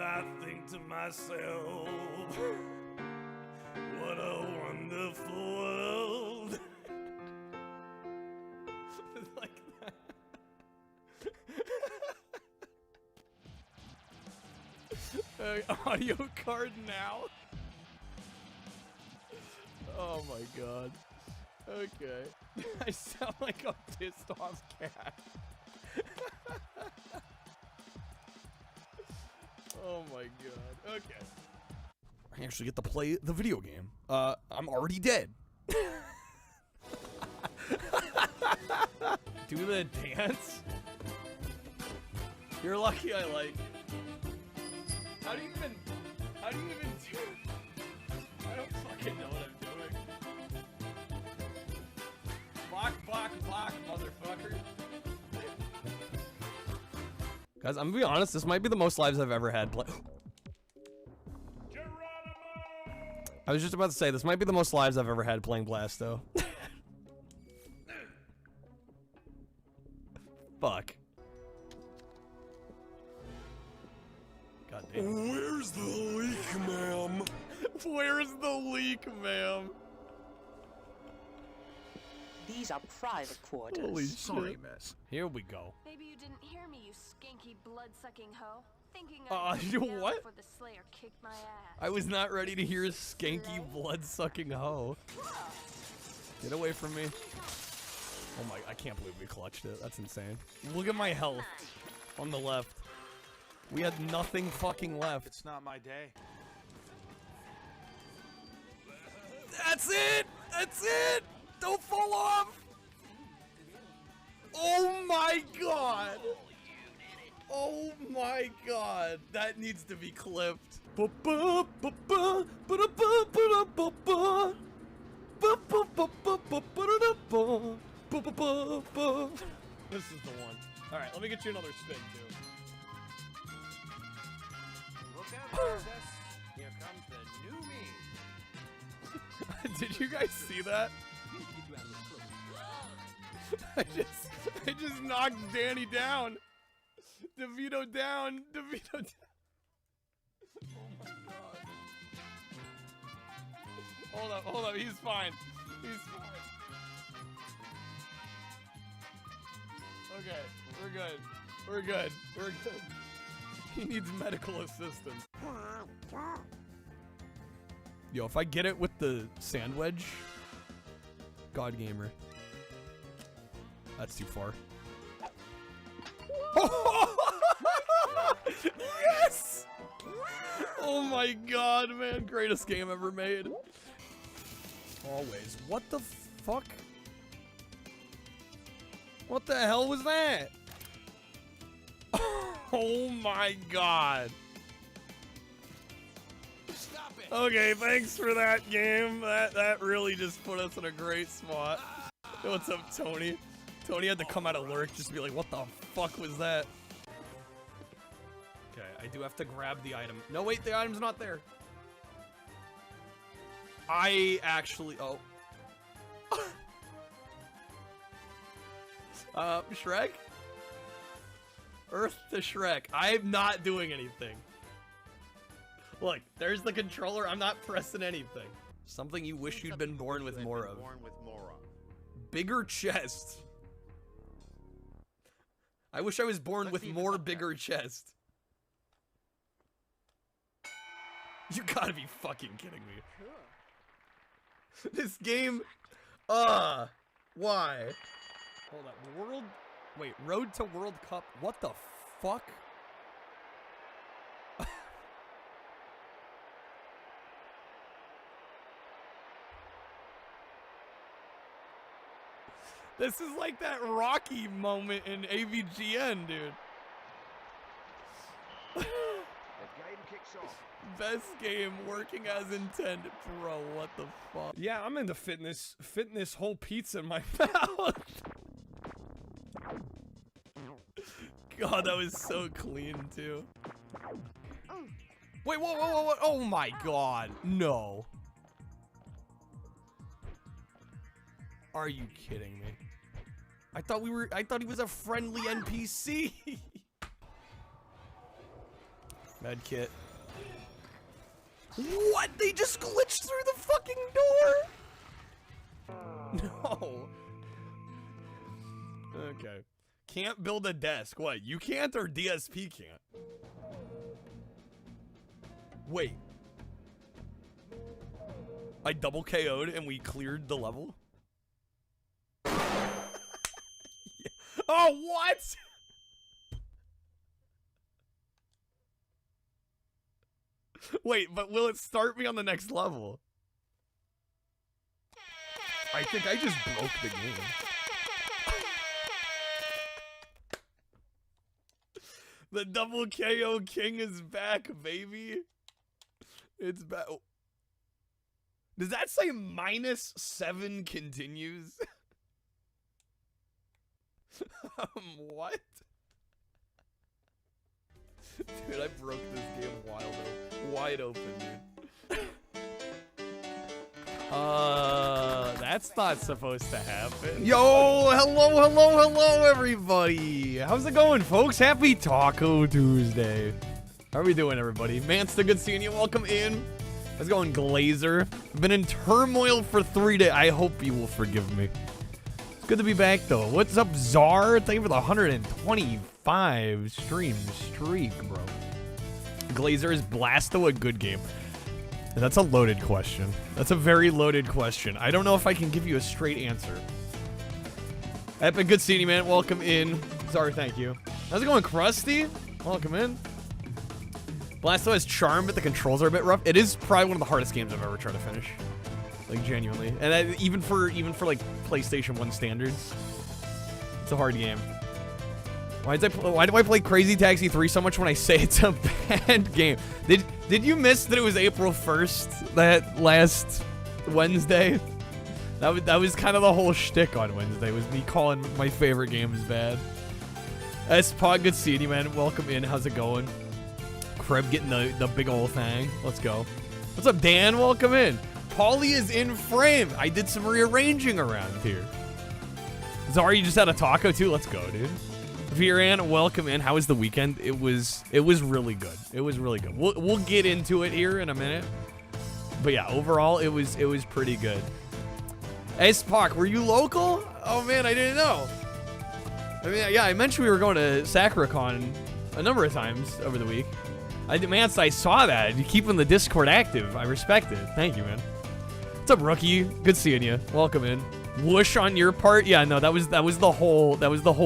I think to myself, what a wonderful world. Like that. Audio card now. Oh my god. Okay. I sound like a pissed off cat. Oh my god. Okay. I actually get to play the video game. I'm already dead. Do the dance? You're lucky I like. How do you even do it? I don't fucking know what I'm doing. Block, motherfucker. Guys, I'm gonna be honest, this might be the most lives I've ever had play. I was just about to say, this might be the most lives I've ever had playing Blasto. Fuck. God damn. Where's the leak, ma'am? Where's the leak, ma'am? These are private quarters. Holy shit. Sorry, miss. Here we go. Maybe you didn't hear me, you skanky blood-sucking hoe. Thinking You what? before the Slayer kicked my ass. I was not ready to hear skanky blood-sucking hoe. Get away from me. Oh my, I can't believe we clutched it. That's insane. Look at my health on the left. We had nothing fucking left. It's not my day. That's it! That's it! Don't fall off! Oh my god! Oh my god! That needs to be clipped. This is the one. Alright, let me get you another spin too. Look out, princess. Here comes the new me. Did you guys see that? I just knocked Danny down. DeVito down. DeVito down. Oh my god. Hold up. He's fine. He's fine. Okay, we're good. We're good. We're good. He needs medical assistance. Yo, if I get it with the sand wedge, God Gamer. That's too far. Yes! Oh my god, man. Greatest game ever made. Always. What the fuck? What the hell was that? Oh my god. Stop it. Okay, thanks for that game. That really just put us in a great spot. What's up, Tony? Tony had to come out of lurk just to be like, what the fuck was that? Okay, I do have to grab the item. No, wait, the item's not there. I actually, oh. Shrek? Earth to Shrek. I'm not doing anything. Look, there's the controller. I'm not pressing anything. Something you wish you'd been born with more of. Bigger chest. I wish I was born with more bigger chest. You gotta be fucking kidding me. This game, why? Hold up, Road to World Cup, what the fuck? This is like that Rocky moment in AVGN, dude. The game kicks off. Best game working as intended, bro. What the fuck? Yeah, I'm into fitness. Fitting this whole pizza in my mouth. God, that was so clean too. Wait, whoa. Oh my god. No. Are you kidding me? I thought he was a friendly NPC. Med kit. What? They just glitched through the fucking door? No. Okay. Can't build a desk. What? You can't or DSP can't? Wait. I double KO'd and we cleared the level? Yeah. Oh, what? Wait, but will it start me on the next level? I think I just broke the game. The double KO king is back, baby. It's back. Does that say -7 continues? What? Dude, I broke this game wide open, dude. That's not supposed to happen. Yo, hello, everybody. How's it going, folks? Happy Taco Tuesday. How are we doing, everybody? Mansta, good seeing you. Welcome in. How's it going, Glazer? I've been in turmoil for 3 days. I hope you will forgive me. It's good to be back, though. What's up, Czar? Thank you for the 125 stream streak, bro. Glazer, is Blasto a good game? That's a loaded question. That's a very loaded question. I don't know if I can give you a straight answer. Epic, good seeing you, man. Welcome in. Sorry, thank you. How's it going, Krusty? Welcome in. Blasto has charm, but the controls are a bit rough. It is probably one of the hardest games I've ever tried to finish. Like, genuinely. And even for like PlayStation 1 standards, it's a hard game. Why do I play Crazy Taxi 3 so much when I say it's a bad game? Did you miss that it was April 1st, that last Wednesday? That was kind of the whole shtick on Wednesday, was me calling my favorite games bad. S-Pod, good seeing you, man. Welcome in. How's it going? Kreb getting the big old thing. Let's go. What's up, Dan? Welcome in. Paulie is in frame. I did some rearranging around here. Zara, you just had a taco too? Let's go, dude. Viran, welcome in. How was the weekend? It was really good. It was really good. We'll get into it here in a minute. But yeah, overall it was pretty good. Hey Spock, were you local? Oh man, I didn't know. I mean, yeah, I mentioned we were going to SacraCon a number of times over the week. I saw that. You keeping the Discord active. I respect it. Thank you, man. What's up, rookie? Good seeing you. Welcome in. Whoosh on your part? Yeah, no, that was the whole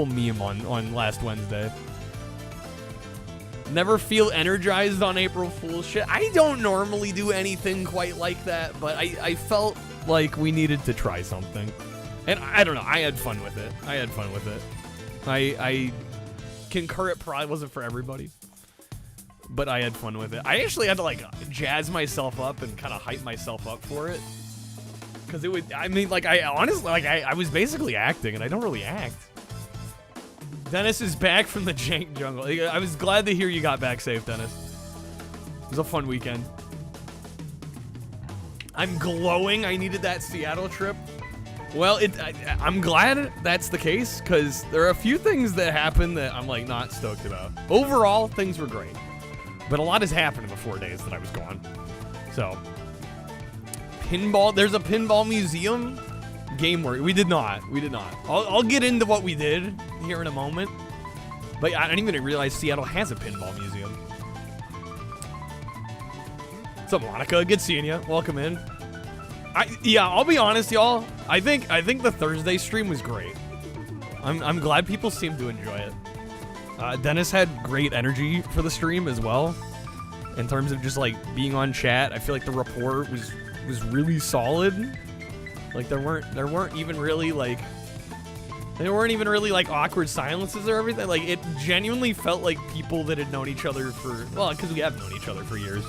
meme on last Wednesday. Never feel energized on April Fool's shit. I don't normally do anything quite like that, but I felt like we needed to try something. And I don't know, I had fun with it. I concur it probably wasn't for everybody, but I had fun with it. I actually had to like jazz myself up and kind of hype myself up for it. Because it would, I mean, like, I honestly, like, I was basically acting, and I don't really act. Dennis is back from the jank jungle. I was glad to hear you got back safe, Dennis. It was a fun weekend. I'm glowing. I needed that Seattle trip. Well, I'm glad that's the case, because there are a few things that happened that I'm, like, not stoked about. Overall, things were great. But a lot has happened in the 4 days that I was gone. So... Pinball, there's a pinball museum. We did not. I'll get into what we did here in a moment. But I didn't even realize Seattle has a pinball museum. What's up, Monica? Good seeing you. Welcome in. Yeah, I'll be honest, y'all. I think the Thursday stream was great. I'm glad people seem to enjoy it. Dennis had great energy for the stream as well. In terms of just like being on chat, I feel like the rapport was really solid. Like there weren't even really like awkward silences or everything. Like it genuinely felt like people that had known each other for, well, because we have known each other for years.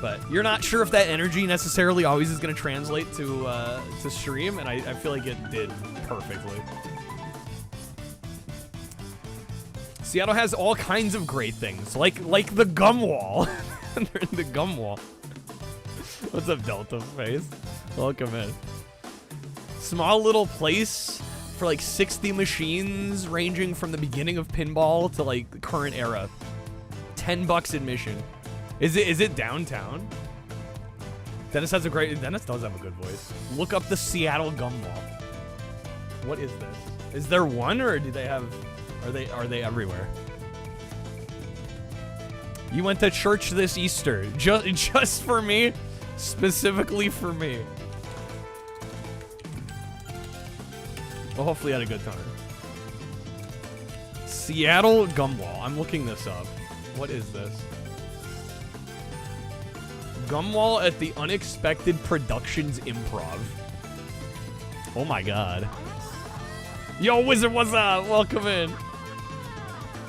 But you're not sure if that energy necessarily always is going to translate to stream, and I feel like it did perfectly. Seattle has all kinds of great things, like the gum wall. They're in the gum wall. What's up, Delta Face? Welcome in. Small little place for like 60 machines, ranging from the beginning of pinball to like the current era. $10 admission. Is it downtown? Dennis does have a good voice. Look up the Seattle Gumball. What is this? Is there one, or do they have? Are they everywhere? You went to church this Easter, just for me, specifically for me. Well, hopefully you had a good time. Seattle Gumwall. I'm looking this up. What is this? Gumwall at the Unexpected Productions Improv. Oh my god. Yo, Wizard, what's up? Welcome in.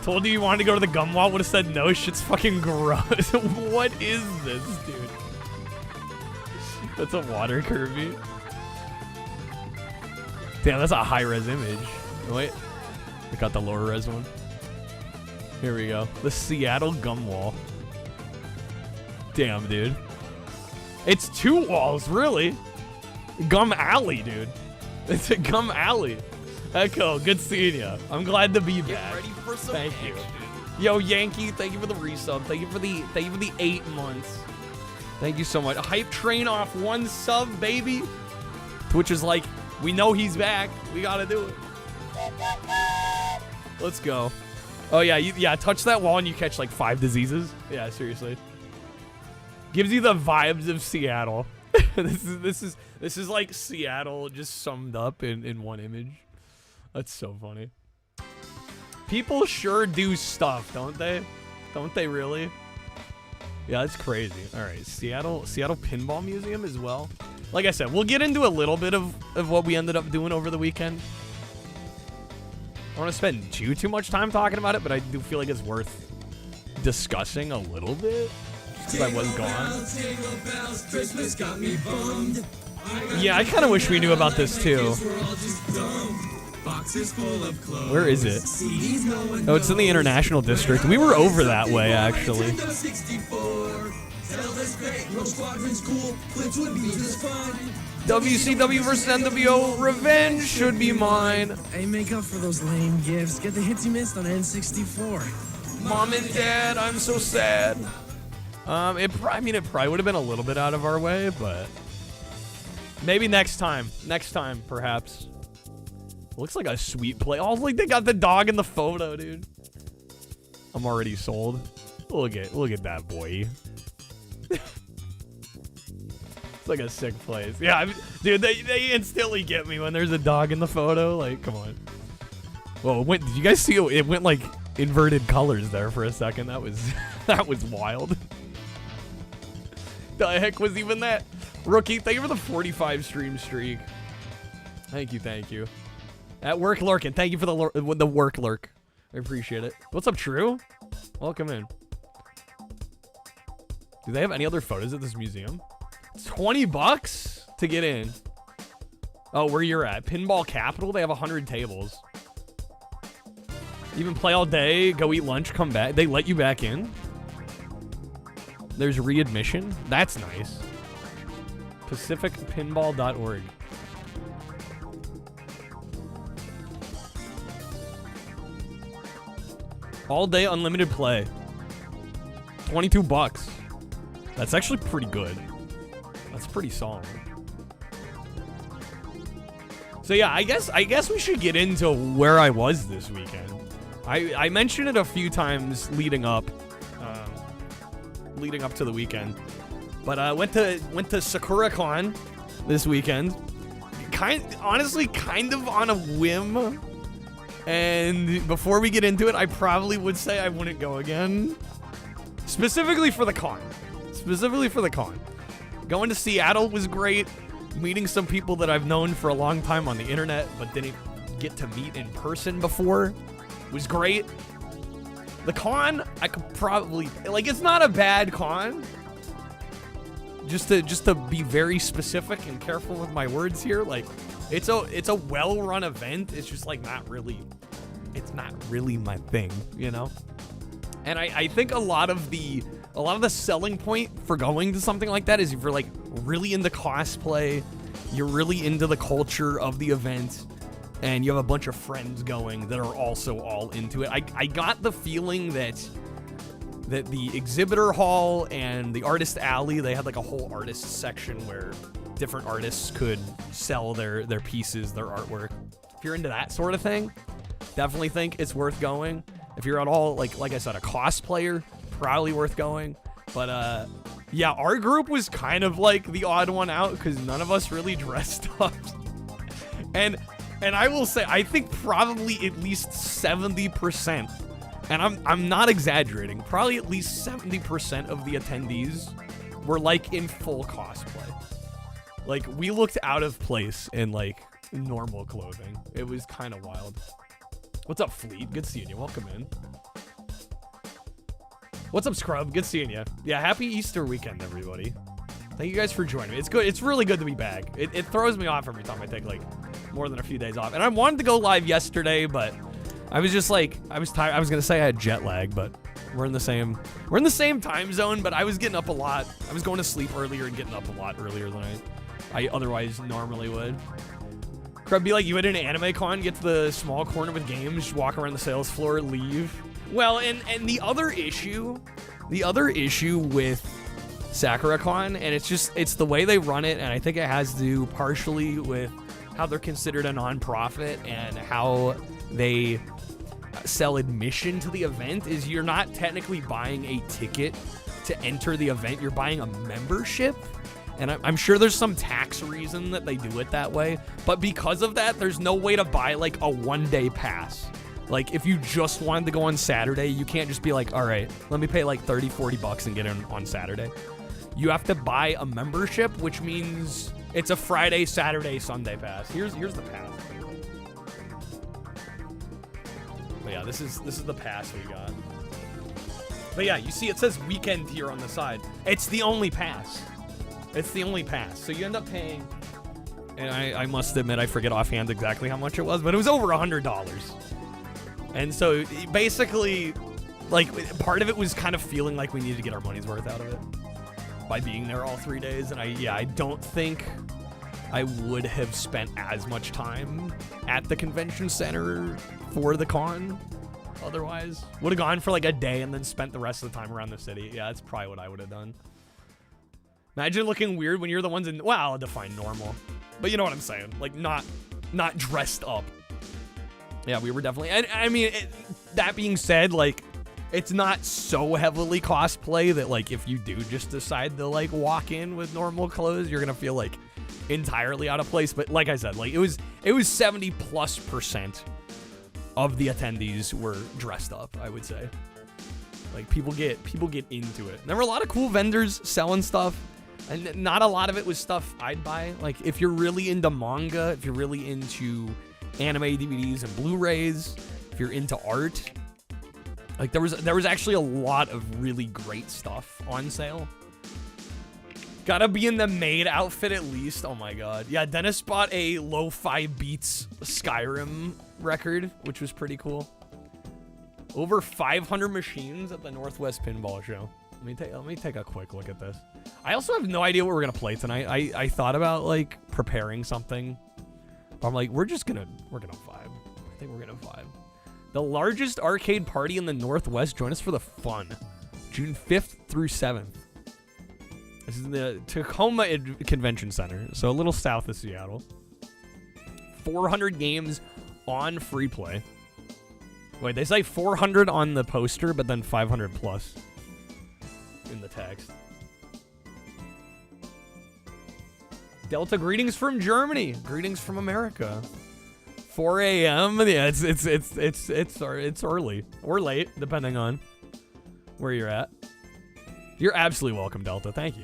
Told you wanted to go to the Gumwall, would have said no. Shit's fucking gross. What is this, dude? That's a water Kirby. Damn, that's a high-res image. Wait. We got the lower res one. Here we go. The Seattle Gumwall. Damn, dude. It's 2 walls, really. Gum Alley, dude. It's a Gum Alley. Echo, good seeing you. I'm glad to be back. Ready for some Thank you. action. Yo, Yankee, thank you for the resub. Thank you for the 8 months. Thank you so much. A hype train off 1 sub, baby. Twitch is like, we know he's back. We gotta do it. Let's go. Oh yeah, touch that wall and you catch like 5 diseases. Yeah, seriously. Gives you the vibes of Seattle. this is like Seattle just summed up in one image. That's so funny. People sure do stuff, don't they? Don't they really? Yeah, that's crazy. All right, Seattle Pinball Museum as well. Like I said, we'll get into a little bit of what we ended up doing over the weekend. I don't want to spend too much time talking about it, but I do feel like it's worth discussing a little bit. Because I was gone. Yeah, I kind of wish we knew about this too. Where is it? Oh, it's in the International District. We were over that way, actually. WCW versus NWO, revenge should be mine. Hey, make up for those lame gifts. Get the hits you missed on N64. Mom and Dad, I'm so sad. It probably would have been a little bit out of our way, but maybe next time. Next time, perhaps. Looks like a sweet play. Oh, like they got the dog in the photo, dude. I'm already sold. Look at that boy. It's like a sick place. Yeah, dude, they instantly get me when there's a dog in the photo. Like, come on. Whoa, did you guys see it went like inverted colors there for a second? That was that was wild. The heck was even that? Rookie, thank you for the 45 stream streak. Thank you. At work lurking. Thank you for the work lurk. I appreciate it. What's up, True? Welcome in. Do they have any other photos at this museum? It's $20 to get in. Oh, where you're at. Pinball Capital, they have 100 tables. Even play all day, go eat lunch, come back. They let you back in. There's readmission. That's nice. PacificPinball.org. All day unlimited play. $22. That's actually pretty good. That's pretty solid. So yeah, I guess we should get into where I was this weekend. I mentioned it a few times leading up to the weekend, but I went to SakuraCon this weekend. Honestly, kind of on a whim. And before we get into it, I probably would say I wouldn't go again. Specifically for the con. Going to Seattle was great. Meeting some people that I've known for a long time on the internet, but didn't get to meet in person before was great. The con, I could probably, like, it's not a bad con. Just to be very specific and careful with my words here, like, it's a well-run event. It's just like it's not really my thing, you know? And I think a lot of the selling point for going to something like that is if you're like really into cosplay, you're really into the culture of the event, and you have a bunch of friends going that are also all into it. I got the feeling that that the exhibitor hall and the artist alley, they had like a whole artist section where different artists could sell their pieces, their artwork. If you're into that sort of thing, definitely think it's worth going. If you're at all, like I said, a cosplayer, probably worth going. But yeah, our group was kind of like the odd one out because none of us really dressed up. And I will say, I think probably at least 70%, and I'm not exaggerating, probably at least 70% of the attendees were like in full cosplay. Like, we looked out of place in like normal clothing. It was kind of wild. What's up, Fleet? Good seeing you. Welcome in. What's up, Scrub? Good seeing you. Yeah, happy Easter weekend, everybody. Thank you guys for joining me. It's good. It's really good to be back. It throws me off every time I take like more than a few days off. And I wanted to go live yesterday, but I was just like, I was tired. I was gonna say I had jet lag, but we're in the same time zone. But I was getting up a lot. I was going to sleep earlier and getting up a lot earlier than I otherwise normally would. Crub, be like you at an anime con, get to the small corner with games, just walk around the sales floor, leave. Well, and the other issue with SakuraCon, and it's the way they run it, and I think it has to do partially with how they're considered a non-profit and how they sell admission to the event, is you're not technically buying a ticket to enter the event, you're buying a membership. And I'm sure there's some tax reason that they do it that way. But because of that, there's no way to buy like a one-day pass. Like if you just wanted to go on Saturday, you can't just be like, all right, let me pay like 30, 40 bucks and get in on Saturday. You have to buy a membership, which means it's a Friday, Saturday, Sunday pass. Here's the pass. But yeah, this is the pass we got. But yeah, you see it says weekend here on the side. It's the only pass. It's the only pass. So you end up paying, and I must admit, I forget offhand exactly how much it was, but it was over $100. And so basically, like, part of it was kind of feeling like we needed to get our money's worth out of it by being there all 3 days. And I don't think I would have spent as much time at the convention center for the con. Otherwise, would have gone for like a day and then spent the rest of the time around the city. Yeah, that's probably what I would have done. Imagine looking weird when you're the ones in, well, I'll define normal, but you know what I'm saying, like not dressed up. Yeah, we were definitely, I mean, that being said, like, it's not so heavily cosplay that like if you do just decide to like walk in with normal clothes, you're gonna feel like entirely out of place. But like I said, like it was 70+% of the attendees were dressed up, I would say. Like people get into it. There were a lot of cool vendors selling stuff. And not a lot of it was stuff I'd buy. Like, if you're really into manga, if you're really into anime DVDs and Blu-rays, if you're into art, like, there was actually a lot of really great stuff on sale. Gotta be in the maid outfit at least. Oh my god. Yeah, Dennis bought a Lo-Fi Beats Skyrim record, which was pretty cool. Over 500 machines at the Northwest Pinball Show. Let me take a quick look at this. I also have no idea what we're gonna play tonight. I thought about like preparing something. But I'm like, we're gonna vibe. I think we're gonna vibe. The largest arcade party in the Northwest. Join us for the fun. June 5th through 7th. This is in the Tacoma Convention Center, so a little south of Seattle. 400 games on free play. Wait, they say 400 on the poster, but then 500 plus in the text. Delta, greetings from Germany. Greetings from America. 4 a.m. Yeah, it's early or late, depending on where you're at. You're absolutely welcome, Delta. Thank you.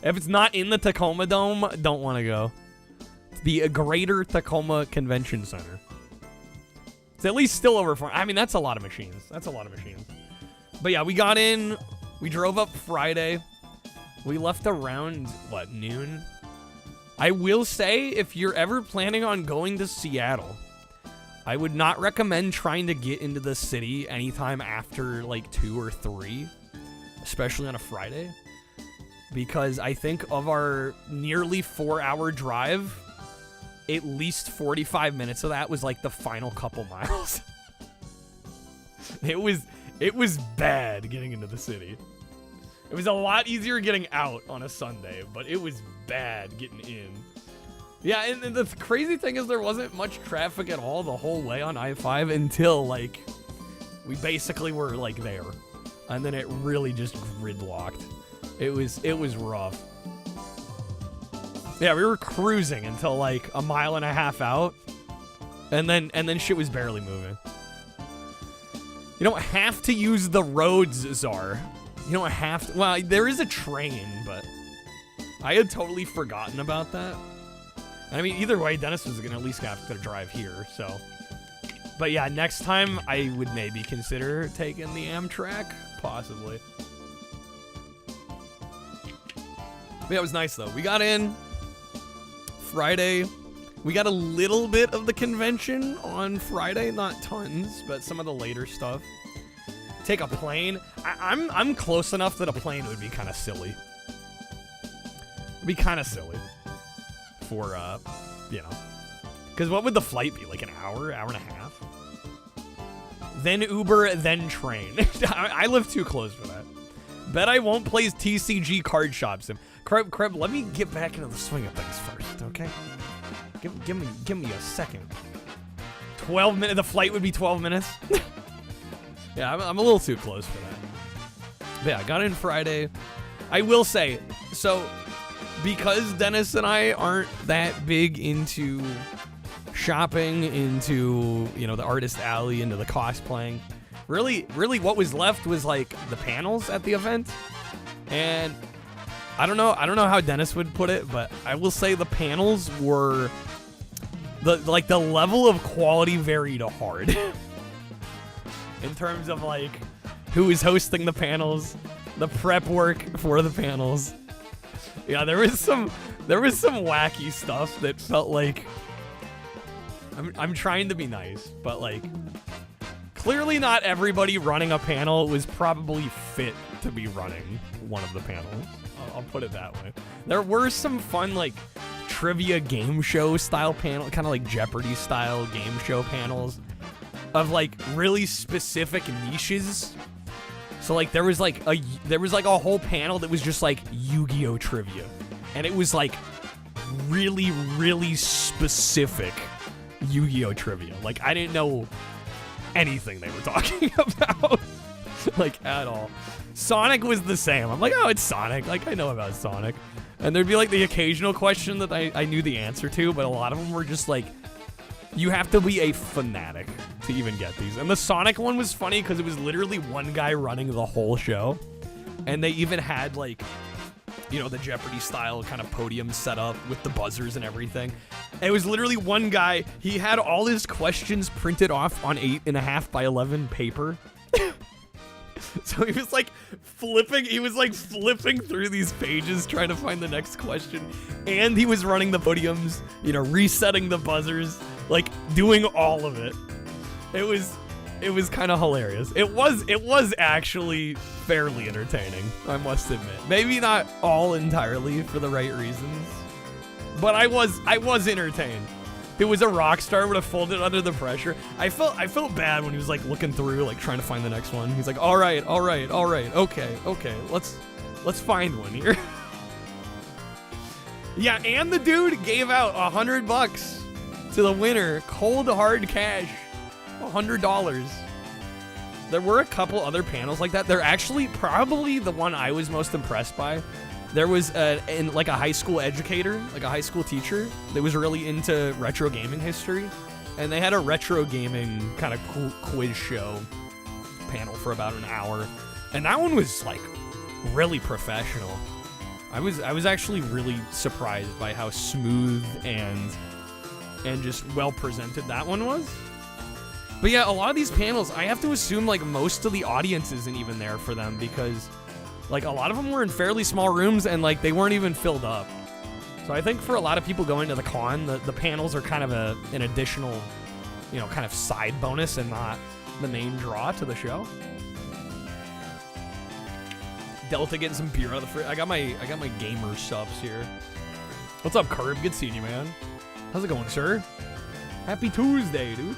If it's not in the Tacoma Dome, don't want to go. It's the Greater Tacoma Convention Center. It's at least still over 4. I mean, that's a lot of machines. That's a lot of machines. But yeah, we got in. We drove up Friday. We left around, what, noon? I will say, if you're ever planning on going to Seattle, I would not recommend trying to get into the city anytime after, like, 2 or 3, especially on a Friday, because I think of our nearly 4-hour drive, at least 45 minutes of that was, like, the final couple miles. It It was bad getting into the city. It was a lot easier getting out on a Sunday, but it was bad getting in. Yeah, and the crazy thing is there wasn't much traffic at all the whole way on I-5 until, like, we basically were, like, there. And then it really just gridlocked. It was rough. Yeah, we were cruising until, like, a mile and a half out. And then shit was barely moving. You don't have to use the roads, Czar. You don't have to. Well, there is a train, but I had totally forgotten about that. I mean, either way, Dennis was gonna at least have to drive here, so. But yeah, next time I would maybe consider taking the Amtrak, possibly. But yeah, it was nice though. We got in Friday. We got a little bit of the convention on Friday, not tons, but some of the later stuff. Take a plane. I'm close enough that a plane would be kind of silly. It'd be kind of silly for you know, because what would the flight be, like an hour, hour and a half? Then Uber, then train. I live too close for that. Bet I won't play TCG card shops. Kreb, let me get back into the swing of things first, okay? Give me a second. 12 minutes. The flight would be 12 minutes. Yeah, I'm a little too close for that. But yeah, I got in Friday. I will say, so because Dennis and I aren't that big into shopping, into, you know, the artist alley, into the cosplaying, really what was left was like the panels at the event. And I don't know how Dennis would put it, but I will say the panels were the level of quality varied hard. In terms of like who is hosting the panels, the prep work for the panels. Yeah, there was some wacky stuff that felt like I'm trying to be nice, but like clearly not everybody running a panel was probably fit to be running one of the panels. I'll put it that way. There were some fun like trivia game show style panel, kind of like Jeopardy style game show panels of like really specific niches. So like there was like a whole panel that was just like Yu-Gi-Oh trivia, and it was like really specific Yu-Gi-Oh trivia. Like I didn't know anything they were talking about, like at all. Sonic was the same. I'm like, oh, it's Sonic. Like I know about Sonic, and there'd be like the occasional question that I knew the answer to, but a lot of them were just like, you have to be a fanatic to even get these. And the Sonic one was funny because it was literally one guy running the whole show. And they even had like, you know, the Jeopardy style kind of podium set up with the buzzers and everything. And it was literally one guy. He had all his questions printed off on 8.5 by 11 paper. So he was like flipping through these pages trying to find the next question. And he was running the podiums, you know, resetting the buzzers, like doing all of it. It was kind of hilarious. It was actually fairly entertaining, I must admit. Maybe not all entirely for the right reasons, but I was entertained. It was a rock star, would have folded under the pressure. I felt bad when he was like looking through, like trying to find the next one. He's like, all right, okay, let's find one here. Yeah, and the dude gave out $100 to the winner, cold hard cash, $100. There were a couple other panels like that. They're actually probably the one I was most impressed by. There was like a high school educator, like a high school teacher that was really into retro gaming history, and they had a retro gaming kind of quiz show panel for about an hour, and that one was like really professional. I was actually really surprised by how smooth and just well presented that one was. But yeah, a lot of these panels, I have to assume like most of the audience isn't even there for them, because like a lot of them were in fairly small rooms and like they weren't even filled up. So I think for a lot of people going to the con, the panels are kind of an additional, you know, kind of side bonus and not the main draw to the show. Delta getting some beer out of the fridge. I got my gamer subs here. What's up, Curb? Good seeing you, man. How's it going, sir? Happy Tuesday, dude.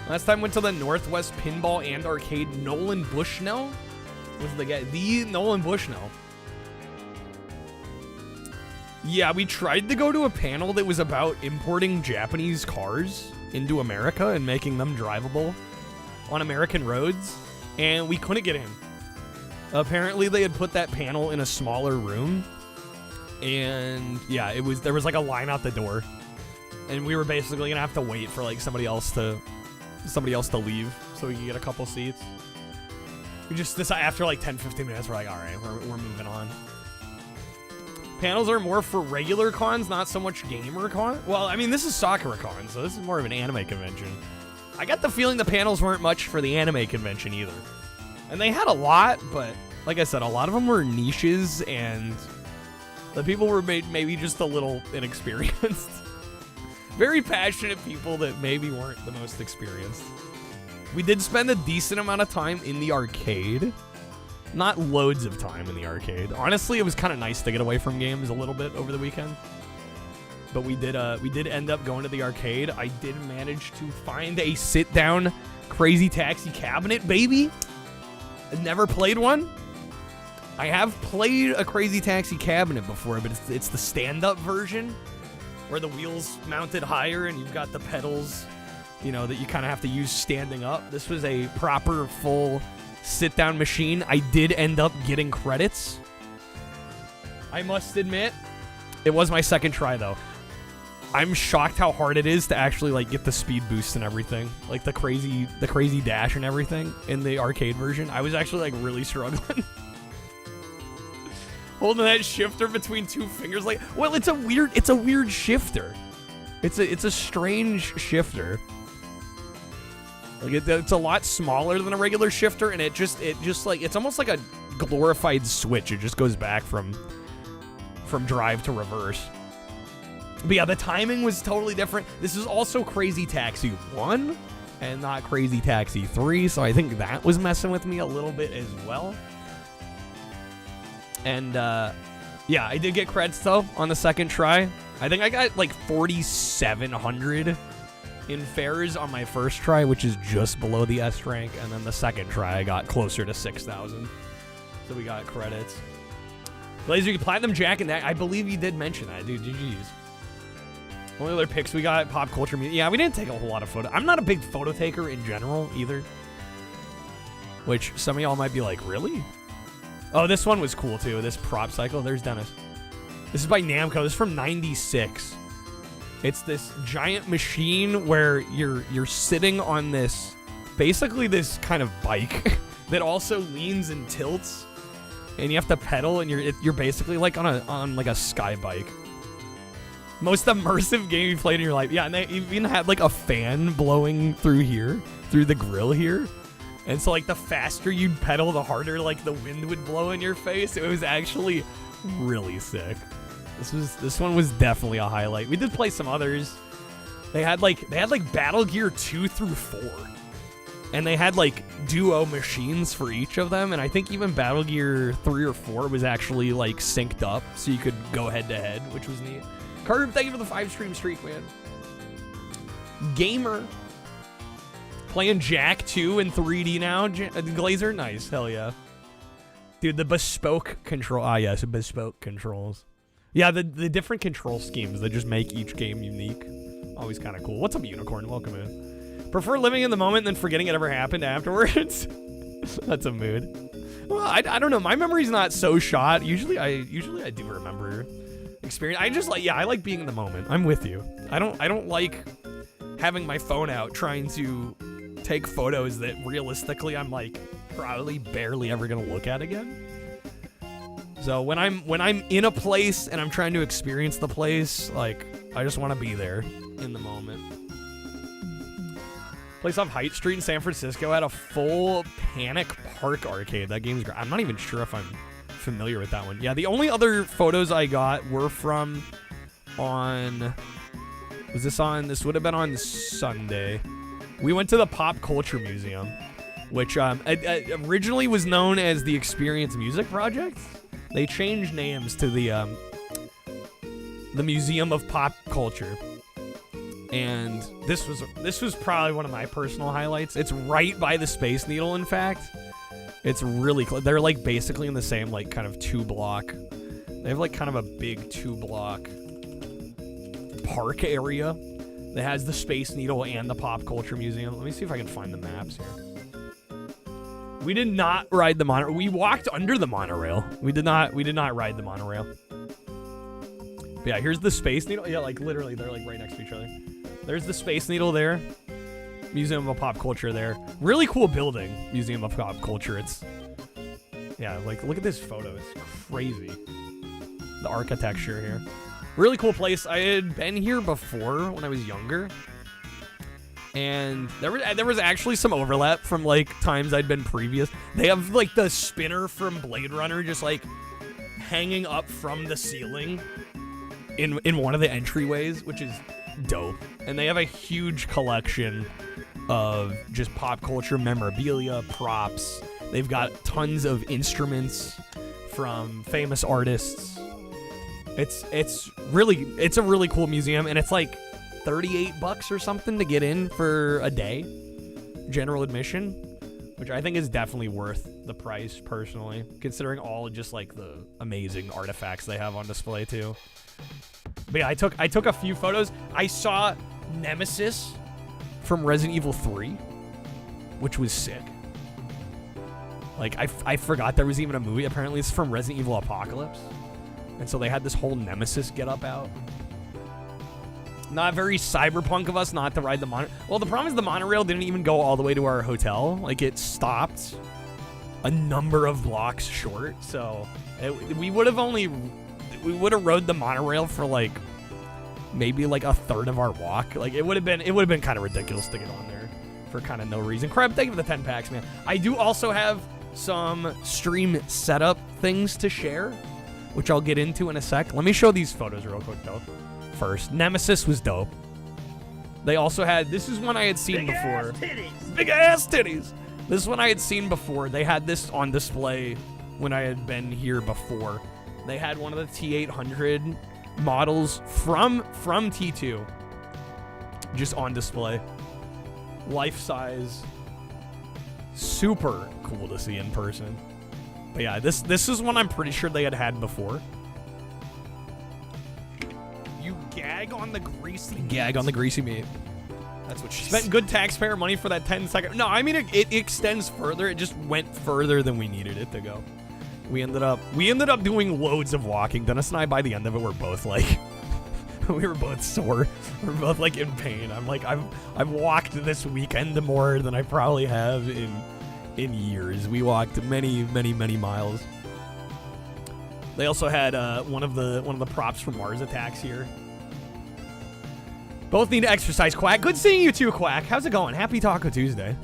Last time went to the Northwest Pinball and Arcade. Nolan Bushnell was the guy. The Nolan Bushnell. Yeah, we tried to go to a panel that was about importing Japanese cars into America and making them drivable on American roads, and we couldn't get in. Apparently, they had put that panel in a smaller room, and yeah, there was like a line out the door, and we were basically gonna have to wait for like somebody else to leave so we could get a couple seats. We just decided after like 10-15 minutes, we're like, all right, we're moving on. Panels are more for regular cons, not so much gamer con. Well, I mean, this is Sakura Con, so this is more of an anime convention. I got the feeling the panels weren't much for the anime convention either. And they had a lot, but like I said, a lot of them were niches, and the people were maybe just a little inexperienced. Very passionate people that maybe weren't the most experienced. We did spend a decent amount of time in the arcade. Not loads of time in the arcade. Honestly, it was kind of nice to get away from games a little bit over the weekend. But we did end up going to the arcade. I did manage to find a sit-down Crazy Taxi cabinet, baby. I've never played one. I have played a Crazy Taxi cabinet before, but it's the stand-up version where the wheels mounted higher and you've got the pedals, you know, that you kind of have to use standing up. This was a proper full sit-down machine. I did end up getting credits. I must admit, it was my second try though. I'm shocked how hard it is to actually like get the speed boost and everything, like the crazy dash and everything in the arcade version. I was actually like really struggling. Holding that shifter between two fingers, like, well, it's a weird shifter. It's a strange shifter. Like it's a lot smaller than a regular shifter, and it just like it's almost like a glorified Switch. It just goes back from drive to reverse. But yeah, the timing was totally different. This is also Crazy Taxi 1 and not Crazy Taxi 3, so I think that was messing with me a little bit as well. And yeah, I did get credits though on the second try. I think I got like 4,700 in fares on my first try, which is just below the S rank, and then the second try I got closer to 6,000. So we got credits. Laser, Platinum Jack, and that I believe you did mention that, dude. GG's. Only other picks we got, pop culture media. Yeah, we didn't take a whole lot of photos. I'm not a big photo taker in general either. Which some of y'all might be like, really? Oh, this one was cool too. This prop cycle. There's Dennis. This is by Namco. This is from '96. It's this giant machine where you're sitting on this, basically this kind of bike that also leans and tilts, and you have to pedal, and you're basically like on like a sky bike. Most immersive game you played in your life. Yeah, and they even had like a fan blowing through here, through the grill here. And so like the faster you'd pedal, the harder like the wind would blow in your face. It was actually really sick. This one was definitely a highlight. We did play some others. They had like Battle Gear 2 through 4. And they had like duo machines for each of them, and I think even Battle Gear 3 or 4 was actually like synced up so you could go head to head, which was neat. Carter, thank you for the 5-stream streak, man. Gamer. Playing Jack 2 in 3D now. Glazer, nice. Hell yeah. Dude, the bespoke control. Ah, yes, bespoke controls. Yeah, the different control schemes that just make each game unique. Always kind of cool. What's up, Unicorn? Welcome in. Prefer living in the moment than forgetting it ever happened afterwards. That's a mood. Well, I don't know. My memory's not so shot. Usually I do remember experience. I like being in the moment. I'm with you. I don't like having my phone out trying to take photos that realistically I'm like probably barely ever gonna look at again. So when I'm in a place and I'm trying to experience the place, like I just want to be there in the moment. Place off Height Street in San Francisco had a full Panic Park arcade. That game's great. I'm not even sure if I'm familiar with that one. Yeah, the only other photos I got were from this would have been on Sunday. We went to the Pop Culture Museum, which originally was known as the Experience Music Project. They changed names to the Museum of Pop Culture. And this was probably one of my personal highlights. It's right by the Space Needle, in fact. It's really close. They're like basically in the same like kind of 2-block. They have like kind of a big 2-block park area that has the Space Needle and the Pop Culture Museum. Let me see if I can find the maps here. We did not ride the monorail. We walked under the monorail. We did not ride the monorail. But yeah, here's the Space Needle. Yeah, like literally they're like right next to each other. There's the Space Needle there. Museum of Pop Culture there. Really cool building, Museum of Pop Culture. It's, yeah, like look at this photo. It's crazy. The architecture here. Really cool place. I had been here before when I was younger. And there was actually some overlap from like times I'd been previous. They have like the spinner from Blade Runner just like hanging up from the ceiling in one of the entryways, which is dope. And they have a huge collection of just pop culture memorabilia, props. They've got tons of instruments from famous artists. It's a really cool museum, and it's like $38 or something to get in for a day, general admission, which I think is definitely worth the price personally, considering all just like the amazing artifacts they have on display too. But yeah, I took a few photos. I saw Nemesis from Resident Evil 3, which was sick. Like I forgot there was even a movie. Apparently it's from Resident Evil Apocalypse. And so they had this whole Nemesis get up out. Not very cyberpunk of us not to ride the monorail. Well, the problem is the monorail didn't even go all the way to our hotel. Like, it stopped a number of blocks short. So we would have rode the monorail for like maybe like a third of our walk. Like, it would have been kind of ridiculous to get on there for kind of no reason. Crab, thank you for the 10 packs, man. I do also have some stream setup things to share, which I'll get into in a sec. Let me show these photos real quick, though. First, Nemesis was dope. They also had, this is one I had seen before. Big ass titties! This is one I had seen before. They had this on display when I had been here before. They had one of the T800 models from T2 just on display. Life size. Super cool to see in person. But yeah, this is one I'm pretty sure they had before. You gag on the greasy meat. Gag on the greasy meat. That's what she spent good taxpayer money for that 10-second. No, I mean it extends further. It just went further than we needed it to go. We ended up doing loads of walking. Dennis and I, by the end of it, were both like we were both sore. We were both like in pain. I'm like, I've walked this weekend more than I probably have in years. We walked many miles. They also had one of the props from Mars Attacks here. Both need to exercise. Quack, good seeing you too, Quack. How's it going? Happy Taco Tuesday.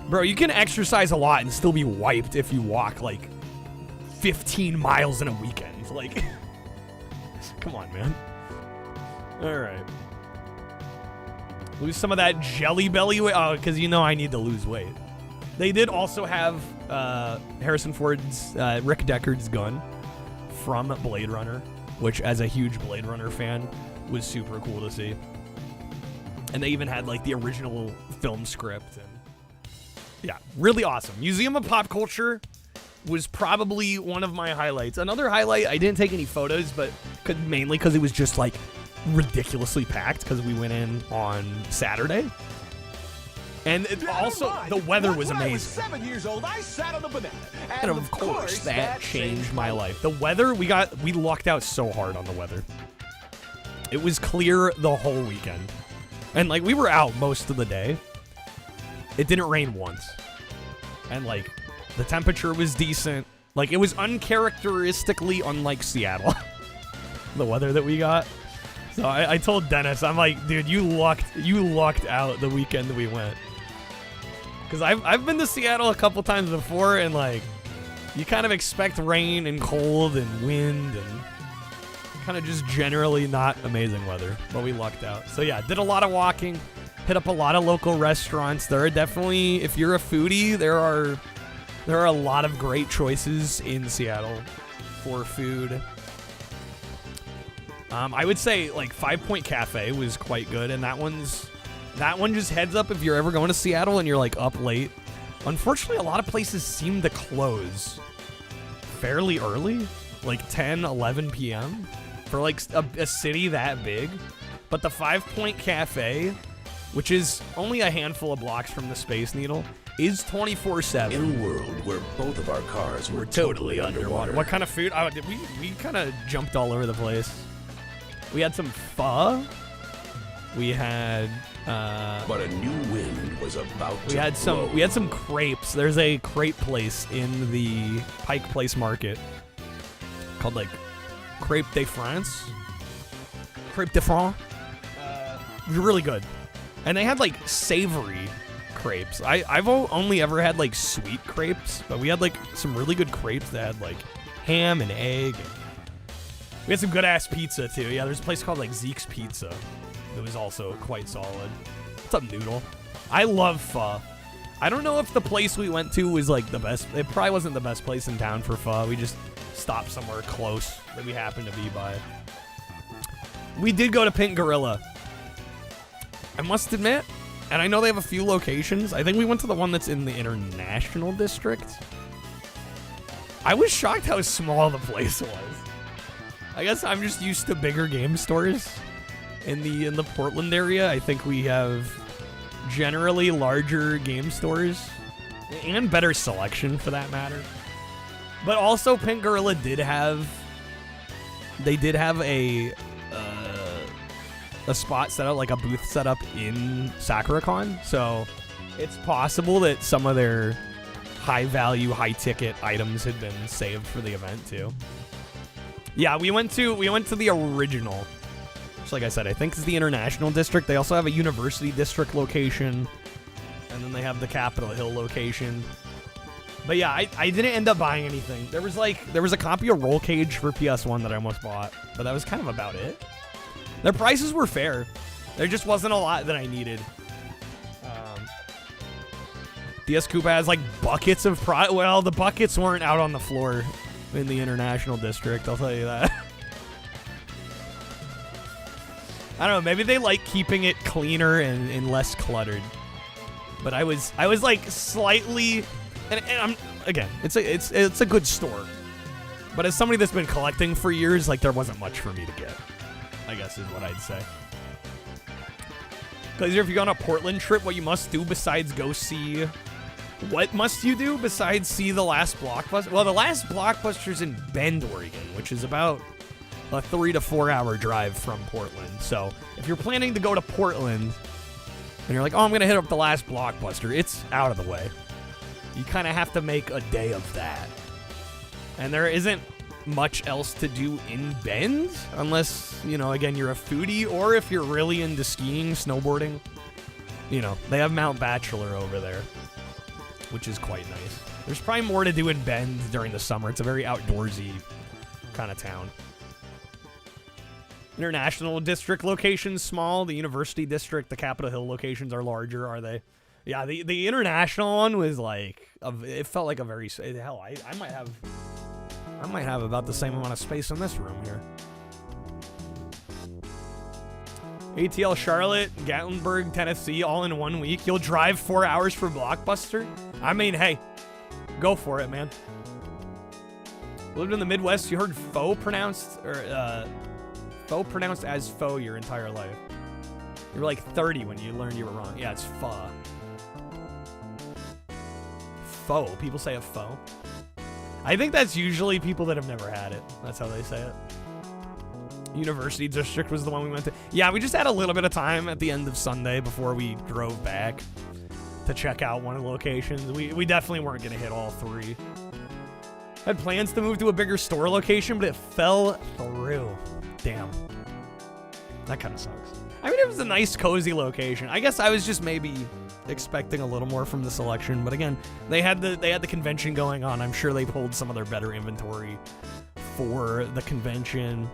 Bro, you can exercise a lot and still be wiped if you walk like 15 miles in a weekend. Like, come on, man. All right. Lose some of that jelly belly weight. Oh, because you know I need to lose weight. They did also have Harrison Ford's, Rick Deckard's gun from Blade Runner, which as a huge Blade Runner fan was super cool to see. And they even had like the original film script. And yeah, really awesome. Museum of Pop Culture was probably one of my highlights. Another highlight, I didn't take any photos, but mainly because it was just like ridiculously packed because we went in on Saturday. And also, the weather was amazing. I was 7 years old, I sat on a banana. And of course, that changed my life. The weather, we lucked out so hard on the weather. It was clear the whole weekend. And, like, we were out most of the day. It didn't rain once. And, like, the temperature was decent. Like, it was uncharacteristically unlike Seattle. The weather that we got. So I told Dennis, I'm like, dude, you lucked out the weekend that we went. Because I've been to Seattle a couple times before, and like, you kind of expect rain and cold and wind and kind of just generally not amazing weather. But we lucked out. So yeah, did a lot of walking, hit up a lot of local restaurants. There are definitely, if you're a foodie, there are a lot of great choices in Seattle for food. I would say like 5 Point Cafe was quite good, and that one just heads up if you're ever going to Seattle and you're like up late. Unfortunately, a lot of places seem to close fairly early, like 10, 11 p.m. for like a city that big. But the 5 Point Cafe, which is only a handful of blocks from the Space Needle, is 24/7. In a world where both of our cars were Totally underwater. What kind of food? Oh, we kind of jumped all over the place. We had some pho. We had But a new wind was about we to had blow. some crepes. There's a crepe place in the Pike Place Market called like Crepe de France. Crepe de France. It was really good. And they had like savory crepes. I've only ever had like sweet crepes, but we had like some really good crepes that had like ham and egg. We had some good ass pizza too. Yeah, there's a place called like Zeke's Pizza that was also quite solid. What's up, Noodle? I love pho. I don't know if the place we went to was like the best. It probably wasn't the best place in town for pho. We just stopped somewhere close that we happened to be by. We did go to Pink Gorilla. I must admit, and I know they have a few locations. I think we went to the one that's in the International District. I was shocked how small the place was. I guess I'm just used to bigger game stores in the Portland area. I think we have generally larger game stores and better selection for that matter. But also Pink Gorilla did have a spot set up, like a booth set up in SakuraCon, so it's possible that some of their high value, high ticket items had been saved for the event too. Yeah, we went to the original. Just like I said, I think it's the International District. They also have a University District location, and then they have the Capitol Hill location. But yeah, I didn't end up buying anything. There was a copy of Roll Cage for PS1 that I almost bought, but that was kind of about it. Their prices were fair. There just wasn't a lot that I needed. DS Koopa has like buckets of well, the buckets weren't out on the floor in the International District, I'll tell you that. I don't know, maybe they like keeping it cleaner and less cluttered. But I was like slightly, and I'm again, it's a good store. But as somebody that's been collecting for years, like there wasn't much for me to get, I guess is what I'd say. Because if you go on a Portland trip, what you must do besides go see... What must you do besides see the last Blockbuster? Well, the last Blockbuster's in Bend, Oregon, which is about a 3 to 4 hour drive from Portland. So if you're planning to go to Portland and you're like, oh, I'm going to hit up the last Blockbuster, it's out of the way. You kind of have to make a day of that. And there isn't much else to do in Bend unless, you know, again, you're a foodie, or if you're really into skiing, snowboarding. You know, they have Mount Bachelor over there, which is quite nice. There's probably more to do in Bend during the summer. It's a very outdoorsy kind of town. International District locations small. The University District, the Capitol Hill locations are larger, are they? Yeah, the International one was like, it felt like a very, hell, I might have about the same amount of space in this room here. ATL Charlotte, Gatlinburg, Tennessee, all in 1 week. You'll drive 4 hours for Blockbuster? I mean, hey, go for it, man. Lived in the Midwest, you heard faux pronounced, or faux pronounced as faux your entire life. You were like 30 when you learned you were wrong. Yeah, it's pho. Faux. People say a faux. I think that's usually people that have never had it. That's how they say it. University District was the one we went to. Yeah, we just had a little bit of time at the end of Sunday before we drove back to check out one of the locations. We definitely weren't going to hit all three. Had plans to move to a bigger store location, but it fell through. Damn. That kind of sucks. I mean, it was a nice, cozy location. I guess I was just maybe expecting a little more from the selection, but again, they had the convention going on. I'm sure they pulled some of their better inventory for the convention.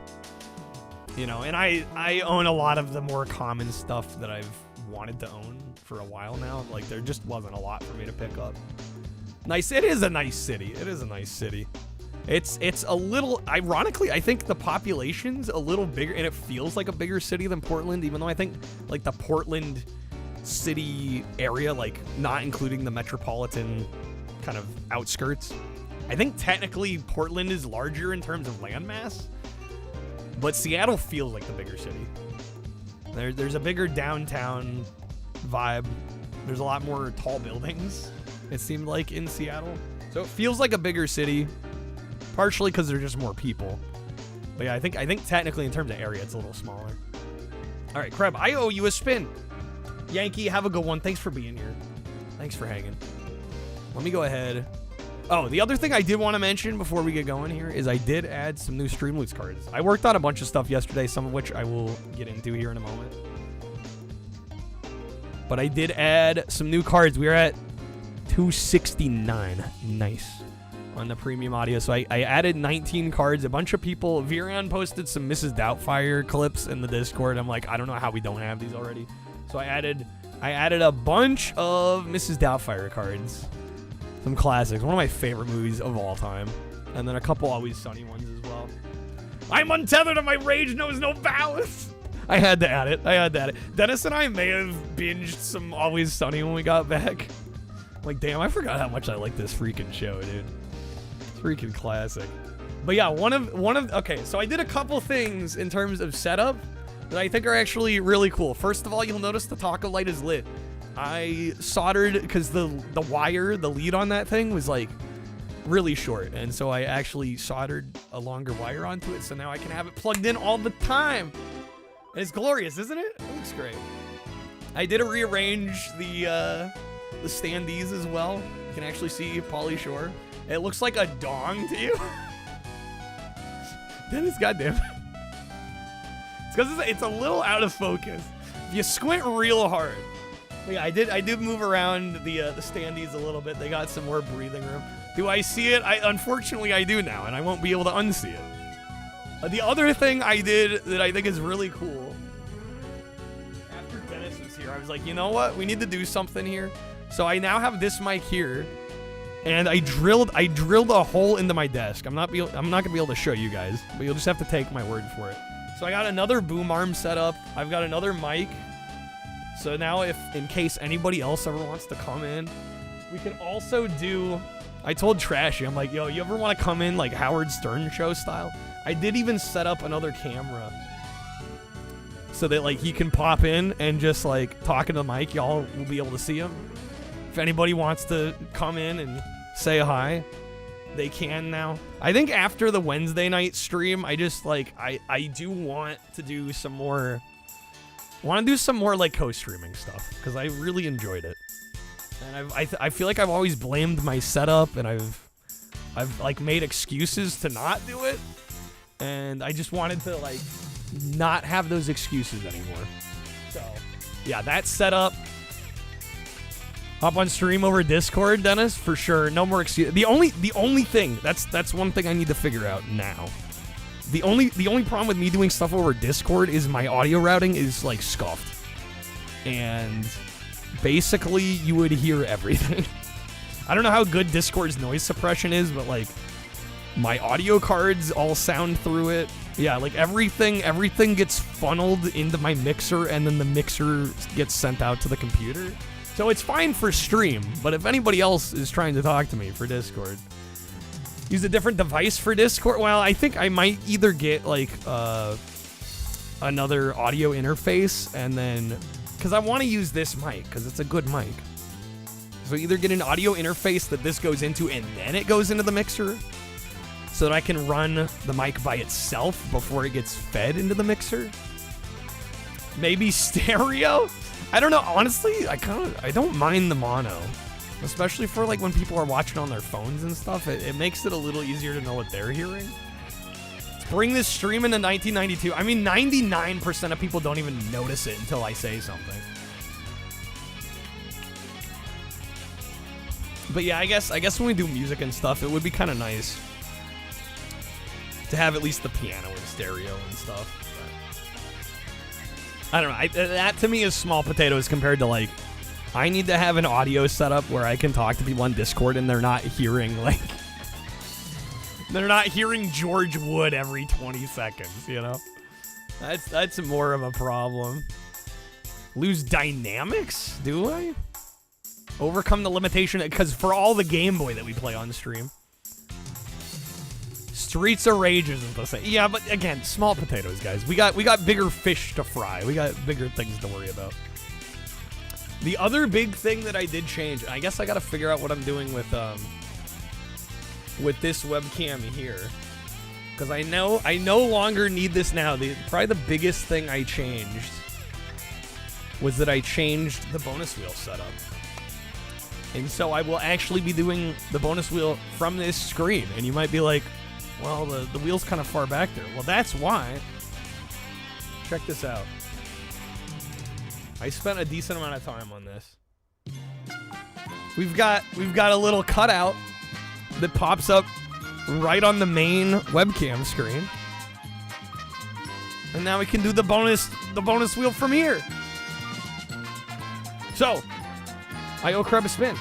You know, and I own a lot of the more common stuff that I've wanted to own for a while now. Like, there just wasn't a lot for me to pick up. Nice. It is a nice city. It is a nice city. It's a little, ironically, I think the population's a little bigger, and it feels like a bigger city than Portland, even though I think, like, the Portland city area, like, not including the metropolitan kind of outskirts, I think technically Portland is larger in terms of landmass, but Seattle feels like the bigger city. There's a bigger downtown vibe. There's a lot more tall buildings, it seemed like, in Seattle. So it feels like a bigger city. Partially because there's just more people. But yeah, I think technically in terms of area, it's a little smaller. All right, Kreb, I owe you a spin. Yankee, have a good one. Thanks for being here. Thanks for hanging. Let me go ahead. Oh, the other thing I did want to mention before we get going here is I did add some new Streamloots cards. I worked on a bunch of stuff yesterday, some of which I will get into here in a moment. But I did add some new cards. We are at 269. Nice. On the premium audio. So I added 19 cards. A bunch of people, Viran posted some Mrs. Doubtfire clips in the Discord. I'm like, I don't know how we don't have these already. So I added a bunch of Mrs. Doubtfire cards. Some classics. One of my favorite movies of all time. And then a couple Always Sunny ones as well. I'm untethered and my rage knows no bounds. I had to add it. Dennis and I may have binged some Always Sunny when we got back. Like, damn, I forgot how much I like this freaking show, dude. Freaking classic. But yeah, one of okay, so I did a couple things in terms of setup that I think are actually really cool. First of all, you'll notice the taco light is lit. I soldered, because the wire, the lead on that thing was like really short, and so I actually soldered a longer wire onto it, so now I can have it plugged in all the time. And it's glorious, isn't it? It looks great. I did rearrange the standees as well. You can actually see Pauly Shore. It looks like a dong to you. Dennis, goddamn. It's because it's a little out of focus. If you squint real hard. But yeah, I did move around the standees a little bit. They got some more breathing room. Do I see it? Unfortunately, I do now, and I won't be able to unsee it. The other thing I did that I think is really cool, after Dennis was here, I was like, you know what? We need to do something here. So I now have this mic here. And I drilled a hole into my desk. I'm not gonna be able to show you guys, but you'll just have to take my word for it. So I got another boom arm set up. I've got another mic. So now in case anybody else ever wants to come in, we can also do, I told Trashy, I'm like, yo, you ever want to come in like Howard Stern show style? I did even set up another camera so that like he can pop in and just like talk into the mic. Y'all will be able to see him. If anybody wants to come in and say hi, they can now. I think after the Wednesday night stream, I just like, I do want to do some more, like co-streaming stuff, because I really enjoyed it. And I feel like I've always blamed my setup, and I've like made excuses to not do it. And I just wanted to like not have those excuses anymore. So yeah, that's set up. Hop on stream over Discord, Dennis, for sure. No more excuse. The only thing, that's one thing I need to figure out now. The only problem with me doing stuff over Discord is my audio routing is like scuffed. And basically you would hear everything. I don't know how good Discord's noise suppression is, but like my audio cards all sound through it. Yeah, like everything gets funneled into my mixer, and then the mixer gets sent out to the computer. So it's fine for stream, but if anybody else is trying to talk to me for Discord, use a different device for Discord. Well, I think I might either get like another audio interface, and then, because I want to use this mic because it's a good mic. So either get an audio interface that this goes into and then it goes into the mixer, so that I can run the mic by itself before it gets fed into the mixer. Maybe stereo? I don't know, honestly, I don't mind the mono, especially for like when people are watching on their phones and stuff. It makes it a little easier to know what they're hearing. Let's bring this stream into 1992. I mean, 99% of people don't even notice it until I say something. But yeah, I guess when we do music and stuff, it would be kind of nice to have at least the piano in stereo and stuff. I don't know. That to me is small potatoes compared to like, I need to have an audio setup where I can talk to people on Discord and they're not hearing like They're not hearing George Wood every 20 seconds, you know? That's more of a problem. Lose dynamics? Do I? Overcome the limitation, because for all the Game Boy that we play on stream. Streets of Rage isn't the same. Yeah, but again, small potatoes, guys. We got bigger fish to fry. We got bigger things to worry about. The other big thing that I did change, I guess I gotta figure out what I'm doing with this webcam here. Because I no longer need this now. Probably the biggest thing I changed was that I changed the bonus wheel setup. And so I will actually be doing the bonus wheel from this screen. And you might be like, well, the wheel's kind of far back there. Well, that's why. Check this out. I spent a decent amount of time on this. We've got a little cutout that pops up right on the main webcam screen. And now we can do the bonus wheel from here. So, I owe Kreb a spin.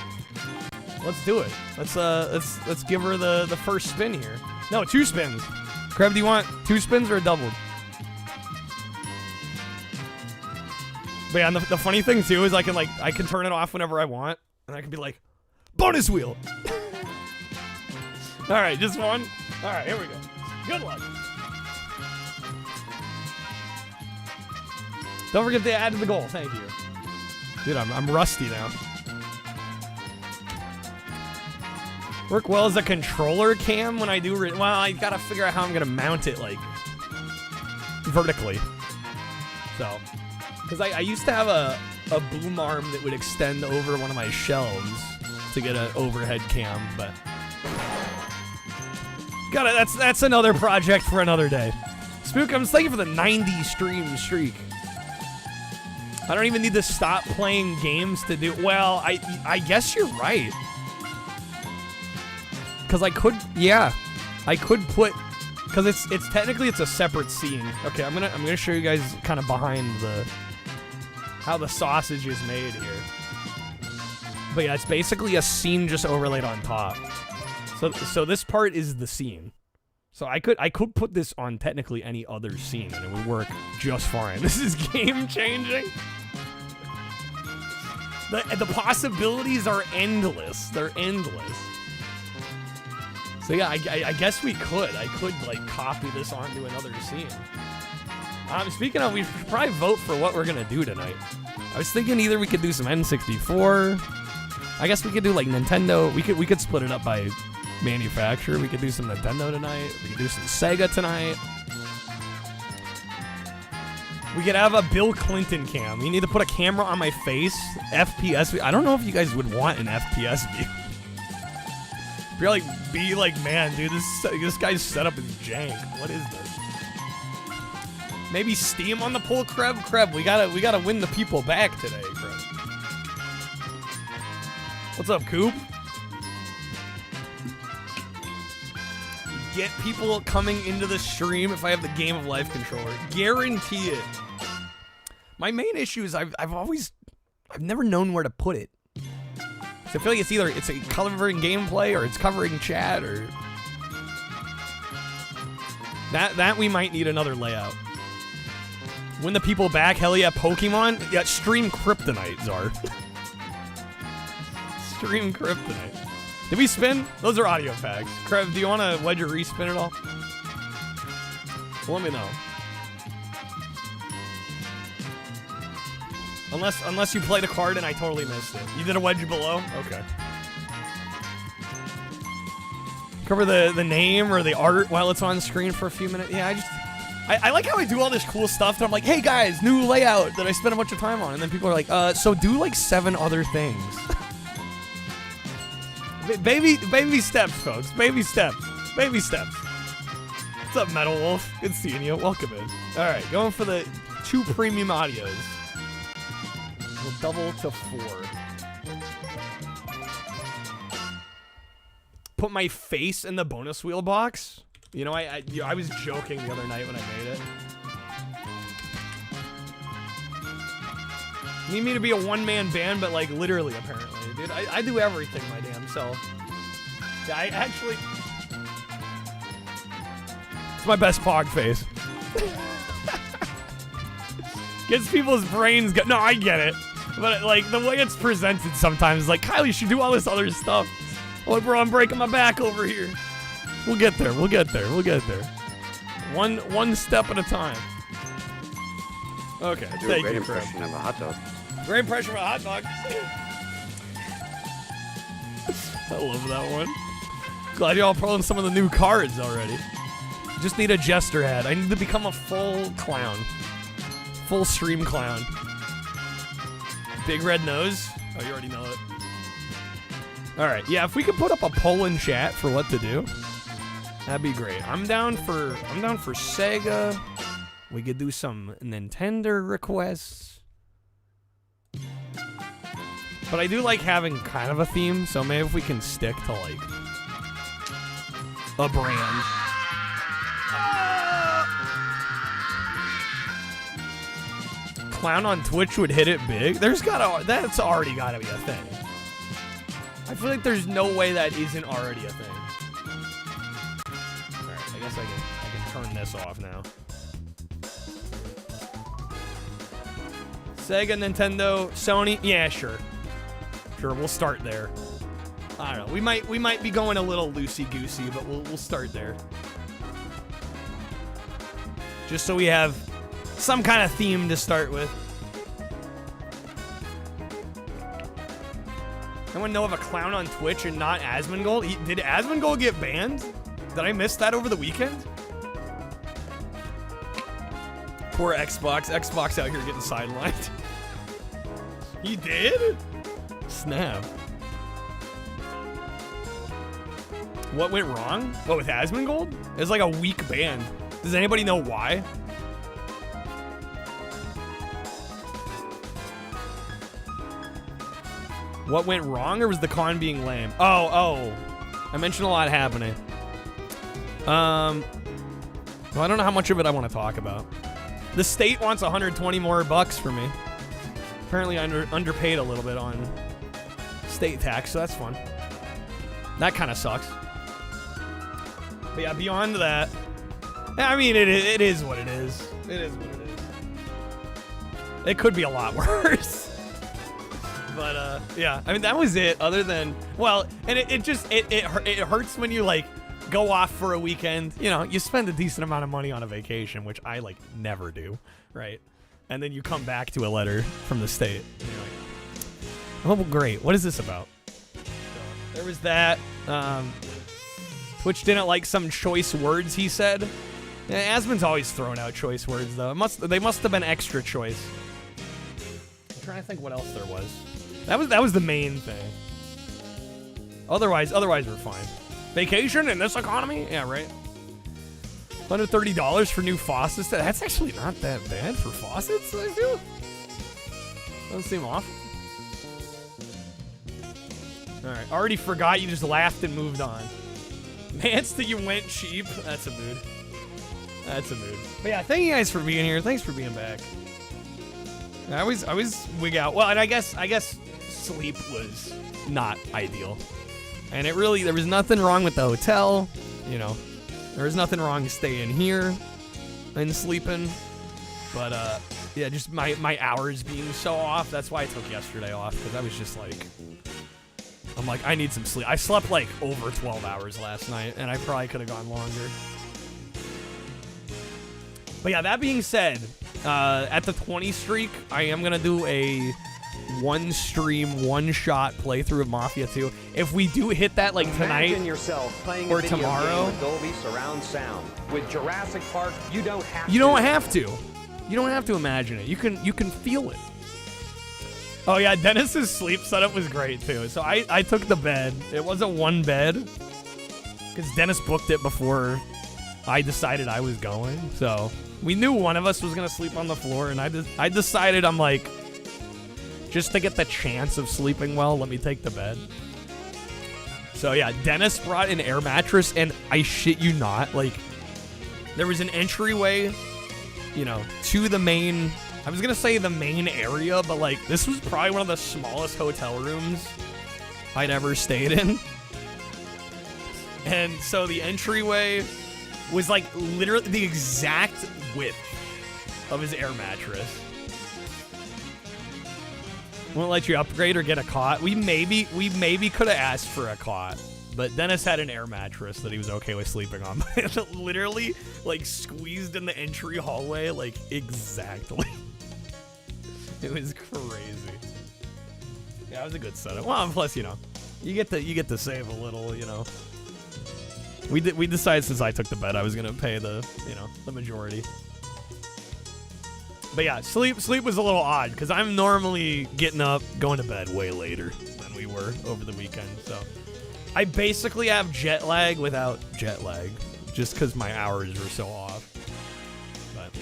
Let's do it. Let's give her the first spin here. No, 2 spins. Kreb, do you want 2 spins or a double? But yeah, and the funny thing too is I can turn it off whenever I want, and I can be like, bonus wheel. All right, just one. All right, here we go. Good luck. Don't forget to add to the goal. Thank you. Dude, I'm rusty now. Work well as a controller cam when I do. Well, I gotta figure out how I'm gonna mount it like vertically. So, because I used to have a boom arm that would extend over one of my shelves to get an overhead cam, but that's another project for another day. Spookums, thank you for the 90 stream streak. I don't even need to stop playing games to do. Well, I guess you're right. Because I could put, because it's technically it's a separate scene. Okay, I'm gonna show you guys kind of behind how the sausage is made here. But yeah, it's basically a scene just overlaid on top. So this part is the scene. So I could put this on technically any other scene and it would work just fine. This is game changing. The possibilities are endless. They're endless. So yeah, I guess we could. I could like copy this onto another scene. Speaking of, we should probably vote for what we're gonna do tonight. I was thinking either we could do some N64. I guess we could do like Nintendo. We could split it up by manufacturer. We could do some Nintendo tonight. We could do some Sega tonight. We could have a Bill Clinton cam. You need to put a camera on my face. FPS. I don't know if you guys would want an FPS view. You're like, be like, man, dude, this guy's setup is jank. What is this? Maybe Steam on the poll, Kreb. Kreb, we gotta win the people back today, Kreb. What's up, Coop? Get people coming into the stream if I have the Game of Life controller. Guarantee it. My main issue is I've never known where to put it. So I feel like it's a covering gameplay or it's covering chat or that we might need another layout. Win the people back, hell yeah, Pokemon. Yeah, stream Kryptonite, Czar. Stream Kryptonite. Did we spin? Those are audio packs. Krev, do you want to wedge or respin at all? Well, let me know. Unless you played a card and I totally missed it. You did a wedge below? Okay. Cover the name or the art while it's on screen for a few minutes. Yeah, I like how I do all this cool stuff that I'm like, hey guys, new layout that I spent a bunch of time on. And then people are like, so do like 7 other things. Baby steps, folks. Baby steps. Baby steps. What's up, Metal Wolf? Good seeing you. Welcome in. All right, going for the 2 premium audios. We'll double to 4. Put my face in the bonus wheel box. You know, I was joking the other night when I made it. Need me to be a one-man band, but like literally, apparently, dude. I do everything my damn self. Yeah, It's my best Pog face. Gets people's brains go. No, I get it. But, like, the way it's presented sometimes, like, Kyle, you should do all this other stuff. Like, bro, I'm breaking my back over here. We'll get there. We'll get there. We'll get there. One step at a time. Okay, Do a thank great you, impression of a hot dog. Great impression of a hot dog. I love that one. Glad y'all pulling some of the new cards already. Just need a jester hat. I need to become a full clown. Full stream clown. Big red nose. Oh, you already know it. Alright, yeah, if we could put up a poll in chat for what to do, that'd be great. I'm down for Sega. We could do some Nintendo requests. But I do like having kind of a theme, so maybe if we can stick to, like, a brand. Clown on Twitch would hit it big. That's already gotta be a thing. I feel like there's no way that isn't already a thing. Alright, I guess I can turn this off now. Sega, Nintendo, Sony, yeah, sure. Sure, we'll start there. I don't know. We might be going a little loosey-goosey, but we'll start there. Just so we have some kind of theme to start with. Anyone know of a clown on Twitch and not Asmongold? Did Asmongold get banned? Did I miss that over the weekend? Poor Xbox. Xbox out here getting sidelined. He did? Snap. What went wrong? What, with Asmongold? It was like a week ban. Does anybody know why? What went wrong, or was the con being lame? Oh. I mentioned a lot happening. Well, I don't know how much of it I want to talk about. The state wants 120 more bucks for me. Apparently I underpaid a little bit on state tax, so that's fun. That kind of sucks. But yeah, beyond that, I mean, it is what it is. It is what it is. It could be a lot worse. But, yeah, I mean, that was it, other than, well, and it hurts when you, like, go off for a weekend. You know, you spend a decent amount of money on a vacation, which I, like, never do, right? And then you come back to a letter from the state. And you're like, oh, well, great. What is this about? So, there was that. Twitch didn't like some choice words he said. Yeah, Asmon's always thrown out choice words, though. They must have been extra choice. I'm trying to think what else there was. That was the main thing. Otherwise we're fine. Vacation in this economy? Yeah, right. $130 for new faucets? That's actually not that bad for faucets, I feel. Doesn't seem awful. Alright, already forgot you just laughed and moved on. Mance, that you went cheap? That's a mood. That's a mood. But yeah, thank you guys for being here. Thanks for being back. I always wig out. Well, and I guess sleep was not ideal. And there was nothing wrong with the hotel, you know. There was nothing wrong staying here and sleeping. But yeah, just my hours being so off. That's why I took yesterday off, because I was just like, I'm like, I need some sleep. I slept like over 12 hours last night, and I probably could have gone longer. But yeah, that being said, at the 20 streak, I am going to do a one-stream, one-shot playthrough of Mafia 2. If we do hit that, like, tonight Imagine yourself playing or a video tomorrow. game with Dolby surround sound. With Jurassic Park, you don't have to. You don't have to. You don't have to imagine it. You can feel it. Oh, yeah, Dennis's sleep setup was great, too. So I took the bed. It wasn't one bed, because Dennis booked it before I decided I was going. So we knew one of us was going to sleep on the floor, and I decided, I'm like, just to get the chance of sleeping well, let me take the bed. So yeah, Dennis brought an air mattress, and I shit you not, like, there was an entryway, you know, to the main, I was gonna say the main area, but like, this was probably one of the smallest hotel rooms I'd ever stayed in. And so the entryway was like literally the exact width of his air mattress. Won't let you upgrade or get a cot. We maybe could have asked for a cot, but Dennis had an air mattress that he was okay with sleeping on. Literally, like, squeezed in the entry hallway, like, exactly. It was crazy. Yeah, it was a good setup. Well, plus, you know, you get to save a little, you know. We decided since I took the bet I was gonna pay the, you know, the majority. But yeah, sleep was a little odd because I'm normally getting up, going to bed way later than we were over the weekend. So I basically have jet lag without jet lag, just because my hours were so off. But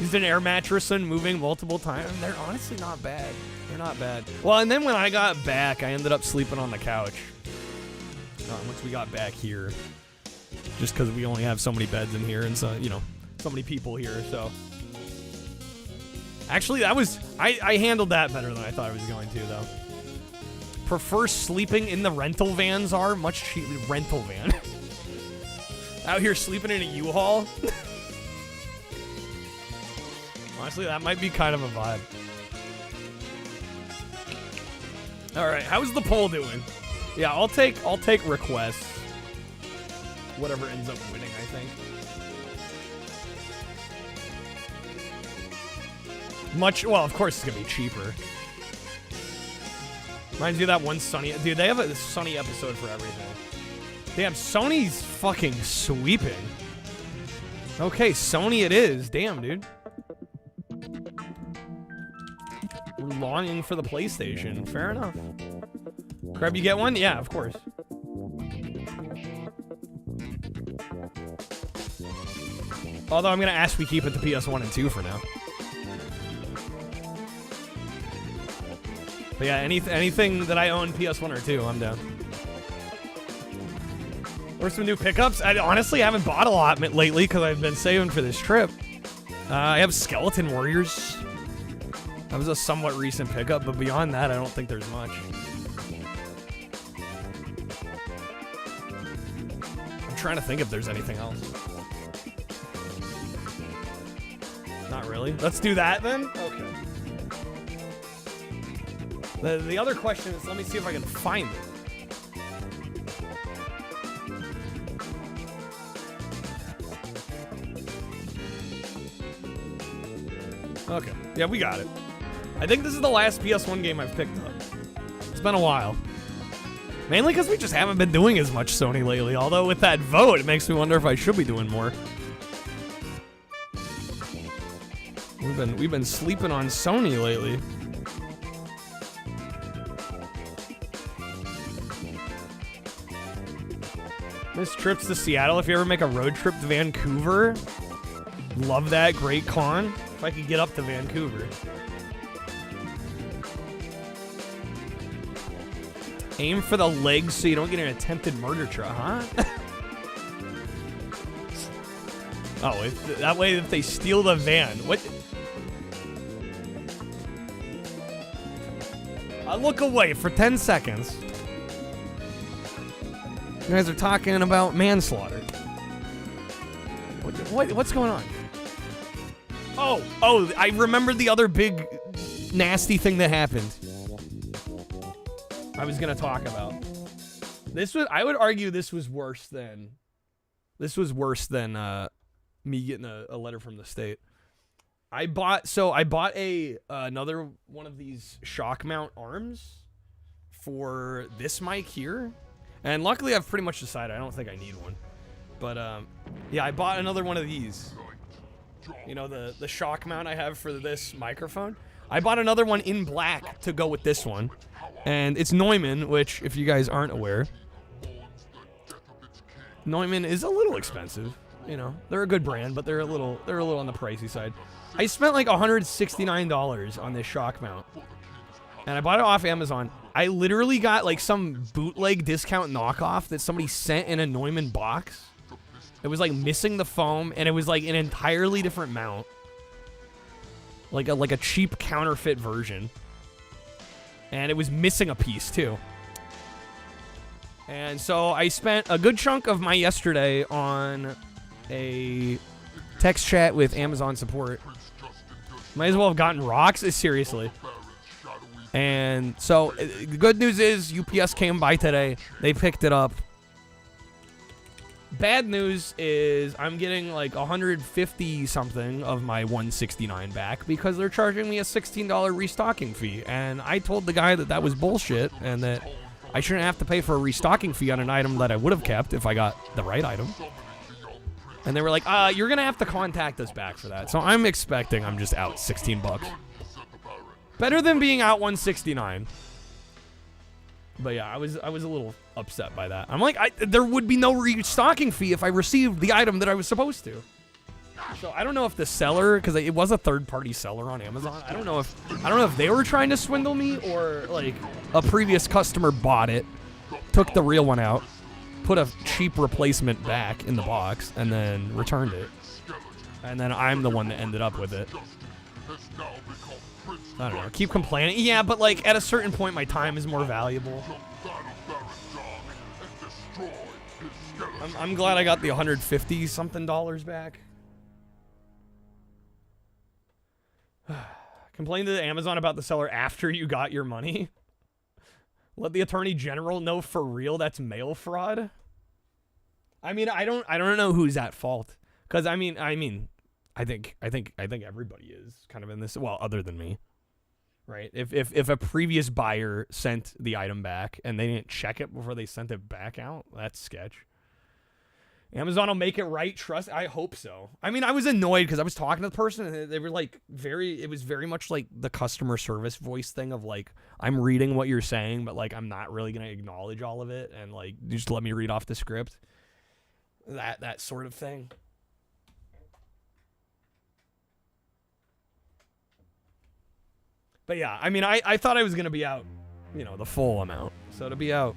used an air mattress and moving multiple times. They're honestly not bad. They're not bad. Well, and then when I got back, I ended up sleeping on the couch. Once we got back here, just because we only have so many beds in here and so, you know, so many people here, so. Actually, that was, I handled that better than I thought I was going to, though. Prefer sleeping in the rental vans are much cheaper. Rental van. Out here sleeping in a U-Haul. Honestly, that might be kind of a vibe. All right, how's the poll doing? Yeah, I'll take requests. Whatever ends up winning, I think. Well, of course it's gonna be cheaper. Reminds me of that one Sunny. Dude, they have a Sunny episode for everything. Damn, Sony's fucking sweeping. Okay, Sony it is. Damn, dude. We're longing for the PlayStation. Fair enough. Crab, you get one? Yeah, of course. Although I'm gonna ask we keep it to PS1 and 2 for now. But yeah, anything that I own PS1 or 2, I'm down. Or some new pickups. I honestly haven't bought a lot lately because I've been saving for this trip. I have Skeleton Warriors. That was a somewhat recent pickup, but beyond that, I don't think there's much. I'm trying to think if there's anything else. Not really. Let's do that then? Okay. The other question is, let me see if I can find it. Okay. Yeah, we got it. I think this is the last PS1 game I've picked up. It's been a while. Mainly because we just haven't been doing as much Sony lately, although with that vote, it makes me wonder if I should be doing more. We've been sleeping on Sony lately. Miss trips to Seattle. If you ever make a road trip to Vancouver, love that. Great con. If I could get up to Vancouver. Aim for the legs so you don't get an attempted murder try, huh? Oh, that way if they steal the van. What? I look away for 10 seconds. You guys are talking about manslaughter. What's going on? Oh, I remembered the other big nasty thing that happened. I was gonna talk about. I would argue this was worse than me getting a letter from the state. I bought another one of these shock mount arms for this mic here. And luckily, I've pretty much decided I don't think I need one. But, yeah, I bought another one of these. You know, the shock mount I have for this microphone. I bought another one in black to go with this one. And it's Neumann, which, if you guys aren't aware, Neumann is a little expensive. You know, they're a good brand, but they're a little on the pricey side. I spent like $169 on this shock mount. And I bought it off Amazon. I literally got like some bootleg discount knockoff that somebody sent in a Neumann box. It was like missing the foam, and it was like an entirely different mount. Like a cheap counterfeit version. And it was missing a piece too. And so I spent a good chunk of my yesterday on a text chat with Amazon support. Might as well have gotten rocks, seriously. And so the good news is UPS came by today. They picked it up. Bad news is I'm getting like 150 something of my 169 back because they're charging me a $16 restocking fee. And I told the guy that was bullshit and that I shouldn't have to pay for a restocking fee on an item that I would have kept if I got the right item. And they were like, you're going to have to contact us back for that. So I'm expecting I'm just out 16 bucks. Better than being out 169. But yeah, I was a little upset by that. I'm like, there would be no restocking fee if I received the item that I was supposed to. So I don't know if the seller, because it was a third-party seller on Amazon. I don't know if they were trying to swindle me or like a previous customer bought it, took the real one out, put a cheap replacement back in the box, and then returned it. And then I'm the one that ended up with it. I don't know. Keep complaining. Yeah, but like at a certain point, my time is more valuable. I'm glad I got the 150 something dollars back. Complain to Amazon about the seller after you got your money. Let the Attorney General know for real that's mail fraud. I mean, I don't know who's at fault. Cause I think everybody is kind of in this. Well, other than me. Right, if a previous buyer sent the item back and they didn't check it before they sent it back out, that's sketch. Amazon will make it right. Trust. I hope so. I mean, I was annoyed because I was talking to the person and they were like it was very much like the customer service voice thing of like, I'm reading what you're saying, but like, I'm not really going to acknowledge all of it. And like, just let me read off the script. That sort of thing. But yeah, I mean, I thought I was going to be out, you know, the full amount. So to be out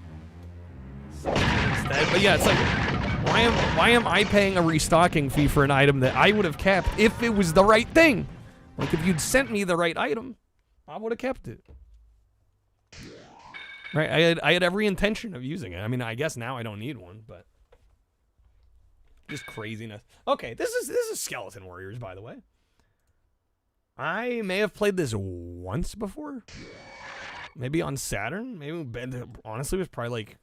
instead. But yeah, it's like, why am I paying a restocking fee for an item that I would have kept if it was the right thing? Like, if you'd sent me the right item, I would have kept it. Right? I had every intention of using it. I mean, I guess now I don't need one, but just craziness. Okay, this is Skeleton Warriors, by the way. I may have played this once before. Maybe on Saturn. Maybe, honestly, it was probably like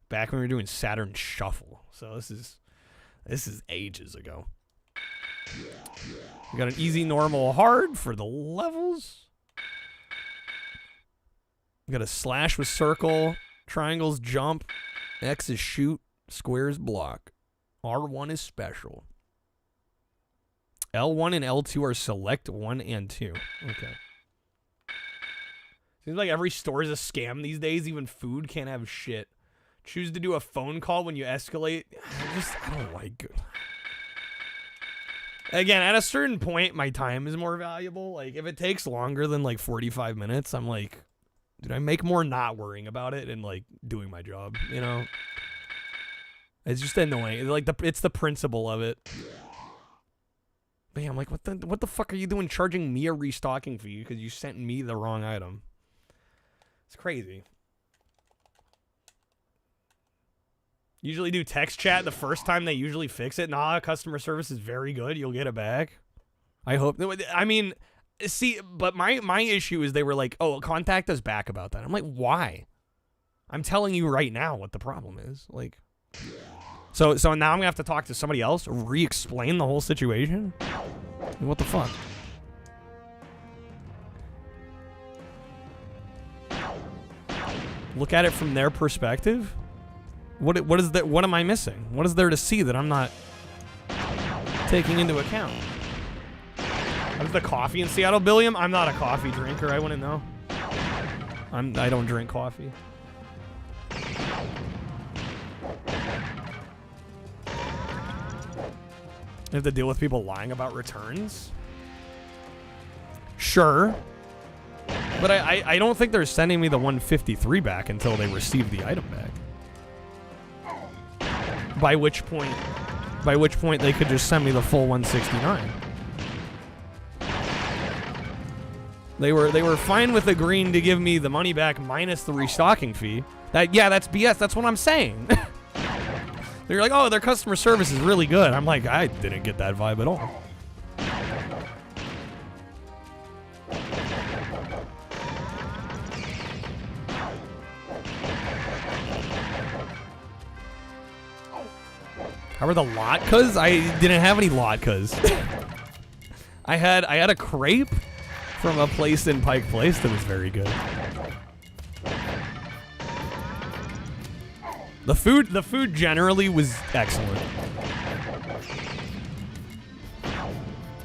back when we were doing Saturn Shuffle. So this is ages ago. We got an easy, normal, hard for the levels. We got a slash with circle. Triangles jump. X is shoot. Square is block. R1 is special. L1 and L2 are select 1 and 2. Okay. Seems like every store is a scam these days. Even food can't have shit. Choose to do a phone call when you escalate. I don't like it. Again, at a certain point, my time is more valuable. Like, if it takes longer than, like, 45 minutes, I'm like, dude, I make more not worrying about it and, like, doing my job, you know? It's just annoying. Like, it's the principle of it. But yeah, I'm like, what the fuck are you doing charging me a restocking fee because you sent me the wrong item? It's crazy. Usually do text chat the first time they usually fix it. Nah, customer service is very good. You'll get it back. I hope. I mean, see, but my issue is they were like, oh, contact us back about that. I'm like, why? I'm telling you right now what the problem is. Like, so now I'm gonna have to talk to somebody else, re-explain the whole situation. What the fuck? Look at it from their perspective. What is that? What am I missing? What is there to see that I'm not taking into account? How's the coffee in Seattle, Billiam? I'm not a coffee drinker. I wouldn't know. I don't drink coffee. I have to deal with people lying about returns? Sure. But I don't think they're sending me the 153 back until they receive the item back. By which point they could just send me the full 169. They were fine with agreeing to give me the money back minus the restocking fee, Yeah, that's BS. That's what I'm saying. They're like, oh, their customer service is really good. I'm like, I didn't get that vibe at all. How are the latkes? I didn't have any latkes. I had a crepe from a place in Pike Place that was very good. The food generally was excellent.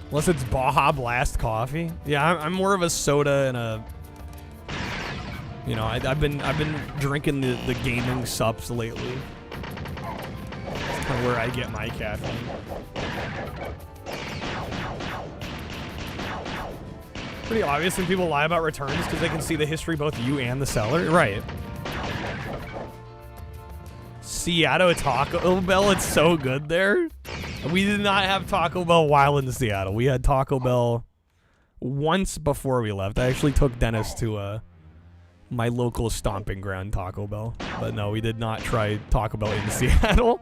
Unless it's Baja Blast coffee. Yeah, I'm more of a soda and a. You know, I've been drinking the gaming sups lately. That's kind of where I get my caffeine. Pretty obvious when people lie about returns because they can see the history of both you and the seller, right? Seattle Taco Bell, it's so good there. We did not have Taco Bell while in Seattle. We had Taco Bell once before we left. I actually took Dennis to my local stomping ground, Taco Bell. But no, we did not try Taco Bell in Seattle.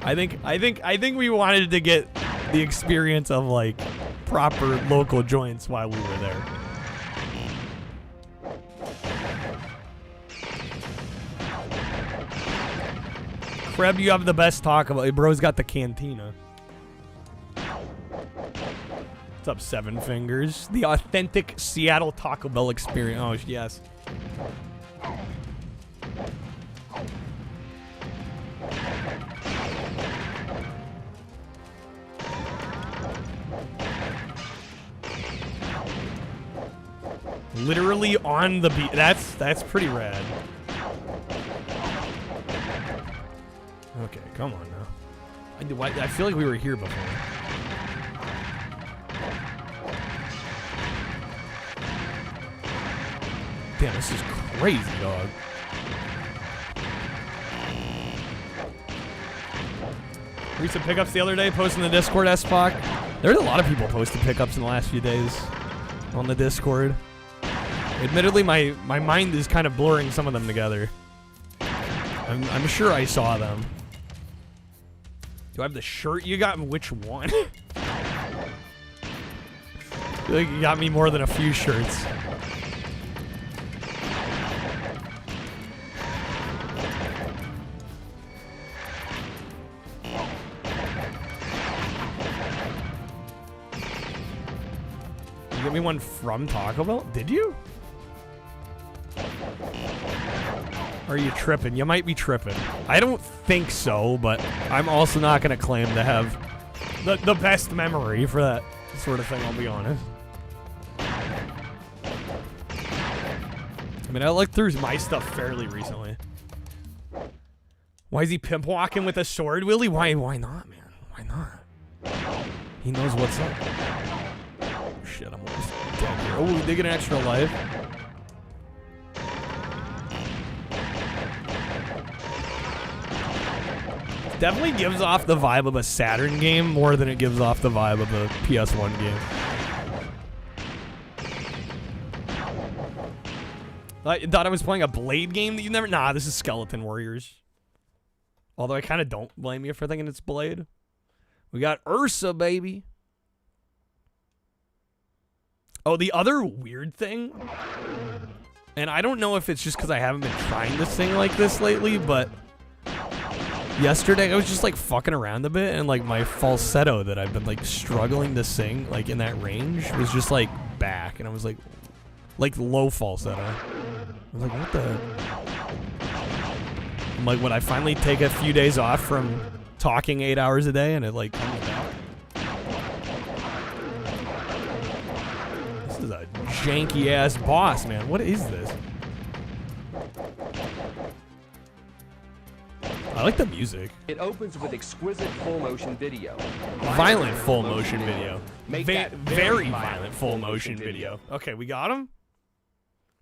I think we wanted to get the experience of like proper local joints while we were there. Kreb, you have the best Taco Bell. Bro's got the cantina. What's up, Seven Fingers? The authentic Seattle Taco Bell experience. Oh, yes. Literally on the beat. That's pretty rad. Okay, come on now. I feel like we were here before. Damn, this is crazy, dog. Recent pickups the other day, posting the Discord, S-Spock. There's a lot of people posting pickups in the last few days on the Discord. Admittedly, my mind is kind of blurring some of them together. I'm sure I saw them. Do I have the shirt you got? Which one? I feel like you got me more than a few shirts. You get me one from Taco Bell? Did you? Are you tripping? You might be tripping. I don't think so, but I'm also not going to claim to have the best memory for that sort of thing, I'll be honest. I mean, I looked through my stuff fairly recently. Why is he pimp walking with a sword, Willie? Why not, man? Why not? He knows what's up. Oh, shit, I'm almost dead here. Oh, they get an extra life. Definitely gives off the vibe of a Saturn game more than it gives off the vibe of a PS1 game. I thought I was playing a Blade game that you never... Nah, this is Skeleton Warriors. Although I kind of don't blame you for thinking it's Blade. We got Ursa, baby. Oh, the other weird thing... And I don't know if it's just because I haven't been trying to sing like this lately, but... Yesterday, I was just, like, fucking around a bit, and, like, my falsetto that I've been, like, struggling to sing, like, in that range was just, like, back, and I was, like, low falsetto. I was like, what the... I'm like, would I finally take a few days off from talking 8 hours a day, and it, like, comes back? This is a janky-ass boss, man. What is this? I like the music. It opens with exquisite full-motion video. Violent full-motion video. Very violent full-motion video. Okay, we got him?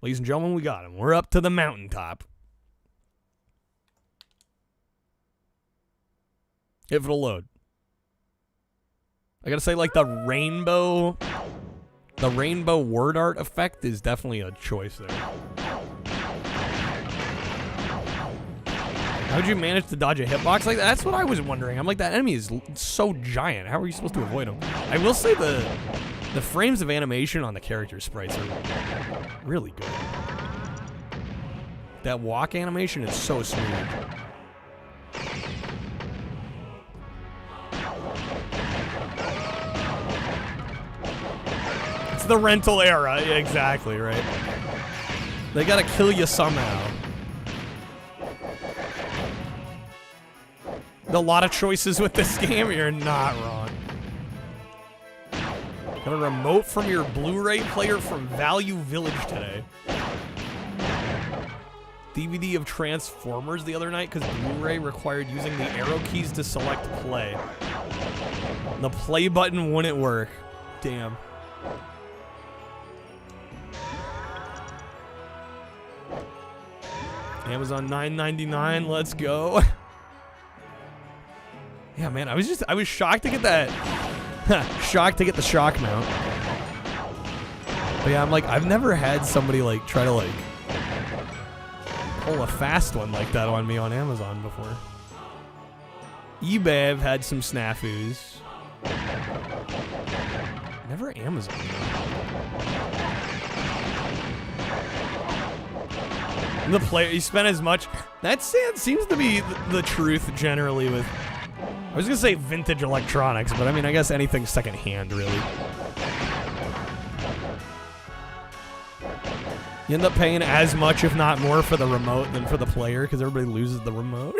Ladies and gentlemen, we got him. We're up to the mountaintop. If it'll load. I gotta say, like, the rainbow word art effect is definitely a choice there. How'd you manage to dodge a hitbox like that? That's what I was wondering. I'm like, that enemy is so giant. How are you supposed to avoid him? I will say the frames of animation on the character sprites are really good. That walk animation is so smooth. It's the rental era. Yeah, exactly, right? They gotta kill you somehow. A lot of choices with this game, you're not wrong. Got a remote from your Blu-ray player from Value Village today. DVD of Transformers the other night because Blu-ray required using the arrow keys to select play. The play button wouldn't work. Damn. Amazon $9.99, let's go. Yeah, man, I was shocked to get that. Shocked to get the shock mount. But yeah, I'm like, I've never had somebody like try to like pull a fast one like that on me on Amazon before. eBay, I've had some snafus. Never Amazon. The player, you spent as much. That seems to be the truth generally with. I was gonna say vintage electronics, but I mean, I guess anything secondhand, really. You end up paying as much, if not more, for the remote than for the player, because everybody loses the remote.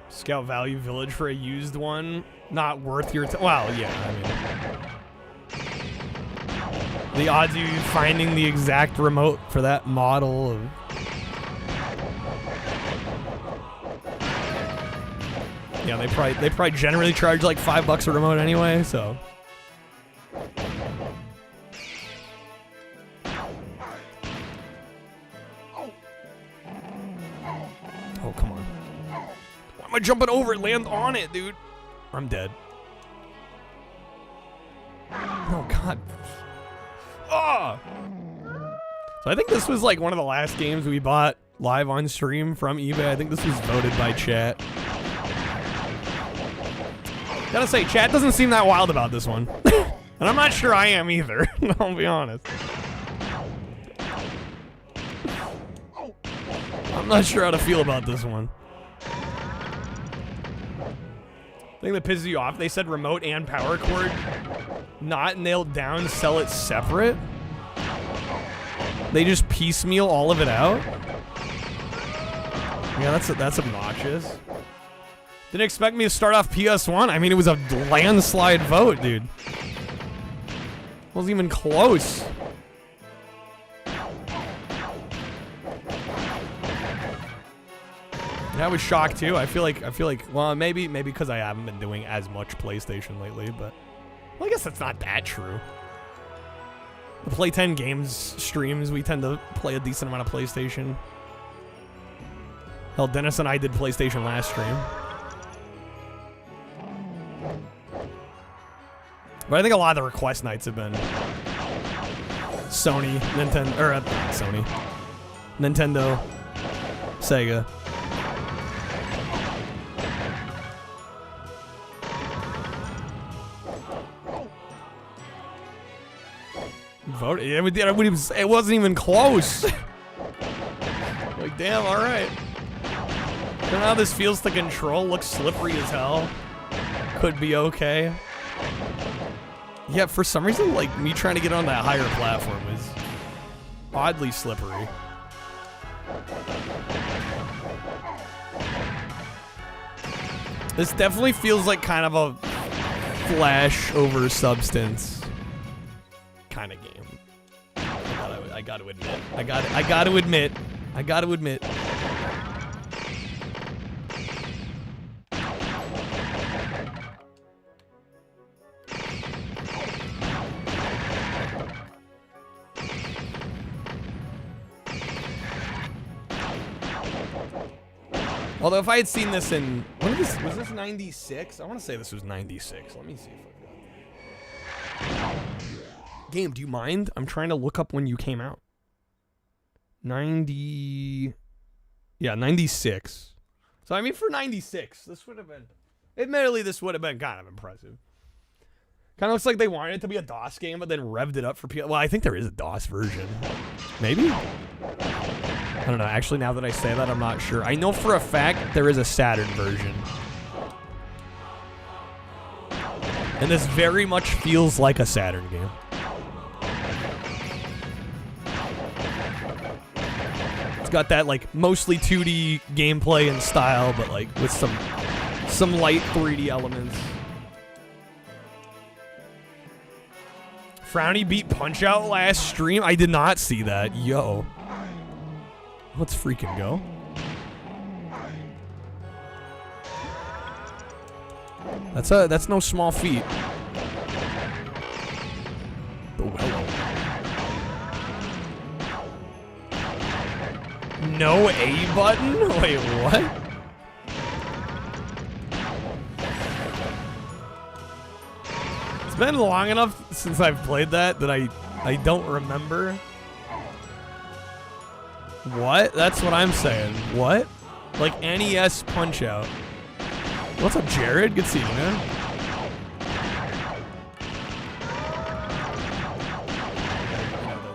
Scout Value Village for a used one, not worth your time. Well, yeah, I mean, the odds of you finding the exact remote for that model of yeah, they probably generally charge like $5 a remote anyway, so. Oh, come on. Why am I jumping over it? Land on it, dude. I'm dead. Oh, God. Oh! So I think this was like one of the last games we bought live on stream from eBay. I think this was voted by chat. Gotta say, chat doesn't seem that wild about this one. And I'm not sure I am either. I'll be honest. I'm not sure how to feel about this one. Thing that pisses you off, they said remote and power cord not nailed down, sell it separate. They just piecemeal all of it out. Yeah, that's obnoxious. Didn't expect me to start off PS1. I mean, it was a landslide vote, dude. Wasn't even close. And I was shocked too. I feel like, well, maybe because I haven't been doing as much PlayStation lately, but well, I guess that's not that true. The Play 10 Games streams, we tend to play a decent amount of PlayStation. Hell, Dennis and I did PlayStation last stream. But I think a lot of the request nights have been Sony, Nintendo, or not Sony, Nintendo, Sega. Vote? It wasn't even close. Like, damn, all right. I don't know how this feels to control. Looks slippery as hell. Could be okay. Yeah, for some reason, like, me trying to get on that higher platform is oddly slippery. This definitely feels like kind of a Flash over Substance kind of game. I gotta admit. Although if I had seen this in, when was this 96? I want to say this was 96. Let me see if I got Game, do you mind? I'm trying to look up when you came out. 96. So I mean, for 96, this would have been, admittedly, this would have been kind of impressive. Kind of looks like they wanted it to be a DOS game, but then revved it up for people. Well, I think there is a DOS version. Maybe? I don't know. Actually, now that I say that, I'm not sure. I know for a fact there is a Saturn version. And this very much feels like a Saturn game. It's got that, like, mostly 2D gameplay and style, but, like, with some light 3D elements. Frowny beat Punch-Out last stream? I did not see that. Yo. Let's freaking go. That's no small feat. Oh, hello. No A button? Wait, what? It's been long enough since I've played that I don't remember. What? That's what I'm saying. What? Like NES Punch-Out. What's up, Jared? Good seeing you, man.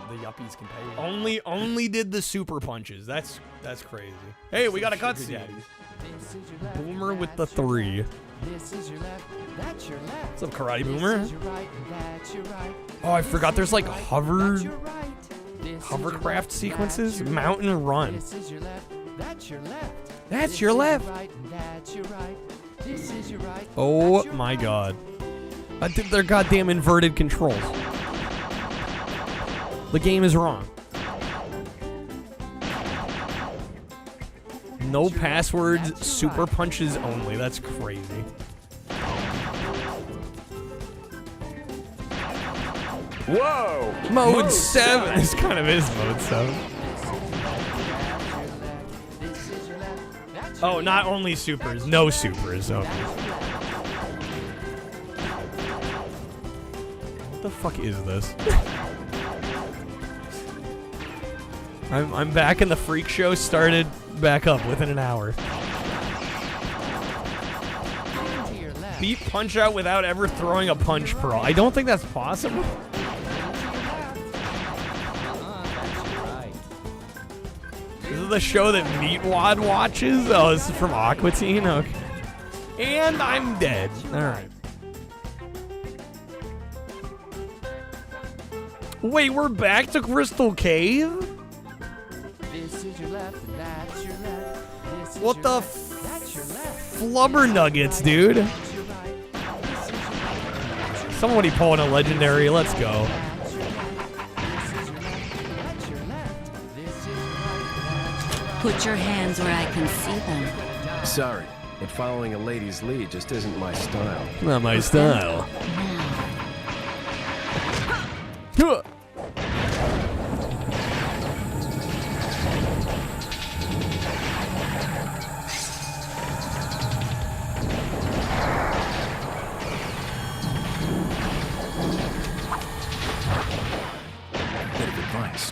The yuppies can pay. Only did the super punches. That's crazy. Hey, we got a cutscene. Boomer with the 3. What's up, Karate Boomer? Oh, I forgot there's like hovercraft sequences. Mountain Run. That's your left. Oh my god. I think they're goddamn inverted controls. The game is wrong. No passwords, super punches only. That's crazy. Whoa! Mode 7. This kind of is Mode 7. Oh, not only supers. No supers. Okay. What the fuck is this? I'm back and the freak show started back up within an hour. Beat Punch-Out without ever throwing a punch pearl. I don't think that's possible. This is the show that Meatwad watches? Oh, this is from Aqua Teen? Okay. And I'm dead. Alright. Wait, we're back to Crystal Cave? What the flubber nuggets, dude? Somebody pulling a legendary. Let's go. Put your hands where I can see them. Sorry, but following a lady's lead just isn't my style. Not my style. Huh.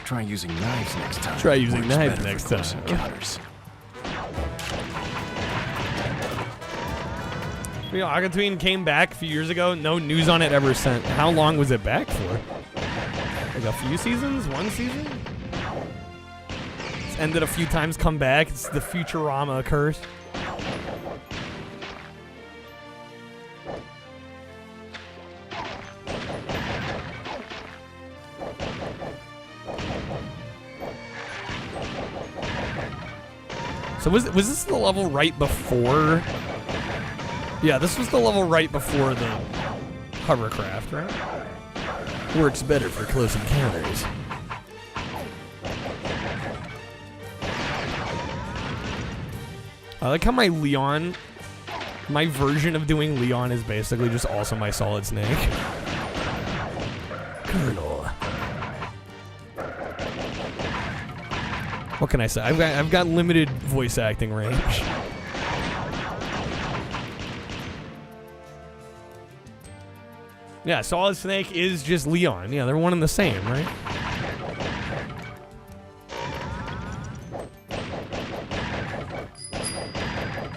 Try using knives next time. Try using knives next time. Encounters. You know, Aqua Teen came back a few years ago. No news on it ever since. How long was it back for? Like a few seasons? One season? It's ended a few times, come back. It's the Futurama curse. So was this the level right before? Yeah, this was the level right before the hovercraft, right? Works better for close encounters. I like how my version of doing Leon is basically just also my Solid Snake. Colonel. What can I say? I've got limited voice acting range. Yeah, Solid Snake is just Leon. Yeah, they're one and the same, right?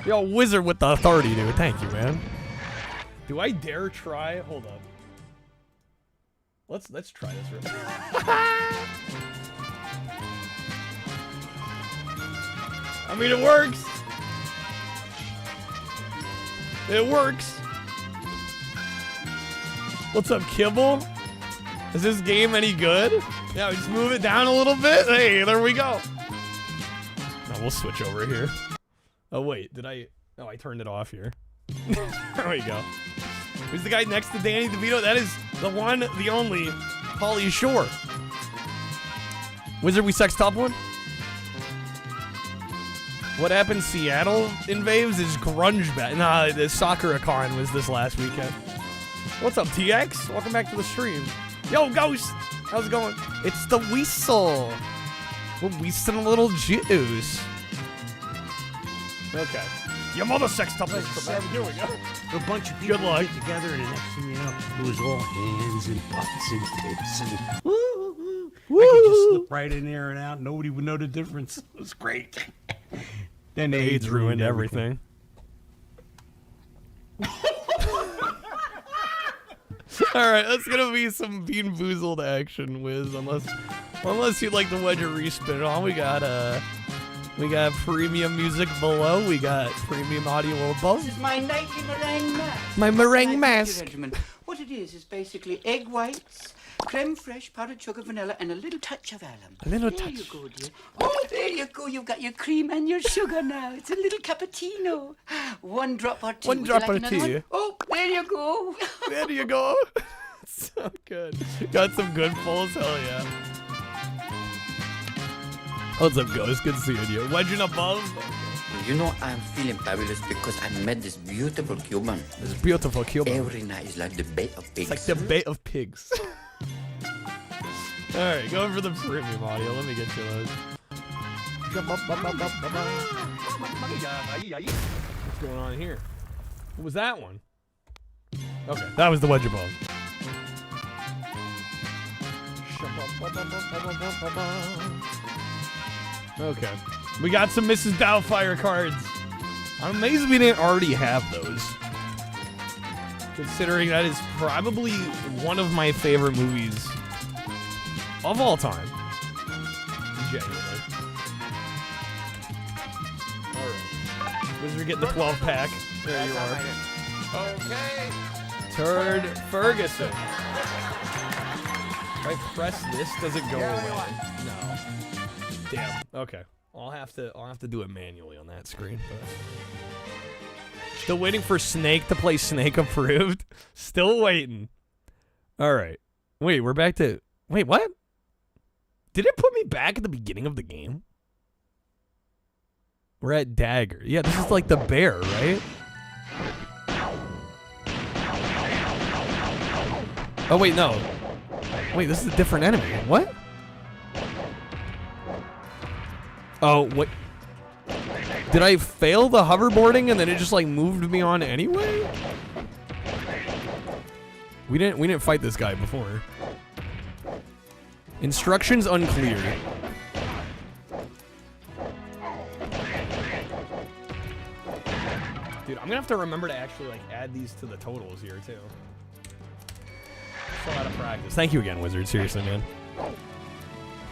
Yo, Wizard with the authority, dude. Thank you, man. Do I dare try? Hold up. Let's try this real quick. I mean, it works. It works. What's up, Kibble? Is this game any good? Yeah, we just move it down a little bit. Hey, there we go. Now we'll switch over here. Oh, wait. Did I? Oh, I turned it off here. There we go. Who's the guy next to Danny DeVito? That is the one, the only, Pauly Shore. Wizard, we sex top one? What happened? Seattle invades is grunge back. Nah, the Soccer-a-con was this last weekend. What's up, TX? Welcome back to the stream. Yo, Ghost! How's it going? It's the Weasel. We're weasting a little juice. Okay. Your mother sex top is Here we go. A bunch of people Good luck. get together, and the next thing you know, it was all hands and butts and tits and woo. I could just slip right in there and out. Nobody would know the difference. It was great. Then AIDS ruined everything. Alright, that's gonna be some Bean Boozled action, Wiz, unless you'd like to wedge a respin on. We got premium music below, we got premium audio above. This is my nightly meringue mask. My meringue mask. What it is basically egg whites, creme fraiche, powdered sugar, vanilla, and a little touch of alum. A little there touch. You go, dear. Oh, there you go. You've got your cream and your sugar now. It's a little cappuccino. One drop or two. One drop or two. One? Oh, there you go. There you go. So good. Got some good pulls, hell yeah. What's up, Ghost? Good seeing you. Legend above. You know, I'm feeling fabulous because I met this beautiful Cuban. This beautiful Cuban. Every night is like the bait of pigs. It's like the bait of pigs. Alright, going for the premium audio. Let me get you those. What's going on here? What was that one? Okay, that was the wedge above. Okay. We got some Mrs. Doubtfire cards. I'm amazed we didn't already have those. Considering that is probably one of my favorite movies of all time. Genuinely. Alright. Wizard getting the 12 pack. There you are. Okay. Turd Ferguson. If I press this, does it go away? No. Damn. Okay. I'll have to do it manually on that screen. But... Still waiting for Snake to play Snake Approved. Still waiting. All right. Wait, we're back to... Wait, what? Did it put me back at the beginning of the game? We're at Dagger. Yeah, this is like the bear, right? Oh, wait, no. Wait, this is a different enemy. What? Oh, what? Did I fail the hoverboarding and then it just like moved me on anyway? We didn't fight this guy before. Instructions unclear. Dude, I'm gonna have to remember to actually like add these to the totals here too. Still out of practice. Thank you again, Wizard. Seriously, man.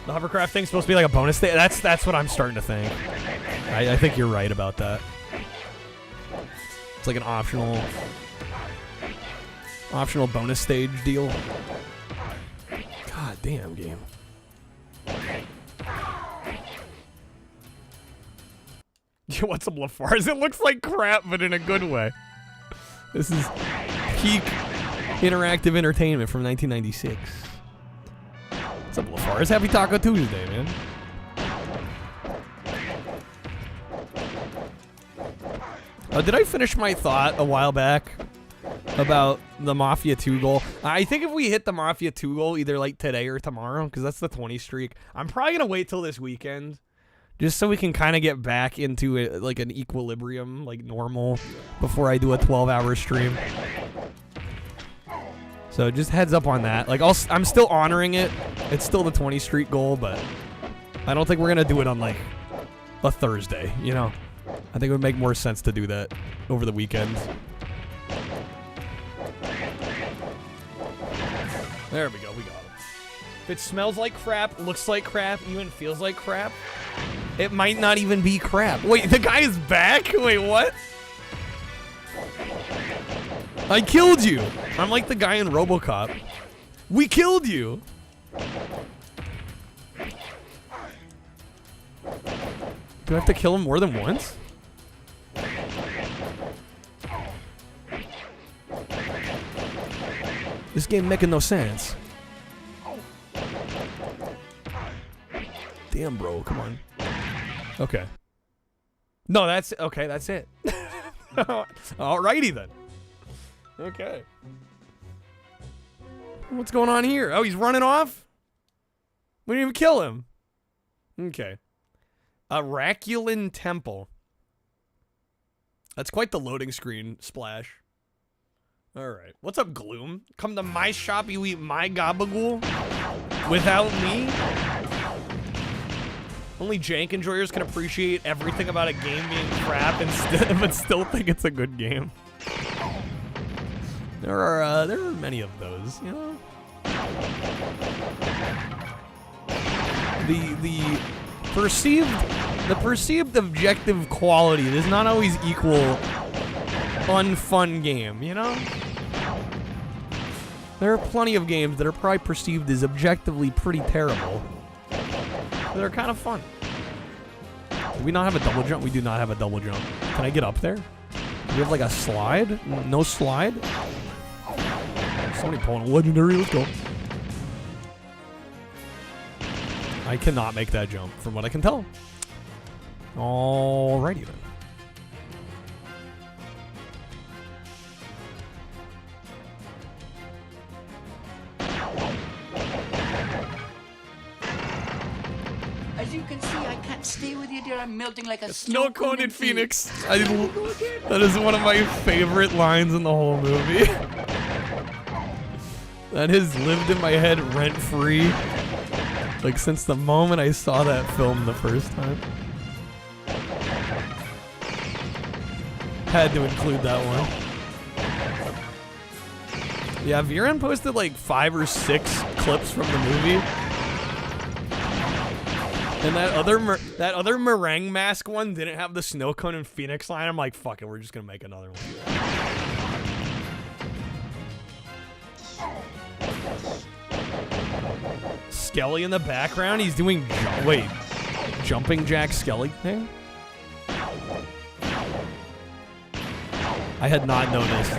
The hovercraft thing's supposed to be like a bonus thing. That's what I'm starting to think. I think you're right about that. It's like an optional bonus stage deal. God damn game. You want some Lafar's? It looks like crap, but in a good way. This is peak interactive entertainment from 1996. What's up, Lafar's? Happy Taco Tuesday, man. Did I finish my thought a while back about the Mafia 2 goal? I think if we hit the Mafia 2 goal either like today or tomorrow, because that's the 20 streak, I'm probably going to wait till this weekend just so we can kind of get back into it, like an equilibrium, like normal, before I do a 12-hour stream. So just heads up on that. Like, I'm still honoring it. It's still the 20 streak goal, but I don't think we're gonna do it on like a Thursday. You know, I think it would make more sense to do that over the weekends. There we go. We got him. If it smells like crap, looks like crap, even feels like crap, it might not even be crap. Wait, the guy is back? Wait, what? I killed you. I'm like the guy in RoboCop. We killed you. Do I have to kill him more than once? This game making no sense. Damn, bro, come on. Okay. No, that's okay. That's it. Alrighty then. Okay. What's going on here? Oh, he's running off? We didn't even kill him. Okay. Araculan Temple. That's quite the loading screen splash. Alright. What's up, Gloom? Come to my shop, you eat my gabagool? Without me? Only jank enjoyers can appreciate everything about a game being crap but still think it's a good game. There are many of those, you know? The perceived objective quality does not always equal fun game, you know? There are plenty of games that are probably perceived as objectively pretty terrible. That are kind of fun. Do we not have a double jump? We do not have a double jump. Can I get up there? Do we have like a slide? No slide? Somebody pulling a legendary. Let's go. I cannot make that jump from what I can tell. Alrighty then. As you can see, I can't stay with you, dear. I'm melting like a Snow cone in Phoenix. That is one of my favorite lines in the whole movie. That has lived in my head rent-free. Like, since the moment I saw that film the first time. Had to include that one. Yeah, Viren posted like 5 or 6 clips from the movie. And that other meringue mask one didn't have the snow cone and Phoenix line. I'm like, fuck it, we're just gonna make another one. Skelly in the background. He's doing jumping jack Skelly thing. I had not noticed.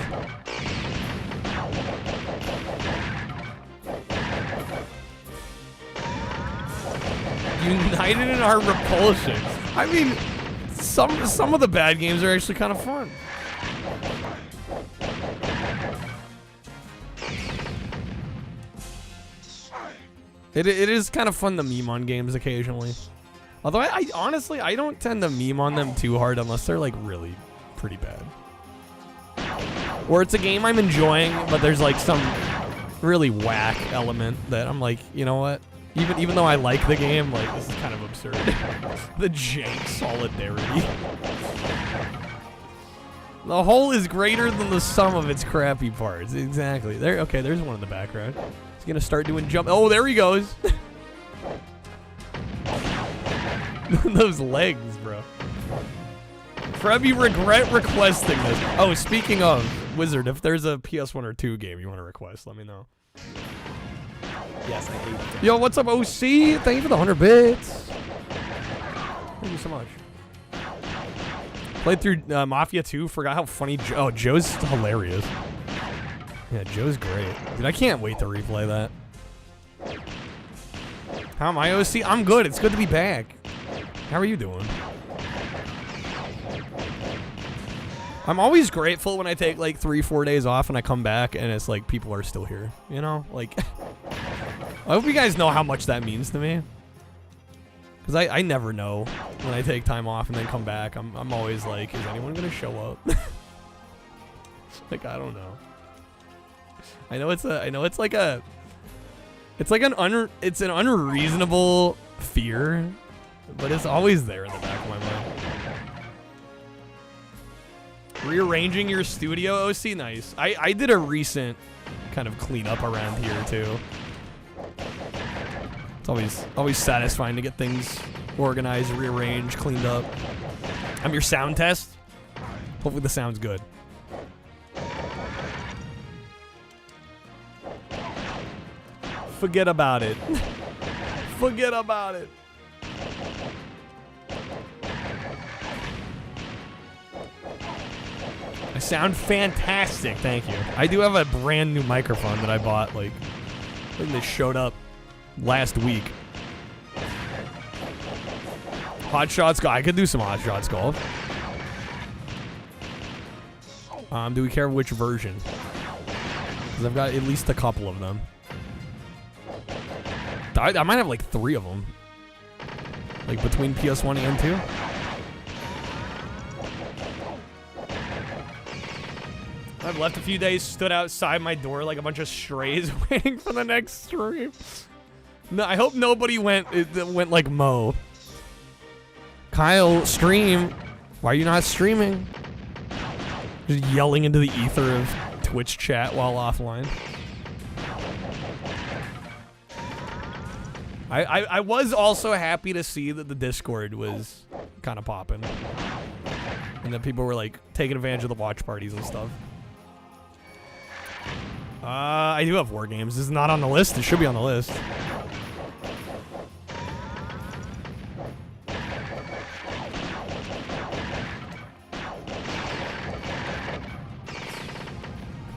United in our repulsion. I mean, some of the bad games are actually kind of fun. It is kind of fun to meme on games occasionally. Although I honestly, I don't tend to meme on them too hard unless they're like really pretty bad. Or it's a game I'm enjoying, but there's like some really whack element that I'm like, you know what? Even though I like the game, like, this is kind of absurd. The jank solidarity. The whole is greater than the sum of its crappy parts. Exactly. There. Okay, there's one in the background. He's gonna start doing jump. Oh, there he goes. Those legs, bro. Frebby, regret requesting this. Oh, speaking of, Wizard, if there's a PS1 or 2 game you want to request, let me know. Yes, I hate it. Yo, what's up, OC? Thank you for the 100 bits. Thank you so much. Played through Mafia 2. Forgot how funny. Joe's hilarious. Yeah, Joe's great. Dude, I can't wait to replay that. How am I, OC? I'm good. It's good to be back. How are you doing? I'm always grateful when I take like 3-4 days off and I come back and it's like people are still here. You know? Like, I hope you guys know how much that means to me. Because I never know when I take time off and then come back. I'm always like, is anyone going to show up? Like, I don't know. I know it's like an unreasonable fear, but it's always there in the back of my mind. Rearranging your studio, OC, nice. I did a recent kind of cleanup around here too. It's always satisfying to get things organized, rearranged, cleaned up. I'm your sound test. Hopefully the sound's good. Forget about it. Forget about it. I sound fantastic, thank you. I do have a brand new microphone that I bought, like, I think this showed up last week. Hot Shots Golf. I could do some Hot Shots Golf. Do we care which version? Because I've got at least a couple of them. I might have like 3 of them. Like between PS1 and 2. I've left a few days, stood outside my door like a bunch of strays waiting for the next stream. No, I hope nobody went like Mo. Kyle, stream. Why are you not streaming? Just yelling into the ether of Twitch chat while offline. I was also happy to see that the Discord was kind of popping. And that people were like taking advantage of the watch parties and stuff. I do have War Games. This is not on the list. It should be on the list.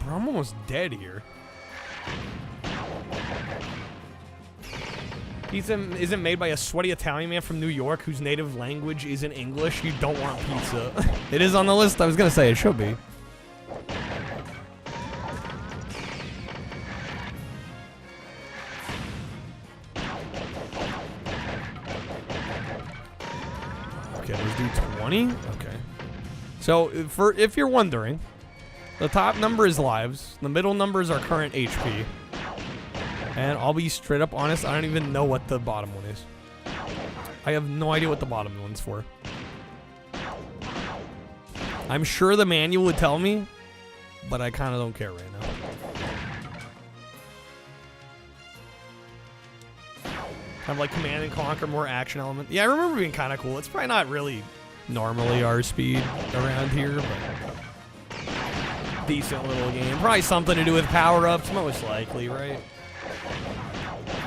Bro, I'm almost dead here. Pizza isn't made by a sweaty Italian man from New York whose native language isn't English. You don't want pizza. It is on the list. I was gonna say it should be. Okay, let's do 20. Okay. So if you're wondering, the top number is lives. The middle numbers are current HP. And I'll be straight up honest, I don't even know what the bottom one is. I have no idea what the bottom one's for. I'm sure the manual would tell me, but I kind of don't care right now. Kind of like Command and Conquer, more action element. Yeah, I remember being kind of cool. It's probably not really normally our speed around here, but decent little game. Probably something to do with power-ups, most likely, right?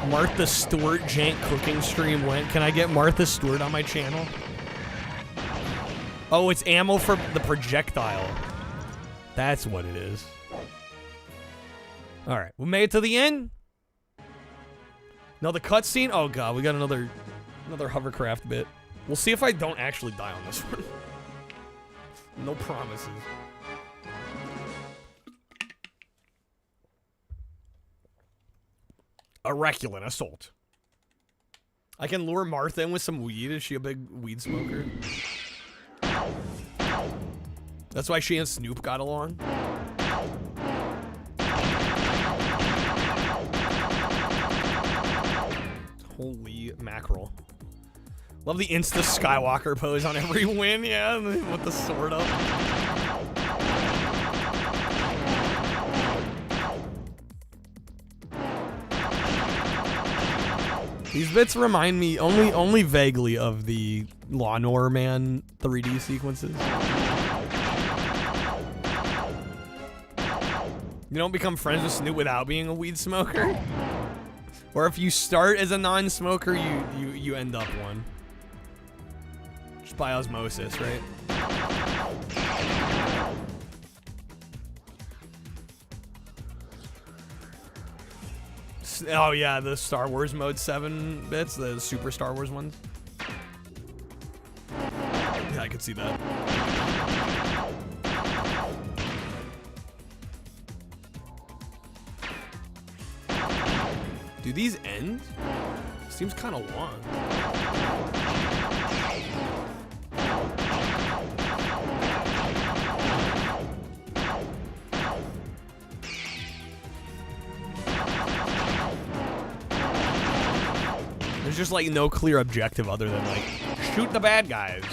Martha Stewart jank cooking stream went. Can I get Martha Stewart on my channel? Oh, it's ammo for the projectile. That's what it is. All right, we made it to the end. Another cutscene. Oh god, we got another hovercraft bit. We'll see if I don't actually die on this one. No promises. Oraculate assault. I can lure Martha in with some weed. Is she a big weed smoker? That's why she and Snoop got along. Holy mackerel. Love the Insta Skywalker pose on every win, yeah, with the sword up. These bits remind me only vaguely of the Lawnmower Man 3D sequences. You don't become friends with Snoop without being a weed smoker. Or if you start as a non-smoker, you end up one. Just by osmosis, right? Oh yeah, the Star Wars Mode 7 bits, the Super Star Wars ones. Yeah, I could see that. Do these end? Seems kind of long. There's just like no clear objective other than like shoot the bad guys.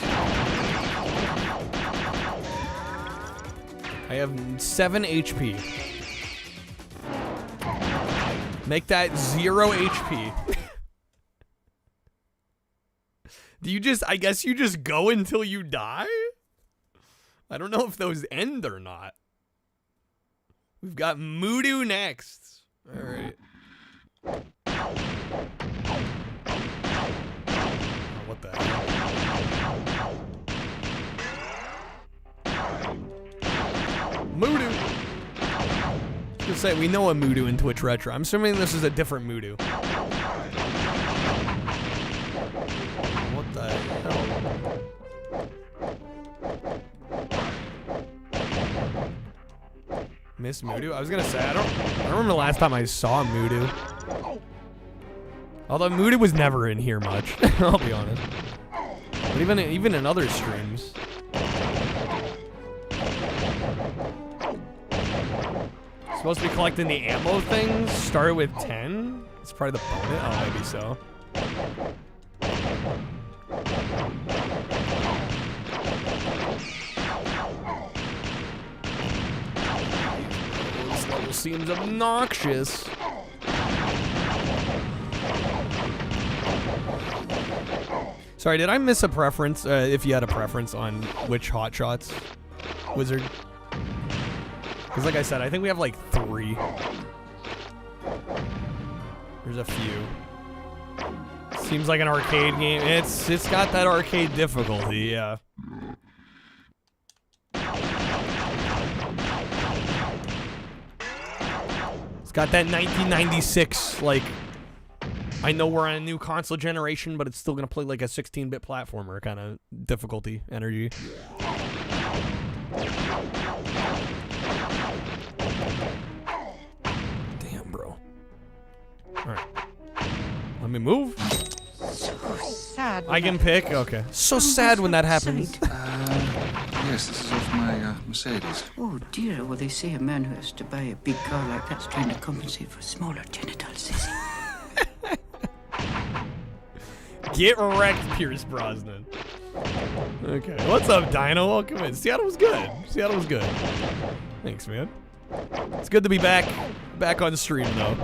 I have 7 HP. Make that 0 HP. Do you just, I guess you just go until you die? I don't know if those end or not. We've got Moodoo next. All right. Oh, what the hell? Moodoo. Just say we know a Moodoo in Twitch Retro. I'm assuming this is a different Moodoo. What the hell? Miss Moodoo? I was gonna say I don't remember the last time I saw Moodoo. Although Moodoo was never in here much, I'll be honest. But even in other streams. Supposed to be collecting the ammo things. Started with 10. It's probably the bonus. Oh, maybe so. This level seems obnoxious. Sorry, did I miss a preference? If you had a preference on which hotshots wizard? Because like I said, I think we have like 3. There's a few. Seems like an arcade game. It's got that arcade difficulty, yeah. It's got that 1996, like, I know we're on a new console generation, but it's still gonna play like a 16-bit platformer kind of difficulty energy. Damn, bro. Alright. Let me move. So sad. I can pick? Okay. So sad when that happens. Yes, this is off my Mercedes. Oh dear, well they say a man who has to buy a big car like that's trying to compensate for smaller genitals, is he? Get wrecked, Pierce Brosnan. Okay. What's up, Dino? Welcome in. Seattle was good. Seattle was good. Thanks, man. It's good to be back on stream, though.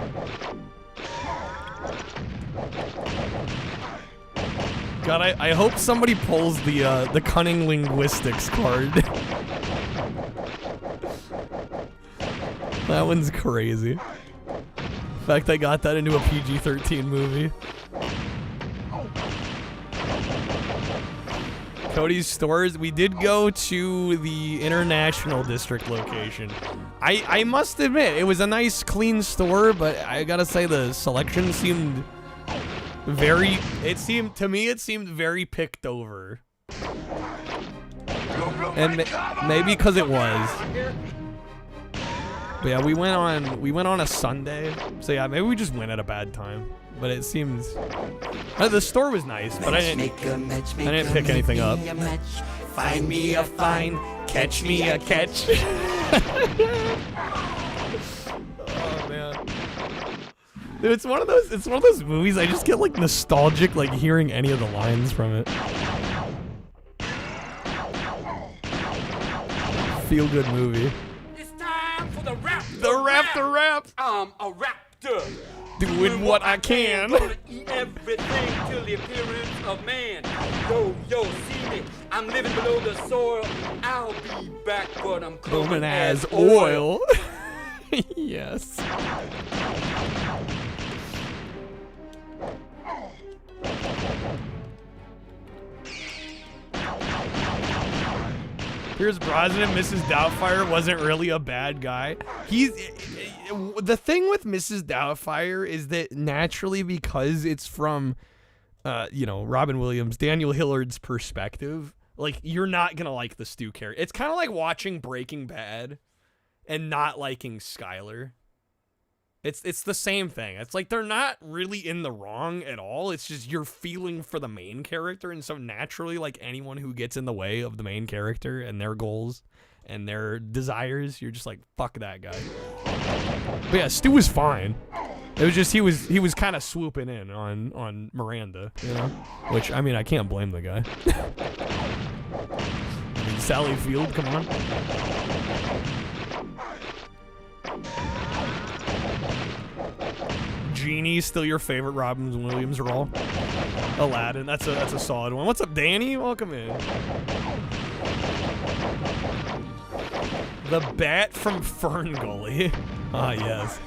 God, I hope somebody pulls the cunning linguistics card. That one's crazy. In fact, I got that into a PG-13 movie. Cody's stores. We did go to the International District location. I must admit, it was a nice, clean store, but I gotta say the selection seemed very, to me it seemed very picked over. And maybe because it was. But yeah, we went on a Sunday, so yeah, maybe we just went at a bad time. But it seems the store was nice, but I didn't pick anything up. Find me a find, catch me a catch. Oh man, dude, it's one of those movies I just get like nostalgic, like hearing any of the lines from it. Feel good movie. It's time for the rap. The rap. I'm a raptor. Doing what I can. Gonna eat everything till the appearance of man. Yo, see me. I'm living below the soil. I'll be back, but I'm coming as oil. Yes. Here's Brosnan. Mrs. Doubtfire wasn't really a bad guy. The thing with Mrs. Doubtfire is that naturally, because it's from, Robin Williams, Daniel Hillard's perspective, like, you're not gonna like the Stu character. It's kind of like watching Breaking Bad and not liking Skyler. It's the same thing. It's like they're not really in the wrong at all. It's just you're feeling for the main character, and so naturally, like, anyone who gets in the way of the main character and their goals and their desires, you're just like, fuck that guy. But yeah, Stu was fine. It was just he was kind of swooping in on Miranda, you know? Which, I mean, I can't blame the guy. I mean, Sally Field, come on. Genie, still your favorite Robin Williams role. Aladdin, that's a solid one. What's up, Danny? Welcome in. The bat from Fern Gully. Ah, yes.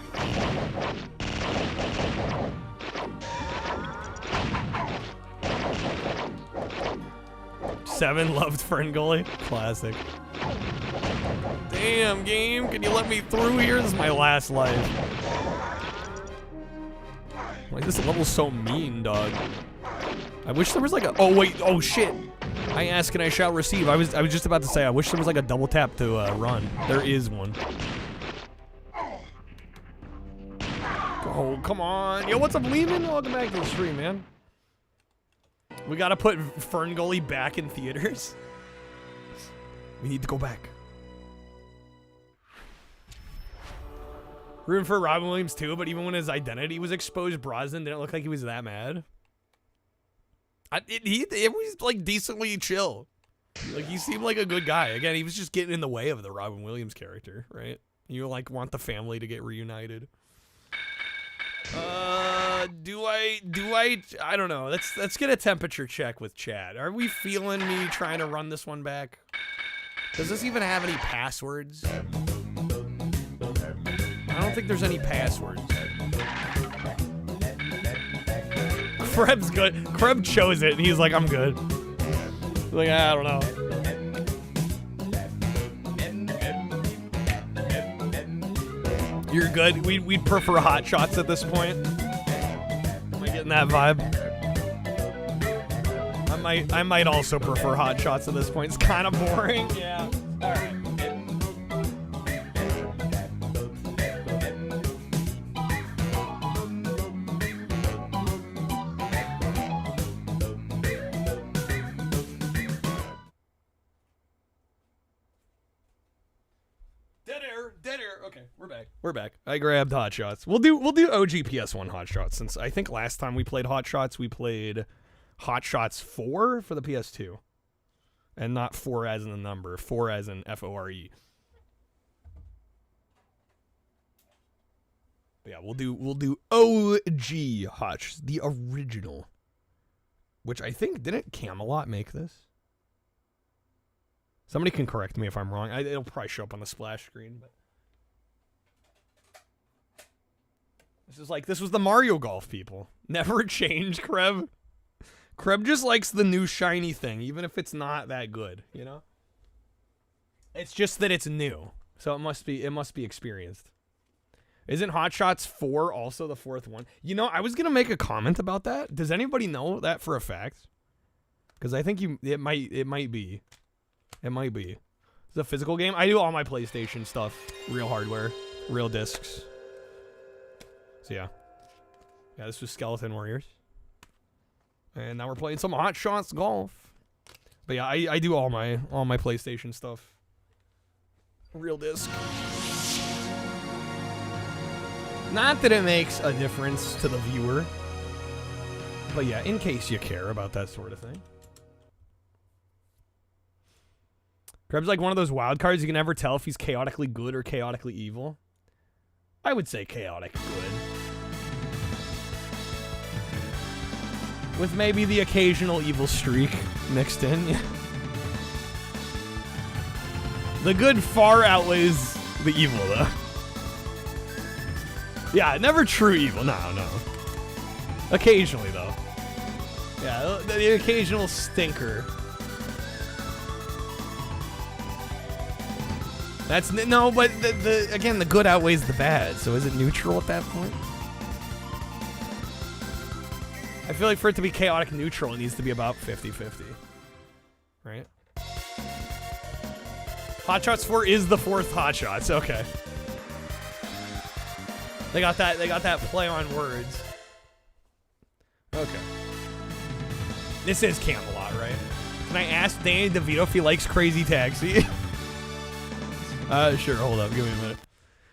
Seven loved Fern Gully. Classic. Damn, game. Can you let me through here? This is my last life. Like, this level's so mean, dog. I wish there was like a... Oh, wait. Oh, shit. I ask and I shall receive. I was just about to say, I wish there was like a double tap to run. There is one. Oh, come on. Yo, what's up, Lehman? Welcome back to the stream, man. We gotta put Fern Gully back in theaters. We need to go back. Rooting for Robin Williams too, but even when his identity was exposed, Brosnan didn't look like he was that mad. It was like decently chill. Like, he seemed like a good guy. Again, he was just getting in the way of the Robin Williams character, right? You like want the family to get reunited. Do I don't know. Let's get a temperature check with Chad. Are we feeling me trying to run this one back? Does this even have any passwords? I don't think there's any passwords. Kreb's good. Kreb chose it and he's like, I'm good. Like, I don't know. You're good. We'd prefer hot shots at this point. Am I getting that vibe? I might also prefer hot shots at this point. It's kind of boring. Yeah. All right. Dead air. Okay, we're back. We're back. I grabbed Hot Shots. We'll do OG PS1 Hot Shots, since I think last time we played Hot Shots, we played Hot Shots 4 for the PS2. And not 4 as in the number, 4 as in F-O-R-E. But yeah, we'll do OG Hot Shots, the original. Which I think, didn't Camelot make this? Somebody can correct me if I'm wrong. It'll probably show up on the splash screen, but this was the Mario Golf, people. Never change, Kreb. Kreb just likes the new shiny thing, even if it's not that good, you know? It's just that it's new, so it must be experienced. Isn't Hot Shots 4 also the fourth one? You know, I was gonna make a comment about that. Does anybody know that for a fact? Because I think it might be. It might be. It's a physical game. I do all my PlayStation stuff. Real hardware. Real discs. So yeah. Yeah, this was Skeleton Warriors. And now we're playing some Hot Shots Golf. But yeah, I do all my PlayStation stuff. Real disc. Not that it makes a difference to the viewer. But yeah, in case you care about that sort of thing. Krebs like one of those wild cards you can never tell if he's chaotically good or chaotically evil. I would say chaotic good. With maybe the occasional evil streak mixed in. The good far outweighs the evil, though. Yeah, never true evil. No. Occasionally, though. Yeah, the occasional stinker. That's no, but again, the good outweighs the bad. So is it neutral at that point? I feel like for it to be chaotic neutral, it needs to be about 50-50. Right? Hot Shots 4 is the fourth Hot Shots. Okay. They got that play on words. Okay. This is Camelot, right? Can I ask Danny DeVito if he likes Crazy Taxi? Sure, hold up, give me a minute.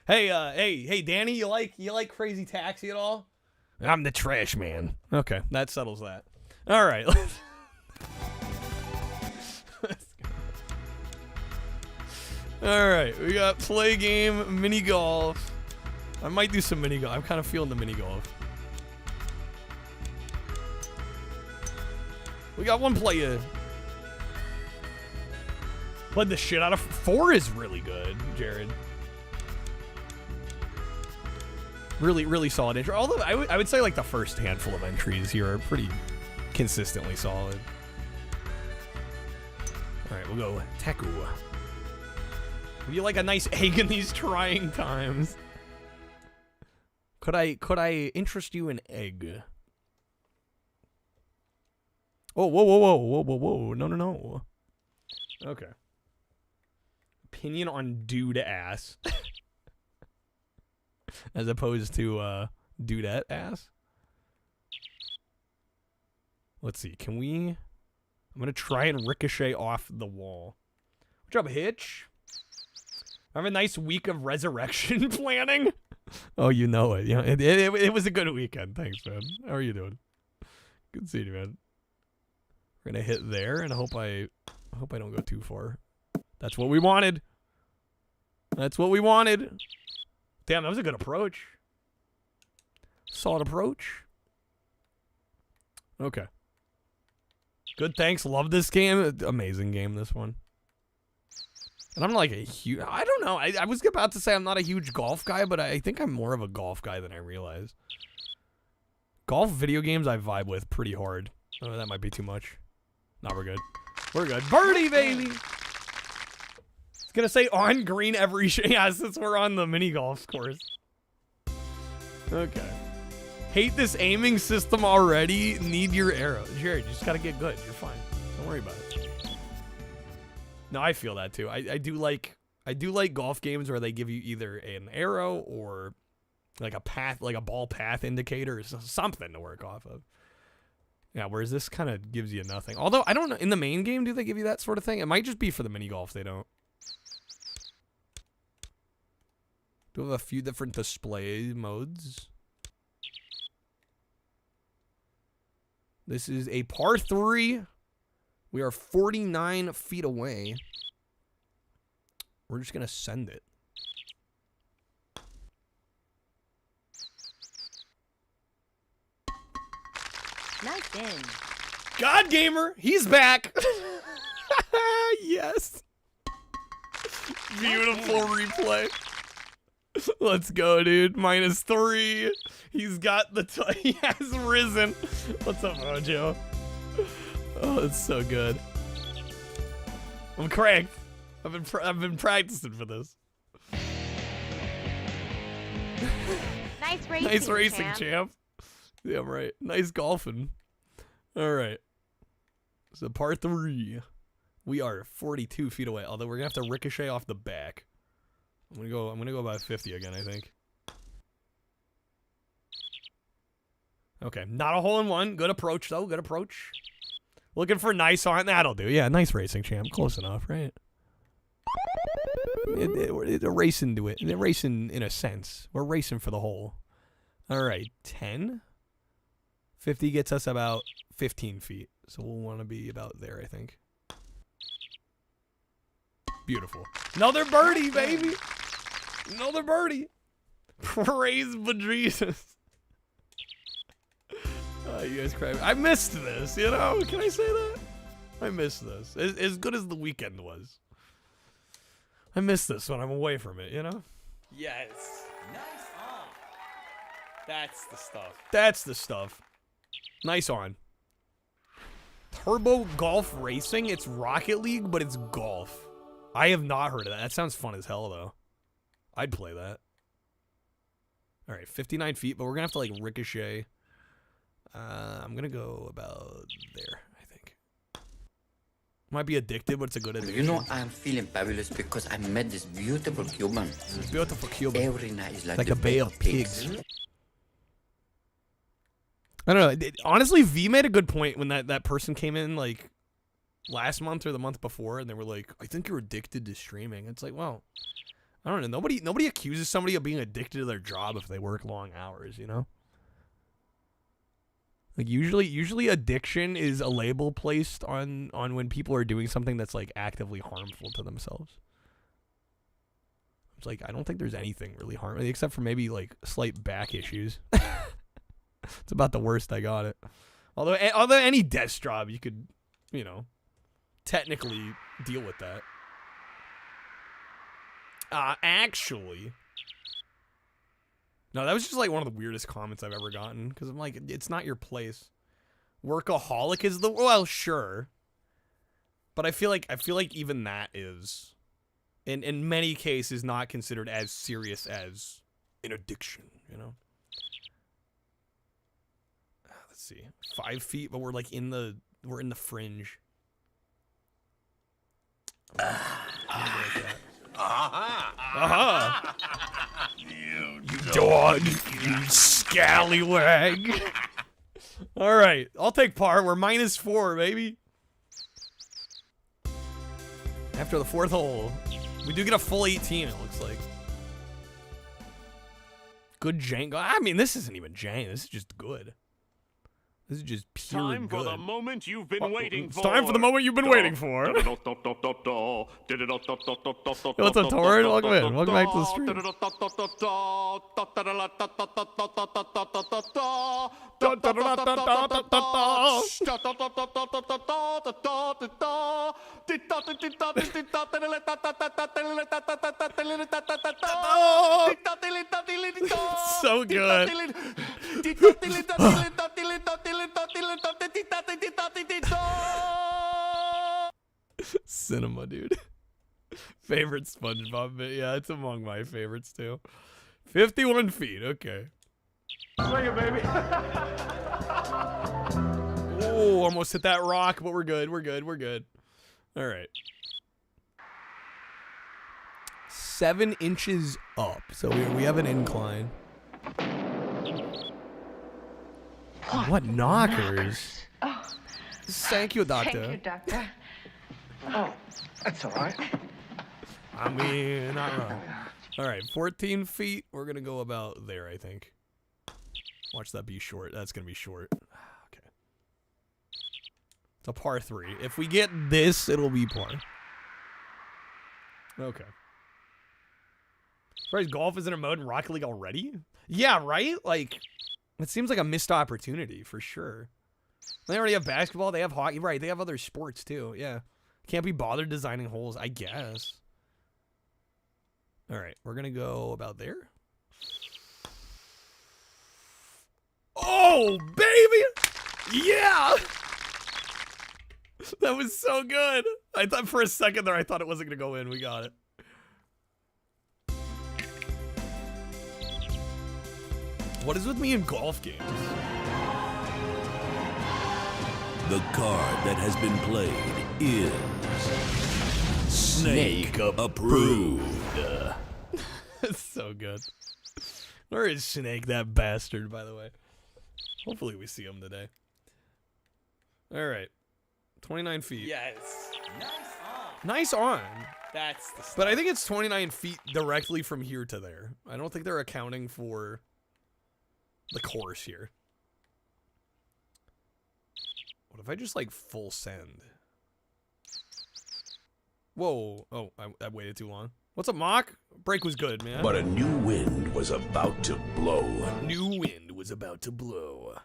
Hey, Danny, you like Crazy Taxi at all? I'm the trash man. Okay, that settles that. All right. All right, we got play game, mini golf. I might do some mini golf. I'm kind of feeling the mini golf. We got one player. Played the shit out of 4 is really good, Jared. Really, really solid intro. Although I would say like the first handful of entries here are pretty consistently solid. All right, we'll go Teku. Would you like a nice egg in these trying times? Could I interest you in egg? Oh, whoa. No. Okay. Opinion on dude ass. As opposed to dudette ass. Let's see. Can we... I'm going to try and ricochet off the wall. What's up, Hitch? I have a nice week of resurrection planning. Oh, you know it. Yeah, it was a good weekend. Thanks, man. How are you doing? Good seeing you, man. We're gonna hit there, and I hope I don't go too far. That's what we wanted. That's what we wanted. Damn, that was a good approach. Solid approach. Okay. Good, thanks. Love this game. Amazing game, this one. And I'm like a huge... I don't know. I was about to say I'm not a huge golf guy, but I think I'm more of a golf guy than I realize. Golf video games I vibe with pretty hard. Oh, that might be too much. No, we're good. We're good. Birdie, baby! It's gonna say on green every shot. Yeah, since we're on the mini golf course. Okay. Hate this aiming system already. Need your arrow. Jared, you just gotta get good. You're fine. Don't worry about it. No, I feel that too. I do like golf games where they give you either an arrow or like a path, like a ball path indicator or something to work off of. Yeah, whereas this kind of gives you nothing. Although I don't know, in the main game, do they give you that sort of thing? It might just be for the mini golf they don't. Do have a few different display modes. This is a par 3. We are 49 feet away. We're just going to send it. Nice in. God Gamer, he's back. Yes. Beautiful replay. Let's go, dude. -3. He's got the... he has risen. What's up, Mojo? Oh, it's so good. I'm cracked. I've been practicing for this. Nice racing, nice racing, champ. Yeah, I'm right. Nice golfing. All right. So par 3. We are 42 feet away. Although we're gonna have to ricochet off the back. I'm gonna go about 50 again, I think. Okay, not a hole in one. Good approach though. Good approach. Looking for nice on. That'll do. Yeah, nice racing, champ. Close enough, right? We're racing to it. They're racing in a sense. We're racing for the hole. All right, 10. 50 gets us about 15 feet. So we'll want to be about there, I think. Beautiful. Another birdie, baby. Another birdie. Praise bejesus. Oh, you guys cry. I missed this, you know? Can I say that? I missed this. As good as the weekend was. I miss this when I'm away from it, you know? Yes. Nice on. That's the stuff. That's the stuff. Nice on. Turbo Golf Racing? It's Rocket League, but it's golf. I have not heard of that. That sounds fun as hell, though. I'd play that. All right, 59 feet, but we're going to have to, like, ricochet. I'm going to go about there, I think. Might be addicted, but it's a good addiction. You know, I'm feeling fabulous because I met this beautiful Cuban. Beautiful Cuban. Every night is like a bay of pigs. I don't know. Honestly, V made a good point when that person came in, like, last month or the month before, and they were like, I think you're addicted to streaming. It's like, well, I don't know. Nobody accuses somebody of being addicted to their job if they work long hours, you know? Like usually addiction is a label placed on when people are doing something that's like actively harmful to themselves. It's like I don't think there's anything really harmful except for maybe like slight back issues. It's about the worst I got it. Although any desk job you could, you know, technically deal with that. Actually, no, that was just like one of the weirdest comments I've ever gotten because I'm like, it's not your place. Workaholic is the well, sure, but I feel like even that is, in many cases, not considered as serious as an addiction. You know. Let's see, 5 feet, but we're like we're in the fringe. You dog, you scallywag. All right, I'll take par. We're -4, baby. After the 4th hole, we do get a full 18. It looks like good jank. I mean, this isn't even jank. This is just good. This is just pure time good. for the moment you've been waiting for. It's time for the moment you've been waiting for. Yo, what's up, Torrid? Welcome in. Welcome back to the stream. So good. Cinema, dude. Favorite SpongeBob bit? Yeah, it's among my favorites too. 51 feet. Okay. Swing it, baby. Oh, almost hit that rock, but we're good. We're good. We're good. All right. 7 inches up, so we have an incline. Oh, what knockers? Oh, thank you, doctor. thank you, doctor. Oh, that's all right. I mean, not wrong. All right, 14 feet. We're gonna go about there, I think. Watch that be short. That's gonna be short. Okay. It's a par 3. If we get this, it'll be par. Okay. Surprised golf is in a mode in Rocket League already? Yeah, right? Like, it seems like a missed opportunity for sure. They already have basketball. They have hockey. Right, they have other sports too. Yeah. Can't be bothered designing holes, I guess. All right, we're going to go about there. Oh, baby! Yeah! That was so good. I thought for a second there, I thought it wasn't going to go in. We got it. What is with me in golf games? The card that has been played is Snake approved. That's so good. Where is Snake, that bastard, by the way? Hopefully we see him today. All right. 29 feet. Yes. Nice on. Nice on. That's the stuff. But I think it's 29 feet directly from here to there. I don't think they're accounting for the course here. What if I just like full send? Whoa. Oh, I waited too long. What's up, Mock? Break was good, man. But a new wind was about to blow. A new wind was about to blow.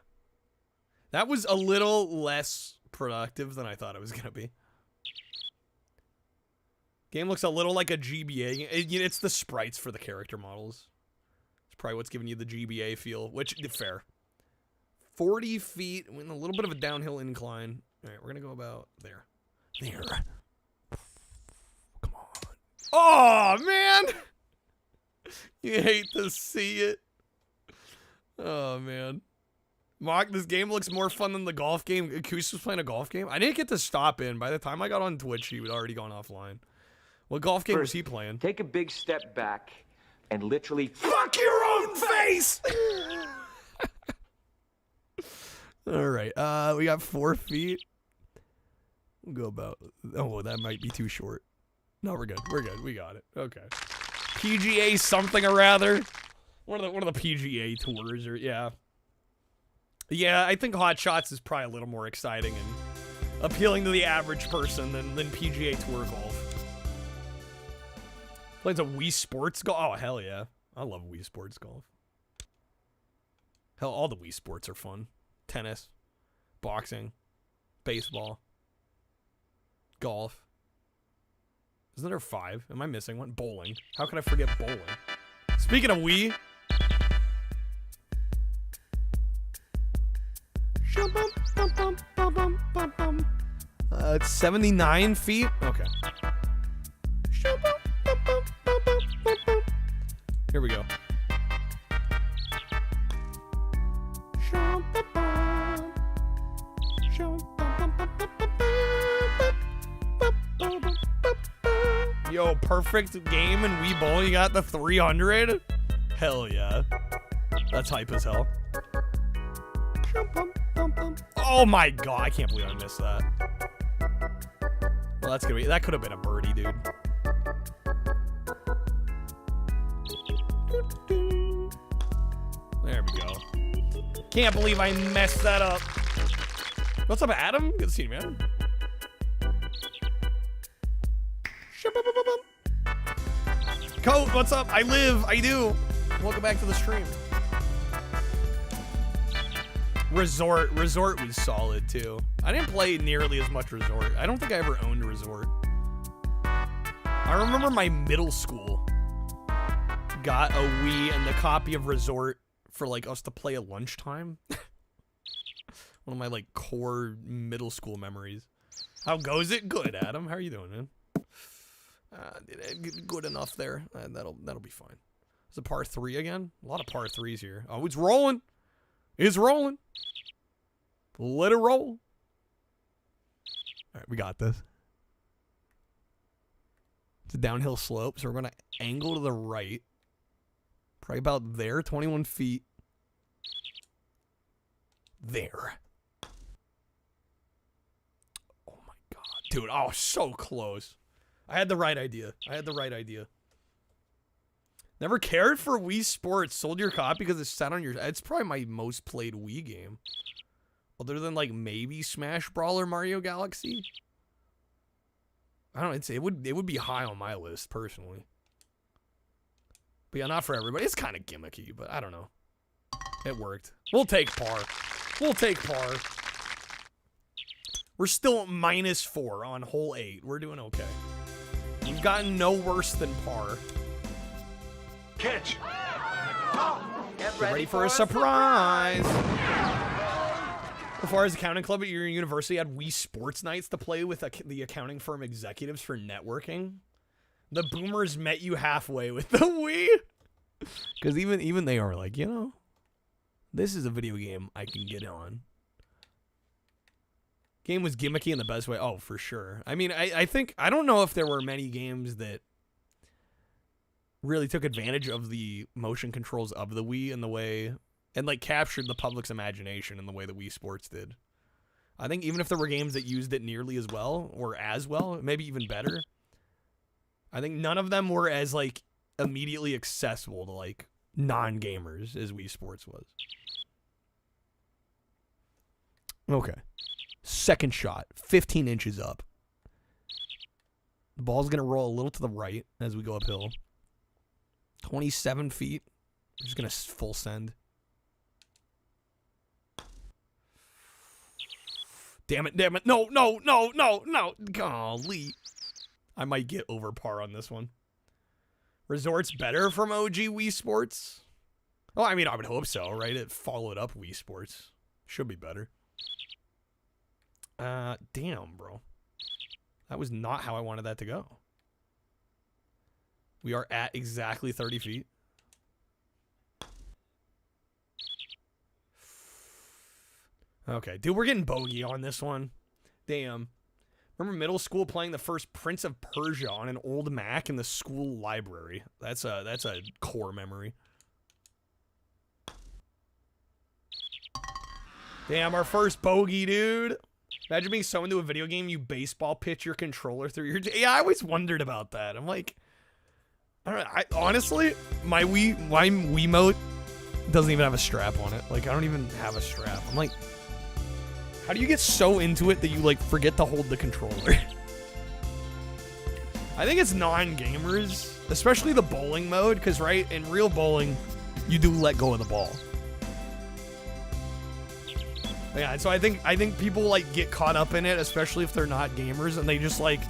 That was a little less productive than I thought it was going to be. Game looks a little like a GBA. It's the sprites for the character models. It's probably what's giving you the GBA feel, which, fair. 40 feet, with a little bit of a downhill incline. All right, we're going to go about there. There. Come on. Oh, man! You hate to see it. Oh, man. Mock, this game looks more fun than the golf game. Kus was playing a golf game. I didn't get to stop in. By the time I got on Twitch, he had already gone offline. What golf game was he playing? Take a big step back and literally fuck your own face! All right, we got 4 feet. We'll go about, oh, that might be too short. No, we're good, we got it, okay. PGA something or rather. One of the PGA tours, or yeah. Yeah, I think Hot Shots is probably a little more exciting and appealing to the average person than PGA Tour golf. Plays a Wii Sports golf. Oh, hell yeah. I love Wii Sports golf. Hell, all the Wii Sports are fun. Tennis, boxing, baseball, golf. Isn't there 5? Am I missing one? Bowling. How can I forget bowling? Speaking of Wii. It's 79 feet? Okay. Here we go. Yo, perfect game in Wii Bowl. You got the 300? Hell yeah. That's hype as hell. Oh my god, I can't believe I missed that. Well, that's gonna be, that could have been a birdie, dude. There we go. Can't believe I messed that up. What's up, Adam? Good to see you, man. Coat, what's up? I live, I do. Welcome back to the stream. Resort was solid too. I didn't play nearly as much Resort. I don't think I ever owned Resort. I remember my middle school got a Wii and the copy of Resort for like us to play at lunchtime. One of my like core middle school memories. How goes it? Good, Adam. How are you doing, man? Good enough there. That'll be fine. Is it par 3 again? A lot of par 3s here. Oh, it's rolling. It's rolling. Let it roll. All right, we got this. It's a downhill slope, so we're going to angle to the right. Probably about there, 21 feet. There. Oh my god. Dude, oh, so close. I had the right idea. Never cared for Wii Sports. Sold your copy because it's sat on your... It's probably my most played Wii game. Other than, like, maybe Smash Brawler Mario Galaxy. I don't know. It would be high on my list, personally. But yeah, not for everybody. It's kind of gimmicky, but I don't know. It worked. We'll take par. We're still at -4 on hole 8. We're doing okay. We've gotten no worse than par. Catch. Get ready for a surprise. As far as accounting club at your university had Wii Sports nights to play with the accounting firm executives for networking. The boomers met you halfway with the Wii. Because even they are like, you know, this is a video game I can get on. Game was gimmicky in the best way. Oh, for sure. I mean, I think, I don't know if there were many games that really took advantage of the motion controls of the Wii in the way, and like captured the public's imagination in the way that Wii Sports did. I think even if there were games that used it nearly as well, or as well, maybe even better, I think none of them were as like immediately accessible to like non-gamers as Wii Sports was. Okay. Second shot, 15 inches up. The ball's going to roll a little to the right as we go uphill. 27 feet. I'm just going to full send. Damn it. No. Golly. I might get over par on this one. Resort's better from OG Wii Sports? Well, I mean, I would hope so, right? It followed up Wii Sports. Should be better. Damn, bro. That was not how I wanted that to go. We are at exactly 30 feet. Okay, dude, we're getting bogey on this one. Damn. Remember middle school playing the first Prince of Persia on an old Mac in the school library? That's a core memory. Damn, our first bogey, dude. Imagine being so into a video game, you baseball pitch your controller through your... Yeah, I always wondered about that. I'm like, I don't know. Honestly, my Wiimote doesn't even have a strap on it. Like, I don't even have a strap. I'm like, how do you get so into it that you, like, forget to hold the controller? I think it's non-gamers, especially the bowling mode, because, right, in real bowling, you do let go of the ball. Yeah, so I think people, like, get caught up in it, especially if they're not gamers, and they just, like,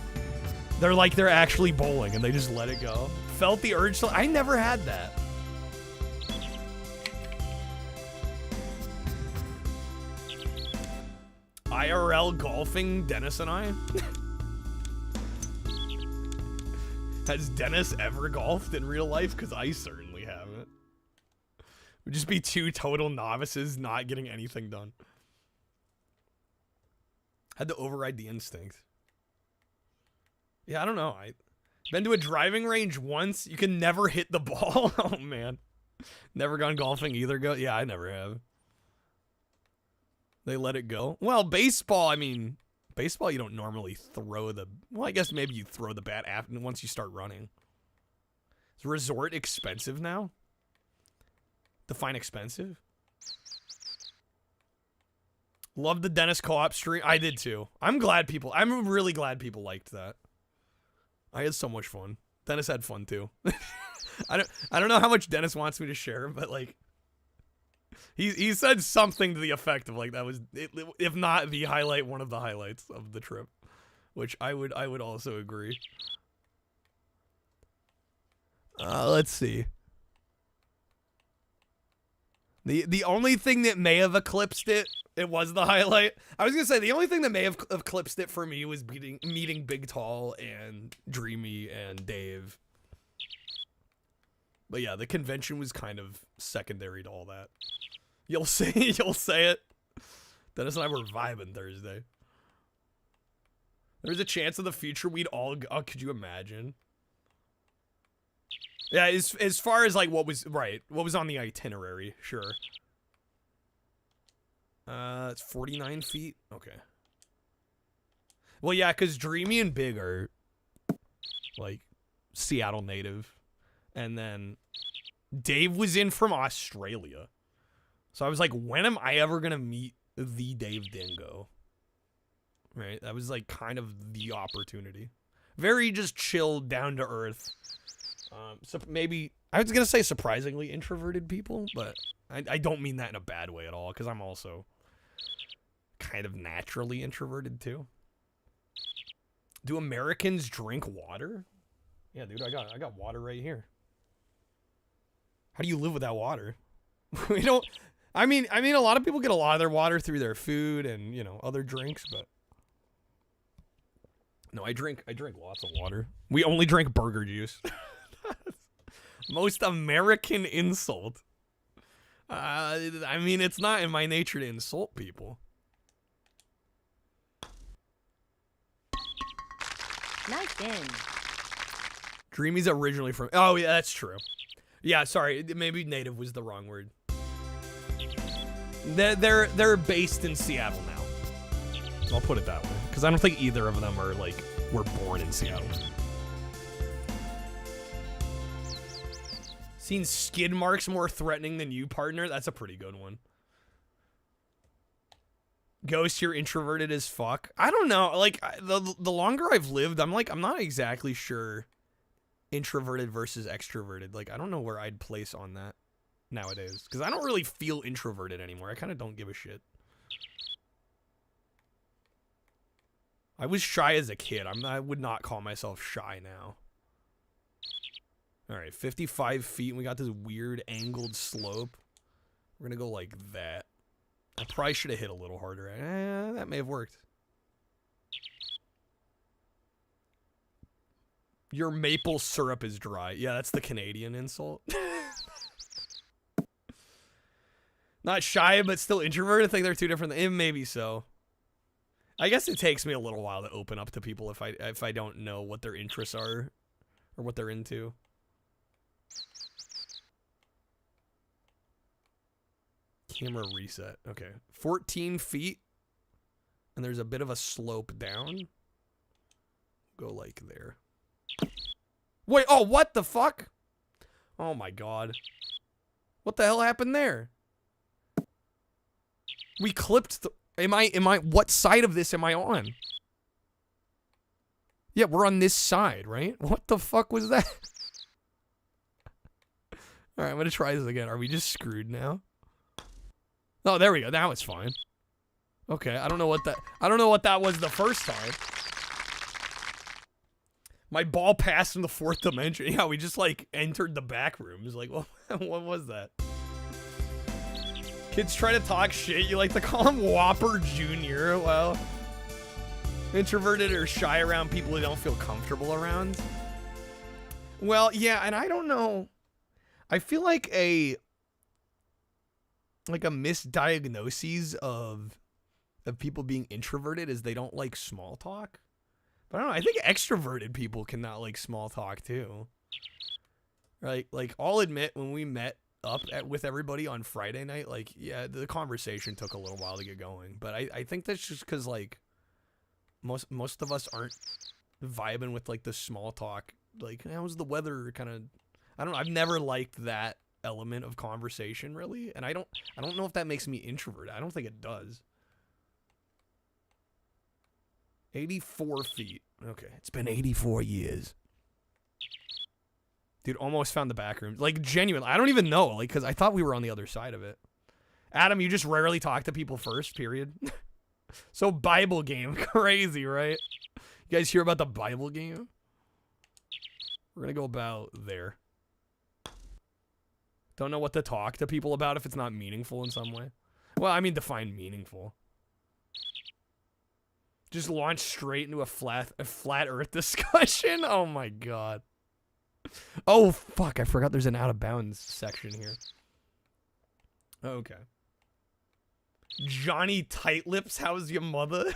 they're actually bowling, and they just let it go. Felt the urge to... I never had that. IRL golfing, Dennis and I? Has Dennis ever golfed in real life? Because I certainly haven't. We'd just be two total novices not getting anything done. Had to override the instinct. Yeah, I don't know. I've been to a driving range once. You can never hit the ball. Oh, man. Never gone golfing either. Yeah, I never have. They let it go. Well, baseball, I mean, baseball you don't normally throw the... Well, I guess maybe you throw the bat after once you start running. Is resort expensive now? Define expensive? Love the Dennis co-op stream. I did too. I'm really glad people liked that. I had so much fun. Dennis had fun too. I don't know how much Dennis wants me to share, but like he said something to the effect of like that was if not the highlight, one of the highlights of the trip, which I would also agree. Let's see. The only thing that may have eclipsed it was the highlight. I was gonna say the only thing that may have eclipsed it for me was meeting Big Tall and Dreamy and Dave. But yeah, the convention was kind of secondary to all that. You'll say it. Dennis and I were vibing Thursday. There's a chance in the future we'd all go. Oh, could you imagine? Yeah, as far as like what was on the itinerary, sure. It's 49 feet. Okay. Well, yeah, because Dreamy and Big are like Seattle native, and then Dave was in from Australia. So I was like, when am I ever gonna meet the Dave Dingo? Right, that was like kind of the opportunity. Very just chill, down to earth. So maybe I was gonna say surprisingly introverted people, but I don't mean that in a bad way at all, because I'm also kind of naturally introverted too. Do Americans drink water? Yeah, dude, I got water right here. How do you live without water? We don't. I mean, a lot of people get a lot of their water through their food and other drinks, but no, I drink lots of water. We only drink burger juice. Most American insult. I mean, it's not in my nature to insult people. Nice in. Dreamy's originally from... Oh, yeah, that's true. Yeah, sorry. Maybe native was the wrong word. They're based in Seattle now. I'll put it that way. Because I don't think either of them are, like, were born in Seattle. Seen skid marks more threatening than you, partner? That's a pretty good one. Ghost, you're introverted as fuck. I don't know. Like, the longer I've lived, I'm not exactly sure introverted versus extroverted. Like, I don't know where I'd place on that nowadays. Because I don't really feel introverted anymore. I kind of don't give a shit. I was shy as a kid. I would not call myself shy now. All right, 55 feet, and we got this weird angled slope. We're going to go like that. I probably should have hit a little harder. That may have worked. Your maple syrup is dry. Yeah, that's the Canadian insult. Not shy, but still introverted. I think they're two different things. Maybe so. I guess it takes me a little while to open up to people if I don't know what their interests are or what they're into. Camera reset. Okay. 14 feet. And there's a bit of a slope down. Go like there. Wait, oh, what the fuck? Oh my god. What the hell happened there? We clipped the... Am I... What side of this am I on? Yeah, we're on this side, right? What the fuck was that? Alright, I'm gonna try this again. Are we just screwed now? Oh, there we go. Now it's fine. Okay, I don't know what that was the first time. My ball passed in the 4th dimension. Yeah, we just, like, entered the back rooms. Like, what was that? Kids try to talk shit. You like to call him Whopper Jr. Well, introverted or shy around people who don't feel comfortable around. Well, yeah, and I don't know. I feel like a misdiagnosis of people being introverted is they don't like small talk. But I don't know. I think extroverted people cannot like small talk too. Right? Like, I'll admit when we met up with everybody on Friday night, like, yeah, the conversation took a little while to get going. But I think that's just because, like, most of us aren't vibing with, like, the small talk. Like, how's the weather kind of... I don't know. I've never liked that element of conversation, really. And I don't know if that makes me introverted. I don't think it does. 84 feet. Okay, it's been 84 years. Dude, almost found the back room. Like, genuinely, I don't even know. Like, because I thought we were on the other side of it. Adam, you just rarely talk to people first, period. So, Bible game. Crazy, right? You guys hear about the Bible game? We're going to go about there. Don't know what to talk to people about if it's not meaningful in some way. Well, I mean, define meaningful. Just launch straight into a flat Earth discussion? Oh my god. Oh fuck, I forgot there's an out of bounds section here. Okay. Johnny Tight Lips, how's your mother?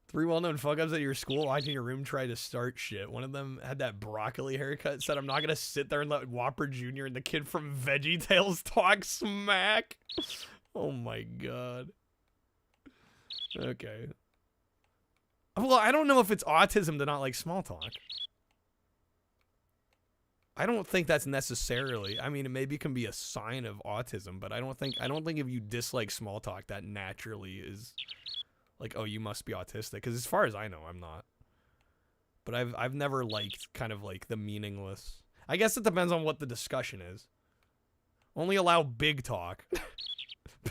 3 well-known fuck-ups at your school watching your room try to start shit. One of them had that broccoli haircut, said, I'm not gonna sit there and let Whopper Jr. and the kid from VeggieTales talk smack. Oh my god. Okay. Well, I don't know if it's autism to not like small talk. I don't think that's necessarily... I mean, it maybe can be a sign of autism, but I don't think if you dislike small talk, that naturally is... Like, oh, you must be autistic. Because as far as I know, I'm not. But I've never liked kind of like the meaningless... I guess it depends on what the discussion is. Only allow big talk.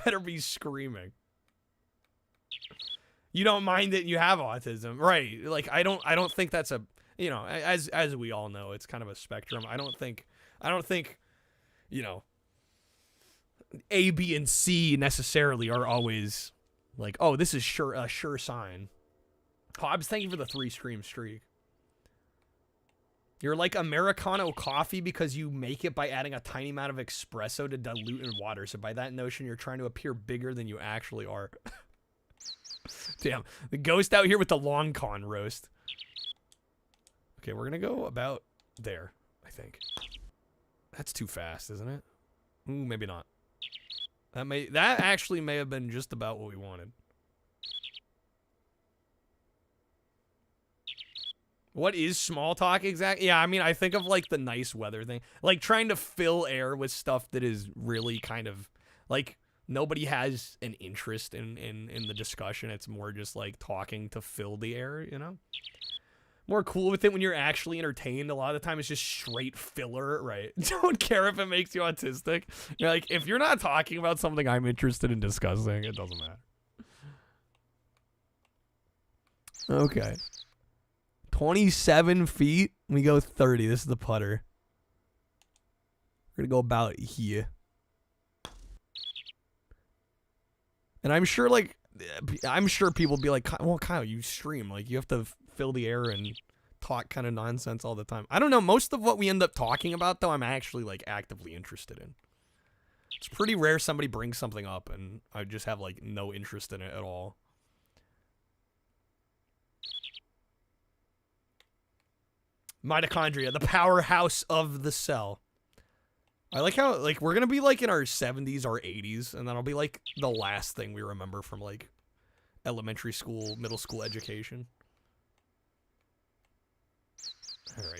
Better be screaming. You don't mind that you have autism, right? Like, I don't think that's a, you know, as we all know, it's kind of a spectrum. I don't think, you know, A, B, and C necessarily are always like, oh, this is a sure sign. Hobbs, thank you for the 3-stream streak. You're like Americano coffee because you make it by adding a tiny amount of espresso to dilute in water. So by that notion, you're trying to appear bigger than you actually are. Damn. The ghost out here with the long con roast. Okay, we're going to go about there, I think. That's too fast, isn't it? Ooh, maybe not. That actually may have been just about what we wanted. What is small talk exactly? Yeah, I mean, I think of like the nice weather thing. Like trying to fill air with stuff that is really kind of like nobody has an interest in the discussion. It's more just like talking to fill the air, you know? More cool with it when you're actually entertained. A lot of the time it's just straight filler, right? Don't care if it makes you autistic. You're like, if you're not talking about something I'm interested in discussing, it doesn't matter. Okay. 27 feet. We go 30. This is the putter. We're going to go about here. And I'm sure, like, people be like, well, Kyle, you stream. Like, you have to fill the air and talk kind of nonsense all the time. I don't know. Most of what we end up talking about, though, I'm actually, like, actively interested in. It's pretty rare somebody brings something up and I just have, like, no interest in it at all. Mitochondria, the powerhouse of the cell. I like how, like, we're gonna be, like, in our 70s or 80s, and that'll be, like, the last thing we remember from, like, elementary school, middle school education.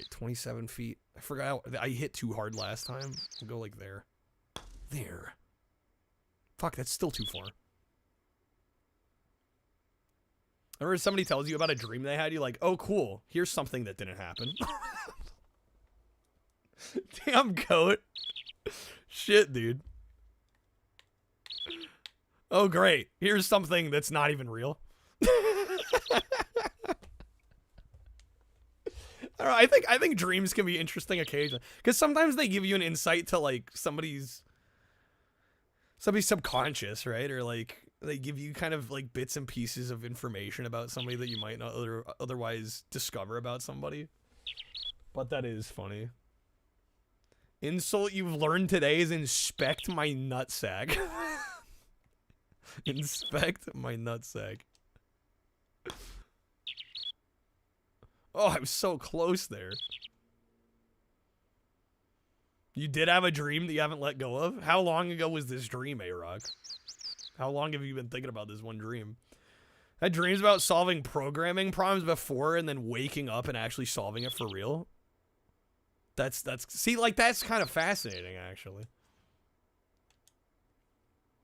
right, 27 feet. I forgot. I hit too hard last time. We'll go like there. There. Fuck, that's still too far. Remember somebody tells you about a dream they had, you're like, oh, cool. Here's something that didn't happen. Damn, goat. Shit, dude. Oh, great. Here's something that's not even real. I don't know, I think dreams can be interesting occasionally. Because sometimes they give you an insight to, like, somebody's subconscious, right? Or, like, they give you kind of, like, bits and pieces of information about somebody that you might not otherwise discover about somebody. But that is funny. Insult you've learned today is inspect my nutsack. Inspect my nutsack. Oh, I was so close there. You did have a dream that you haven't let go of? How long ago was this dream, A-Rock? How long have you been thinking about this one dream? I had dreams about solving programming problems before and then waking up and actually solving it for real. See, like, that's kind of fascinating, actually.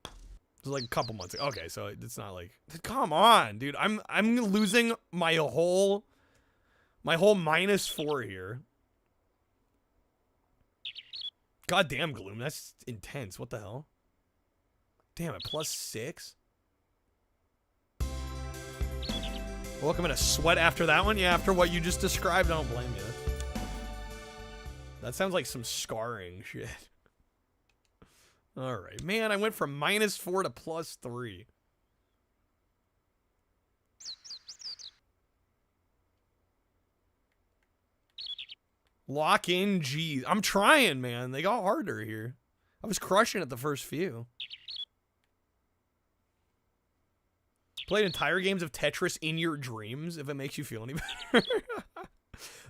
It was like a couple months ago. Okay, so it's not like, come on, dude. I'm losing my whole -4 here. Goddamn, Gloom, that's intense. What the hell? Damn it, +6. Welcome in a sweat after that one. Yeah, after what you just described, I don't blame you. That sounds like some scarring shit. Alright, man, I went from -4 to +3. Lock in G. I'm trying, man. They got harder here. I was crushing at the first few. Played entire games of Tetris in your dreams, if it makes you feel any better.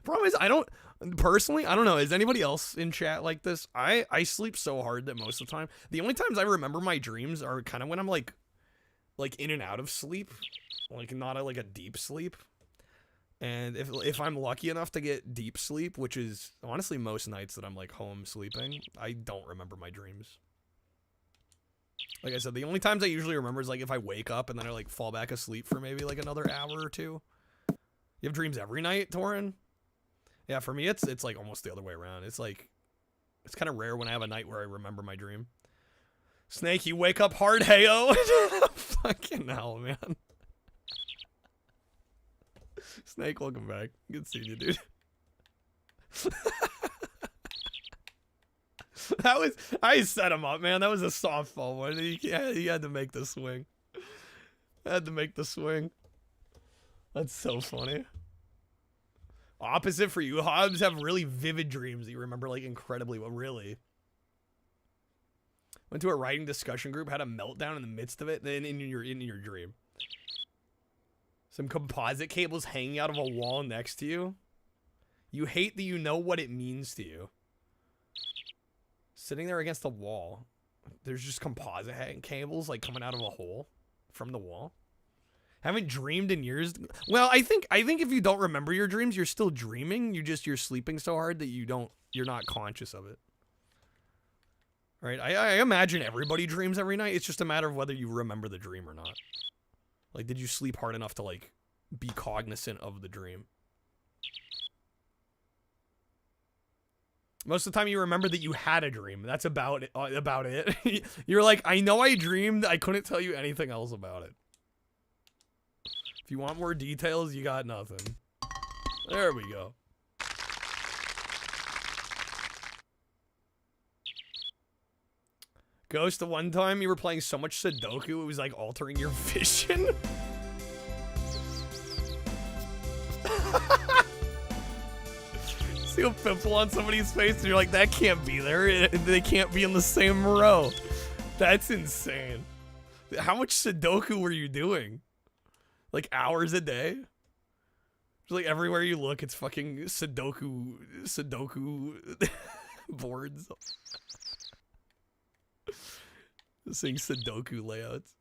Problem is, I don't know. Is anybody else in chat like this? I sleep so hard that most of the time, the only times I remember my dreams are kind of when I'm like in and out of sleep, like not a deep sleep. And if I'm lucky enough to get deep sleep, which is honestly most nights that I'm like home sleeping, I don't remember my dreams. Like I said, the only times I usually remember is like if I wake up and then I like fall back asleep for maybe like another hour or two. You have dreams every night, Torin? Yeah, for me it's like almost the other way around. It's like, it's kind of rare when I have a night where I remember my dream. Snake, you wake up hard, heyo. Fucking hell, man. Snake, welcome back. Good seeing you, dude. I set him up, man. That was a softball one. He had to make the swing. Had to make the swing. That's so funny. Opposite for you. Hobbs have really vivid dreams that you remember like incredibly well. Really. Went to a writing discussion group, had a meltdown in the midst of it, then in your dream. Some composite cables hanging out of a wall next to you. You hate that you know what it means to you. Sitting there against the wall. There's just composite cables like coming out of a hole from the wall. Haven't dreamed in years. Well, I think if you don't remember your dreams, you're still dreaming. You're sleeping so hard that you're not conscious of it. Right? I imagine everybody dreams every night. It's just a matter of whether you remember the dream or not. Like, did you sleep hard enough to, like, be cognizant of the dream? Most of the time you remember that you had a dream. That's about it. You're like, I know I dreamed. I couldn't tell you anything else about it. If you want more details, you got nothing. There we go. Ghost, the one time you were playing so much Sudoku, it was like altering your vision. See a pimple on somebody's face and you're like, that can't be there. They can't be in the same row. That's insane. How much Sudoku were you doing? Like hours a day? Just like everywhere you look, it's fucking Sudoku boards. Seeing Sudoku layouts.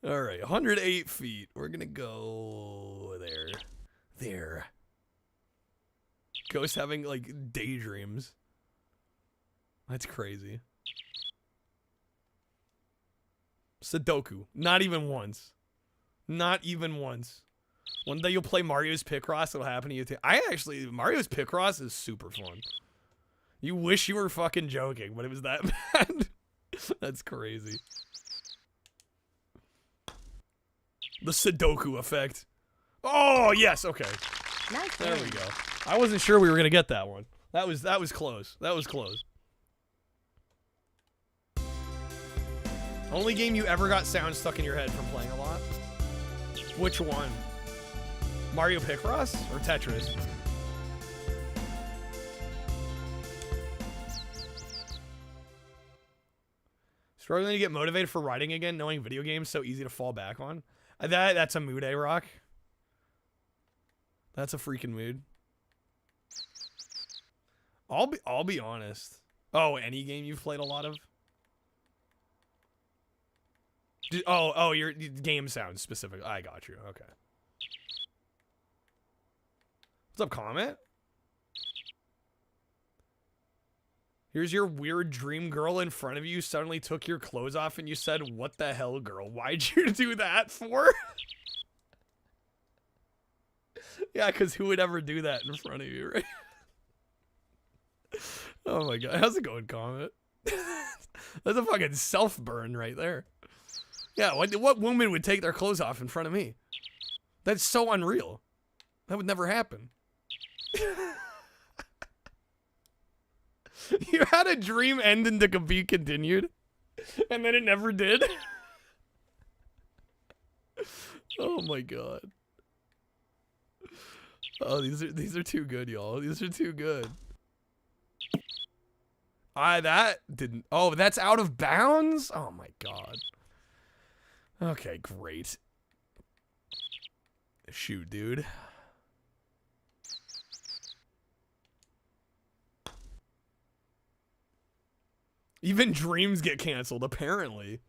Alright, 108 feet. We're gonna go there. There. Ghost having, like, daydreams. That's crazy. Sudoku. Not even once. Not even once. One day you'll play Mario's Picross, it'll happen to you too. Mario's Picross is super fun. You wish you were fucking joking, but it was that bad. That's crazy. The Sudoku effect. Oh, yes, okay. Nice. There we go. I wasn't sure we were gonna get that one. That was close. That was close. Only game you ever got sound stuck in your head from playing a lot? Which one? Mario Picross or Tetris? Struggling to get motivated for writing again, knowing video games so easy to fall back on. That's a mood, rock. That's a freaking mood. I'll be honest. Oh, any game you've played a lot of? Oh, your game sounds specific. I got you. Okay. What's up, comment? Here's your weird dream girl in front of you suddenly took your clothes off and you said, "What the hell, girl? Why'd you do that for?" Yeah, because who would ever do that in front of you, right? Oh my god. How's it going, comment? That's a fucking self-burn right there. Yeah, what woman would take their clothes off in front of me? That's so unreal. That would never happen. You had a dream ending to be continued, and then it never did. Oh my god. Oh, these are too good, y'all. These are too good. That didn't. Oh, that's out of bounds? Oh my god. Okay, great. Shoot, dude. Even dreams get canceled, apparently.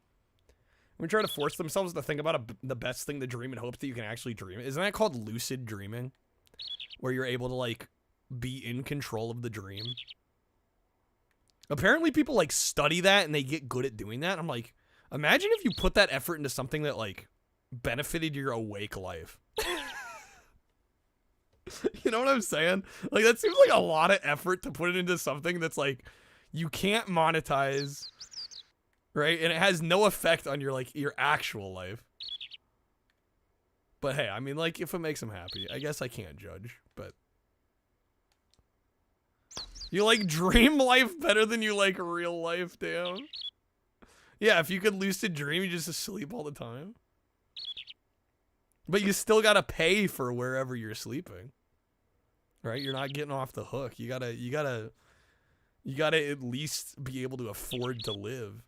We try to force themselves to think about the best thing to dream and hope that you can actually dream. Isn't that called lucid dreaming? Where you're able to, like, be in control of the dream. Apparently people, like, study that and they get good at doing that. I'm like, imagine if you put that effort into something that, like, benefited your awake life. You know what I'm saying? Like, that seems like a lot of effort to put it into something that's, like, you can't monetize, right? And it has no effect on your, like, your actual life. But hey, I mean, like, if it makes them happy, I guess I can't judge, but... You like dream life better than you like real life, damn. Yeah, if you could lucid dream, you just asleep all the time. But you still gotta pay for wherever you're sleeping. Right? You're not getting off the hook. You gotta at least be able to afford to live.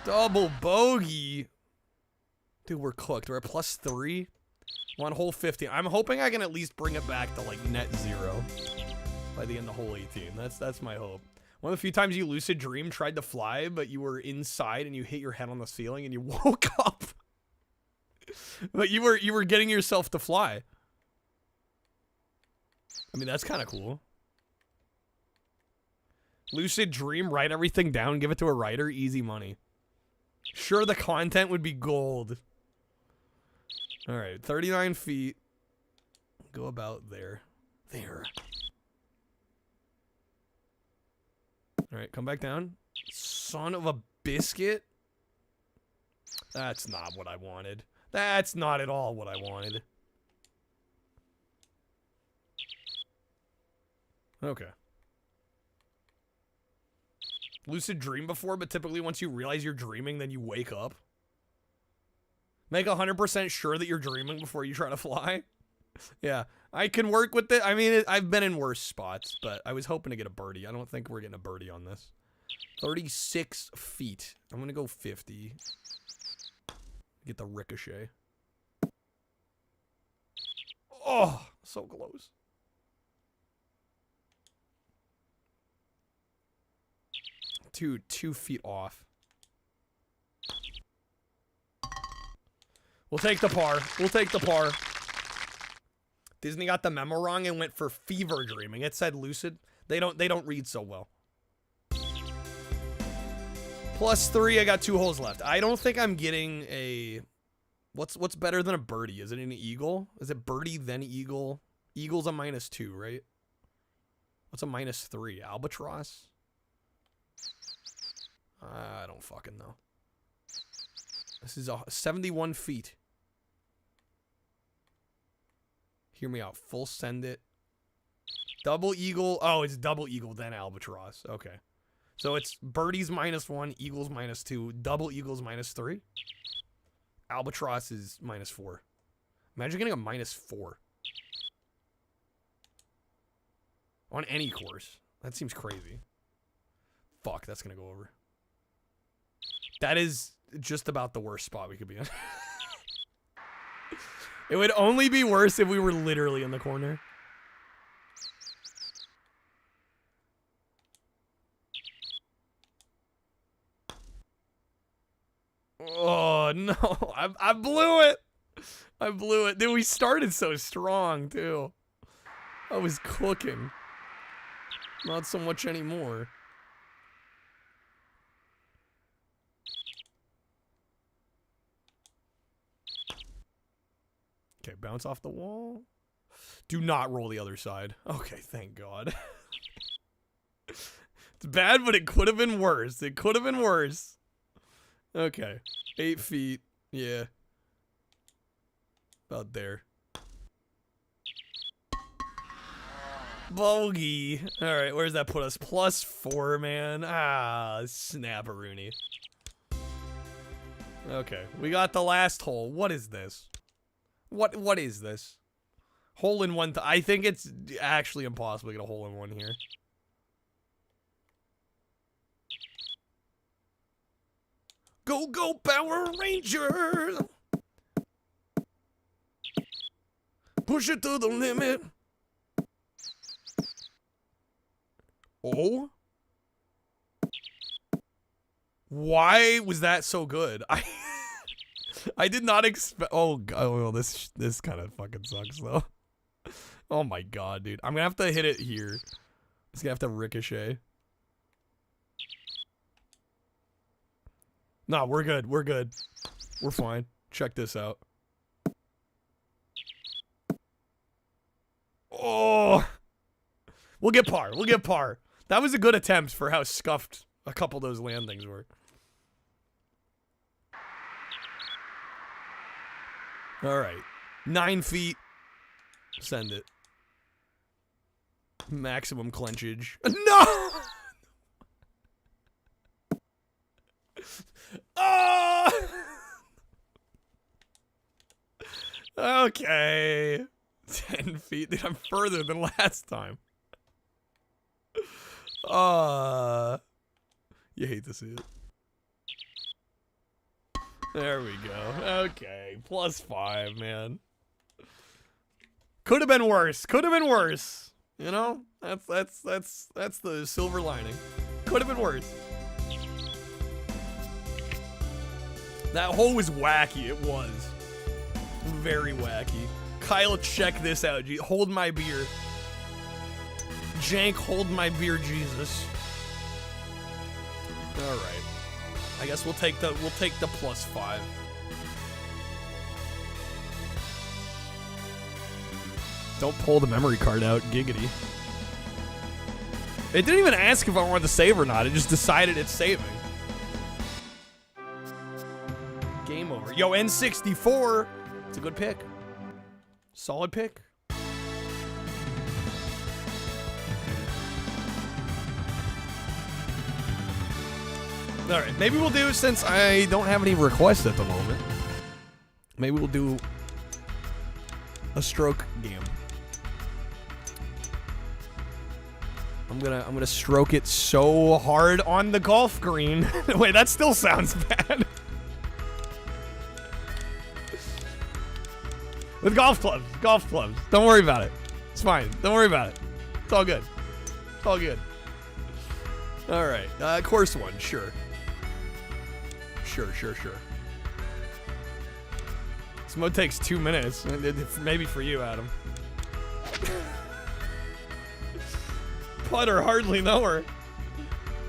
Double bogey. Dude, we're cooked. We're at +3. We're on hole 50. I'm hoping I can at least bring it back to, like, net 0 by the end of hole 18. That's my hope. One of the few times you lucid dream, tried to fly, but you were inside and you hit your head on the ceiling and you woke up. But you were getting yourself to fly. I mean, that's kind of cool. Lucid dream, write everything down, give it to a writer, easy money. Sure, the content would be gold. Alright, 39 feet. Go about there. There. Alright, come back down. Son of a biscuit. That's not what I wanted. That's not at all what I wanted. Okay. Lucid dream before, but typically once you realize you're dreaming, then you wake up. Make 100% sure that you're dreaming before you try to fly. Yeah, I can work with it. I mean, I've been in worse spots, but I was hoping to get a birdie. I don't think we're getting a birdie on this. 36 feet. I'm going to go 50. Get the ricochet. Oh, so close. Dude, 2 feet off. We'll take the par. We'll take the par. Disney got the memo wrong and went for fever dreaming. It said lucid. They don't read so well. +3, I got 2 holes left. I don't think I'm getting a... What's better than a birdie? Is it an eagle? Is it birdie then eagle? Eagle's a -2, right? What's a -3? Albatross? I don't fucking know. This is 71 feet. Hear me out. Full send it. Double eagle. Oh, it's double eagle, then albatross. Okay. So it's birdies -1, eagles -2, double eagles -3. Albatross is -4. Imagine getting a -4. On any course. That seems crazy. Fuck, that's gonna go over. That is just about the worst spot we could be in. It would only be worse if we were literally in the corner. Oh, no. I blew it. I blew it. Dude, we started so strong, too. I was cooking. Not so much anymore. Okay, bounce off the wall. Do not roll the other side. Okay, thank God. It's bad, but it could have been worse. It could have been worse. Okay. 8 feet. Yeah. About there. Bogey. Alright, where's that put us? +4, man. Ah, snap-a-rooney. Okay, we got the last hole. What is this? What is this? Hole in one. I think it's actually impossible to get a hole in one here. Go, go, Power Rangers! Push it to the limit. Oh? Why was that so good? I did not expect. Oh god, well, this kind of fucking sucks though. Oh my god, dude. I'm gonna have to hit it here. It's gonna have to ricochet. No, we're good. We're good. We're fine. Check this out. Oh, we'll get par. We'll get par. That was a good attempt for how scuffed a couple of those landings were. All right, 9 feet. Send it. Maximum clenchage. No. Oh! Okay. 10 feet. Dude, I'm further than last time. You hate to see it. There we go. Okay. +5, man. Could have been worse. Could have been worse. You know? That's the silver lining. Could have been worse. That hole was wacky. It was. Very wacky. Kyle, check this out. Hold my beer. Jank, hold my beer, Jesus. All right. I guess we'll take the +5. Don't pull the memory card out, giggity. It didn't even ask if I wanted to save or not. It just decided it's saving. Game over. Yo, N64. It's a good pick. Solid pick. Alright, maybe we'll do, since I don't have any requests at the moment, maybe we'll do a stroke game. I'm gonna stroke it so hard on the golf green. Wait, that still sounds bad. With golf clubs. Don't worry about it. It's fine. Don't worry about it. It's all good. It's all good. All right. Course 1. Sure. Sure. This mode takes 2 minutes. Maybe for you, Adam. Putter, hardly know her.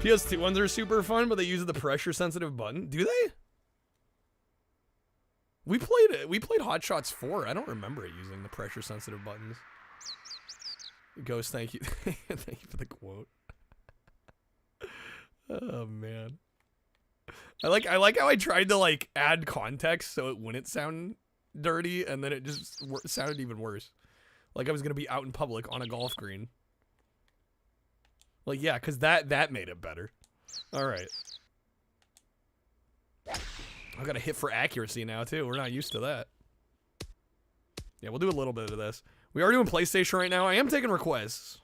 PS2 ones are super fun, but they use the pressure-sensitive button. Do they? We played Hot Shots 4. I don't remember it using the pressure-sensitive buttons. Ghost, thank you. Thank you for the quote. Oh man. I like how I tried to like add context so it wouldn't sound dirty, and then it just sounded even worse. Like I was gonna be out in public on a golf green. Like yeah, cause that made it better. All right. I got a hit for accuracy now too. We're not used to that. Yeah, we'll do a little bit of this. We are doing PlayStation right now. I am taking requests.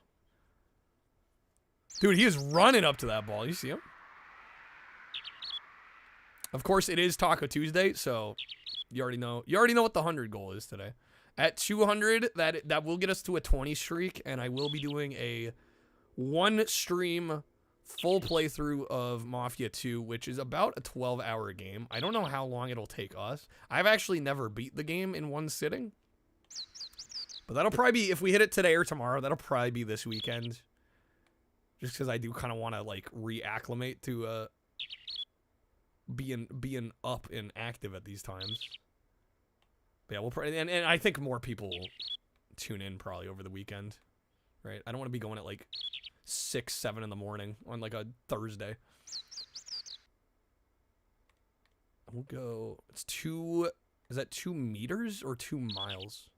Dude, he is running up to that ball. You see him? Of course, it is Taco Tuesday, so you already know. You already know what the 100 goal is today. At 200, that will get us to a 20 streak, and I will be doing a 1-stream full playthrough of Mafia 2, which is about a 12-hour game. I don't know how long it'll take us. I've actually never beat the game in one sitting. But that'll probably be, if we hit it today or tomorrow, that'll probably be this weekend. Just because I do kind of want to, like, reacclimate to being up and active at these times. But yeah, we'll probably, and I think more people will tune in probably over the weekend. Right? I don't want to be going at, like, 6, 7 in the morning on, like, a Thursday. We'll go, it's 2, is that 2 meters or 2 miles?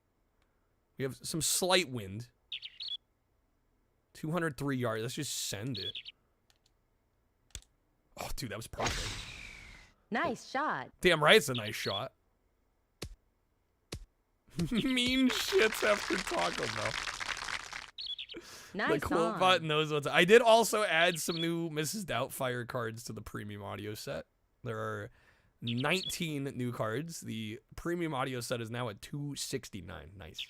We have some slight wind. 203 yards. Let's just send it. Oh, dude, that was perfect. Nice shot. Damn right, it's a nice shot. Mean shits after Taco Bell. Nice. The quote bot knows what's. I did also add some new Mrs. Doubtfire cards to the premium audio set. There are 19 new cards. The premium audio set is now at 269. Nice.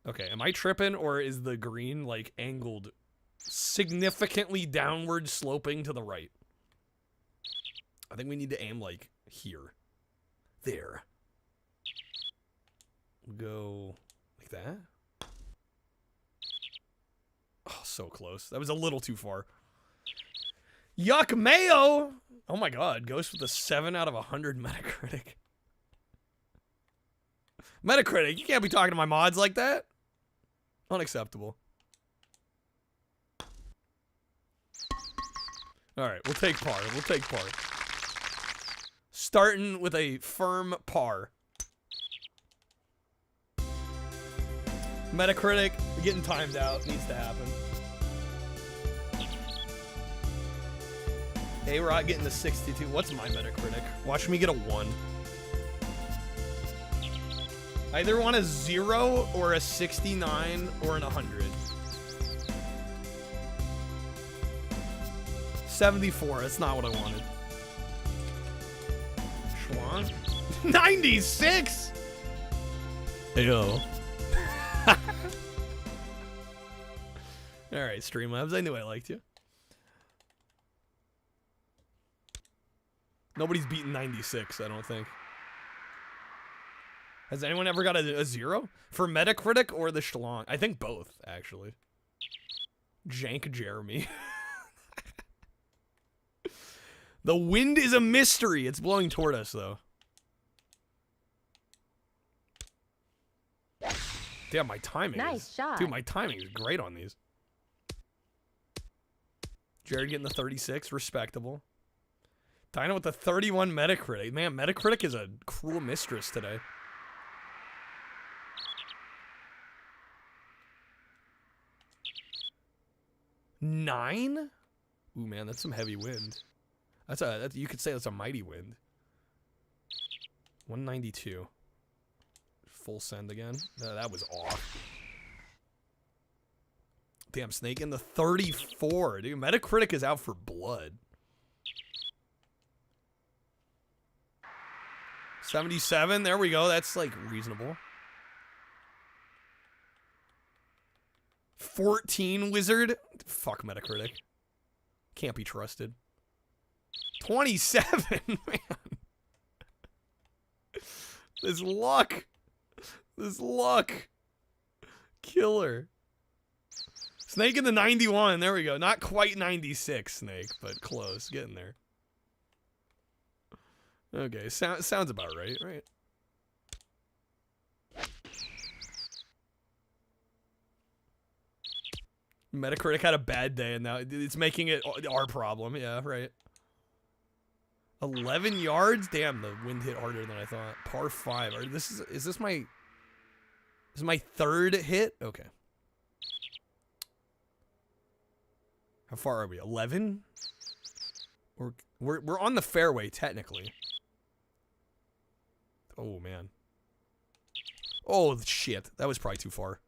Okay, am I tripping, or is the green, like, angled significantly downward sloping to the right? I think we need to aim, like, here. There. We'll go like that. Oh, so close. That was a little too far. Yuck mayo! Oh my god, Ghost with a 7 out of 100 Metacritic. Metacritic, you can't be talking to my mods like that. Unacceptable. Alright, we'll take par. We'll take par. Starting with a firm par. Metacritic, getting timed out. Needs to happen. A-Rod getting the 62. What's my Metacritic? Watch me get a 1. I either want a 0 or a 69 or an 100. 74. That's not what I wanted. Schwan? 96? Ayo. Alright, Streamlabs. I knew I liked you. Nobody's beaten 96, I don't think. Has anyone ever got a 0? For Metacritic or the Schlong? I think both, actually. Jank Jeremy. The wind is a mystery. It's blowing toward us, though. Damn, my timing Nice shot. Dude, my timing is great on these. Jared getting the 36. Respectable. Dino with the 31 Metacritic. Man, Metacritic is a cruel mistress today. Nine? Ooh, man, that's some heavy wind. That's you could say that's a mighty wind. 192. Full send again. That was off. Damn, Snake in the 34. Dude, Metacritic is out for blood. 77. There we go. That's like reasonable. 14 Wizard. Fuck Metacritic. Can't be trusted. 27, man. This luck. This luck. Killer. Snake in the 91. There we go. Not quite 96, Snake, but close. Getting there. Okay, sounds about right, right? Metacritic had a bad day, and now it's making it our problem. Yeah, right. 11 yards? Damn, the wind hit harder than I thought. Par 5. Is this my third hit? Okay. How far are we? 11? We're on the fairway technically. Oh man. Oh shit, that was probably too far.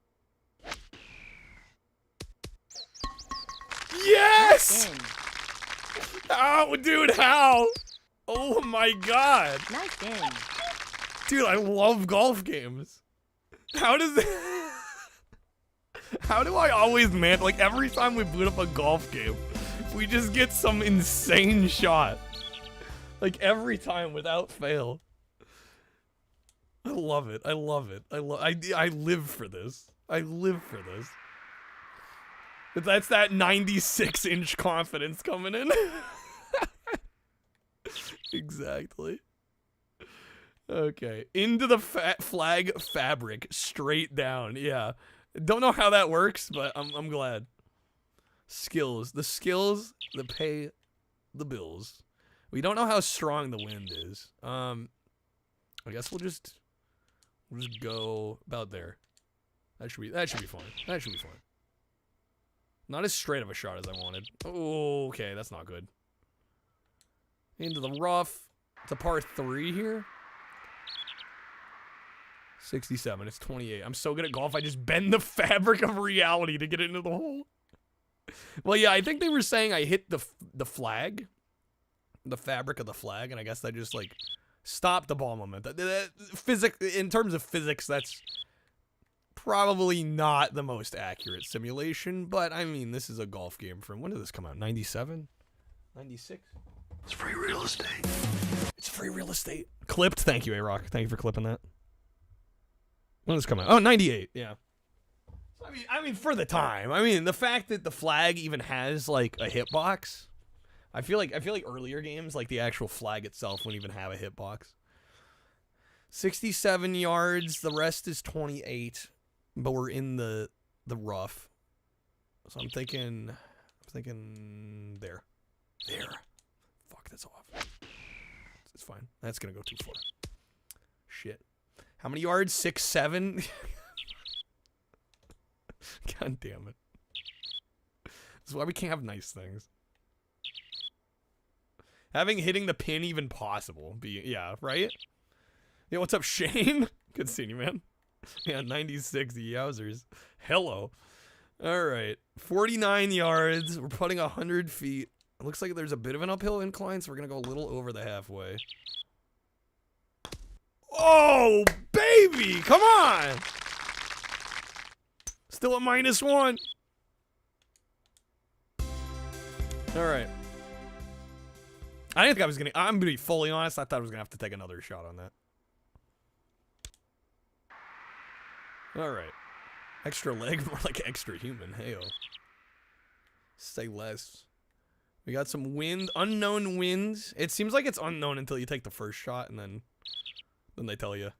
Yes! Oh, dude, how? Oh my god. Nice in. Dude, I love golf games. How does How do I always like every time we boot up a golf game, we just get some insane shot. Like every time without fail. I love it. I love it. I live for this. I live for this. But that's that 96-inch confidence coming in. Exactly. Okay. Into the flag fabric. Straight down. Yeah. Don't know how that works, but I'm glad. Skills. The skills that pay the bills. We don't know how strong the wind is. I guess we'll just go about there. That should be fine. That should be fine. Not as straight of a shot as I wanted. Oh, okay, that's not good. Into the rough. It's a par 3 here. 67. It's 28. I'm so good at golf. I just bend the fabric of reality to get into the hole. Well, yeah, I think they were saying I hit the flag, the fabric of the flag, and I guess that just like stopped the ball momentum. In terms of physics, that's probably not the most accurate simulation, but I mean, this is a golf game from, when did this come out? 97? 96? It's free real estate. It's free real estate. Clipped. Thank you, A-Rock. Thank you for clipping that. When did this come out? Oh, 98. Yeah. I mean, for the time. I mean, the fact that the flag even has like a hitbox. I feel like earlier games, like the actual flag itself, wouldn't even have a hitbox. 67 yards. The rest is 28, but we're in the rough. So I'm thinking there. Fuck, that's off. It's fine. That's gonna go too far. Shit. How many yards? 6, 7. God damn it. This is why we can't have nice things. Having hitting the pin even possible. Yeah, right? Yeah, what's up, Shane? Good seeing you, man. Yeah, 96 yowzers. Hello. Alright. 49 yards. We're putting 100 feet. It looks like there's a bit of an uphill incline, so we're going to go a little over the halfway. Oh, baby! Come on! Still at -1. Alright. I didn't think I was going to... I'm going to be fully honest. I thought I was going to have to take another shot on that. Alright. Extra leg, more like extra human. Heyo. Say less. We got some wind. Unknown winds. It seems like it's unknown until you take the first shot, and then they tell you.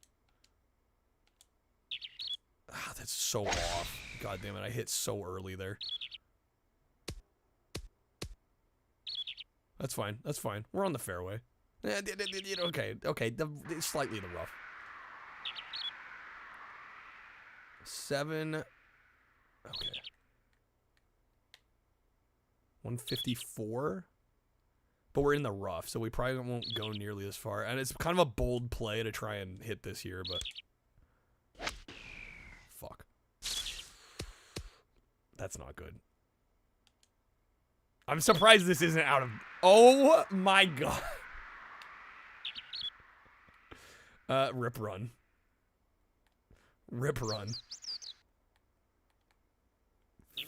Ah, that's so off. God damn it, I hit so early there. That's fine. That's fine. We're on the fairway. Okay. Slightly the rough. 7. Okay. 154. But we're in the rough, so we probably won't go nearly as far. And it's kind of a bold play to try and hit this here, but... Fuck. That's not good. I'm surprised this isn't out of... Oh my god. Rip run. Rip run.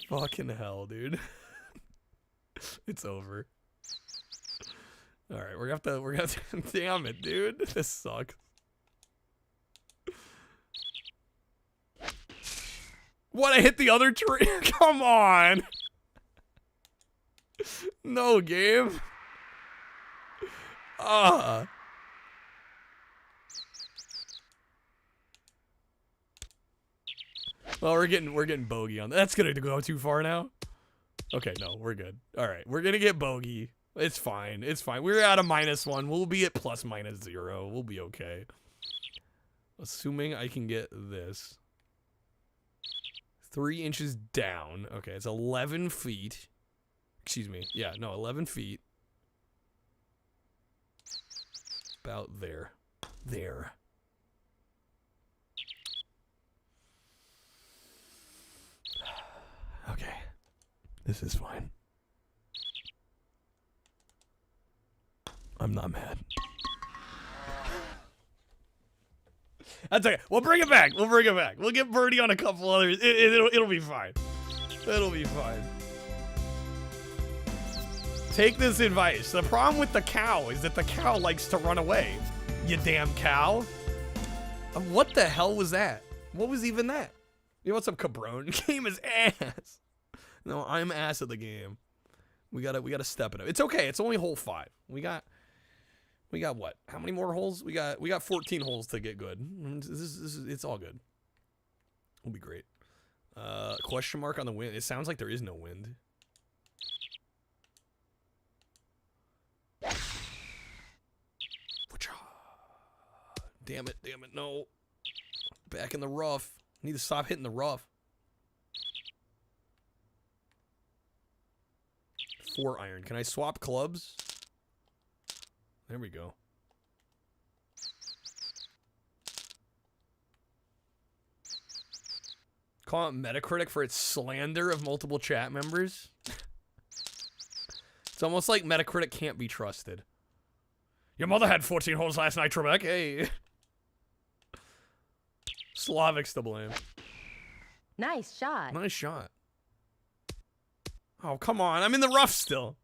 Fucking hell, dude. It's over. Alright, we're gonna have to damn it, dude. This sucks. What, I hit the other tree? Come on. No, game. Well, we're getting bogey on that. That's gonna go too far now. Okay, no, we're good. All right, we're gonna get bogey. It's fine. It's fine. We're at a -1. We'll be at ±0. We'll be okay. Assuming I can get this. 3 inches down. Okay, it's 11 feet. Excuse me. Yeah, no, 11 feet. About there. There. Okay. This is fine. I'm not mad. That's okay. We'll bring it back. We'll bring it back. We'll get Birdie on a couple others. It'll be fine. It'll be fine. Take this advice. The problem with the cow is that the cow likes to run away. You damn cow. What the hell was that? What was even that? Yo, what's up, cabron? Game is ass. No, I'm ass at the game. We gotta step it up. It's okay. It's only hole 5. We got what? How many more holes? We got 14 holes to get good. It's all good. We'll be great. Question mark on the wind. It sounds like there is no wind. Damn it, no. Back in the rough. Need to stop hitting the rough. 4 iron. Can I swap clubs? There we go. Call it Metacritic for its slander of multiple chat members. It's almost like Metacritic can't be trusted. Your mother had 14 holes last night, Trebek. Hey. Slavic's to blame. Nice shot. Nice shot. Oh, come on. I'm in the rough still.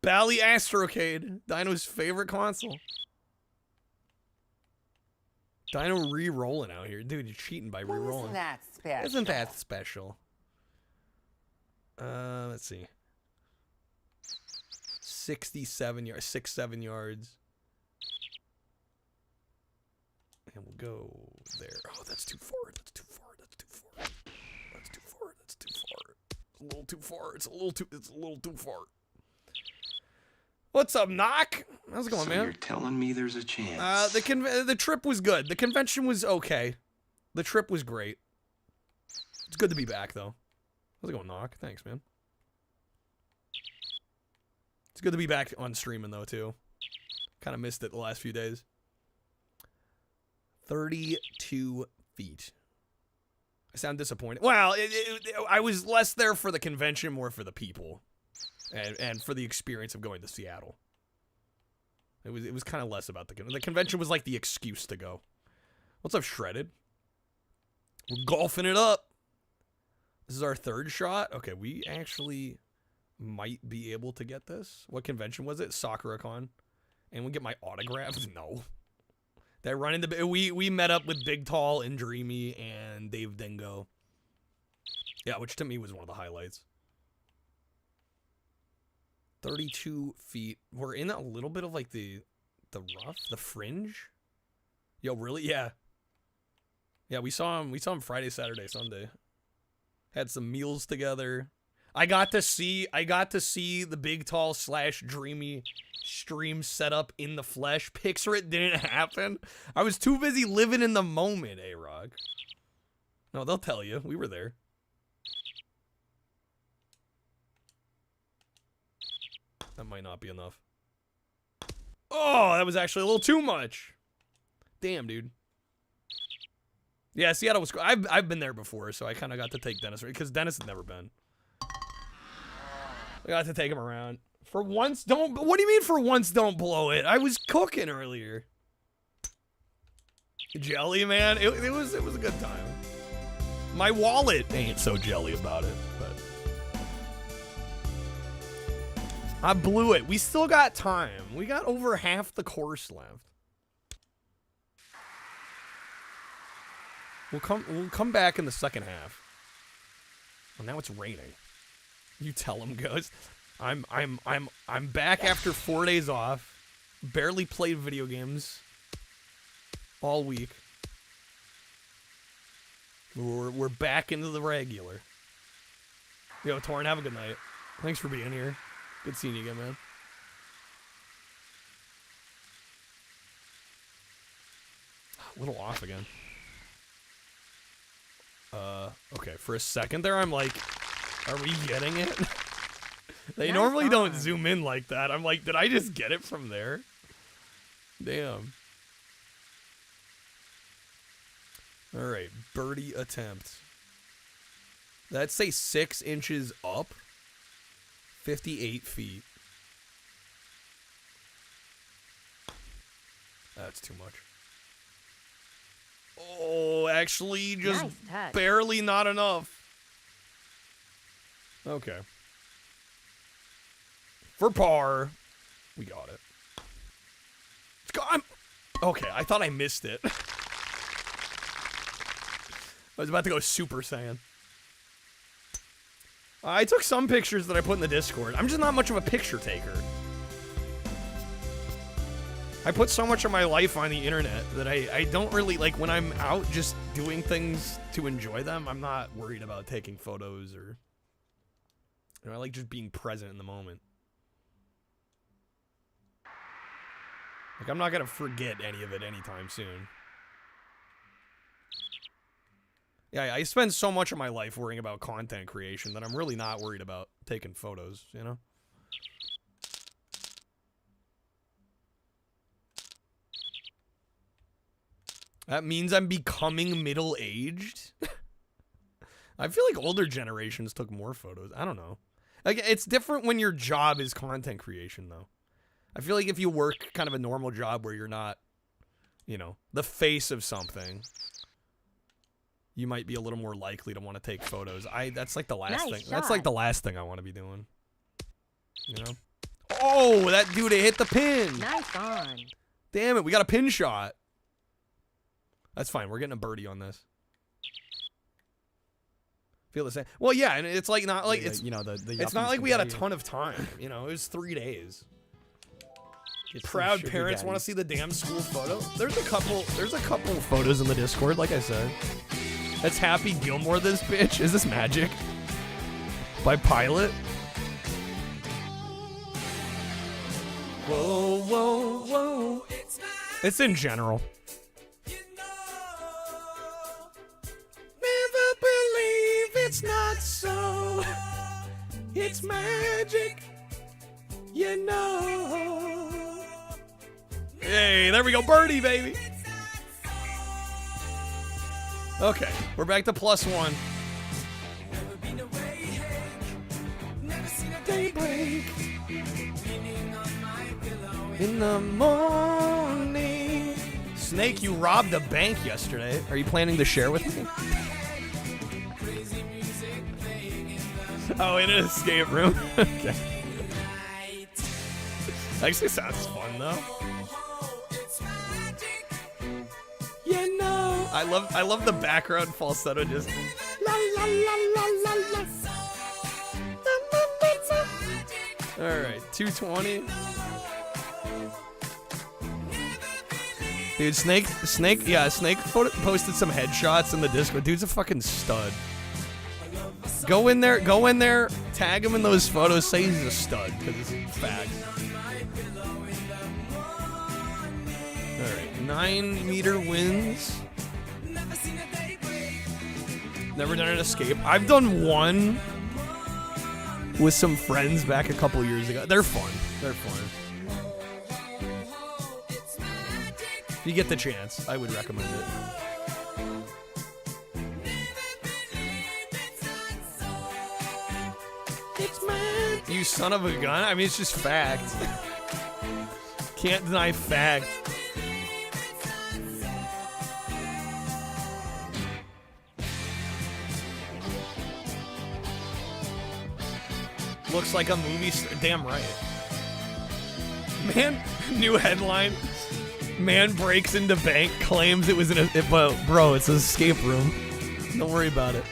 Bally Astrocade. Dino's favorite console. Dino re-rolling out here. Dude, you're cheating by re-rolling. Isn't that special? Isn't that special? Let's see. 67 yards. 6-7 yards. And we'll go there. Oh, that's too far. That's too far. That's too far. That's too far. That's too far. It's a little too far. It's a little too far. What's up, Knock? How's it going, man? You're telling me there's a chance. The trip was good. The convention was okay. The trip was great. It's good to be back, though. How's it going, Knock? Thanks, man. It's good to be back on streaming, though, too. Kind of missed it the last few days. 32 feet. I sound disappointed. Well, I was less there for the convention, more for the people. And for the experience of going to Seattle. It was kind of less about the convention was like the excuse to go. What's up, Shredded? We're golfing it up. This is our 3rd shot. Okay, we actually might be able to get this. What convention was it? Sakuracon. And we get my autographs? No. They run into we met up with Big Tall and Dreamy and Dave Dingo. Yeah, which to me was one of the highlights. 32 feet. We're in a little bit of like the rough, the fringe. Yo, really? Yeah. Yeah, we saw him Friday, Saturday, Sunday. Had some meals together. I got to see the Big Tall / Dreamy stream setup in the flesh. Picture it didn't happen. I was too busy living in the moment, A-Rock. No, they'll tell you. We were there. That might not be enough. Oh, that was actually a little too much. Damn, dude. Yeah, Seattle was cool. I've been there before, so I kind of got to take Dennis, because Dennis had never been. I got to take him around. For once, don't... What do you mean for once don't blow it? I was cooking earlier. Jelly, man. It was a good time. My wallet ain't so jelly about it, but... I blew it. We still got time. We got over half the course left. We'll come back in the second half. Well, now it's raining. You tell him, Ghost. I'm back after 4 days off. Barely played video games all week. We're back into the regular. Yo, Torrin, have a good night. Thanks for being here. Good seeing you again, man. A little off again. Okay, for a second there, I'm like, are we getting it? They normally don't zoom in like that. I'm like, did I just get it from there? Damn. Alright, birdie attempt. Let's say 6 inches up. 58 feet. That's too much. Oh, actually, just barely not enough. Okay. For par. We got it. It's gone. Okay, I thought I missed it. I was about to go Super Saiyan. I took some pictures that I put in the Discord. I'm just not much of a picture taker. I put so much of my life on the internet that I don't really, like, when I'm out just doing things to enjoy them, I'm not worried about taking photos or, you know, I like just being present in the moment. Like, I'm not gonna forget any of it anytime soon. Yeah, I spend so much of my life worrying about content creation that I'm really not worried about taking photos, you know? That means I'm becoming middle-aged? I feel like older generations took more photos. I don't know. Like, it's different when your job is content creation, though. I feel like if you work kind of a normal job where you're not, you know, the face of something, you might be a little more likely to want to take photos. That's like the last thing. Shot. That's like the last thing I want to be doing. You know? Oh, that dude hit the pin. Nice on. Damn it, we got a pin shot. That's fine. We're getting a birdie on this. Feel the same. Well, yeah, and it's like not like it's, you know, it's not like we had a ton of time. You know, it was 3 days. Proud parents want to see the damn school photo. There's a couple photos in the Discord, like I said. That's Happy Gilmore, this bitch. Is this Magic? By Pilot? Whoa, whoa, whoa. It's in general. Never believe it's not so. It's magic, you know. Hey, there we go, birdie, baby. Okay, we're back to +1. Daybreak in the morning. Snake, you robbed a bank yesterday. Are you planning to share with me? Oh, in an escape room. Okay. Actually sounds fun though. You know. I love the background falsetto just la la la la la la. All right, 220. Dude, Snake posted some headshots in the Discord. Dude's a fucking stud. Go in there, tag him in those photos, say he's a stud, because it's facts. Alright, 9-meter wins. Never done an escape. I've done one with some friends back a couple years ago. They're fun. They're fun. If you get the chance, I would recommend it. You son of a gun. I mean, it's just fact. Can't deny fact. Looks like a movie. Damn right. Man, new headline. Man breaks into bank, claims it was but bro, it's an escape room. Don't worry about it.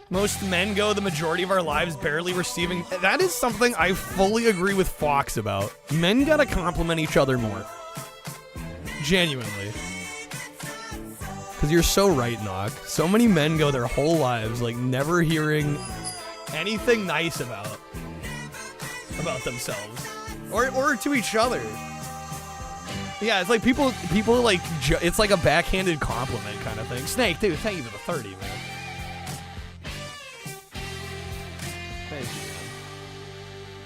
Most men go the majority of our lives barely receiving. That is something I fully agree with Fox about. Men gotta compliment each other more. Genuinely. Because you're so right, Nock. So many men go their whole lives like never hearing anything nice about themselves or to each other. Yeah, it's like people like it's like a backhanded compliment kind of thing. Snake, dude, thank you for the 30, man. Thank you,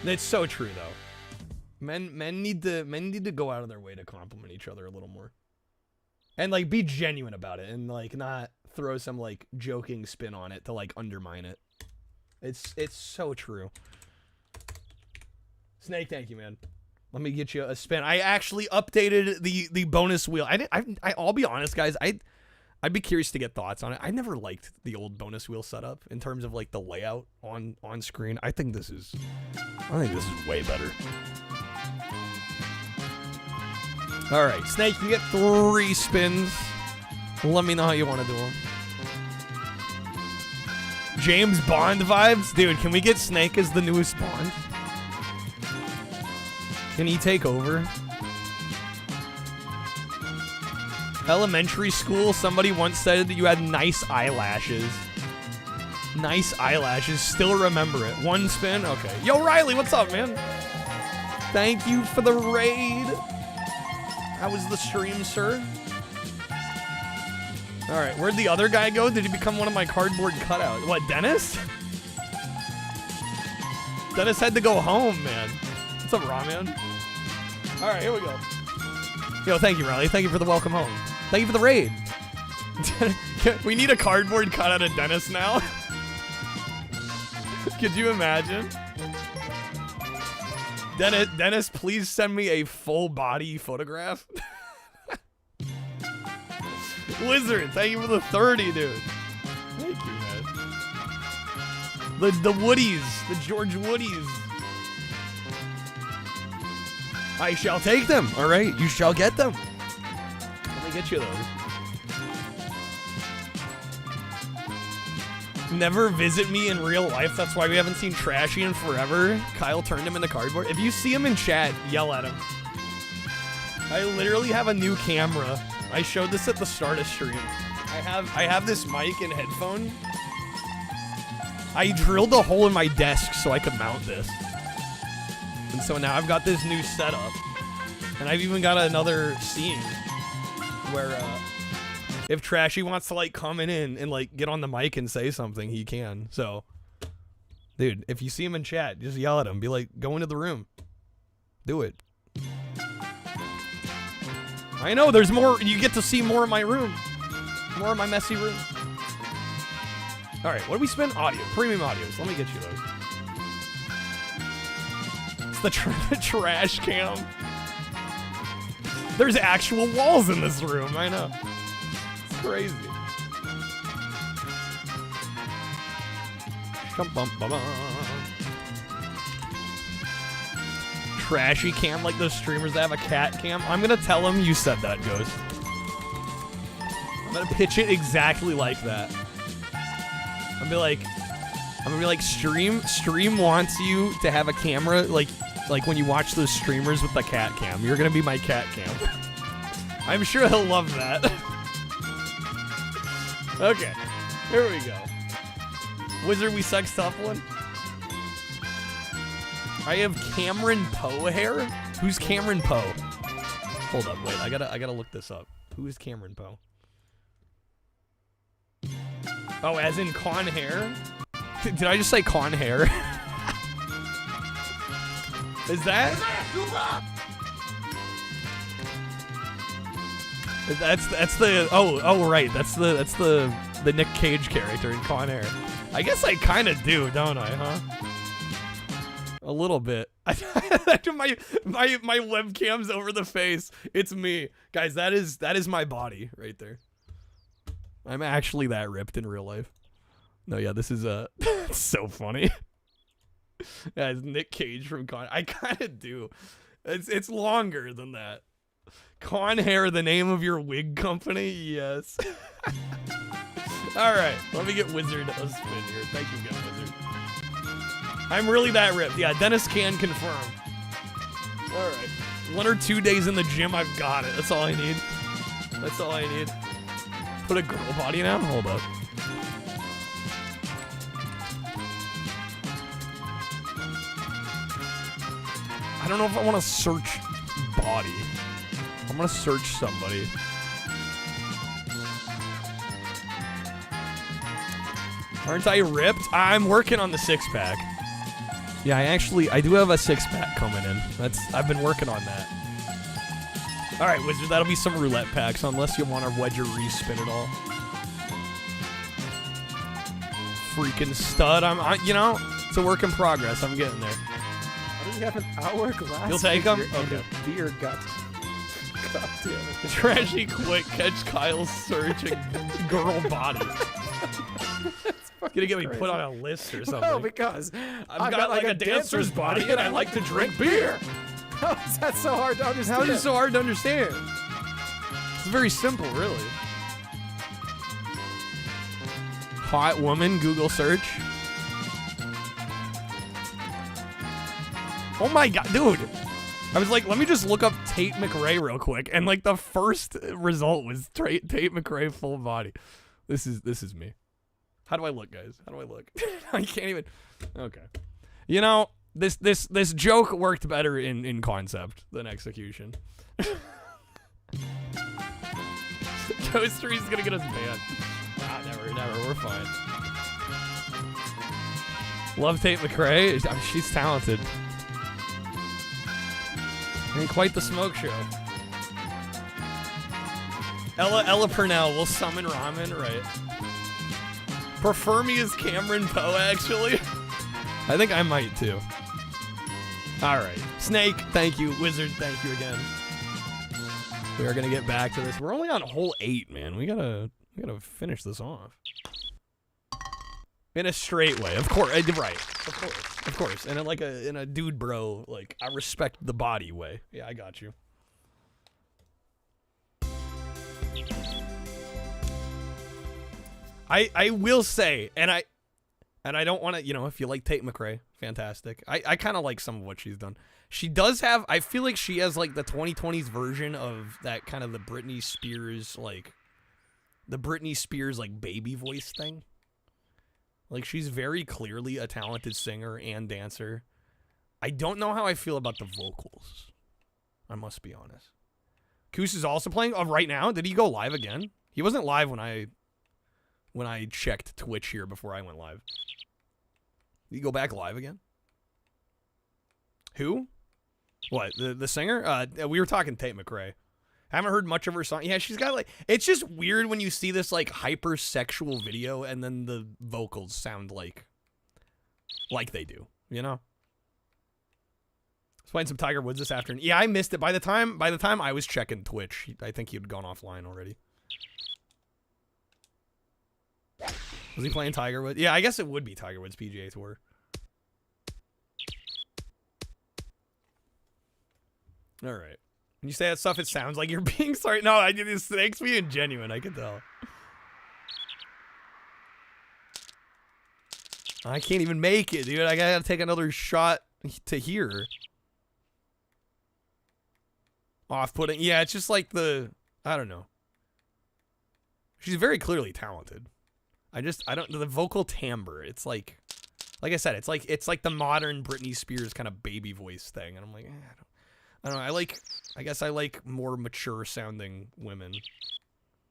man. It's so true though. Men need to go out of their way to compliment each other a little more. And like be genuine about it and like not throw some like joking spin on it to like undermine it. It's so true. Snake, thank you, man. Let me get you a spin. I actually updated the bonus wheel. I'll be honest, guys. I'd be curious to get thoughts on it. I never liked the old bonus wheel setup in terms of like the layout on screen. I think this is way better. All right, Snake, you get 3 spins. Let me know how you want to do them. James Bond vibes? Dude, can we get Snake as the newest Bond? Can he take over? Elementary school, somebody once said that you had nice eyelashes. Nice eyelashes. Still remember it. 1 spin? Okay. Yo, Riley, what's up, man? Thank you for the raid. How was the stream, sir? Alright, where'd the other guy go? Did he become one of my cardboard cutouts? What, Dennis? Dennis had to go home, man. What's up, Raw, man? Alright, here we go. Yo, thank you, Riley. Thank you for the welcome home. Thank you for the raid. We need a cardboard cutout of Dennis now. Could you imagine? Dennis, please send me a full body photograph. Wizard, thank you for the 30, dude. Thank you, man. The Woodies, the George Woodies. I shall take them. All right, you shall get them. Let me get you those. Never visit me in real life. That's why we haven't seen Trashy in forever. Kyle turned him into cardboard. If you see him in chat, yell at him. I literally have a new camera. I showed this at the start of stream. I have this mic and headphone. I drilled a hole in my desk so I could mount this. And so now I've got this new setup. And I've even got another scene where if Trashy wants to like come in and like get on the mic and say something, he can. So, dude, if you see him in chat, just yell at him. Be like, go into the room. Do it. I know, there's more. You get to see more of my room. More of my messy room. All right, what do we spend? Audio. Premium audios. Let me get you those. It's the trash cam. There's actual walls in this room. I know. It's crazy. Trashy cam like those streamers that have a cat cam. I'm gonna tell him you said that, Ghost. I'm gonna pitch it exactly like that. I'm gonna be like, stream wants you to have a camera like when you watch those streamers with the cat cam. You're gonna be my cat cam. I'm sure he'll love that. Okay, here we go. Wizard, we suck tough one. I have Cameron Poe hair. Who's Cameron Poe? Hold up, wait. I gotta look this up. Who is Cameron Poe? Oh, as in Con hair? Did I just say Con hair? Is that? That's the oh right. That's the Nick Cage character in Con Air. I guess I kind of do, don't I? Huh? A little bit. my webcam's over the face. It's me, guys. That is my body right there. I'm actually that ripped in real life. No, yeah, this is it's so funny. Yeah, it's Nick Cage from Con. I kind of do. It's longer than that. Con Hair, the name of your wig company? Yes. All right, let me get Wizard a spin here. Thank you again, Wizard. I'm really that ripped. Yeah, Dennis can confirm. All right. 1 or 2 days in the gym, I've got it. That's all I need. That's all I need. Put a girl body now? Hold up. I don't know if I want to search body. I'm going to search somebody. Aren't I ripped? I'm working on the six-pack. Yeah, I do have a six-pack coming in. I've been working on that. All right, Wizard, that'll be some roulette packs, unless you want to wedge or respin it all. Freaking stud. You know, it's a work in progress. I'm getting there. How do you have an hourglass? You'll take them? Okay. Beer gut. God damn it. Trashy quick catch Kyle's searching girl body. Gonna get me put on a list or something. Well, because I've got like a dancer's body and I like to drink beer. How is that so hard to understand? How is it so hard to understand? It's very simple, really. Hot woman, Google search. Oh my god, dude. I was like, let me just look up Tate McRae real quick. And like the first result was Tate McRae full body. This is me. How do I look, guys? How do I look? I can't even. Okay. You know, this joke worked better in concept than execution. Toastery's gonna get us banned. Ah, never. We're fine. Love Tate McRae. She's talented. Ain't quite the smoke show. Ella Purnell will summon ramen, right? Prefer me as Cameron Poe, actually. I think I might too. All right, Snake, thank you. Wizard, thank you again. We are gonna get back to this. We're only on hole 8, man. We gotta finish this off in a straight way, of course. Right, of course, and in a dude bro, like I respect the body way. Yeah, I got you. I will say, and I don't want to, you know, if you like Tate McRae, fantastic. I kind of like some of what she's done. She does have, I feel like she has like the 2020s version of that kind of the Britney Spears like baby voice thing. Like she's very clearly a talented singer and dancer. I don't know how I feel about the vocals. I must be honest. Koos is also playing right now. Did he go live again? He wasn't live when I checked Twitch here before I went live. Did he go back live again? Who? What? The singer? We were talking Tate McRae. Haven't heard much of her song. Yeah, she's got like, it's just weird when you see this like hypersexual video and then the vocals sound like they do, you know? I was playing some Tiger Woods this afternoon. Yeah, I missed it. By the time I was checking Twitch, I think he had gone offline already. Was he playing Tiger Woods? Yeah, I guess it would be Tiger Woods PGA Tour. All right. When you say that stuff, it sounds like you're being sorry. No, this makes me genuine. I can tell. I can't even make it, dude. I gotta take another shot to here. Off-putting. Yeah, it's just like I don't know. She's very clearly talented. The vocal timbre. It's like I said, it's like the modern Britney Spears kind of baby voice thing, and I'm like, I don't know. I guess I like more mature sounding women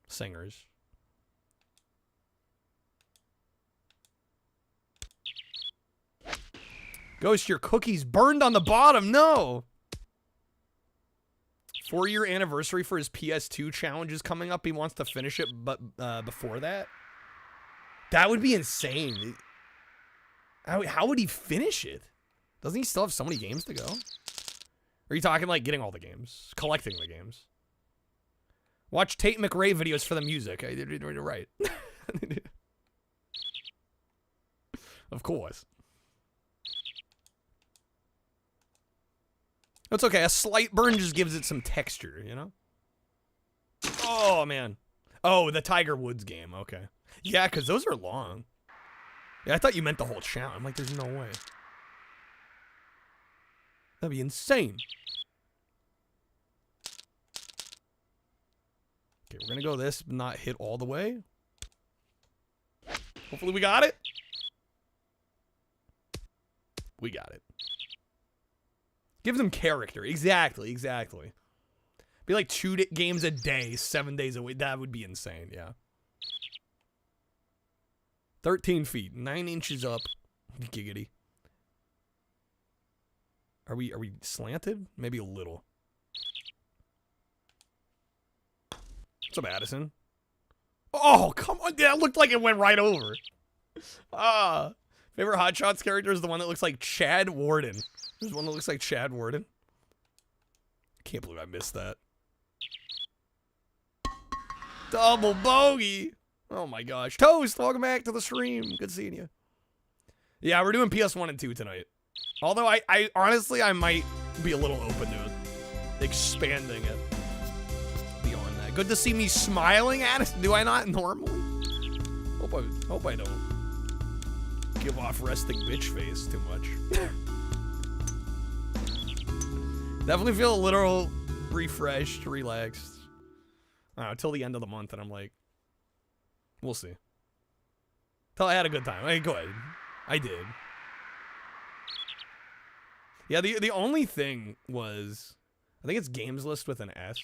singers. Ghost, your cookies burned on the bottom. No. 4-year anniversary for his PS2 challenge is coming up. He wants to finish it, but before that. That would be insane. How would he finish it? Doesn't he still have so many games to go? Are you talking like getting all the games? Collecting the games? Watch Tate McRae videos for the music. You're right. Of course. That's okay. A slight burn just gives it some texture, you know? Oh, man. Oh, the Tiger Woods game. Okay. Yeah, because those are long. Yeah, I thought you meant the whole challenge. I'm like, there's no way. That'd be insane. Okay, we're going to go this, but not hit all the way. Hopefully we got it. We got it. Give them character. Exactly, exactly. Be like 2 games a day, 7 days a week. That would be insane, yeah. 13 feet, 9 inches up. Giggity. Are we slanted? Maybe a little. What's up, Addison? Oh, come on. That looked like it went right over. Favorite Hot Shots character is the one that looks like Chad Warden. There's one that looks like Chad Warden. I can't believe I missed that. Double bogey. Oh my gosh. Toast, welcome back to the stream. Good seeing you. Yeah, we're doing PS1 and 2 tonight. Although I honestly, I might be a little open to it. Expanding it beyond that. Good to see me smiling at it. Do I not normally? Hope I don't give off resting bitch face too much. Definitely feel a little refreshed, relaxed. I don't know, till the end of the month, and I'm like, we'll see. Till I had a good time. I mean, go ahead. I did. Yeah, the only thing was, I think it's games list with an S.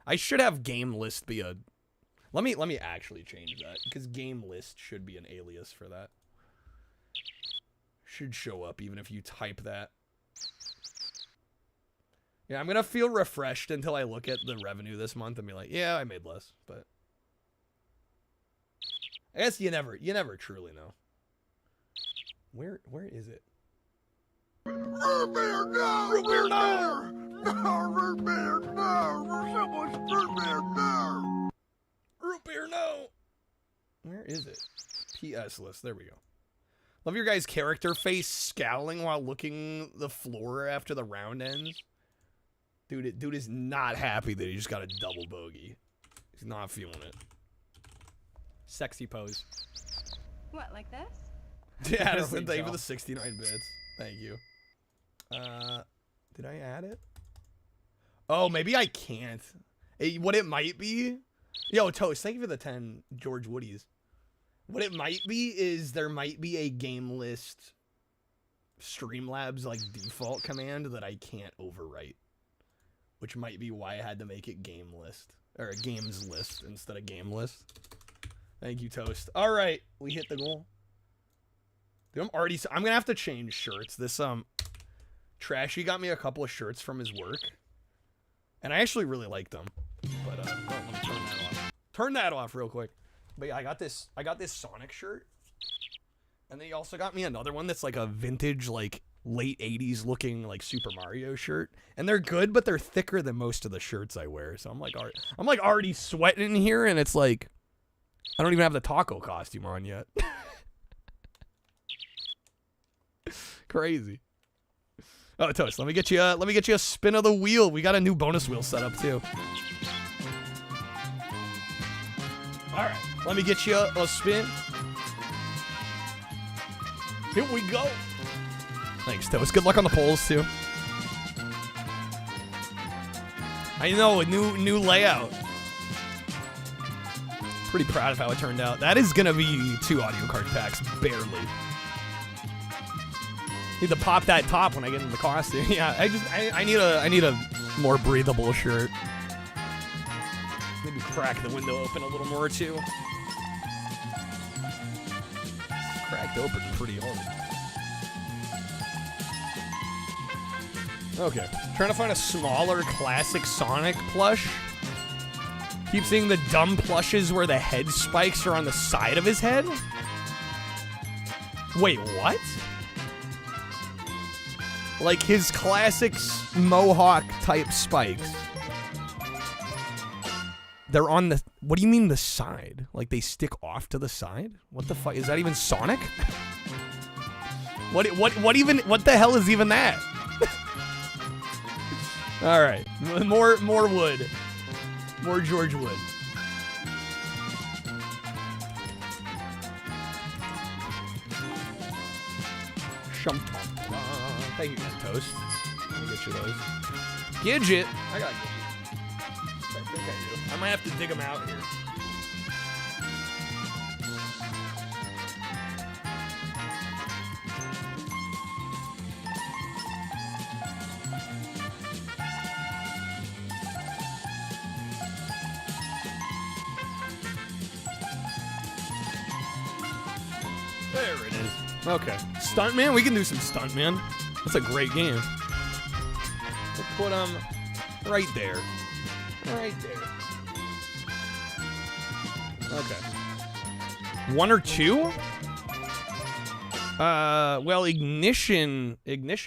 I should have game list be a. Let me actually change that, because game list should be an alias for that. Should show up even if you type that. Yeah, I'm gonna feel refreshed until I look at the revenue this month and be like, yeah, I made less, but I guess you never truly know. Where is it? Root beer, no! Root beer, no! No, root beer, no! Someone's root beer, no! Root beer, no! Where is it? PS list. There we go. Love your guy's character face scowling while looking the floor after the round ends. Dude is not happy that he just got a double bogey. He's not feeling it. Sexy pose. What, like this? Yeah, Addison, thank you for the 69 bits. Thank you. Did I add it? Oh, maybe I can't. What it might be... Yo, Toast, thank you for the 10 George Woodies. What it might be is there might be a game list Streamlabs like default command that I can't overwrite. Which might be why I had to make it game list. Or a games list instead of game list. Thank you, Toast. Alright, we hit the goal. Dude, I'm gonna have to change shirts. This, Trashy got me a couple of shirts from his work. And I actually really like them. But, let me turn that off. Turn that off real quick. But yeah, I got this Sonic shirt. And then he also got me another one that's like a vintage, like, late 80s looking, like, Super Mario shirt. And they're good, but they're thicker than most of the shirts I wear. So I'm like already sweating in here, and it's like, I don't even have the taco costume on yet. Crazy. Oh, Toast, let me get you a spin of the wheel. We got a new bonus wheel set up too. All right, let me get you a spin. Here we go. Thanks, Toast. Good luck on the polls too. I know, a new layout. Pretty proud of how it turned out. That is gonna be 2 audio card packs, barely. Need to pop that top when I get in the costume. Yeah, I need a more breathable shirt. Maybe crack the window open a little more too. Cracked open pretty hard. Okay, trying to find a smaller classic Sonic plush. Keep seeing the dumb plushes where the head spikes are on the side of his head. Wait, what? Like his classic mohawk type spikes. They're on the, what do you mean the side? Like they stick off to the side? What the fuck, is that even Sonic? What the hell is even that? All right, more wood, more George Wood. Thank you, man, Toast. Let me get you those. Gidget. I got Gidget. I think I do. I might have to dig them out here. There it is. Okay. Stuntman? We can do some Stuntman. That's a great game. We'll put them right there. Right there. Okay. 1 or 2? Well, Ignition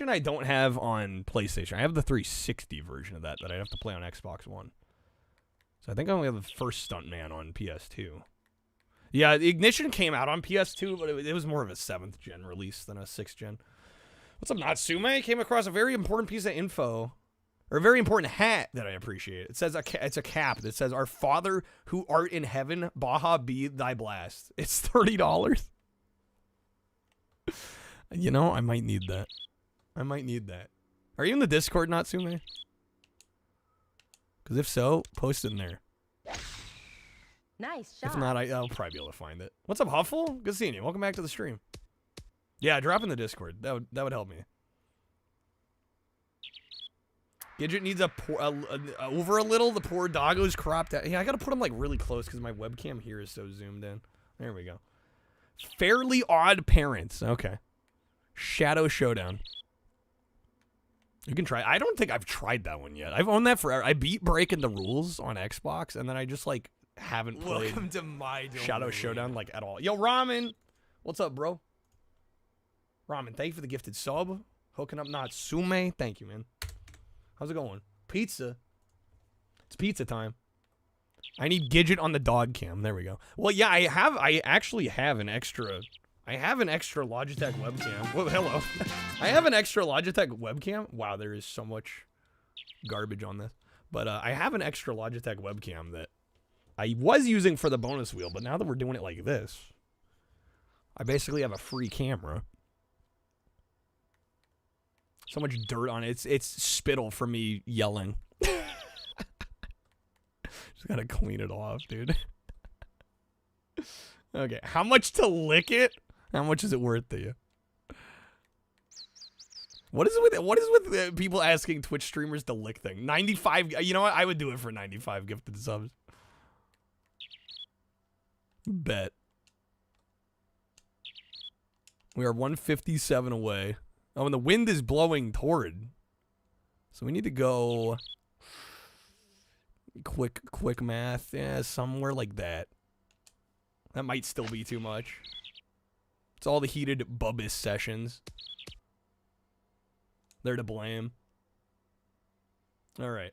I don't have on PlayStation. I have the 360 version of that I have to play on Xbox One. So I think I only have the first Stuntman on PS2. Yeah, the Ignition came out on PS2, but it was more of a 7th gen release than a 6th gen. What's up, Natsume? Came across a very important piece of info, or a very important hat that I appreciate. It says it's a cap that says, "Our Father who art in heaven, Baja be thy blast." It's $30. You know, I might need that. I might need that. Are you in the Discord, Natsume? Because if so, post it in there. Nice shot. If not, I'll probably be able to find it. What's up, Huffle? Good seeing you. Welcome back to the stream. Yeah, drop in the Discord. That would help me. Gidget needs over a little. The poor doggo's cropped out. Yeah, I gotta put him like really close because my webcam here is so zoomed in. There we go. Fairly Odd Parents. Okay. Shadow Showdown. You can try. I don't think I've tried that one yet. I've owned that forever. I beat Breaking the Rules on Xbox, and then I just like haven't played Welcome to my domain. Shadow Showdown like at all. Yo, Ramen. What's up, bro? Ramen, thank you for the gifted sub. Hooking up Natsume. Thank you, man. How's it going? Pizza. It's pizza time. I need Gidget on the dog cam. There we go. Well, yeah, I actually have an extra. I have an extra Logitech webcam. Whoa, hello. I have an extra Logitech webcam. Wow, there is so much garbage on this. But I have an extra Logitech webcam that I was using for the bonus wheel, but now that we're doing it like this, I basically have a free camera. So much dirt on it. It's spittle from me yelling. Just gotta clean it off, dude. Okay, how much to lick it? How much is it worth to you? What is with people asking Twitch streamers to lick things? 95. You know what? I would do it for 95 gifted subs. Bet. We are 157 away. Oh, and the wind is blowing toward. So we need to go quick math. Yeah, somewhere like that. That might still be too much. It's all the heated Bubbis sessions. They're to blame. All right.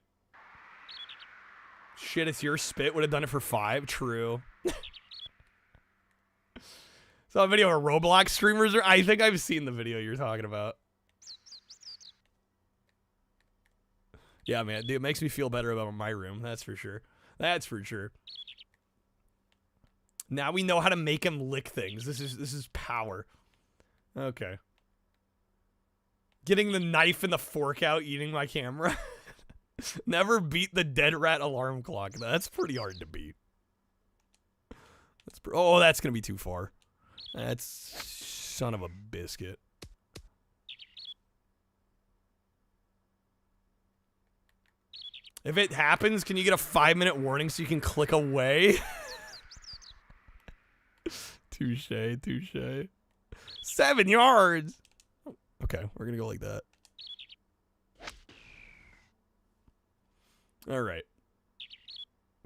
Shit, it's your spit. Would have done it for 5. True. Saw a video of Roblox streamers. I think I've seen the video you're talking about. Yeah, man. Dude, it makes me feel better about my room. That's for sure. That's for sure. Now we know how to make him lick things. This is power. Okay. Getting the knife and the fork out, eating my camera. Never beat the dead rat alarm clock. That's pretty hard to beat. Oh, that's gonna be too far. That's son of a biscuit. If it happens, can you get a 5-minute warning so you can click away? Touche, touche. 7 yards. Okay, we're gonna go like that. All right.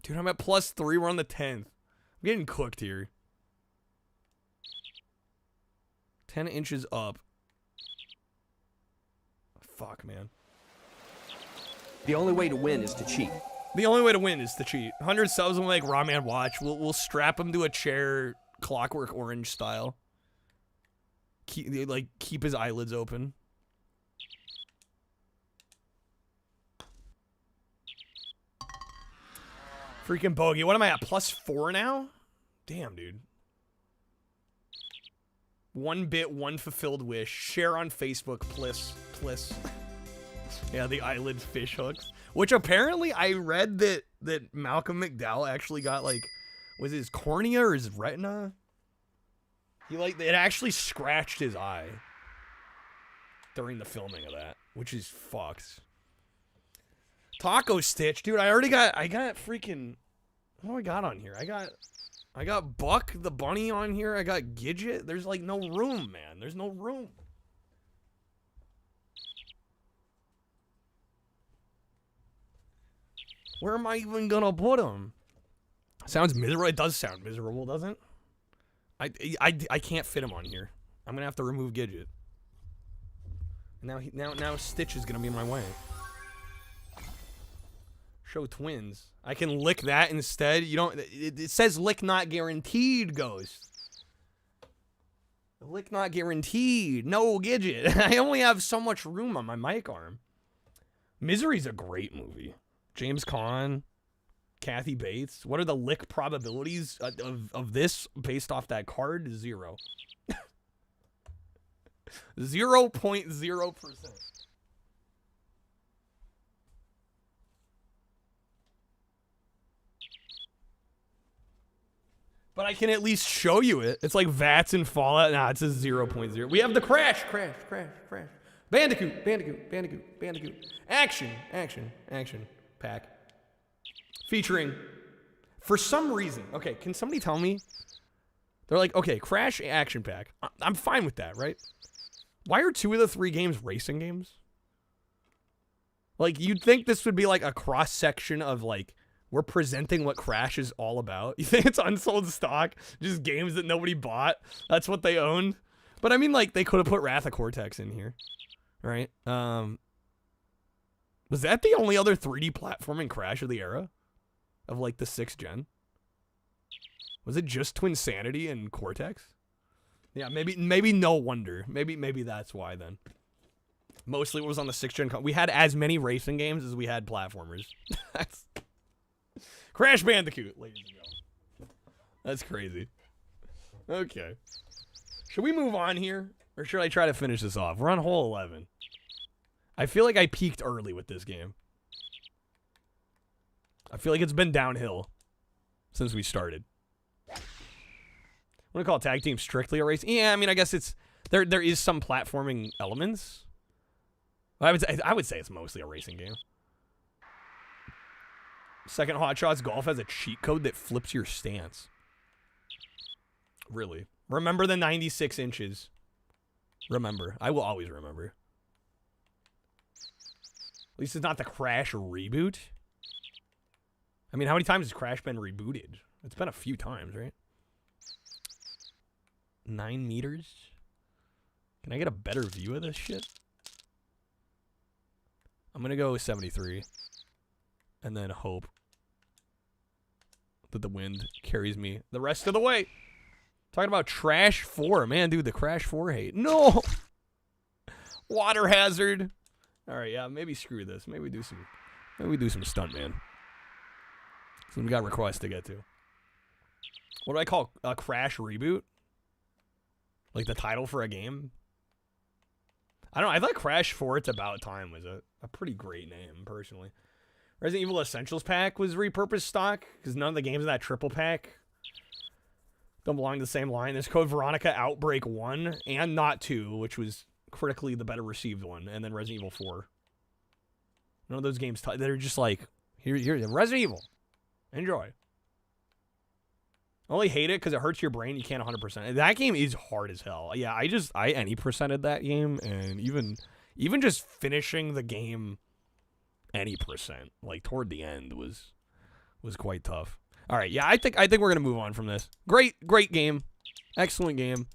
Dude, I'm at +3. We're on the 10th. I'm getting cooked here. 10 inches up. Fuck, man. The only way to win is to cheat. The only way to win is to cheat. 100 subs will make Rawman watch. We'll strap him to a chair, Clockwork Orange style. Keep his eyelids open. Freaking bogey. What am I at? +4 now? Damn, dude. 1 bit, 1 fulfilled wish. Share on Facebook, please. Yeah, the eyelid fish hooks. Which apparently I read that Malcolm McDowell actually got, like, was it his cornea or his retina? He, like, it actually scratched his eye during the filming of that, which is fucked. Taco Stitch, dude. I got freaking, what do I got on here? I got Buck the bunny on here. I got Gidget. There's like no room, man. There's no room. Where am I even gonna put him? Sounds miserable. It does sound miserable, doesn't it? I can't fit him on here. I'm gonna have to remove Gidget. Now Stitch is gonna be in my way. Show twins. I can lick that instead. You don't. It says lick not guaranteed, Ghost. Lick not guaranteed. No Gidget. I only have so much room on my mic arm. Misery's a great movie. James Caan, Kathy Bates. What are the lick probabilities of this based off that card? 0. 0.0%. But I can at least show you it. It's like VATS and Fallout. Nah, it says 0.0. We have the crash. Bandicoot. Action pack. Featuring, for some reason, okay, can somebody tell me? They're like, okay, Crash action pack. I'm fine with that, right? Why are 2 of the 3 games racing games? Like, you'd think this would be like a cross-section of like, we're presenting what Crash is all about. You think it's unsold stock? Just games that nobody bought? That's what they owned? But I mean, like, they could have put Wrath of Cortex in here. Right? Was that the only other 3D platforming Crash of the era? Of, like, the 6th gen? Was it just Twinsanity and Cortex? Yeah, maybe no wonder. Maybe that's why, then. Mostly it was on the 6th gen. We had as many racing games as we had platformers. That's... Crash Bandicoot, ladies and gentlemen. That's crazy. Okay. Should we move on here? Or should I try to finish this off? We're on hole 11. I feel like I peaked early with this game. I feel like it's been downhill since we started. I'm gonna call Tag Team strictly a race. Yeah, I mean, I guess it's... There is some platforming elements. I would say it's mostly a racing game. Second Hot Shots Golf has a cheat code that flips your stance. Really. Remember the 96 inches. Remember. I will always remember. At least it's not the Crash reboot. I mean, how many times has Crash been rebooted? It's been a few times, right? 9 meters? Can I get a better view of this shit? I'm gonna go with 73. And then hope that the wind carries me the rest of the way. Talking about Trash 4. Man, dude, the Crash 4 hate. No! Water hazard. Alright, yeah, maybe screw this. Maybe do some stuntman. So we got requests to get to. What do I call a Crash reboot? Like the title for a game? I don't know. I thought Crash 4 It's About Time was a pretty great name, personally. Resident Evil Essentials pack was repurposed stock, because none of the games in that triple pack don't belong to the same line. There's Code Veronica Outbreak 1 and Not 2, which was critically the better received one, and then Resident Evil 4. None of those games, they're just like, here's Resident Evil. Enjoy. I only hate it because it hurts your brain. You can't 100%. That game is hard as hell. Yeah, I any percented that game, and even just finishing the game any percent, like toward the end, was quite tough. All right, yeah, I think we're gonna move on from this. Great game, excellent game.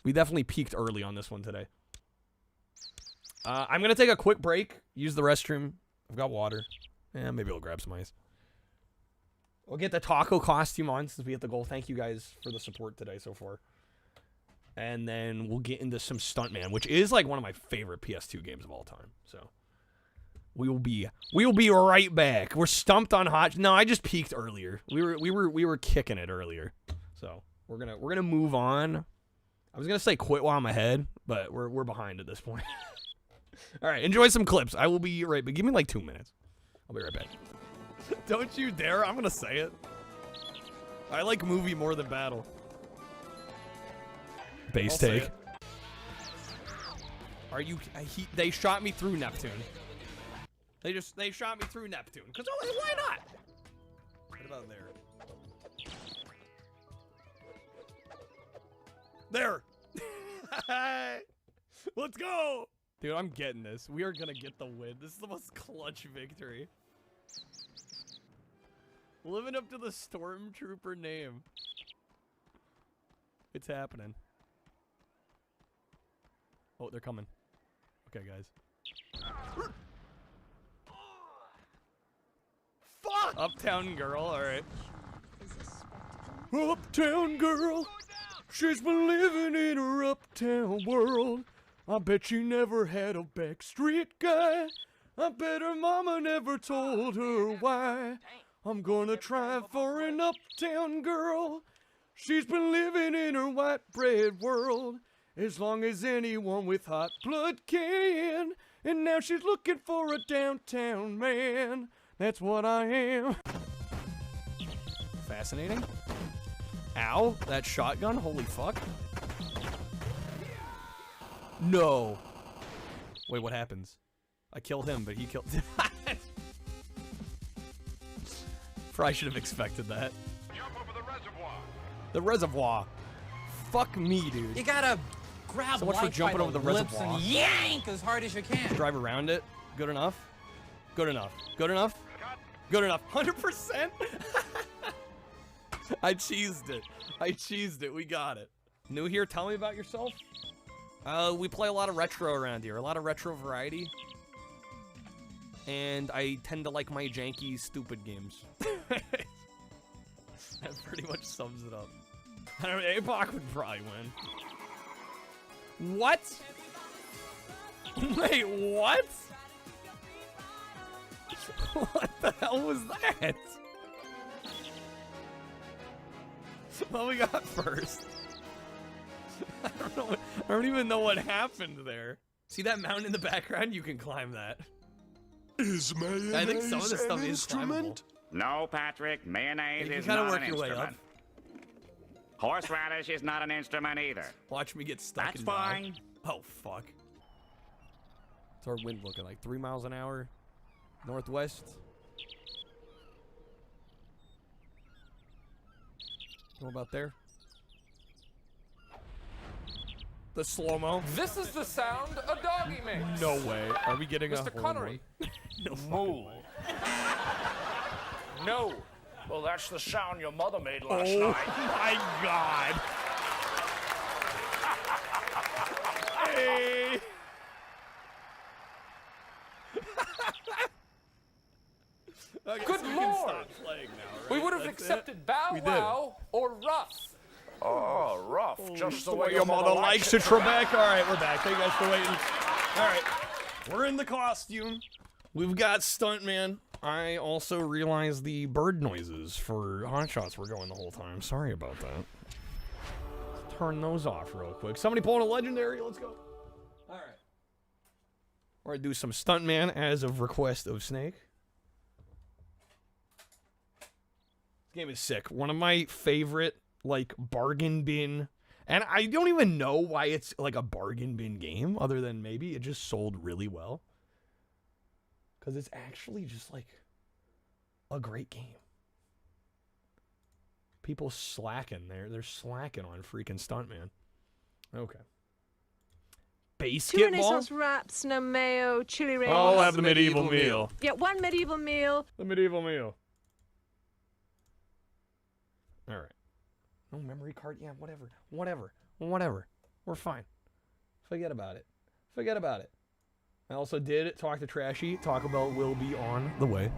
We definitely peaked early on this one today. I'm gonna take a quick break, use the restroom. I've got water, and maybe I'll grab some ice. We'll get the taco costume on since we hit the goal. Thank you guys for the support today so far. And then we'll get into some Stuntman, which is like one of my favorite PS2 games of all time. So We will be right back. We're stumped on hot. No, I just peaked earlier. We were kicking it earlier. So we're gonna move on. I was gonna say quit while I'm ahead, but we're behind at this point. All right, enjoy some clips. I will be right back. Give me like 2 minutes. I'll be right back. Don't you dare! I'm gonna say it. I like movie more than battle. Base take. Are you? They shot me through Neptune. They shot me through Neptune. Cause why not? What about there? There. Let's go, dude. I'm getting this. We are gonna get the win. This is the most clutch victory. Living up to the Stormtrooper name. It's happening. Oh, they're coming. Okay, guys. Fuck! Uptown girl, alright. Uptown girl. She's been living in her uptown world. I bet she never had a backstreet guy. I bet her mama never told her why. I'm gonna try for an uptown girl. She's been living in her white bread world as long as anyone with hot blood can. And now she's looking for a downtown man. That's what I am. Fascinating. Ow, that shotgun, holy fuck. No. Wait, what happens? I killed him, but he killed... I should have expected that. Jump over the reservoir. The reservoir. Fuck me, dude. You gotta grab so much for jumping over the lips reservoir. and yank as hard as you can. Drive around it. Good enough. Good enough. Good enough. Good enough. 100%. I cheesed it. I cheesed it. We got it. New here? Tell me about yourself. We play a lot of retro around here. A lot of retro variety. And I tend to like my janky, stupid games. That pretty much sums it up. I don't know, APOC would probably win. What? Wait, what? What the hell was that? What we got first? I don't know. I don't even know what happened there. See that mountain in the background? You can climb that. Is mayonnaise I think some of this stuff an is climbable. instrument? No, Patrick. Mayonnaise You is gotta not work an your way up. instrument. Horseradish is not an instrument either. Watch me get stuck. That's and die. fine. Oh fuck. What's our wind looking like? 3 miles an hour, northwest. What about there? The slow-mo. This is the sound a doggy makes. No way. Are we getting Mr. a Connery. No Moo. No. Well, that's the sound your mother made Oh last night. my god. Hey. Okay, Good so we can lord. stop playing now, right? We would have That's accepted it? Bow We did. Wow or Ruff. Oh, rough. Just the way your mother likes it, Trebek. All right, we're back. Thank you guys for waiting. All right, we're in the costume. We've got Stuntman. I also realized the bird noises for Hot Shots were going the whole time. Sorry about that. Let's turn those off real quick. Somebody pulling a legendary. Let's go. All right. We're going to do some Stuntman as of request of Snake. This game is sick. One of my favorite, like, bargain bin. And I don't even know why it's, like, a bargain bin game, other than maybe it just sold really well. Because it's actually just, like, a great game. People slacking there. They're slacking on freaking Stuntman. Okay. Two Basketball? Renaissance wraps, no mayo, chili rings. I'll have the medieval meal. Yeah, one medieval meal. The medieval meal. All right. No memory card? Yeah, whatever. Whatever. We're fine. Forget about it. Forget about it. I also did talk to Trashy. Taco Bell will be on the way.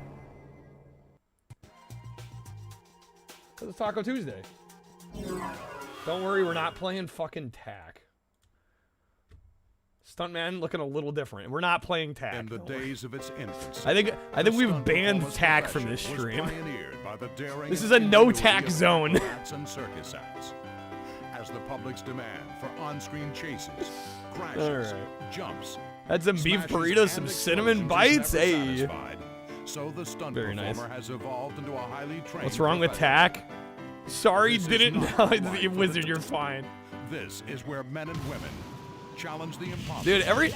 It's Taco Tuesday. Don't worry, we're not playing fucking tack. Stuntman looking a little different. We're not playing tack. In the days of its infancy, I think the we've stunt banned performance tack from this profession was stream. pioneered by the daring This and is a no ingenuity tack of zone. acrobats and circus acts. As the public's demand for on-screen chases, crashes, Alright. jumps, Had some beef smashes, burritos, some and cinnamon explosions is bites. never Hey. satisfied. So the stunt Very performer nice. has evolved into a highly trained What's wrong with profession. tack? Sorry, This is didn't not know. life It's for the Wizard, you're fine. This is where men and women challenge the impossible. Dude, and make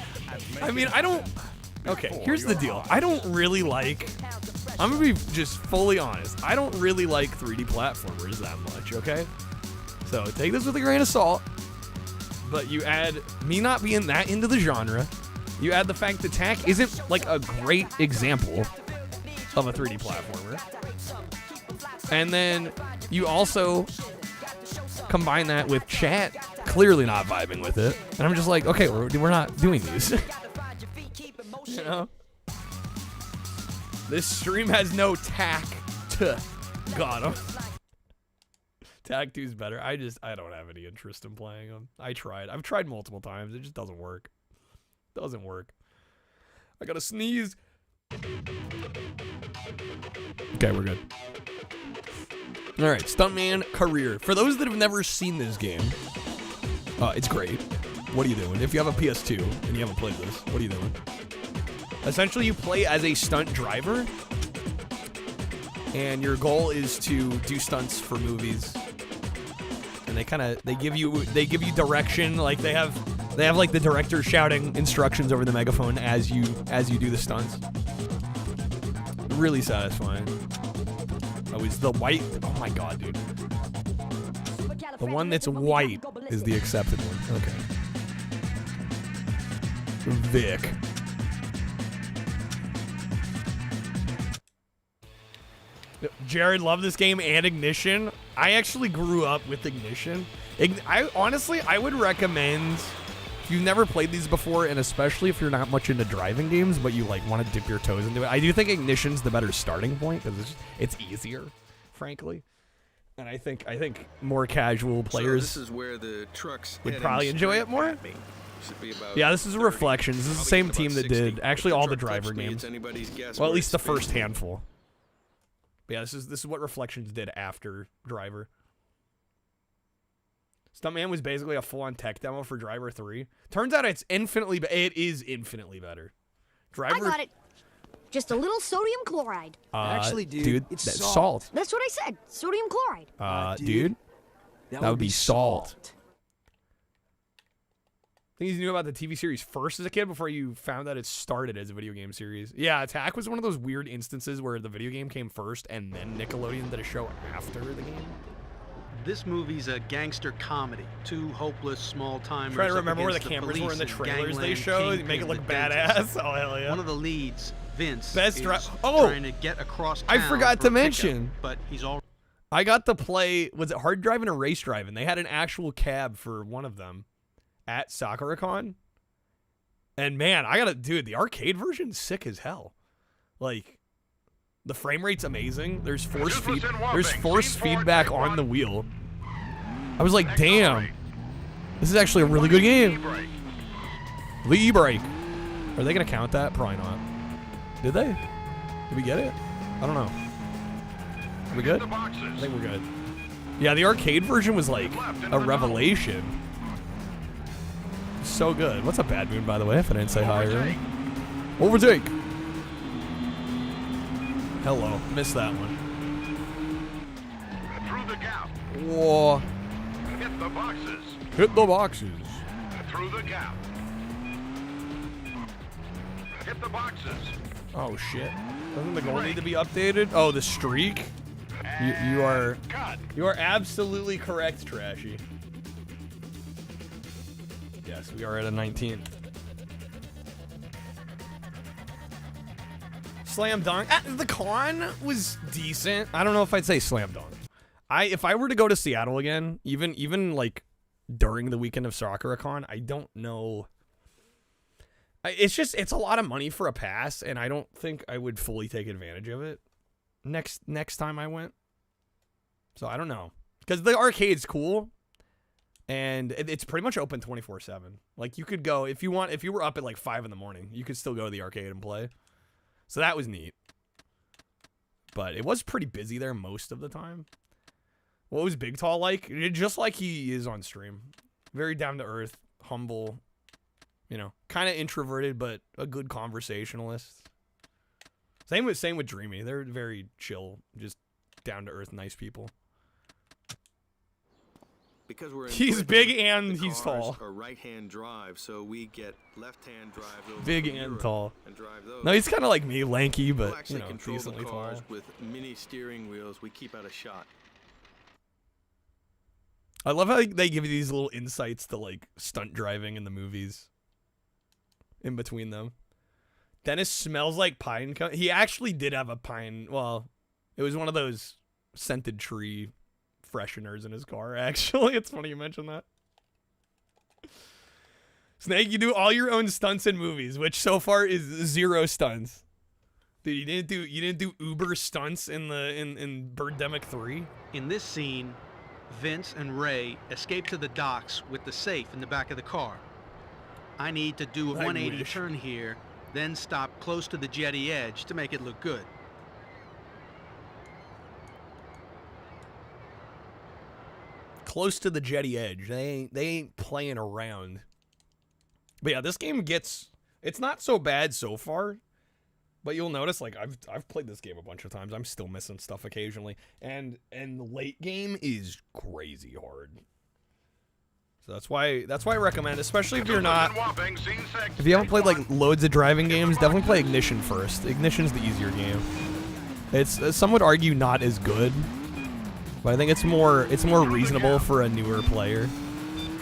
it I don't. Okay, here's the deal. I don't really like. I'm gonna be just fully honest. I don't really like 3D platformers that much. Okay, so take this with a grain of salt. But you add me not being that into the genre. You add the fact that tack isn't like a great example of a 3D platformer. And then you also combine that with chat clearly not vibing with it. And I'm just like, okay, we're not doing these. You know? This stream has no tack to. Got him. Tag 2's better. I don't have any interest in playing them. I've tried multiple times. It just doesn't work. Doesn't work. I gotta sneeze. Okay, we're good. All right, Stuntman Career. For those that have never seen this game, it's great. What are you doing? If you have a PS2 and you haven't played this, what are you doing? Essentially, you play as a stunt driver, and your goal is to do stunts for movies. And they give you direction, like they have like the director shouting instructions over the megaphone as you do the stunts. Really satisfying. Oh, is the white? Oh my god, dude. The one that's white is the accepted one. Okay. Vic. Jared loved this game and Ignition. I actually grew up with Ignition. I would recommend, if you've never played these before, and especially if you're not much into driving games, but you like want to dip your toes into it, I do think Ignition's the better starting point because it's easier, frankly. And I think more casual players So this is where the trucks would probably enjoy it more. Yeah, this is Reflections. This is the same team that did actually all the driver games. Well, at least the first handful. But yeah, this is what Reflections did after Driver. Stuntman was basically a full-on tech demo for Driver 3. Turns out it is infinitely better. Driver. I got it. Just a little sodium chloride. Actually, dude, it's salt. That's what I said. Sodium chloride. Dude, that would be salt. I think you knew about the TV series first as a kid before you found out it started as a video game series. Yeah, Attack was one of those weird instances where the video game came first and then Nickelodeon did a show after the game. This movie's a gangster comedy. Two hopeless small-timers. Try to up remember where the against cameras were in the police trailers they gangland showed. kingpin, Make it look the badass. dentist. Oh, hell yeah. One of the leads, Vince, Best is trying to get across I town forgot for to a mention. pickup, but he's all. I got to play, was it hard driving or race driving? They had an actual cab for one of them at SakuraCon. And man, dude, the arcade version's sick as hell. Like, the frame rate's amazing. There's force feedback on the wheel. I was like, damn, this is actually a really good game. The e-brake. Are they gonna count that? Probably not. Did they? Did we get it? I don't know. Are we good? I think we're good. Yeah, the arcade version was like a revelation. So good. What's up, Bad Moon, by the way, if I didn't say hi earlier? Overtake! Hello. Missed that one. Through the gap. Whoa. Hit the boxes. Hit the boxes. Through the gap. Hit the boxes. Oh, shit. Doesn't the goal need to be updated? Oh, the streak? You are absolutely correct, Trashy. Yes, we are at a 19. Slam dunk. The con was decent. I don't know if I'd say slam dunk. If I were to go to Seattle again, even like during the weekend of SakuraCon, I don't know. It's a lot of money for a pass, and I don't think I would fully take advantage of it next time I went. So I don't know, because the arcade's cool. And it's pretty much open 24/7. Like, you could go, if you were up at like 5 in the morning, you could still go to the arcade and play. So that was neat. But it was pretty busy there most of the time. What was Big Tall like? Just like he is on stream. Very down to earth, humble, you know, kind of introverted, but a good conversationalist. Same with Dreamy. They're very chill, just down to earth, nice people. Because we're in He's Britain, big and the he's cars tall. are right-hand drive, so we get left-hand drive those Big from and Europe tall. and drive those. No, he's kind of like me, lanky, We'll but, actually you know, control the decently cars tall. with mini steering wheels. We keep out a shot. I love how they give you these little insights to, like, stunt driving in the movies. In between them. Dennis smells like pine cone. He actually did have a pine, well, it was one of those scented tree fresheners in his car, actually. It's funny you mentioned that. Snake, you do all your own stunts in movies, which so far is 0 stunts. Dude, you didn't do Uber stunts in Birdemic 3? In this scene, Vince and Ray escape to the docks with the safe in the back of the car. I need to do a 180 turn here, then stop close to the jetty edge to make it look good. Close to the jetty edge. They ain't playing around. But yeah, this game it's not so bad so far. But you'll notice, like, I've played this game a bunch of times. I'm still missing stuff occasionally. And the late game is crazy hard. So that's why I recommend, especially if you're not, if you haven't played like loads of driving games, definitely play Ignition first. Ignition's the easier game. It's some would argue not as good, but I think it's more reasonable for a newer player.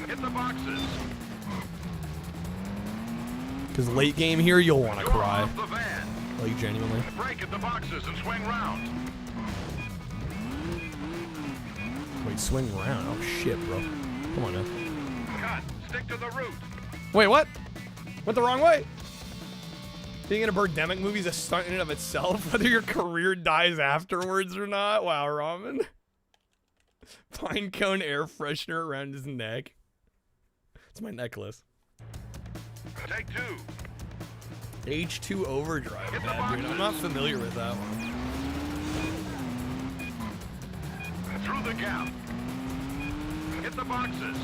Hit the boxes. Because late game here, you'll want to cry. Like, genuinely. Brake at the boxes and swing round. Wait, swing around? Oh shit, bro. Come on now. Cut. Stick to the route. Wait, what? Went the wrong way. Being in a Birdemic movie is a stunt in and of itself, whether your career dies afterwards or not. Wow, Ramen. Pine cone air freshener around his neck. It's my necklace. Take 2. H2 Overdrive, man, dude. I'm not familiar with that one. Through the gap. Hit the boxes.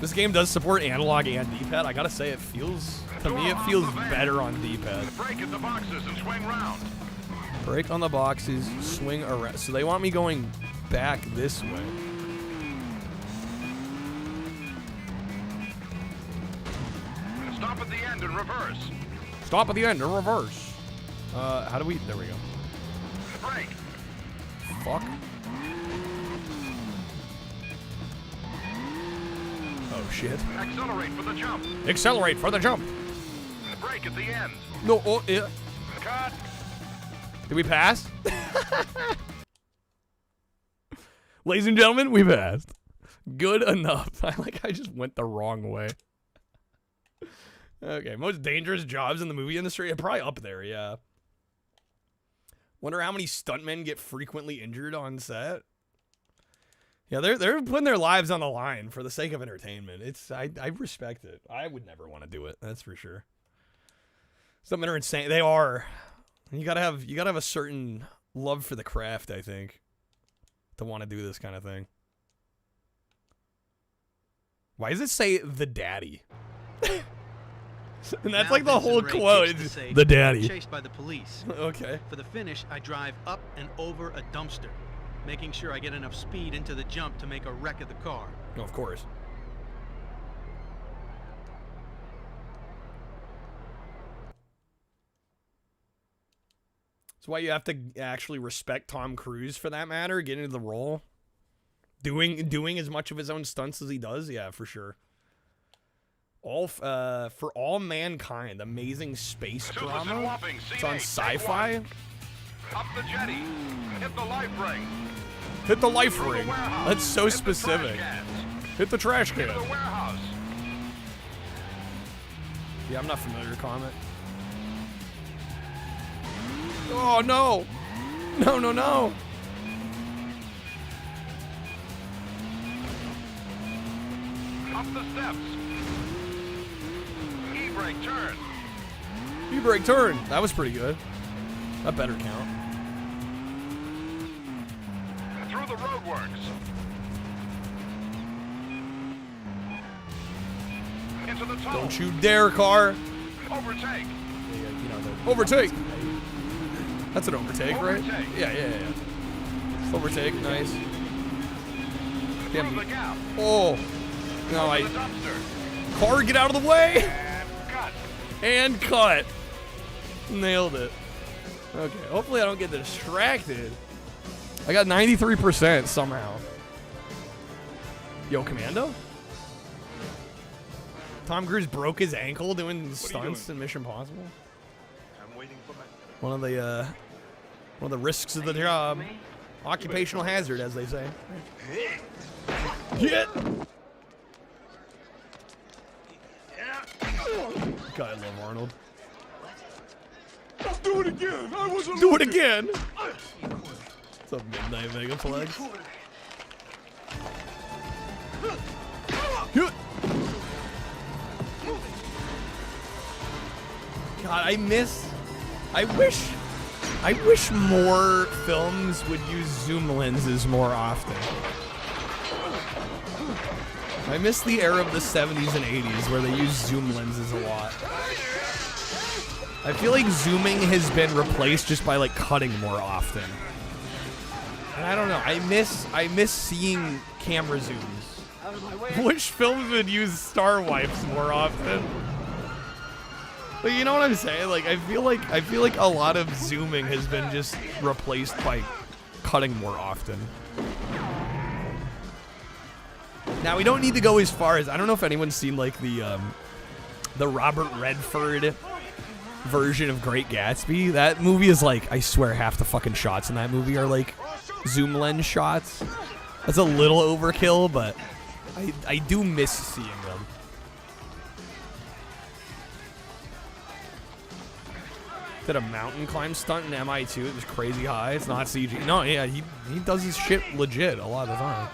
This game does support analog and D-pad. I gotta say, to me, it feels better on D-pad. Brake at the boxes and swing round. Brake on the boxes, swing around. So they want me going back this way. Stop at the end and reverse. Stop at the end and reverse. How do we? There we go. Brake. Fuck. Oh shit. Accelerate for the jump. Accelerate for the jump. Brake at the end. No, oh, yeah. Cut. Did we pass? Ladies and gentlemen, we passed. Good enough. I just went the wrong way. Okay, most dangerous jobs in the movie industry? Probably up there, yeah. Wonder how many stuntmen get frequently injured on set. Yeah, they're putting their lives on the line for the sake of entertainment. I respect it. I would never want to do it, that's for sure. Some men are insane. They are. You gotta have a certain love for the craft, I think, to want to do this kind of thing. Why does it say the daddy? And that's Now like the Vince whole and Ray quote. ditch the It's safe the and are daddy. Chased by the police. Okay. For the finish, I drive up and over a dumpster, making sure I get enough speed into the jump to make a wreck of the car. Oh, of course. That's why you have to actually respect Tom Cruise for that matter, get into the role. Doing as much of his own stunts as he does, yeah, for sure. For All Mankind, amazing space drama. It's on Sci-Fi. Up the jetty. Hit the life ring. Hit the life ring. That's so specific. Hit the trash can. Hit the warehouse. Yeah, I'm not familiar with Comet. Oh no! No, no, no! Up the steps. E-brake turn. E-brake turn. That was pretty good. That better count. Through the roadworks. Into the tunnel. Don't you dare, car. Overtake. Overtake. That's an overtake, right? Yeah. Overtake, nice. Damn. Oh. No, car, get out of the way. And cut. Nailed it. Okay, hopefully I don't get distracted. I got 93% somehow. Yo, Commando? Tom Cruise broke his ankle doing stunts in Mission Impossible. I'm waiting for my... One of the risks of the job. Occupational hazard, as they say. Hit! God, I love Arnold. Do it again. I wasn't Do it again. What's up, Midnight Mega Flex? God, I wish more films would use zoom lenses more often. I miss the era of the 70s and 80s where they used zoom lenses a lot. I feel like zooming has been replaced just by like cutting more often. And I don't know, I miss seeing camera zooms. Which films would use star wipes more often? But you know what I'm saying? Like I feel like a lot of zooming has been just replaced by cutting more often. Now we don't need to go as far as, I don't know if anyone's seen like the Robert Redford version of Great Gatsby. That movie is like, I swear half the fucking shots in that movie are like zoom lens shots. That's a little overkill, but I do miss seeing them. Did a mountain climb stunt in MI2. It was crazy high. It's not CG. No, yeah, he does his shit legit a lot of the time.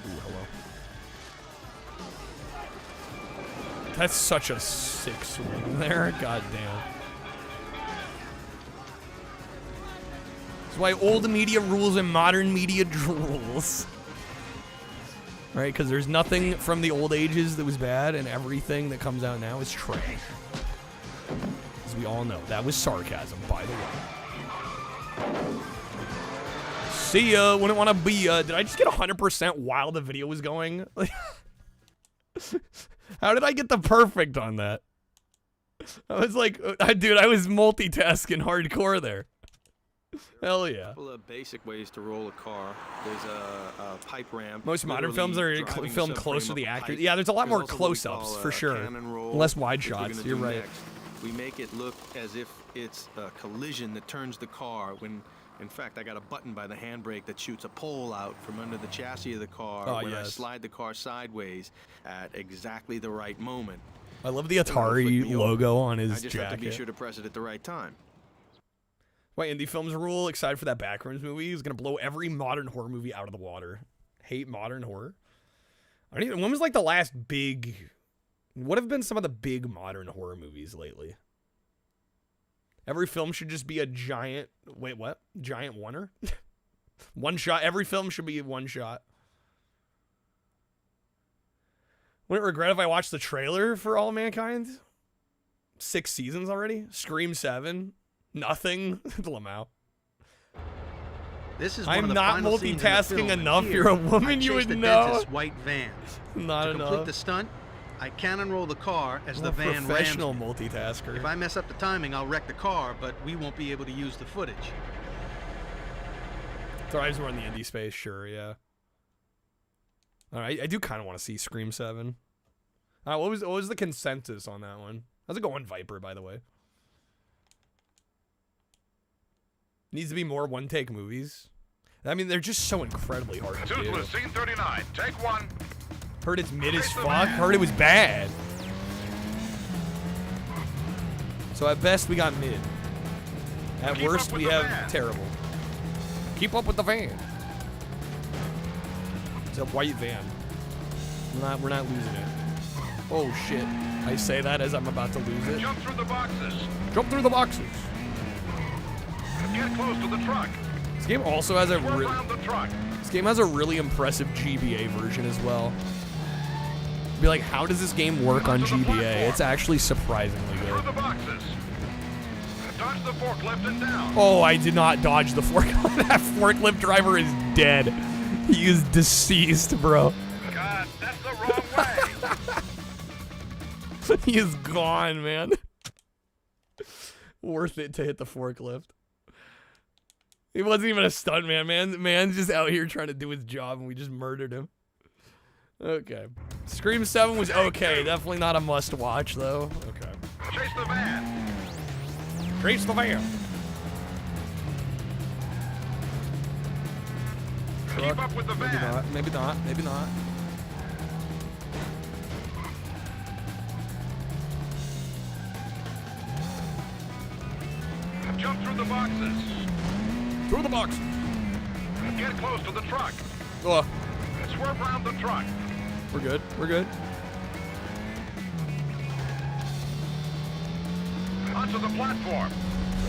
Ooh, hello. That's such a sick swing there. God damn. That's why old media rules and modern media drools. Right, because there's nothing from the old ages that was bad, and everything that comes out now is trash. As we all know. That was sarcasm, by the way. See ya, wouldn't want to be ya. Did I just get 100% while the video was going? How did I get the perfect on that? I was like, dude, I was multitasking hardcore there. Hell yeah. A couple of basic ways to roll a car. There's a pipe ramp. Most modern films are filmed close to the actors. Yeah, there's a lot more close-ups, for sure. Less wide shots, you're right. Next. We make it look as if it's a collision that turns the car when, in fact, I got a button by the handbrake that shoots a pole out from under the chassis of the car when I slide the car sideways at exactly the right moment. I love the Atari logo on his jacket. I just have to be sure to press it at the right time. Why, indie films rule, excited for that Backrooms movie, is going to blow every modern horror movie out of the water. Hate modern horror. When was like the last big, what have been some of the big modern horror movies lately? Every film should just be a giant, wait, what? Giant oneer? One shot, every film should be one shot. Wouldn't regret if I watched the trailer for All Mankind. 6 seasons already. Scream 7. Nothing. Lamau. This is I'm not multitasking enough. You're a woman, you would know. White van. Not to enough. complete the stunt, I cannon roll the car as the van rams. Professional multitasker. If I mess up the timing, I'll wreck the car, but we won't be able to use the footage. Thrives more in the indie space, sure, yeah. All right, I do kind of want to see Scream 7. What was the consensus on that one? How's it going, Viper, by the way? Needs to be more one-take movies. I mean, they're just so incredibly hard to do. Toothless, scene 39. Take one. Heard it's mid as fuck. Heard it was bad. So at best, we got mid. At worst, we have terrible. Keep up with the van. It's a white van. We're not losing it. Oh shit! I say that as I'm about to lose it. Jump through the boxes. Jump through the boxes. Get close to the truck. This game also has a around the truck. This game has a really impressive GBA version as well. Be like, how does this game work on GBA? It's actually surprisingly good. Through the boxes. Dodge the forklift and down. Oh, I did not dodge the forklift. That forklift driver is dead. He is deceased, bro. God, that's the wrong way. He is gone, man. Worth it to hit the forklift. He wasn't even a stuntman, man. Man's just out here trying to do his job, and we just murdered him. Okay. Scream 7 was okay. Definitely not a must-watch, though. Okay. Chase the van. Chase the van. Keep up with the van. Maybe not. Maybe not. Maybe not. Jump through the boxes. Through the box. Get close to the truck. Oh. Swerve around the truck. We're good. We're good. Onto the platform.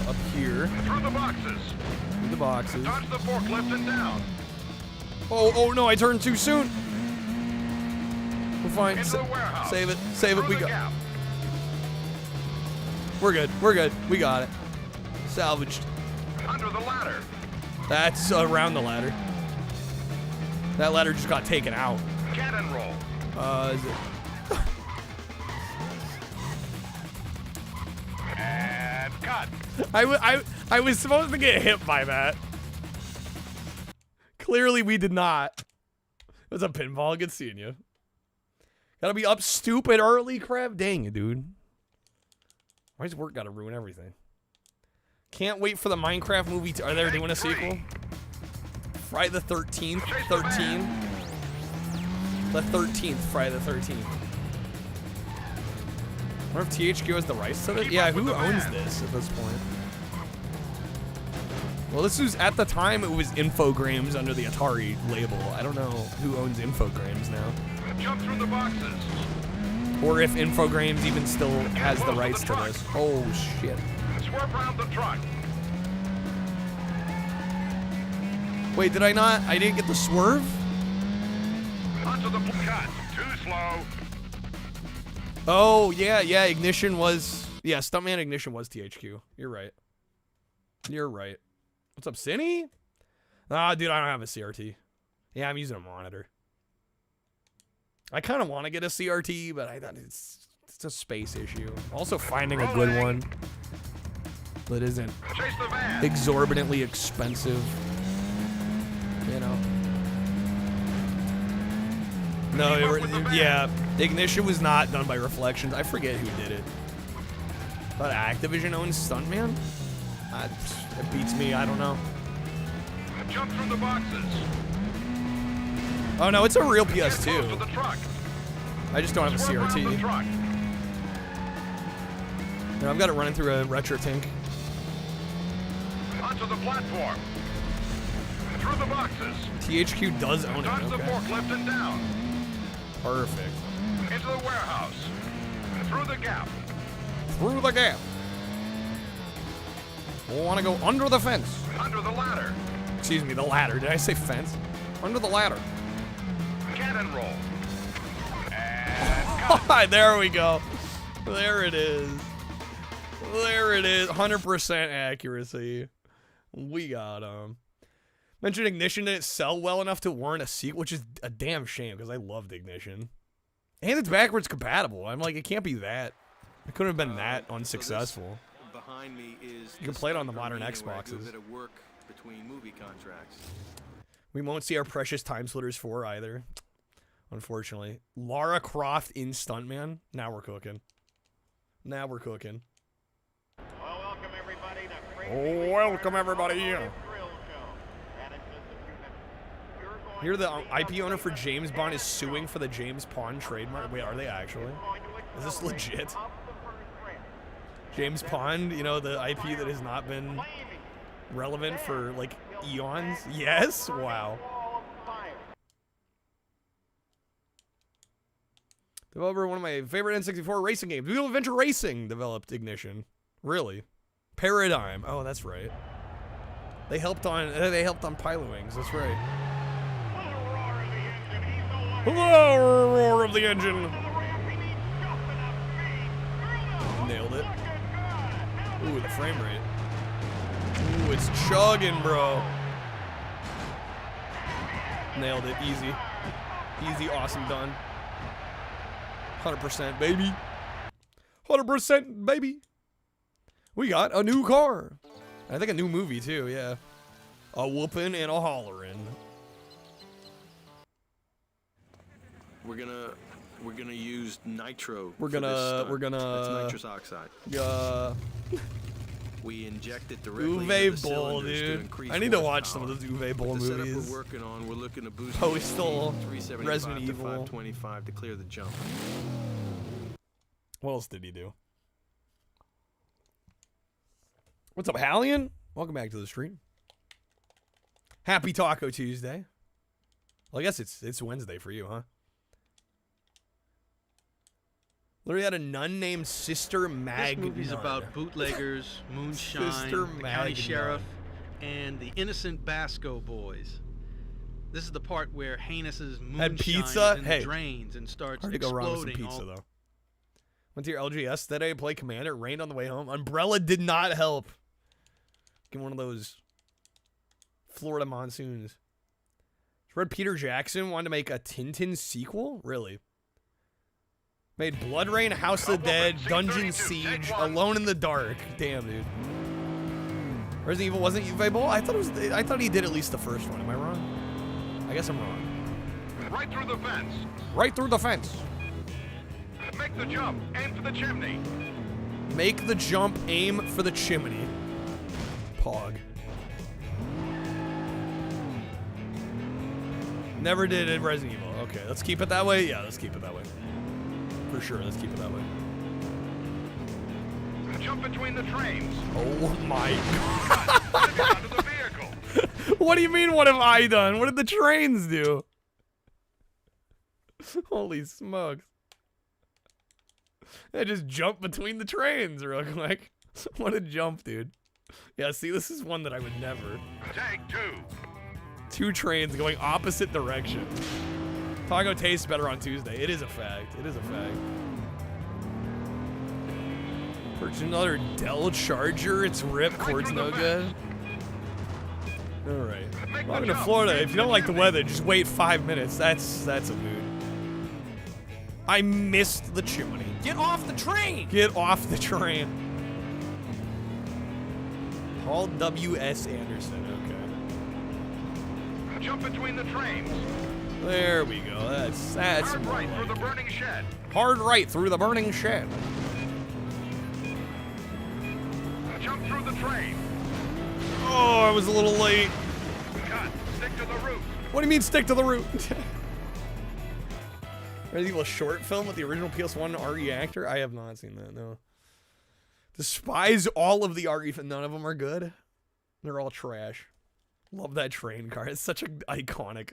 So up here. Through the boxes. Through the boxes. Dodge the forklift and down. Oh no, I turned too soon. We're fine. Into the warehouse. Save it. Save it. We got. Gap. We're good. We're good. We got it. Salvaged. Under the ladder. That's around the ladder. That ladder just got taken out. Cannon roll. Is it? And cut. I was supposed to get hit by that. Clearly we did not. It was a pinball. Good seeing you. Gotta be up stupid early, crap. Dang it, dude. Why's work gotta ruin everything? Can't wait for the Minecraft movie. Are they doing a sequel? Friday the 13th. 13. The 13th. Friday the 13th. I wonder if THQ has the rights to it. Yeah, who owns this at this point? Well, this was, at the time, it was Infogrames under the Atari label. I don't know who owns Infogrames now. Jump through the boxes. Or if Infogrames even still has the rights to this. Oh, shit. Swerve around the truck. Wait, did I not? I didn't get the swerve? Onto the cut. Too slow. Oh, yeah, Ignition was... Yeah, Stuntman Ignition was THQ. You're right. You're right. What's up, Cinny? Ah, dude, I don't have a CRT. Yeah, I'm using a monitor. I kind of want to get a CRT, but I thought it's a space issue. Also, finding a good one that isn't exorbitantly expensive, you know. No, yeah, Ignition was not done by Reflections. I forget who did it. But Activision owns Stuntman? It beats me, I don't know. Jump through the boxes. Oh no, it's a real PS2. To the truck. I just don't have a CRT. No, I've got it running through a retro tank. Onto the platform. Through the boxes. THQ does own it. Dodge the Okay. forklift and down. Perfect. Into the warehouse. Through the gap. Through the gap. I want to go under the fence. Under the ladder. Excuse me, the ladder. Did I say fence? Under the ladder. Cannon roll. There we go. There it is. There it is. 100% accuracy. We got him. Mentioned Ignition didn't sell well enough to warrant a sequel, which is a damn shame because I loved Ignition. And it's backwards compatible. I'm like, it can't be that. It couldn't have been that unsuccessful. So behind me is you can play it on the modern Xboxes. a bit of work between movie contracts. We won't see our precious Time Splitters 4 either, unfortunately. Lara Croft in Stuntman. Now we're cooking. Now we're cooking. Well, welcome everybody to Welcome everybody. Here, the IP owner for James Bond is suing for the James Bond trademark. Wait, are they actually? Is this legit? James Pond, you know, the IP that has not been relevant for like eons. Yes, wow. Developer, one of my favorite N64 racing games. Wheel Adventure Racing developed Ignition. Really? Paradigm. Oh, that's right. They helped on Pilowings. That's right. Hello, roar of the engine. Nailed it. Ooh, the frame rate. Ooh, it's chugging, bro. Nailed it. Easy. Easy, awesome, done. 100%, baby. 100%, baby. We got a new car. I think a new movie, too, yeah. A whooping and a hollering. We're gonna use nitro. We're for this stunt. gonna That's nitrous oxide. We inject it directly Uwe into the Boll, cylinders to dude. increase I need to watch horsepower. some of those Uwe Boll With the movies. setup we're working on, we're looking to boost Postal, 375 Resident to Evil. 525 to clear the jump. What else did he do? What's up, Hallian? Welcome back to the stream. Happy Taco Tuesday. Well, I guess it's Wednesday for you, huh? Literally had a nun named Sister Mag. This movie's about bootleggers, moonshine, Sister the county Mag sheriff, and the innocent Basco boys. This is the part where Heinus's moonshine Had pizza? is in Hey. the drains and starts Hard to go wrong with some exploding. pizza, though. Went to your LGS today to play Commander. It rained on the way home. Umbrella did not help. Get one of those Florida monsoons. Read Peter Jackson wanted to make a Tintin sequel? Really? Made Blood Rain, House of the Dead, Dungeon Siege, Alone in the Dark. Damn, dude. Resident Evil wasn't Uwe Boll? I thought he did at least the first one. Am I wrong? I guess I'm wrong. Right through the fence. Right through the fence. Make the jump. Aim for the chimney. Make the jump, aim for the chimney. Pog. Never did it Resident Evil. Okay, let's keep it that way. Yeah, let's keep it that way. For sure, let's keep it that way. Jump between the trains. Oh my god. What do you mean, what have I done? What did the trains do? Holy smokes. I just jumped between the trains real quick. What a jump, dude. Yeah, see, this is one that I would never. Take two. Two trains going opposite directions. Taco tastes better on Tuesday. It is a fact. It is a fact. Purchase another Dell Charger. It's ripped. Cord's no good. Alright. Welcome to Florida. If you don't like the weather, just wait 5 minutes. That's a mood. I missed the chimney. Get off the train! Get off the train. Paul W.S. Anderson. Okay. Jump between the trains. There we go. That's Hard more right like through the it. burning shed. Hard right through the burning shed. Jump through the train. Oh, I was a little late. Cut. Stick to the route. What do you mean stick to the route? Resident Evil short film with the original PS1 RE actor? I have not seen that, no. Despise all of the RE, none of them are good. They're all trash. Love that train car. It's such an iconic.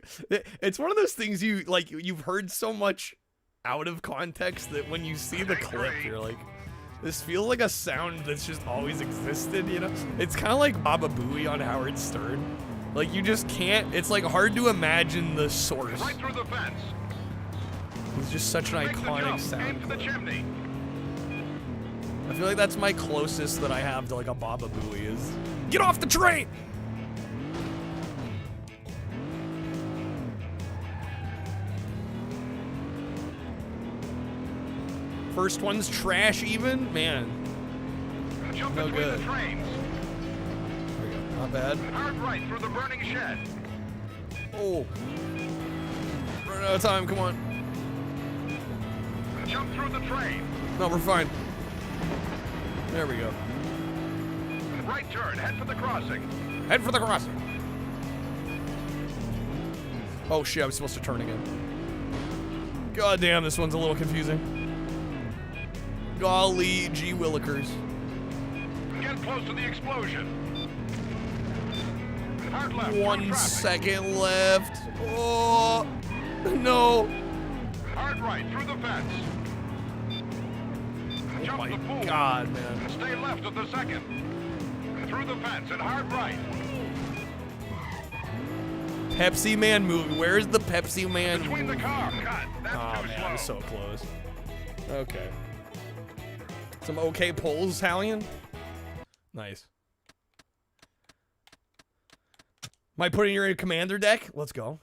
It's one of those things you've heard so much out of context that when you see the clip, you're like, this feels like a sound that's just always existed, you know? It's kind of like Baba Booey on Howard Stern. Like, you just can't, it's like hard to imagine the source. Right through the fence. It's just such an iconic sound clip. I feel like that's my closest that I have to like a Baba Booey is, get off the train! First one's trash even? Man. Jump No between good. the trains. There we go. Not bad. Hard right through the burning shed. Oh. Running out of time, come on. Jump through the train. No, we're fine. There we go. Right turn. Head for the crossing. Head for the crossing. Oh shit, I was supposed to turn again. God damn, this one's a little confusing. Golly gee willikers. Get close to the explosion. Hard left. 1 second left. Oh, no. Hard right through the fence. Oh my God, man. Stay left of the second. Through the fence and hard right. Pepsi Man movie. Where's the Pepsi Man Between the car. God, that's oh too man, slow. I was so close. Okay. Some okay polls, Hallian. Nice. Am I putting your commander deck? Let's go.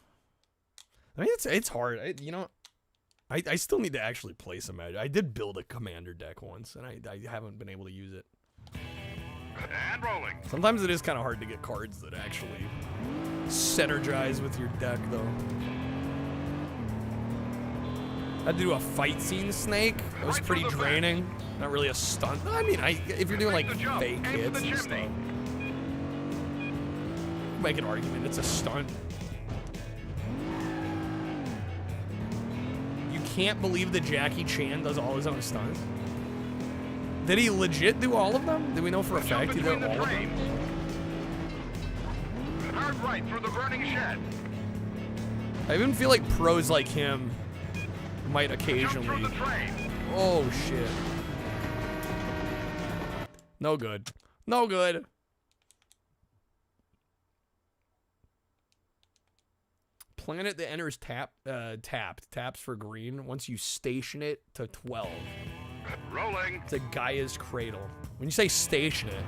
I mean, it's hard. I still need to actually play some Magic. I did build a commander deck once, and I haven't been able to use it. And rolling. Sometimes it is kind of hard to get cards that actually synergize with your deck, though. I had to do a fight scene snake. It was pretty draining. Not really a stunt. I mean, if you're doing like fake hits and stuff, make an argument. It's a stunt. You can't believe that Jackie Chan does all his own stunts. Did he legit do all of them? Did we know for a fact he did all of them? Hard right through the burning shed. I even feel like pros like him might occasionally. Oh shit. No good. No good. Planet that enters taps for green once you station it to 12. Rolling. It's a Gaia's Cradle. When you say station it,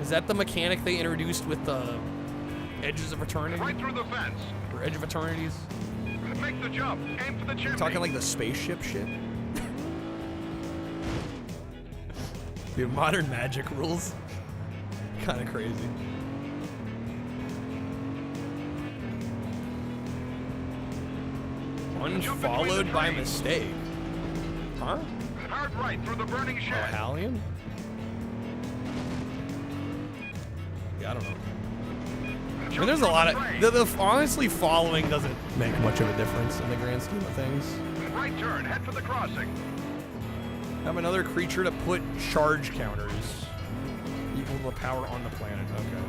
is that the mechanic they introduced with the Edges of Eternity? Right through the fence. Or Edge of Eternities? Make the jump. Aim for the chimney. Talking like the spaceship shit? Dude, modern Magic rules. Kind of crazy. Unfollowed by mistake. Huh? Hard right through the burning shed. Oh, Hallian? Yeah, I don't know. I mean, there's a lot of... honestly, following doesn't make much of a difference in the grand scheme of things. Right turn. Head for the crossing. Have another creature to put charge counters equal to the power on the planet. Okay.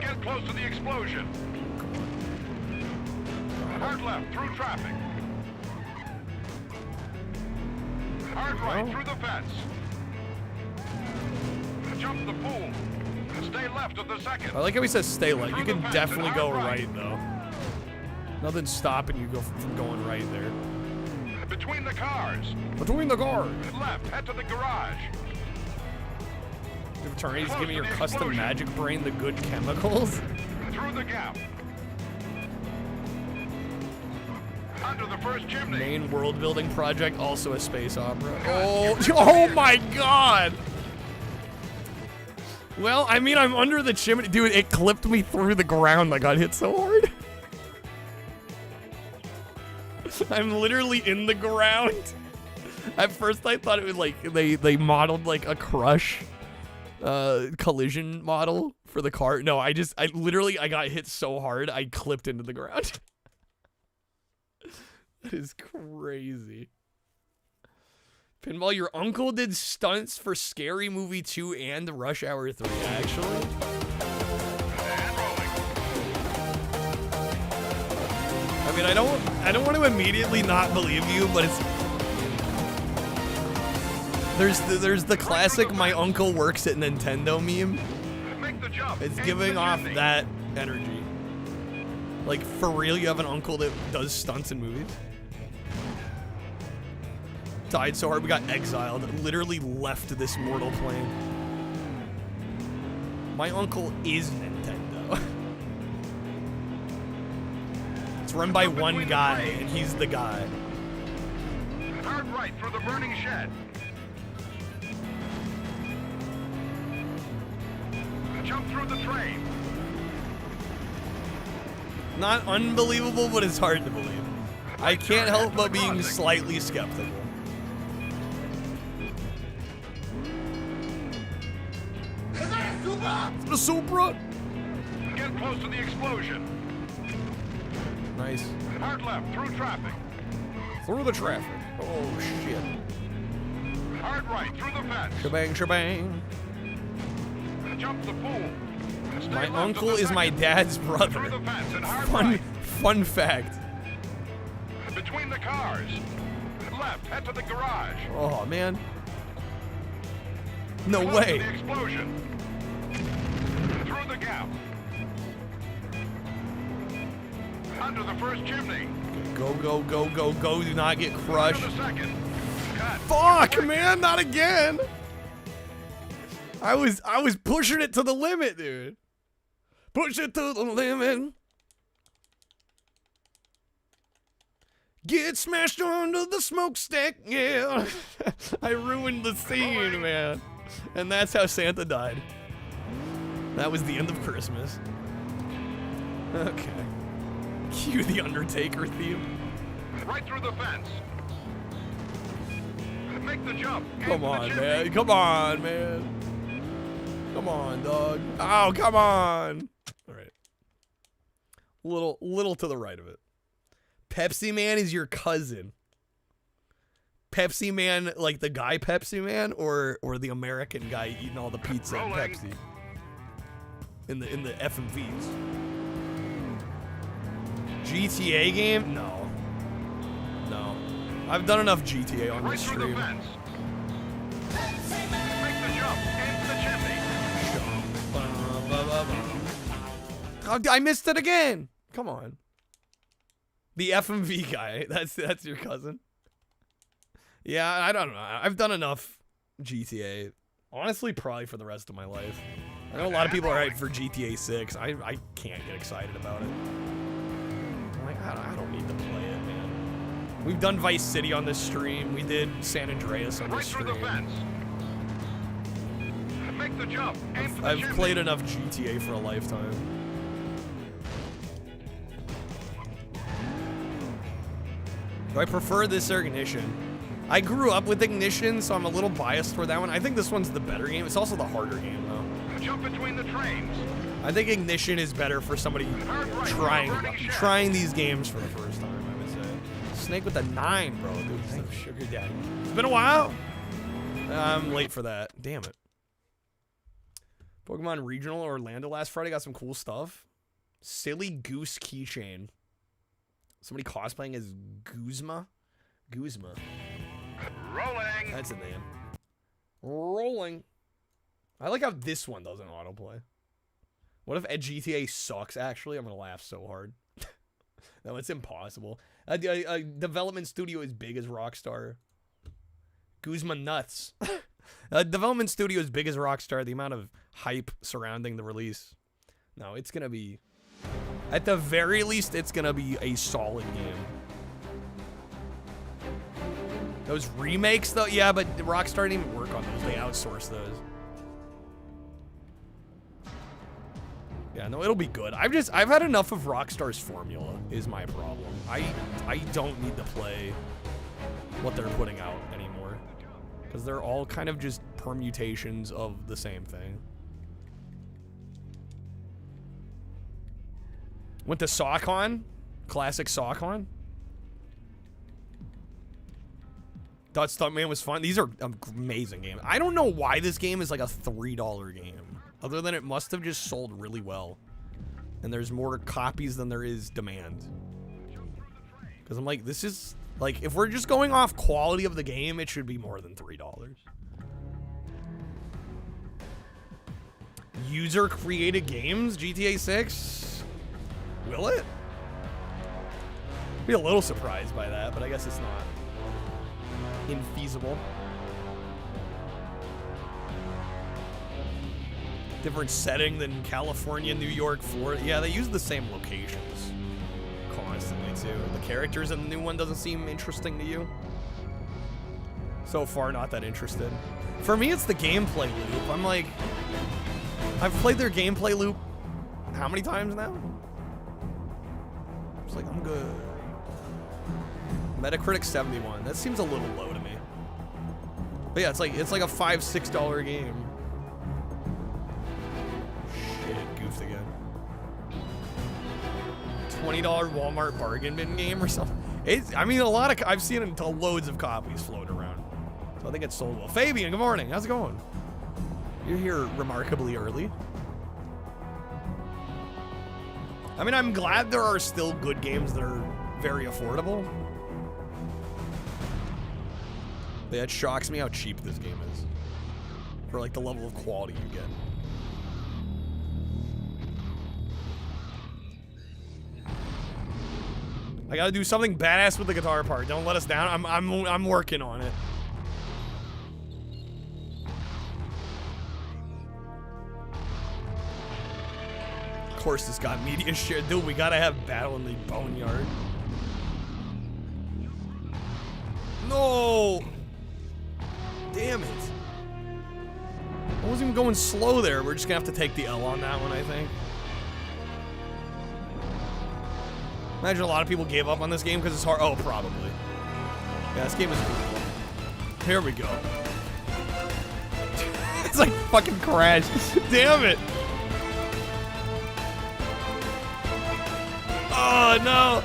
Get close to the explosion. Hard left through traffic. Hard right through the fence. Jump the pool. Stay left of the second. I like how he says stay left. You can definitely go right, though. Nothing's stopping you from going right there. Between the cars. Between the cars. Left. Head to the garage. If Eternity's giving your custom magic brain the good chemicals. Through the gap. Under the first chimney. Main world building project, also a space opera. Oh my god! Well, I mean, I'm under the chimney. Dude, it clipped me through the ground. I got hit so hard. I'm literally in the ground. At first, I thought it was like they modeled like a Crush collision model for the car. No, I literally got hit so hard, I clipped into the ground. That is crazy. Pinball, your uncle did stunts for Scary Movie 2 and Rush Hour 3, actually. I mean, I don't want to immediately not believe you, but it's there's the classic "my uncle works at Nintendo" meme. It's giving off that energy. Like, for real, you have an uncle that does stunts in movies? Died so hard we got exiled. Literally left this mortal plane. My uncle is Nintendo. It's run by one guy, and he's the guy. Hard right through the burning shed. Jump through the train. Not unbelievable, but it's hard to believe. I can't help but being slightly skeptical. It's a Supra! Get close to the explosion. Nice. Hard left through traffic. Through the traffic. Oh, shit. Hard right through the fence. Shebang, shebang. Jump the pool. Stay My left uncle of the is my second. dad's Through brother. the fence and hard Fun fact. right. Between the cars. Left, head to the garage. Oh, man. No Close way. to the explosion. Through the gap. Under the first chimney. Go, go, go, go, go. Do not get crushed. Under the second. Cut. Fuck, man. Not again. I was pushing it to the limit, dude. Push it to the limit. Get smashed under the smokestack, yeah. I ruined the scene, man. And that's how Santa died. That was the end of Christmas. Okay. Cue the Undertaker theme. Right through the fence. Make the jump. Come on, man. Come on, man. Come on, dog. Oh, come on. All right. Little to the right of it. Pepsi Man is your cousin. Pepsi Man, like the guy Pepsi Man, or the American guy eating all the pizza and Pepsi in the FMVs. GTA game? No. I've done enough GTA on this stream. Make the jump into the chimney. Oh, I missed it again. Come on. The FMV guy. That's your cousin. Yeah, I don't know. I've done enough GTA. Honestly, probably for the rest of my life. I know a lot of people are hyped for GTA 6. I can't get excited about it. I'm like, I don't need to play it, man. We've done Vice City on this stream. We did San Andreas on this stream. Make the jump. I've played enough GTA for a lifetime. Do I prefer this or Ignition? I grew up with Ignition, so I'm a little biased for that one. I think this one's the better game. It's also the harder game, though. Jump between the trains. I think Ignition is better for somebody trying these games for the first time, I would say. Snake with a 9, bro. Dude, thanks, Sugar Daddy. It's been a while. I'm late for that. Damn it. Pokemon Regional Orlando last Friday got some cool stuff. Silly Goose keychain. Somebody cosplaying as Guzma? Guzma. Rolling. That's a name. Rolling. I like how this one doesn't autoplay. What if GTA sucks, actually? I'm going to laugh so hard. No, it's impossible. A development studio as big as Rockstar. Guzma nuts. A development studio as big as Rockstar, the amount of hype surrounding the release. No, it's going to be... At the very least, it's going to be a solid game. Those remakes, though? Yeah, but Rockstar didn't even work on those. They outsourced those. Yeah, no, it'll be good. I've had enough of Rockstar's formula, is my problem. I don't need to play what they're putting out anymore. Because they're all kind of just permutations of the same thing. Went to SawCon. Classic SawCon. Thought Stuntman was fun. These are amazing games. I don't know why this game is like a $3 game. Other than it must have just sold really well. And there's more copies than there is demand. Because I'm like, this is... Like, if we're just going off quality of the game, it should be more than $3. User-created games? GTA 6? Will it? Be a little surprised by that, but I guess it's not infeasible. Different setting than California, New York, Florida. Yeah, they use the same locations constantly, too. The characters in the new one doesn't seem interesting to you. So far, not that interested. For me, it's the gameplay loop. I'm like... I've played their gameplay loop how many times now? It's like, I'm good. Metacritic 71. That seems a little low to me. But yeah, it's like a $5-6 game. Shit, goofed again. $20 Walmart bargain bin game or something. I mean, I've seen it until loads of copies floating around. So I think it's sold well. Fabian, good morning. How's it going? You're here remarkably early. I mean, I'm glad there are still good games that are very affordable. But it shocks me how cheap this game is. For like the level of quality you get. I gotta do something badass with the guitar part. Don't let us down. I'm working on it. Of course, this got media share. Dude, we gotta have Battle in the Boneyard. No! Damn it. I wasn't even going slow there. We're just gonna have to take the L on that one, I think. Imagine a lot of people gave up on this game because it's hard. Oh, probably. Yeah, this game is brutal. Here we go. It's like fucking Crash. Damn it. Oh, no.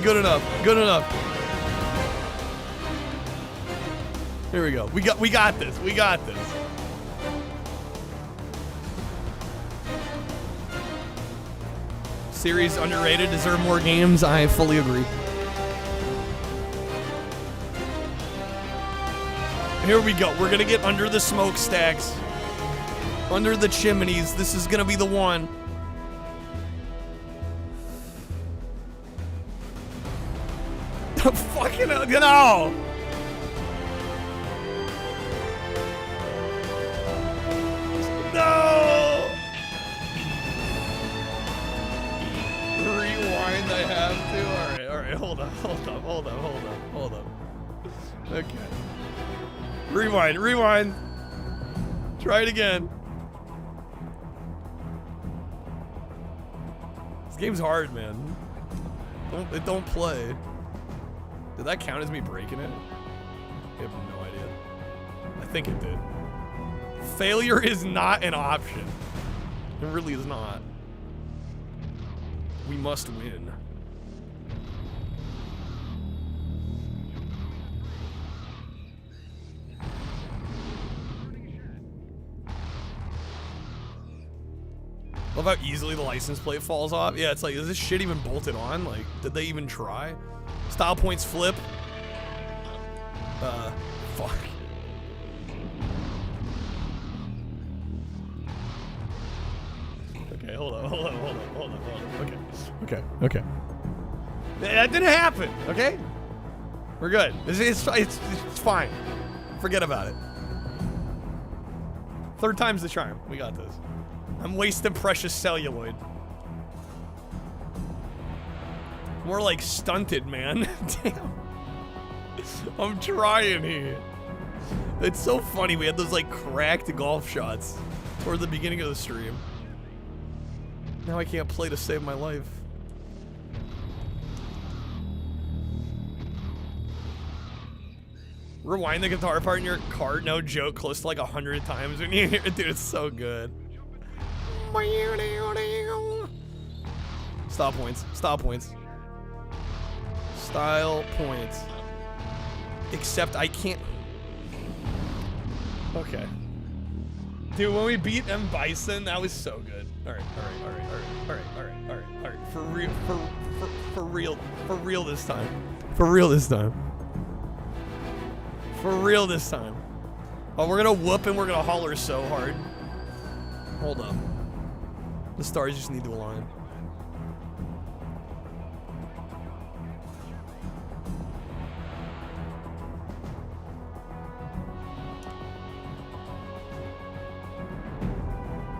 Good enough. Good enough. Here we go. We got this. We got this. Series underrated, deserve more games. I fully agree. Here we go. We're gonna get under the smokestacks, under the chimneys. This is gonna be the one. Fucking hell, no! No! Rewind, I have to. Alright, hold up. Okay. Rewind. Try it again. This game's hard, man. Don't play. Did that count as me breaking it? I have no idea. I think it did. Failure is not an option. It really is not. We must win. Love how easily the license plate falls off. Yeah, it's like, is this shit even bolted on? Like, did they even try? Style points flip. Fuck. Okay, hold on. Okay. That didn't happen, okay? We're good. It's fine. Forget about it. Third time's the charm. We got this. I'm wasting precious celluloid. More like stunted, man. Damn. I'm trying here. It's so funny. We had those like cracked golf shots toward the beginning of the stream. Now I can't play to save my life. Rewind the guitar part in your car, no joke, close to like 100 times when you hear it. Dude, it's so good. Style points. Style points. Style points. Except I can't. Okay. Dude, when we beat M. Bison, that was so good. Alright. For real this time. Oh, we're gonna whoop and we're gonna holler so hard. Hold up. The stars just need to align.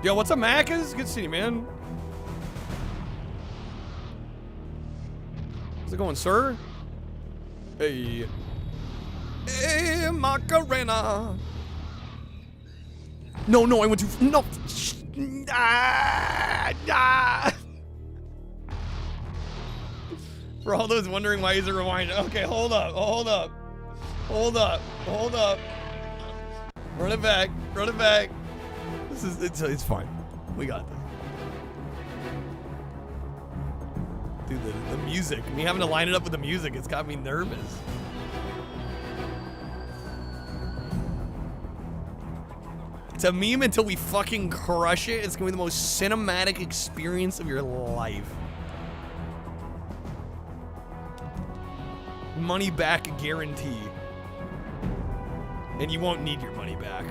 Yo, what's up, Macas? Good to see you, man. How's it going, sir? Hey. Hey, Macarena. No, I went too. No. For all those wondering why he's a rewinder. Okay, hold up. Run it back. It's fine. We got this. Dude, the music. Me having to line it up with the music, it's got me nervous. It's a meme until we fucking crush it. It's gonna be the most cinematic experience of your life. Money back guarantee. And you won't need your money back.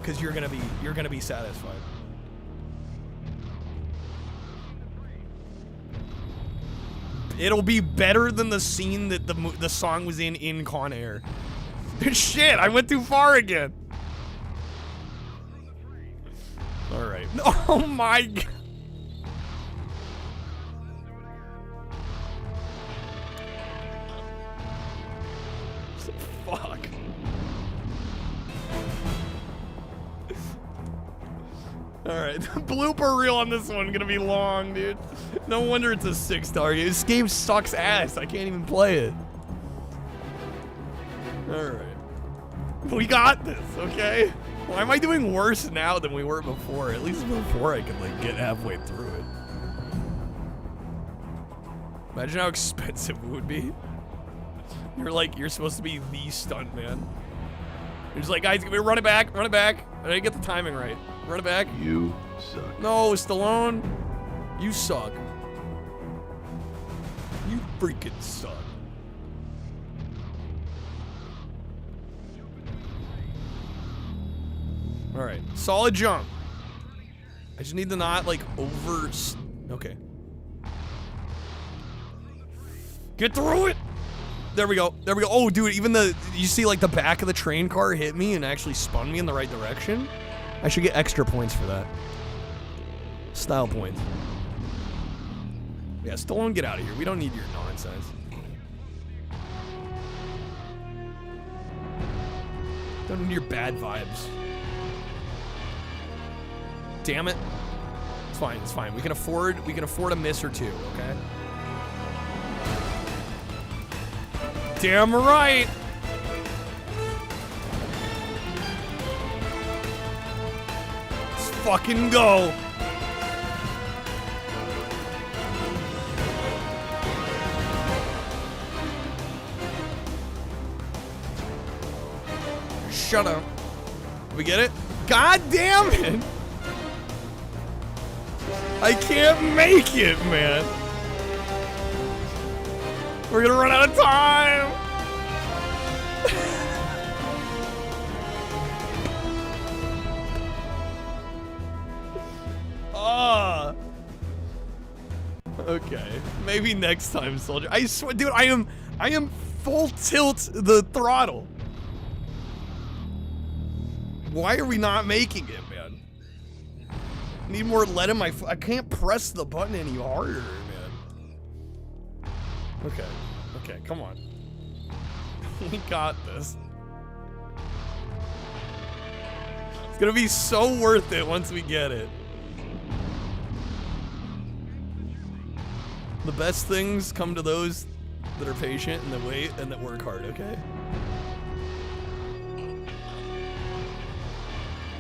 Because you're gonna be satisfied. It'll be better than the scene that the song was in Con Air. Shit, I went too far again. All right. Oh my God. Fuck. All right, the blooper reel on this one gonna be long, dude. No wonder it's a 6-star game. This game sucks ass. I can't even play it. All right, we got this, okay? Why am I doing worse now than we were before? At least before I could like get halfway through it. Imagine how expensive it would be. You're supposed to be the stunt man. You're just like, guys, run it back, run it back. I didn't get the timing right. Run it back. You suck. No, Stallone. You suck. You freaking suck. All right, solid jump. I just need to not like over. Okay. Get through it. There we go. There we go. Oh, dude, even you see like the back of the train car hit me and actually spun me in the right direction. I should get extra points for that. Style points. Yeah, Stallone, get out of here. We don't need your nonsense. Don't need your bad vibes. Damn it. It's fine, it's fine. We can afford a miss or two, okay? Damn right. Let's fucking go. Shut up. Did we get it? God damn it. I can't make it, man. We're gonna run out of time. Okay. Maybe next time, soldier. I swear, dude, I am full tilt the throttle. Why are we not making it, man? Need more lead in my I can't press the button any harder, man. Okay. Okay, come on. We got this. It's gonna be so worth it once we get it. The best things come to those that are patient and that wait and that work hard, okay?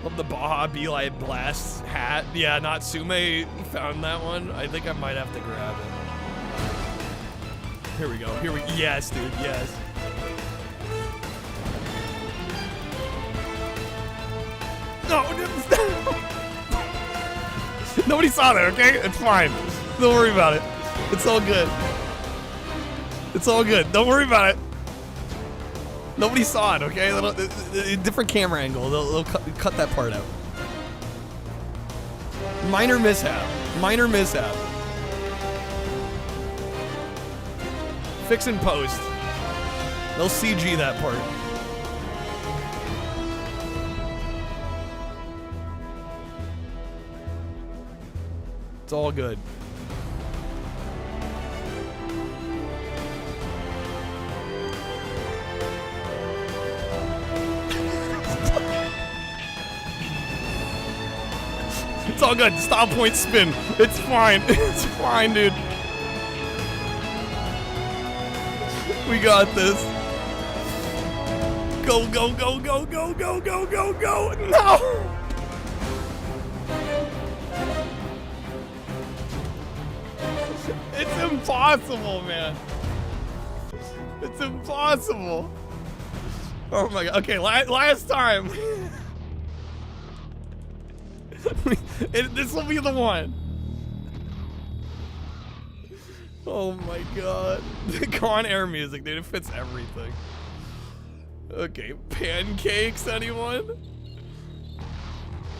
Love the Baja Belay Blast hat. Yeah, Natsume found that one. I think I might have to grab it. Here we go. Here we yes, dude, yes. No, nobody saw that, okay? It's fine. Don't worry about it. It's all good. It's all good. Don't worry about it. Nobody saw it, okay? Different camera angle. They'll cut that part out. Minor mishap. Minor mishap. Fix and post. They'll CG that part. It's all good. It's all good. Style point spin. It's fine. It's fine, dude. We got this. Go, go, go, go, go, go, go, go, go. No! It's impossible, man. It's impossible. Oh my god. Okay, last time. This will be the one. Oh my god. The Con Air music, dude. It fits everything. Okay, pancakes, anyone?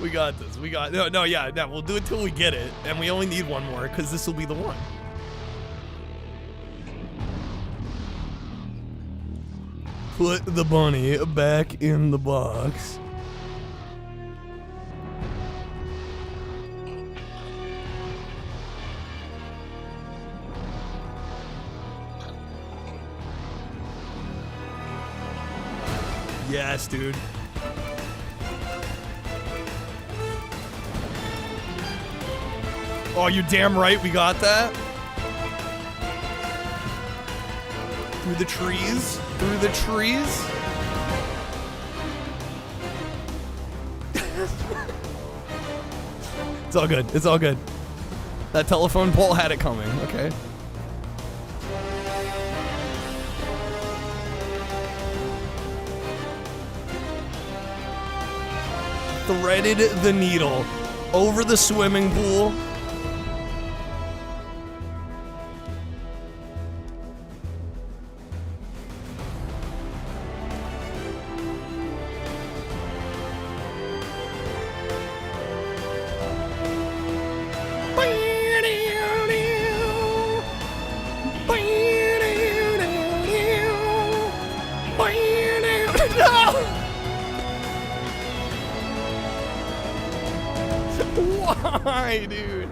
We got this. We got yeah, we'll do it till we get it, and we only need one more because this will be the one. Put the bunny back in the box. Yes, dude. Oh, you're damn right we got that. Through the trees. Through the trees. It's all good. It's all good. That telephone pole had it coming. Okay. Threaded the needle over the swimming pool. Why, dude?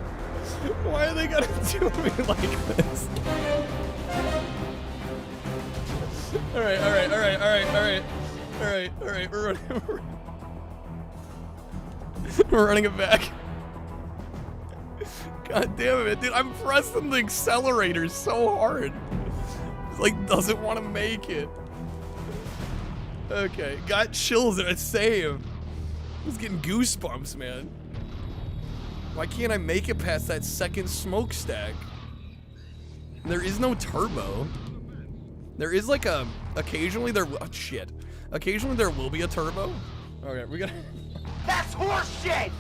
Why are they gonna do me like this? Alright. We're running it back. God damn it, dude. I'm pressing the accelerator so hard. It like doesn't want to make it. Okay, got chills at the same. I was getting goosebumps, man. Why can't I make it past that second smokestack? There is no turbo. There is like a, occasionally there, oh shit. Occasionally there will be a turbo. Okay, we gotta. That's horse shit!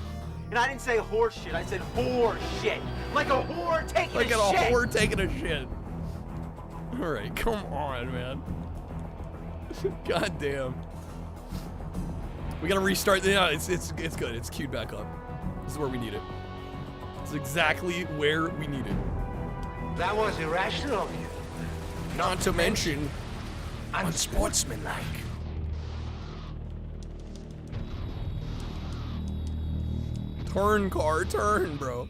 And I didn't say horse shit, I said whore shit. Like a whore taking a shit. Like a whore taking a shit. Alright, come on, man. God damn. We gotta restart. Yeah, it's good. It's queued back up. This is where we need it. This is exactly where we need it. That was irrational of you. Not to mention unsportsmanlike. Turn, car, turn, bro.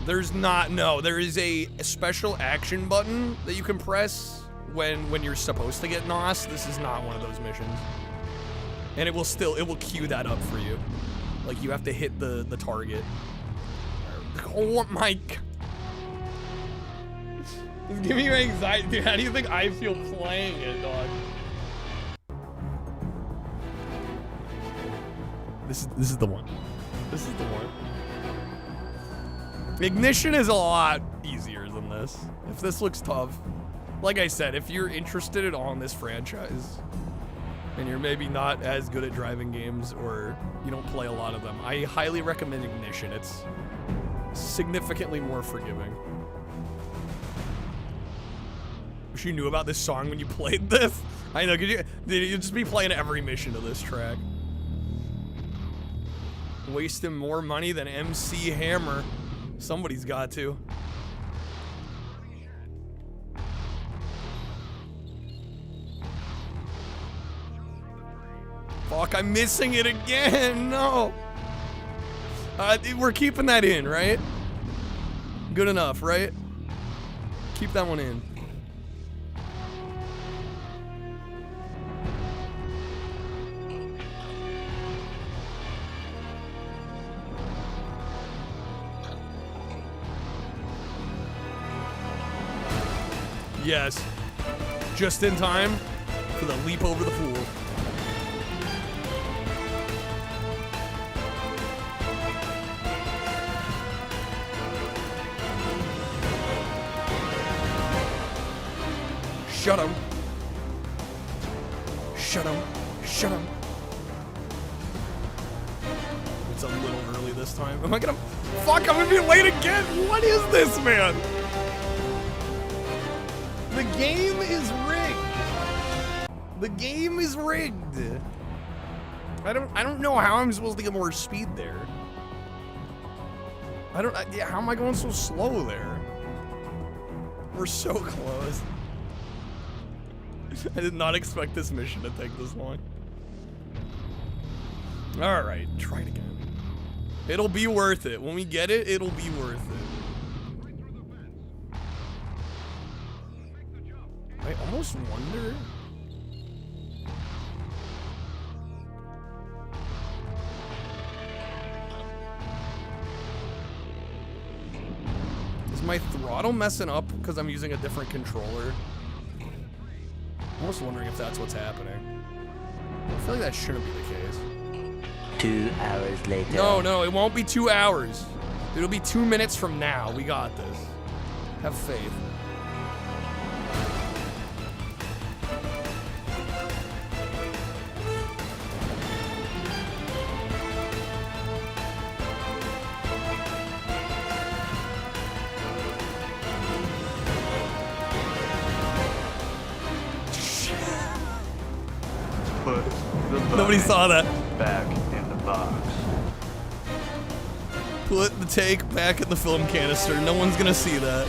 There's not, no, there is a special action button that you can press when you're supposed to get NOS. This is not one of those missions. And it will queue that up for you. Like you have to hit the target. Oh my god. It's giving you anxiety. Dude, how do you think I feel playing it, dog? This is the one. This is the one. Ignition is a lot easier than this. If this looks tough, like I said, if you're interested at all in this franchise and you're maybe not as good at driving games or you don't play a lot of them, I highly recommend Ignition. It's significantly more forgiving. Wish you knew about this song when you played this. I know, you'd just be playing every mission of this track. Wasting more money than MC Hammer. Somebody's got to. Fuck, I'm missing it again. No. We're keeping that in, right? Good enough, right? Keep that one in. Yes. Just in time for the leap over the pool. Shut him. Shut him. Shut him. It's a little early this time. Am I gonna... Fuck, I'm gonna be late again. What is this, man? The game is rigged. The game is rigged. I don't know how I'm supposed to get more speed there. Yeah, how am I going so slow there? We're so close. I did not expect this mission to take this long. Alright, try it again. It'll be worth it. When we get it, it'll be worth it. I almost wonder... Is my throttle messing up because I'm using a different controller? I'm almost wondering if that's what's happening. I feel like that shouldn't be the case. 2 hours later. No, it won't be 2 hours. It'll be 2 minutes from now. We got this. Have faith. Nobody saw that. Back in the box. Put the take back in the film canister. No one's gonna see that.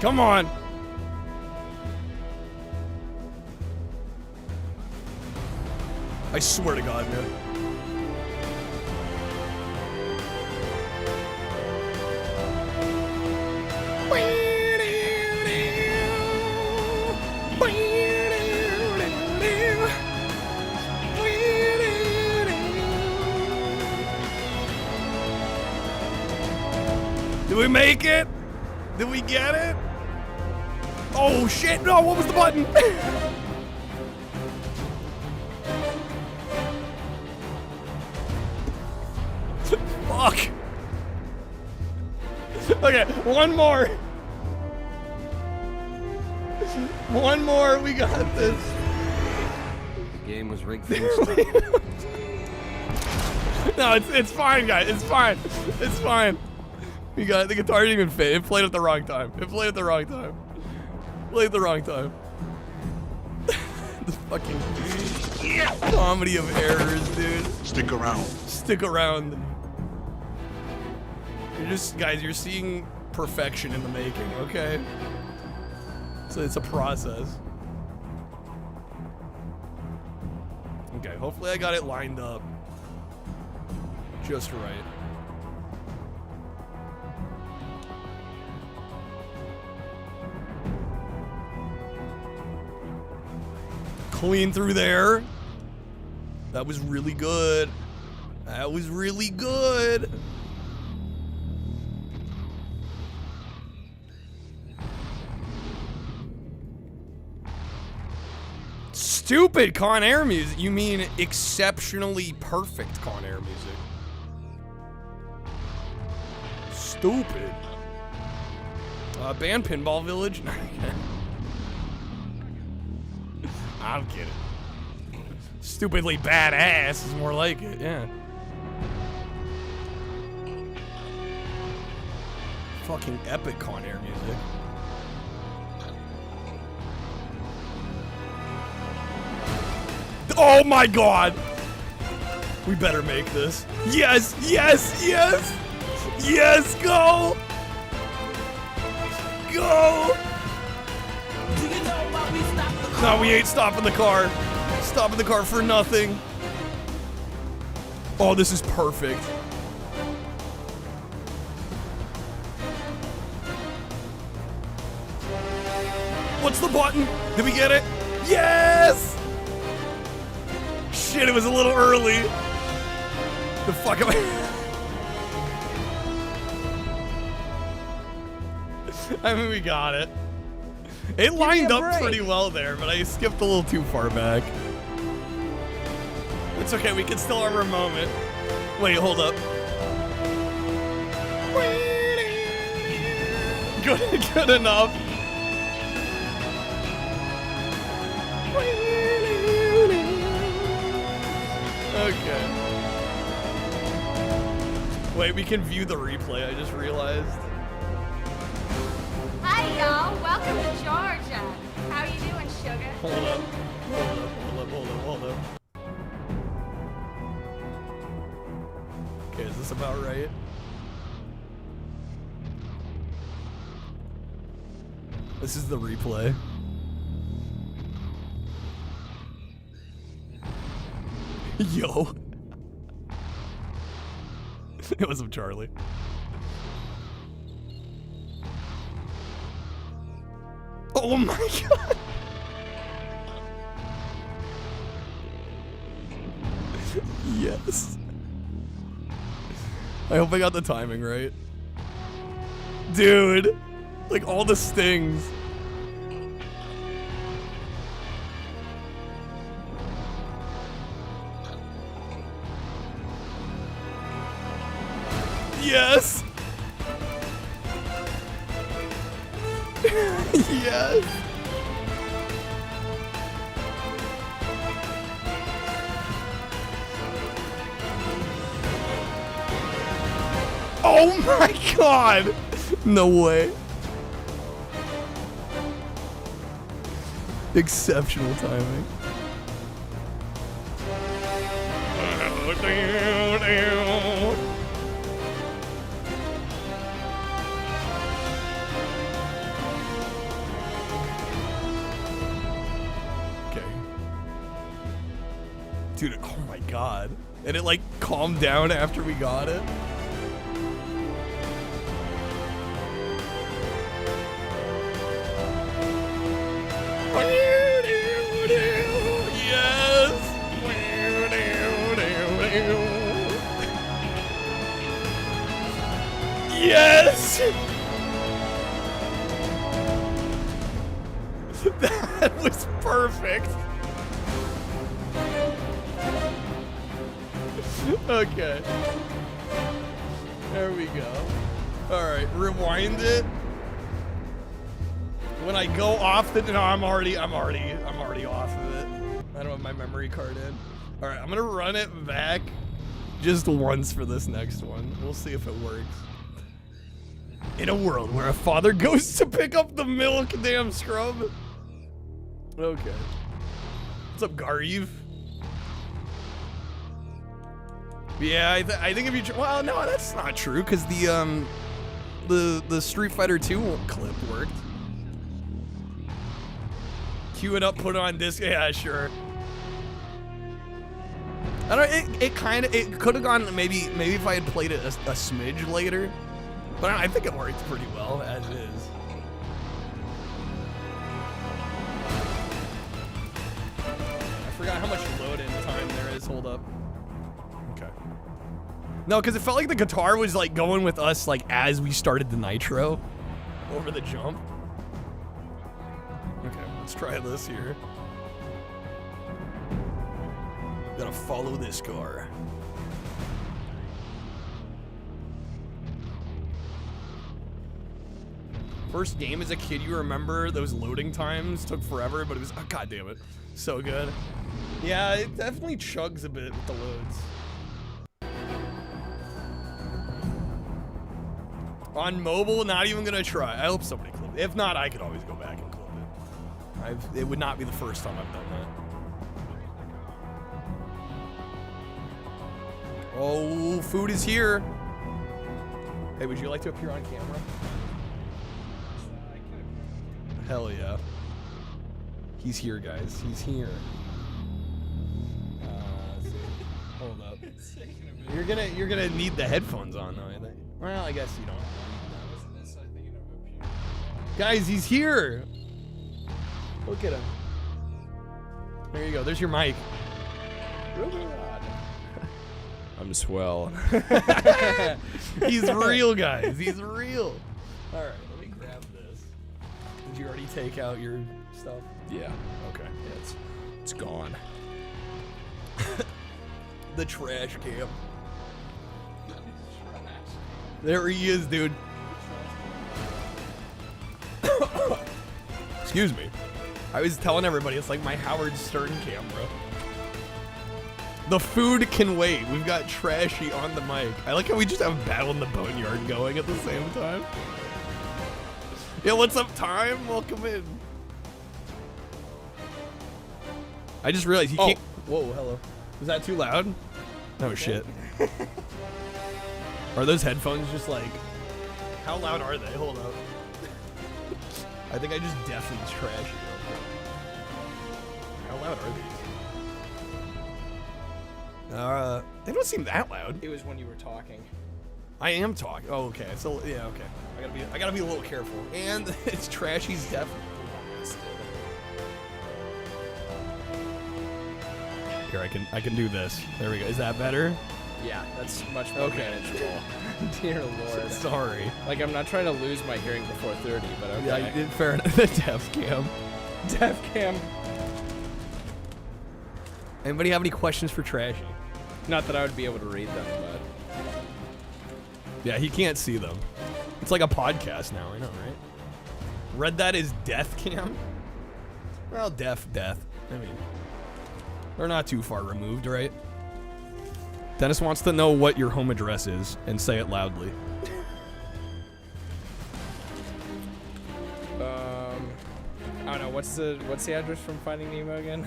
Come on. I swear to God, man. Did we make it? Did we get it? Oh shit, no, what was the button? Fuck. Okay, one more. One more, we got this. The game was rigged for you. No, it's fine, guys. It's fine. It's fine. We got it. The guitar didn't even fit. It played at the wrong time. It played at the wrong time. Played at the wrong time. The fucking comedy of errors, dude. Stick around. Stick around. You're just, guys, you're seeing perfection in the making, okay? So it's a process. Okay, hopefully I got it lined up just right. Clean through there. That was really good. That was really good. Stupid Con Air music. You mean exceptionally perfect Con Air music. Stupid. Band Pinball Village? I'm kidding. Stupidly badass is more like it, yeah. Fucking epic Con Air music. Oh my god! We better make this. Yes, yes, yes! Yes, go! Go! No, we ain't stopping the car. Stopping the car for nothing. Oh, this is perfect. What's the button? Did we get it? Yes! Shit, it was a little early. The fuck am I mean, we got it. It lined up pretty well there, but I skipped a little too far back. It's okay, we can still have our moment. Wait, hold up. Good enough. Okay. Wait, we can view the replay, I just realized. Hi, y'all. Welcome to Georgia. How you doing, sugar? Hold up. Hold up. Okay, is this about right? This is the replay. Yo. It was Charlie. Oh my god. Yes. I hope I got the timing right. Dude. Like all the stings. Yes. Yes. Oh my god. No way. Exceptional timing. Dude, oh my god. And it like calmed down after we got it. Yes! That was perfect. Okay. There we go. Alright, rewind it. When I go off the no, I'm already off of it. I don't have my memory card in. Alright, I'm gonna run it back just once for this next one. We'll see if it works. In a world where a father goes to pick up the milk, damn scrub. Okay. What's up, Gareve? Yeah, I think if you well, no, that's not true because the Street Fighter 2 clip worked. Cue it up, put it on disc. Yeah, sure. I don't. It could have gone maybe if I had played it a smidge later, but I think it worked pretty well as is. I forgot how much load-in time there is. Hold up. Okay. No, because it felt like the guitar was like going with us like as we started the nitro over the jump. Okay, let's try this here. Gotta follow this car. First game as a kid, you remember those loading times took forever, but it was, oh, god damn it, so good. Yeah, it definitely chugs a bit with the loads. On mobile, not even gonna try. I hope somebody clipped it. If not, I could always go back and clip it. It would not be the first time I've done that. Oh, food is here. Hey, would you like to appear on camera? Hell yeah. He's here, guys. He's here. Let's see. Hold up. You're gonna need the headphones on though, I think. Well, I guess you don't. Guys, he's here. Look at him. There you go. There's your mic. I'm swell. He's real, guys. He's real. All right, let me grab this. Did you already take out your stuff? Yeah. Okay. Yeah, it's gone. The trash cam. There he is, dude. Excuse me. I was telling everybody it's like my Howard Stern camera. The food can wait. We've got Trashy on the mic. I like how we just have Battle in the Boneyard going at the same time. Yeah, what's up, Time? Welcome in. I just realized you can't. Whoa, hello. Was that too loud? Oh, shit. Are those headphones just like. How loud are they? Hold up. I think I just deafened Trashy. How loud are these? They don't seem that loud. It was when you were talking. I am talking. Oh, okay. So yeah, okay. I gotta be a little careful. And it's Trashy's deaf. Here, I can do this. There we go. Is that better? Yeah, that's much more manageable. Dear Lord. Sorry. Like, I'm not trying to lose my hearing before 30, but okay. Yeah, fair enough. The deaf cam. Deaf cam. Anybody have any questions for Trashy? Not that I would be able to read them, but... Yeah, he can't see them. It's like a podcast now, I know, right? Read that as death cam? Well, death. I mean, they're not too far removed, right? Dennis wants to know what your home address is and say it loudly. I don't know, what's the address from Finding Nemo again?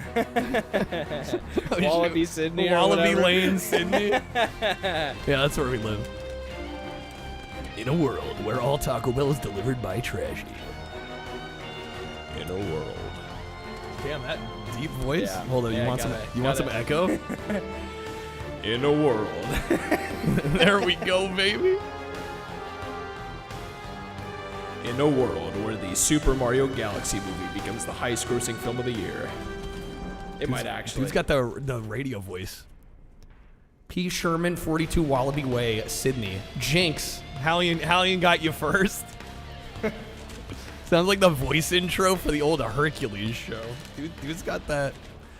Wallaby, Sydney, Wallaby Lane, Sydney. Yeah, that's where we live. In a world where all Taco Bell is delivered by Trashy. In a world. Damn, that deep voice. Yeah. Hold on, you want some echo? In a world. There we go, baby. In a world where the Super Mario Galaxy movie becomes the highest grossing film of the year. It might actually. Who's got the radio voice? P. Sherman, 42 Wallaby Way, Sydney. Jinx. Hallian got you first. Sounds like the voice intro for the old Hercules show. Dude's got that.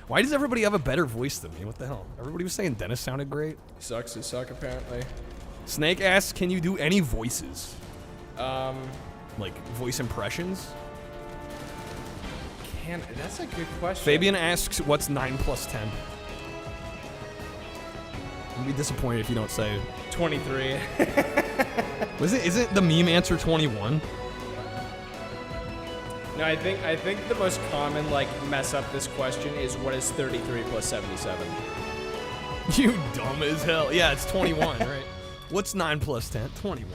Why does everybody have a better voice than me? What the hell? Everybody was saying Dennis sounded great. Sucks to suck, apparently. Snake asks, can you do any voices? Like voice impressions? That's a good question. Fabian asks, what's 9 plus 10? I'll be disappointed if you don't say 23. Isn't the meme answer 21? No, I think the most common mess up this question is what is 33 plus 77? You dumb as hell. Yeah, it's 21, right? What's 9 plus 10? 21.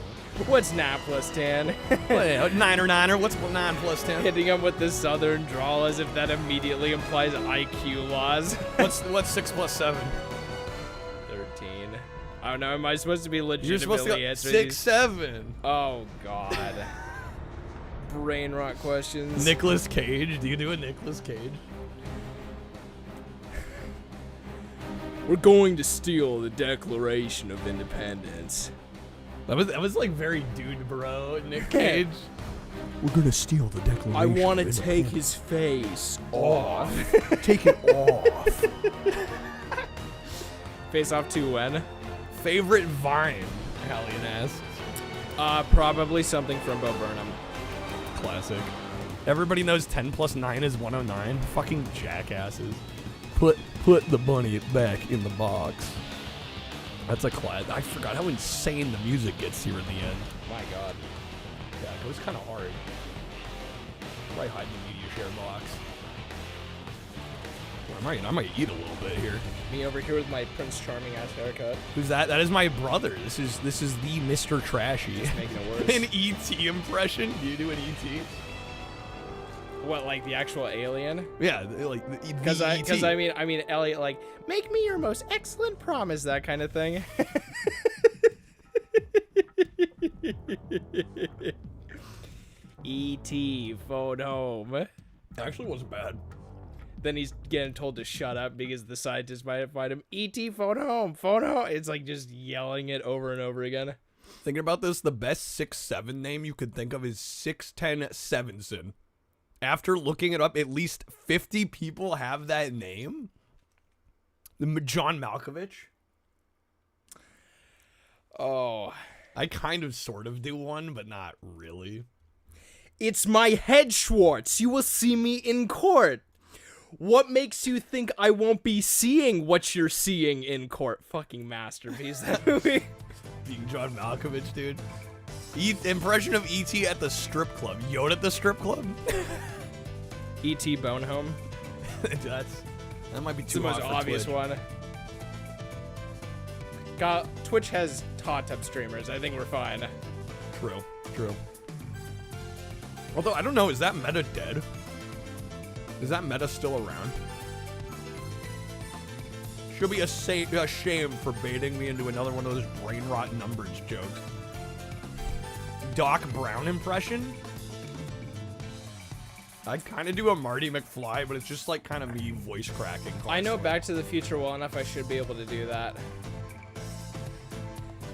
What's 9 plus 10? Niner. What's 9 plus 10? Hitting him with the southern drawl as if that immediately implies IQ laws. What's 6 plus 7? 13. I don't know. Am I supposed to be legitimately answering 6, 7. Oh, God. Brain rot questions. Nicolas Cage. Do you do a Nicolas Cage? We're going to steal the Declaration of Independence. That was like very dude bro, Nick Cage. We're gonna steal the Declaration. I want to take his face off. Take it off. Face off to when? Favorite Vine? Hallian asks. Probably something from Bo Burnham. Classic. Everybody knows 10 plus 9 is 109. Fucking jackasses. Put the bunny back in the box. That's a class. I forgot how insane the music gets here at the end. My God. Yeah, it goes kind of hard. Probably hide the media share box. Well, I might eat a little bit here. Me over here with my Prince Charming ass haircut. Who's that? That is my brother. This is the Mr. Trashy. Just making it worse. An E.T. impression? Do you do an E.T.? What, like the actual alien? Yeah, like because I mean Elliot, like, make me your most excellent promise, that kind of thing. E.T. phone home. Actually wasn't bad. Then he's getting told to shut up because the scientist might find him. E.T. phone home, phone home. It's like just yelling it over and over again. Thinking about this, the best 6'7" name you could think of is 6'10" Sevenson. After looking it up, at least 50 people have that name. John Malkovich. Oh. I kind of sort of do one, but not really. It's my head, Schwartz. You will see me in court. What makes you think I won't be seeing what you're seeing in court? Fucking masterpiece, that movie. Being John Malkovich, dude. Impression of E.T. at the strip club. Yoda at the strip club? E.T. Bonehome. That might be It's too the most hot for obvious Twitch. one. God, Twitch has hot tub streamers. I think we're fine. True. Although, I don't know, is that meta dead? Is that meta still around? Should be a shame for baiting me into another one of those brain rot numbers jokes. Doc Brown impression? I'd kind of do a Marty McFly, but it's just like kind of me voice cracking constantly. I know Back to the Future well enough, I should be able to do that.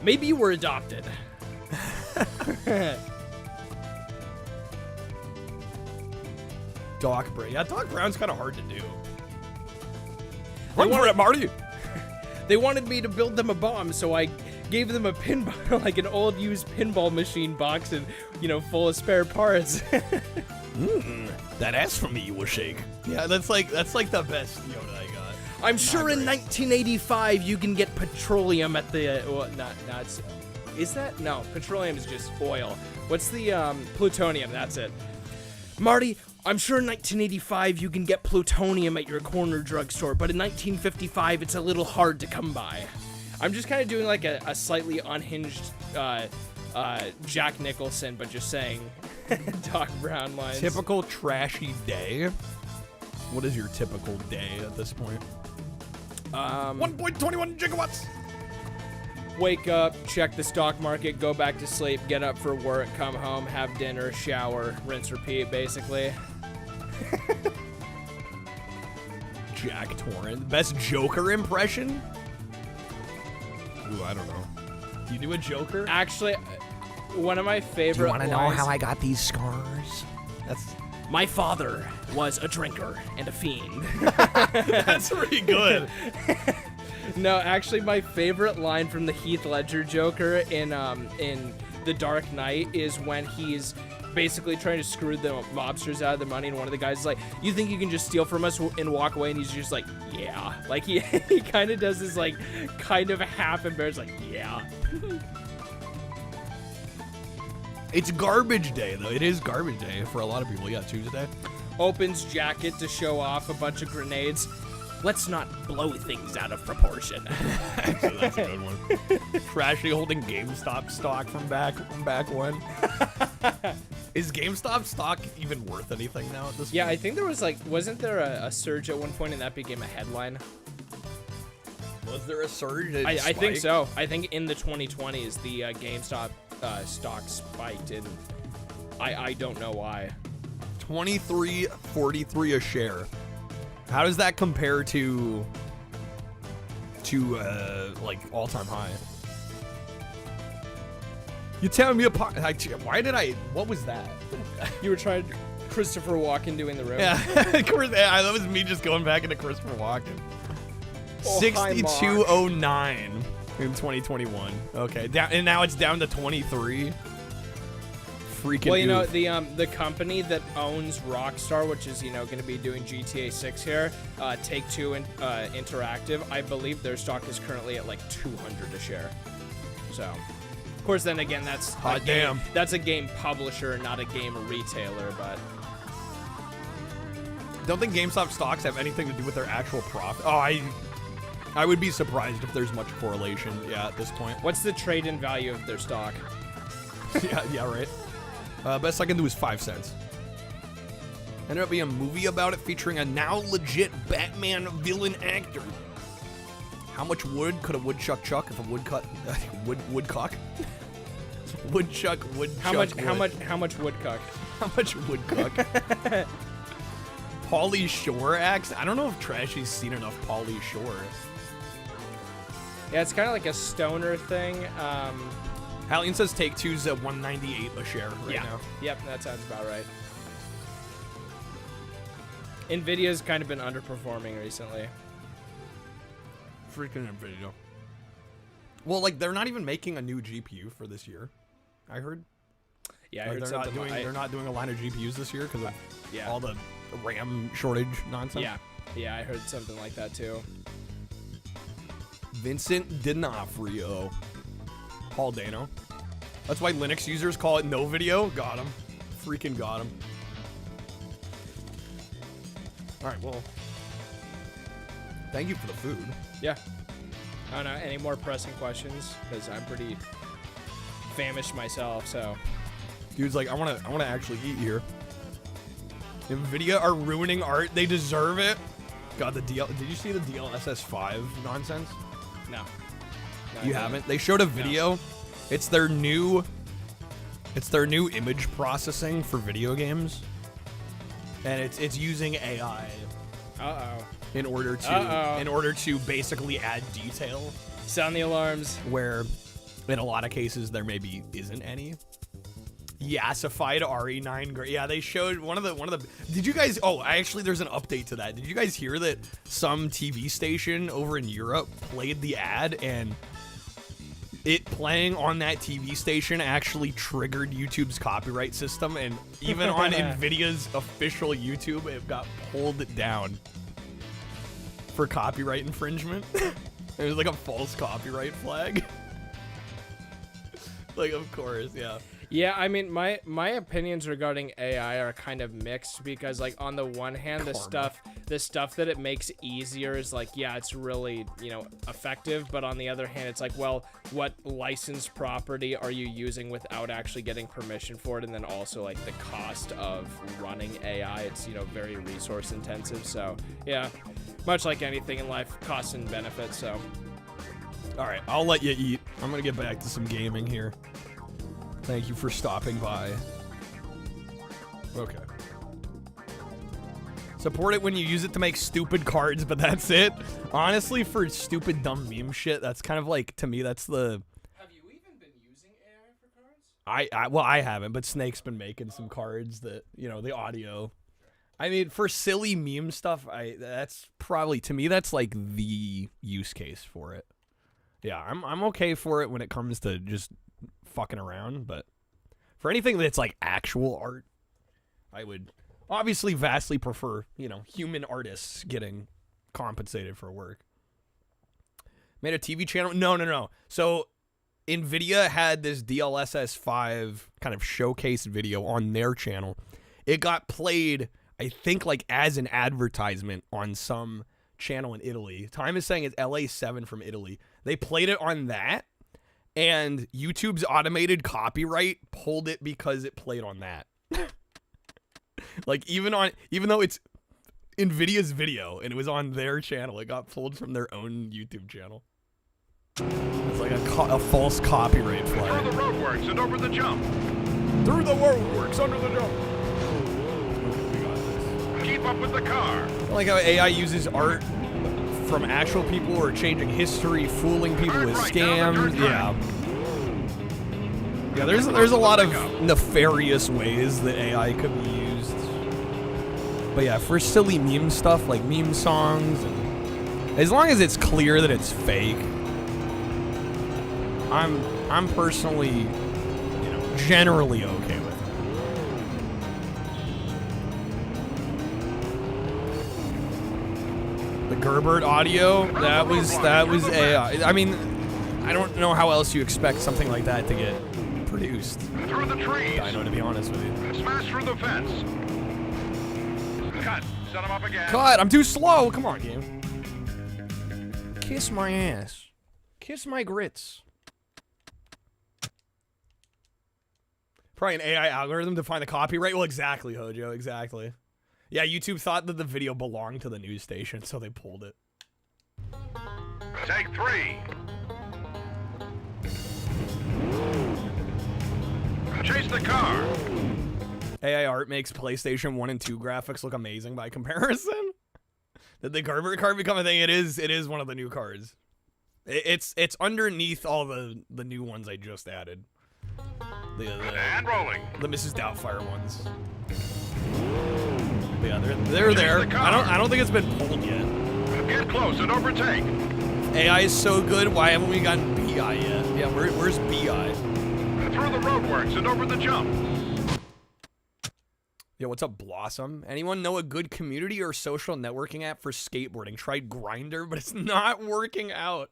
Maybe you were adopted. Doc Brown. Yeah, Doc Brown's kind of hard to do. Run for it, Marty! They wanted me to build them a bomb, so I gave them a pinball, like an old used pinball machine box and, full of spare parts. That ass from me you will shake. Yeah, that's like the best Yoda I got. I'm sure in 1985 you can get petroleum at the, is that? No, petroleum is just oil. What's the, plutonium, that's it. Marty, I'm sure in 1985 you can get plutonium at your corner drugstore, but in 1955 it's a little hard to come by. I'm just kind of doing like a slightly unhinged Jack Nicholson, but just saying Doc Brown lines. Typical trashy day. What is your typical day at this point? 1.21 gigawatts. Wake up, check the stock market, go back to sleep, get up for work, come home, have dinner, shower, rinse, repeat, basically. Jack Torrance. Best Joker impression? Ooh, I don't know. Do you do a Joker? Actually, one of my favorite Do you want to know lines- how I got these scars? That's... My father was a drinker and a fiend. That's pretty good. No, actually, my favorite line from the Heath Ledger Joker in The Dark Knight is when he's basically trying to screw the mobsters out of the money, and one of the guys is like, "You think you can just steal from us and walk away?" And he's just like, "Yeah." Like he kind of does this like kind of half embarrassed, like, "Yeah." It's garbage day, though. It is garbage day for a lot of people. Yeah, Tuesday. Opens jacket to show off a bunch of grenades. Let's not blow things out of proportion. Actually, that's a good one. Trashy holding GameStop stock from back when. Is GameStop stock even worth anything now at this point? Yeah, I think there was wasn't there a surge at one point and that became a headline? Was there a surge? I think so. I think in the 2020s the GameStop stock spiked, and I don't know why. $23.43 a share. How does that compare to like all-time high? You tell me why did I? What was that? You were trying to Christopher Walken doing the room. Yeah, that was me just going back into Christopher Walken. 6209 in 2021. Okay, and now it's down to 23. Freaking. Well, you oof. know the company that owns Rockstar, which is going to be doing GTA 6 here, Take-Two Interactive. I believe their stock is currently at like 200 a share. So, of course, then again, that's hot damn. That's a game publisher, not a game retailer. But don't think GameStop stocks have anything to do with their actual profit. Oh, I would be surprised if there's much correlation. Yeah, at this point. What's the trade-in value of their stock? yeah, right. Best I can do is 5 cents. Ended up being a movie about it featuring a now legit Batman villain actor. How much wood could a woodchuck chuck if a woodcock? Woodchuck would. How much woodcock? How much woodcock? Pauly Shore acts. I don't know if Trashy's seen enough Pauly Shore. Yeah, it's kind of like a stoner thing. Hallian says Take-Two's at 198 a share right now. Yep, that sounds about right. Nvidia's kind of been underperforming recently. Freaking Nvidia. Well, like they're not even making a new GPU for this year. I heard. Yeah, I like, heard they're not something. doing. They're not doing a line of GPUs this year because of Yeah. all the RAM shortage nonsense. Yeah, I heard something like that too. Vincent D'Onofrio. Paul Dano. That's why Linux users call it no video. Got him. Freaking got him. All right, well. Thank you for the food. Yeah. I don't know. Any more pressing questions? Because I'm pretty famished myself, so. Dude's like, I wanna actually eat here. NVIDIA are ruining art. They deserve it. God, did you see the DLSS 5 nonsense? No. You haven't? They showed a video. No. It's their new image processing for video games. And it's using AI. Uh-oh. In order to basically add detail. Sound the alarms. Where in a lot of cases there maybe isn't any. Yassified RE9. Yeah, they showed one of the. Did you guys? Oh, actually, there's an update to that. Did you guys hear that some TV station over in Europe played the ad and it playing on that TV station actually triggered YouTube's copyright system, and even on NVIDIA's official YouTube, it got pulled down for copyright infringement. It was like a false copyright flag. Like, of course, yeah. Yeah, I mean, my opinions regarding AI are kind of mixed because, like, on the one hand, the stuff that it makes easier is like, yeah, it's really, effective. But on the other hand, it's like, well, what licensed property are you using without actually getting permission for it? And then also, like, the cost of running AI, it's, very resource intensive. So, yeah, much like anything in life, costs and benefits. So, all right, I'll let you eat. I'm going to get back to some gaming here. Thank you for stopping by. Okay. Support it when you use it to make stupid cards, but that's it. Honestly, for stupid, dumb meme shit, that's kind of like, to me, that's the... Have you even been using AI for cards? Well, I haven't, but Snake's been making some cards that, the audio. I mean, for silly meme stuff, that's probably, to me, that's like the use case for it. Yeah, I'm okay for it when it comes to just fucking around, but for anything that's like actual art, I would obviously vastly prefer, human artists getting compensated for work. Made a TV channel? No. So NVIDIA had this DLSS 5 kind of showcase video on their channel. It got played, I think, like as an advertisement on some channel in Italy. Time is saying it's LA7 from Italy. They played it on that, and YouTube's automated copyright pulled it because it played on that. Like, even though it's NVIDIA's video and it was on their channel, it got pulled from their own YouTube channel. It's like a false copyright flag. Through the roadworks and over the jump. Through the roadworks, under the jump. Keep up with the car. I like how AI uses art from actual people or changing history, fooling people with scams. Yeah, there's a lot of nefarious ways that AI could be used. But yeah, for silly meme stuff like meme songs, and as long as it's clear that it's fake, I'm personally, generally okay with it. The Gerbert audio, that was AI. I mean, I don't know how else you expect something like that to get produced. Through the trees. I know, to be honest with you. Smash through the fence. Cut. Set him up again. Cut. I'm too slow. Come on, game. Kiss my ass. Kiss my grits. Probably an AI algorithm to find the copyright. Well, exactly, Hojo. Exactly. Yeah, YouTube thought that the video belonged to the news station, so they pulled it. Take 3. Chase the car. AI art makes PlayStation 1 and 2 graphics look amazing by comparison. Did the Gerbert card become a thing? It is one of the new cards. It's underneath all the new ones I just added. And rolling. The Mrs. Doubtfire ones. But yeah, they're there. I don't think it's been pulled yet. Get close and overtake. AI is so good, why haven't we gotten BI yet? Yeah, where's BI? Through the roadworks and over the jump. Yo, what's up, Blossom? Anyone know a good community or social networking app for skateboarding? Tried Grindr, but it's not working out.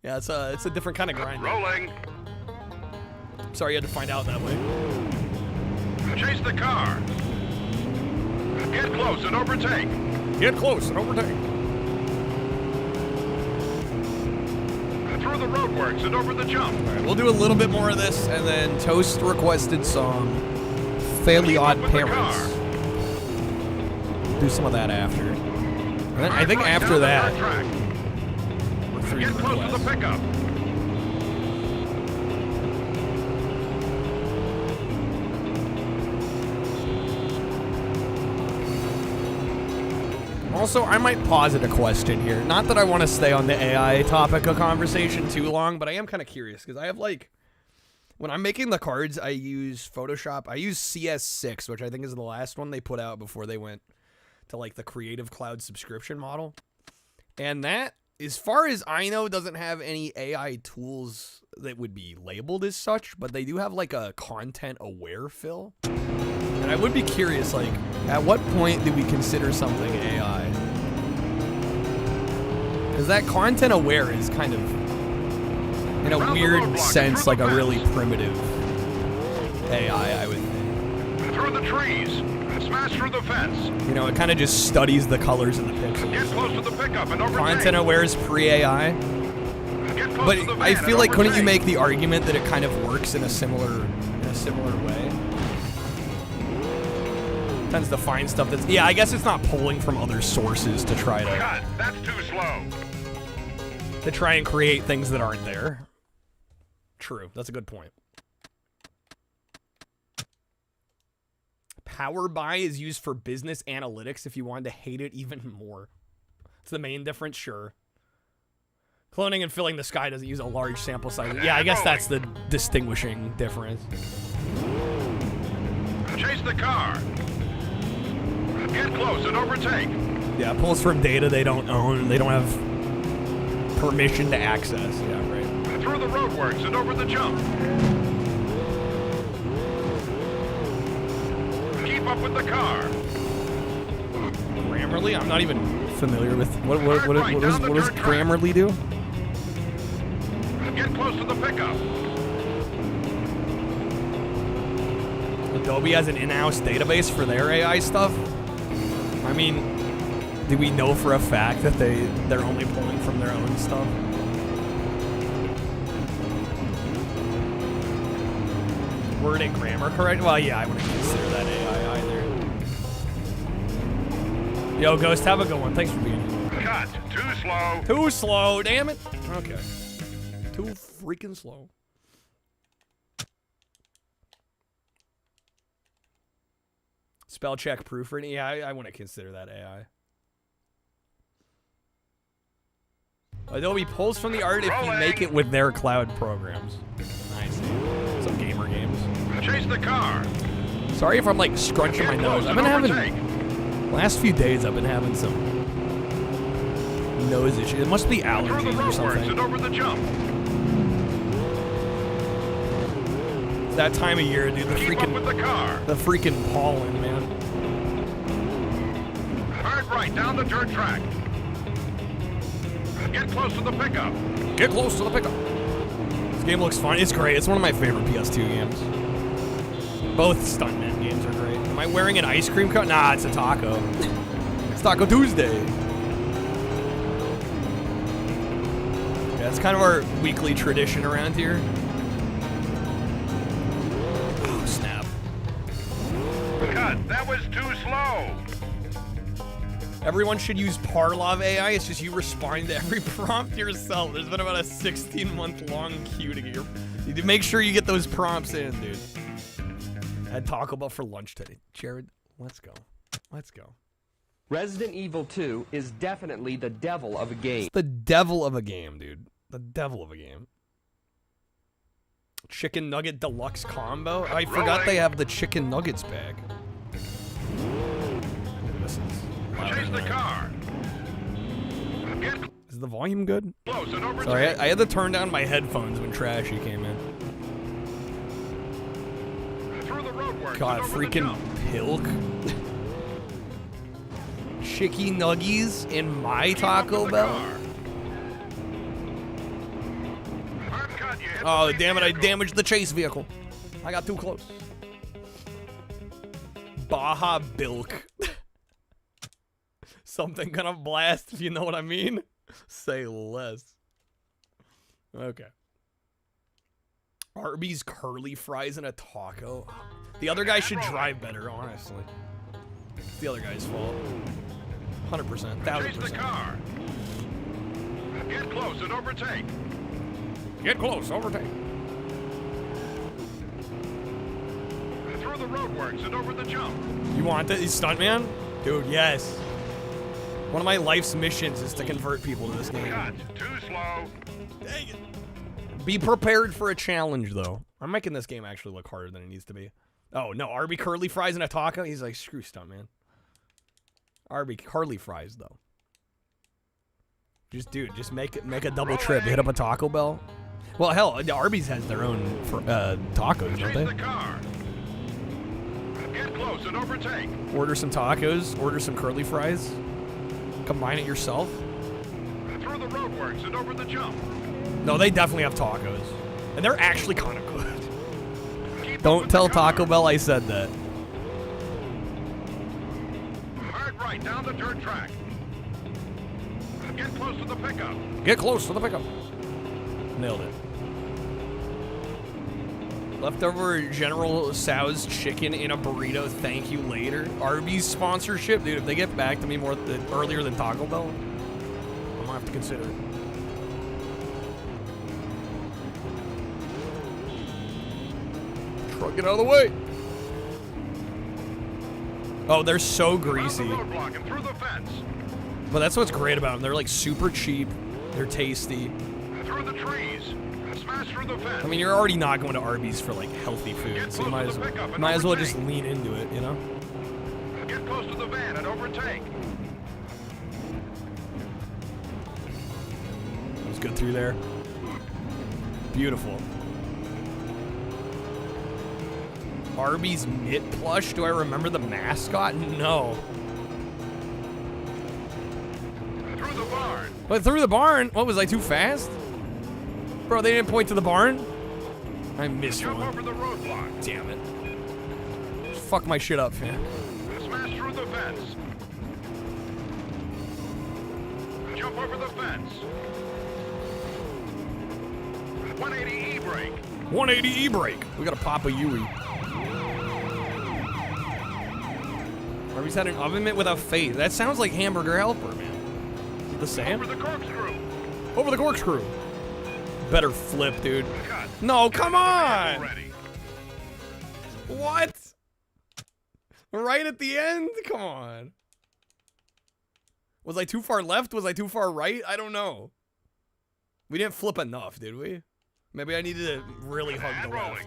Yeah, it's a different kind of grind. Rolling. Sorry you had to find out that way. Chase the car. Get close and overtake. Get close and overtake. Through the roadworks and over the jump. All right, we'll do a little bit more of this, and then Toast requested song, Fairly Odd Parents. Do some of that after. And then I think after that, get close to the pickup. Also, I might posit a question here. Not that I want to stay on the AI topic of conversation too long, but I am kind of curious because I have like, when I'm making the cards, I use Photoshop. I use CS6, which I think is the last one they put out before they went to like the Creative Cloud subscription model. And that, as far as I know, doesn't have any AI tools that would be labeled as such, but they do have like a content-aware fill. And I would be curious, like, at what point do we consider something AI? Because that content-aware is kind of, in a weird sense, like a really primitive AI, I would think. Through the trees. Smash through the fence. You know, it kind of just studies the colors in the pixels. Get close to the pickup and overtake. Content-aware is pre-AI. But I feel like, couldn't you make the argument that it kind of works in a similar way? Tends to find stuff that's... Yeah, I guess it's not pulling from other sources to try to... Cut. That's too slow. To try and create things that aren't there. True. That's a good point. Power Buy is used for business analytics if you wanted to hate it even more. It's the main difference, sure. Cloning and filling the sky doesn't use a large sample size. Yeah, I guess that's the distinguishing difference. Chase the car. Get close and overtake. Yeah, it pulls from data they don't own. They don't have permission to access. Yeah, right. Through the roadworks and over the jump. Keep up with the car. Grammarly? I'm not even familiar with... What does Grammarly do? Get close to the pickup. Adobe has an in-house database for their AI stuff. I mean, do we know for a fact that they're only pulling from their own stuff? Wording grammar correct? Well, yeah, I wouldn't consider that AI either. Yo, Ghost, have a good one. Thanks for being here. Cut. Too slow. Too slow, damn it. Okay. Too freaking slow. Spell check proofreading? Yeah, I wouldn't consider that AI. Adobe pulls from the art if you make it with their cloud programs. Nice. Some gamer games. Chase the car. Sorry if I'm like scrunching my nose. I've been having... Last few days I've been having some nose issues. It must be allergies or something. And over the jump. It's that time of year, dude. Keep up with the car. The freaking pollen, man. Hard right down the dirt track. Get close to the pickup. Get close to the pickup. This game looks fun. It's great. It's one of my favorite PS2 games. Both Stuntman games are great. Am I wearing an ice cream cone? Nah, it's a taco. It's Taco Tuesday. Yeah, it's kind of our weekly tradition around here. Oh, snap. Cut. That was too slow. Everyone should use Parlov AI. It's just you respond to every prompt yourself. There's been about a 16-month-long queue to get your... You need to make sure you get those prompts in, dude. I had Taco Bell for lunch today. Jared, let's go. Let's go. Resident Evil 2 is definitely the devil of a game. It's the devil of a game, dude. The devil of a game. Chicken Nugget Deluxe Combo? I forgot they have the Chicken Nuggets bag. This is Chase the car. Get the volume good? Close and overtake. Sorry, I had to turn down my headphones when Trashy came in. Through the roadworks. God, freaking Pilk. Chicky Nuggies in my Taco Bell? Oh, damn it, I damaged the chase vehicle. I got too close. Baja Bilk. Something gonna blast, if you know what I mean. Say less. Okay. Arby's curly fries and a taco. The other guy should drive better, honestly. It's the other guy's fault. 100%, 1000%. Chase the car. Get close and overtake. Get close, overtake. Through the roadworks and over the jump. You want it? Stuntman? Dude, yes. One of my life's missions is to convert people to this game. Cut. Too slow. Dang it. Be prepared for a challenge, though. I'm making this game actually look harder than it needs to be. Oh, no. Arby curly fries and a taco? He's like, screw Stuntman. Arby curly fries, though. Just, dude, just make a double trip. Hit up a Taco Bell. Well, hell, Arby's has their own tacos, don't they? The car. Get close and overtake. Order some tacos. Order some curly fries. Combine it yourself. Through the roadworks and over the jump. No, they definitely have tacos. And they're actually kind of good. Don't tell Taco Bell I said that. Hard right down the dirt track. Get close to the pickup. Get close to the pickup. Nailed it. Leftover General Tso's chicken in a burrito. Thank you later. Arby's sponsorship, dude. If they get back to me more earlier than Taco Bell, I'm gonna have to consider it. Truck, get out of the way. Oh, they're so greasy. Through the fence. But that's what's great about them. They're like super cheap. They're tasty. Through the trees. Smash through the fence. I mean, you're already not going to Arby's for like healthy food, so you might as well just lean into it, you know? Get close to the van and overtake. That was good through there. Beautiful. Arby's Mitt plush? Do I remember the mascot? No. Through the barn. But through the barn? What, was I too fast? Bro, they didn't point to the barn? I missed one. Over the roadblock. Damn it. Just fuck my shit up, man. Smash through the fence. Jump over the fence. 180 E-brake. 180 E-brake. We gotta pop a Yui. Arby's had an oven mitt with a face. That sounds like Hamburger Helper, man. Is it the same? Over the corkscrew. Over the corkscrew. Better flip, dude. No, come on! What? Right at the end? Come on. Was I too far left? Was I too far right? I don't know. We didn't flip enough, did we? Maybe I needed to really hug the left.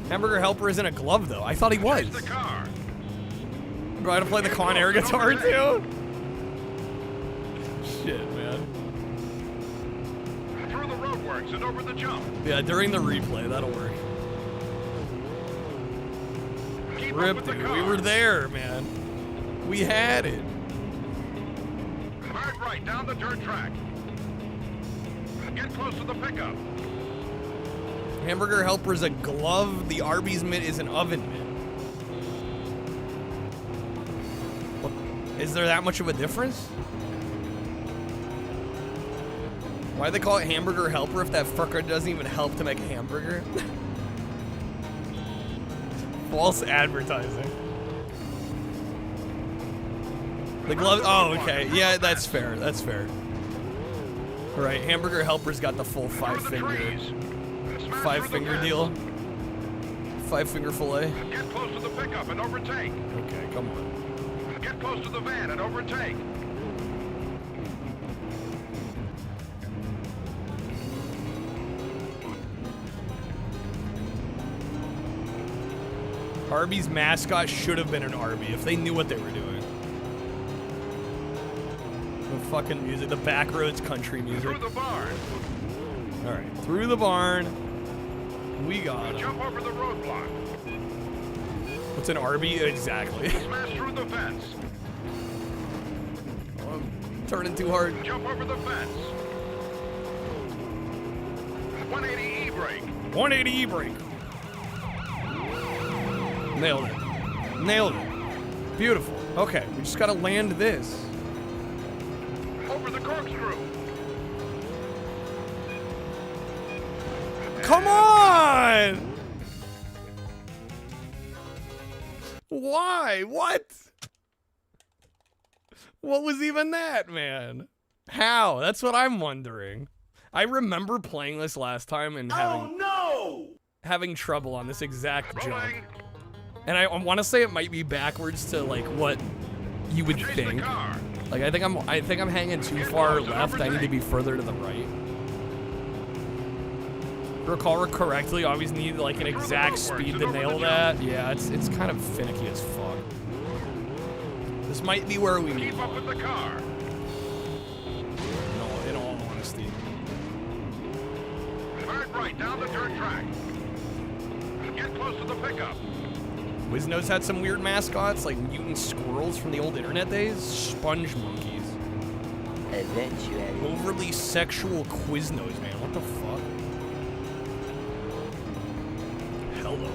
Hamburger Helper isn't a glove, though. I thought he was. The car. Bro, I had to play the Con Air guitar, too? Shit, man. Through the roadworks and over the jump. Yeah, during the replay, that'll work. Rip, dude. We were there, man. We had it. Hard right down the dirt track. Get close to the pickup. Hamburger Helper is a glove. The Arby's mitt is an oven mitt. What? Is there that much of a difference? Why do they call it Hamburger Helper if that fucker doesn't even help to make a hamburger? False advertising. The glove. Oh, okay. Yeah, that's fair. That's fair. All right, Hamburger Helper's got the full five finger deal. 5-finger fillet. Get close to the pickup and overtake. Okay, come on. Get close to the van and overtake. Arby's mascot should have been an Arby if they knew what they were doing. The fucking music, the backroads country music. Through the barn. All right, through the barn. We got him. Jump over the roadblock. What's an RB? Exactly. Smash through the fence. Oh, I'm turning too hard. Jump over the fence. 180 E-brake. 180 E-brake. Nailed it. Nailed it. Beautiful. Okay, we just gotta land this. Over the corkscrew. Come on! Why? What? What was even that, man? How? That's what I'm wondering. I remember playing this last time and having trouble on this exact jump. And I want to say it might be backwards to like what you would think. Like I think I'm hanging too far left. I need to be further to the right. If I recall correctly, I always need like an exact speed to nail that. Yeah, it's kind of finicky as fuck. This might be where we need. Keep up with the car. No, in all honesty. Hard right down the dirt track. Get close to the pickup. Quiznos had some weird mascots, like mutant squirrels from the old internet days. Sponge monkeys. Eventually. Overly sexual Quiznos, man. What the fuck? Hello.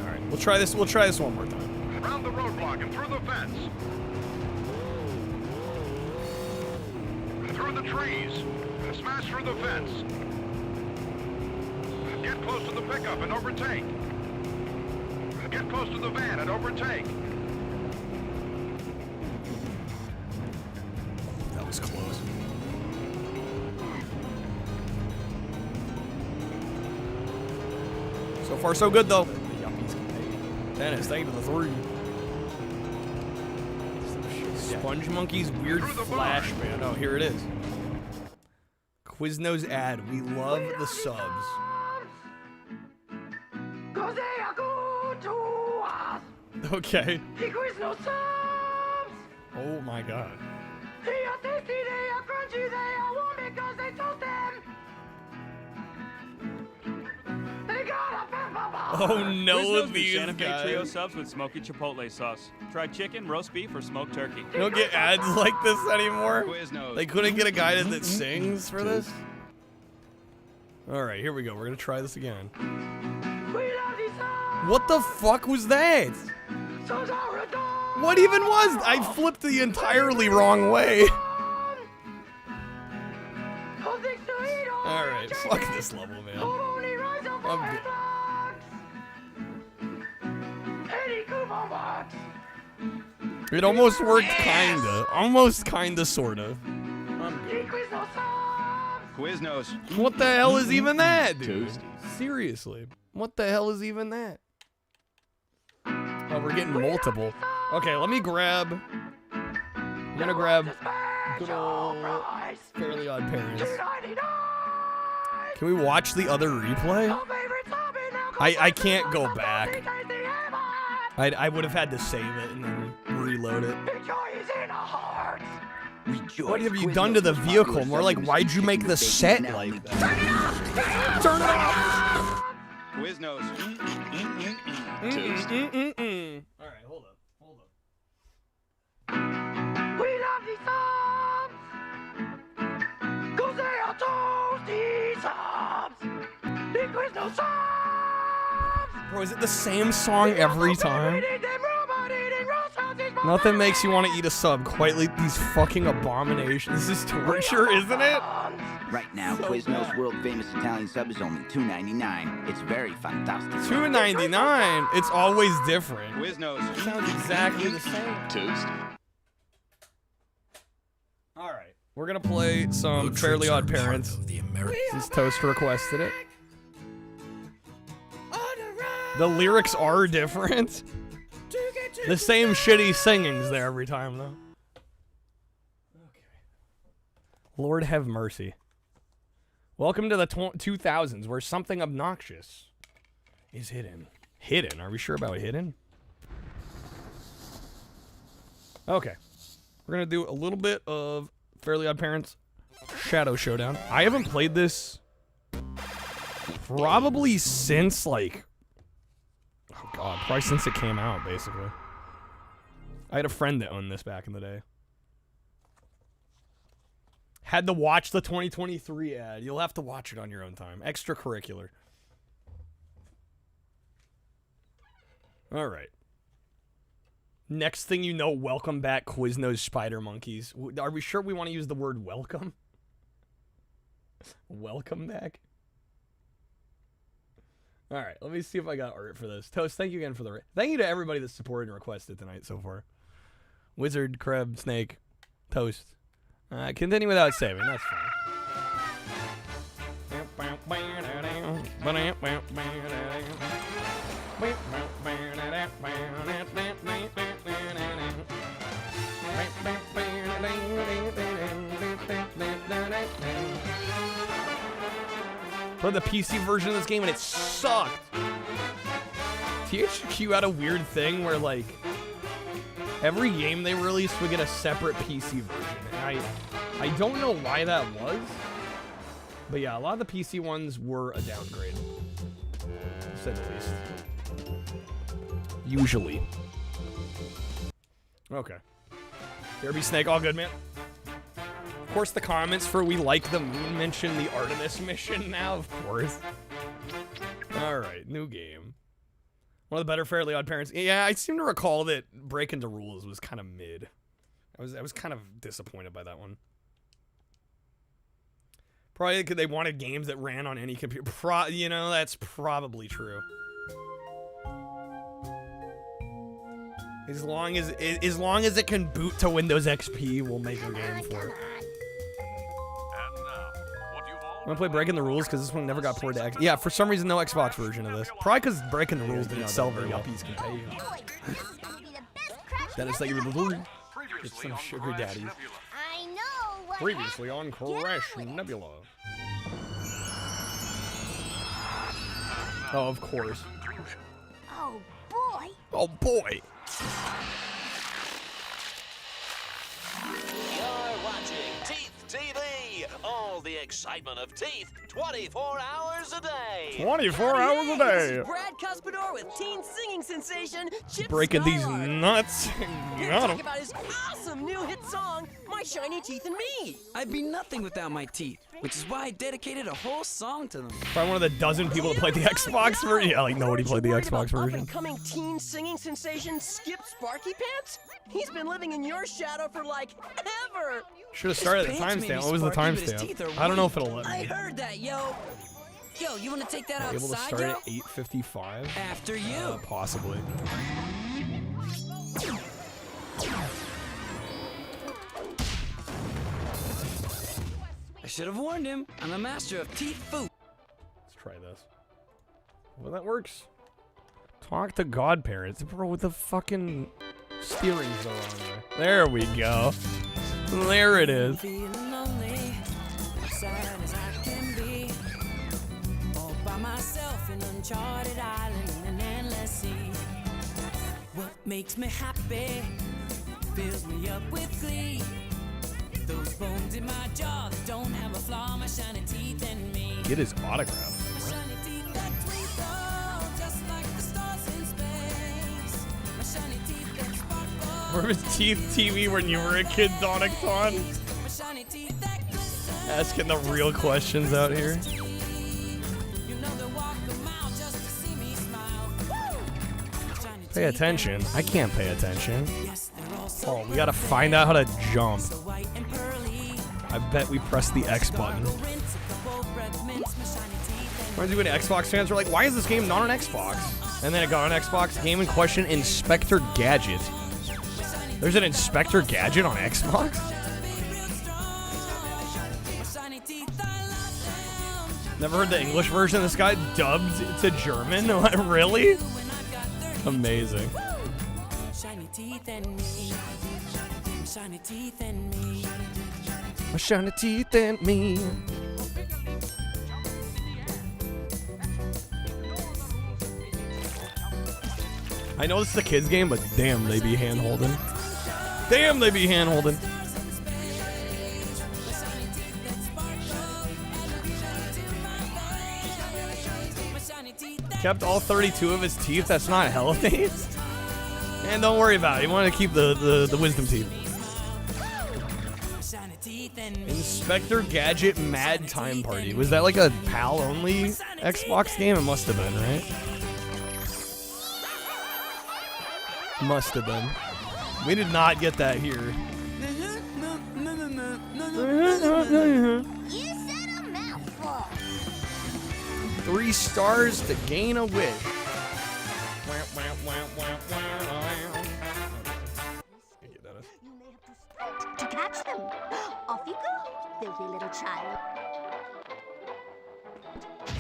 Alright, we'll try this one more time. Around the roadblock and through the fence. Through the trees. Smash through the fence. Get close to the pickup and overtake. Get close to the van and overtake. That was close. So far, so good, though. Dennis, thank you for the 3. Sponge Monkey's weird flash, man. Oh, here it is. Quiznos ad. We love the subs. Cause they are good to us. Okay. The Quiznos subs. Oh my god. They are tasty, they are crunchy, they are warm because they toast them. They got a pepper ball. Oh no, Quiznos these Santa Fe guys. Trio subs with smoky chipotle sauce. Fried chicken, roast beef, or smoked turkey. You don't get ads like this anymore? Quiznos. They couldn't get a guy that sings for this? Alright, here we go. We're gonna try this again. What the fuck was that? What even was? I flipped the entirely wrong way. Alright, fuck this level, man. I'm good. It almost worked, kinda. Almost, kinda, sorta. I'm good. Quiznos. What the hell is even that, dude? Seriously. What the hell is even that? Oh, we're getting multiple. Okay, let me grab... I'm gonna grab good old Fairly Odd Parents. Can we watch the other replay? I can't go back. I would have had to save it and then reload it. What have you done to the vehicle? More like, why'd you make the set like that? Turn it off! Quiznos. Alright, hold up. We love these subs. Cause they are toasty subs. The Quiznos subs. Bro, is it the same song every time? Nothing makes you want to eat a sub quite like these fucking abominations. This is torture, isn't it? Right now, Quiznos' world-famous Italian sub is only $2.99. It's very fantastic. $2.99? It's always different. Quiznos. It sounds exactly the same. Toast. Alright, we're gonna play some Fairly Odd Parents. Since Toast requested it. The lyrics are different. The same shitty singing's there every time, though. Okay. Lord have mercy. Welcome to the 2000s, where something obnoxious is hidden. Hidden. Are we sure about hidden? Okay. We're going to do a little bit of Fairly Odd Parents Shadow Showdown. I haven't played this probably since, like, oh god, probably since it came out, basically. I had a friend that owned this back in the day. Had to watch the 2023 ad. You'll have to watch it on your own time. Extracurricular. All right. Next thing you know, welcome back, Quiznos Spider Monkeys. Are we sure we want to use the word welcome? Welcome back? All right, let me see if I got art for this. Toast, thank you again for the... Thank you to everybody that supported and requested tonight so far. Wizard, Kreb, Snake, Toast. Continue without saving, that's fine. Played the PC version of this game and it sucked. THQ had a weird thing where, like, every game they released would get a separate PC version. And I don't know why that was. But yeah, a lot of the PC ones were a downgrade. To say the least. Usually. Okay. Here be Snake, all good, man. Of course, the comments for We Like the Moon mention the Artemis mission now, of course. Alright, new game. One of the better Fairly Odd Parents. Yeah, I seem to recall that Breaking the Rules was kind of mid. I was kind of disappointed by that one. Probably because they wanted games that ran on any computer. You know, that's probably true. As long as it can boot to Windows XP, we'll make a game for it. I'm gonna play Breaking the Rules because this one never got ported to X. Yeah, for some reason, no Xbox version of this. Probably because Breaking the Rules didn't sell very well. Yuppies can pay you. That is like it's some sugar daddies. I know what Previously on Crash Nebula. Oh, of course. Oh boy. Oh boy. You're watching Teeth TV. All the excitement of teeth 24 hours a day. 24 hours a day. This is Brad Cuspidor with teen singing sensation Chip Breaking these Skylark. nuts. Here to Got talk 'em. about his awesome new hit song, My Shiny Teeth and Me. I'd be nothing without my teeth, which is why I dedicated a whole song to them. Probably one of the dozen people that played the Xbox version. Yeah, like nobody played the Xbox version. Up-and-coming teen singing sensation Skip Sparky Pants? He's been living in your shadow for like ever. Should have started at the timestamp. What was the timestamp? I don't know if it'll let I me. heard that, yo. Yo, you want to take that Able to outside, start yo? at 8:55. After you. Possibly. I should have warned him. I'm a master of teeth food. Let's try this. Well, that works. Talk to godparents. Bro, with the fucking steering's the wrong way. There we go. There it is. Feeling lonely, sad as I can be. All by myself in uncharted island in an endless sea. What makes me happy fills me up with glee. Those bones in my jaw that don't have a flaw, my shiny teeth and me. Get his autograph. My shiny teeth that twinkle just like the stars in space. My shiny teeth that sparkle. Where was Teeth TV when you were a kid, Donington? My shiny teeth that glisten. Asking the real questions out here. You know they walk a mile just to see me smile. Shiny Pay teeth attention. I can't pay attention. Yes, they're all so Oh, we gotta find out how to jump. so white and pearly. I bet we press the X button. Rinse a couple breath mints, my shiny teeth Reminds me when Xbox fans were like, why is this game not on Xbox? And then it got on Xbox. Game in question, Inspector Gadget. There's an Inspector Gadget on Xbox? Never heard the English version. This guy dubbed to German? Really? Amazing. shiny teeth and me. Shiny teeth and me. My shiny teeth and me. I know it's the kids game, but damn, they be hand holding. Damn, they be hand holding. Kept all 32 of his teeth. That's not healthy. And don't worry about it. You want to keep the wisdom teeth. Inspector Gadget Mad Time Party. Was that like a PAL only Xbox game? It must have been, right? Must have been. We did not get that here. You said a mouthful. 3 stars to gain a wish. To catch them. Off you go, filthy little child.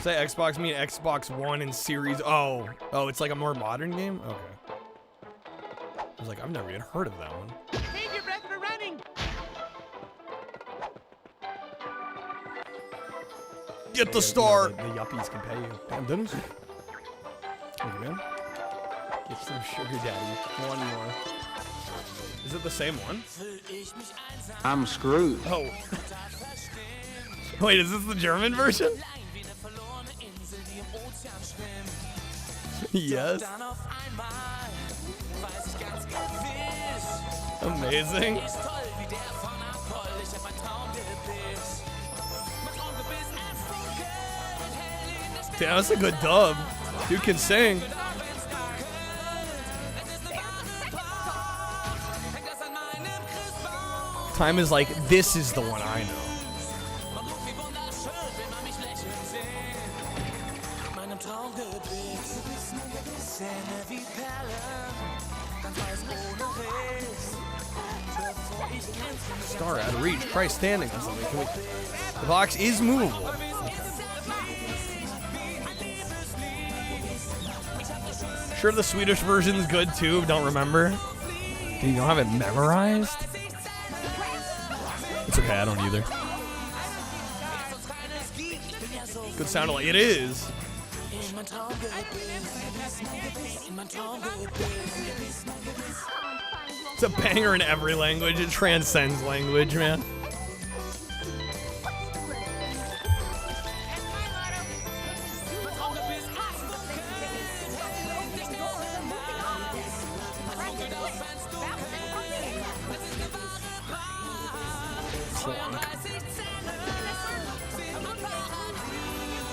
Say Xbox mean Xbox One and Series. Oh, it's like a more modern game? Okay. I was like, I've never even heard of that one. Save your breath for running. Get the star. The yuppies can pay you. Damn, Dennis. Thank you, man. Get some sugar daddy. One more. Is it the same one? I'm screwed. Oh. Wait, is this the German version? Yes. Amazing. Damn, that's a good dub. Dude can sing. Time is like, this is the one I know. Star out of reach. Try standing or something. Can we... The box is movable. Okay. Sure, the Swedish version's good too. Don't remember. You don't have it memorized? It's okay, I don't either. Good sound like it is. It's a banger in every language. It transcends language, man.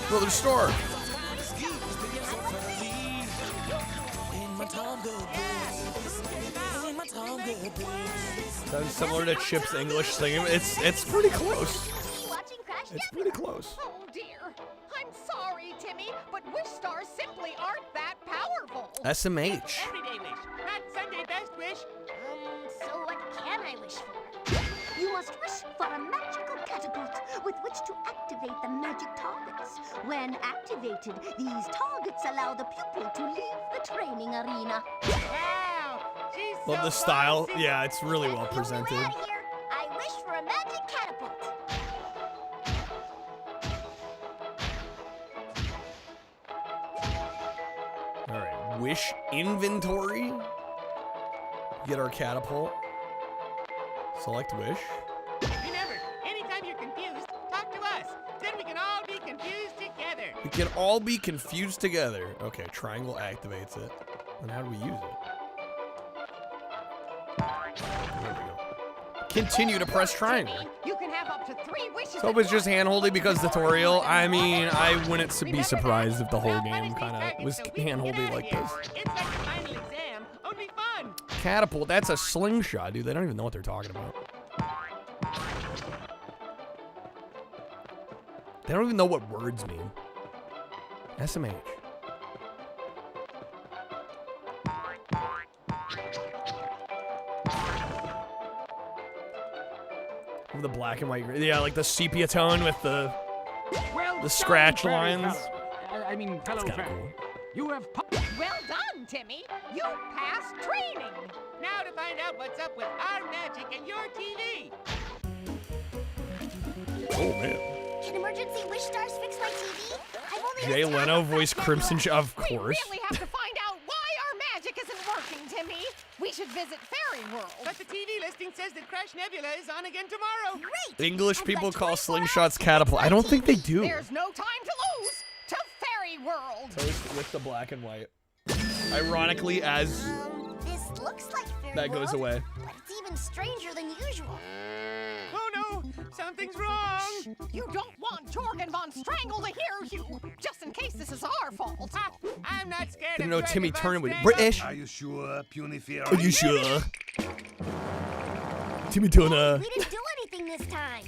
Brother Star. Sounds similar to Chip's English singing. It's pretty close. It's pretty close. Oh dear. I'm sorry, Timmy, but wish stars simply aren't that powerful. SMH. Everyday wish, not Sunday best wish. So what can I wish for? You must wish for a magical catapult with which to activate the magic targets. When activated, these targets allow the pupil to leave the training arena. Wow, she's Love the style. Yeah, it's really well presented. I wish for a magic catapult. All right, wish inventory. Get our catapult. Select wish. Remember, anytime you're confused, talk to us. Then we can all be confused together. We can all be confused together. Okay, triangle activates it. And how do we use it? There we go. Continue to press triangle. You can have up to 3 wishes. So if it's just hand-holdy because tutorial, I mean, I wouldn't be surprised if the whole game kind of was hand-holdy like this. It's like a final exam, only fun. Catapult, that's a slingshot, dude. They don't even know what they're talking about. They don't even know what words mean. SMH. The black and white, yeah, like the sepia tone with the scratch lines. I mean, hello, That's kinda cool. You have. Well done, Timmy. You passed training. Now to find out what's up with our magic and your TV. Oh man. Can emergency wish stars fix my TV? I've only Jay Leno voiced Crimson of course. We really have to find out why our magic isn't visit Fairy World. But the TV listing says that Crash Nebula is on again tomorrow. Great! English people call slingshots catapult. I don't think they do. There's no time to lose. To Fairy World. Toast with the black and white. Ironically, as This looks like Fairy that goes World, away. but it's even stranger than usual. Oh no, something's wrong. You don't want Jorgen von Strangle to hear you, just in case this is our fault. I'm not scared Didn't of know Jorgen Timmy von Turner was Strangle. British. Are you sure, puny fairy? Are you sure? Timmy Turner. We didn't do anything this time.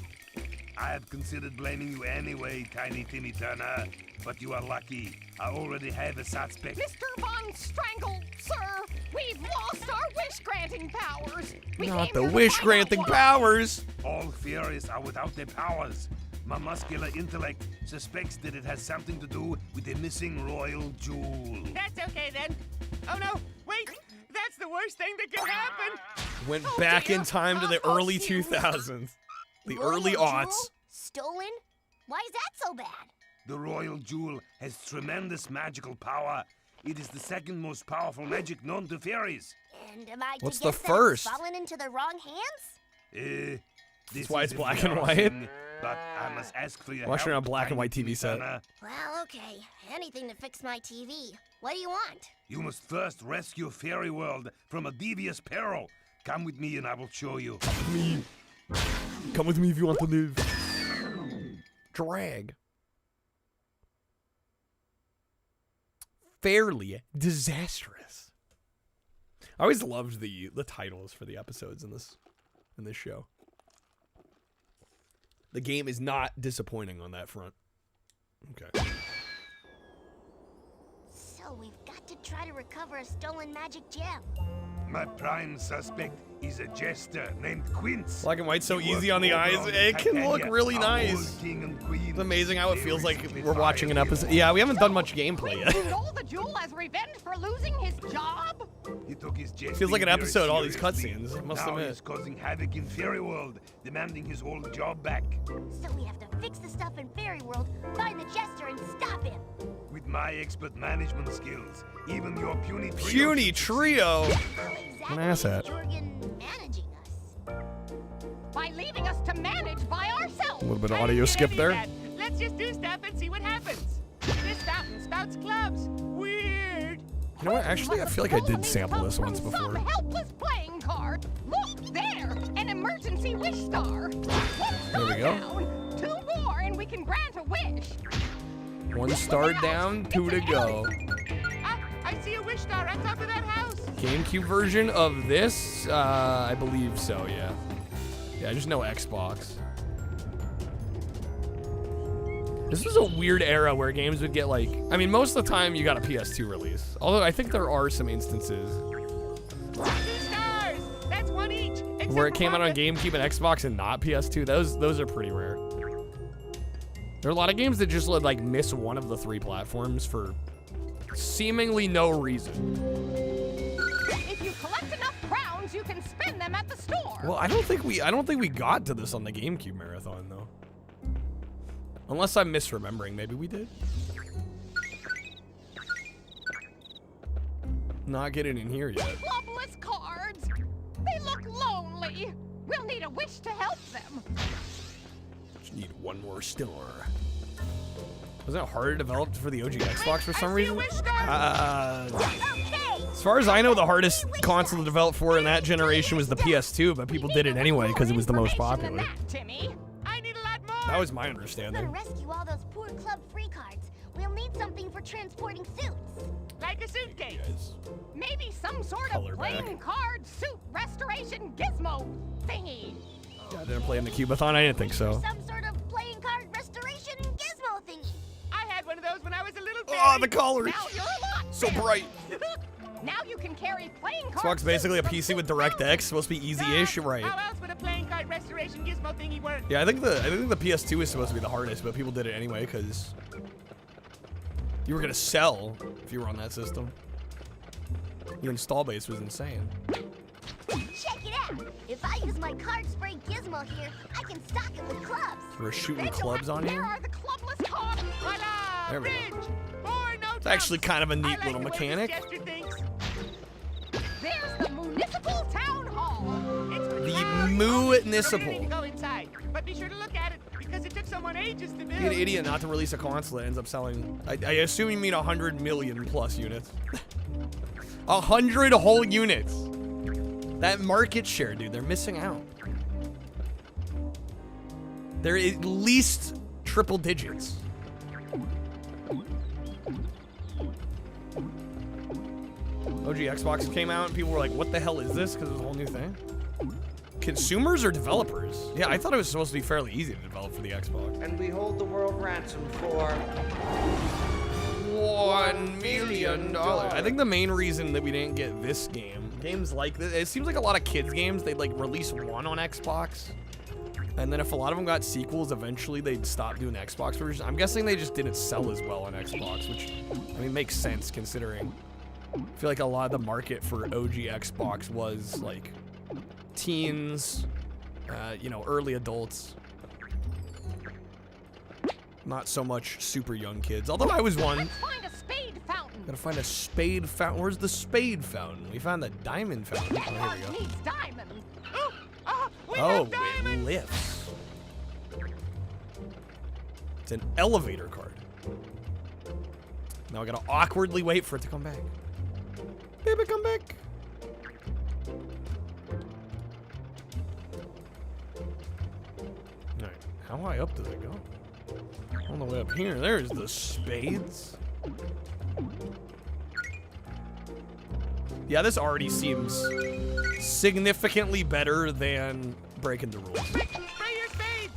I have considered blaming you anyway, tiny Timmy Turner. But you are lucky. I already have a suspect. Mr. von Strangle, sir, we've lost our wish-granting powers. We Not came the here to wish-granting find out powers. All fairies are without their powers. My muscular intellect suspects that it has something to do with the missing royal jewel. That's okay then. Oh no, wait. That's the worst thing that could happen. Went back in time to the early 2000s. The early aughts. Jewel? Stolen? Why is that so bad? The royal jewel has tremendous magical power. It is the second most powerful magic known to fairies. And am I What's to the guess first? that it's fallen into the wrong hands? This why is it's black and embarrassing, white. But I must ask for your Watching help, a black and tiny white Timmy TV set. Turner. Well, okay. Anything to fix my TV. What do you want? You must first rescue Fairy World from a devious peril. Come with me and I will show you. Come with me if you want to live. Drag. Fairly disastrous. I always loved the titles for the episodes in this show. The game is not disappointing on that front. Okay. So we've got to try to recover a stolen magic gem. My prime suspect is a jester named Quince. Black and white's so He easy worked on the over eyes. on the It can look Titania, really our nice. old king and queen. It's amazing how it feels like They we're watching an recently episode. Yeah, we haven't done much gameplay Quince yet. stole the jewel as revenge for losing his job? He took his jesting Feels like an very episode, all these seriously. cutscenes, I must now admit. he's causing havoc in Fairy World, demanding his old job back. So we have to fix the stuff in Fairy World, find the jester, and stop him. With my expert management skills, even your puny trio. Puny trio. How An asshat. exactly is Jorgen managing us? By leaving us to manage by ourselves. A little bit of I audio didn't get skip any there. of that. Let's just do stuff and see what happens. This fountain spouts clubs. Weird. You know what? Actually, I feel like I did sample this once Some before. helpless playing card. Look there, an emergency wish star. One There we star go. down, 2 more, and we can grant a wish. 1 star down, 2 to go. I see a wish star on top of that house. GameCube version of this? I believe so, yeah. Yeah, just no Xbox. This was a weird era where games would get like... I mean, most of the time you got a PS2 release. Although I think there are some instances 2 stars. That's 1 each. Except where it for came out one on GameCube and Xbox and not PS2. Those are pretty rare. There are a lot of games that just like miss one of the 3 platforms for seemingly no reason. If you collect enough crowns, you can spend them at the store. Well, I don't think we got to this on the GameCube marathon though. Unless I'm misremembering, maybe we did. Not getting in here yet. Clubless cards. They look lonely. We'll need a wish to help them. Just need 1 more star. Wasn't it harder developed for the OG Xbox for some reason? As far as I know, the hardest console to develop for in that generation was the PS2, but people did it anyway because it was the most popular. Timmy, I need a lot more. That was my We're understanding. gonna rescue all those poor club free cards. We'll need something for transporting suits. Like a suitcase. maybe some sort Color of back. playing card suit restoration gizmo thingy. Yeah, I didn't play in the Cubathon. I didn't think so. Some sort of playing card restoration gizmo thingy. I had one of those when I was a little baby. Oh, the colors. Now you're a lot So better. bright. Now you can carry playing Xbox cards. basically a PC with DirectX. Supposed to be easy-ish, right? How else would a playing card restoration gizmo thingy work? Yeah, I think the PS2 is supposed to be the hardest, but people did it anyway because you were gonna sell if you were on that system. The install base was insane. Check it out. If I use my card spray gizmo here, I can stock it with clubs. We're shooting clubs on There here. are the clubless cards. Voila! There we go. Bridge! Or no It's actually kind of a neat I like little the way this mechanic. gesture thinks. There's the moon Municipal Town Hall. It's The municipal. You need to go inside, but be sure to look at it because it took someone ages to build. Be an idiot not to release a console that ends up selling. I assume you mean 100 million plus units. 100 whole units. That market share, dude, they're missing out. They're at least triple digits. OG Xbox came out and people were like, what the hell is this? Because it was a whole new thing. Consumers or developers? Yeah, I thought it was supposed to be fairly easy to develop for the Xbox. And we hold the world ransom for $1 million. I think the main reason that we didn't get this game, games like this, it seems like a lot of kids games, they'd like release one on Xbox. And then if a lot of them got sequels, eventually they'd stop doing the Xbox version. I'm guessing they just didn't sell as well on Xbox, which, I mean, makes sense considering. I feel like a lot of the market for OG Xbox was like teens, you know, early adults. Not so much super young kids, although I was one. Let's find a spade fountain. Gotta find a spade fountain. Where's the spade fountain? We found the diamond fountain. Oh, here we go. Needs diamond. Oh, it lifts. It's an elevator card. Now I gotta awkwardly wait for it to come back. Baby, come back. Alright, how high up does it go? On the way up here, there's the spades. Yeah, this already seems significantly better than breaking the rules. Spray your spades.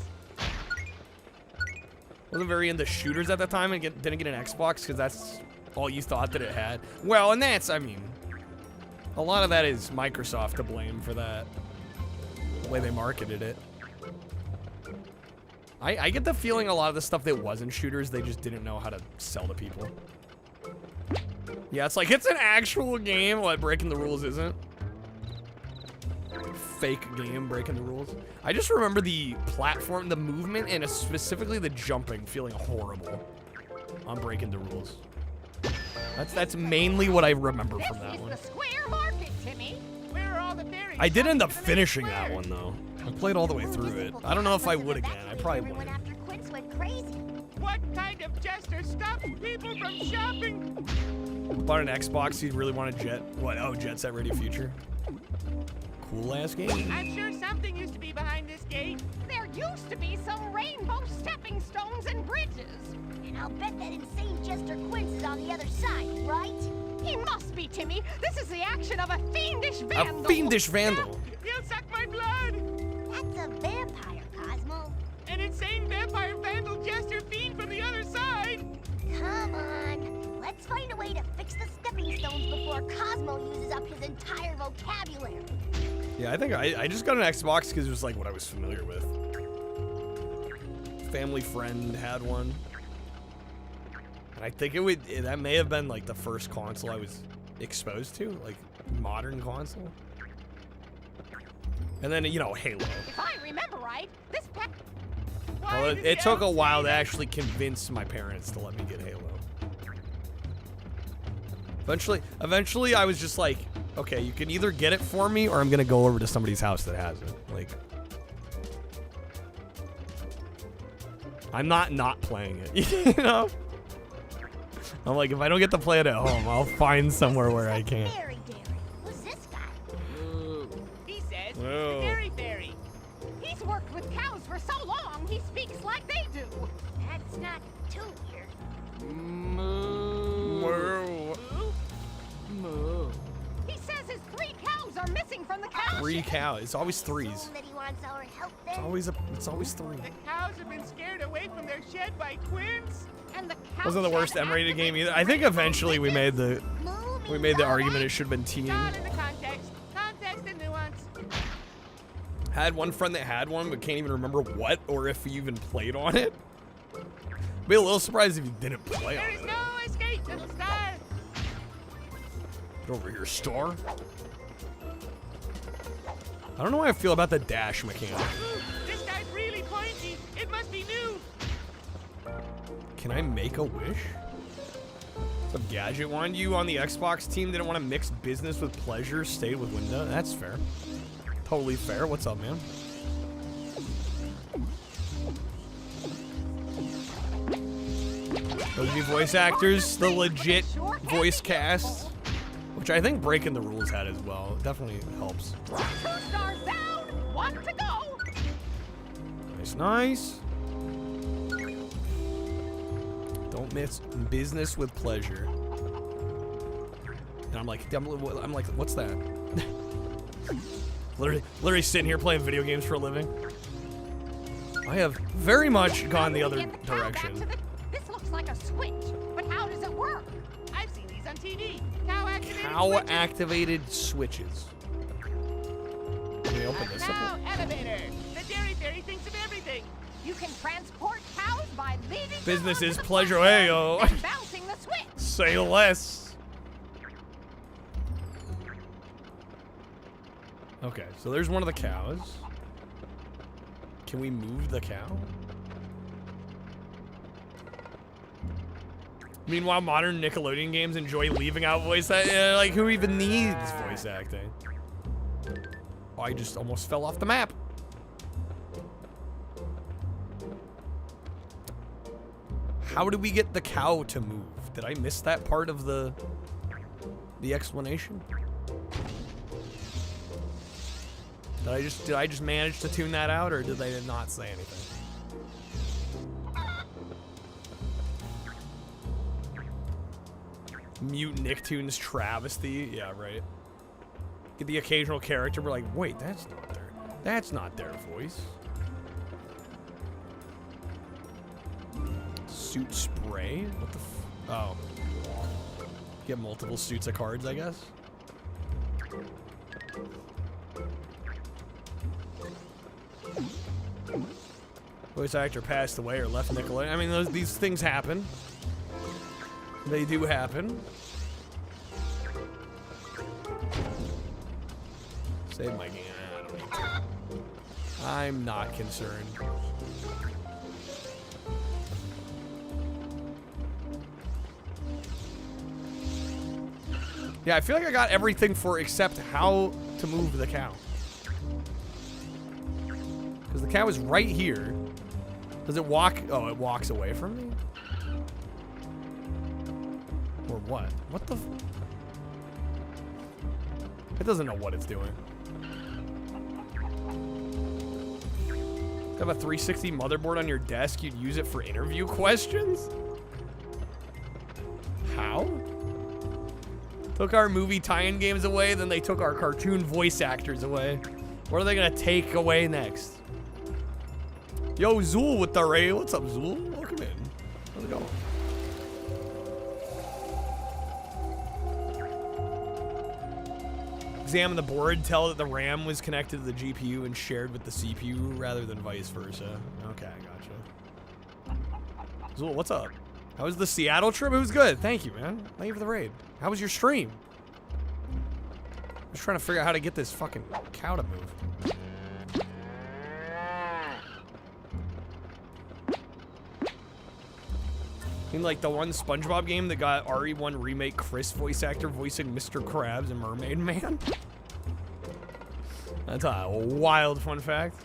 Wasn't very into shooters at the time and didn't get an Xbox because that's all you thought that it had. Well, and that's, I mean, a lot of that is Microsoft to blame for that, the way they marketed it. I get the feeling a lot of the stuff that wasn't shooters, they just didn't know how to sell to people. Yeah, it's like, it's an actual game. What, breaking the rules isn't? Fake game, breaking the rules. I just remember the platform, the movement, and specifically the jumping feeling horrible on breaking the rules. That's mainly what I remember from that one. The square market, Timmy. Where are all the berries? I did end up finishing that one, though. I played all the way through it. I don't know if I would again. I probably would. After Quince went crazy. What kind of jester stops people from shopping? Bought an Xbox. He really wanted Jet Set Radio Future. Cool ass game. I'm sure something used to be behind this gate. There used to be some rainbow stepping stones and bridges. And I'll bet that insane Jester Quince is on the other side, right? He must be, Timmy. This is the action of a fiendish vandal. A fiendish vandal. He'll suck my blood. That's a vampire, Cosmo. An insane vampire vandal jester fiend from the other side. Come on. Let's find a way to fix the stepping stones before Cosmo uses up his entire vocabulary. Yeah, I think I just got an Xbox because it was like what I was familiar with. Family friend had one. And I think that may have been like the first console I was exposed to, like modern console. And then, you know, Halo. If I remember right, this pack. Well, it took a while to actually convince my parents to let me get Halo. Eventually I was just like, okay, you can either get it for me or I'm gonna go over to somebody's house that has it. Like, I'm not playing it, you know? I'm like, if I don't get to play it at home, I'll find somewhere where I can. Who's this guy? He says Whoa. Dairy Fairy. He's worked with cows for so long, he speaks like they do. That's not too weird. Whoa. Moo. He says his 3 cows are missing from the cow 3 cows. It's always threes. That he wants our help then? It's always 3. The cows have been scared away from their shed by Quince. And the cows Wasn't the worst M-rated game either. I think eventually we made the argument it should have been teen. All in the context and nuance. Had one friend that had one, but can't even remember what or if he even played on it. Be a little surprised if you didn't play on There is it. no escape to the sky. Get over here, store. I don't know how I feel about the dash mechanic. Ooh, this guy's really pointy. It must be new. Can I make a wish? The gadget one. You on the Xbox team didn't want to mix business with pleasure, stayed with Windows. That's fair. Totally fair. What's up, man? Those new voice actors, the legit voice cast, which I think Breaking the Rules had as well. It definitely helps. 2 stars down, 1 to go. Nice, nice. Don't miss business with pleasure. And I'm like, what's that? literally sitting here playing video games for a living. I have very much gone the other direction. This looks like a switch, but how does it work? I've seen these on TV. Cow-activated switches. Can we open this Cow up? elevator. The dairy fairy thinks of everything. You can transport cows by leading Business them is onto the pleasure. platform Hey, yo. and bouncing the switch. Say less. Okay, so there's one of the cows. Can we move the cow? Meanwhile, modern Nickelodeon games enjoy leaving out voice acting. Like, who even needs voice acting? Oh, I just almost fell off the map. How do we get the cow to move? Did I miss that part of the explanation? Did I just manage to tune that out, or did they not say anything? Mute Nicktoons travesty. Yeah, right. Get the occasional character. We're like, wait, that's not their. That's not their voice. Suit spray. What the? Oh. Get multiple suits of cards, I guess. Voice actor passed away or left Nickelodeon. I mean, these things happen. They do happen. Save my game. I don't need to. I'm not concerned. Yeah, I feel like I got everything for except how to move the cow. Because the cow is right here. Does it walk? Oh, it walks away from me? Or what? What the? It doesn't know what it's doing. Have a 360 motherboard on your desk, you'd use it for interview questions? How? Took our movie tie-in games away, then they took our cartoon voice actors away. What are they gonna take away next? Yo, Zool with the Ray. What's up, Zool? Welcome in. How's it going? Examine the board, tell that the RAM was connected to the GPU and shared with the CPU rather than vice versa. Okay, I gotcha. Zool, what's up? How was the Seattle trip? It was good. Thank you, man. Thank you for the raid. How was your stream? I'm just trying to figure out how to get this fucking cow to move. I mean, like the one SpongeBob game that got RE1 remake Chris voice actor voicing Mr. Krabs and Mermaid Man. That's a wild fun fact.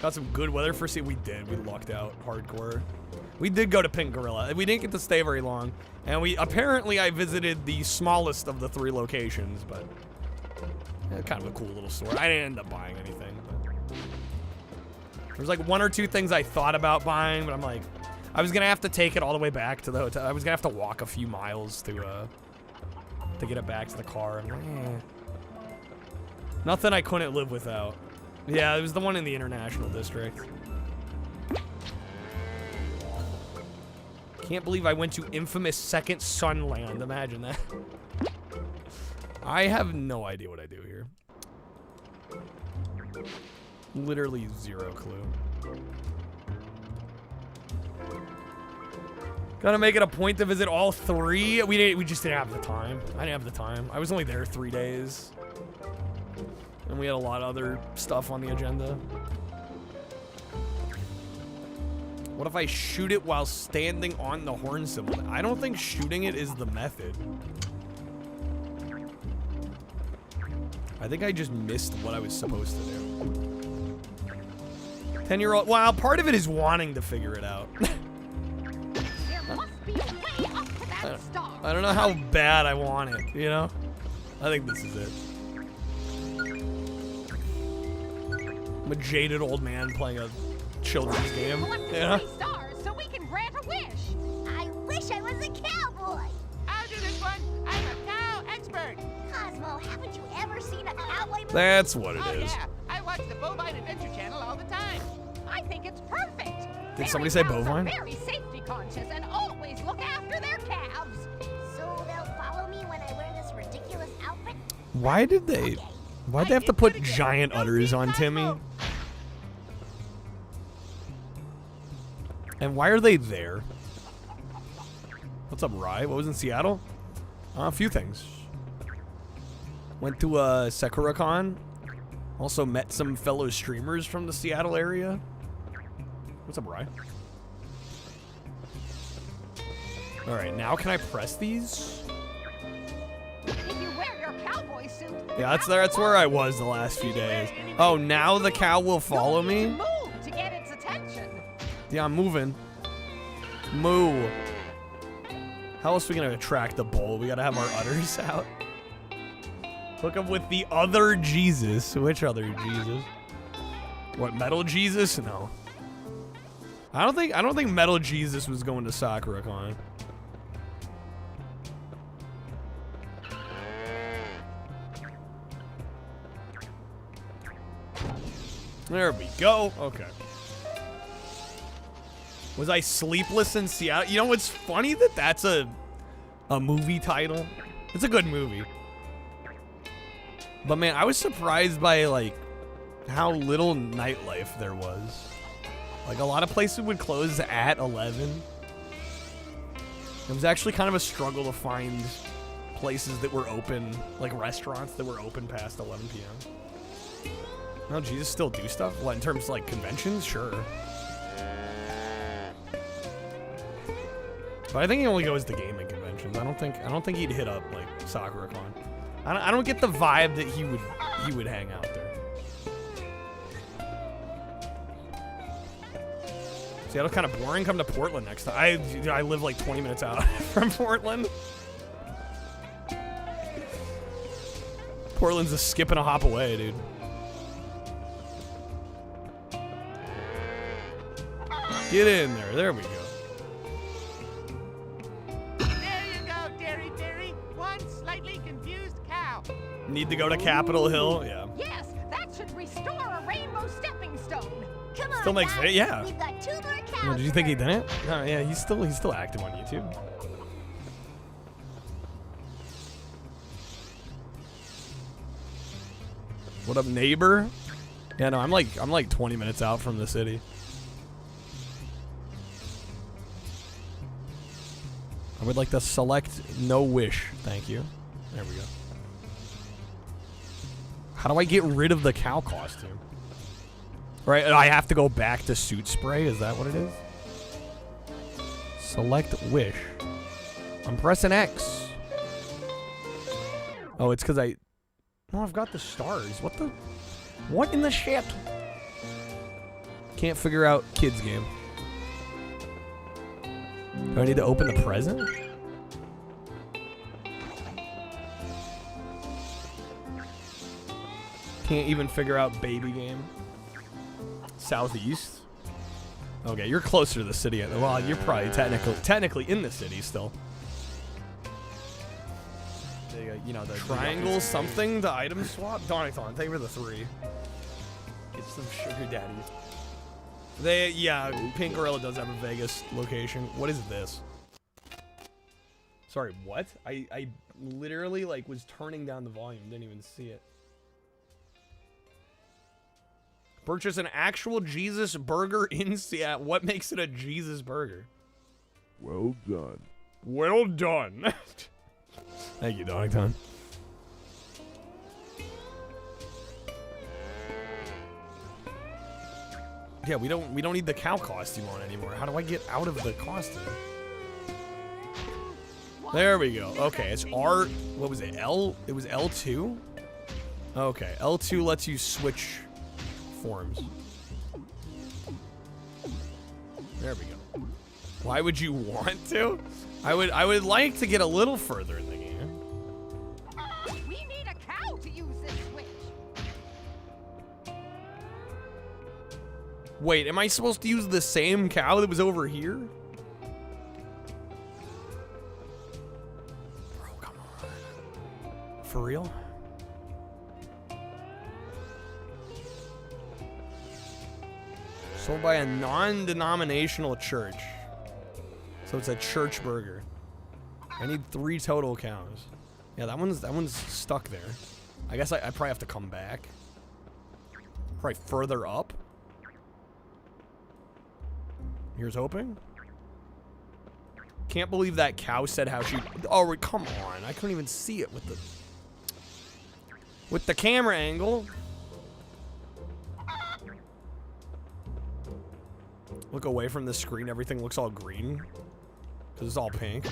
Got some good weather for We did. We lucked out hardcore. We did go to Pink Gorilla. We didn't get to stay very long. And apparently I visited the smallest of the 3 locations, but kind of a cool little store. I didn't end up buying anything. But there's like 1 or 2 things I thought about buying, but I'm like, I was gonna have to take it all the way back to the hotel. I was gonna have to walk a few miles to get it back to the car. I'm like, eh. Nothing I couldn't live without. Yeah, it was the one in the International District. Can't believe I went to infamous Second Sunland. Imagine that. I have no idea what I do here. Literally 0 clue. Gotta make it a point to visit all 3. We just didn't have the time. I didn't have the time. I was only there 3 days. And we had a lot of other stuff on the agenda. What if I shoot it while standing on the horn symbol? I don't think shooting it is the method. I think I just missed what I was supposed to do. 10-year-old. Wow, part of it is wanting to figure it out. There must be a way up to that star. I don't know how bad I want it, you know? I think this is it. I'm a jaded old man playing a children's game. Yeah. Stars so we can grant a wish. I wish I was a cowboy. I'll do this one. I'm a cow expert. Cosmo, haven't you ever seen a cowboy movie? That's what it Oh, is. yeah. I watch the Bovine Adventure Channel all the time. I think it's perfect. Did somebody say Cows are bovine? very safety conscious and always look after their calves. So they'll follow me when I wear this ridiculous outfit? Why'd they have to put giant udders on Timmy? And why are they there? What's up, Rye? What was in Seattle? A few things. Went to SakuraCon. Also met some fellow streamers from the Seattle area. What's up, Rye? All right, now can I press these? If you wear your cowboy suit, Yeah, that's where I was the last few days. Oh, now the cow will follow me? move to get its attention. Yeah, I'm moving. Moo. How else are we gonna attract the bull? We gotta have our udders out. Hook up with the other Jesus. Which other Jesus? What, Metal Jesus? No. I don't think Metal Jesus was going to SakuraCon. There we go. Okay. Was I sleepless in Seattle? You know what's funny that that's a movie title? It's a good movie. But man, I was surprised by like how little nightlife there was. Like a lot of places would close at 11. It was actually kind of a struggle to find places that were open, like restaurants that were open past 11 p.m. No, Jesus still do stuff? What, in terms of like conventions? Sure. But I think he only goes to gaming conventions. I don't think he'd hit up like SakuraCon. I don't get the vibe that he would hang out there. Seattle's kind of boring. Come to Portland next time. I live like 20 minutes out from Portland. Portland's a skip and a hop away, dude. Get in there. There we go. There you go, Derry. One slightly confused cow. Need to go to Capitol Hill? Yeah. Yes, that should restore a rainbow stepping stone. Come on, Still makes guys. it, yeah. We've got 2 more cows. Oh, did you think he didn't? No, yeah, he's still active on YouTube. What up, neighbor? Yeah, no, I'm like 20 minutes out from the city. I would like to select no wish. Thank you. There we go. How do I get rid of the cow costume? Right, I have to go back to suit spray. Is that what it is? Select wish. I'm pressing X. Oh, it's because no, I've got the stars. What in the shit? Can't figure out kids game. Do I need to open the present? Can't even figure out baby game. Southeast. Okay, you're closer to the city. Well, you're probably technically in the city still. You know, the triangle something, the item swap. Donathon, thank you for the 3. Get some sugar daddies. Yeah, Pink Gorilla does have a Vegas location. What is this? Sorry, what? I literally like was turning down the volume, didn't even see it. Purchase an actual Jesus burger in Seattle. What makes it a Jesus burger? Well done. Well done. Thank you, Donathon. Yeah, we don't need the cow costume on anymore. How do I get out of the costume? There we go. Okay, it's R. What was it? L? It was L2? Okay, L2 lets you switch forms. There we go. Why would you want to? I would like to get a little further in the game. We need a cow to use this switch. Wait, am I supposed to use the same cow that was over here? Bro, come on. For real? Sold by a non-denominational church. So it's a church burger. I need 3 total cows. Yeah, that one's stuck there. I guess I probably have to come back. Probably further up. Here's hoping. Can't believe that cow said how she... Oh, come on. I couldn't even see it with the camera angle. Look away from the screen. Everything looks all green. Because it's all pink.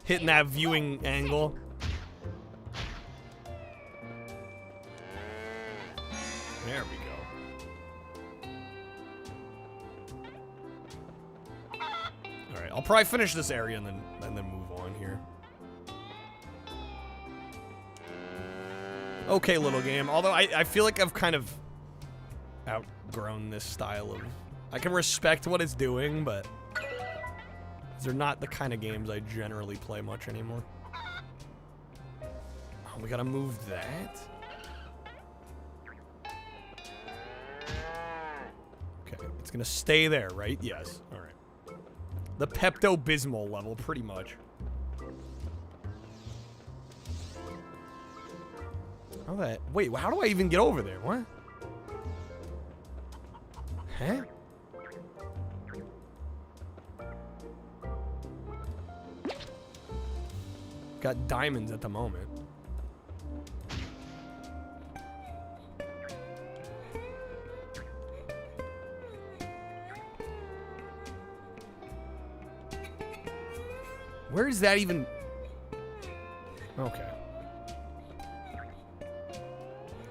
Hitting that viewing angle. There we go. Alright, I'll probably finish this area and then move on here. Okay, little game. Although I feel like I've kind of outgrown this style of... I can respect what it's doing, but they're not the kind of games I generally play much anymore. Oh, we gotta move that? Okay, it's gonna stay there, right? Yes, alright. The Pepto-Bismol level, pretty much. Wait, how do I even get over there? What? Huh? Got diamonds at the moment. Where is that even? Okay.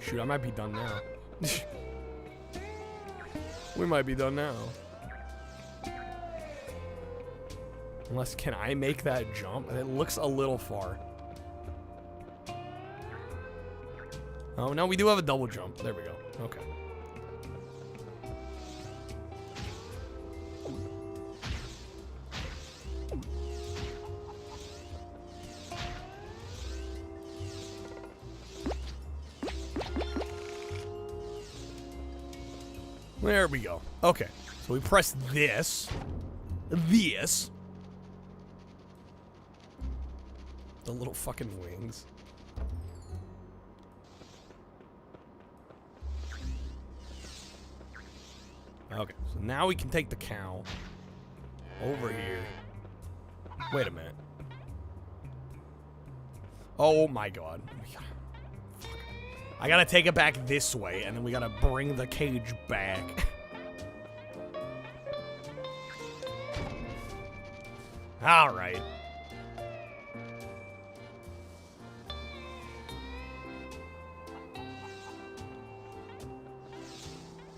Shoot, I might be done now. We might be done now. Unless, can I make that jump? It looks a little far. Oh, no, we do have a double jump. There we go. Okay. There we go. Okay. So we press this. This. The little fucking wings. Okay, so now we can take the cow over here. Wait a minute. Oh my god. I gotta take it back this way, and then we gotta bring the cage back. Alright.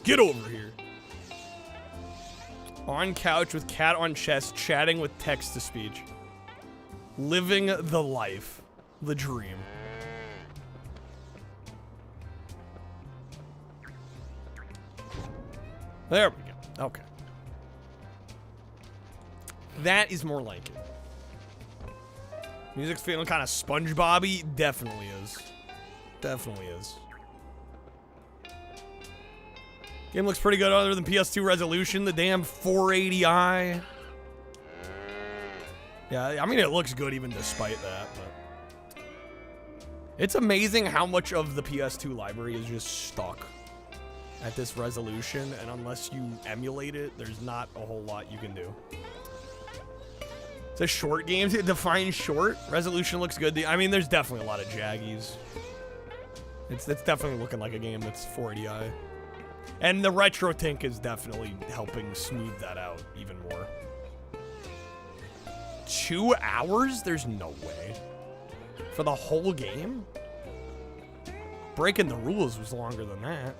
Get over here. On couch with cat on chest, chatting with text to speech. Living the life. The dream. There we go. Okay. That is more like it. Music's feeling kind of SpongeBob-y. Definitely is. Definitely is. Game looks pretty good other than PS2 resolution. The damn 480i. Yeah, I mean, it looks good even despite that, but... It's amazing how much of the PS2 library is just stuck at this resolution, and unless you emulate it, there's not a whole lot you can do. It's a short game. Define short. Resolution looks good. I mean, there's definitely a lot of jaggies. It's definitely looking like a game that's 480i. And the retro tink is definitely helping smooth that out even more. 2 hours? There's no way. For the whole game? Breaking the rules was longer than that.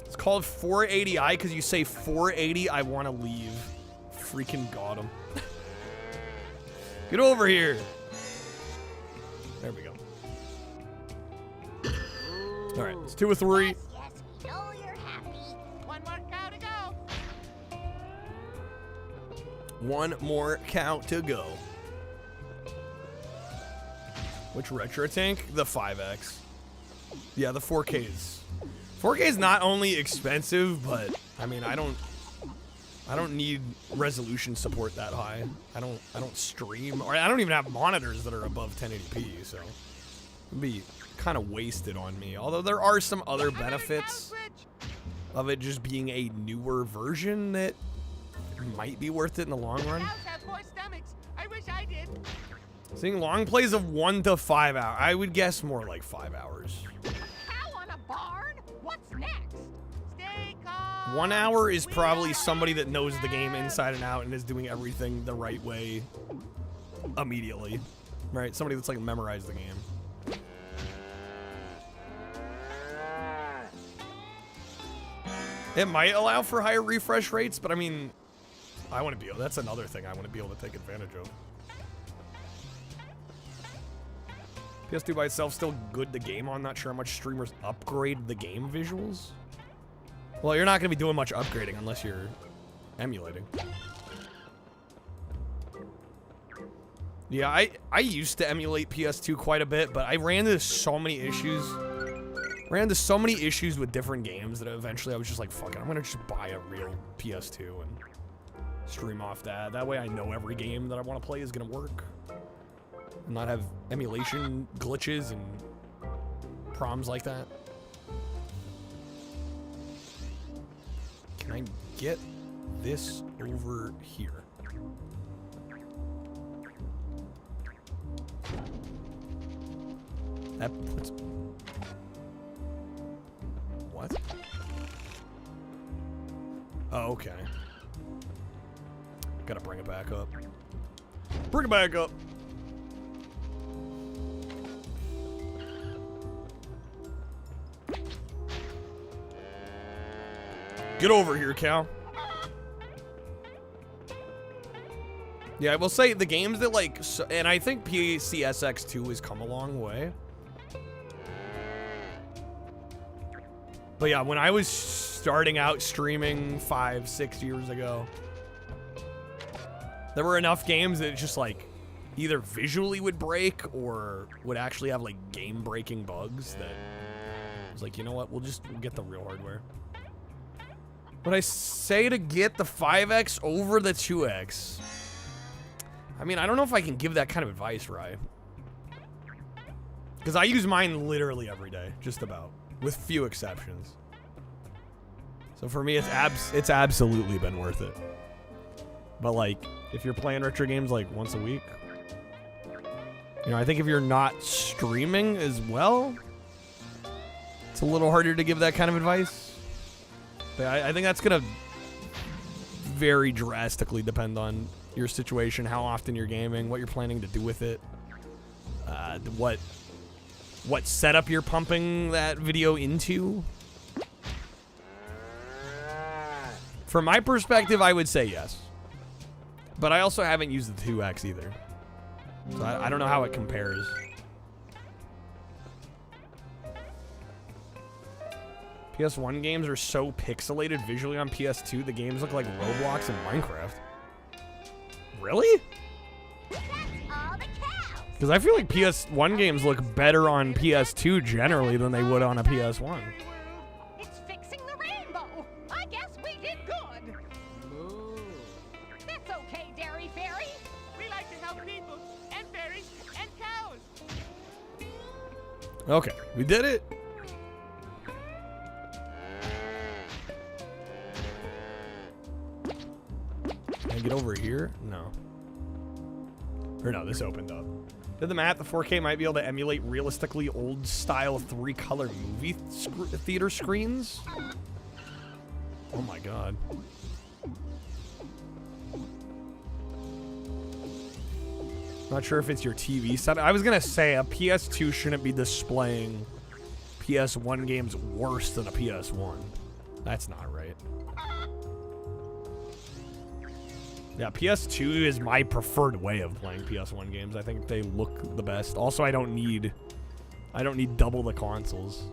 It's called 480i because you say 480, I want to leave. Freaking got him. Get over here. There we go. All right, it's 2 or 3. Yes, we know you're happy. One more cow to go. One more cow to go. Which retro tank? The 5X. Yeah, the 4Ks. 4K is not only expensive, but I mean, I don't need resolution support that high. I don't stream, or I don't even have monitors that are above 1080p, so it'd be kind of wasted on me. Although there are some other benefits of it just being a newer version that might be worth it in the long run. Cows have 4 stomachs. I wish I did. Seeing long plays of 1 to 5 hours. I would guess more like 5 hours. Cow on a barn? What's next? Stay calm. 1 hour is probably somebody that knows the game inside and out and is doing everything the right way immediately. Right? Somebody that's like memorized the game. It might allow for higher refresh rates, but I mean, I want to be able, that's another thing I want to be able to take advantage of. PS2 by itself still good to game on. Not sure how much streamers upgrade the game visuals. Well, you're not going to be doing much upgrading unless you're emulating. Yeah, I used to emulate PS2 quite a bit, but I ran into so many issues. With different games that eventually I was just like, fuck it, I'm going to just buy a real PS2 and stream off that. That way I know every game that I want to play is going to work. And not have emulation glitches and problems like that. Can I get this over here? That puts... What? Oh, okay. Gotta bring it back up. Bring it back up! Get over here, Cal. Yeah, I will say the games that like, and I think PCSX2 has come a long way. But yeah, when I was starting out streaming 5-6 years ago, there were enough games that just like either visually would break or would actually have like game-breaking bugs that I was like, you know what, we'll get the real hardware. When I say to get the 5X over the 2X, I mean, I don't know if I can give that kind of advice, right? Because I use mine literally every day, just about, with few exceptions. So for me, it's absolutely been worth it. But like, if you're playing retro games like once a week, you know, I think if you're not streaming as well, it's a little harder to give that kind of advice. But I think that's gonna very drastically depend on your situation, how often you're gaming, what you're planning to do with it, what setup you're pumping that video into. From my perspective, I would say yes. But I also haven't used the 2X either. So I don't know how it compares. PS1 games are so pixelated visually on PS2, the games look like Roblox and Minecraft. Really? Because I feel like PS1 games look better on PS2 generally than they would on a PS1. It's fixing the rainbow. I guess we did good. Moo. That's okay, Dairy Fairy. We like to help people and fairies and cows. Okay, we did it. Can I get over here? No. Or no, this opened up. Did the math, the 4K might be able to emulate realistically old-style 3-color movie theater screens? Oh my god. Not sure if it's your TV set. I was gonna say a PS2 shouldn't be displaying PS1 games worse than a PS1. That's not right. Yeah, PS2 is my preferred way of playing PS1 games. I think they look the best. Also, I don't need double the consoles.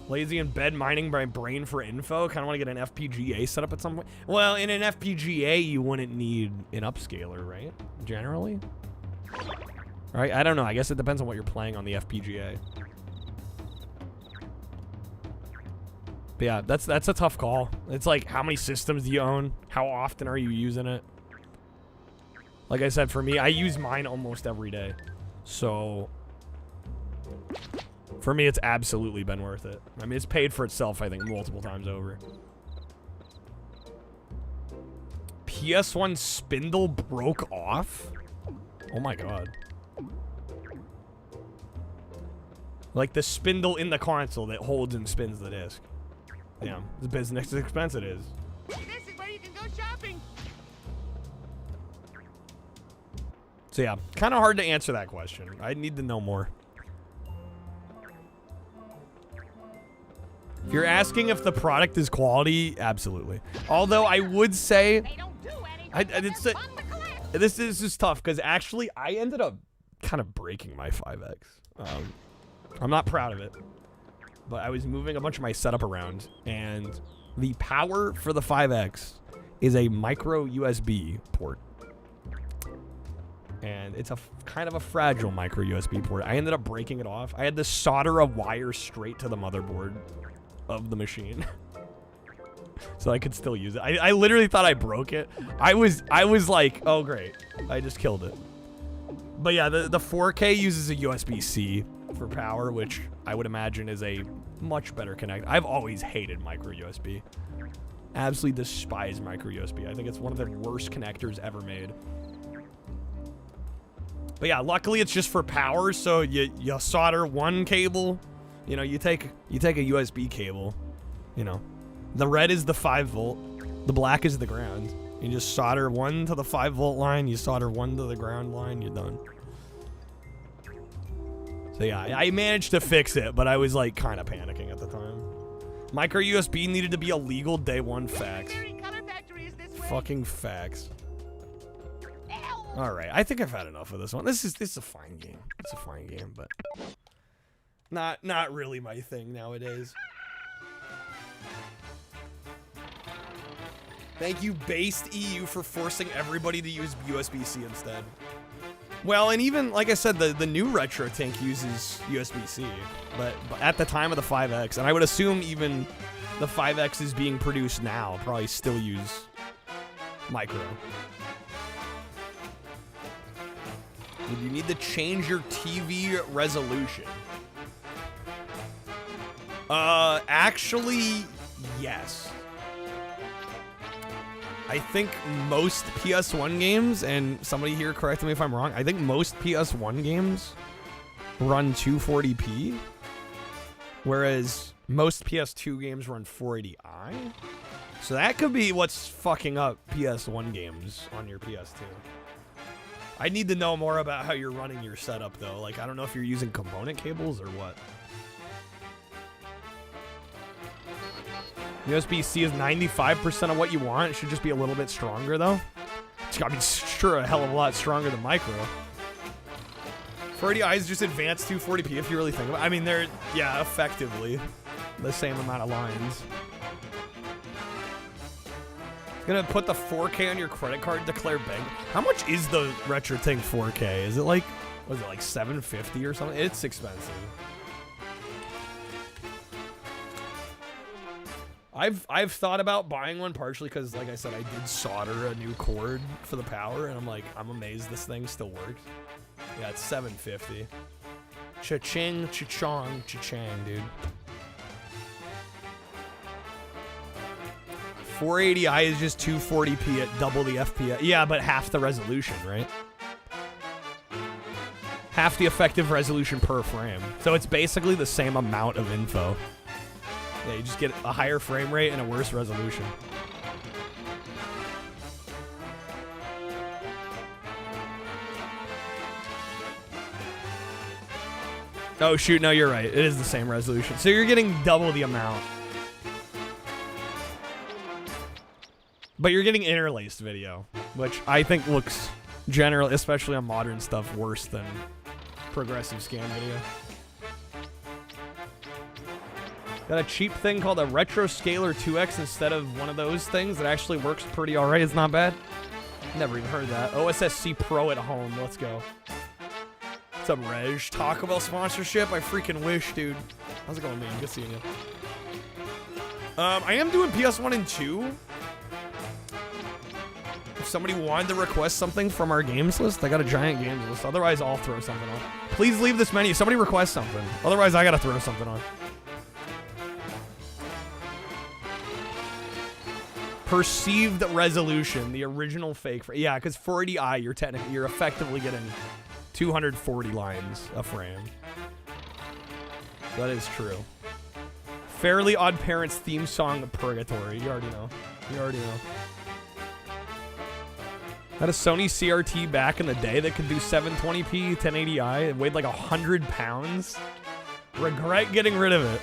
Lazy in bed mining my brain for info. Kind of want to get an FPGA set up at some point. Well, in an FPGA, you wouldn't need an upscaler, right? Generally. Right? I don't know. I guess it depends on what you're playing on the FPGA. But yeah, that's a tough call. It's like, how many systems do you own? How often are you using it? Like I said, for me, I use mine almost every day. So for me, it's absolutely been worth it. I mean, it's paid for itself, I think, multiple times over. PS1 spindle broke off? Oh my god. Like the spindle in the console that holds and spins the disc. Damn, the business expense it is. This is where you can go shopping. So yeah, kind of hard to answer that question. I need to know more. If you're asking if the product is quality, absolutely. Although I would say, this is just tough because actually I ended up kind of breaking my 5X. I'm not proud of it, but I was moving a bunch of my setup around, and the power for the 5X is a micro USB port. And it's a kind of a fragile micro USB port. I ended up breaking it off. I had to solder a wire straight to the motherboard of the machine so I could still use it. I literally thought I broke it. I was like, oh great, I just killed it. But yeah, the 4K uses a USB-C for power, which I would imagine is a much better connect. I've always hated micro USB. Absolutely despise micro USB. I think it's one of the worst connectors ever made. But yeah, luckily it's just for power, so you solder one cable. You know, you take a USB cable, you know. The red is the 5 volt, the black is the ground. You just solder one to the 5 volt line, you solder one to the ground line, you're done. So yeah, I managed to fix it, but I was like kind of panicking at the time. Micro USB needed to be a legal day one facts. Fucking facts. All right, I think I've had enough of this one. This is a fine game. It's a fine game, but not really my thing nowadays. Thank you, based EU, for forcing everybody to use USB-C instead. Well, and even, like I said, the new Retro Tank uses USB-C, but at the time of the 5X, and I would assume even the 5X is being produced now, probably still use micro. Would you need to change your TV resolution? Actually, yes. I think most PS1 games, and somebody here correct me if I'm wrong, I think most PS1 games run 240p, whereas most PS2 games run 480i. So that could be what's fucking up PS1 games on your PS2. I need to know more about how you're running your setup, though. Like, I don't know if you're using component cables or what. USB-C is 95% of what you want. It should just be a little bit stronger, though. It's got to be sure a hell of a lot stronger than micro. 480i is just advanced 240p if you really think about it. I mean, they're, yeah, effectively the same amount of lines. Gonna put the 4K on your credit card, declare bank. How much is the Retro Tank 4K? Is it like, was it like $750 or something? It's expensive. I've thought about buying one partially because, like I said, I did solder a new cord for the power, and I'm like, I'm amazed this thing still works. Yeah, it's $750. Cha-ching, cha-chong, cha-chang, dude. 480i is just 240p at double the FPS. Yeah, but half the resolution, right? Half the effective resolution per frame. So it's basically the same amount of info. Yeah, you just get a higher frame rate and a worse resolution. Oh shoot, no, you're right. It is the same resolution. So you're getting double the amount. But you're getting interlaced video, which I think looks generally, especially on modern stuff, worse than progressive scan video. Got a cheap thing called a Retro Scaler 2X instead of one of those things that actually works pretty alright. It's not bad. Never even heard that. OSSC Pro at home. Let's go. What's up, Reg? Taco Bell sponsorship? I freaking wish, dude. How's it going, man? Good seeing you. I am doing PS1 and 2. If somebody wanted to request something from our games list, I got a giant games list. Otherwise, I'll throw something on. Please leave this menu. Somebody request something. Otherwise, I gotta throw something on. Perceived resolution, the original fake. Yeah, because 480i, you're effectively getting 240 lines a frame. That is true. Fairly Odd Parents theme song, Purgatory. You already know. You already know. Had a Sony CRT back in the day that could do 720p, 1080i. It weighed like 100 pounds. Regret getting rid of it.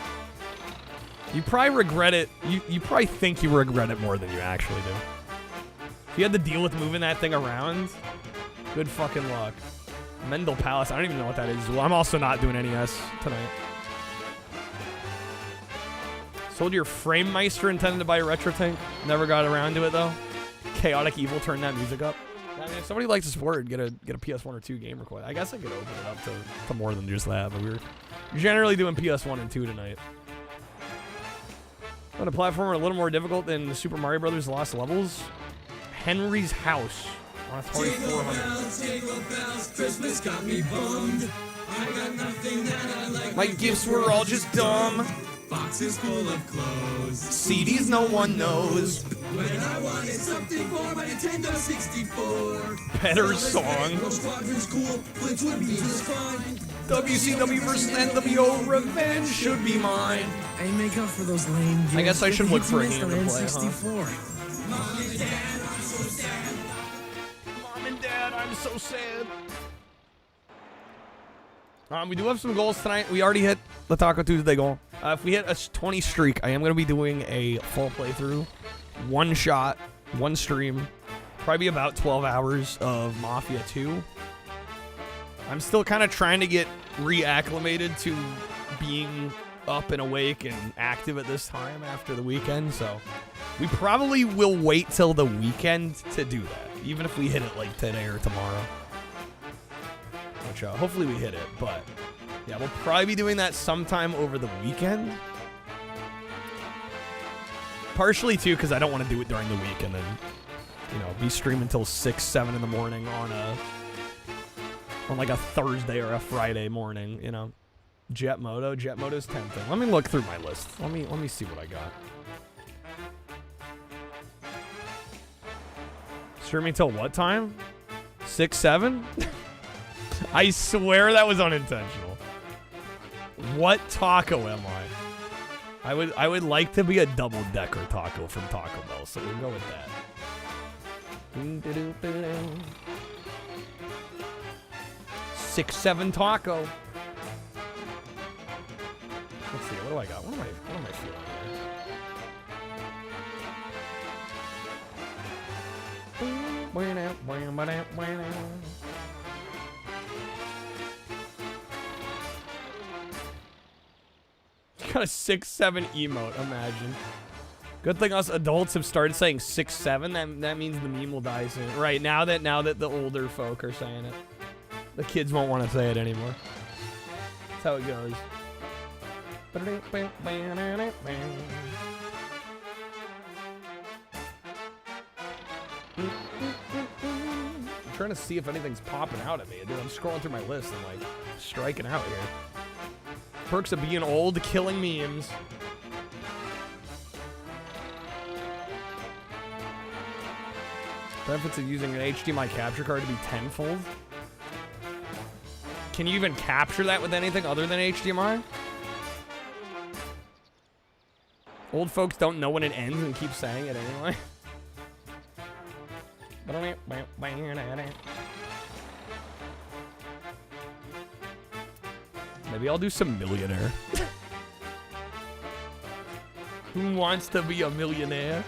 You probably regret it. You probably think you regret it more than you actually do. If you had to deal with moving that thing around, good fucking luck. Mendel Palace, I don't even know what that is. Well, I'm also not doing NES tonight. Sold your Frame Meister intended to buy a Retro Tank. Never got around to it though. Chaotic Evil, turn that music up. I mean, if somebody likes to support it, get a PS1 or 2 game request. I guess I could open it up to more than just that, but we're generally doing PS1 and 2 tonight. On a platformer a little more difficult than the Super Mario Brothers Lost Levels. Henry's House on Atari 400. Christmas got me bummed. I got nothing that I like. My gifts were all just dumb. Boxes full of clothes. CDs no one knows. When I wanted something for my Nintendo 64. Better song. Squadron's cool. Blitz would be just fine. WCW vs. NWO Revenge should be mine. I make up for those lame games. I guess I should look for a game to play, huh? Mom and Dad, I'm so sad. Mom and Dad, I'm so sad. We do have some goals tonight. We already hit the Taco Tuesday goal. If we hit a 20 streak, I am going to be doing a full playthrough. One shot, one stream. Probably about 12 hours of Mafia 2. I'm still kind of trying to get reacclimated to being up and awake and active at this time after the weekend, so we probably will wait till the weekend to do that, even if we hit it like today or tomorrow. Which, hopefully we hit it, but yeah, we'll probably be doing that sometime over the weekend. Partially, too, because I don't want to do it during the week and then, you know, be streaming until 6, 7 in the morning on like a Thursday or a Friday morning, you know. Jet Moto's tempting. Let me look through my list. Let me see what I got. Streaming till what time? 6, 7? I swear that was unintentional. What taco am I? I would like to be a double-decker taco from Taco Bell, so we'll go with that. 6, 7 taco. Let's see, what do I got? What am I feeling here? Got a 6, 7 emote, imagine. Good thing us adults have started saying 6, 7. That means the meme will die soon. Right, now that the older folk are saying it. The kids won't want to say it anymore. That's how it goes. I'm trying to see if anything's popping out at me. Dude, I'm scrolling through my list and like striking out here. Perks of being old, killing memes. Benefits of using an HDMI capture card to be tenfold. Can you even capture that with anything other than HDMI? Old folks don't know when it ends and keep saying it anyway. Maybe I'll do some millionaire. Who wants to be a millionaire?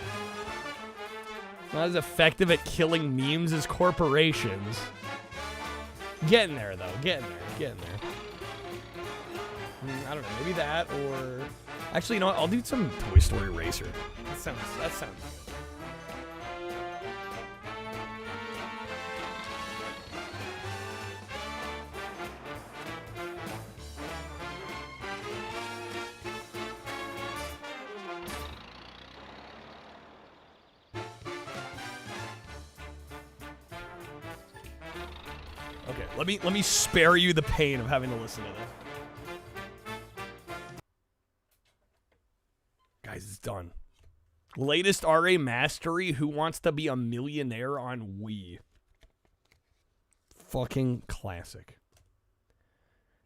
Not as effective at killing memes as corporations. Getting there, though. Getting there. I don't know. Maybe that or... Actually, you know what? I'll do some Toy Story Racer. That sounds good. Okay, let me spare you the pain of having to listen to this. Guys, it's done. Latest RA Mastery, Who Wants to Be a Millionaire on Wii. Fucking classic.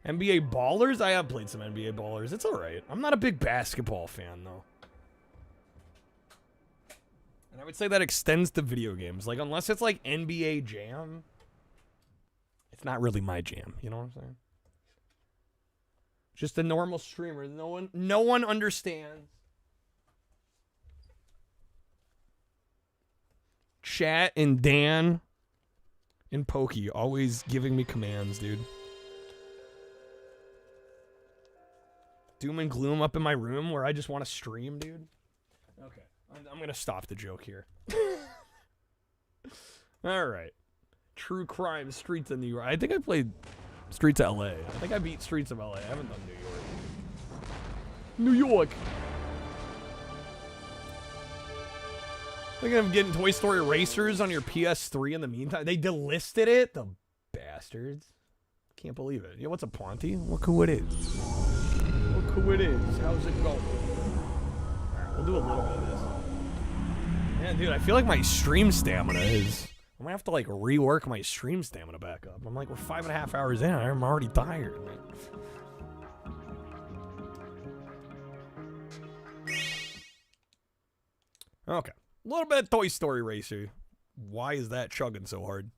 NBA Ballers? I have played some NBA Ballers. It's alright. I'm not a big basketball fan, though. And I would say that extends to video games. Like, unless it's like NBA Jam, it's not really my jam. You know what I'm saying? Just a normal streamer. No one understands. Chat and Dan and Pokey always giving me commands, dude. Doom and gloom up in my room where I just want to stream, dude. Okay, I'm gonna stop the joke here. All right. True Crime, Streets of New York. I think I played Streets of LA. I think I beat Streets of LA. I haven't done New York. Thinking of getting Toy Story Racers on your PS3 in the meantime. They delisted it? The bastards. Can't believe it. Yo, what's up, Ponty? Look who it is. Look who it is. How's it going? Alright, we'll do a little bit of this. Man, dude, I feel like my stream stamina is... I'm gonna have to, like, rework my stream stamina back up. I'm like, we're 5.5 hours in. I'm already tired, man. Okay. A little bit of Toy Story Racer. Why is that chugging so hard?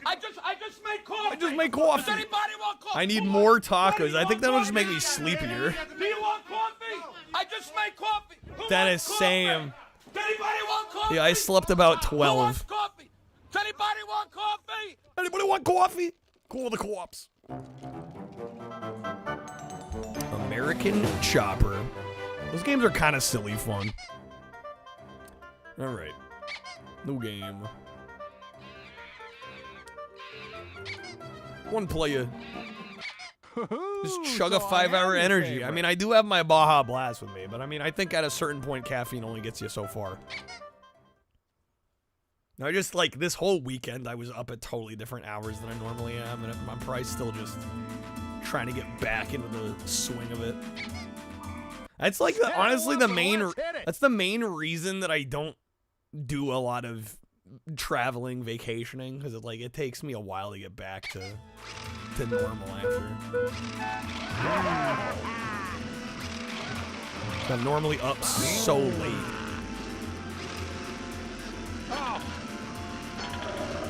I just made coffee. I just made coffee. Does anybody want coffee? I need more tacos. I think that'll just make me sleepier. Do you want coffee? I just made coffee. That is Sam. Does anybody want coffee? Yeah, I slept about 12. Who wants coffee? Does anybody want coffee? Anybody want coffee? Call the co-ops. American Chopper. Those games are kind of silly fun. Alright. New game. One player. Just chug a 5-hour energy. I mean, I do have my Baja Blast with me, but I mean, I think at a certain point, caffeine only gets you so far. I just, like, this whole weekend, I was up at totally different hours than I normally am, and I'm probably still just trying to get back into the swing of it. That's, like, honestly, that's the main reason that I don't do a lot of traveling, vacationing, because it takes me a while to get back to normal after. I'm normally up so late.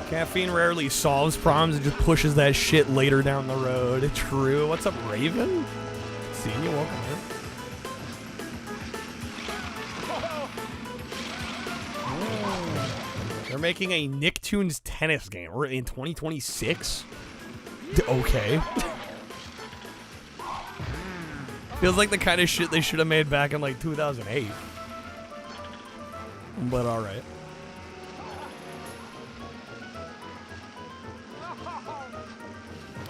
Caffeine rarely solves problems, it just pushes that shit later down the road. True. What's up, Raven? Seeing you, welcome in. They're making a Nicktoons tennis game. We're in 2026? Okay. Feels like the kind of shit they should have made back in, like, 2008. But alright.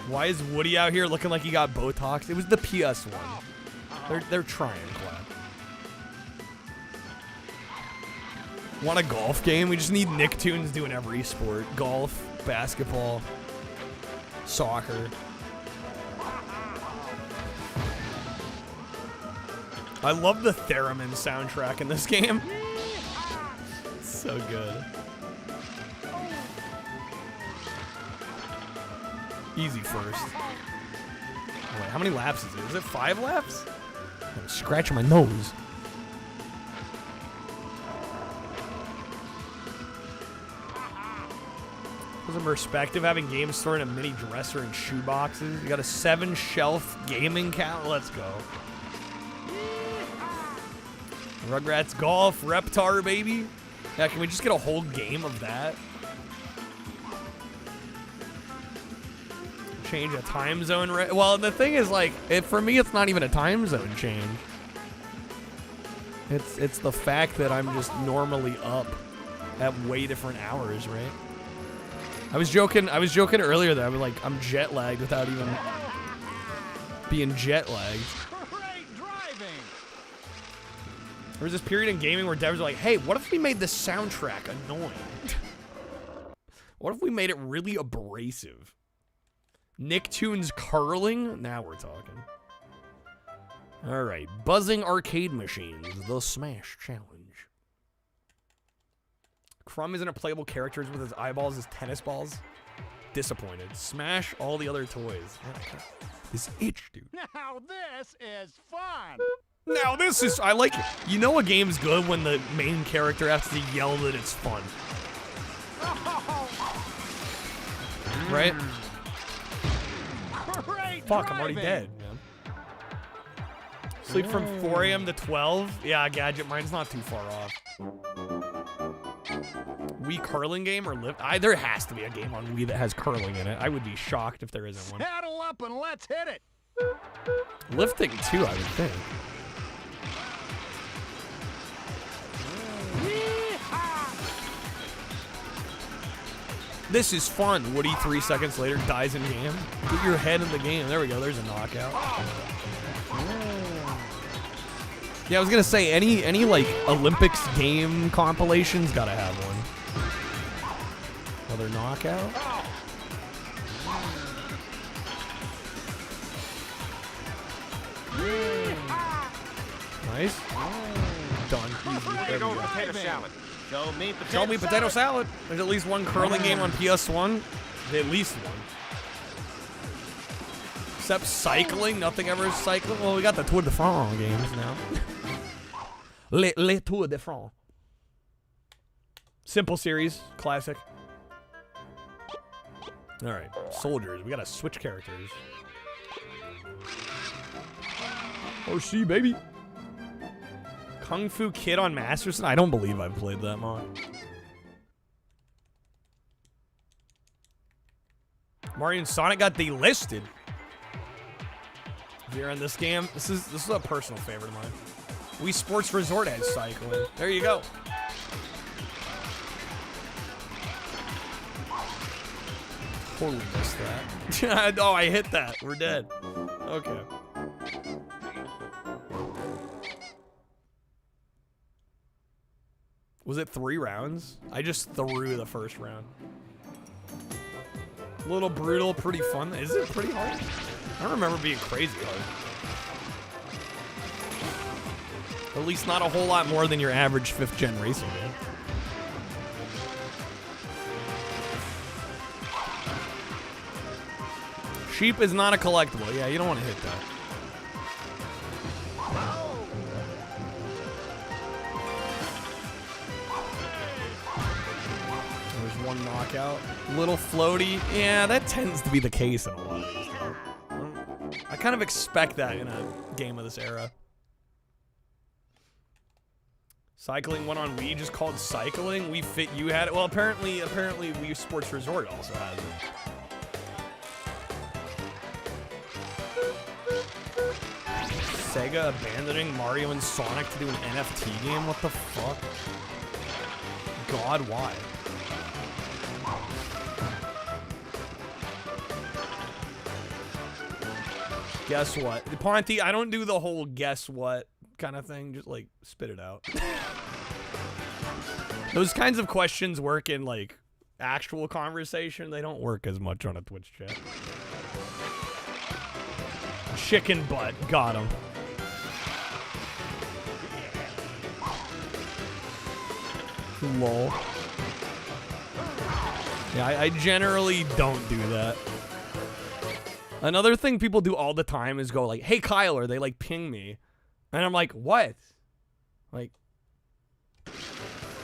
Why is Woody out here looking like he got Botox? It was the PS1. They're trying, Glad. Want a golf game? We just need Nicktoons doing every sport. Golf, basketball, soccer. I love the theremin soundtrack in this game. It's so good. Easy first. Wait, how many laps is it? Is it 5 laps? I'm scratching my nose. For some perspective, having games stored in a mini dresser and shoe boxes. You got a 7-shelf gaming count. Let's go. Rugrats Golf, Reptar, baby. Yeah, can we just get a whole game of that? Change a time zone. Well, the thing is, like, for me, it's not even a time zone change. It's the fact that I'm just normally up at way different hours, right? I was joking earlier that I'm jet lagged without even being jet lagged. Great driving. There was this period in gaming where devs were like, hey, what if we made the soundtrack annoying? What if we made it really abrasive? Nicktoons curling? Now we're talking. Alright, buzzing arcade machines, the Smash Challenge. Crumb isn't a playable character with his eyeballs as tennis balls. Disappointed. Smash all the other toys. This itch, dude. Now this is fun. Now this is, I like it. You know a game's good when the main character has to yell that it's fun. Right? Great Fuck, I'm already driving. dead, man. Sleep from 4 a.m. to 12? Yeah, Gadget, mine's not too far off. Wii curling game or lift? There has to be a game on Wii that has curling in it. I would be shocked if there isn't one. Saddle up and let's hit it. Lifting too, I would think. This is fun. Woody 3 seconds later dies in game. Get your head in the game. There we go. There's a knockout. Yeah, I was gonna say any like Olympics game compilations gotta have one. Another knockout. Nice. Done. There we go. Potato salad. Show me potato salad. There's at least one curling game on PS1. At least one. Except cycling. Nothing ever is cycling. Well, we got the Tour de France games now. Les Tour de France. Simple series. Classic. Alright. Soldiers. We gotta switch characters. RC, baby. Kung Fu Kid on Master System? I don't believe I've played that mod. Mario and Sonic got delisted. If you're in this game, this is a personal favorite of mine. Wii Sports Resort has cycling. There you go. Totally missed that. Oh, I hit that. We're dead. Okay. Was it 3 rounds? I just threw the first round. A little brutal, pretty fun. Is it pretty hard? I don't remember being crazy hard. At least not a whole lot more than your average 5th gen racing game. Sheep is not a collectible. Yeah, you don't want to hit that. There's one knockout. Little floaty. Yeah, that tends to be the case in a lot of these games. I kind of expect that in a game of this era. Cycling one on Wii just called Cycling. Wii Fit U had it. Well, apparently Wii Sports Resort also has it. Sega abandoning Mario and Sonic to do an NFT game? What the fuck? God, why? Guess what? Ponty, I don't do the whole guess what kind of thing. Just, like, spit it out. Those kinds of questions work in, like, actual conversation. They don't work as much on a Twitch chat. Chicken butt. Got him. Lol. Yeah, I generally don't do that. Another thing people do all the time is go like, hey, Kyle, or they like ping me. And I'm like, what? Like,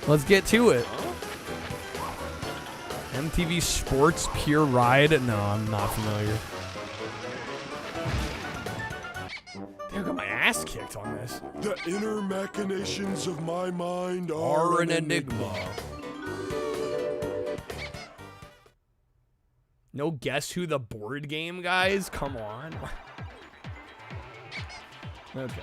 let's get to it. MTV Sports Pure Ride? No, I'm not familiar. Damn, I got my ass kicked on this. The inner machinations of my mind Are an enigma. No Guess Who the board game, guys? Come on. Okay.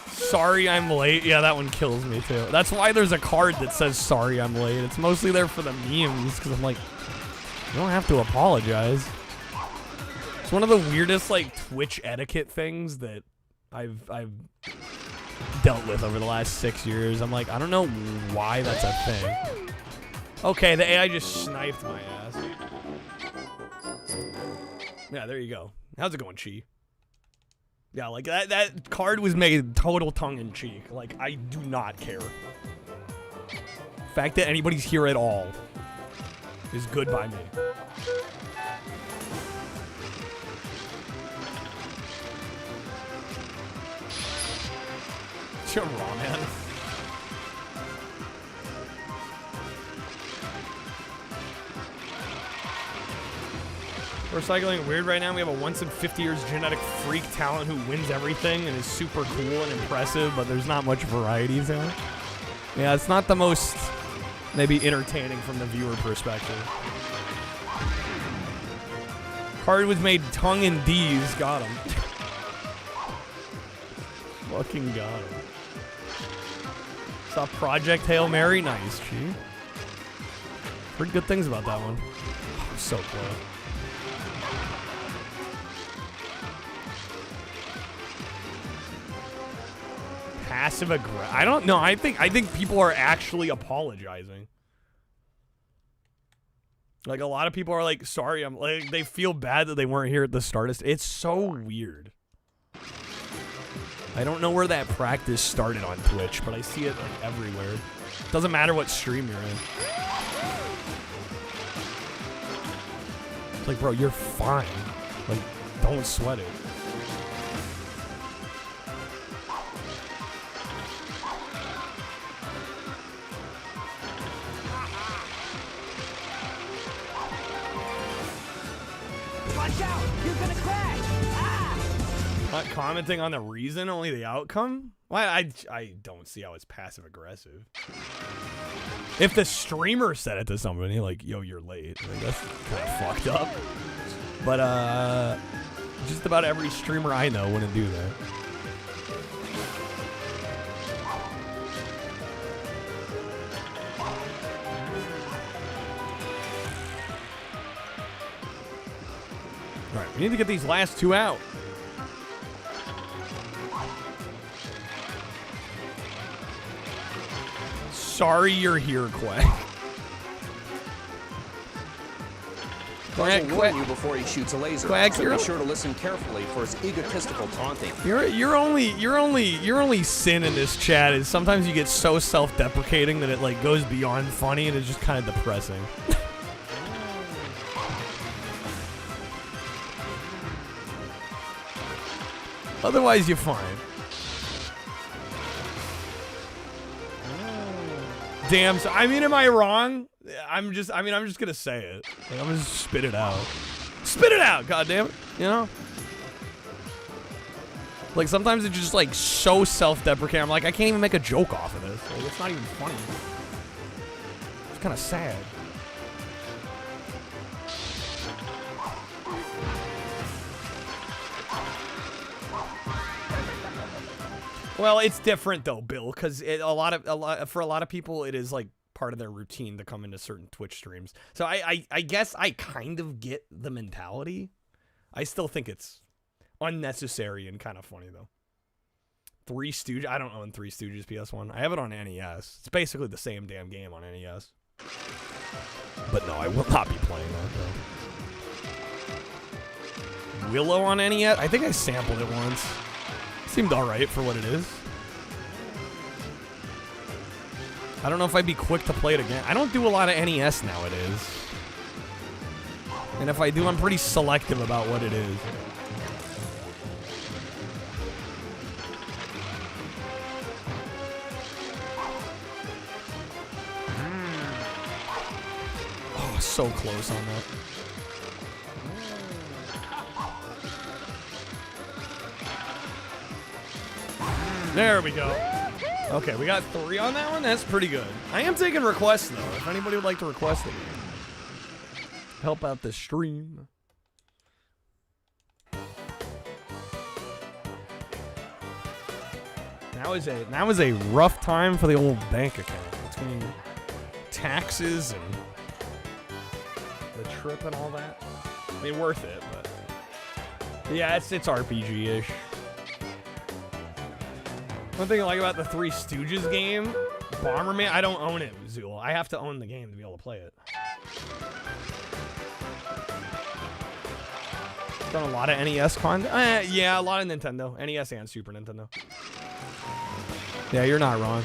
Sorry I'm late. Yeah, that one kills me too. That's why there's a card that says sorry I'm late. It's mostly there for the memes, because I'm like, you don't have to apologize. It's one of the weirdest like Twitch etiquette things that I've dealt with over the last 6 years. I'm like, I don't know why that's a thing. Okay, the AI just sniped my ass. Yeah, there you go. How's it going, Chi? Yeah, like that card was made total tongue-in-cheek. Like, I do not care. The fact that anybody's here at all is good by me. You're raw, man. We're cycling weird right now. We have a once in 50 years genetic freak talent who wins everything and is super cool and impressive, but there's not much variety to it. Yeah, it's not the most maybe entertaining from the viewer perspective. Card was made tongue and D's. Got him. Fucking got him. Saw Project Hail Mary. Nice, G. Heard good things about that one. Oh, so close. Passive aggressive. I don't know. I think people are actually apologizing. Like, a lot of people are like, sorry, I'm like, they feel bad that they weren't here at the start. It's so weird. I don't know where that practice started on Twitch, but I see it like everywhere. Doesn't matter what stream you're in. It's like, bro, you're fine. Like, don't sweat it. Watch out! You're gonna crash! Ah! Not commenting on the reason, only the outcome? Why? I don't see how it's passive aggressive. If the streamer said it to somebody, like, yo, you're late, like, that's kind of fucked up. But just about every streamer I know wouldn't do that. All right, we need to get these last two out. Sorry you're here, Quack. Quack will warn you before he shoots a laser. Quack, so be sure to listen carefully for his egotistical taunting. Your only sin in this chat is sometimes you get so self-deprecating that it like goes beyond funny and it's just kind of depressing. Otherwise, you're fine. Damn. So, I mean, am I wrong? I'm just gonna say it. Like, I'm just spit it out. Spit it out. God damn it. You know. Like sometimes it's just like so self-deprecating. I'm like, I can't even make a joke off of this. Like, it's not even funny. It's kind of sad. Well, it's different though, Bill, because for a lot of people, it is like part of their routine to come into certain Twitch streams. So I guess I kind of get the mentality. I still think it's unnecessary and kind of funny though. Three Stooges. I don't own Three Stooges PS1. I have it on NES. It's basically the same damn game on NES. But no, I will not be playing that though. Willow on NES? I think I sampled it once. Seemed alright for what it is. I don't know if I'd be quick to play it again. I don't do a lot of NES nowadays. And if I do, I'm pretty selective about what it is. Oh, so close on that. There we go. Okay, we got 3 on that one. That's pretty good. I am taking requests, though. If anybody would like to request it. Help out the stream. Now is a rough time for the old bank account. Between taxes and the trip and all that. I mean, worth it, but... Yeah, it's RPG-ish. One thing I like about the Three Stooges game, Bomberman, I don't own it, Zool. I have to own the game to be able to play it. Done a lot of NES content. Yeah, a lot of Nintendo. NES and Super Nintendo. Yeah, you're not wrong.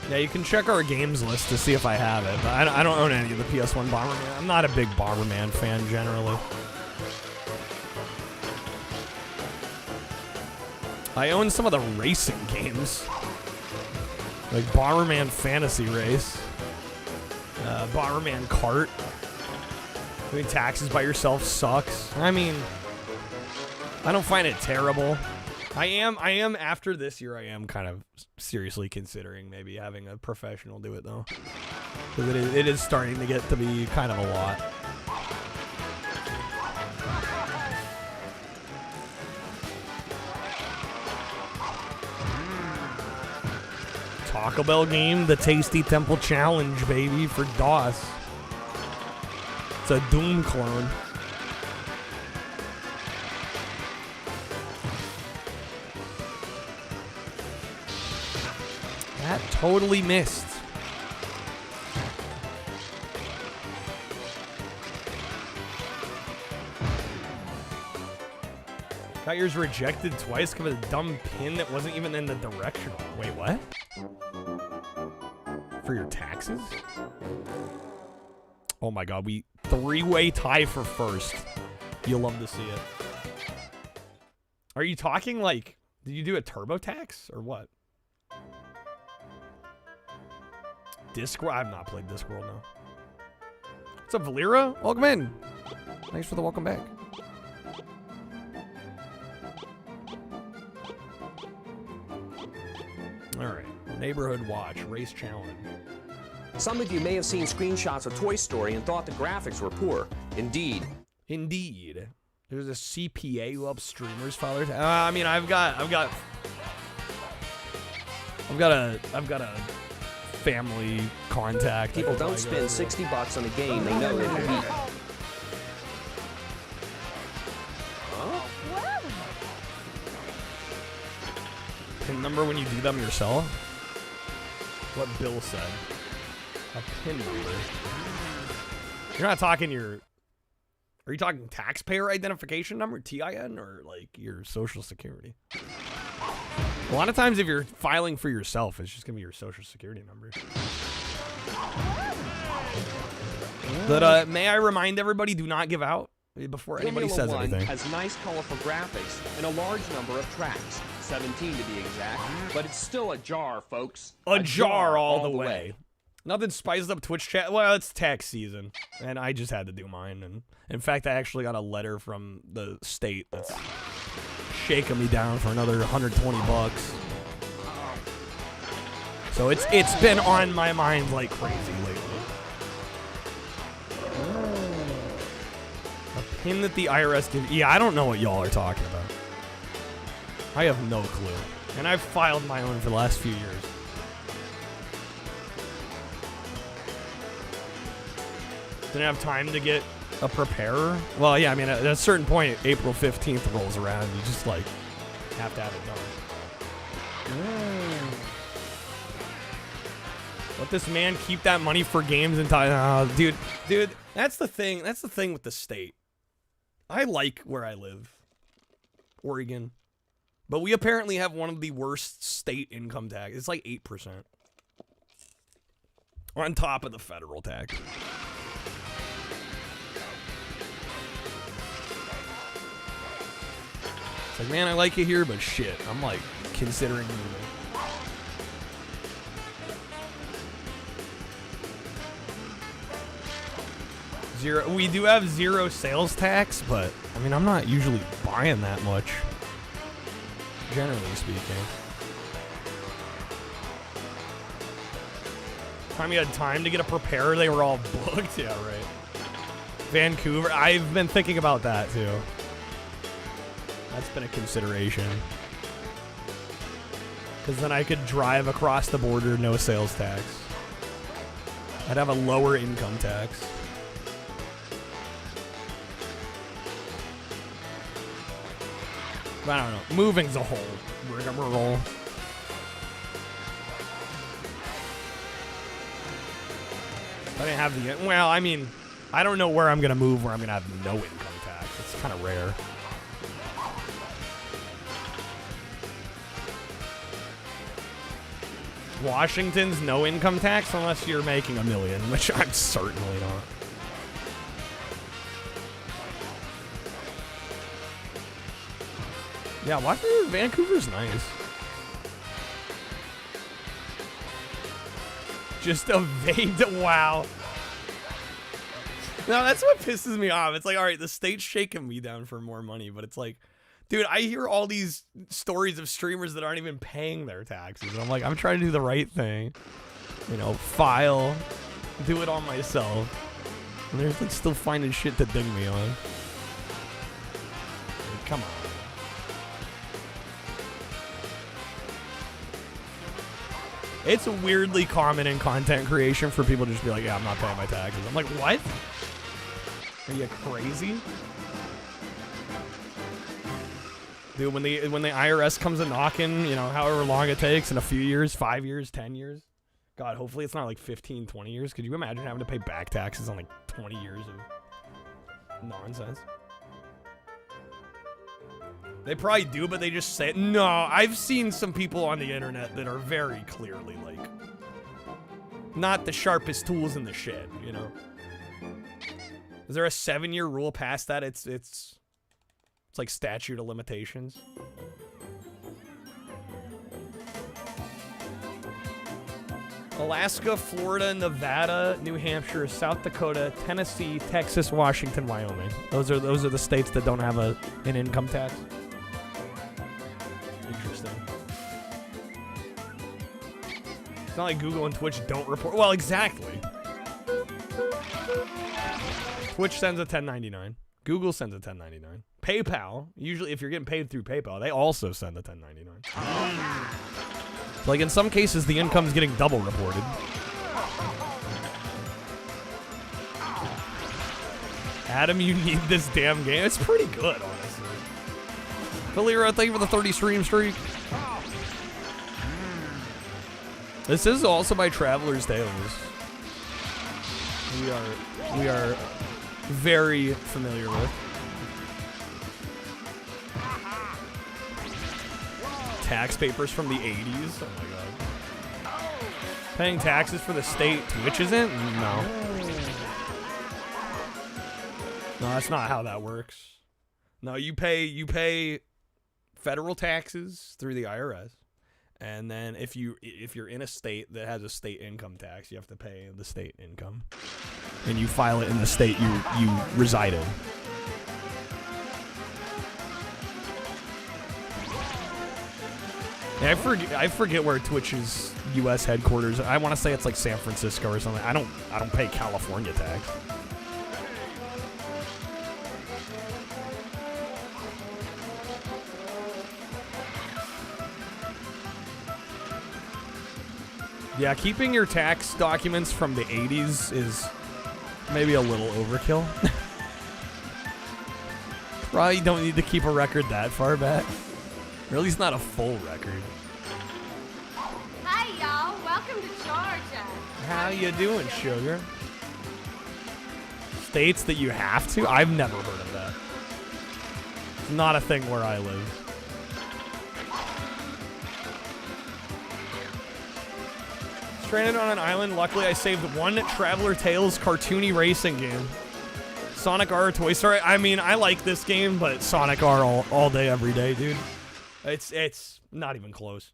Yeah, you can check our games list to see if I have it, but I don't own any of the PS1 Bomberman. I'm not a big Bomberman fan generally. I own some of the racing games. Like Bomberman Fantasy Race. Bomberman Kart. Doing taxes by yourself sucks. I mean, I don't find it terrible. I am after this year, I am kind of seriously considering maybe having a professional do it though. Because it is starting to get to be kind of a lot. Taco Bell game, the Tasty Temple Challenge, baby, for DOS. It's a Doom clone. That totally missed. Got yours rejected twice because of a dumb pin that wasn't even in the directional. Wait, what? For your taxes? Oh my god, we 3-way tie for first. You'll love to see it. Are you talking like, did you do a TurboTax or what? Discworld? I've not played Discworld, no. What's up, Valera? Welcome in. Thanks for the welcome back. Alright. Neighborhood Watch. Race Challenge. Some of you may have seen screenshots of Toy Story and thought the graphics were poor. Indeed. Indeed. There's a CPA who helps streamers file their I mean, I've got a family contact. People don't spend $60 on a game they know they can beat. Pin number when you do them yourself? What Bill said. A pin number. You're not talking your... Are you talking taxpayer identification number, TIN, or like your social security? A lot of times if you're filing for yourself, it's just gonna be your social security number. But may I remind everybody, do not give out before anybody says anything. Has nice colorful graphics and a large number of tracks, 17 to be exact, but it's still a jar, folks. A jar all the way. Nothing spices up Twitch chat. Well, it's tax season, and I just had to do mine. And in fact, I actually got a letter from the state that's shaking me down for another $120. So it's been on my mind like crazy lately. A pin that the IRS gives. Yeah, I don't know what y'all are talking about. I have no clue, and I've filed my own for the last few years. Didn't have time to get a preparer. Well, yeah, I mean, at a certain point, April 15th rolls around. You just, like, have to have it done. Let this man keep that money for games and time. Oh, dude, that's the thing. That's the thing with the state. I like where I live. Oregon. But we apparently have one of the worst state income tax. It's like 8%. On top of the federal tax. It's like, man, I like it here, but shit, I'm like considering moving. We do have 0 sales tax, but I mean, I'm not usually buying that much, generally speaking. Time you had time to get a preparer, they were all booked. Yeah, right. Vancouver, I've been thinking about that too. That's been a consideration. Because then I could drive across the border, no sales tax. I'd have a lower income tax. I don't know. Moving's a whole rigmarole. I didn't have the... Well, I mean, I don't know where I'm going to move where I'm going to have no income tax. It's kind of rare. Washington's no income tax unless you're making $1 million, which I'm certainly not. Yeah, Washington, Vancouver's nice. Just a vague, wow. No, that's what pisses me off. It's like, all right, the state's shaking me down for more money, but it's like, dude, I hear all these stories of streamers that aren't even paying their taxes. And I'm like, I'm trying to do the right thing. You know, file, do it on myself. And they're like still finding shit to ding me on. Like, come on. It's weirdly common in content creation for people to just be like, yeah, I'm not paying my taxes. I'm like, what? Are you crazy? Dude, when the IRS comes a knocking, you know, however long it takes, in a few years, 5 years, 10 years. God, hopefully it's not like 15, 20 years. Could you imagine having to pay back taxes on like 20 years of nonsense? They probably do, but they just say, no, I've seen some people on the internet that are very clearly like, not the sharpest tools in the shed, you know? Is there a 7-year rule past that? It's like statute of limitations. Alaska, Florida, Nevada, New Hampshire, South Dakota, Tennessee, Texas, Washington, Wyoming. Those are the states that don't have an income tax. Interesting. It's not like Google and Twitch don't report. Well, exactly. Twitch sends a 1099. Google sends a 1099. PayPal, usually if you're getting paid through PayPal, they also send a 1099. Like in some cases, the income's getting double reported. Adam, you need this damn game. It's pretty good, honestly. Valera, thank you for the 30 stream streak. This is also by Traveler's Tales. We are very familiar with. Tax papers from the 80s. Oh my god. Paying taxes for the state Twitch isn't? No. No, that's not how that works. No, you pay federal taxes through the IRS. And then if you're in a state that has a state income tax, you have to pay the state income. And you file it in the state you reside in. Yeah, I forget where Twitch's U.S. headquarters. I want to say it's like San Francisco or something. I don't pay California tax. Yeah, keeping your tax documents from the 80s is maybe a little overkill. Probably don't need to keep a record that far back. Or at least not a full record. Hi, y'all. Welcome to Georgia. How you doing, sugar? States that you have to? I've never heard of that. It's not a thing where I live. Stranded on an island. Luckily, I saved one Traveler Tales cartoony racing game. Sonic R, Toy Story. I mean, I like this game, but Sonic R all day, every day, dude. It's not even close.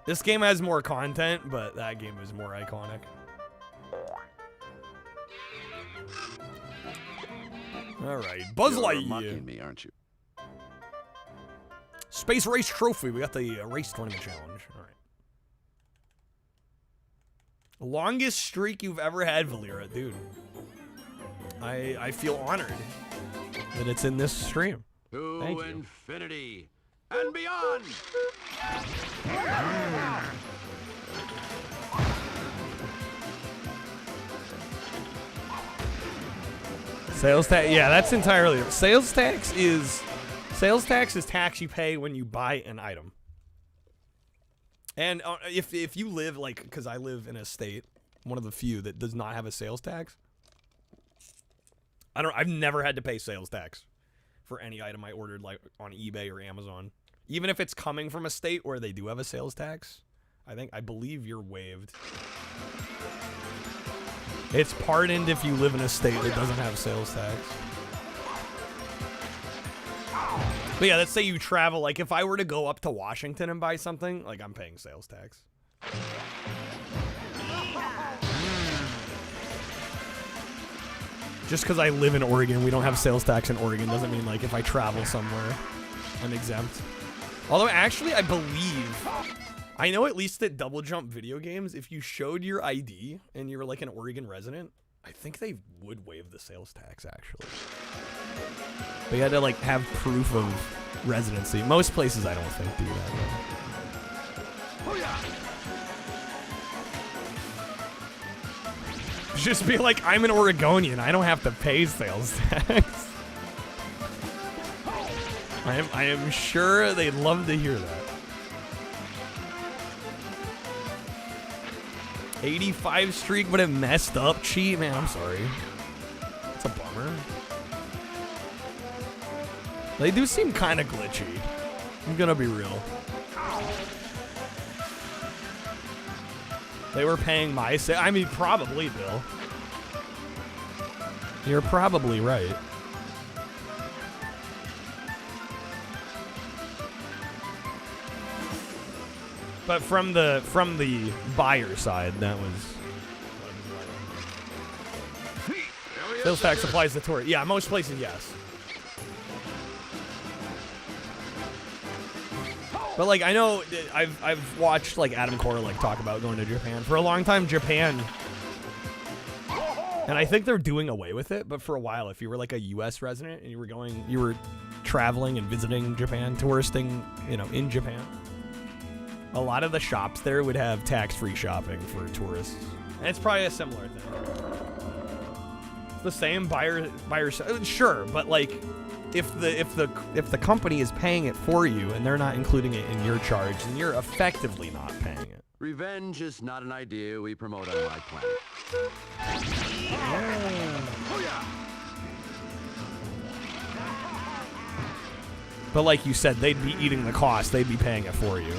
This game has more content, but that game is more iconic. All right, Buzz Lightyear. Mocking me, aren't you? Space Race Trophy. We got the race tournament challenge. All right. Longest streak you've ever had, Valera, dude. I feel honored that it's in this stream. To Thank you. infinity and beyond. Sales tax. Yeah, that's entirely. Sales tax is tax you pay when you buy an item. And if you live like, because I live in a state, one of the few that does not have a sales tax. I've never had to pay sales tax for any item I ordered like on eBay or Amazon. Even if it's coming from a state where they do have a sales tax, I believe you're waived. It's pardoned if you live in a state that doesn't have sales tax. But yeah, let's say you travel, like if I were to go up to Washington and buy something, like I'm paying sales tax. Just because I live in Oregon, we don't have sales tax in Oregon, doesn't mean like if I travel somewhere, I'm exempt. Although actually, I know at least at Double Jump video games, if you showed your ID and you were like an Oregon resident, I think they would waive the sales tax actually. But you had to like have proof of residency. Most places I don't think do that. Just be like, I'm an Oregonian. I don't have to pay sales tax. I am sure they'd love to hear that. 85 streak, but it messed up. Cheat, man. I'm sorry. It's a bummer. They do seem kind of glitchy. I'm gonna be real. They were paying my I mean, probably, Bill. You're probably right. But from the buyer side, that was sales tax applies to tour. Yeah, most places, yes. But like I know I've watched like Adam Cora like talk about going to Japan. For a long time, Japan, and I think they're doing away with it, but for a while, if you were like a US resident and you were traveling and visiting Japan, touristing, in Japan, a lot of the shops there would have tax-free shopping for tourists. And it's probably a similar thing. It's the same buyer sure, but like if the company is paying it for you and they're not including it in your charge, then you're effectively not paying it. Revenge is not an idea we promote on my planet. But like you said, they'd be eating the cost. They'd be paying it for you.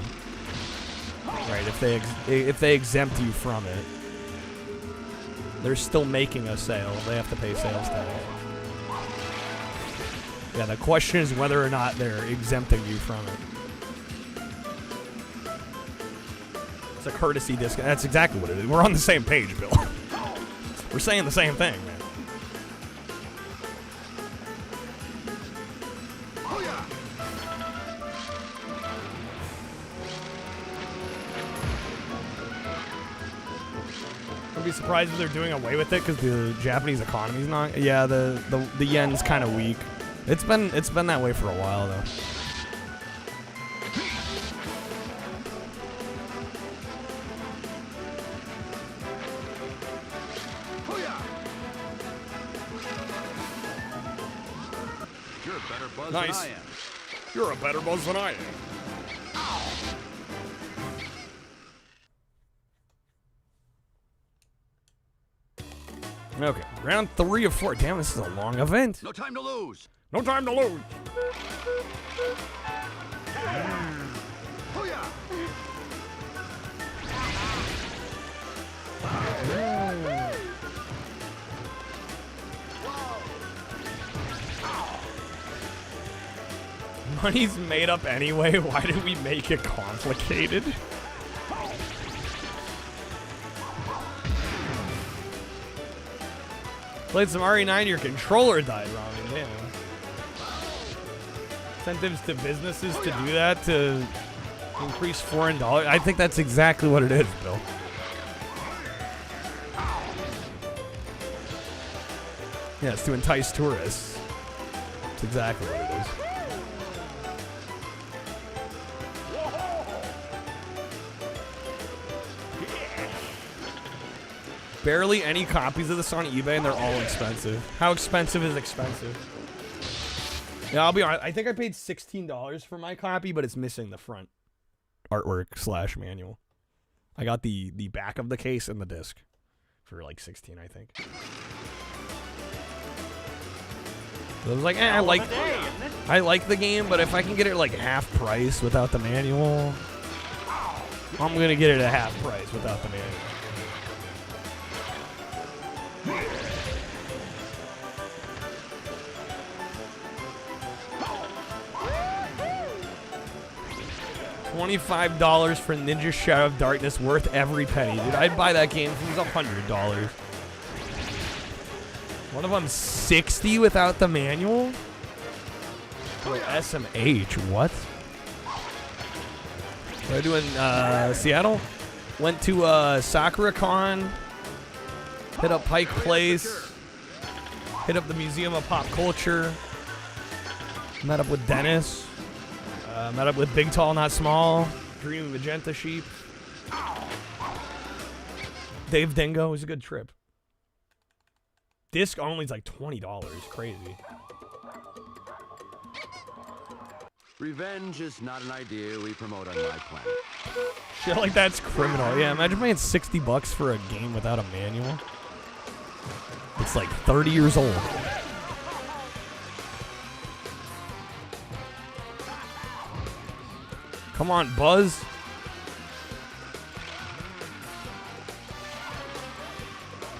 Right, if they exempt you from it, they're still making a sale. They have to pay sales tax. Yeah, the question is whether or not they're exempting you from it. It's a courtesy discount. That's exactly what it is. We're on the same page, Bill. We're saying the same thing, man. I'd be surprised if they're doing away with it because the Japanese economy's not. Yeah, the yen's kind of weak. It's been that way for a while though. You're a better buzz Nice. than I am. You're a better buzz than I am. Okay, round 3 of 4. Damn, this is a long event. No time to lose. No time to lose. Money's made up anyway. Why did we make it complicated? Played some RE9, your controller died, Robin. Damn. Incentives to businesses to do that to increase foreign dollars. I think that's exactly what it is, Bill. Yeah, it's to entice tourists. That's exactly what it is. Barely any copies of this on eBay, and they're all expensive. How expensive is expensive? Yeah, I'll be honest. I think I paid $16 for my copy, but it's missing the front artwork / manual. I got the back of the case and the disc for like 16, I think. So I was like, I like the game, but if I can get it like half price without the manual, I'm gonna get it at half price without the manual. $25 for Ninja Shadow of Darkness, worth every penny. Dude, I'd buy that game if it was $100. One of them $60 without the manual? Bro, SMH, what? What are I doing? Seattle? Went to SakuraCon. Hit up Pike Place. Hit up the Museum of Pop Culture. Met up with Dennis. Met up with Big Tall Not Small. Dream of Magenta Sheep. Dave Dingo. It was a good trip. Disc only is like $20. Crazy. Revenge is not an idea we promote on my planet. Shit like that's criminal. Yeah, imagine paying $60 for a game without a manual. It's like 30 years old. Come on, Buzz.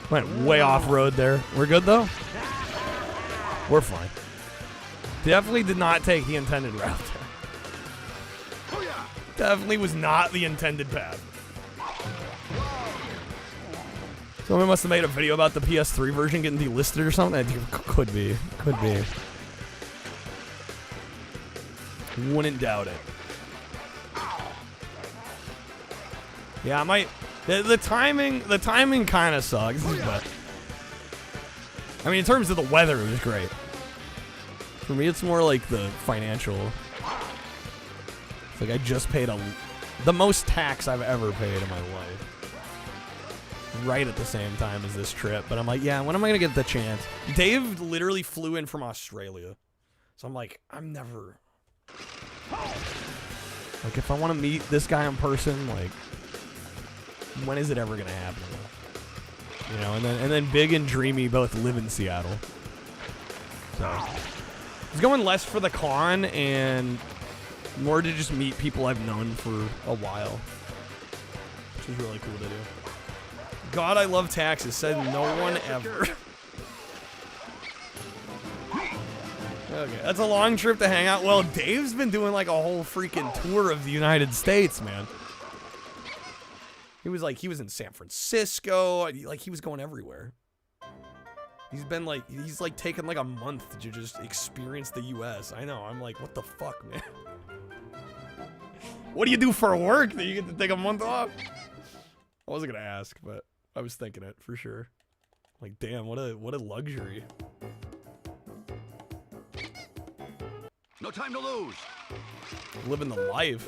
Went way off-road there. We're good, though? We're fine. Definitely did not take the intended route there. Definitely was not the intended path. Someone must have made a video about the PS3 version getting delisted or something. Could be. Could be. Wouldn't doubt it. Yeah, I might. The timing kind of sucks, but I mean, in terms of the weather, it was great. For me, it's more like the financial. It's like I just paid the most tax I've ever paid in my life, right at the same time as this trip. But I'm like, yeah, when am I gonna get the chance? Dave literally flew in from Australia, so I'm like, I'm never. Like, if I want to meet this guy in person, like. When is it ever gonna happen? You know, and then Big and Dreamy both live in Seattle. So I was going less for the con and more to just meet people I've known for a while, which is really cool to do. God, I love taxes. Said no one ever. Okay, that's a long trip to hang out. Well, Dave's been doing like a whole freaking tour of the United States, man. He was in San Francisco. Like, he was going everywhere. He's taken like a month to just experience the U.S. I know. I'm like, what the fuck, man? What do you do for work that you get to take a month off? I wasn't gonna ask, but I was thinking it for sure. Like, damn, what a luxury. No time to lose. Living the life.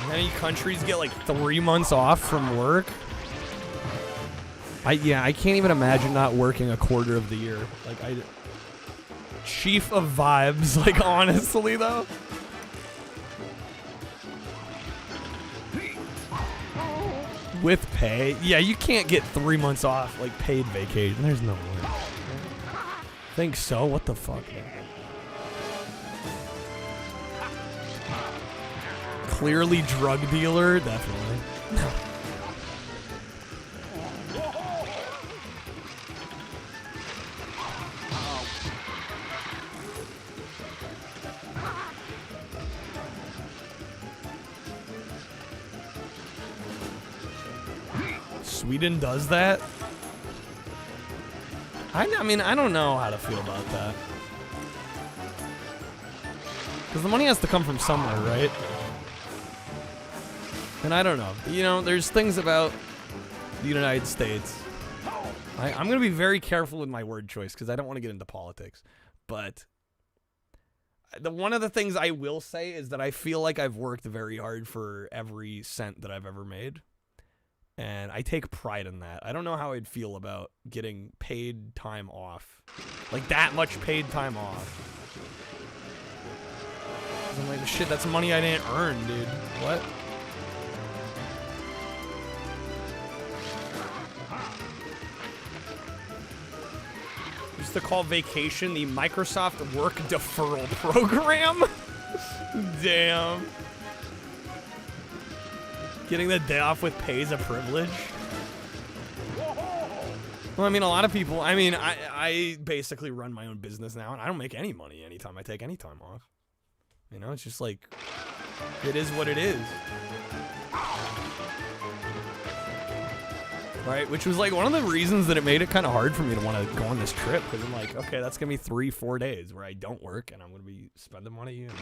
Many countries get like 3 months off from work. I can't even imagine not working a quarter of the year. Like, chief of vibes, like, honestly though. With pay? Yeah, you can't get 3 months off, like, paid vacation. There's no way. Think so? What the fuck, man? Clearly drug dealer, definitely. Sweden does that? I mean, I don't know how to feel about that. Because the money has to come from somewhere, right? And I don't know. You know, there's things about the United States. I'm going to be very careful with my word choice because I don't want to get into politics. But one of the things I will say is that I feel like I've worked very hard for every cent that I've ever made. And I take pride in that. I don't know how I'd feel about getting paid time off. Like that much paid time off. I'm like, shit, that's money I didn't earn, dude. What? Used to call vacation the Microsoft Work Deferral Program. Damn. Getting the day off with pay is a privilege. Well, I mean, a lot of people, I mean, I basically run my own business now, and I don't make any money anytime I take any time off. You know, it's just like, it is what it is. Right, which was like one of the reasons that it made it kind of hard for me to want to go on this trip, because I'm like, okay, that's going to be 3-4 days where I don't work, and I'm going to be spending money. And,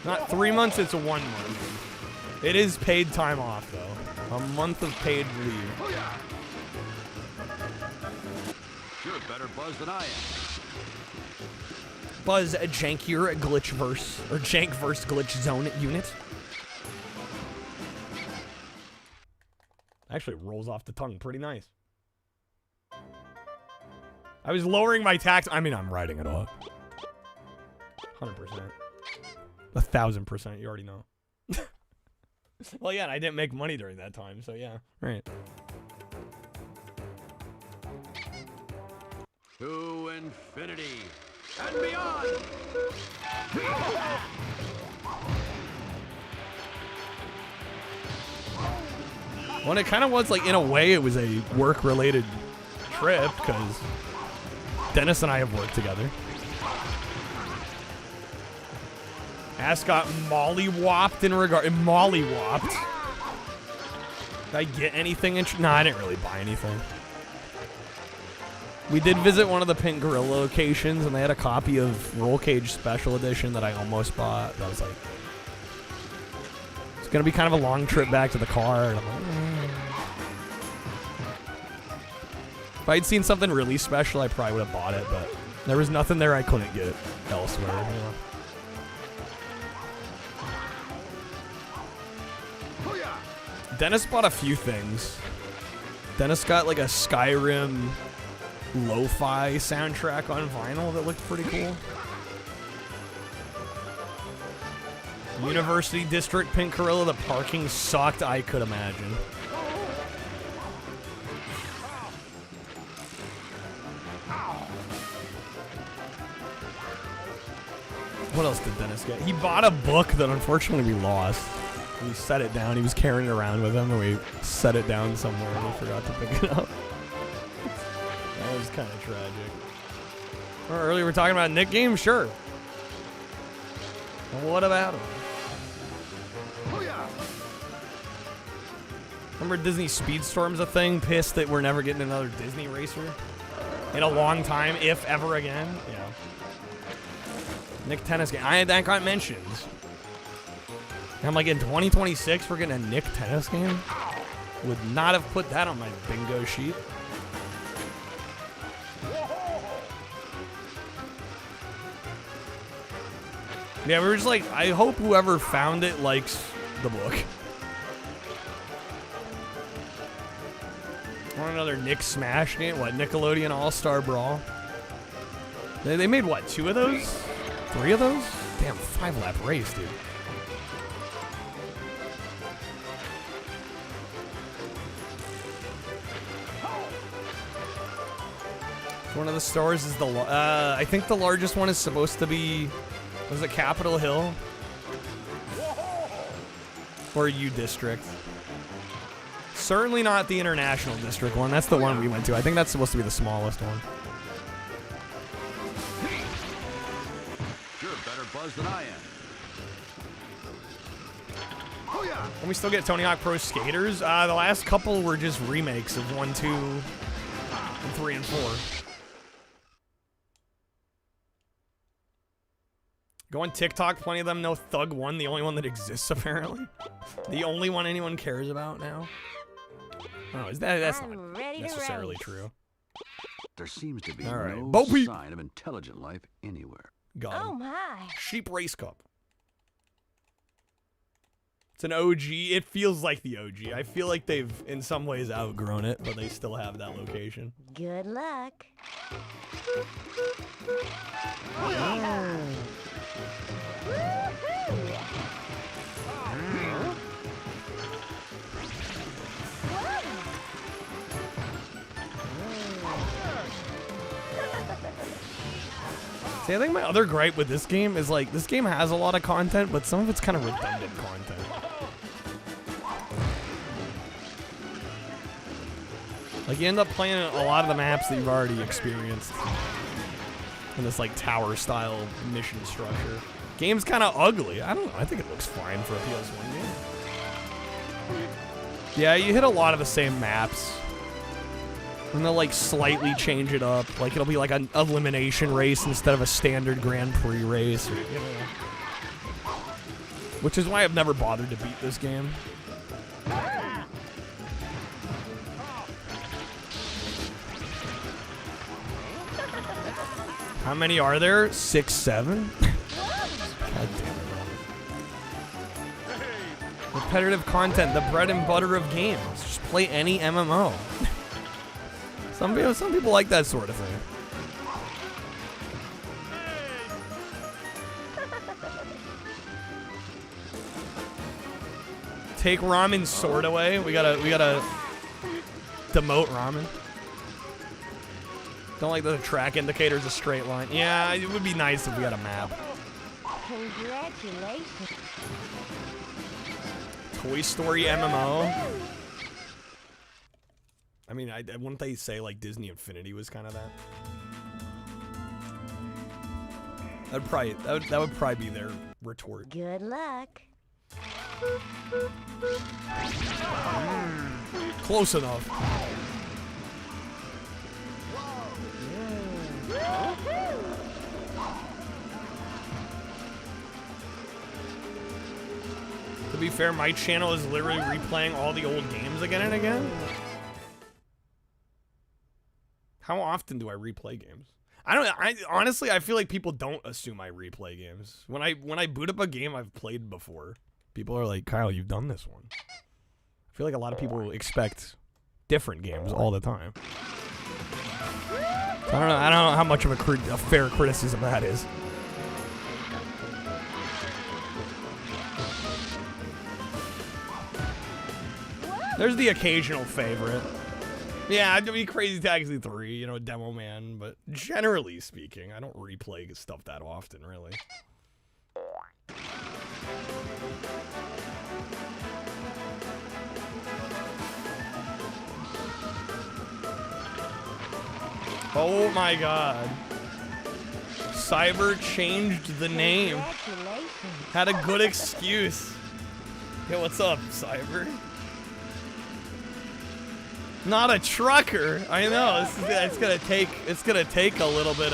not 3 months, it's a 1 month. It is paid time off, though. A month of paid leave. You're a better Buzz than I am. Buzz, a jankier glitchverse, or jankverse glitch zone unit. Actually rolls off the tongue pretty nice. I was lowering my tax. I mean, I'm writing it off. 100%. 1,000%, you already know. Well, yeah, and I didn't make money during that time, so yeah. Right. To infinity and beyond! Well, it kind of was like, in a way, it was a work-related trip, because Dennis and I have worked together. Ass got mollywopped in regard. Mollywopped. Did I get anything? No, I didn't really buy anything. We did visit one of the Pink Gorilla locations, and they had a copy of Roll Cage Special Edition that I almost bought. That was like, it's gonna be kind of a long trip back to the car. And I'm like, If I'd seen something really special, I probably would have bought it, but there was nothing there I couldn't get elsewhere. You know? Dennis bought a few things. Dennis got like a Skyrim lo-fi soundtrack on vinyl that looked pretty cool. University District Pink Gorilla, the parking sucked, I could imagine. What else did Dennis get? He bought a book that unfortunately we lost. We set it down. He was carrying it around with him, and we set it down somewhere, and we forgot to pick it up. That was kind of tragic. Or earlier we were talking about Nick games? Sure. Well, what about him? Remember Disney Speedstorm's a thing? Pissed that we're never getting another Disney racer in a long time, if ever again. Yeah. Nick tennis game. That got mentioned. I'm like, in 2026, we're getting a Nick tennis game? Would not have put that on my bingo sheet. Yeah, we were just like, I hope whoever found it likes the book. Want another Nick Smash game? What, Nickelodeon All-Star Brawl? They made, what, 2 of those? 3 of those? Damn, 5-lap race, dude. One of the stores is the, I think the largest one is supposed to be, was it Capitol Hill? Or U District? Certainly not the International District one. That's the one we went to. I think that's supposed to be the smallest one. You're a better buzz than I am. Can we still get Tony Hawk Pro Skaters? The last couple were just remakes of 1, 2, and 3, and 4. Go on TikTok, plenty of them know Thug 1, the only one that exists apparently. The only one anyone cares about now. Oh, that's not necessarily true. There seems to be right. no Bo Peep. sign of intelligent life anywhere. Got him. Oh my. Sheep Race Cup. It's an OG. It feels like the OG. I feel like they've, in some ways, outgrown it, but they still have that location. Good luck. See, I think my other gripe with this game is, like, this game has a lot of content, but some of it's kind of redundant content. Like, you end up playing a lot of the maps that you've already experienced in this, like, tower-style mission structure. Game's kind of ugly. I don't know. I think it looks fine for a PS1 game. Yeah, you hit a lot of the same maps. And they'll, like, slightly change it up. Like, it'll be like an elimination race instead of a standard Grand Prix race. Or, you know. Which is why I've never bothered to beat this game. How many are there? 6, 7? God damn it. Repetitive content, the bread and butter of games. Just play any MMO. Some people like that sort of thing. Take Ramen's sword away. We gotta demote Ramen. Don't like the track indicator's a straight line. Yeah, it would be nice if we had a map. Congratulations. Toy Story MMO. I mean, wouldn't they say like Disney Infinity was kind of that? That would probably be their retort. Good luck. Close enough. To be fair, my channel is literally replaying all the old games again and again. How often do I replay games? Honestly, I feel like people don't assume I replay games. When I boot up a game I've played before, people are like, Kyle, you've done this one. I feel like a lot of people expect different games all the time. I don't know how much of a fair criticism that is. There's the occasional favorite. Yeah, I'd be Crazy Taxi 3, you know, Demo Man, but generally speaking, I don't replay stuff that often, really. Oh my god. Cyber changed the name. Had a good excuse. Hey, what's up, Cyber? Not a trucker. I know. It's gonna take a little bit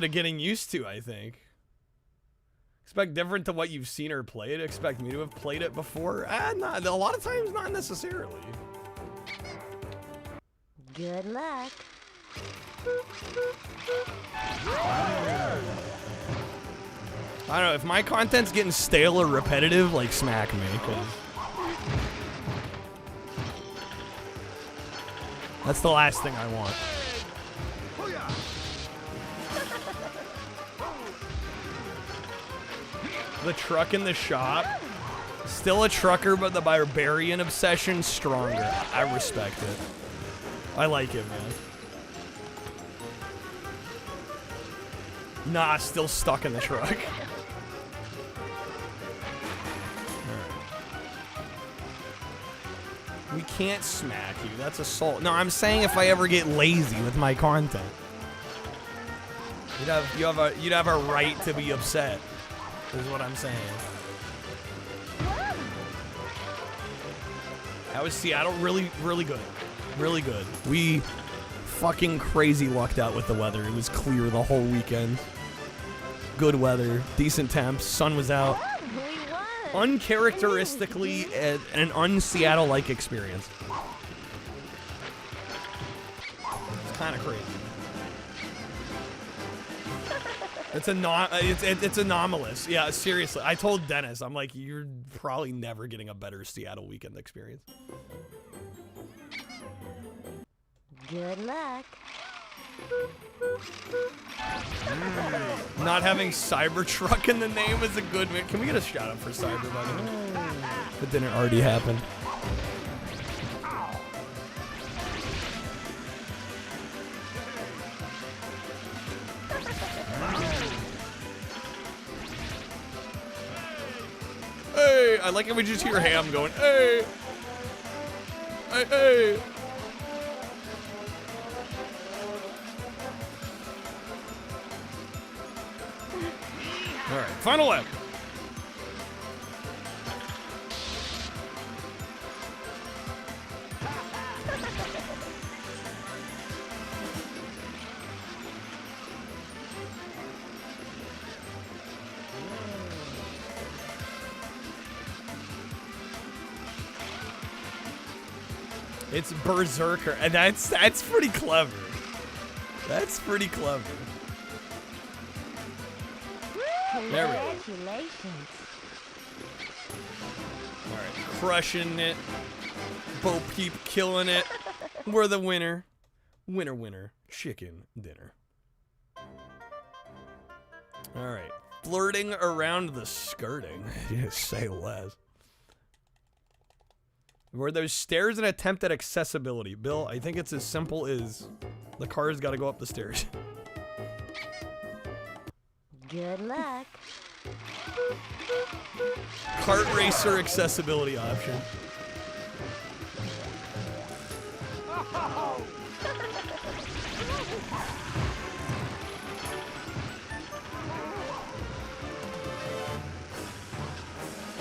of getting used to, I think. Expect different to what you've seen or played. Expect me to have played it before. Not a lot of times, not necessarily. Good luck. I don't know, if my content's getting stale or repetitive, like, smack me, 'cause that's the last thing I want. The truck in the shop. Still a trucker, but the barbarian obsession stronger. I respect it. I like it, man. Nah, still stuck in the truck. Alright. We can't smack you. That's assault. No, I'm saying if I ever get lazy with my content. You'd have a right to be upset. Is what I'm saying. How was Seattle? Really, really good. Really good. We fucking crazy lucked out with the weather. It was clear the whole weekend. Good weather, decent temps, sun was out. Uncharacteristically an un-Seattle-like experience. It's kind of crazy. It's anomalous. Yeah, seriously. I told Dennis, I'm like, you're probably never getting a better Seattle weekend experience. Good luck. Not having Cybertruck in the name is a good man. Can we get a shout out for Cyber, by the way? That didn't already happen. Hey, I like how we just hear Ham going, hey, hey, hey. All right, final lap. It's Berserker, and that's pretty clever. That's pretty clever. There we go. Congratulations. All right, crushing it. Bo Peep killing it. We're the winner. Winner, winner. Chicken dinner. All right, flirting around the skirting. Just say less. Were those stairs an attempt at accessibility? Bill, I think it's as simple as the car's got to go up the stairs. Good luck. Kart racer accessibility option.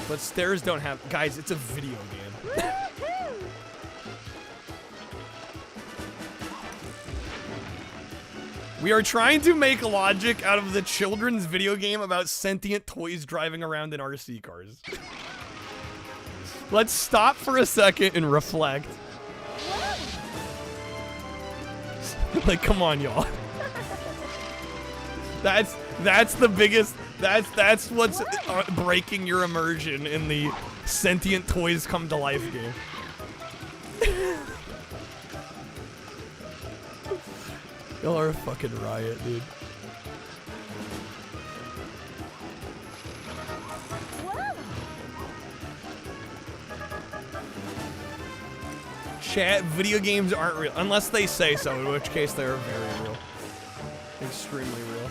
But stairs don't have... Guys, it's a video game. We are trying to make logic out of the children's video game about sentient toys driving around in RC cars. Let's stop for a second and reflect. Like, come on, y'all. That's the biggest... That's what's breaking your immersion in the sentient toys come to life game. Y'all are a fucking riot, dude. Chat, video games aren't real. Unless they say so, in which case they're very real. Extremely real.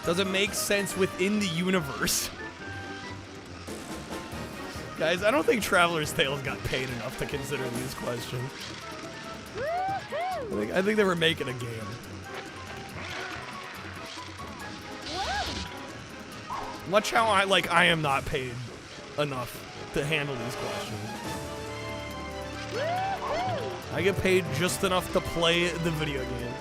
Doesn't make sense within the universe. Guys, I don't think Traveler's Tales got paid enough to consider these questions. I think they were making a game. Watch how I am not paid enough to handle these questions. I get paid just enough to play the video game.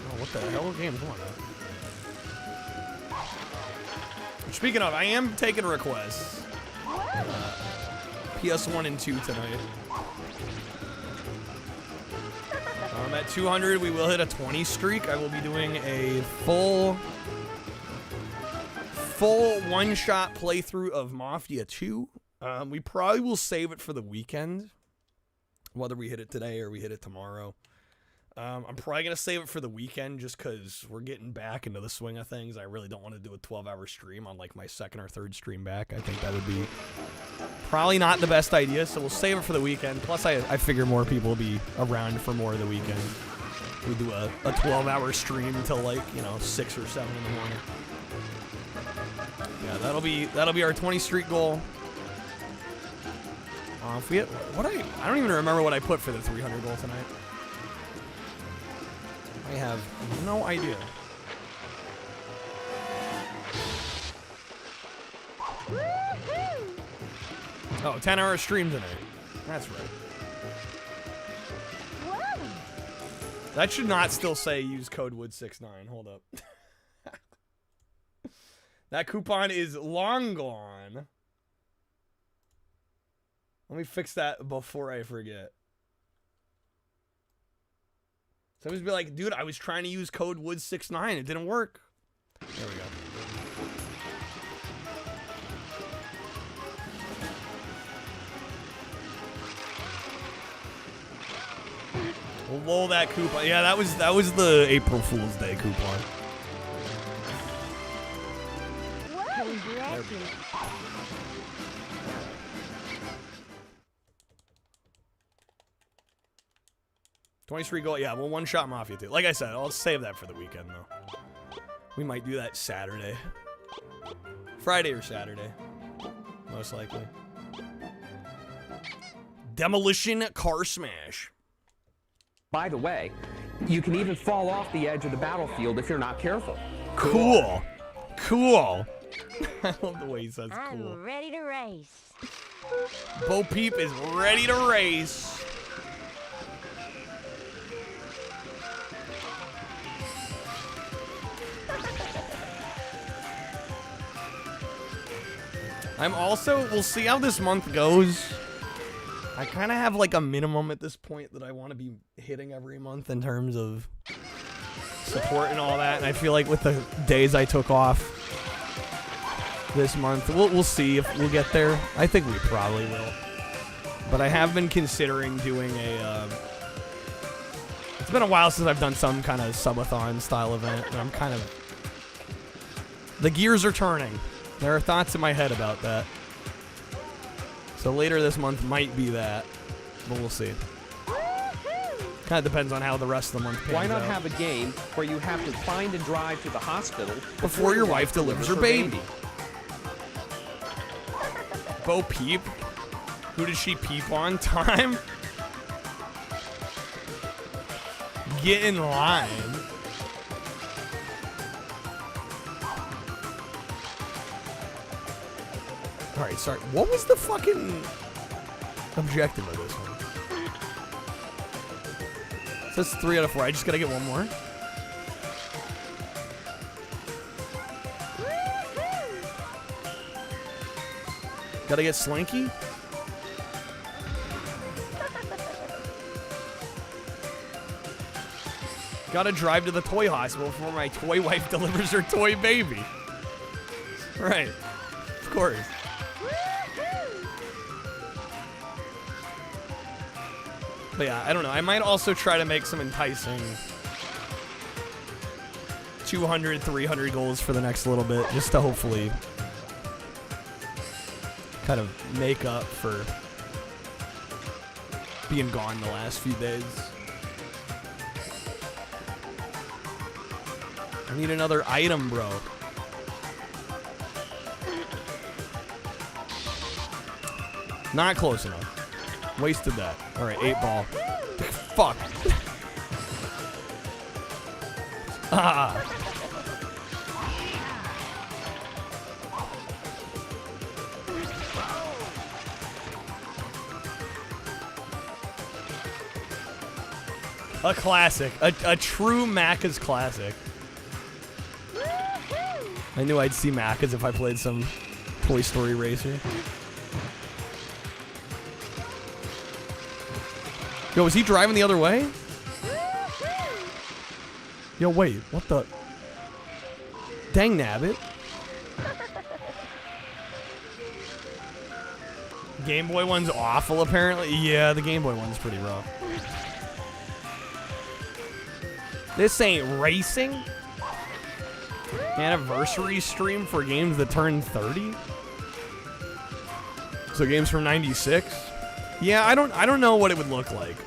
Oh, what the hell game is going on? Speaking of, I am taking requests. PS1 and 2 tonight. At 200, we will hit a 20 streak. I will be doing a full one-shot playthrough of Mafia 2. We probably will save it for the weekend, whether we hit it today or we hit it tomorrow. I'm probably going to save it for the weekend just because we're getting back into the swing of things. I really don't want to do a 12-hour stream on like my second or third stream back. I think that would be probably not the best idea, so we'll save it for the weekend. Plus, I figure more people will be around for more of the weekend. We do a 12-hour stream until like, 6 or 7 in the morning. Yeah, that'll be our 20 streak goal. If we hit, I don't even remember what I put for the 300 goal tonight. I have no idea. Oh, 10-hour stream tonight. That's right. That should not still say use code WOOD69. Hold up. That coupon is long gone. Let me fix that before I forget. Somebody's be like, dude, I was trying to use code WOOD69. It didn't work. There we go. We'll roll that coupon. Yeah, that was the April Fool's Day coupon. There we go. 23 goal. Yeah, we'll one-shot Mafia 2. Like I said, I'll save that for the weekend, though. We might do that Saturday. Friday or Saturday. Most likely. Demolition Car Smash. By the way, you can even fall off the edge of the battlefield if you're not careful. Cool. Cool. I love the way he says cool. I'm ready to race. Bo Peep is ready to race. I'm also, we'll see how this month goes. I kind of have like a minimum at this point that I want to be hitting every month in terms of support and all that. And I feel like with the days I took off this month, we'll see if we'll get there. I think we probably will. But I have been considering doing it's been a while since I've done some kind of subathon style event. And I'm kind of, the gears are turning. There are thoughts in my head about that. So later this month might be that, but we'll see. Kind of depends on how the rest of the month pans Why not out. have a game where you have to find and drive to the hospital before your wife delivers her baby? Bo Peep? Who did she peep on? Time? Get in line. Alright, sorry. What was the fucking objective of this one? It says 3 out of 4. I just gotta get one more. Gotta get Slinky? Gotta drive to the toy hospital before my toy wife delivers her toy baby. Right. Of course. But yeah, I don't know. I might also try to make some enticing 200, 300 goals for the next little bit, just to hopefully kind of make up for being gone the last few days. I need another item, bro. Not close enough. Wasted that. Alright, 8 ball. Fuck. Ah. A classic. A true Macca's classic. I knew I'd see Macca's if I played some Toy Story Racer. Yo, is he driving the other way? Yo, wait, what the? Dang nabbit. Game Boy one's awful, apparently. Yeah, the Game Boy one's pretty rough. This ain't racing. Anniversary stream for games that turn 30. So games from 96. Yeah, I don't know what it would look like.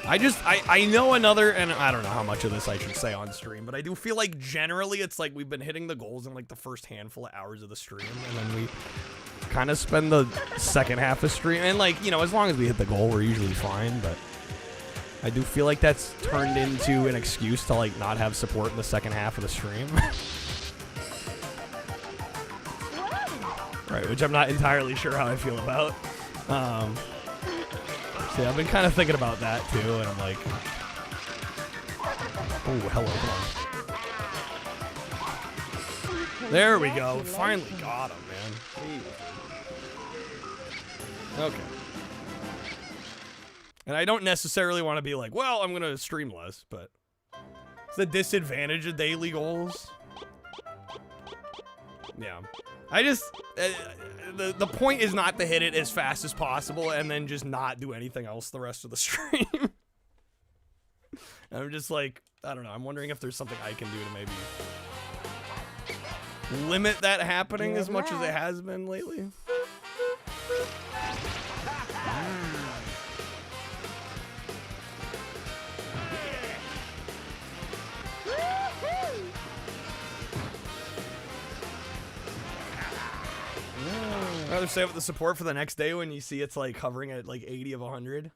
I know another, and I don't know how much of this I should say on stream, but I do feel like generally it's like we've been hitting the goals in like the first handful of hours of the stream, and then we kind of spend the second half of stream, and like, you know, as long as we hit the goal, we're usually fine, but I do feel like that's turned into an excuse to like not have support in the second half of the stream. Right, which I'm not entirely sure how I feel about. So yeah, I've been kind of thinking about that too, and I'm like, oh, hello, come on. There we go. Finally got him, man. Okay. And I don't necessarily want to be like, well, I'm going to stream less, but it's the disadvantage of daily goals. Yeah. I just, the point is not to hit it as fast as possible and then just not do anything else the rest of the stream. I'm just like, I don't know, I'm wondering if there's something I can do to maybe limit that happening as much as it has been lately. I'd rather save up the support for the next day when you see it's like hovering at like 80 of 100.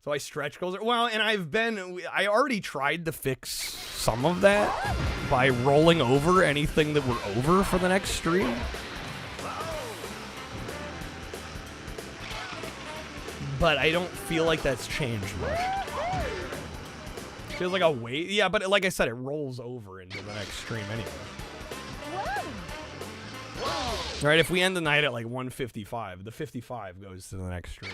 So I stretch goals. Well, and I already tried to fix some of that by rolling over anything that were over for the next stream. But I don't feel like that's changed much. Feels like a wait. Yeah, but like I said, it rolls over into the next stream anyway. All right, if we end the night at like 155, the 55 goes to the next stream.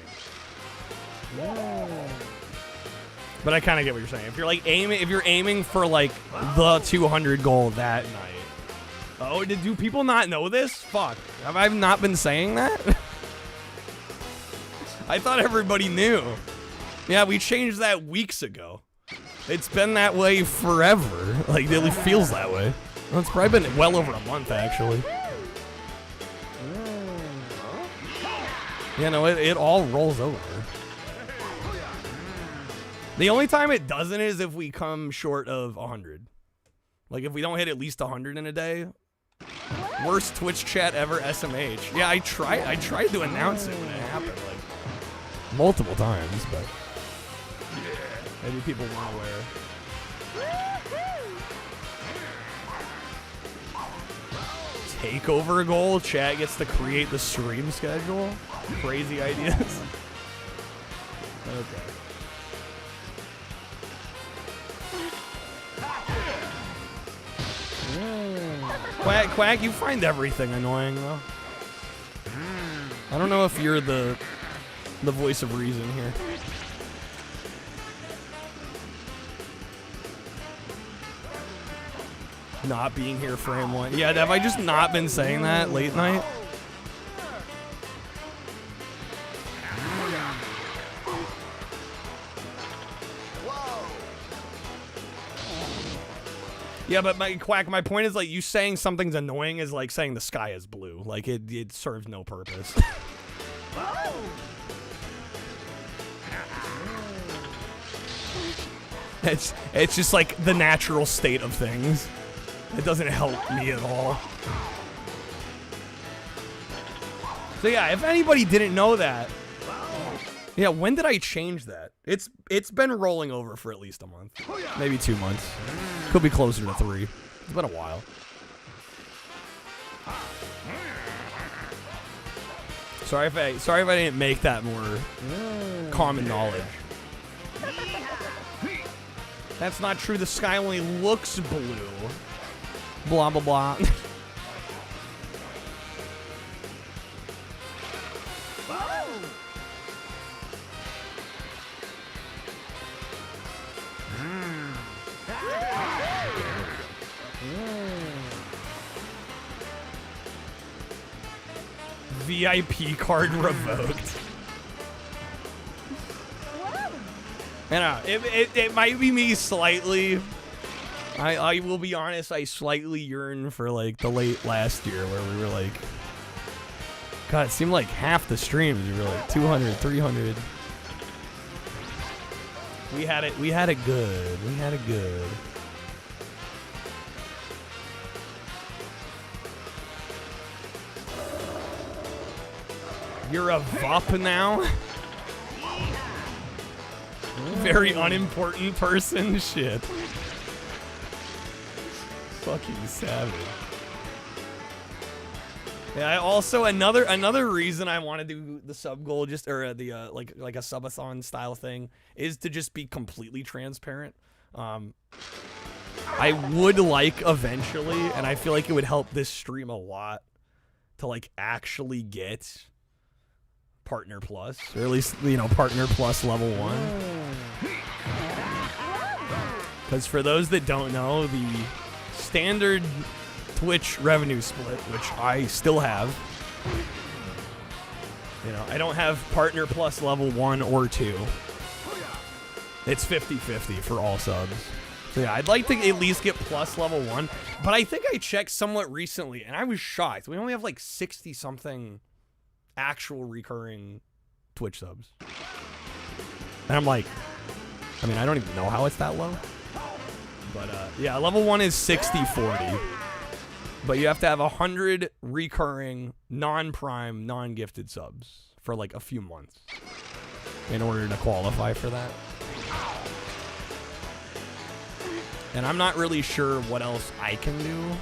But I kind of get what you're saying. If you're like aiming for like the 200 goal that night. Oh, do people not know this? Fuck. Have I not been saying that? I thought everybody knew. Yeah, we changed that weeks ago. It's been that way forever. Like, it feels that way. Well, it's probably been well over a month, actually. Yeah, no, it all rolls over. The only time it doesn't is if we come short of 100. Like, if we don't hit at least 100 in a day. Worst Twitch chat ever, SMH. Yeah, I tried to announce it when it happened, like, multiple times, but maybe people weren't aware. Takeover goal, chat gets to create the stream schedule. Crazy ideas. Okay. Quack, you find everything annoying though. I don't know if you're the voice of reason here. Not being here frame one. Yeah, have I just not been saying that late night? Yeah, but my point is like you saying something's annoying is like saying the sky is blue. Like it serves no purpose. It's just like the natural state of things. It doesn't help me at all. So yeah, if anybody didn't know that, yeah, when did I change that? It's been rolling over for at least a month, maybe 2 months. Could be closer to 3. It's been a while. Sorry if I didn't make that more common knowledge. That's not true. The sky only looks blue. Blah, blah, blah. VIP card revoked. It might be me slightly. I will be honest, I slightly yearn for like the late last year where we were like, God, it seemed like half the streams we were like 200, 300. We had it good. We had it good. You're a VUP now? Very unimportant person? Shit. Fucking savage. Yeah, also another reason I want to do the sub goal just or the like a subathon style thing is to just be completely transparent. I would like eventually, and I feel like it would help this stream a lot to like actually get Partner Plus, or at least, you know, Partner Plus level 1. Because for those that don't know, the standard Twitch revenue split, which I still have, you know, I don't have Partner Plus level 1 or 2. It's 50-50 for all subs. So yeah, I'd like to at least get Plus level 1, but I think I checked somewhat recently, and I was shocked. We only have like 60-something actual recurring Twitch subs. And I'm like, I mean, I don't even know how it's that low. But yeah, level 1 is 60-40. But you have to have 100 recurring, non-prime, non-gifted subs for like a few months in order to qualify for that. And I'm not really sure what else I can do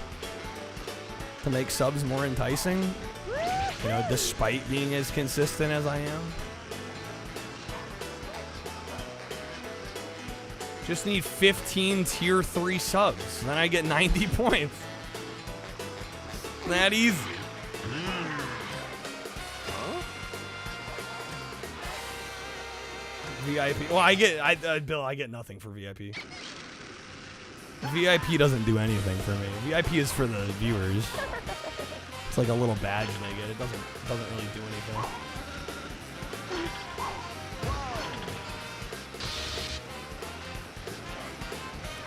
to make subs more enticing. You know, despite being as consistent as I am. Just need 15 tier 3 subs. Then I get 90 points. That easy. VIP. Well, Bill, I get nothing for VIP. VIP doesn't do anything for me. VIP is for the viewers. It's like a little badge they get. It doesn't really do anything.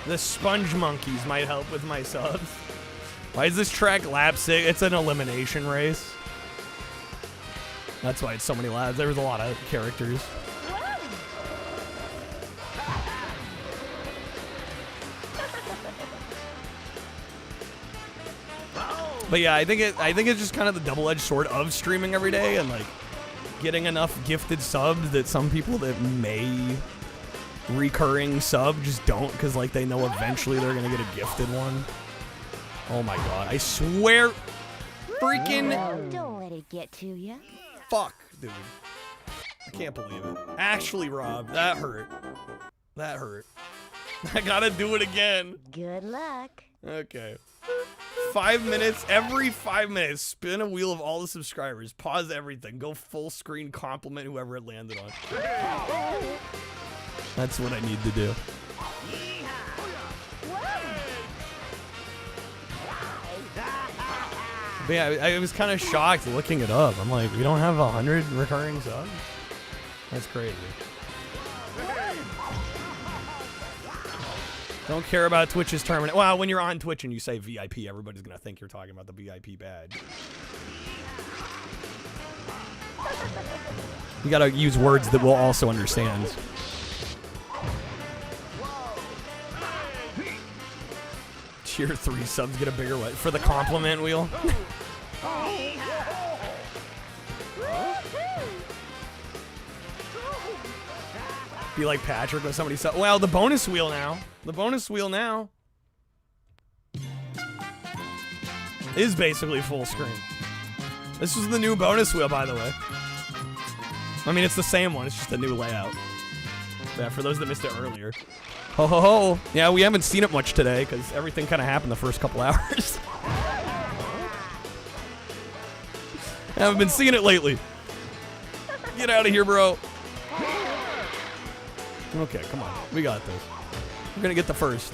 The sponge monkeys might help with my subs. Why is this track lap 6? It's an elimination race. That's why it's so many laps. There was a lot of characters. But yeah, I think it's just kind of the double-edged sword of streaming every day and like getting enough gifted subs that some people that may recurring sub just don't, because like they know eventually they're gonna get a gifted one. Oh my god, I swear, freaking Don't let it get to you. Fuck, dude. I can't believe it. Actually, Rob, that hurt. That hurt. I gotta do it again. Good luck. Okay. 5 minutes, every 5 minutes, spin a wheel of all the subscribers, pause everything, go full screen, compliment whoever it landed on. That's what I need to do. But yeah, I was kind of shocked looking it up. I'm like, we don't have 100 recurring subs? That's crazy. Don't care about Twitch's terminate. Well, when you're on Twitch and you say VIP, everybody's going to think you're talking about the VIP badge. You got to use words that we'll also understand. Tier 3 subs get a bigger what? For the compliment wheel? Be like Patrick when somebody said, well, the bonus wheel now. The bonus wheel now is basically full screen. This is the new bonus wheel, by the way. I mean, it's the same one. It's just a new layout. Yeah, for those that missed it earlier. Ho ho ho. Yeah, we haven't seen it much today because everything kind of happened the first couple hours. Haven't been seeing it lately. Get out of here, bro. Okay, come on. We got this. We're gonna get the first.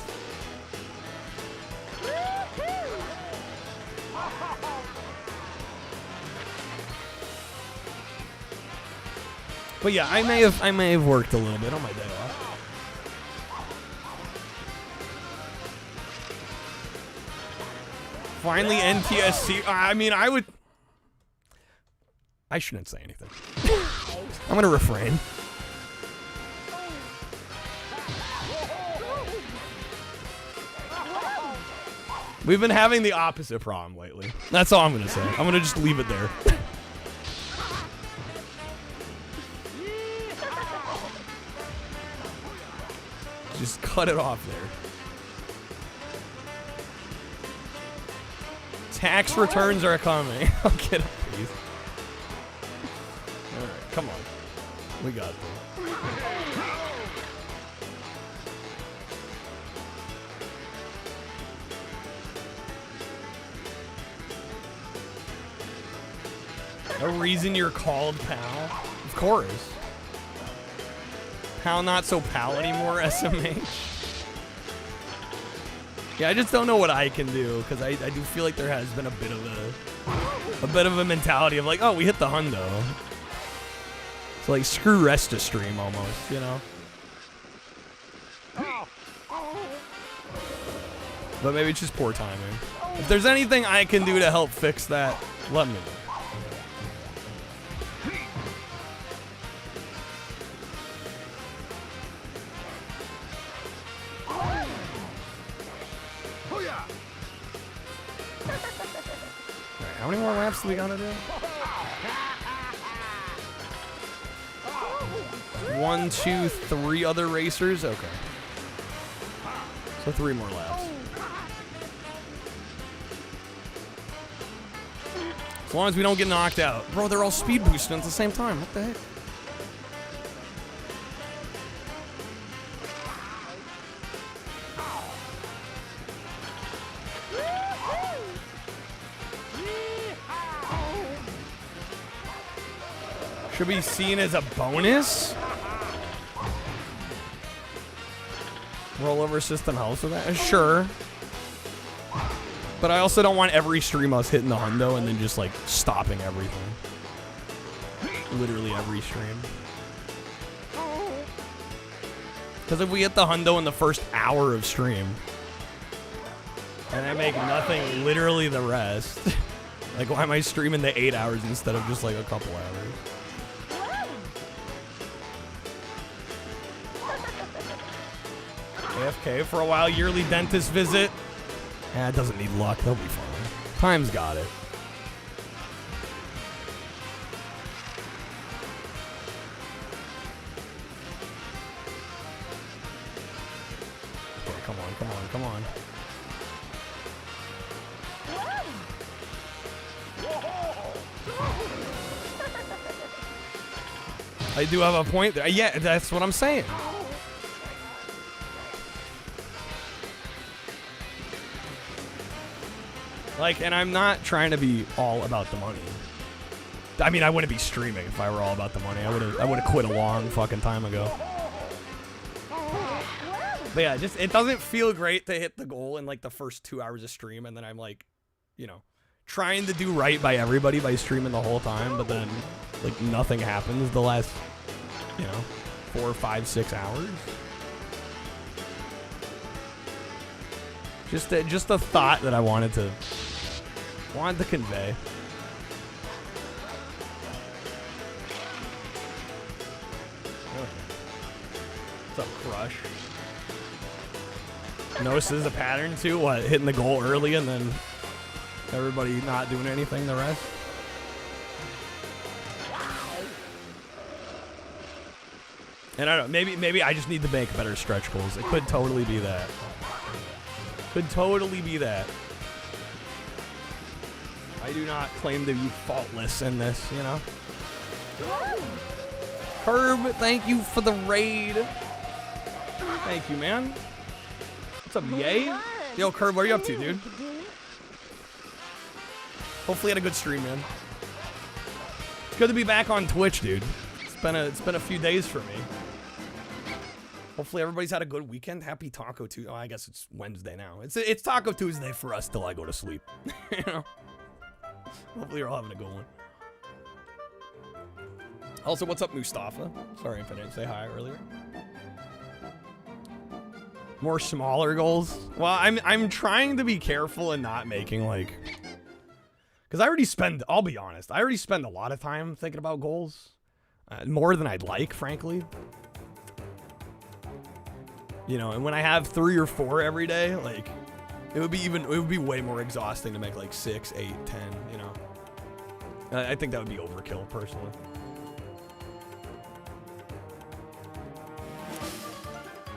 But yeah, I may have worked a little bit on my day off. Finally, NTSC. I mean, I shouldn't say anything. I'm gonna refrain. We've been having the opposite problem lately. That's all I'm gonna say. I'm gonna just leave it there. Just cut it off there. Tax returns are coming. I'll get up, please. Alright, come on. We got this. A reason you're called pal? Of course. Pal not so pal anymore, SMH. Yeah, I just don't know what I can do, because I do feel like there has been a bit of a mentality of like, oh, we hit the hundo. It's like screw rest of stream almost, you know? But maybe it's just poor timing. If there's anything I can do to help fix that, let me know. How many more laps do we gotta do? 1, 2, 3 other racers? Okay. So 3 more laps. As long as we don't get knocked out. Bro, they're all speed boosting at the same time. What the heck? Should be seen as a bonus? Rollover system helps with that? Sure. But I also don't want every stream us hitting the hundo and then just like stopping everything. Literally every stream. Because if we hit the hundo in the first hour of stream and I make nothing literally the rest, like why am I streaming the 8 hours instead of just like a couple hours? AFK for a while, yearly dentist visit. It doesn't need luck, they'll be fine. Time's got it. Okay, come on, come on, come on. I do have a point there. Yeah, that's what I'm saying. Like, and I'm not trying to be all about the money. I mean, I wouldn't be streaming if I were all about the money. I would have quit a long fucking time ago. But yeah, just it doesn't feel great to hit the goal in like the first 2 hours of stream, and then I'm like, you know, trying to do right by everybody by streaming the whole time, but then like nothing happens the last, you know, 4, 5, 6 hours. Just a thought that I wanted to convey. What's up, Crush? Notice there's a pattern too. What, hitting the goal early and then everybody not doing anything the rest? And I don't know, maybe I just need to make better stretch goals. It could totally be that. Could totally be that. I do not claim to be faultless in this, you know? Herb, thank you for the raid. Thank you, man. What's up, yay? Yo, Curb, what are you up to, dude? Hopefully you had a good stream, man. It's good to be back on Twitch, dude. It's been a few days for me. Hopefully everybody's had a good weekend. Happy Taco Tuesday. Oh, I guess it's Wednesday now. It's Taco Tuesday for us till I go to sleep. You know? Hopefully you're all having a good one. Also, what's up, Mustafa? Sorry if I didn't say hi earlier. More smaller goals. Well, I'm trying to be careful and not making like, because I already spend. I'll be honest. I already spend a lot of time thinking about goals, more than I'd like, frankly. You know, and when I have 3 or 4 every day, like, it would be way more exhausting to make like 6, 8, 10. You know, I think that would be overkill personally.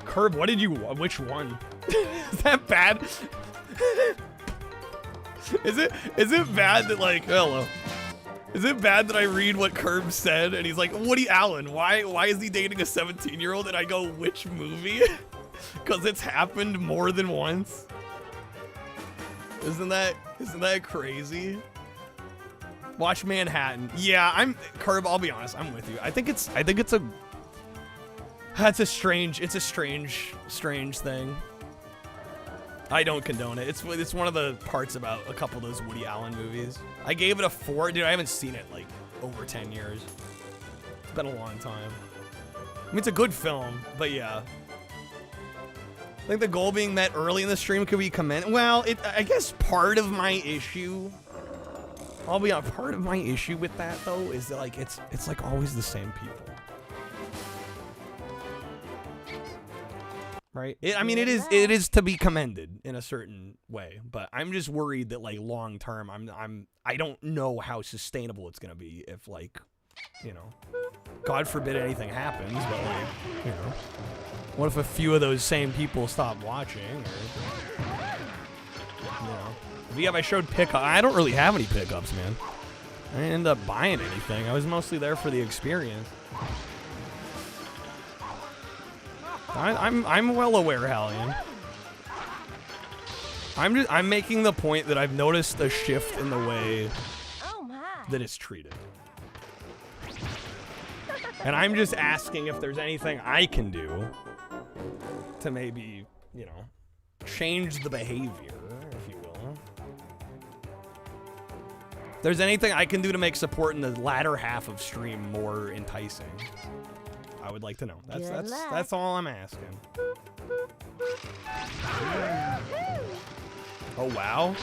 Curb, what did you? Which one? Is that bad? Is it bad that like hello? Is it bad that I read what Curb said and he's like, Woody Allen, why is he dating a 17-year-old? And I go, which movie? Because it's happened more than once. Isn't that crazy? Watch Manhattan. Yeah, Curb, I'll be honest, I'm with you. I think it's a strange thing. I don't condone it. It's one of the parts about a couple of those Woody Allen movies. I gave it a 4. Dude, I haven't seen it like over 10 years. It's been a long time. I mean, it's a good film, but yeah. I think the goal being met early in the stream could be commended. Well, I guess part of my issue, I'll be honest, part of my issue with that though is that like it's like always the same people. Right? I mean, it is to be commended in a certain way, but I'm just worried that like long term, I don't know how sustainable it's gonna be if like, you know, God forbid anything happens, but like, you know, what if a few of those same people stop watching? Or, you know, if I showed pickup, I don't really have any pickups, man. I didn't end up buying anything. I was mostly there for the experience. I'm well aware, Hallian. I'm making the point that I've noticed a shift in the way that it's treated. And I'm just asking if there's anything I can do to maybe, you know, change the behavior, if you will. If there's anything I can do to make support in the latter half of stream more enticing, I would like to know. That's all I'm asking. Oh wow.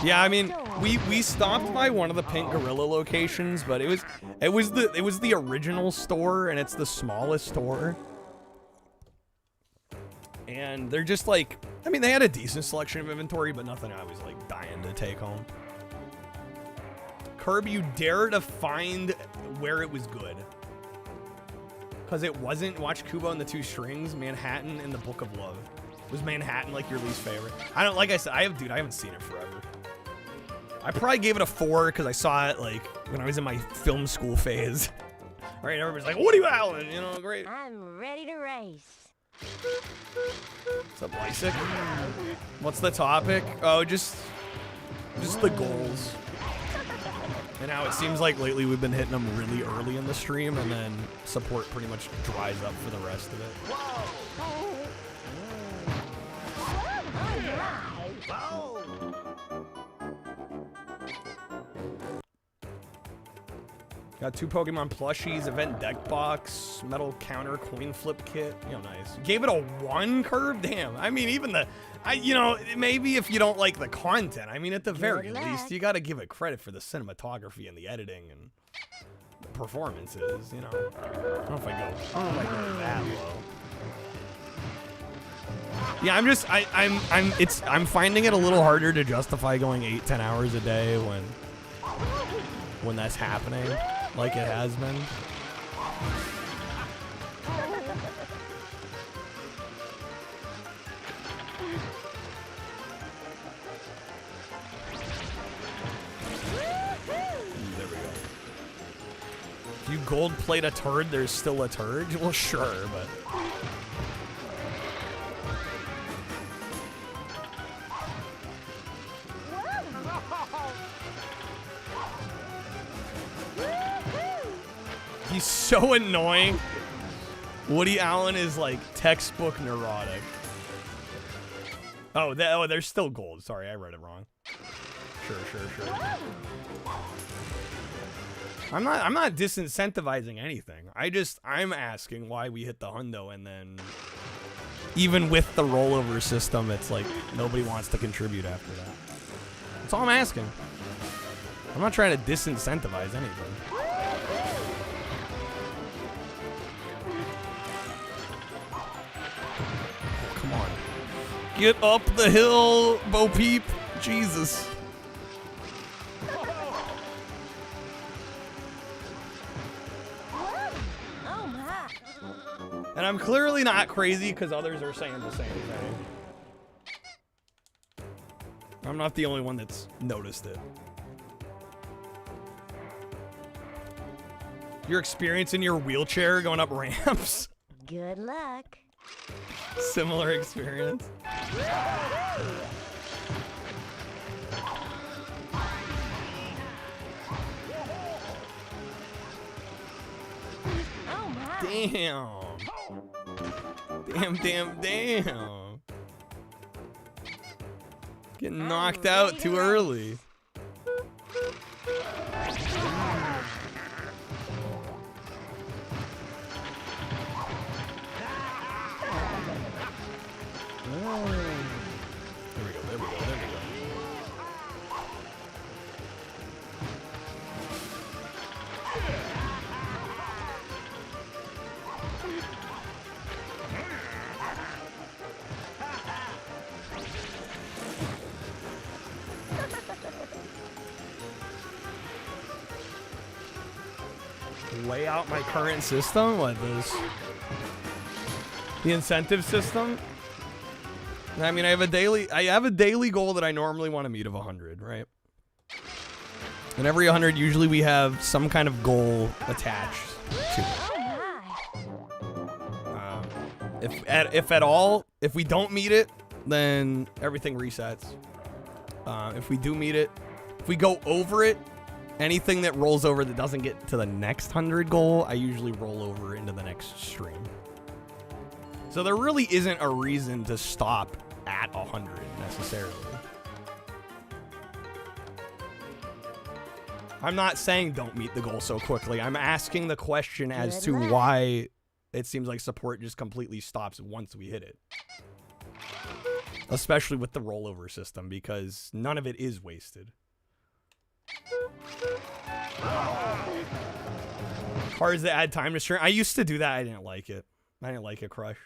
Yeah, I mean, we stopped by one of the Pink Gorilla locations, but it was the original store, and it's the smallest store. And they're just like, I mean, they had a decent selection of inventory, but nothing I was like dying to take home. Curb, you dare to find where it was good. Because it wasn't, watch Kubo and the Two Strings, Manhattan, and the Book of Love. Was Manhattan like your least favorite? I don't, like I said, I haven't seen it forever. I probably gave it a 4 because I saw it like when I was in my film school phase. Right, everybody's like, Woody Allen, you know, great. I'm ready to race. What's up, Lysick? What's the topic? Oh, just the goals. And now it seems like lately we've been hitting them really early in the stream, and then support pretty much dries up for the rest of it. Got 2 Pokemon plushies, event deck box, metal counter, coin flip kit. You know, nice. Gave it a 1 curve? Damn. I mean, even you know, maybe if you don't like the content, I mean, at the very least, you got to give it credit for the cinematography and the editing and the performances, you know. I don't know if I go that low. Yeah, I'm finding it a little harder to justify going 8-10 hours a day when that's happening, like it has been. There we go. If you gold plate a turd, there's still a turd? Well, sure, but... He's so annoying. Woody Allen is like textbook neurotic. Oh, there's still gold. Sorry, I read it wrong. Sure. I'm not disincentivizing anything. I'm asking why we hit the hundo and then even with the rollover system, it's like nobody wants to contribute after that. That's all I'm asking. I'm not trying to disincentivize anything. Oh, come on. Get up the hill, Bo Peep. Jesus. And I'm clearly not crazy because others are saying the same thing. I'm not the only one that's noticed it. Your experience in your wheelchair going up ramps? Good luck. Similar experience. Damn. Damn. Getting knocked out too early. There we go. Lay out my current system? What this? The incentive system? I mean, I have a daily goal that I normally want to meet of 100, right? And every 100, usually we have some kind of goal attached to it. If at all, if we don't meet it, then everything resets. If we do meet it, if we go over it, anything that rolls over that doesn't get to the next 100 goal, I usually roll over into the next stream. So there really isn't a reason to stop at 100 necessarily. I'm not saying don't meet the goal so quickly. I'm asking the question as to why it seems like support just completely stops once we hit it. Especially with the rollover system, because none of it is wasted. Cards that add time to stream. I used to do that. I didn't like it. I didn't like it, Crush.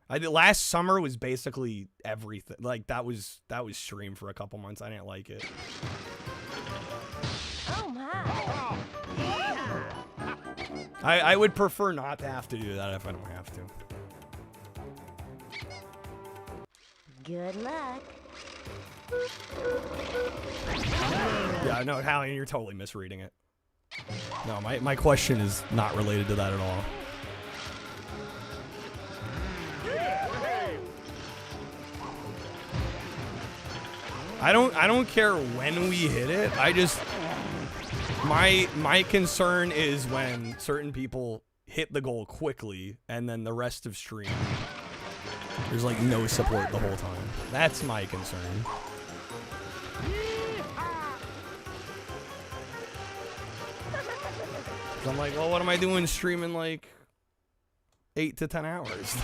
I did last summer was basically everything. Like that was stream for a couple months. I didn't like it. Oh my. I would prefer not to have to do that if I don't have to. Good luck. Yeah, no, Hallie, you're totally misreading it. No, my question is not related to that at all. I don't care when we hit it. I just my concern is when certain people hit the goal quickly and then the rest of stream there's like no support the whole time. That's my concern. So I'm like, well, what am I doing streaming like 8 to 10 hours?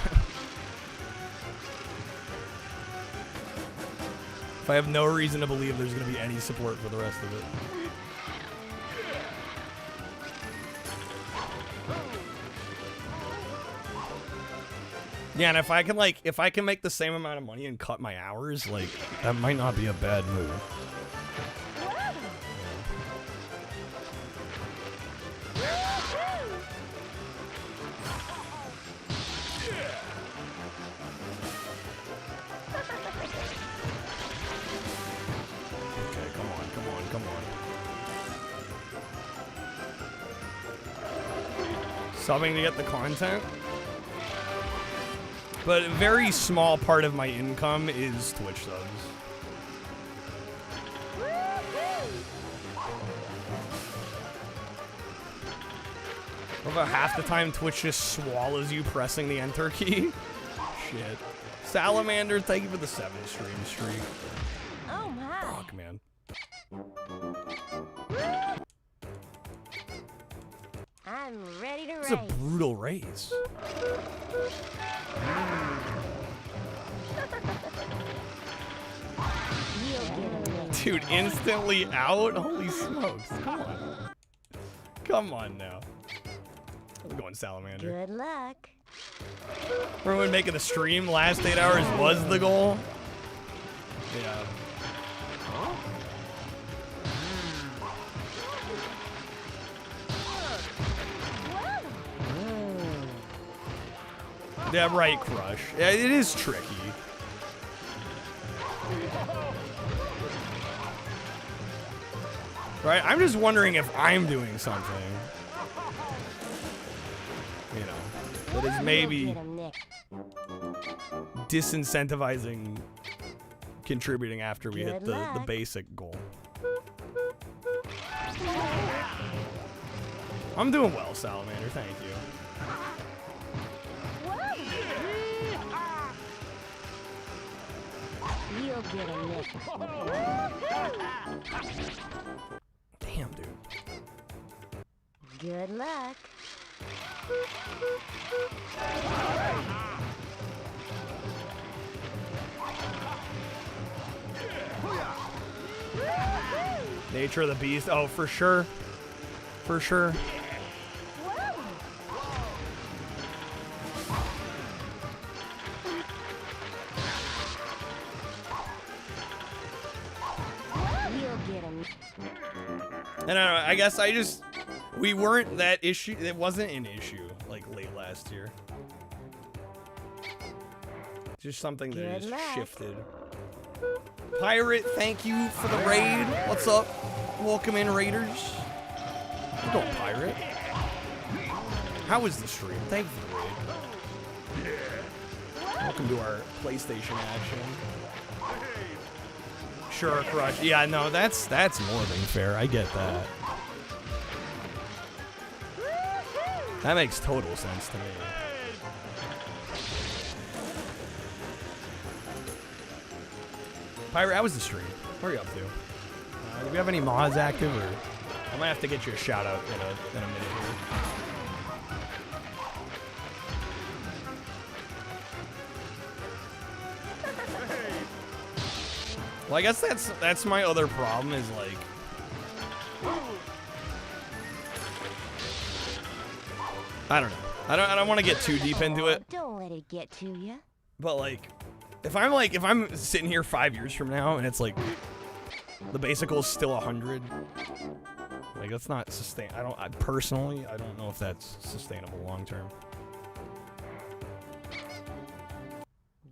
If I have no reason to believe there's going to be any support for the rest of it. Yeah, and if I can make the same amount of money and cut my hours, like that might not be a bad move. Come on. Subbing to get the content? But a very small part of my income is Twitch subs. What about half the time Twitch just swallows you pressing the enter key? Shit. Salamander, thank you for the 7 streak. Oh my. Fuck, man. I'm ready to race. It's a brutal race. Dude, instantly out? Holy smokes. Come on. Come on now. I'm going salamander. Good luck. Remember when making the stream last 8 hours was the goal? Yeah. Yeah, right, Crush. Yeah, it is tricky. Right? I'm just wondering if I'm doing something. You know, that is maybe disincentivizing contributing after we hit the basic goal. I'm doing well, Salamander. Thank you. You'll get a nickel. Damn, dude. Good luck. Nature of the beast. Oh, for sure. For sure. And I guess we weren't that issue. It wasn't an issue like late last year. Just something that has shifted. Pirate, thank you for the raid. What's up? Welcome in, Raiders. We're going Pirate. How was the stream? Thank you for the raid. Welcome to our PlayStation action. Sure, Crush. Yeah, no, that's more than fair. I get that. That makes total sense to me. Pirate, how was the stream? What are you up to? Do we have any mods active, or I might have to get you a shout out in a minute here. Well, I guess that's my other problem is like I don't know. I don't want to get too deep into it. Don't let it get to you. But like if I'm sitting here 5 years from now and it's like the basic goal is still 100, like that's not personally I don't know if that's sustainable long term.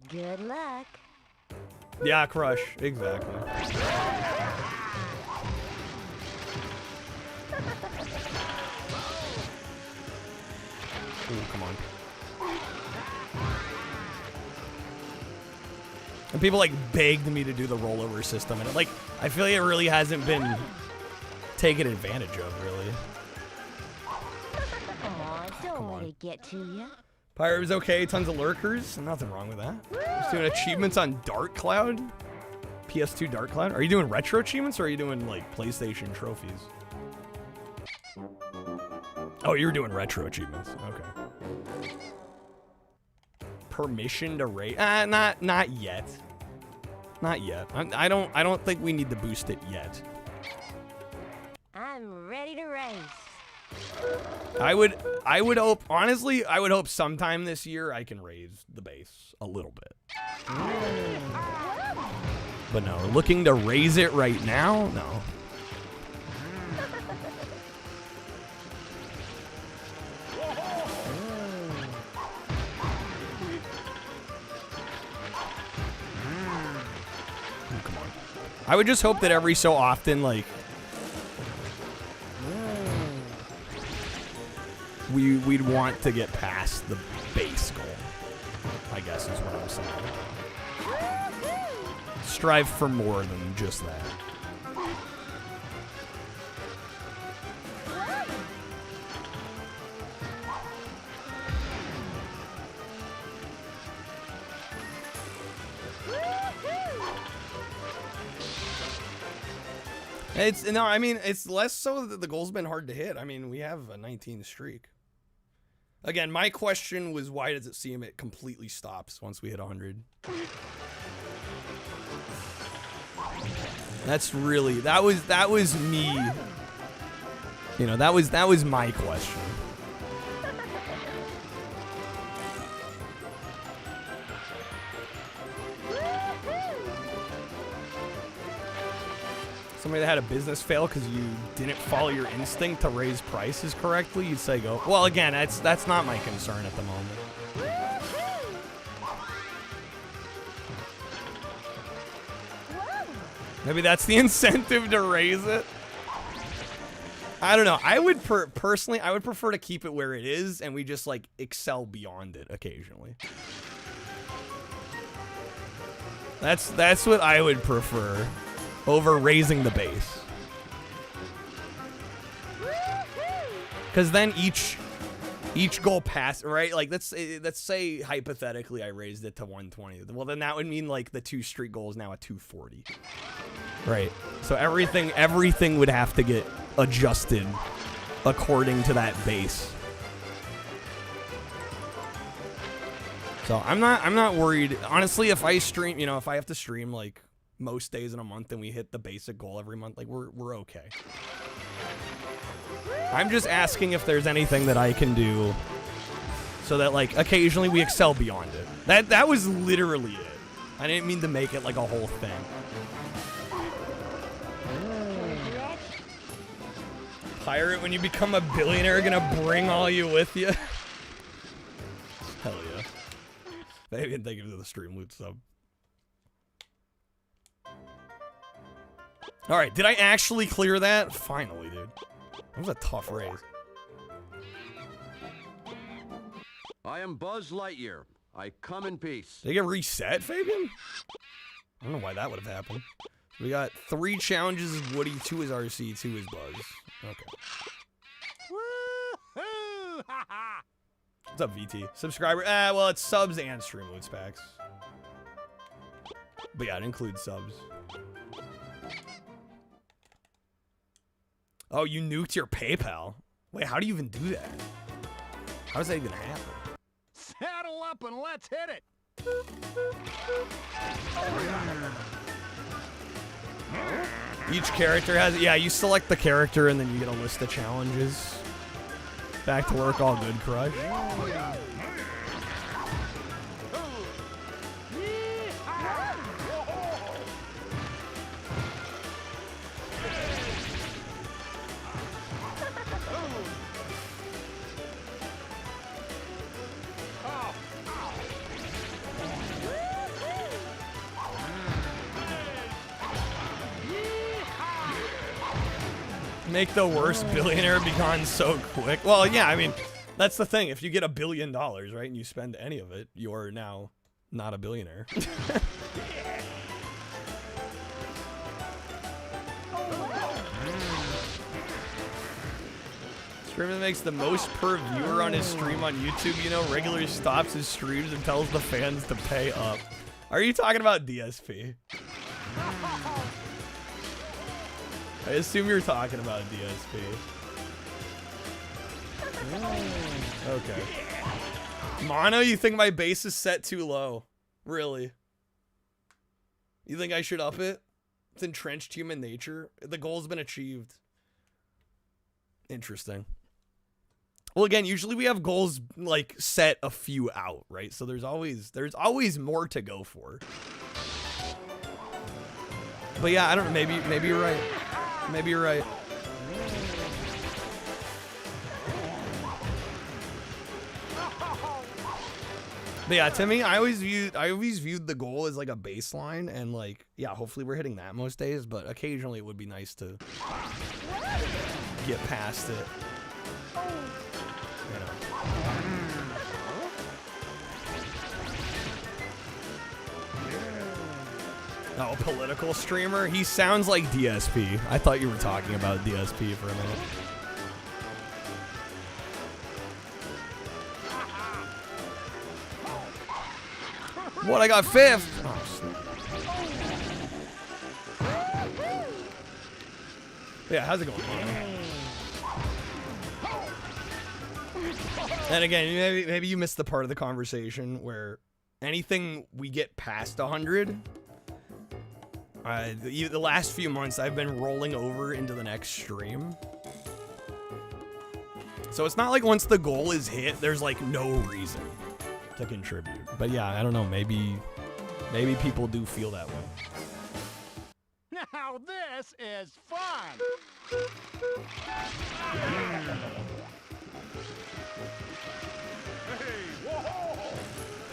Good luck. Yeah, Crush, exactly. Ooh, come on. And people like begged me to do the rollover system, and I feel like it really hasn't been taken advantage of, really. Don't let it get to you. Pirate was okay, tons of lurkers, nothing wrong with that. Just doing achievements on Dark Cloud, PS2 Dark Cloud. Are you doing retro achievements or are you doing like PlayStation trophies? Oh, you're doing retro achievements. Okay. Permission to raid? Not yet. Not yet. I don't think we need to boost it yet. I'm ready to race. I would hope, honestly, I would hope sometime this year I can raise the base a little bit. But no, looking to raise it right now? No. Come on. I would just hope that every so often, like, we'd want to get past the base goal, I guess is what I'm saying. Strive for more than just that. It's less so that the goal's been hard to hit. I mean, we have a 19 streak. Again, my question was, why does it seem it completely stops once we hit 100? That's really, that was me. You know, that was my question. Somebody that had a business fail because you didn't follow your instinct to raise prices correctly, you'd say go. Well, again, that's not my concern at the moment. Maybe that's the incentive to raise it. I don't know. I would personally, I would prefer to keep it where it is, and we just like excel beyond it occasionally. That's what I would prefer over raising the base. Because then each goal pass, right? Like let's say hypothetically I raised it to 120. Well, then that would mean like the 2 street goal is now at 240. Right. So everything would have to get adjusted according to that base. So I'm not worried. Honestly, if I stream, you know, if I have to stream like most days in a month and we hit the basic goal every month, like we're okay. I'm just asking if there's anything that I can do so that like occasionally we excel beyond it. That was literally it. I didn't mean to make it like a whole thing. Pirate, when you become a billionaire, gonna bring all you with you. Hell yeah. Maybe thank you for the stream loot sub. Alright, did I actually clear that? Finally, dude. That was a tough race. I am Buzz Lightyear. I come in peace. Did they get reset, Fabian? I don't know why that would have happened. We got 3 challenges as Woody, 2 as RC, 2 as Buzz. Okay. Woo-hoo! What's up, VT? Subscriber? Well, it's subs and stream loot packs. But yeah, it includes subs. Oh, you nuked your PayPal? Wait, how do you even do that? How does that even happen? Saddle up and let's hit it. Each character has, yeah, you select the character and then you get a list of challenges. Back to work, all good, Crush. Make the worst billionaire be gone so quick. Well, yeah, I mean, that's the thing. If you get $1 billion, right, and you spend any of it, you're now not a billionaire. Streamer that makes the most per viewer on his stream on YouTube, you know, regularly stops his streams and tells the fans to pay up. Are you talking about DSP? I assume you're talking about DSP. Okay. Mono, you think my base is set too low? Really? You think I should up it? It's entrenched human nature. The goal's been achieved. Interesting. Well, again, usually we have goals like set a few out, right? So there's always more to go for. But yeah, I don't know. Maybe you're right. Maybe you're right. But yeah, to me, I always viewed the goal as like a baseline, and like, yeah, hopefully we're hitting that most days, but occasionally it would be nice to get past it. You know. Oh, political streamer? He sounds like DSP. I thought you were talking about DSP for a minute. What? I got 5th? Oh, yeah, how's it going, man? And again, maybe you missed the part of the conversation where anything we get past 100... The last few months, I've been rolling over into the next stream. So it's not like once the goal is hit, there's like no reason to contribute. But yeah, I don't know. Maybe people do feel that way. Now this is fun.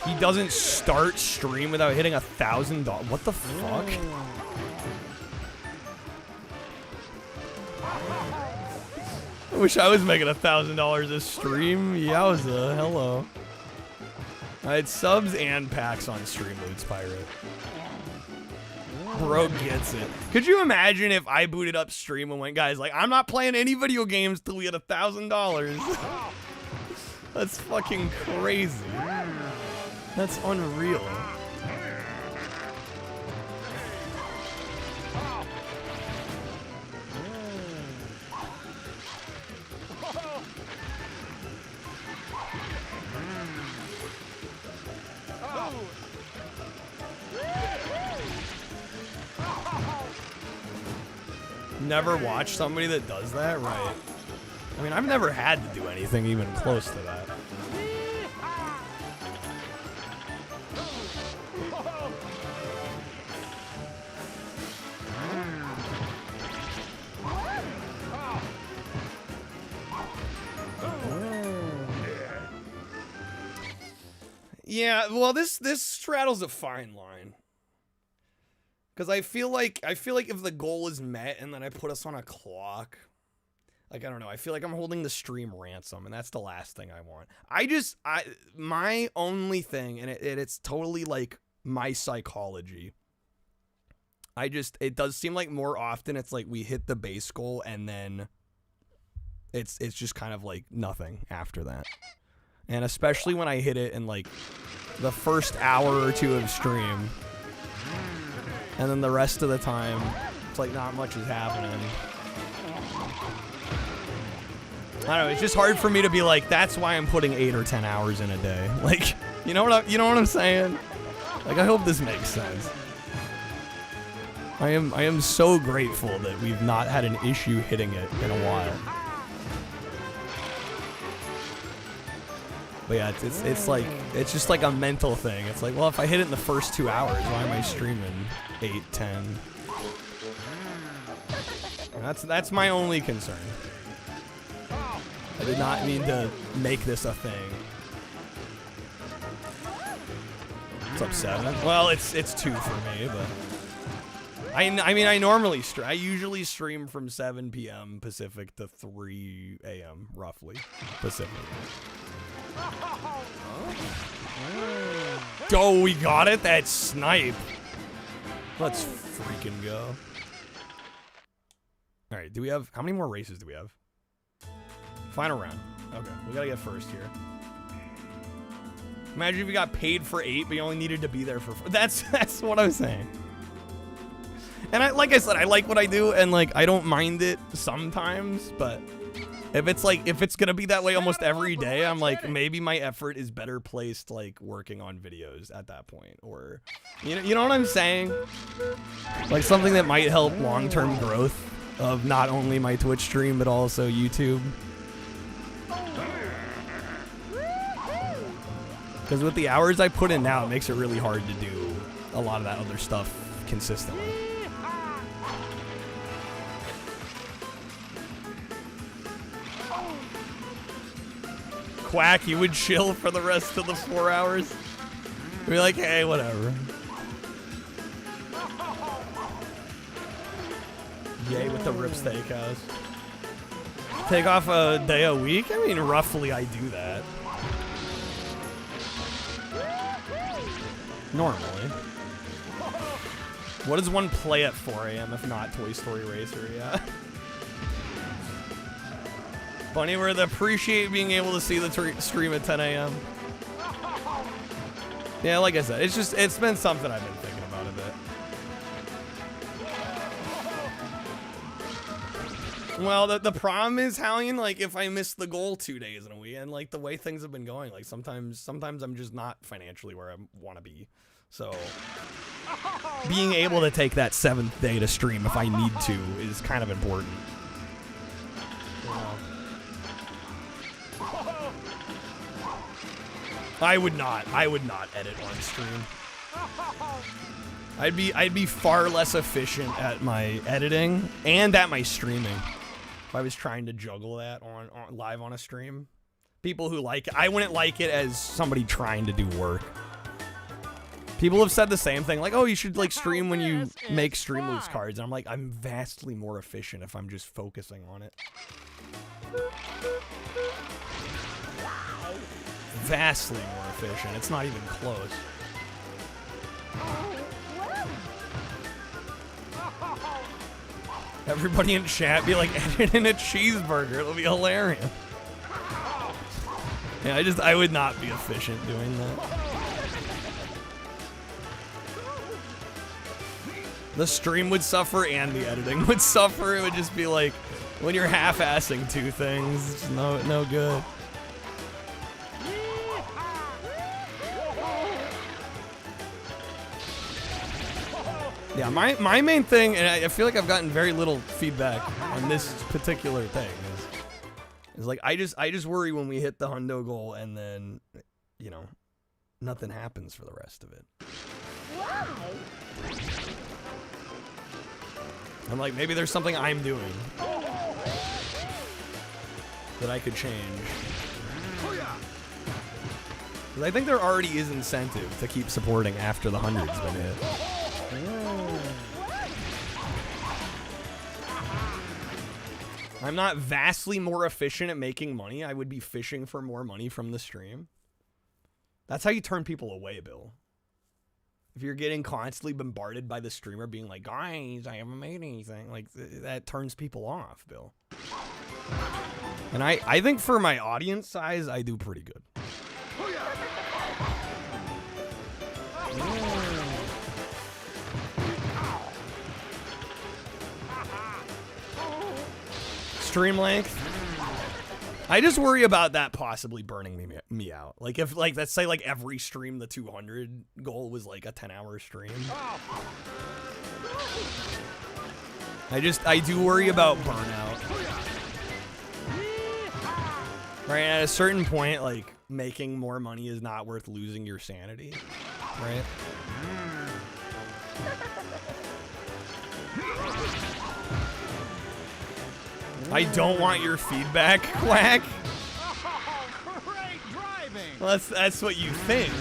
He doesn't start stream without hitting $1,000. What the fuck? I wish I was making $1,000 a stream. Yowza, hello. I had subs and packs on Stream Loots Pirate. Bro gets it. Could you imagine if I booted up stream and went, guys, like, I'm not playing any video games till we hit $1,000. That's fucking crazy. That's unreal. Never watched somebody that does that, right? I mean, I've never had to do anything even close to that. Yeah, well, this straddles a fine line. Because I feel like if the goal is met and then I put us on a clock, like, I don't know, I feel like I'm holding the stream ransom, and that's the last thing I want. My only thing, and it's totally like my psychology. It does seem like more often it's like we hit the base goal and then it's just kind of like nothing after that. And especially when I hit it in like the first hour or two of stream. And then the rest of the time, it's like not much is happening. I don't know, it's just hard for me to be like, that's why I'm putting 8 or 10 hours in a day. Like, you know what I'm saying? Like, I hope this makes sense. I am so grateful that we've not had an issue hitting it in a while. But yeah, it's just like a mental thing. It's like, well, if I hit it in the first 2 hours, why am I streaming 8, 10? That's my only concern. I did not mean to make this a thing. It's up 7. Well, it's 2 for me, but I mean, I usually stream from 7 p.m. Pacific to 3 a.m. roughly Pacific. Oh, we got it. That snipe. Let's freaking go. All right, do we have, how many more races do we have? Final round. Okay, we gotta get first here. Imagine if we got paid for 8, but you only needed to be there for 4. That's what I was saying. And like I said, I like what I do, and like I don't mind it sometimes, but if it's gonna be that way almost every day, I'm like, maybe my effort is better placed like working on videos at that point, or you know what I'm saying? Like something that might help long-term growth of not only my Twitch stream but also YouTube. Because with the hours I put in now, it makes it really hard to do a lot of that other stuff consistently. Quack, you would chill for the rest of the 4 hours? Be like, hey, whatever. Yay with the Rip Steakhouse. Take off a day a week? I mean, roughly I do that. Normally. What does one play at 4 a.m. if not Toy Story Racer? Yeah. Funny word, appreciate being able to see the stream at 10 a.m. Yeah, like I said, it's been something I've been thinking about a bit. Well, the problem is, Hallian, like, if I miss the goal 2 days in a week, and like the way things have been going, like sometimes I'm just not financially where I want to be. So being able to take that 7th day to stream if I need to is kind of important. I would not edit on stream. I'd be far less efficient at my editing and at my streaming if I was trying to juggle that on live on a stream. People who like it, I wouldn't like it as somebody trying to do work. People have said the same thing, like, oh, you should like stream when you make Streamloots cards. And I'm like, I'm vastly more efficient if I'm just focusing on it. Vastly more efficient. It's not even close. Everybody in chat be like, edit in a cheeseburger. It'll be hilarious. Yeah, I would not be efficient doing that. The stream would suffer and the editing would suffer. It would just be like, when you're half-assing two things, it's no good. Yeah, my main thing, and I feel like I've gotten very little feedback on this particular thing, is like I just worry when we hit the hundo goal and then, you know, nothing happens for the rest of it. I'm like, maybe there's something I'm doing that I could change. Because I think there already is incentive to keep supporting after the 100's been hit. I'm not vastly more efficient at making money. I would be fishing for more money from the stream. That's how you turn people away, Bill. If you're getting constantly bombarded by the streamer being like, guys, I haven't made anything, like, that turns people off, Bill. And I think for my audience size, I do pretty good. Stream length. I just worry about that possibly burning me out. Like if let's say like every stream the 200 goal was like a 10-hour stream. I do worry about burnout. Right, at a certain point, like making more money is not worth losing your sanity. Right? I don't want your feedback, Quack. Great driving. Well, that's what you think.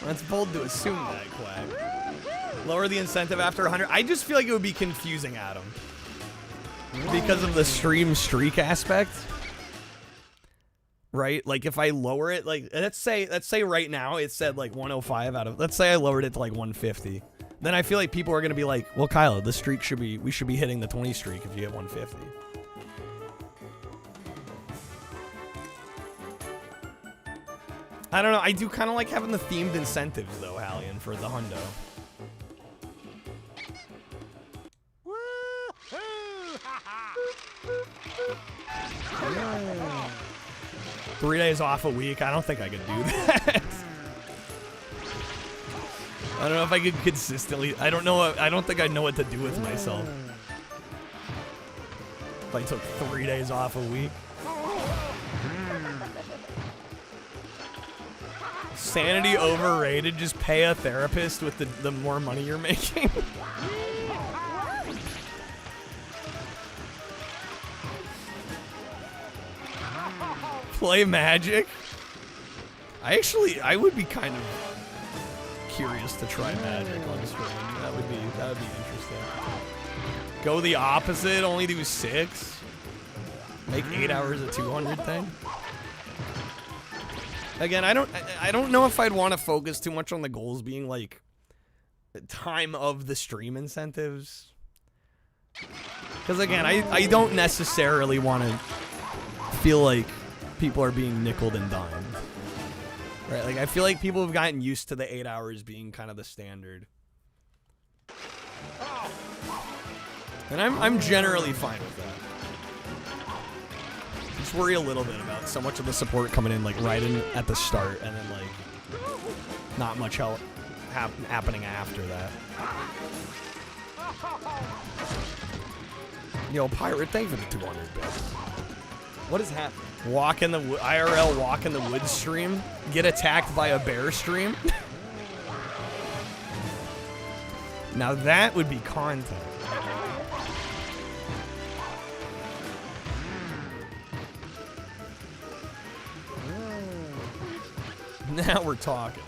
That's bold to assume that, Quack. Lower the incentive after 100. I just feel like it would be confusing, Adam, because of the stream streak aspect. Right? Like if I lower it, like let's say right now it said like 105 out of. Let's say I lowered it to like 150. Then I feel like people are gonna be like, well, Kylo, the streak we should be hitting the 20 streak if you get 150. I don't know. I do kind of like having the themed incentives, though, Hallian, for the hundo. 3 days off a week. I don't think I could do that. I don't know if I could consistently. I don't know. I don't think I know what to do with myself if I took 3 days off a week. Sanity overrated. Just pay a therapist with the more money you're making. Play Magic. I would be kind of curious to try Magic on stream. That would be interesting. Go the opposite. Only do 6. Make 8 hours of 200 thing. Again, I don't know if I'd want to focus too much on the goals being like time of the stream incentives. Because again, I don't necessarily want to feel like people are being nickeled and dimed. Right? Like I feel like people have gotten used to the 8 hours being kind of the standard. And I'm generally fine with that. Just worry a little bit about so much of the support coming in like right in at the start and then like not much help happening after that. Yo, Pirate, thank you for the 200 bits. What is happening? Walk in the IRL walk in the woods stream. Get attacked by a bear stream. Now that would be content. Now we're talking.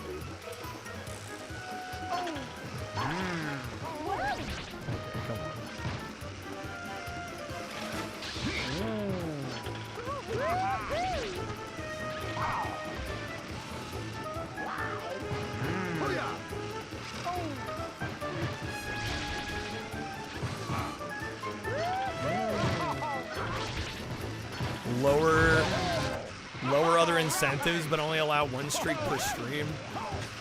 Lower other incentives, but only allow one streak per stream.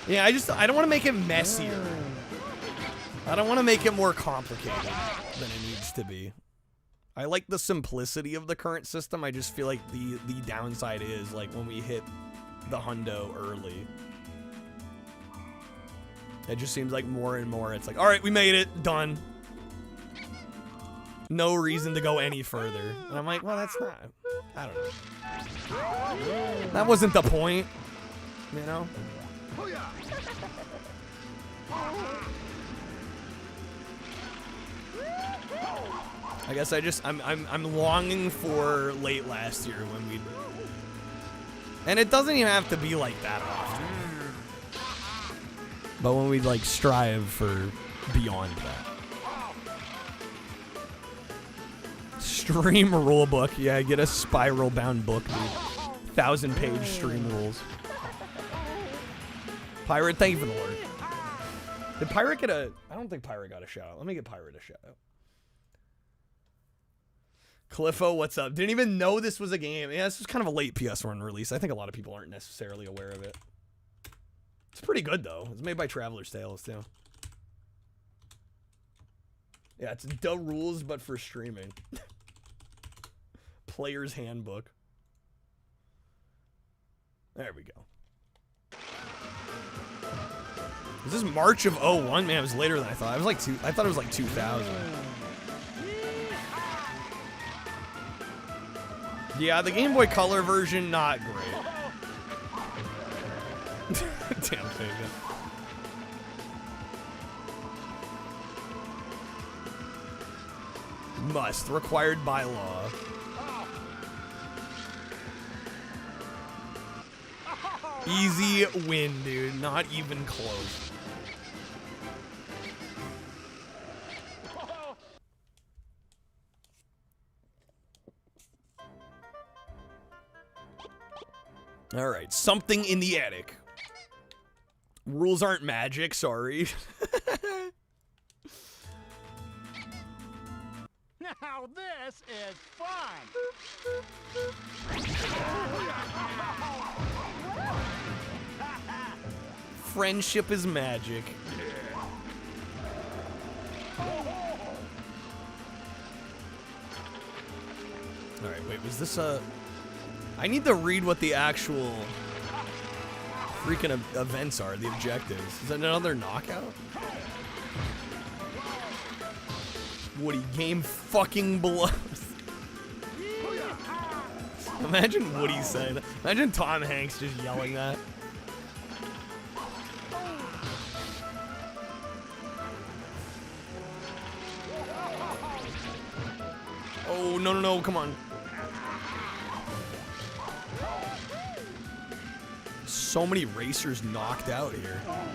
Yeah, I don't want to make it messier. I don't want to make it more complicated than it needs to be. I like the simplicity of the current system. I just feel like the downside is like when we hit the hundo early, it just seems like more and more it's like, all right, we made it, done. No reason to go any further. And I'm like, well, that's not, I don't know. That wasn't the point, you know? I guess I'm longing for late last year when we, and it doesn't even have to be like that often, but when we like strive for beyond that. Stream rulebook, yeah, get a spiral bound book, dude. 1,000-page stream rules. Pirate, thank you for the lord. Did Pirate get a? I don't think Pirate got a shout out. Let me get Pirate a shout out. Cliffo, what's up? Didn't even know this was a game. Yeah, this was kind of a late PS1 release. I think a lot of people aren't necessarily aware of it. It's pretty good, though. It's made by Traveler's Tales, too. Yeah, it's the rules, but for streaming. Player's Handbook. There we go. Is this March of 01? Man, it was later than I thought. I thought it was like 2000. Yeah, the Game Boy Color version, not great. Damn Fabian. Must, required by law. Easy win, dude. Not even close. All right, something in the attic. Rules aren't magic, sorry. Now this is fun. Friendship is magic. All right, wait, was this a... I need to read what the actual freaking events are, the objectives. Is that another knockout? Woody, game fucking blows. Imagine Woody saying that. Imagine Tom Hanks just yelling that. Oh, no, no, no, come on. So many racers knocked out here. Well,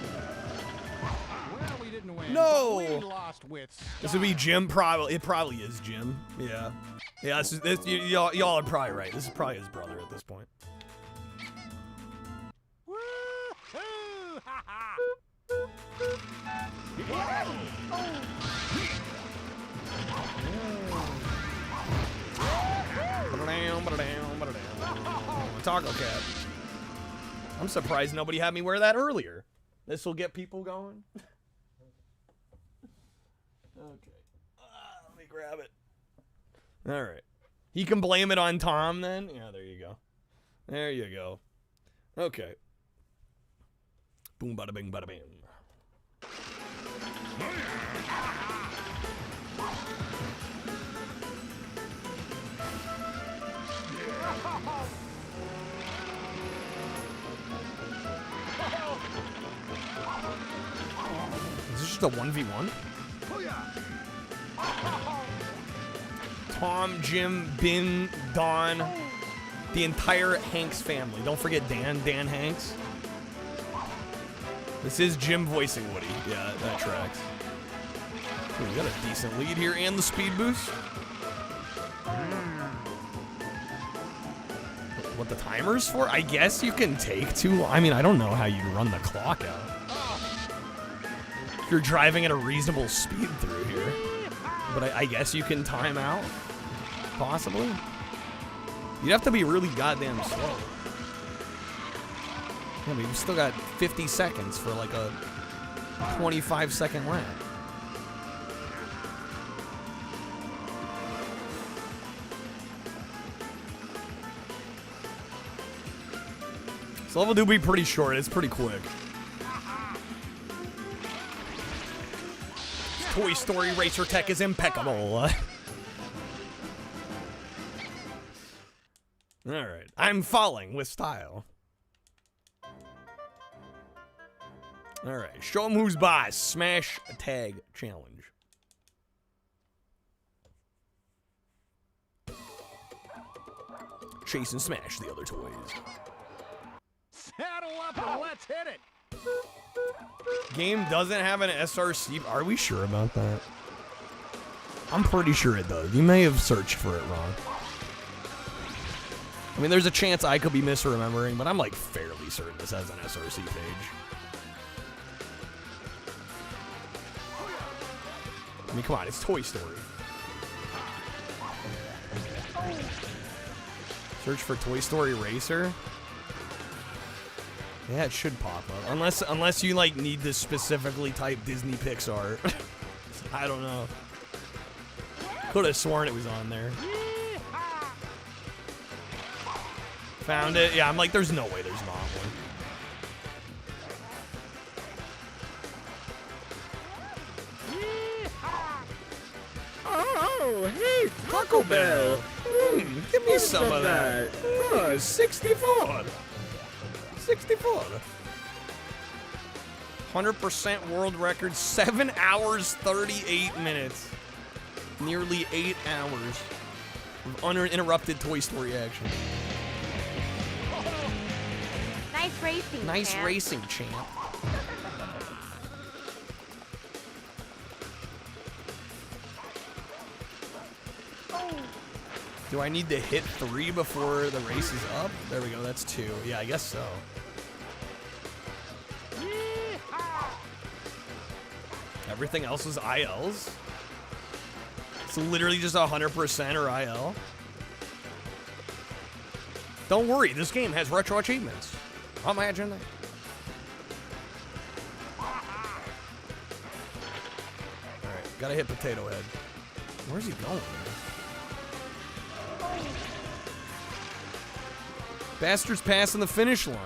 we didn't win. No! We lost with This would be Jim, probably. It probably is Jim. Yeah. Yeah, y'all are probably right. This is probably his brother at this point. Taco Cat. I'm surprised nobody had me wear that earlier. This will get people going. Okay. Let me grab it. All right. He can blame it on Tom then? Yeah, there you go. There you go. Okay. Boom, bada bing, bada bing. just a 1v1? Tom, Jim, Ben, Don, the entire Hanks family. Don't forget Dan Hanks. This is Jim voicing Woody. Yeah, that tracks. Ooh, we got a decent lead here and the speed boost. What the timer's for? I guess you can take too long. I mean, I don't know how you run the clock out. If you're driving at a reasonable speed through here. But I guess you can time out. Possibly. You'd have to be really goddamn slow. Yeah, but we've still got 50 seconds for like a 25-second lap. This level do be pretty short. It's pretty quick. Toy Story racer tech is impeccable. Alright. I'm falling with style. Alright. Show 'em who's boss. Smash a tag challenge. Chase and smash the other toys. Saddle up and let's hit it. Game doesn't have an SRC. Are we sure about that? I'm pretty sure it does. You may have searched for it wrong. I mean, there's a chance I could be misremembering, but I'm like fairly certain this has an SRC page. I mean, come on, it's Toy Story. Search for Toy Story Racer. Yeah, it should pop up. Unless you like need to specifically type Disney Pixar. I don't know. Could have sworn it was on there. Found it. Yeah, I'm like, there's no way there's not one. Oh, hey, Taco Bell. Give me some of that. Oh, 64. 64. 100% world record. 7 hours, 38 minutes. Nearly 8 hours of uninterrupted Toy Story action. Nice racing, Nice champ. racing, champ. Do I need to hit 3 before the race is up? There we go, that's 2. Yeah, I guess so. Everything else is ILs? It's literally just 100% or IL. Don't worry, this game has retro achievements. Imagine that. Alright, gotta hit Potato Head. Where's he going? Bastard's passing the finish line.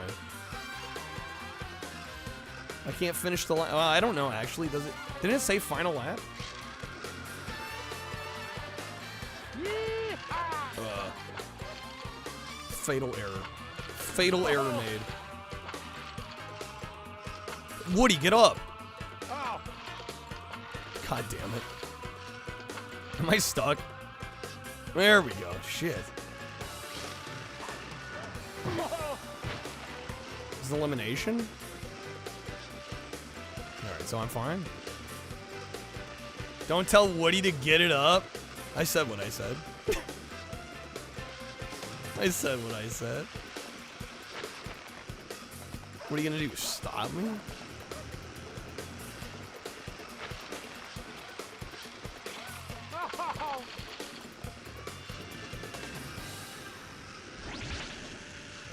I can't finish the lap. Well, I don't know, actually. Does it? Didn't it say final lap? Fatal error. Fatal error made. Woody, get up! God damn it. Am I stuck? There we go. Shit. Is it elimination? Alright, so I'm fine. Don't tell Woody to get it up. I said what I said. I said what I said. What are you gonna do? Stop me?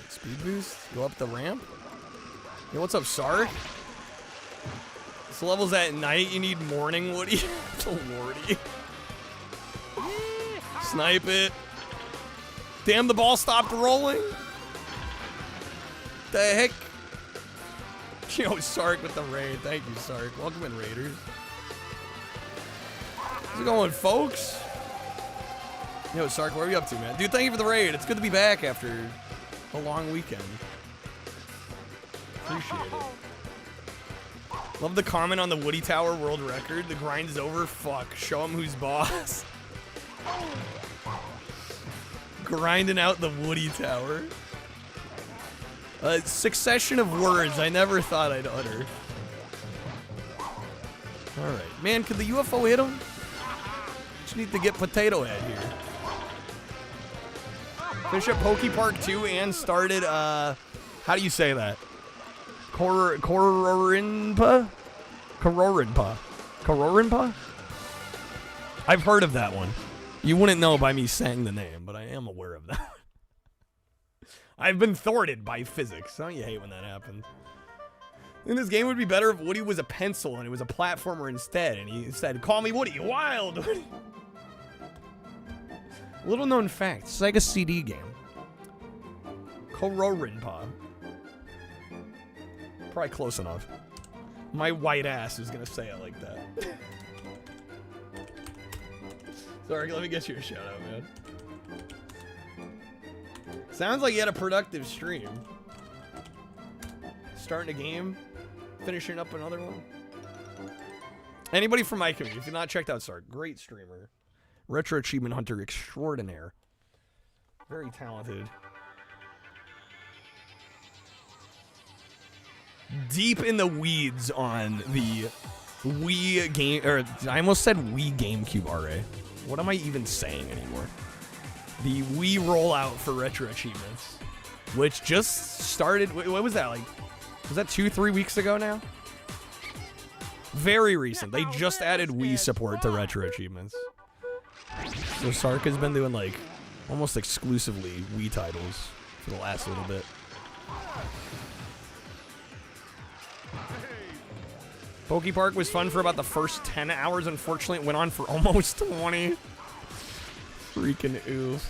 Speed boost? Go up the ramp? Yo, what's up, Sark? This level's at night. You need morning, Woody. Lordy. Snipe it. Damn, the ball stopped rolling. The heck? Yo, Sark with the raid. Thank you, Sark. Welcome in, Raiders. How's it going, folks? Yo, Sark, what are you up to, man? Dude, thank you for the raid. It's good to be back after a long weekend. Appreciate it. Love the comment on the Woody Tower world record. The grind is over. Fuck. Show him who's boss. Grinding out the Woody Tower. A succession of words I never thought I'd utter. Alright. Man, could the UFO hit him? Just need to get Potato Head here. Finish up Poke Park 2 and started, how do you say that? Kororinpa? Kororinpa? I've heard of that one. You wouldn't know by me saying the name, but I am aware of that. I've been thwarted by physics. Don't you hate when that happens? And this game would be better if Woody was a pencil and it was a platformer instead. And he said, call me Woody, wild Woody. Little known fact, Sega CD game. Kororinpa. Probably close enough. My white ass is gonna say it like that. Sorry, let me get you a shout out, man. Sounds like you had a productive stream. Starting a game, finishing up another one. Anybody from my community, if you've not checked out Sark, great streamer. Retro Achievement Hunter extraordinaire. Very talented. Deep in the weeds on the Wii game, or I almost said Wii GameCube RA. What am I even saying anymore? The Wii rollout for Retro Achievements, which just started, what was that, like, was that 2-3 weeks ago now? Very recent. They just added Wii support to Retro Achievements. So Sark has been doing, like, almost exclusively Wii titles for the last little bit. Poke Park was fun for about the first 10 hours. Unfortunately, it went on for almost 20. Freaking oof.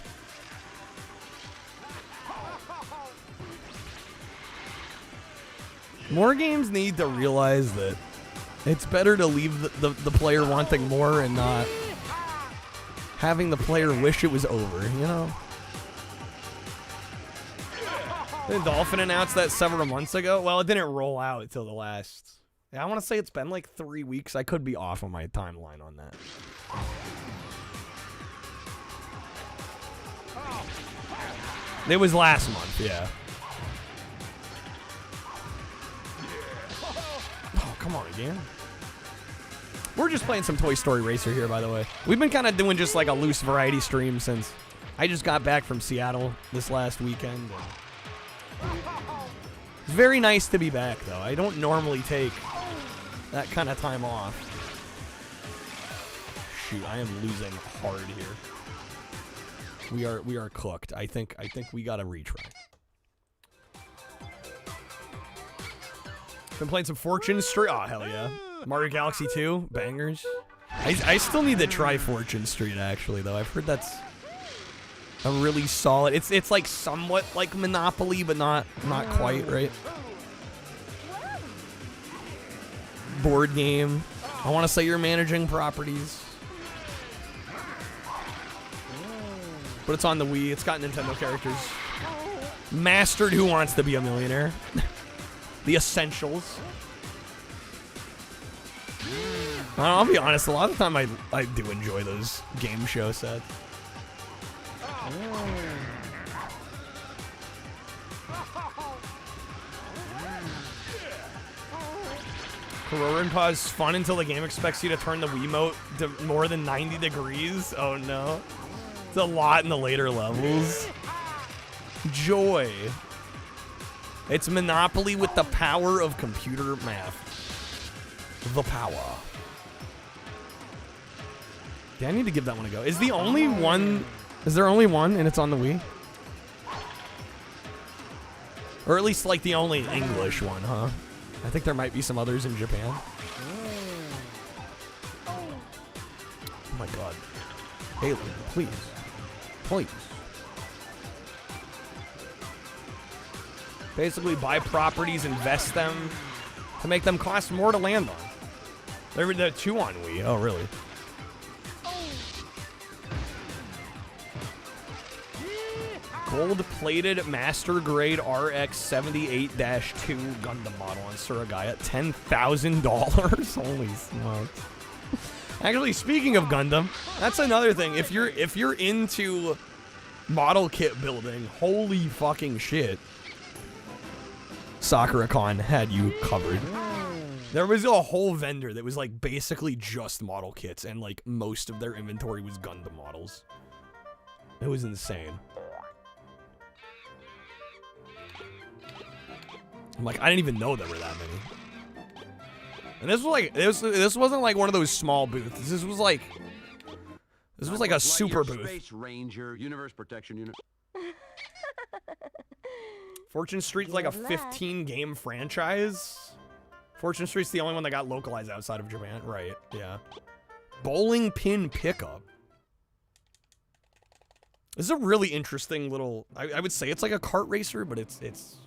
More games need to realize that it's better to leave the player wanting more and not having the player wish it was over, you know? Didn't Dolphin announce that several months ago? Well, it didn't roll out until the last... Yeah, I want to say it's been like 3 weeks. I could be off on my timeline on that. It was last month, yeah. Oh, come on again. We're just playing some Toy Story Racer here, by the way. We've been kind of doing just like a loose variety stream since I just got back from Seattle this last weekend. It's very nice to be back, though. I don't normally take that kind of time off. Shoot, I am losing hard here. We are cooked. I think we got to retry. Been playing some Fortune Street. Oh, hell yeah. Mario Galaxy 2, bangers. I still need to try Fortune Street, actually, though. I've heard that's a really solid... It's like somewhat like Monopoly, but not quite, right? Board game. I want to say you're managing properties. But it's on the Wii. It's got Nintendo characters. Mastered Who Wants to Be a Millionaire. The essentials. I'll be honest, a lot of the time I do enjoy those game show sets. Kororinpa is fun until the game expects you to turn the Wiimote to more than 90 degrees. Oh no. It's a lot in the later levels. Joy. It's Monopoly with the power of computer math. The power. Yeah, I need to give that one a go. Is there only one and it's on the Wii? Or at least like the only English one, huh? I think there might be some others in Japan. Oh my god. Haley, please. Please. Basically buy properties, invest them to make them cost more to land on. There were the 2 on Wii. Oh, really? Gold-plated master grade RX 78-2 Gundam model on Suragaya, $10,000. Holy smokes! Actually, speaking of Gundam, that's another thing. If you're into model kit building, holy fucking shit, Sakura-con had you covered. There was a whole vendor that was like basically just model kits, and like most of their inventory was Gundam models. It was insane. I'm like, I didn't even know there were that many. And this was like, this wasn't like one of those small booths. This was like a super booth. Space Ranger, Universe Protection Unit. Fortune Street's like a 15 game franchise. Fortune Street's the only one that got localized outside of Japan. Right, yeah. Bowling pin pickup. This is a really interesting little, I would say it's like a kart racer, but it's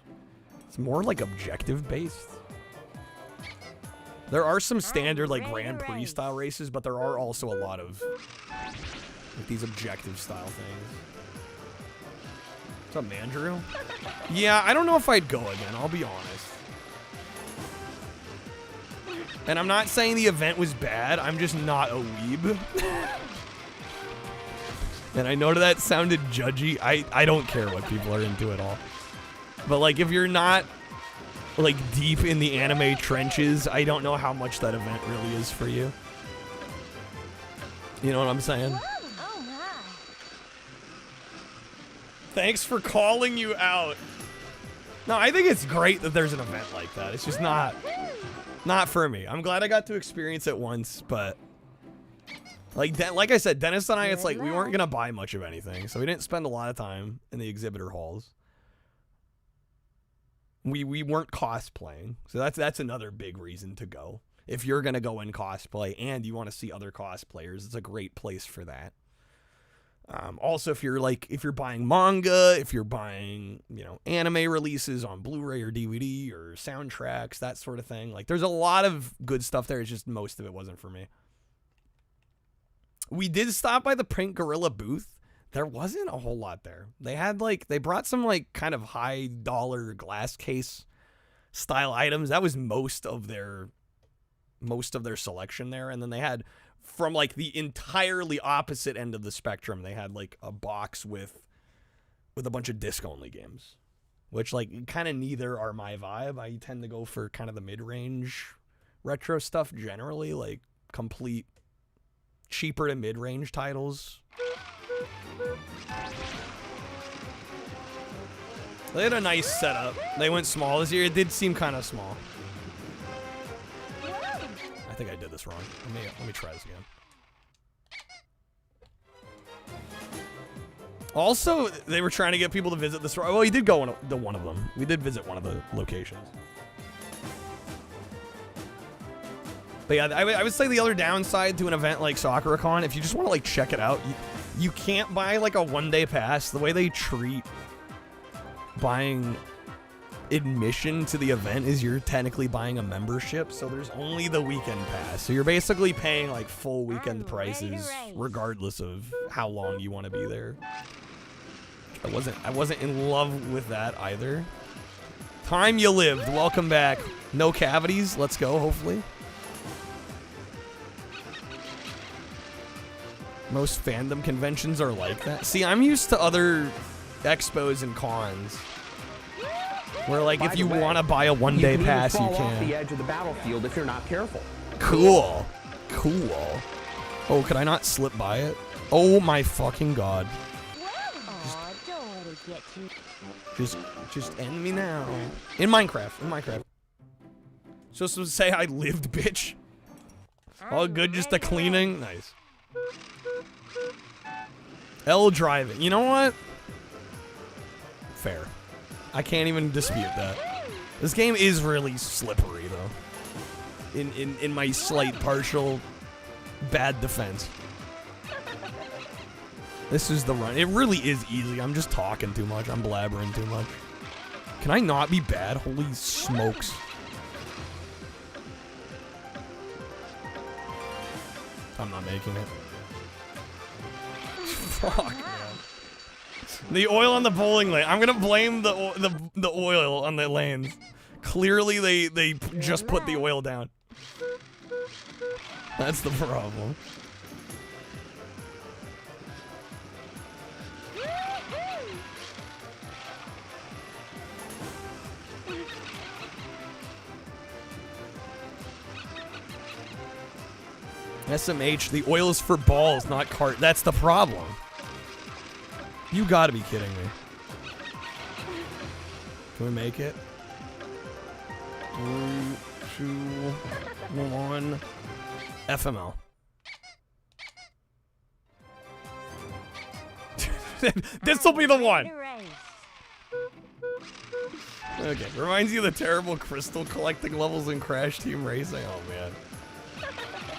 more like objective based. There are some standard like Grand Prix style races, but there are also a lot of like these objective style things. What's up, Mandrew? Yeah, I don't know if I'd go again, I'll be honest. And I'm not saying the event was bad, I'm just not a weeb. And I know that sounded judgy. I don't care what people are into at all. But like, if you're not like deep in the anime trenches, I don't know how much that event really is for you. You know what I'm saying? Thanks for calling you out. No, I think it's great that there's an event like that. It's just not for me. I'm glad I got to experience it once, but like I said, Dennis and I, it's like we weren't gonna buy much of anything, so we didn't spend a lot of time in the exhibitor halls. We weren't cosplaying, so that's another big reason to go. If you're gonna go in cosplay and you want to see other cosplayers, it's a great place for that. Also, if you're buying manga, if you're buying, you know, anime releases on Blu-ray or DVD or soundtracks, that sort of thing. Like, there's a lot of good stuff there. It's just most of it wasn't for me. We did stop by the Pink Gorilla booth. There wasn't a whole lot there. They brought some like kind of high dollar glass case style items. That was most of their selection there. And then they had, from like the entirely opposite end of the spectrum, they had like a box with a bunch of disc-only games, which like kind of neither are my vibe. I tend to go for kind of the mid-range retro stuff generally, like complete cheaper to mid-range titles. They had a nice setup. They went small this year. It did seem kind of small. I think I did this wrong. Let me try this again. Also, they were trying to get people to visit this. Well, we did go to one of them. We did visit one of the locations. But yeah, I would say the other downside to an event like Sakura-con, if you just want to like check it out, you can't buy like a one-day pass. The way they treat buying admission to the event is you're technically buying a membership, so there's only the weekend pass. So you're basically paying like full weekend prices regardless of how long you want to be there. I wasn't in love with that either. Time you lived. Welcome back. No cavities. Let's go, hopefully. Most fandom conventions are like that. See, I'm used to other expos and cons where, like, if you want to buy a one-day pass, you can. Off the edge of the battlefield if you're not careful. Cool. Cool. Oh, could I not slip by it? Oh my fucking god. Just end me now. In Minecraft. Supposed to say I lived, bitch. All good, just a cleaning. Nice. L driving. You know what? Fair. I can't even dispute that. This game is really slippery, though. In my slight partial bad defense. This is the run. It really is easy. I'm just talking too much. I'm blabbering too much. Can I not be bad? Holy smokes. I'm not making it. Fuck, man. The oil on the bowling lane. I'm gonna blame the oil on the lanes. Clearly, they just put the oil down. That's the problem. SMH, the oil is for balls, not cart. That's the problem. You gotta be kidding me. Can we make it? 3, 2, 1. FML. This'll be the one. Okay, reminds you of the terrible crystal collecting levels in Crash Team Racing. Oh man.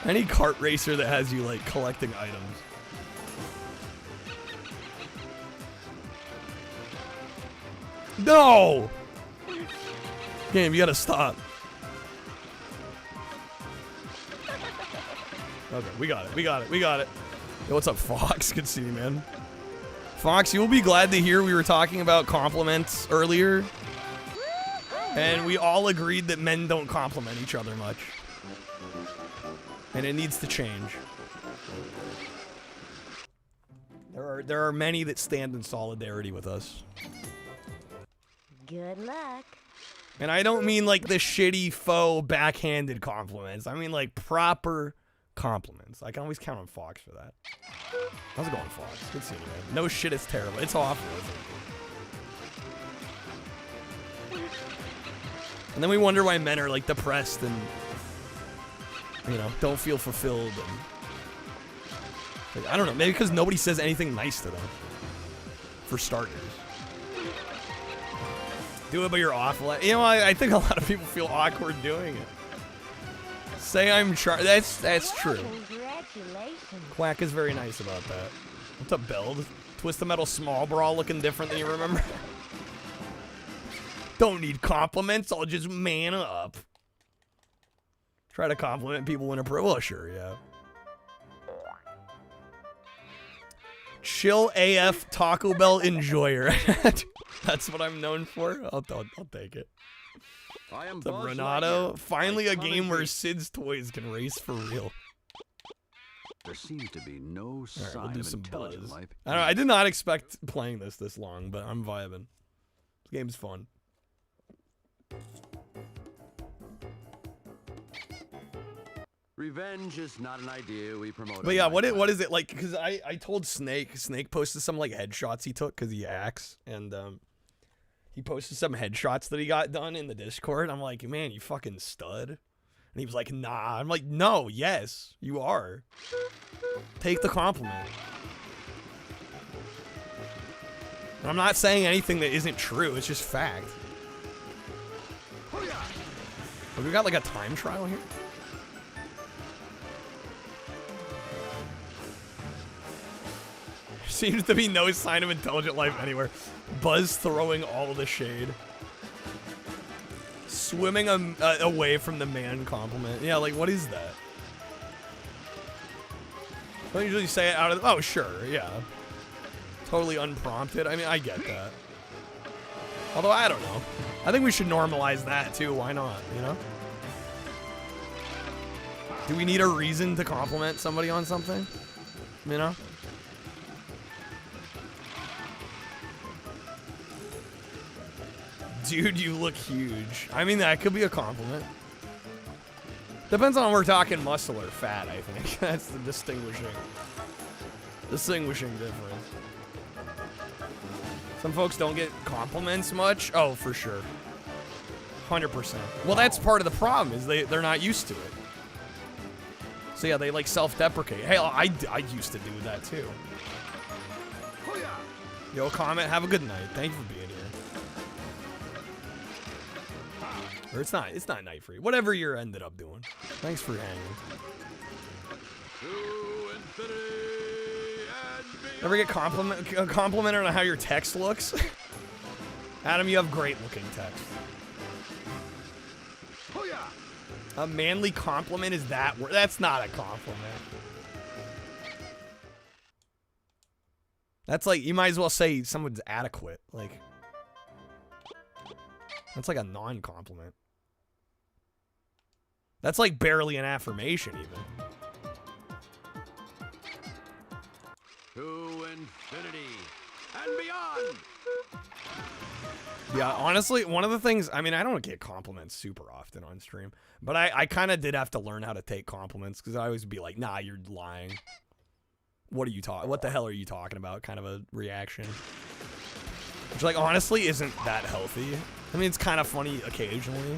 Any kart racer that has you like collecting items. No! Game, you gotta stop. Okay, we got it. Yo, what's up, Fox? Good to see you, man. Fox, you'll be glad to hear we were talking about compliments earlier. And we all agreed that men don't compliment each other much. And it needs to change. There are many that stand in solidarity with us. Good luck. And I don't mean like the shitty faux backhanded compliments. I mean like proper compliments. I can always count on Fox for that. How's it going, Fox? Good seeing you, man. No shit, it's terrible. It's awful, isn't it? And then we wonder why men are like depressed and, you know, don't feel fulfilled. And, like, I don't know. Maybe because nobody says anything nice to them. For starters. Do it, but you're awful. You know, I think a lot of people feel awkward doing it. Say I'm that's true. Quack is very nice about that. What's up, Build? Twist the Metal small bra looking different than you remember? Don't need compliments, I'll just man up. Try to compliment people when appropriate. Well, sure, yeah. Chill AF Taco Bell enjoyer. That's what I'm known for. I'll take it. I am the Renato. Finally a game where Sid's toys can race for real. There seems to be no sign we'll do of some intelligent buzz. life. I don't know, I did not expect playing this long, but I'm vibing. This game's fun. Revenge is not an idea we promote. But yeah, what is it like? Because I told Snake posted some like headshots he took because he hacks, and he posted some headshots that he got done in the Discord. I'm like, man, you fucking stud. And he was like, nah. I'm like, no, yes, you are. Take the compliment. And I'm not saying anything that isn't true. It's just fact. Have we got like a time trial here? Seems to be no sign of intelligent life anywhere. Buzz throwing all the shade. Swimming away from the man compliment. Yeah, like, what is that? Don't usually say it out of... Oh, sure, yeah. Totally unprompted. I mean, I get that. Although, I don't know. I think we should normalize that, too. Why not, you know? Do we need a reason to compliment somebody on something? You know? Dude, you look huge. I mean, that could be a compliment. Depends on if we're talking muscle or fat, I think. That's the distinguishing difference. Some folks don't get compliments much. Oh, for sure. 100%. Well, that's part of the problem, is they're not used to it. So yeah, they like self-deprecate. Hey, I used to do that too. Yo, comment, have a good night. Thank you for being here. Or it's not night for you. Whatever you ended up doing. Thanks for hanging. Ever get complimented on how your text looks? Adam, you have great looking text. A manly compliment is that word? That's not a compliment. That's like, you might as well say someone's adequate. Like, that's like a non-compliment. That's like barely an affirmation, even. To infinity and beyond. Yeah, honestly, one of the things, I mean, I don't get compliments super often on stream, but I kind of did have to learn how to take compliments, because I always be like, nah, you're lying. What the hell are you talking about? Kind of a reaction. Which, like, honestly isn't that healthy. I mean, it's kind of funny occasionally.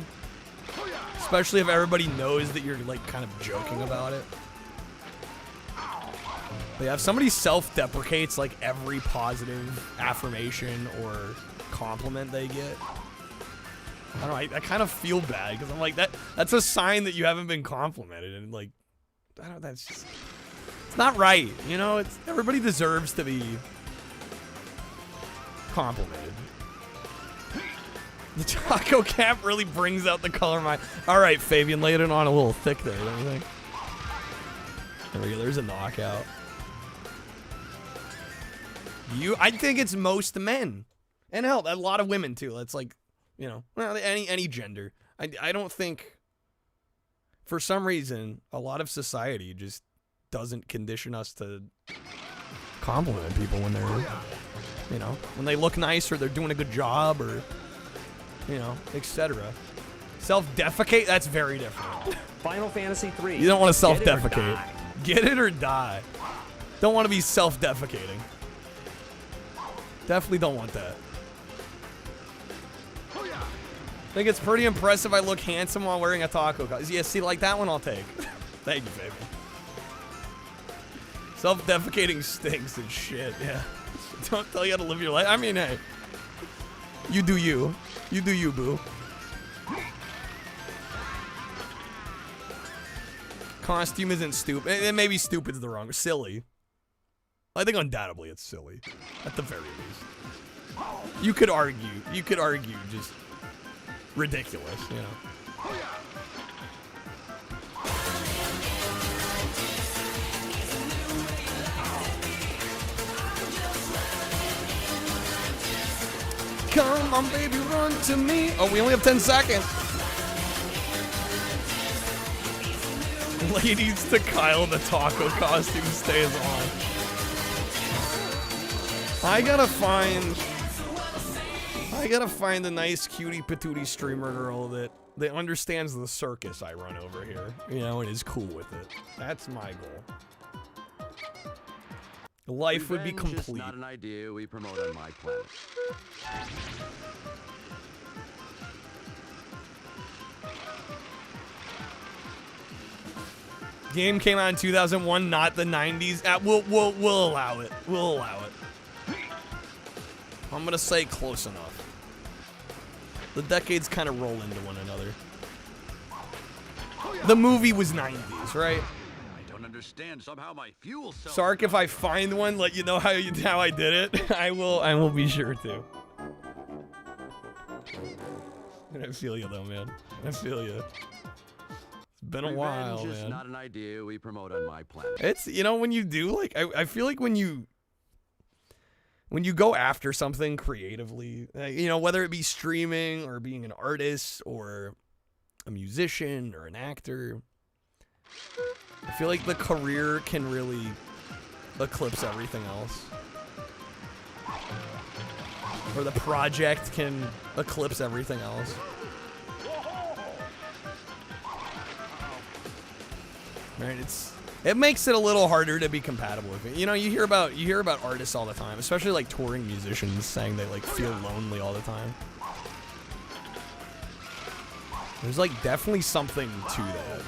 Especially if everybody knows that you're, like, kind of joking about it. But yeah, if somebody self-deprecates, like, every positive affirmation or compliment they get, I don't know, I kind of feel bad, because I'm like, that's a sign that you haven't been complimented, and, like, I don't know, that's just, it's not right, you know? It's, everybody deserves to be complimented. The taco cap really brings out the color of my... Alright, Fabian, laid it on a little thick there, don't you think? There we go, there's a knockout. I think it's most men. And hell, a lot of women too. That's like, you know, well, any gender. I don't think, for some reason, a lot of society just doesn't condition us to compliment people when they're, you know, when they look nice or they're doing a good job or, you know, etc. Self-defecate, that's very different. Final Fantasy 3. You don't want to self-defecate. Get it or die. Don't want to be self-defecating. Definitely don't want that. I think it's pretty impressive I look handsome while wearing a taco costume. Yeah, see, like that one I'll take. Thank you, baby. Self-defecating stinks and shit, yeah. Don't tell you how to live your life. I mean, hey. You do you. You do you, boo. Costume isn't stupid. Maybe stupid's the wrong. Silly. I think undoubtedly it's silly. At the very least. You could argue just ridiculous, you know. Come on, baby, run to me. Oh, we only have 10 seconds. Ladies to Kyle, the taco costume stays on. I gotta find a nice cutie patootie streamer girl that understands the circus I run over here, you know, and is cool with it. That's my goal. Life would be complete. Revenge is not an idea we promote on my planet. Game came out in 2001, not the 90s. We'll allow it. We'll allow it. I'm gonna say close enough. The decades kind of roll into one another. The movie was 90s, right? I don't understand. Somehow my fuel cell... Sark, if I find one, let you know how I did it. I will be sure to. I feel you though, man. I feel you. It's been a while, Revenge is man. not an idea we promote on my planet. It's, you know, when you do, like, I feel like when you go after something creatively, you know, whether it be streaming or being an artist or a musician or an actor, I feel like the career can really eclipse everything else. Or the project can eclipse everything else. Right? It makes it a little harder to be compatible with it. You know, you hear about artists all the time, especially like touring musicians saying they like feel lonely all the time. There's like definitely something to that.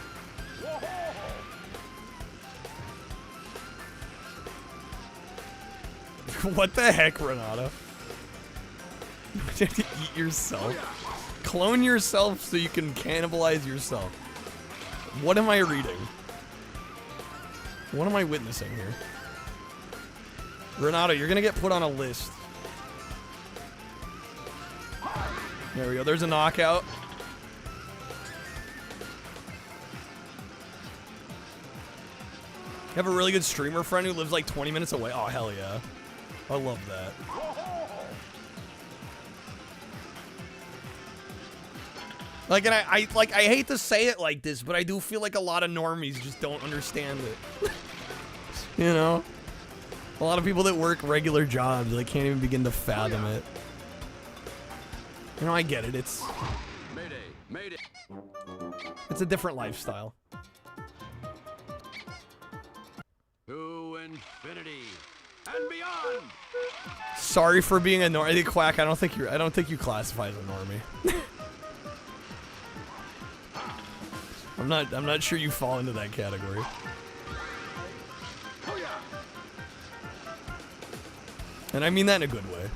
What the heck, Renato? You have to eat yourself? Clone yourself so you can cannibalize yourself. What am I reading? What am I witnessing here? Renato, you're gonna get put on a list. There we go, there's a knockout. You have a really good streamer friend who lives like 20 minutes away? Oh, hell yeah. I love that. Like, and I hate to say it like this, but I do feel like a lot of normies just don't understand it. You know? A lot of people that work regular jobs, they can't even begin to fathom it. You know, I get it. It's a different lifestyle. To infinity and beyond. Sorry for being a normie, Quack. I don't think you classify as a normie. I'm not sure you fall into that category. And I mean that in a good way.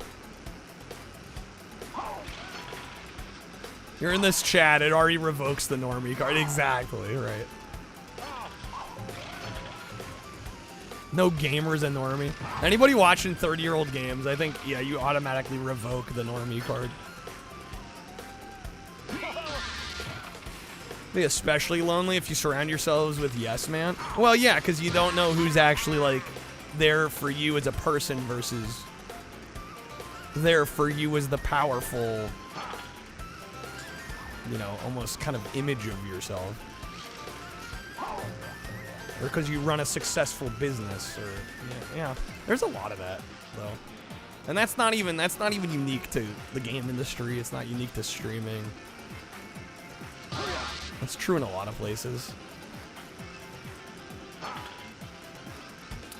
You're in this chat, it already revokes the normie card. Exactly, right. No gamers a normie. Anybody watching 30-year-old games, I think, yeah, you automatically revoke the normie card. Be especially lonely if you surround yourselves with yes man. Well, yeah, because you don't know who's actually, like, there for you as a person versus there for you as the powerful, you know, almost kind of image of yourself. Or because you run a successful business, or yeah. There's a lot of that, though. And that's not even unique to the game industry. It's not unique to streaming. It's true in a lot of places.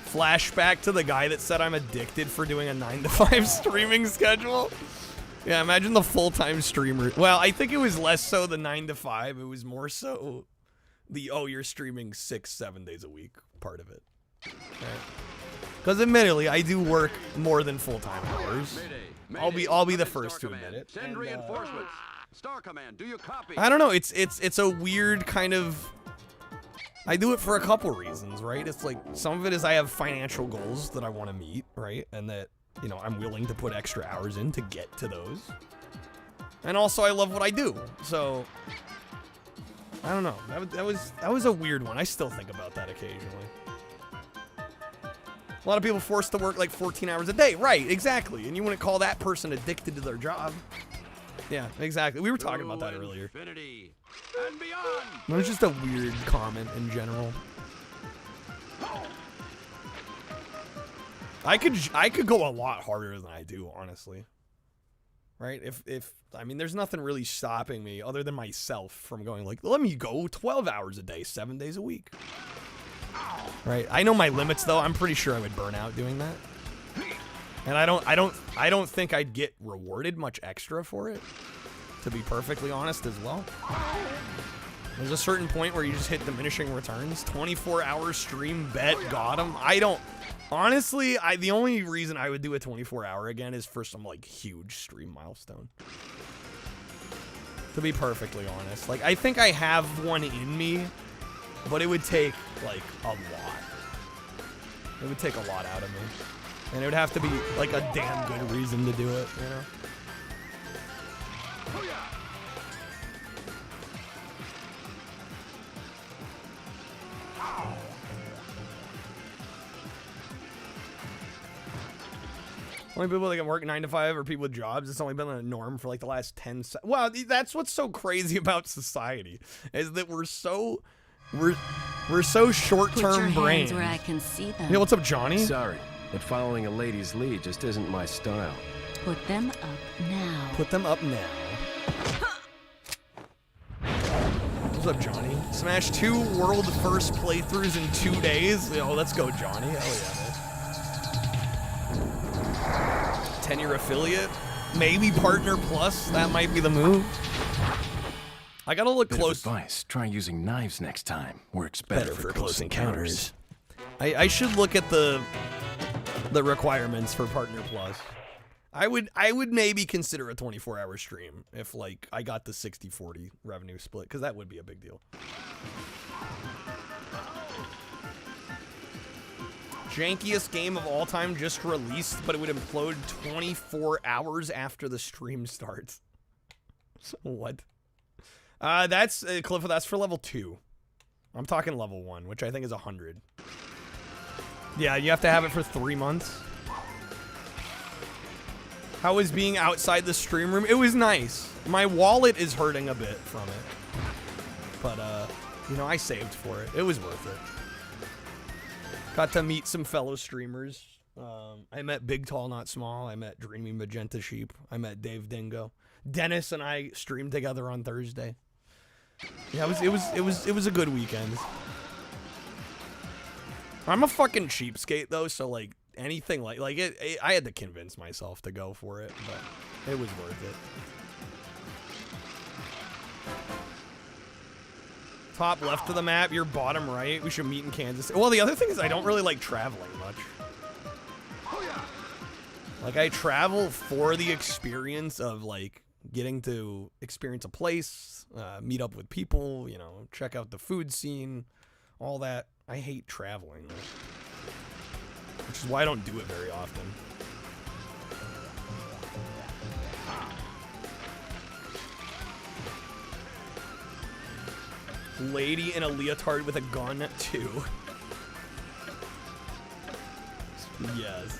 Flashback to the guy that said I'm addicted for doing a 9-to-5 streaming schedule. Yeah, imagine the full-time streamer. Well, I think it was less so the 9-to-5. It was more so the, oh, you're streaming 6-7 days a week part of it. Because admittedly, I do work more than full-time hours. I'll be the first to admit it. Send reinforcements. Star Command, do you copy? I don't know. It's a weird kind of. I do it for a couple reasons, right? It's like some of it is I have financial goals that I want to meet, right? And that, you know, I'm willing to put extra hours in to get to those. And also I love what I do. So I don't know. That was a weird one. I still think about that occasionally. A lot of people forced to work like 14 hours a day. Right, exactly. And you wouldn't call that person addicted to their job. Yeah, exactly. We were talking about that earlier. Infinity and beyond. It was just a weird comment in general. I could go a lot harder than I do, honestly. Right? If I mean, there's nothing really stopping me other than myself from going like, let me go 12 hours a day, 7 days a week. Right? I know my limits though. I'm pretty sure I would burn out doing that. And I don't think I'd get rewarded much extra for it, to be perfectly honest as well. There's a certain point where you just hit diminishing returns. 24-hour stream bet, got him. Honestly, the only reason I would do a 24-hour again is for some like huge stream milestone. To be perfectly honest, like I think I have one in me, but it would take like a lot. It would take a lot out of me. And it would have to be like a damn good reason to do it, you know? Only people that can work 9 to 5 are people with jobs. It's only been a norm for like the last 10. Well, that's what's so crazy about society, is that we're so short-term brains. Where I can see them. Hey, what's up, Johnny? Sorry, but following a lady's lead just isn't my style. Put them up now. Put them up now. What's up, Johnny? Smash 2 world first playthroughs in 2 days. Oh, let's go, Johnny. Hell yeah, man. 10-year affiliate, maybe Partner Plus. That might be the move. I gotta look close. Advice: try using knives next time. Works better for close encounters. I should look at the requirements for Partner Plus. I would maybe consider a 24-hour stream if like I got the 60-40 revenue split, because that would be a big deal. Jankiest game of all time just released, but it would implode 24 hours after the stream starts. What? That's Cliff. That's for level 2. I'm talking level 1, which I think is 100. Yeah, you have to have it for 3 months. How was being outside the stream room? It was nice. My wallet is hurting a bit from it. But, you know, I saved for it. It was worth it. Got to meet some fellow streamers. I met Big Tall Not Small. I met Dreamy Magenta Sheep. I met Dave Dingo. Dennis and I streamed together on Thursday. Yeah, it was a good weekend. I'm a fucking cheapskate though, so like anything like it I had to convince myself to go for it, but it was worth it. Top left of the map, your bottom right. We should meet in Kansas. Well, the other thing is I don't really like traveling much. Like I travel for the experience of like getting to experience a place, meet up with people, you know, check out the food scene, all that. I hate traveling, which is why I don't do it very often. Lady in a leotard with a gun, too. Yes.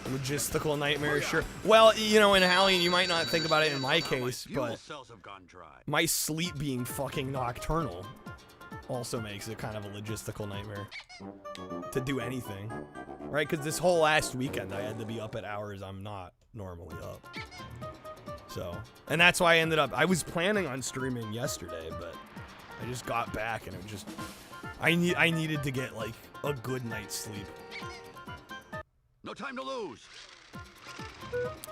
Logistical nightmare, sure. Well, you know, in Hallian, you might not think about it in my case, but my sleep being fucking nocturnal also makes it kind of a logistical nightmare to do anything, right? Because this whole last weekend, I had to be up at hours I'm not normally up. So, and that's why I was planning on streaming yesterday, but I just got back and it just, I needed to get like a good night's sleep. No time to lose.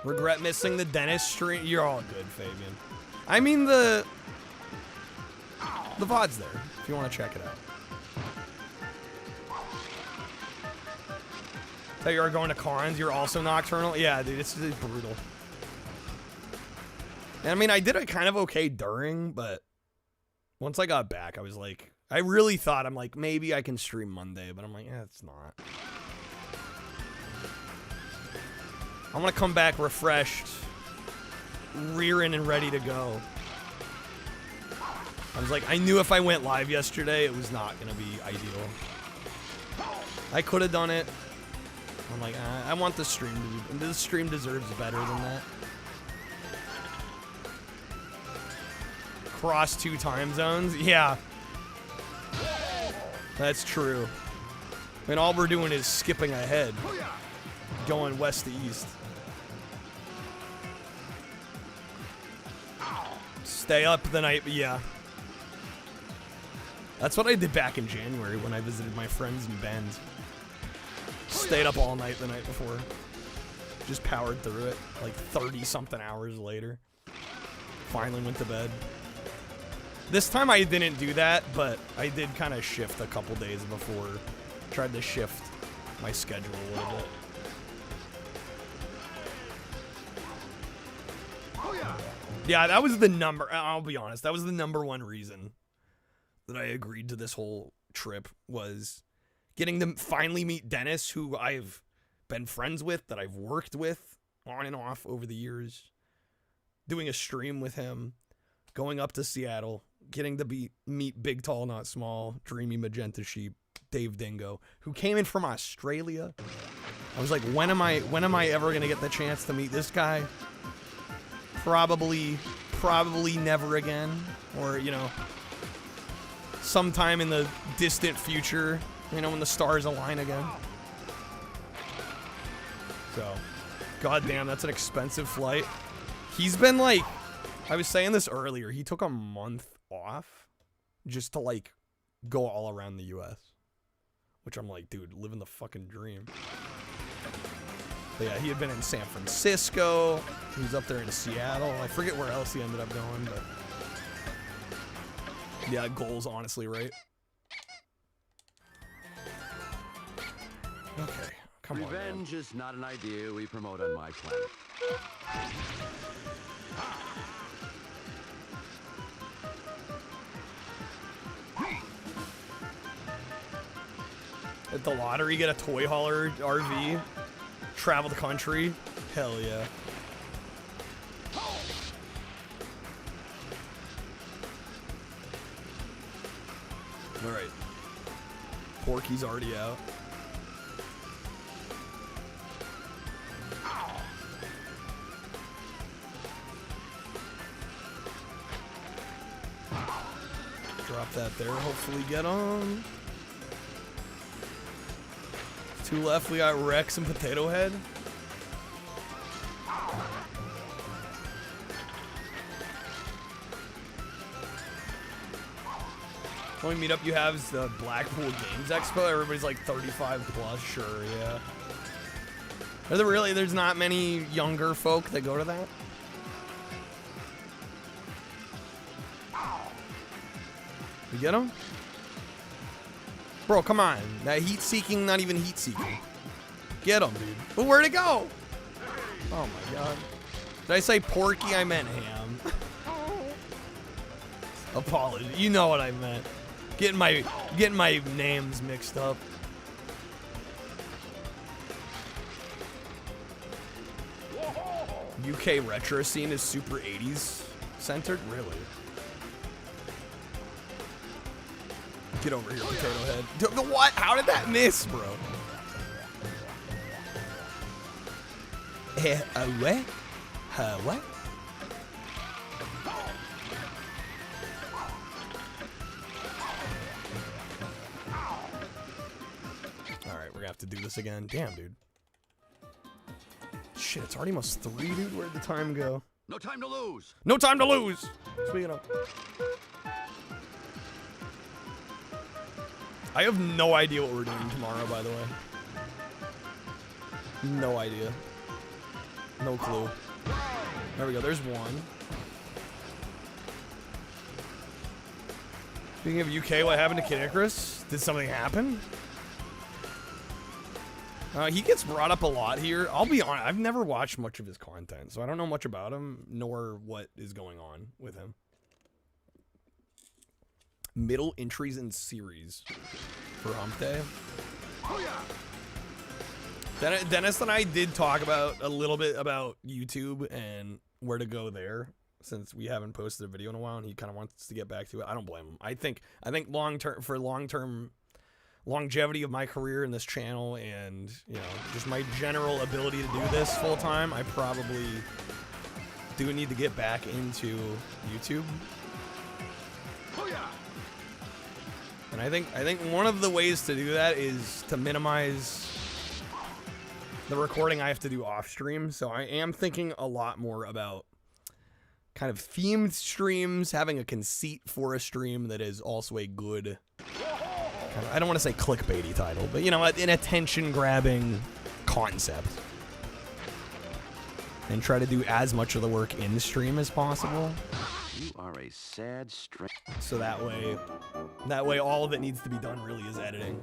Regret missing the Dennis stream. You're all good, Fabian. I mean the VOD's there if you want to check it out. So you're going to cons. You're also nocturnal. Yeah, dude, it's brutal. And I mean, I did it kind of okay during, but once I got back, I was like, I really thought I'm like maybe I can stream Monday, but I'm like, it's not. I want to come back refreshed, rearing and ready to go. I was like, I knew if I went live yesterday, it was not going to be ideal. I could have done it. I'm like, I want the stream to be, this stream deserves better than that. Cross 2 time zones? Yeah. That's true. I mean, all we're doing is skipping ahead. Going west to east. Stay up the night, yeah. That's what I did back in January when I visited my friends in Bend. Stayed up all night the night before. Just powered through it, like 30-something hours later. Finally went to bed. This time I didn't do that, but I did kind of shift a couple days before. Tried to shift my schedule a little bit. Yeah, that was the number, I'll be honest, that was the #1 reason that I agreed to this whole trip, was getting to finally meet Dennis, who I've been friends with, that I've worked with on and off over the years, doing a stream with him, going up to Seattle, getting to meet Big Tall Not Small, Dreamy Magenta Sheep, Dave Dingo, who came in from Australia. I was like, when am I ever gonna get the chance to meet this guy? Probably never again, or, you know, sometime in the distant future, you know, when the stars align again. So, goddamn, that's an expensive flight. He's been like, I was saying this earlier, he took a month off just to like go all around the US, which I'm like, dude, living the fucking dream. But yeah, he had been in San Francisco. He was up there in Seattle. I forget where else he ended up going, but yeah, goals, honestly, right? Okay, come on. Revenge is not an idea we promote on my planet. At the lottery, get a toy hauler RV. Travel the country. Hell yeah. Alright. Porky's already out. Drop that there. Hopefully get on. 2 left. We got Rex and Potato Head. The only meetup you have is the Blackpool Games Expo. Everybody's like 35 plus. Sure, yeah. Are there really? There's not many younger folk that go to that? You get him? Bro, come on. That heat-seeking, not even heat-seeking. Get him, dude. But where'd it go? Oh my god. Did I say porky? I meant ham. Apology. You know what I meant. Getting my names mixed up. UK retro scene is super 80s centered? Really? Get over here, Potato Head. What? How did that miss, bro? What? What? Alright, we're gonna have to do this again. Damn, dude. Shit, it's already almost 3, dude. Where'd the time go? No time to lose. No time to lose! Speaking of. I have no idea what we're doing tomorrow, by the way. No idea. No clue. There we go. There's one. Speaking of UK, what happened to Kid Icarus? Did something happen? He gets brought up a lot here. I'll be honest, I've never watched much of his content, so I don't know much about him, nor what is going on with him. Middle entries in series for Hump Day. Dennis and I did talk about a little bit about YouTube and where to go there, since we haven't posted a video in a while, and he kind of wants to get back to it. I don't blame him. I think long-term longevity of my career in this channel, and you know, just my general ability to do this full time, I probably do need to get back into YouTube. And I think one of the ways to do that is to minimize the recording I have to do off stream. So I am thinking a lot more about kind of themed streams, having a conceit for a stream that is also a good kind of, I don't want to say clickbaity title, but you know, an attention-grabbing concept. And try to do as much of the work in the stream as possible. You are a sad string. So that way all of it needs to be done really is editing.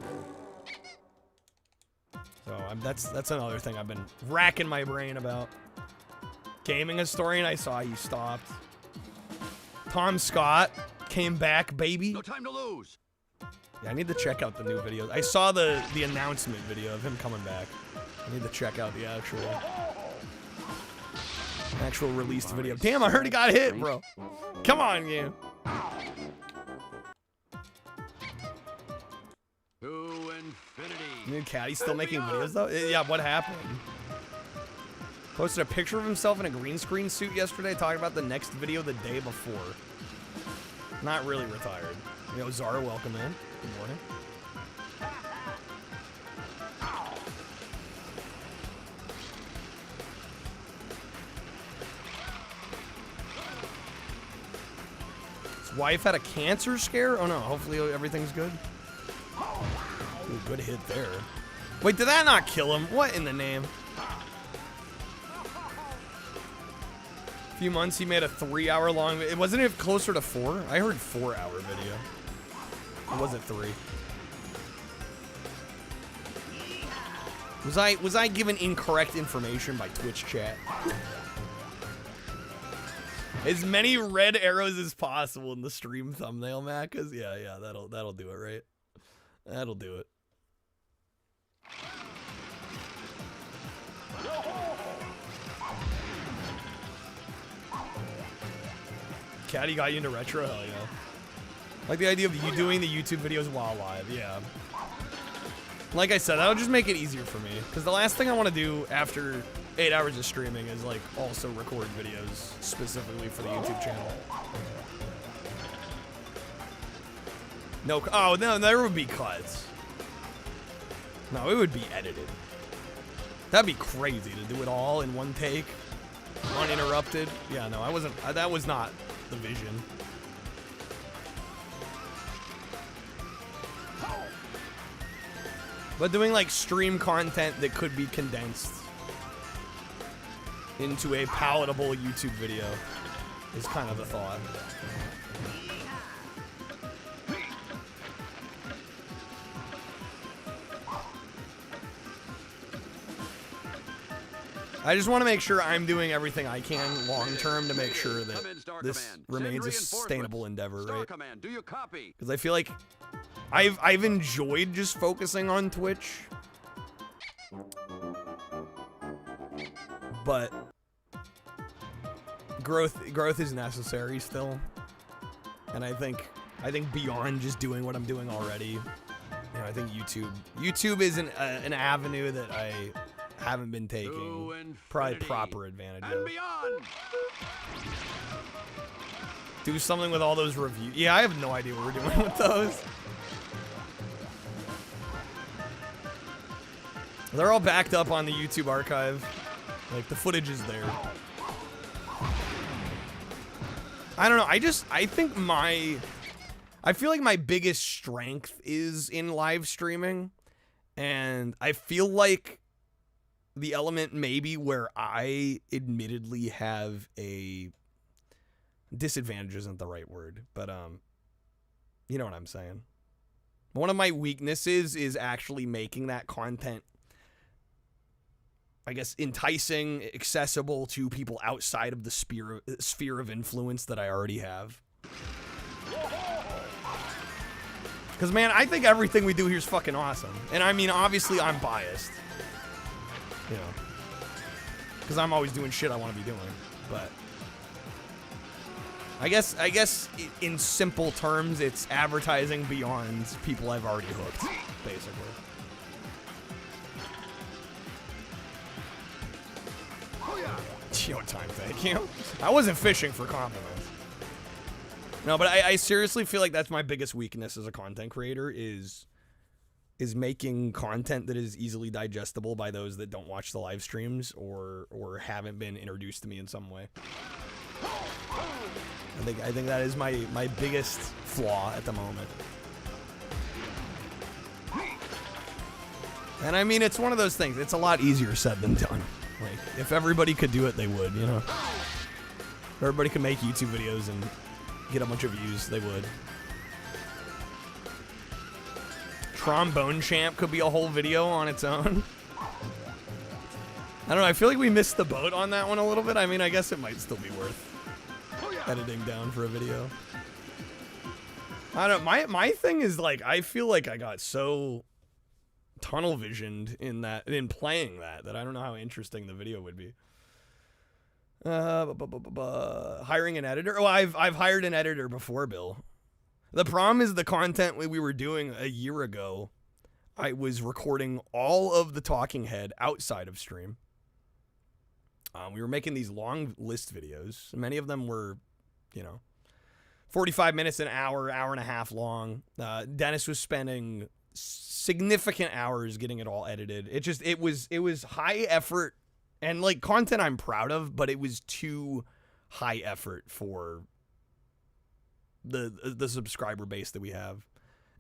So that's another thing I've been racking my brain about. Gaming Historian, I saw you stopped. Tom Scott came back, baby. No time to lose. Yeah, I need to check out the new videos. I saw the announcement video of him coming back. I need to check out the actual released video. Damn, I heard he got hit, bro. Come on, you. To infinity. New Caddy's still making videos though? Yeah, what happened? Posted a picture of himself in a green screen suit yesterday, talking about the next video the day before. Not really retired. You know, Zara, welcome in. Good morning. His wife had a cancer scare? Oh no, hopefully everything's good. Ooh, good hit there. Wait, did that not kill him? What in the name? A few months he made a 3-hour long, wasn't it closer to 4? I heard 4-hour video. Or was it 3? Was I given incorrect information by Twitch chat? As many red arrows as possible in the stream thumbnail, Matt, cause yeah, that'll do it, right? That'll do it. Caddy got you into retro? Hell yeah. Like the idea of you doing the YouTube videos while live, yeah. Like I said, that'll just make it easier for me. Because the last thing I want to do after 8 hours of streaming is like also record videos specifically for the YouTube channel. No, oh, no, there would be cuts. No, it would be edited. That'd be crazy to do it all in one take, uninterrupted. Yeah, no, I wasn't, that was not the vision. But doing like stream content that could be condensed into a palatable YouTube video is kind of the thought. I just want to make sure I'm doing everything I can long term to make sure that this remains a sustainable endeavor, right? Because I feel like I've enjoyed just focusing on Twitch, but growth is necessary still, and I think beyond just doing what I'm doing already, you know, I think YouTube is an avenue that I haven't been taking probably proper advantage of. Do something with all those reviews. Yeah, I have no idea what we're doing with those. They're all backed up on the YouTube archive. Like, the footage is there. I don't know. I think I feel like my biggest strength is in live streaming. And I feel like the element maybe where I admittedly have a disadvantage isn't the right word, but you know what I'm saying. One of my weaknesses is actually making that content, I guess, enticing, accessible to people outside of the sphere of influence that I already have. Because, man, I think everything we do here is fucking awesome. And I mean, obviously, I'm biased. You know, because I'm always doing shit I want to be doing, but I guess in simple terms, it's advertising beyond people I've already hooked, basically. Yo, time, thank you. I wasn't fishing for compliments. No, but I seriously feel like that's my biggest weakness as a content creator is making content that is easily digestible by those that don't watch the live streams or haven't been introduced to me in some way. I think that is my biggest flaw at the moment. And I mean, it's one of those things. It's a lot easier said than done. Like, if everybody could do it, they would, you know? If everybody could make YouTube videos and get a bunch of views, they would. Trombone Champ could be a whole video on its own. I don't know, I feel like we missed the boat on that one a little bit. I mean, I guess it might still be worth editing down for a video. I don't know, my thing is, like, I feel like I got so tunnel visioned in playing that I don't know how interesting the video would be. Hiring an editor? Oh, I've hired an editor before, Bill. The problem is the content we were doing a year ago, I was recording all of the talking head outside of stream. We were making these long list videos. Many of them were, you know, 45 minutes, an hour, hour and a half long. Dennis was spending significant hours getting it all edited. It was high effort and like content I'm proud of, but it was too high effort for the subscriber base that we have.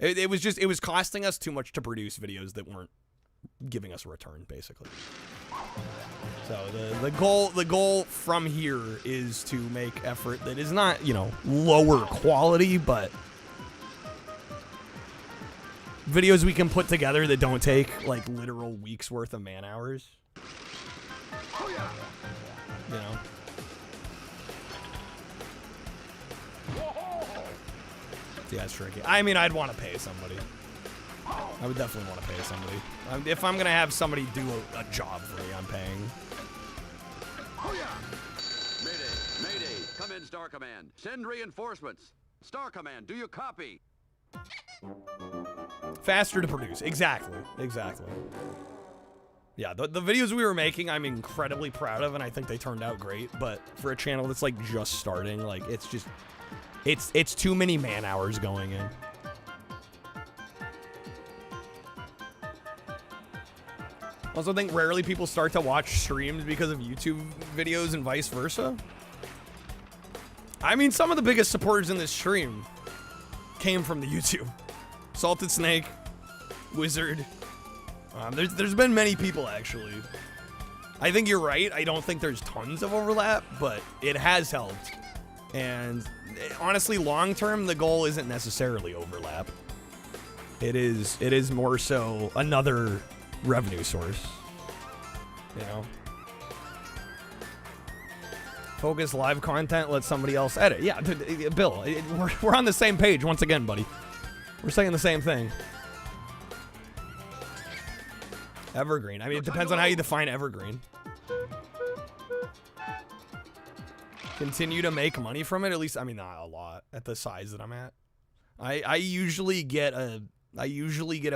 It was costing us too much to produce videos that weren't giving us a return, basically. So the goal from here is to make effort that is not, you know, lower quality, but videos we can put together that don't take like literal weeks worth of man hours. You know. Yeah, it's tricky. I mean, I'd want to pay somebody. I would definitely want to pay somebody. If I'm going to have somebody do a job for me, I'm paying. Mayday. Come in, Star Command. Send reinforcements. Star Command, do you copy? Faster to produce. Exactly. Yeah, the videos we were making, I'm incredibly proud of, and I think they turned out great. But for a channel that's like just starting, like it's too many man hours going in. Also think rarely people start to watch streams because of YouTube videos and vice versa. I mean, some of the biggest supporters in this stream came from the YouTube. Salted Snake, Wizard. There's been many people, actually. I think you're right. I don't think there's tons of overlap, but it has helped. And honestly, long term, the goal isn't necessarily overlap. It is more so another revenue source. You know? Focus live content, let somebody else edit. Yeah, Bill, we're on the same page once again, buddy. We're saying the same thing. Evergreen. I mean, it depends on how you define evergreen. Continue to make money from it, at least, I mean, not a lot at the size that I'm at. I usually get a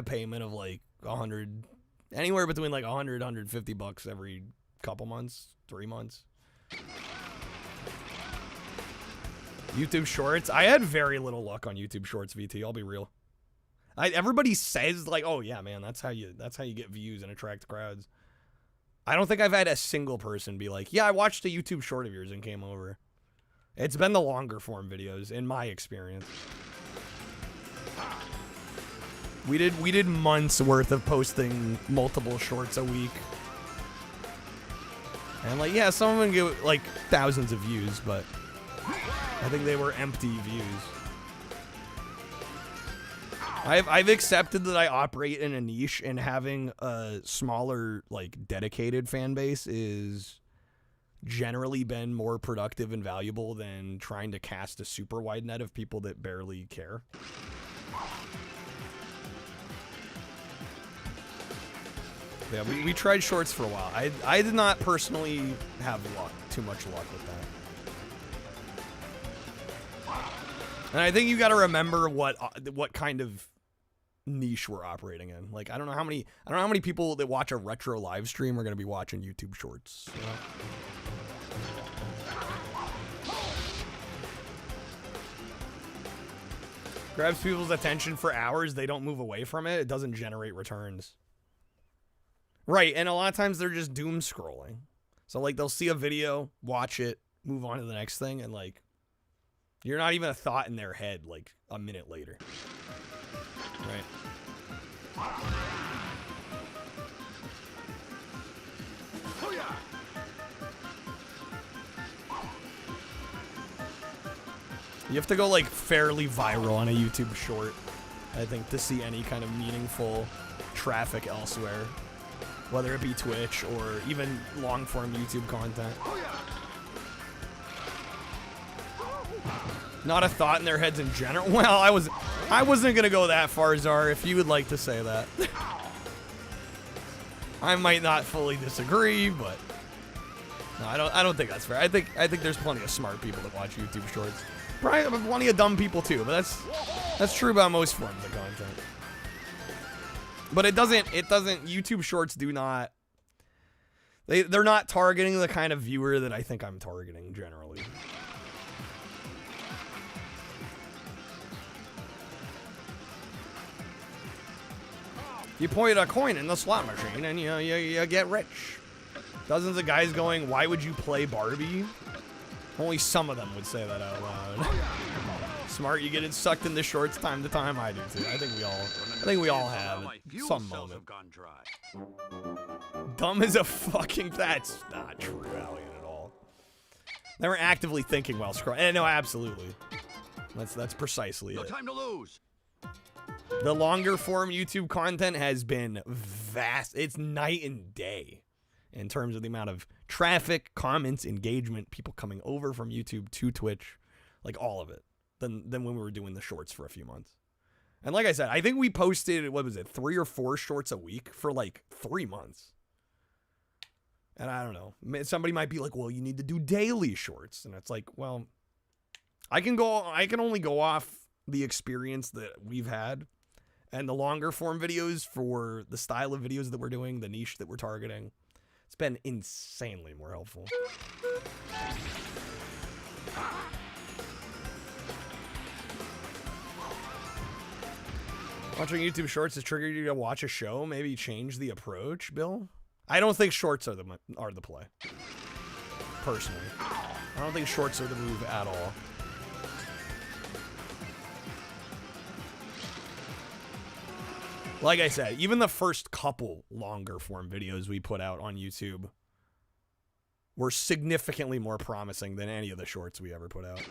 payment of like 100, anywhere between like 100, 150 bucks every couple months, 3 months. YouTube Shorts. I had very little luck on YouTube Shorts, VT. I'll be real. Everybody says like, "Oh yeah, man, that's how you get views and attract crowds." I don't think I've had a single person be like, "Yeah, I watched a YouTube short of yours and came over." It's been the longer form videos, in my experience. We did months worth of posting multiple shorts a week. And like, yeah, some of them get like thousands of views, but I think they were empty views. I've accepted that I operate in a niche, and having a smaller, like, dedicated fan base is generally been more productive and valuable than trying to cast a super wide net of people that barely care. Yeah, we tried shorts for a while. I did not personally have too much luck with that. And I think you got to remember what kind of niche we're operating in. Like, I don't know how many people that watch a retro live stream are going to be watching YouTube Shorts. You know? Grabs people's attention for hours. They don't move away from it. It doesn't generate returns. Right, and a lot of times they're just doom scrolling. So like they'll see a video, watch it, move on to the next thing, and like you're not even a thought in their head like a minute later. Right. You have to go like fairly viral on a YouTube short, I think, to see any kind of meaningful traffic elsewhere. Whether it be Twitch or even long-form YouTube content. Not a thought in their heads in general. Well, I wasn't gonna go that far, Czar, if you would like to say that. I might not fully disagree, but no, I don't think that's fair. I think there's plenty of smart people that watch YouTube Shorts. Probably plenty of dumb people too, but that's true about most forms of content. But it doesn't, YouTube Shorts do not, they're not targeting the kind of viewer that I think I'm targeting generally. You point a coin in the slot machine and you get rich. Dozens of guys going, why would you play Barbie? Only some of them would say that out loud. Smart, you get it sucked into shorts time to time. I do too. I think we all have some moment. Dumb as a fucking. That's not true, Alien, at all. They were actively thinking while scrolling. No, absolutely. That's precisely it. Time to lose. The longer form YouTube content has been vast. It's night and day in terms of the amount of traffic, comments, engagement, people coming over from YouTube to Twitch, like all of it. Than when we were doing the shorts for a few months. And like I said, I think we posted, what was it, 3 or 4 shorts a week for like 3 months. And I don't know. Somebody might be like, well, you need to do daily shorts. And it's like, well, I can only go off the experience that we've had. And the longer form videos for the style of videos that we're doing, the niche that we're targeting, it's been insanely more helpful. Watching YouTube Shorts has triggered you to watch a show? Maybe change the approach, Bill? I don't think shorts are the play. Personally, I don't think shorts are the move at all. Like I said, even the first couple longer form videos we put out on YouTube were significantly more promising than any of the shorts we ever put out.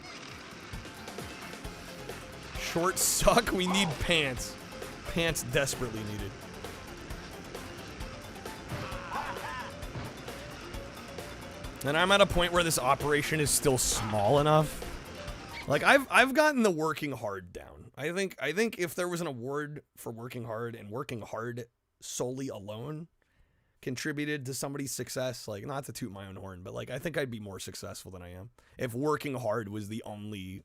Shorts suck. We need pants. Pants desperately needed. And I'm at a point where this operation is still small enough. Like I've gotten the working hard down. I think if there was an award for working hard, and working hard solely alone contributed to somebody's success, like, not to toot my own horn, but like I think I'd be more successful than I am if working hard was the only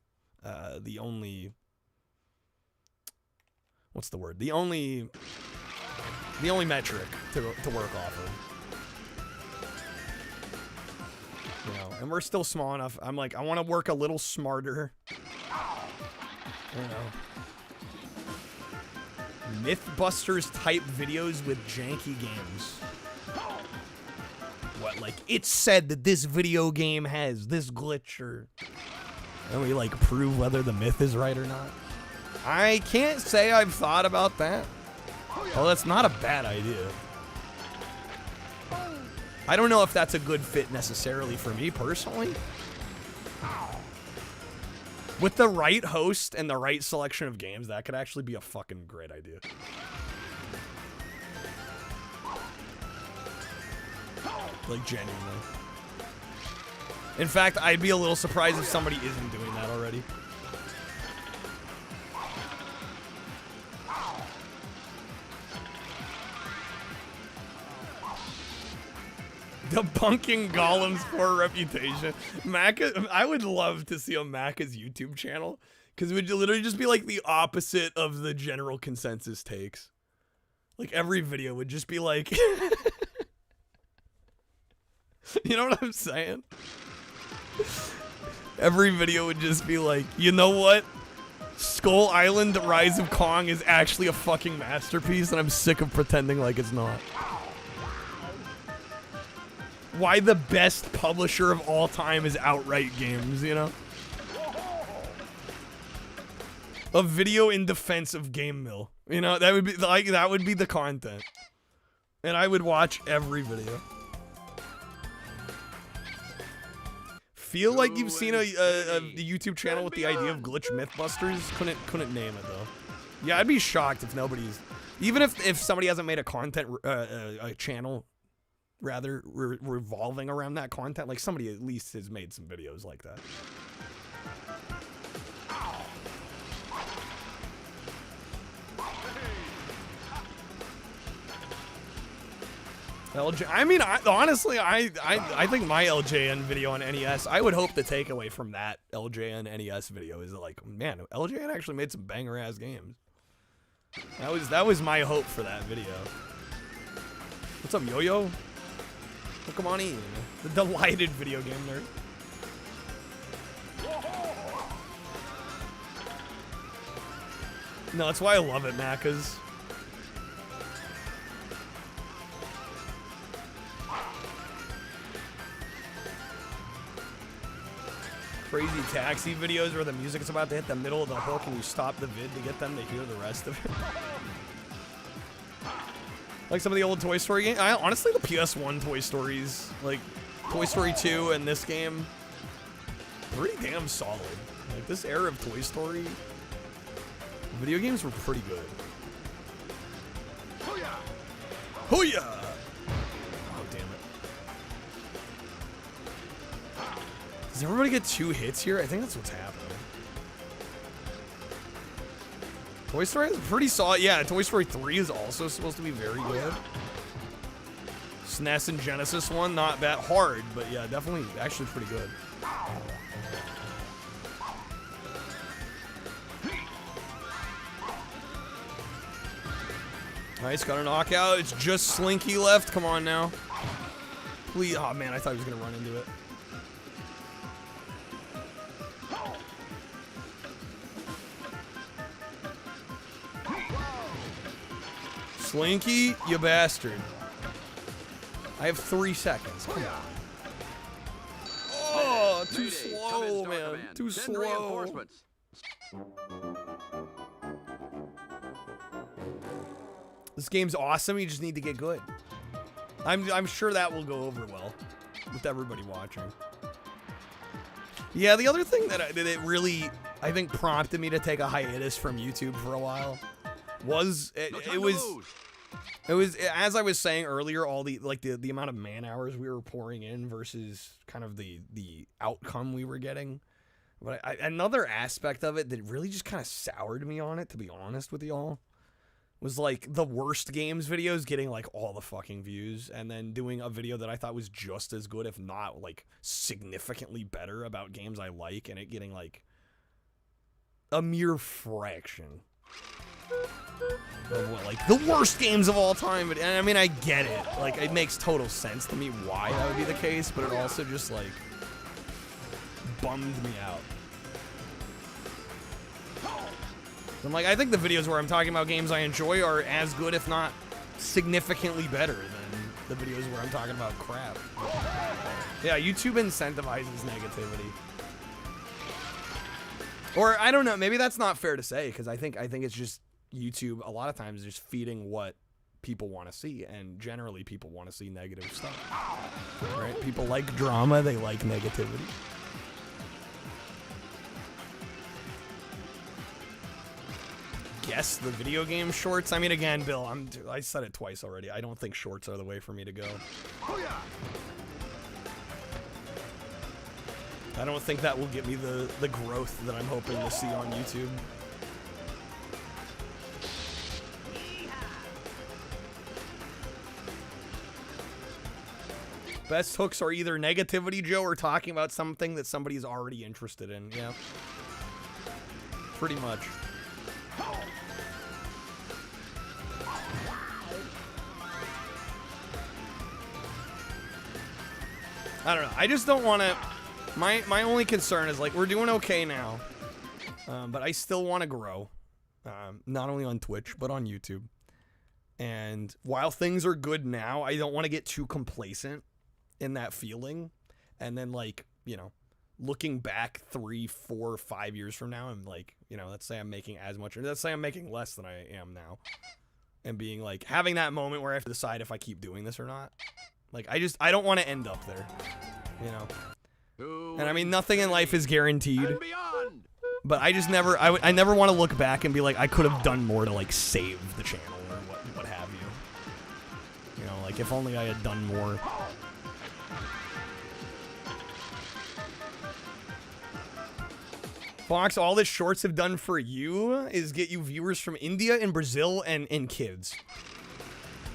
what's the word? The only metric to work off of. You know, and we're still small enough. I'm like, I want to work a little smarter. You know. Mythbusters type videos with janky games. What, like, it's said that this video game has this glitch, or... And we, like, prove whether the myth is right or not. I can't say I've thought about that. Well, that's not a bad idea. I don't know if that's a good fit necessarily for me personally. With the right host and the right selection of games, that could actually be a fucking great idea. Like, genuinely. In fact, I'd be a little surprised if somebody isn't doing that already. Debunking Golem's poor reputation. Macca, I would love to see a Macca's YouTube channel, because it would literally just be like the opposite of the general consensus takes. Like, every video would just be like... You know what I'm saying? Every video would just be like, you know what? Skull Island Rise of Kong is actually a fucking masterpiece, and I'm sick of pretending like it's not. Why the best publisher of all time is Outright Games, you know? A video in defense of Game Mill. You know, that would be like, that would be the content. And I would watch every video. Feel like you've seen a YouTube channel with the idea of glitch Mythbusters. Couldn't name it though. Yeah, I'd be shocked if nobody's, even if somebody hasn't made a content a channel rather revolving around that content, like somebody at least has made some videos like that. LJ, I mean, honestly, I think my LJN video on NES, I would hope the takeaway from that LJN NES video is like, man, LJN actually made some banger ass games. That was my hope for that video. What's up, Yo-Yo? Well, come on in. The delighted video game nerd. No, that's why I love it, Macca's. Crazy taxi videos where the music is about to hit the middle of the hook and you stop the vid to get them to hear the rest of it. Like some of the old Toy Story games. Honestly, the PS1 Toy Stories, like Toy Story 2 and this game, pretty damn solid. Like this era of Toy Story, video games were pretty good. Hooyah! Hooyah! Oh, damn it. Does everybody get 2 hits here? I think that's what's happening. Toy Story is pretty solid. Yeah, Toy Story 3 is also supposed to be very good. SNES and Genesis one, not that hard, but yeah, definitely actually pretty good. Nice, got a knockout. It's just Slinky left. Come on now. Please. Oh man, I thought he was going to run into it. Slinky, you bastard. I have 3 seconds. Come on. Oh, too slow, man. Too slow. This game's awesome. You just need to get good. I'm sure that will go over well with everybody watching. Yeah, the other thing that it really, I think, prompted me to take a hiatus from YouTube for a while was it was as I was saying earlier, all the amount of man hours we were pouring in versus kind of the outcome we were getting. But another aspect of it that really just kind of soured me on it, to be honest with y'all, was like the worst games videos getting like all the fucking views, and then doing a video that I thought was just as good, if not like significantly better, about games I like, and it getting like a mere fraction of what, like, the worst games of all time. But I mean, I get it. Like, it makes total sense to me why that would be the case, but it also just like bummed me out. I'm like, I think the videos where I'm talking about games I enjoy are as good, if not significantly better, than the videos where I'm talking about crap. Yeah, YouTube incentivizes negativity. Or I don't know, maybe that's not fair to say, because I think it's just YouTube a lot of times just feeding what people want to see, and generally people want to see negative stuff. Right? People like drama, they like negativity. Guess the video game shorts. I mean, again, Bill, I said it twice already. I don't think shorts are the way for me to go. I don't think that will get me the growth that I'm hoping to see on YouTube. Best hooks are either negativity, Joe, or talking about something that somebody's already interested in. Yeah. Pretty much. I don't know. I just don't want to... My only concern is, like, we're doing okay now. But I still want to grow. Not only on Twitch, but on YouTube. And while things are good now, I don't want to get too complacent in that feeling. And then, like, you know, looking back 3, 4, 5 years from now, and, like, you know, let's say I'm making as much, or let's say I'm making less than I am now. And being, like, having that moment where I have to decide if I keep doing this or not. Like, I don't want to end up there, you know? And I mean, nothing in life is guaranteed, but I just never, I never want to look back and be like, I could have done more to, like, save the channel or what have you. You know, like, if only I had done more. Fox, all that shorts have done for you is get you viewers from India and Brazil and kids.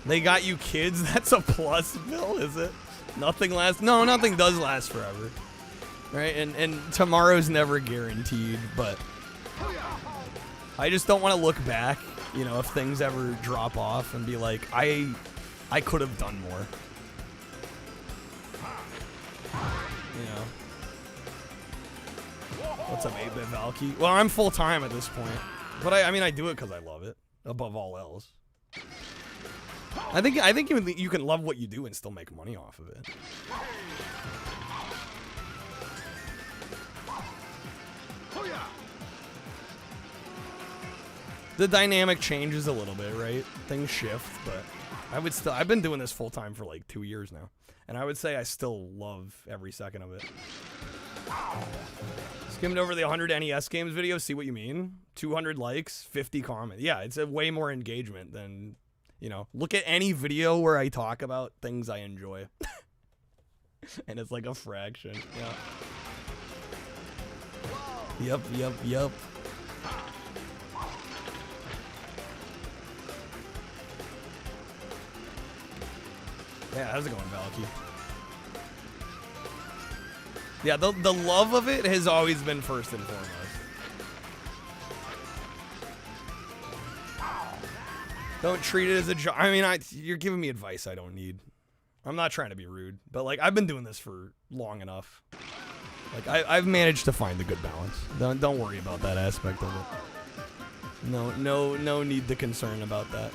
They got you kids? That's a plus, Bill, is it? Nothing lasts. No, nothing does last forever. Right? And tomorrow's never guaranteed, but I just don't want to look back, you know, if things ever drop off and be like, I could have done more. You know. What's up, 8-Bit Valky? Well, I'm full-time at this point. But I mean, I do it because I love it, above all else. I think you can love what you do and still make money off of it. The dynamic changes a little bit, right? Things shift, but I've been doing this full time for like 2 years now, and I would say I still love every second of it. Skimmed over the 100 NES games video, see what you mean? 200 likes, 50 comments. Yeah, it's a way more engagement than... You know, look at any video where I talk about things I enjoy. And it's like a fraction. Yeah. Yep. Yeah, how's it going, Valky? Yeah, the love of it has always been first and foremost. Don't treat it as a job. I mean, you're giving me advice I don't need. I'm not trying to be rude, but like I've been doing this for long enough. Like I've managed to find a good balance. Don't worry about that aspect of it. No need to concern about that.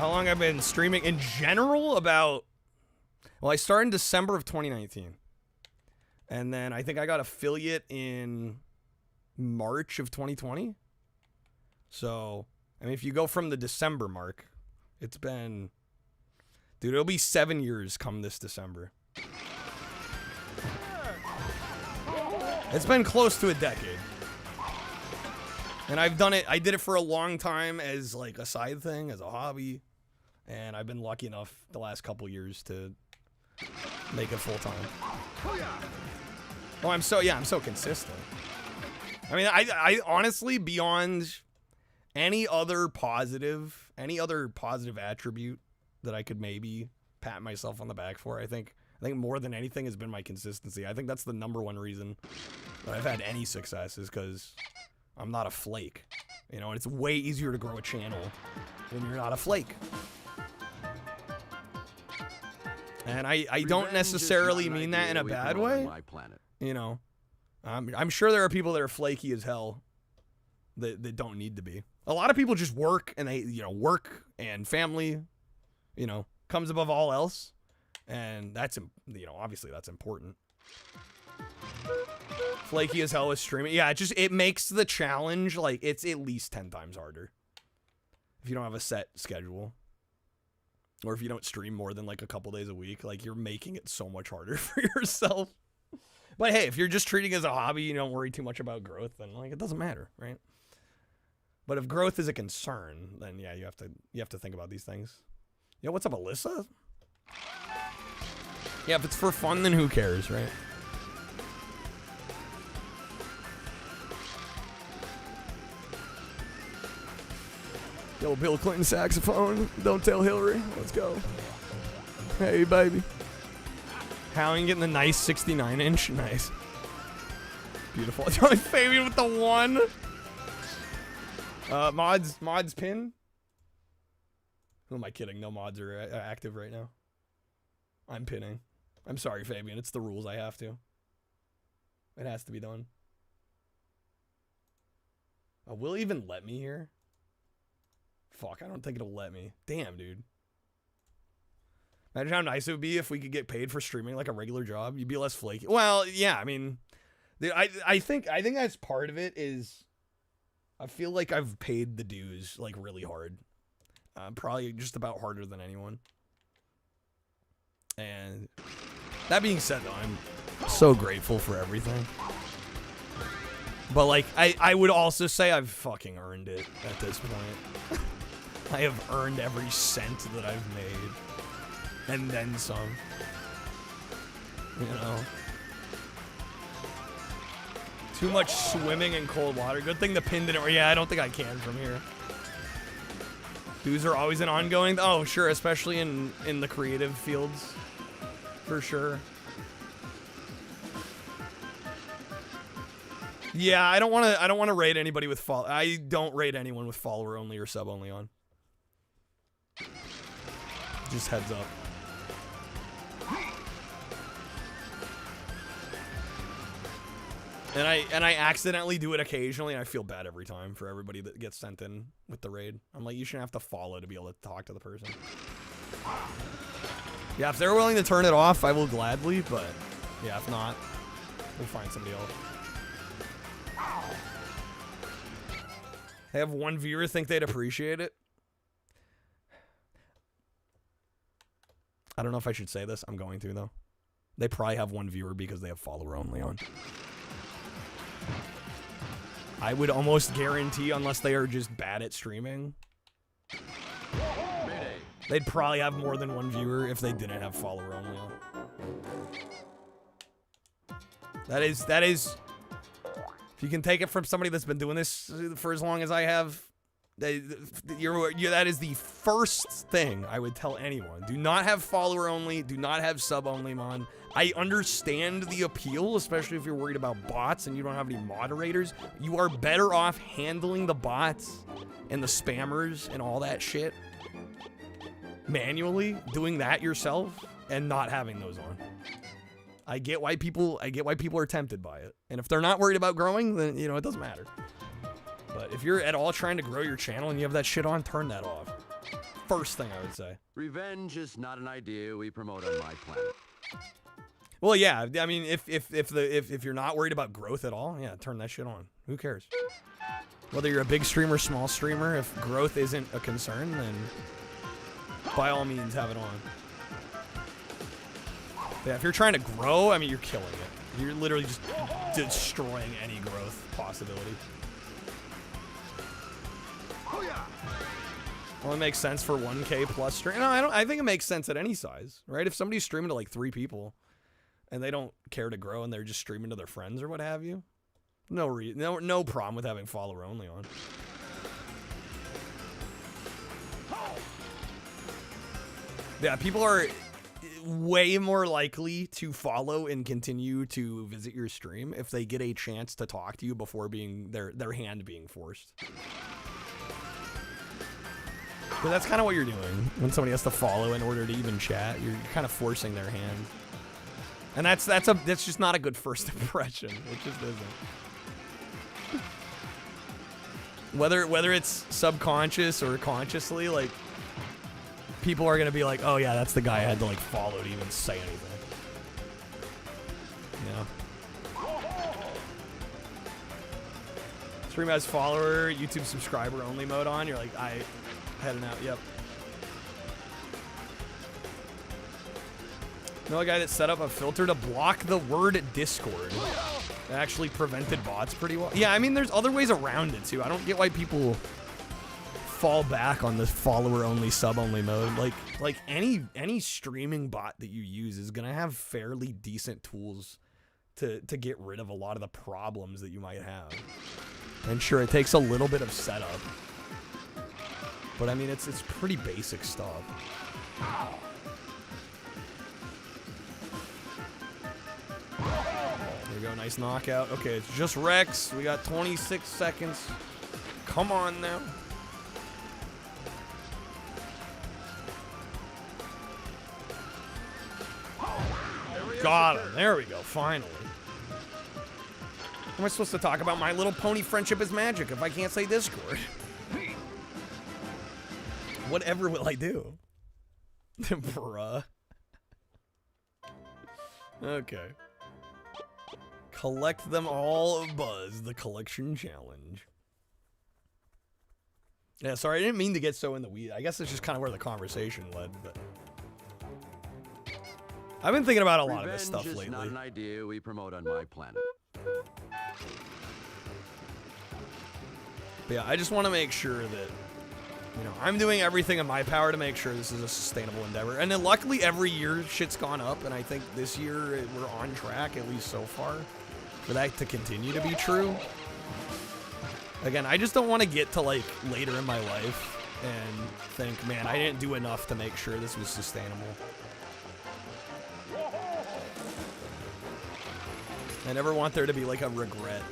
How long I've been streaming in general? About, well, I started in December of 2019. And then I think I got affiliate in March of 2020. So, I mean, if you go from the December mark, it's been, dude, it'll be 7 years come this December. It's been close to a decade. And I've done it, I did it for a long time as like a side thing, as a hobby. And I've been lucky enough the last couple years to make it full time. Oh, I'm so consistent. I mean, I honestly, beyond any other positive attribute that I could maybe pat myself on the back for, I think more than anything has been my consistency. I think that's the number one reason that I've had any success, is because I'm not a flake. You know, and it's way easier to grow a channel when you're not a flake. And I don't necessarily mean that in a bad way. You know, I'm sure there are people that are flaky as hell that don't need to be. A lot of people just work, and they, you know, work and family, you know, comes above all else. And that's, you know, obviously that's important. Flaky as hell is streaming. Yeah, it makes the challenge, like, it's at least 10 times harder if you don't have a set schedule. Or if you don't stream more than like a couple days a week, like, you're making it so much harder for yourself. But hey, if you're just treating it as a hobby, you don't worry too much about growth, then like it doesn't matter, right? But if growth is a concern, then yeah, you have to think about these things. Yo, what's up, Alyssa? Yeah, if it's for fun, then who cares, right? Yo, Bill Clinton saxophone. Don't tell Hillary. Let's go. Hey, baby. How are you getting the nice 69-inch? Nice. Beautiful. Fabian with the one. Mods pin. Who am I kidding? No mods are active right now. I'm pinning. I'm sorry, Fabian. It's the rules. I have to. It has to be done. Will it even let me here? Fuck, I don't think it'll let me. Damn, dude. Imagine how nice it would be if we could get paid for streaming like a regular job. You'd be less flaky. Well, yeah, I mean, I think that's part of it. Is I feel like I've paid the dues like really hard. Probably just about harder than anyone. And that being said, though, I'm so grateful for everything. But like, I would also say I've fucking earned it at this point. I have earned every cent that I've made. And then some. You know. Too much swimming in cold water. Good thing the pin didn't. Yeah, I don't think I can from here. Dues are always an ongoing. Oh, sure, especially in the creative fields. For sure. Yeah, I don't want to raid anybody with follow. I don't raid anyone with follower only or sub only on. Just heads up. And I accidentally do it occasionally, and I feel bad every time for everybody that gets sent in with the raid. I'm like, you shouldn't have to follow to be able to talk to the person. Yeah, if they're willing to turn it off, I will gladly, but yeah, if not, we'll find somebody else. I have one viewer think they'd appreciate it. I don't know if I should say this. I'm going to, though. They probably have one viewer because they have follower only on. I would almost guarantee, unless they are just bad at streaming, they'd probably have more than one viewer if they didn't have follower only on. That is, if you can take it from somebody that's been doing this for as long as I have, that is the first thing I would tell anyone. Do not have follower only. Do not have sub only, man. I understand the appeal, especially if you're worried about bots and you don't have any moderators. You are better off handling the bots and the spammers and all that shit manually, doing that yourself and not having those on. I get why people are tempted by it. And if they're not worried about growing, then, you know, it doesn't matter. But if you're at all trying to grow your channel and you have that shit on, turn that off. first thing I would say. Revenge is not an idea we promote on my planet. Well, yeah. I mean, if you're not worried about growth at all, yeah, turn that shit on. Who cares? Whether you're a big streamer, small streamer, if growth isn't a concern, then by all means have it on. But yeah, if you're trying to grow, I mean, you're killing it. You're literally just destroying any growth possibility. Only makes sense for 1K plus stream. No, I think it makes sense at any size, right? If somebody's streaming to like 3 people and they don't care to grow and they're just streaming to their friends or what have you, no problem with having follower only on. Yeah, people are way more likely to follow and continue to visit your stream if they get a chance to talk to you before being their hand being forced. But that's kind of what you're doing when somebody has to follow in order to even chat. You're kind of forcing their hand, and that's just not a good first impression. It just isn't. Whether it's subconscious or consciously, like people are gonna be like, "Oh yeah, that's the guy I had to like follow to even say anything." Yeah. Stream as follower, YouTube subscriber only mode on. You're like, heading out, yep. Know a guy that set up a filter to block the word Discord. That actually prevented bots pretty well. Yeah, I mean, there's other ways around it too. I don't get why people fall back on this follower-only, sub-only mode. Like any streaming bot that you use is gonna have fairly decent tools to get rid of a lot of the problems that you might have. And sure, it takes a little bit of setup. But I mean, it's pretty basic stuff. There we go, nice knockout. Okay, it's just Rex. We got 26 seconds. Come on now. Got him. There we go, finally. How am I supposed to talk about My Little Pony Friendship is Magic if I can't say Discord? Whatever will I do? Bruh. Okay. Collect them all, Buzz, the collection challenge. Yeah, sorry, I didn't mean to get so in the weeds. I guess it's just kind of where the conversation led, but I've been thinking about a lot of this stuff lately. Not an idea we promote on my planet. But yeah, I just want to make sure that, you know, I'm doing everything in my power to make sure this is a sustainable endeavor. And then luckily every year shit's gone up, and I think this year we're on track, at least so far, for that to continue to be true. Again, I just don't want to get to like later in my life and think, man, I didn't do enough to make sure this was sustainable. I never want there to be like a regret.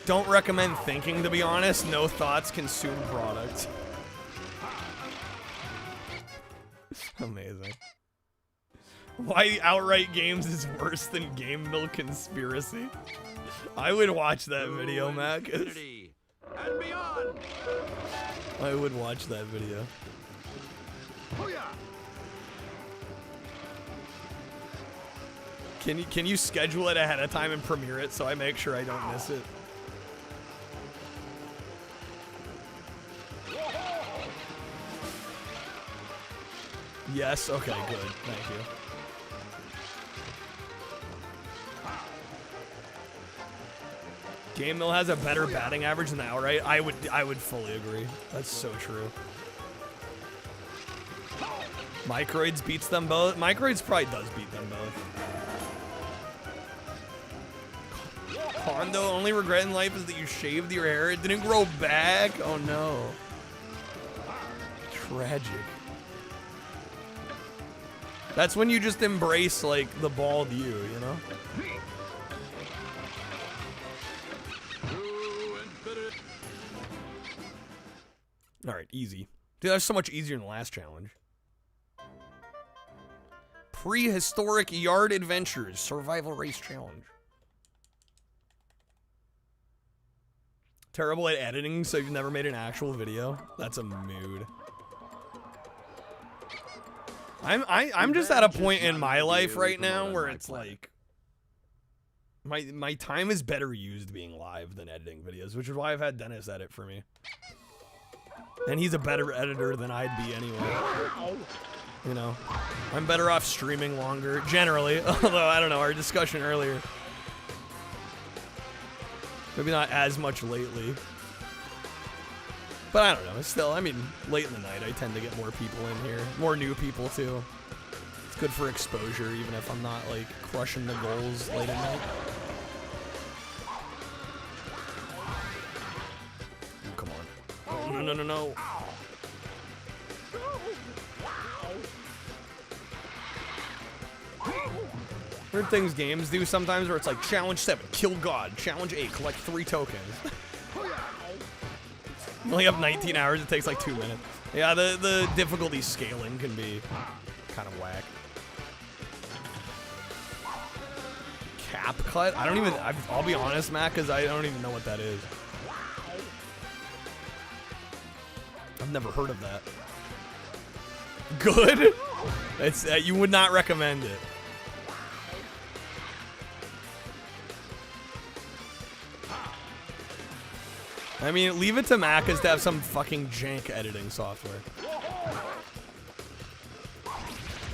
Don't recommend thinking, to be honest. No thoughts, consume product. Amazing. Why Outright Games is worse than Game Mill Conspiracy? I would watch that video, Mac. And beyond. I would watch that video. Can you schedule it ahead of time and premiere it so I make sure I don't miss it? Yes, okay, good. Thank you. Game Mill has a better batting average than the Outright. I would fully agree. That's so true. Microids beats them both. Microids probably does beat them both. Kondo, only regret in life is that you shaved your hair. It didn't grow back. Oh no. Tragic. That's when you just embrace like the bald you know? Alright, easy. Dude, that's so much easier than the last challenge. Prehistoric Yard Adventures Survival Race Challenge. Terrible at editing, so you've never made an actual video? That's a mood. I'm just at a point in my life right now where it's like my time is better used being live than editing videos, which is why I've had Dennis edit for me. And he's a better editor than I'd be anyway. You know, I'm better off streaming longer, generally. Although, I don't know, our discussion earlier. Maybe not as much lately. But I don't know, still, I mean, late in the night, I tend to get more people in here. More new people, too. It's good for exposure, even if I'm not, like, crushing the goals late at night. Oh, come on. Oh, no, no, no, no. Weird things games do sometimes where it's like, challenge 7, kill God. Challenge 8, collect 3 tokens. You only have 19 hours, it takes like 2 minutes. Yeah, the difficulty scaling can be kind of whack. Cap cut? I don't even, I'll be honest, Matt, because I don't even know what that is. I've never heard of that. Good? It's you would not recommend it. I mean, leave it to Macca's to have some fucking jank editing software.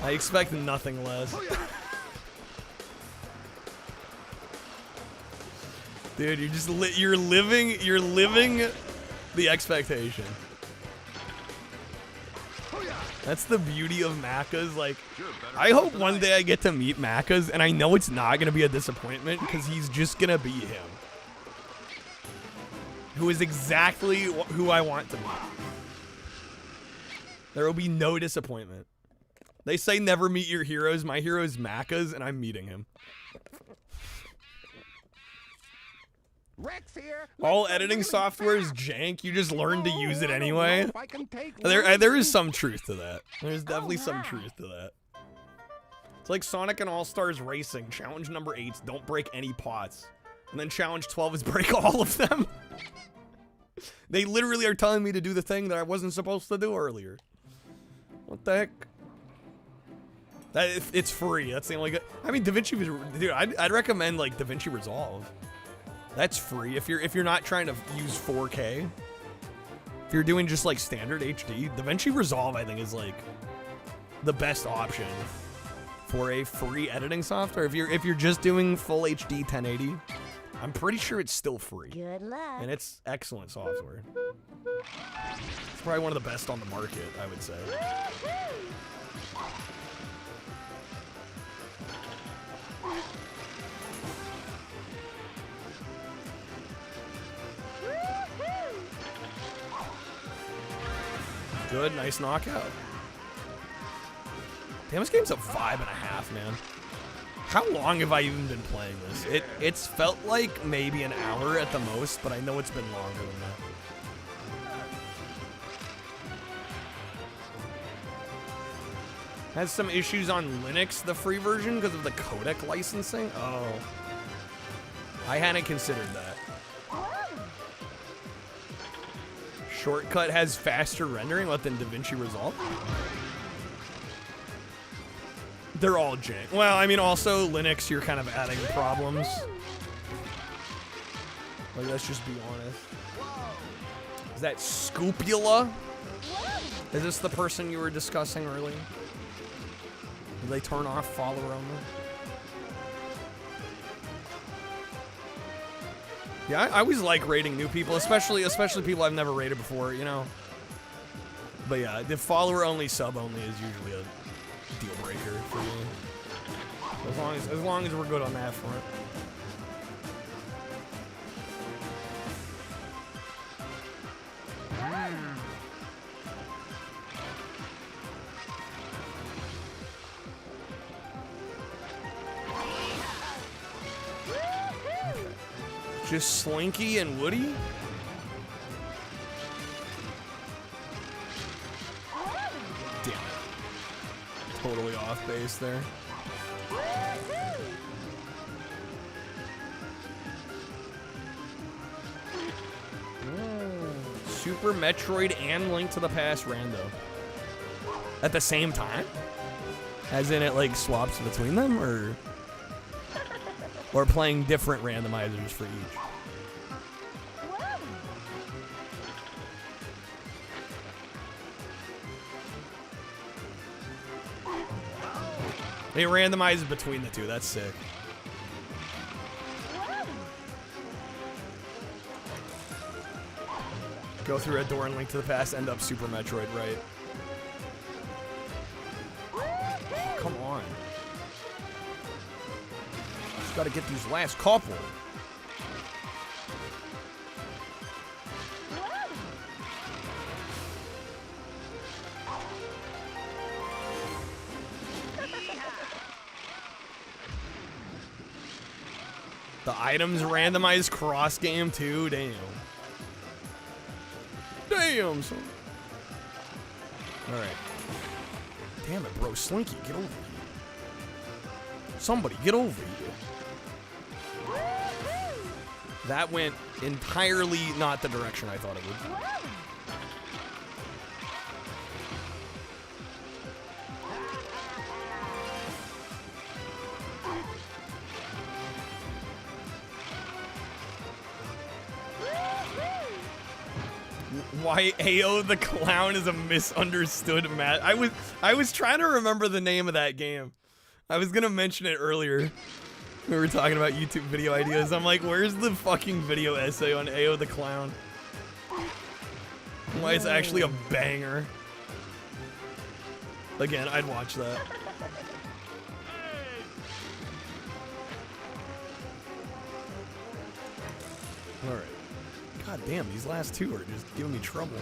I expect nothing less. Dude, you're just you're living the expectation. That's the beauty of Macca's. Like, I hope one day I get to meet Macca's, and I know it's not gonna be a disappointment because he's just gonna be him. Who is exactly who I want to meet. There will be no disappointment. They say never meet your heroes. My hero is Macca's, and I'm meeting him. Rex here. All editing software is jank. You just learn to use it anyway. There is some truth to that. There's definitely some truth to that. It's like Sonic and All-Stars Racing. Challenge number 8 is don't break any pots. And then challenge 12 is break all of them. They literally are telling me to do the thing that I wasn't supposed to do earlier. What the heck? It's free. That's the only good. I mean, DaVinci, dude, I'd recommend like DaVinci Resolve. That's free if you're not trying to use 4K. If you're doing just like standard HD, DaVinci Resolve I think is like the best option for a free editing software. If you're just doing full HD 1080. I'm pretty sure it's still free. Good luck. And it's excellent software. It's probably one of the best on the market, I would say. Good, nice knockout. Damn, this game's a 5.5, man. How long have I even been playing this? It's felt like maybe an hour at the most, but I know it's been longer than that. Has some issues on Linux, the free version, because of the codec licensing? Oh. I hadn't considered that. Shortcut has faster rendering than DaVinci Resolve? They're all jank. Well, I mean, also, Linux, you're kind of adding problems. Like, let's just be honest. Is that Scopula? Is this the person you were discussing earlier? Did they turn off follower only? Yeah, I always like rating new people, especially people I've never rated before, you know? But yeah, the follower only, sub only is usually a deal breaker for me. As long as we're good on that front. Just Slinky and Woody? Damn it. Totally off base there. Super Metroid and Link to the Past rando. At the same time? As in it like swaps between them, or playing different randomizers for each? It randomizes between the two. That's sick. Go through a door and Link to the Past, end up Super Metroid, right? Oh, come on. Just gotta get these last couple. The items randomized cross game too, damn. Damn, son. Alright. Damn it, bro. Slinky, get over here. Somebody, get over here. That went entirely not the direction I thought it would. Why AO the Clown is a misunderstood match. I was trying to remember the name of that game. I was gonna mention it earlier. We were talking about YouTube video ideas. I'm like, where's the fucking video essay on AO the Clown? Why it's actually a banger. Again, I'd watch that. Alright. God damn, these last two are just giving me trouble.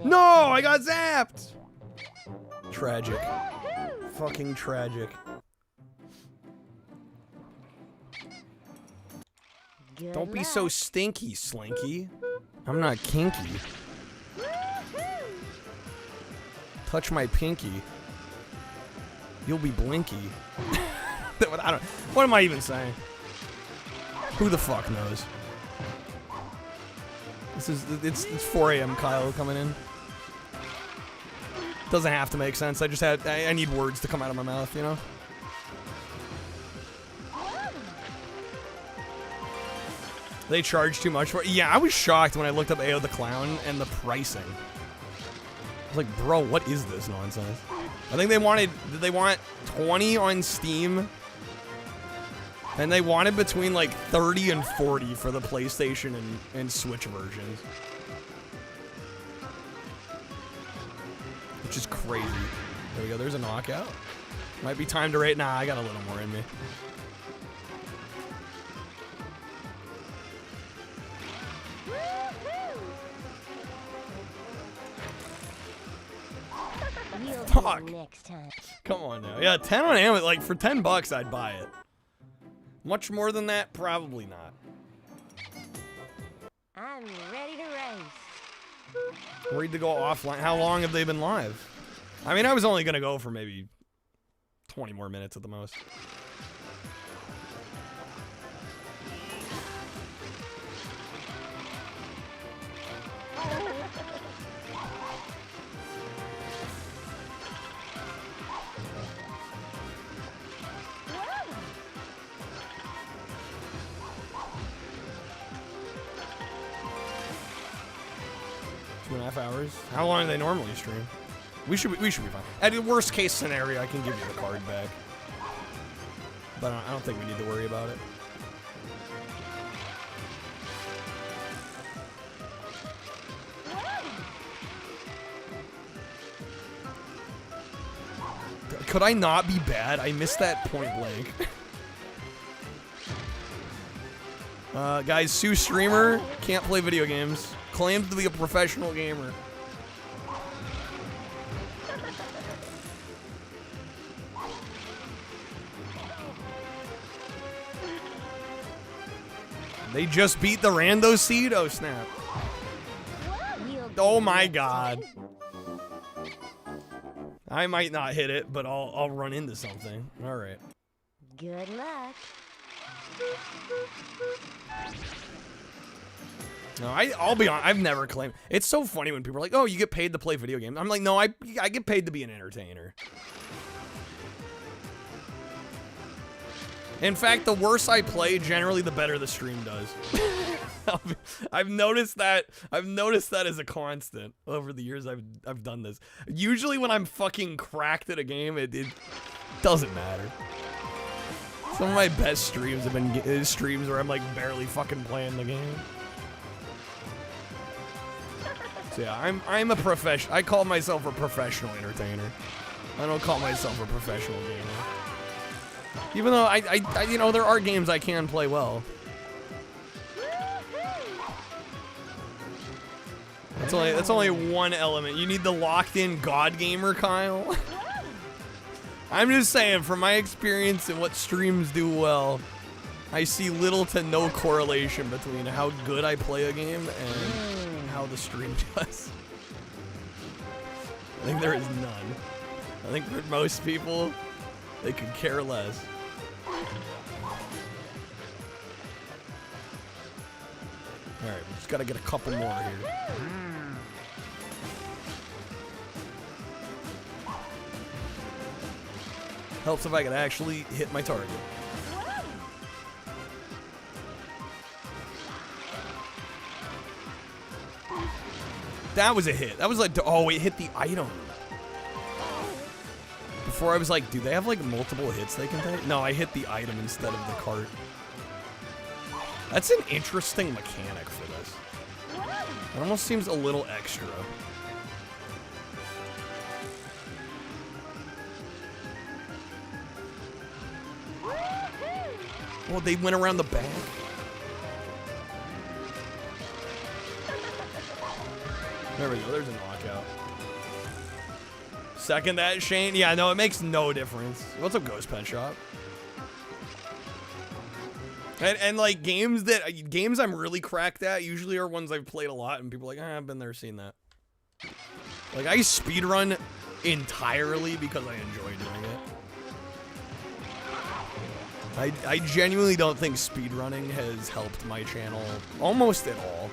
No, I got zapped! Tragic. Fucking tragic. Don't be so stinky, Slinky. I'm not kinky. Touch my pinky. You'll be blinky. I don't. What am I even saying? Who the fuck knows? It's 4 a.m. Kyle coming in. Doesn't have to make sense. I need words to come out of my mouth, you know? They charge too much for it. Yeah, I was shocked when I looked up AO the Clown and the pricing. I was like, bro, what is this nonsense? I think they want 20 on Steam. And they wanted between like 30 and 40 for the PlayStation and Switch versions. Which is crazy. There we go, there's a knockout. Might be time to rate. Nah, I got a little more in me. Fuck. Come on now. Yeah, 10 on Amazon. Like, for 10 bucks, I'd buy it. Much more than that? Probably not. I'm ready to race. Ready to go offline. How long have they been live? I mean, I was only going to go for maybe 20 more minutes at the most. Hours. How long do they normally stream? We should be fine. At the worst case scenario, I can give you the card back. But I don't think we need to worry about it. Could I not be bad? I missed that point blank. Guys, Sue Streamer can't play video games. Claims to be a professional gamer. They just beat the Rando Seed? Oh, snap. Oh my god. I might not hit it, but I'll run into something. All right. Good luck. No, I'll be honest. I've never claimed. It's so funny when people are like, "Oh, you get paid to play video games." I'm like, "No, I get paid to be an entertainer." In fact, the worse I play, generally, the better the stream does. I've noticed that. I've noticed that as a constant over the years I've done this. Usually, when I'm fucking cracked at a game, it doesn't matter. Some of my best streams have been streams where I'm like barely fucking playing the game. So yeah, I'm a professional. I call myself a professional entertainer. I don't call myself a professional gamer. Even though I you know, there are games I can play well. That's only one element. You need the locked-in God gamer, Kyle. I'm just saying, from my experience and what streams do well, I see little to no correlation between how good I play a game and how the stream does. I think there is none. I think for most people, they could care less. Alright, we just gotta get a couple more here. Helps if I can actually hit my target. That was a hit. That was like, oh, it hit the item. Before I was like, do they have like multiple hits they can take? No, I hit the item instead of the cart. That's an interesting mechanic for this. It almost seems a little extra. Well, they went around the back. There we go. There's a knockout. Second that, Shane. Yeah, no, it makes no difference. What's up, Ghost Pet Shop? And like games I'm really cracked at usually are ones I've played a lot, and people are like, I've been there, seen that. Like I speedrun entirely because I enjoy doing it. I genuinely don't think speedrunning has helped my channel almost at all.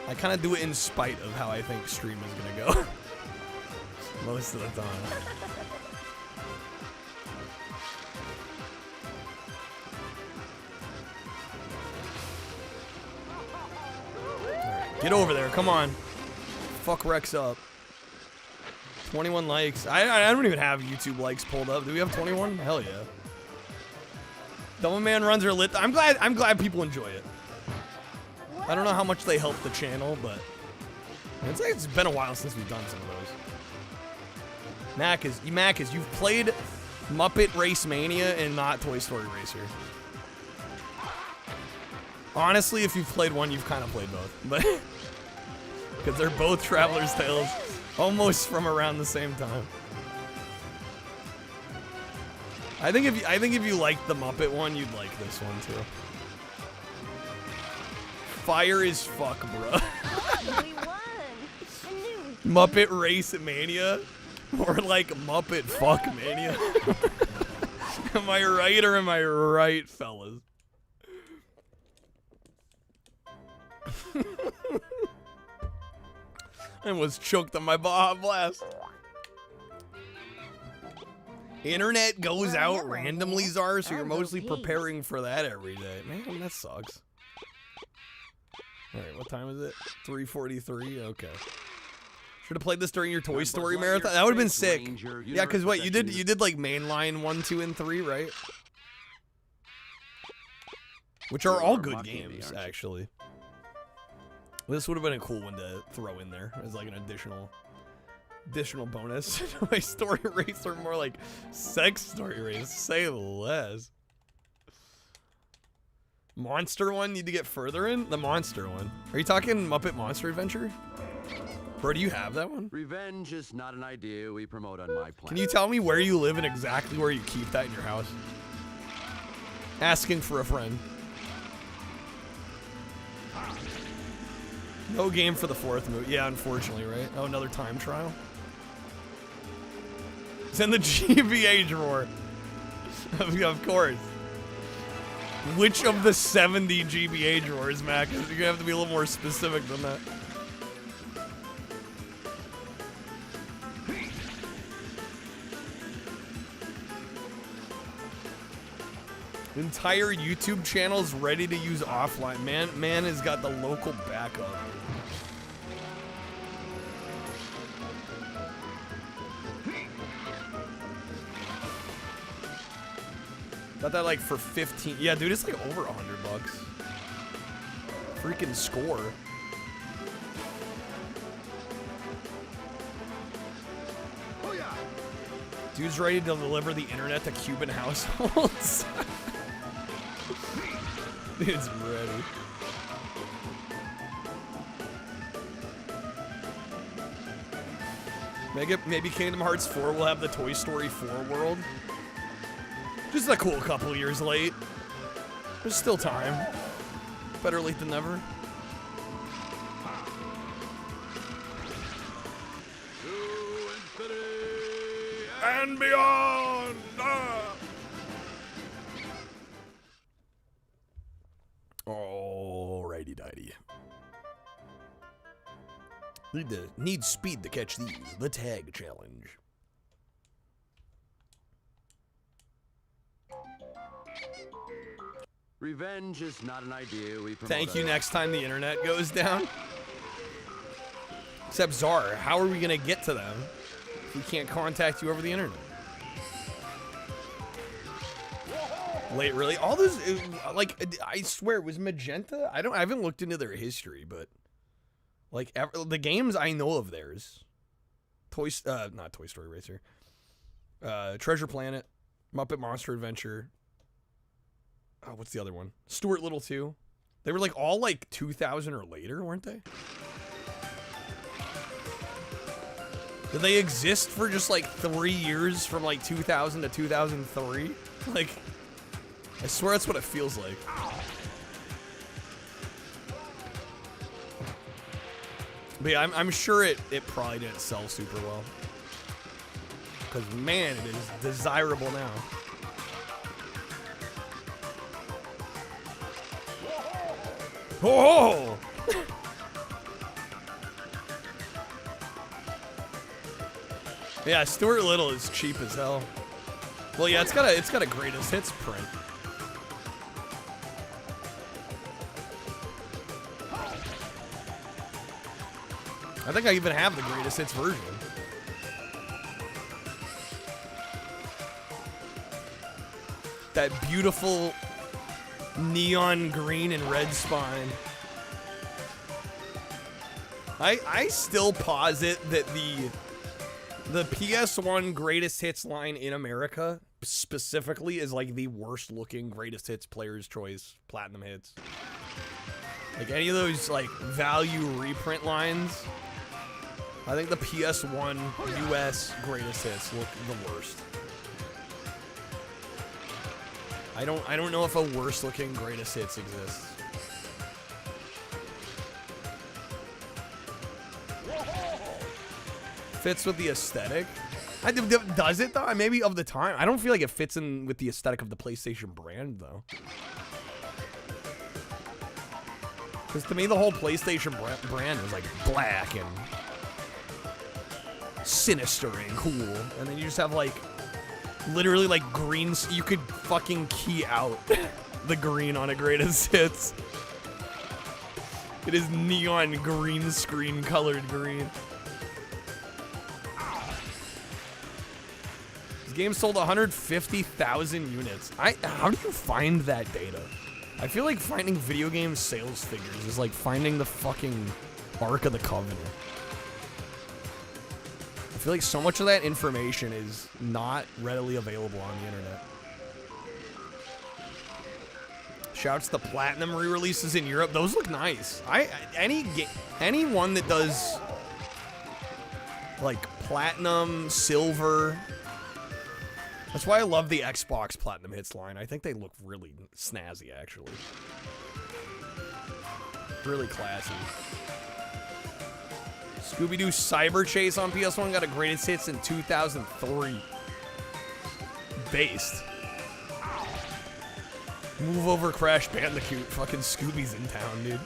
I kind of do it in spite of how I think stream is gonna go. Most of the time. Right, get over there, come on. Fuck Rex up. 21 likes. I don't even have YouTube likes pulled up. Do we have 21? Hell yeah. Double Man runs are lit. I'm glad people enjoy it. I don't know how much they help the channel, but it's been a while since we've done some of those. Macas, you've played Muppet Race Mania and not Toy Story Racer. Honestly, if you've played one, you've kind of played both, but because they're both Traveler's Tales, almost from around the same time. I think if you liked the Muppet one, you'd like this one too. Fire is fuck, bro. We won. Muppet Race Mania, or like Muppet Fuck Mania. Am I right or am I right, fellas? And was choked on my Baja Blast. Internet goes out randomly, Czar, so you're mostly preparing for that every day. Man, that sucks. Alright, what time is it? 3:43? Okay. Should have played this during your Toy Story marathon. That would have been sick. Yeah, because what, you did like mainline 1, 2, and 3, right? Which are all good games, actually. This would have been a cool one to throw in there as like an additional bonus. My Story Race are more like sex story race, say less. Monster one, need to get further in? The monster one. Are you talking Muppet Monster Adventure? Bro, do you have that one? Revenge is not an idea we promote on my planet. Can you tell me where you live and exactly where you keep that in your house? Asking for a friend. No game for the 4th movie. Yeah, unfortunately, right? Oh, another time trial? It's in the GBA drawer. Of course. Which of the 70 GBA drawers, Mac? You're gonna have to be a little more specific than that. Entire YouTube channel's ready to use offline. Man has got the local backup. Got that like for 15. Yeah, dude, it's like over $100. Freaking score. Dude's ready to deliver the internet to Cuban households. Dude's ready. Maybe Kingdom Hearts 4 will have the Toy Story 4 world. Just a cool couple years late. There's still time. Better late than never. And beyond! Alrighty dighty. Need speed to catch these. The tag challenge. Revenge is not an idea we promote. Thank you next time the internet goes down. Except Czar, how are we gonna get to them if we can't contact you over the internet? Wait, really? All those, like, I swear it was Magenta. I haven't looked into their history, but like the games I know of theirs, not Toy Story Racer, Treasure Planet, Muppet Monster Adventure. Oh, what's the other one? Stuart Little 2. They were like all like 2000 or later, weren't they? Did they exist for just like 3 years from like 2000 to 2003? Like, I swear that's what it feels like. But yeah, I'm sure it probably didn't sell super well. Because man, it is desirable now. Oh! Yeah, Stuart Little is cheap as hell. Well, yeah, it's got a greatest hits print. I think I even have the greatest hits version. That beautiful neon green and red spine. I still posit that the PS1 greatest hits line in America specifically is like the worst looking greatest hits player's choice platinum hits. Like any of those like value reprint lines, I think the PS1 US greatest hits look the worst. I don't know if a worse looking greatest hits exists. Fits with the aesthetic. Does it though? Maybe of the time. I don't feel like it fits in with the aesthetic of the PlayStation brand though. Because to me the whole PlayStation brand is like black and sinister and cool. And then you just have like literally like greens. You could fucking key out the green on a greatest hits. It is neon green screen colored green. This game sold 150,000 units. How do you find that data? I feel like finding video game sales figures is like finding the fucking Ark of the Covenant. I feel like so much of that information is not readily available on the internet. Shouts to Platinum re-releases in Europe. Those look nice. Any one that does like Platinum, Silver. That's why I love the Xbox Platinum Hits line. I think they look really snazzy, actually. Really classy. Scooby-Doo Cyber Chase on PS1 got a greatest hits in 2003. based. Move over, Crash Bandicoot. Fucking Scooby's in town, dude.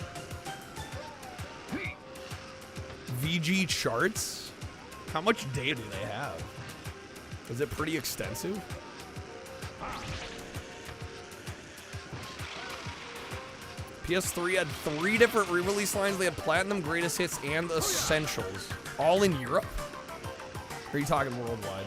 VG charts? How much data do they have? Is it pretty extensive? PS3 had 3 different re-release lines. They had Platinum, Greatest Hits, and Essentials. All in Europe? Or are you talking worldwide?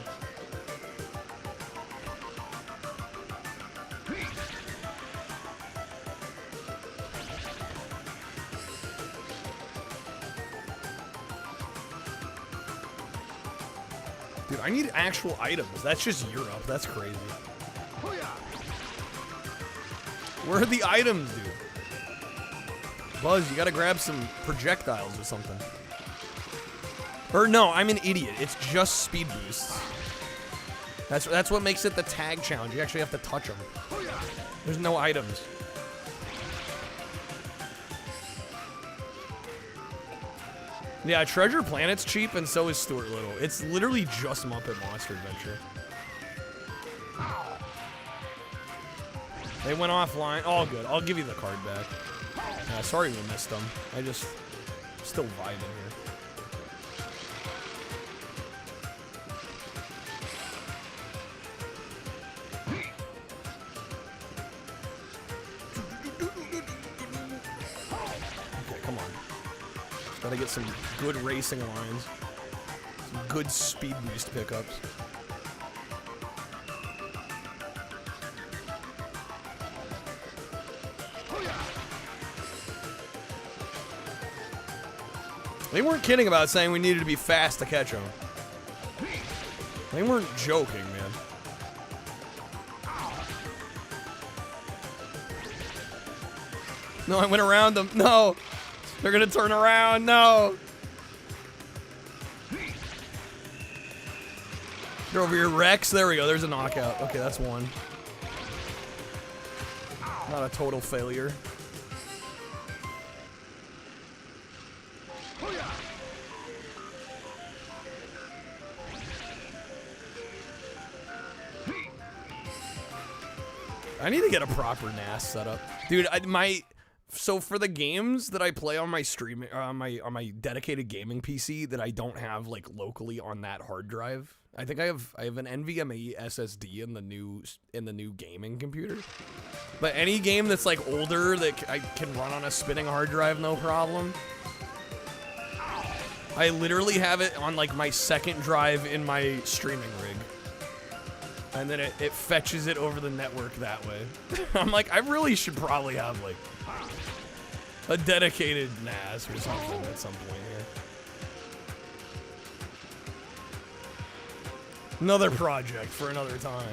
Dude, I need actual items. That's just Europe. That's crazy. Where are the items, dude? Buzz, you gotta grab some projectiles or something. Or no, I'm an idiot. It's just speed boosts. That's what makes it the tag challenge. You actually have to touch them. There's no items. Yeah, Treasure Planet's cheap, and so is Stuart Little. It's literally just Muppet Monster Adventure. They went offline. All good. I'll give you the card back. Yeah, sorry we missed them. I just still vibing here. Okay, come on. Gotta get some good racing lines. Some good speed boost pickups. They weren't kidding about saying we needed to be fast to catch them. They weren't joking, man. No, I went around them. No! They're gonna turn around. No! They're over here, Rex. There we go. There's a knockout. Okay, that's one. Not a total failure. I need to get a proper NAS setup, dude. So for the games that I play on my stream, on my dedicated gaming PC that I don't have like locally on that hard drive, I think I have an NVMe SSD in the new gaming computer. But any game that's like older that I can run on a spinning hard drive, no problem. I literally have it on like my second drive in my streaming rig. And then it fetches it over the network that way. I'm like, I really should probably have like a dedicated NAS or something at some point here. Another project for another time.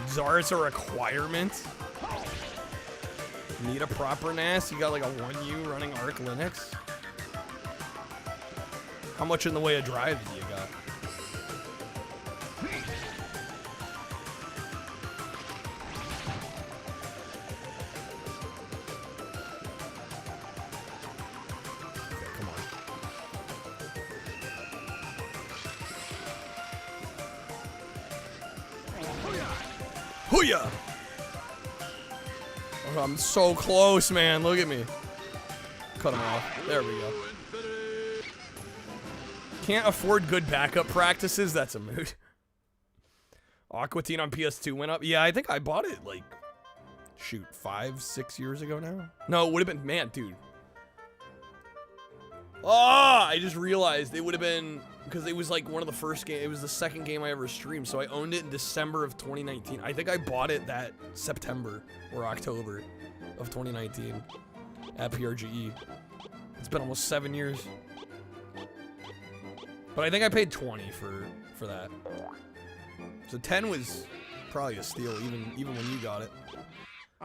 Czar's a requirement. Need a proper NAS? You got like a 1U running Arch Linux? How much in the way of drives do you got? Hooyah! Oh, I'm so close, man. Look at me. Cut him off. There we go. Can't afford good backup practices? That's a mood. Aqua Teen on PS2 went up. Yeah, I think I bought it like, shoot, 5-6 years ago now. No, it would have been, man, dude. Oh, I just realized it would have been, because it was like one of the first games, it was the second game I ever streamed, so I owned it in December of 2019. I think I bought it that September or October of 2019 at PRGE. It's been almost 7 years. But I think I paid 20 for that. So 10 was probably a steal, even when you got it.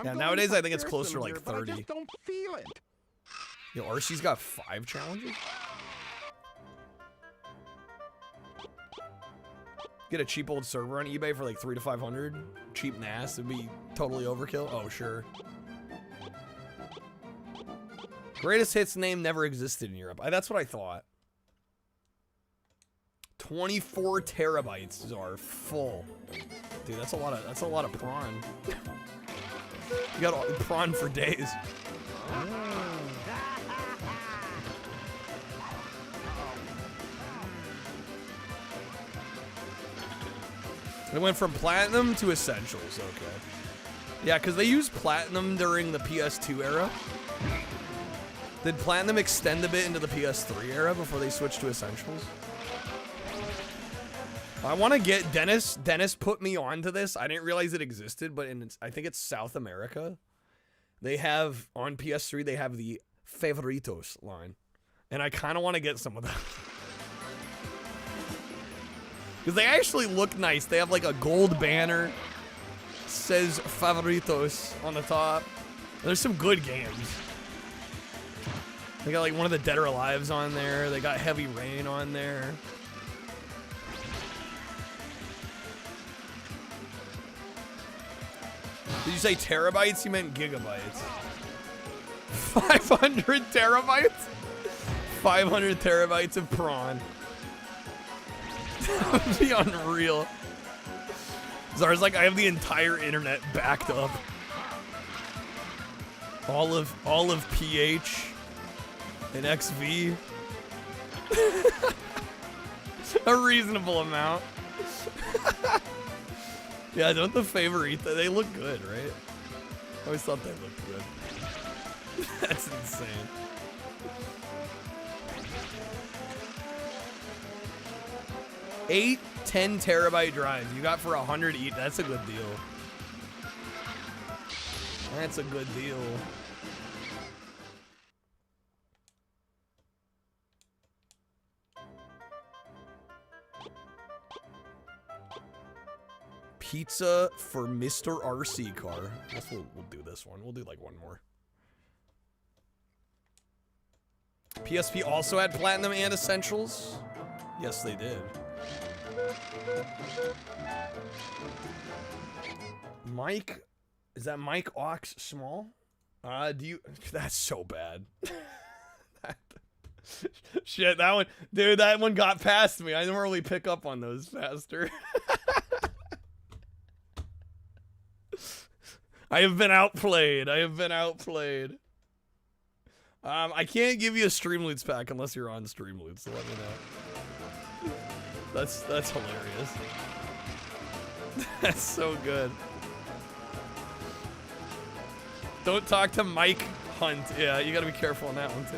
Yeah, nowadays I think it's closer to like 30. I just don't feel it. Yo, RC's got 5 challenges? Get a cheap old server on eBay for like 300 to 500. Cheap NAS would be totally overkill. Oh, sure. Greatest Hits name never existed in Europe. That's what I thought. 24 terabytes are full. Dude, that's a lot of prawn. You got all prawn for days. It went from platinum to essentials, okay. Yeah, because they used platinum during the PS2 era. Did platinum extend a bit into the PS3 era before they switched to essentials? I want to get Dennis. Dennis put me onto this. I didn't realize it existed, but I think it's South America. They have, on PS3, they have the Favoritos line. And I kind of want to get some of them. Because they actually look nice. They have like a gold banner. Says Favoritos on the top. There's some good games. They got like one of the Dead or Alives on there. They got Heavy Rain on there. Did you say terabytes? You meant gigabytes. 500 terabytes? 500 terabytes of prawn. That would be unreal. Zara's like, I have the entire internet backed up. All of PH and XV. A reasonable amount. Yeah, don't the Favorita, they look good, right? I always thought they looked good. That's insane. Eight 10 terabyte drives you got for 100 each. That's a good deal. That's a good deal. Pizza for Mr. RC car. I guess we'll do this one. We'll do like one more. PSP also had Platinum and Essentials. Yes, they did. Mike, is that Mike Ox Small? Do you? That's so bad. Shit, that one, dude, that one got past me. I normally pick up on those faster. I have been outplayed. I have been outplayed. I can't give you a Streamloots pack unless you're on Streamloots, so let me know. That's hilarious. That's so good. Don't talk to Mike Hunt. Yeah, you gotta be careful on that one too.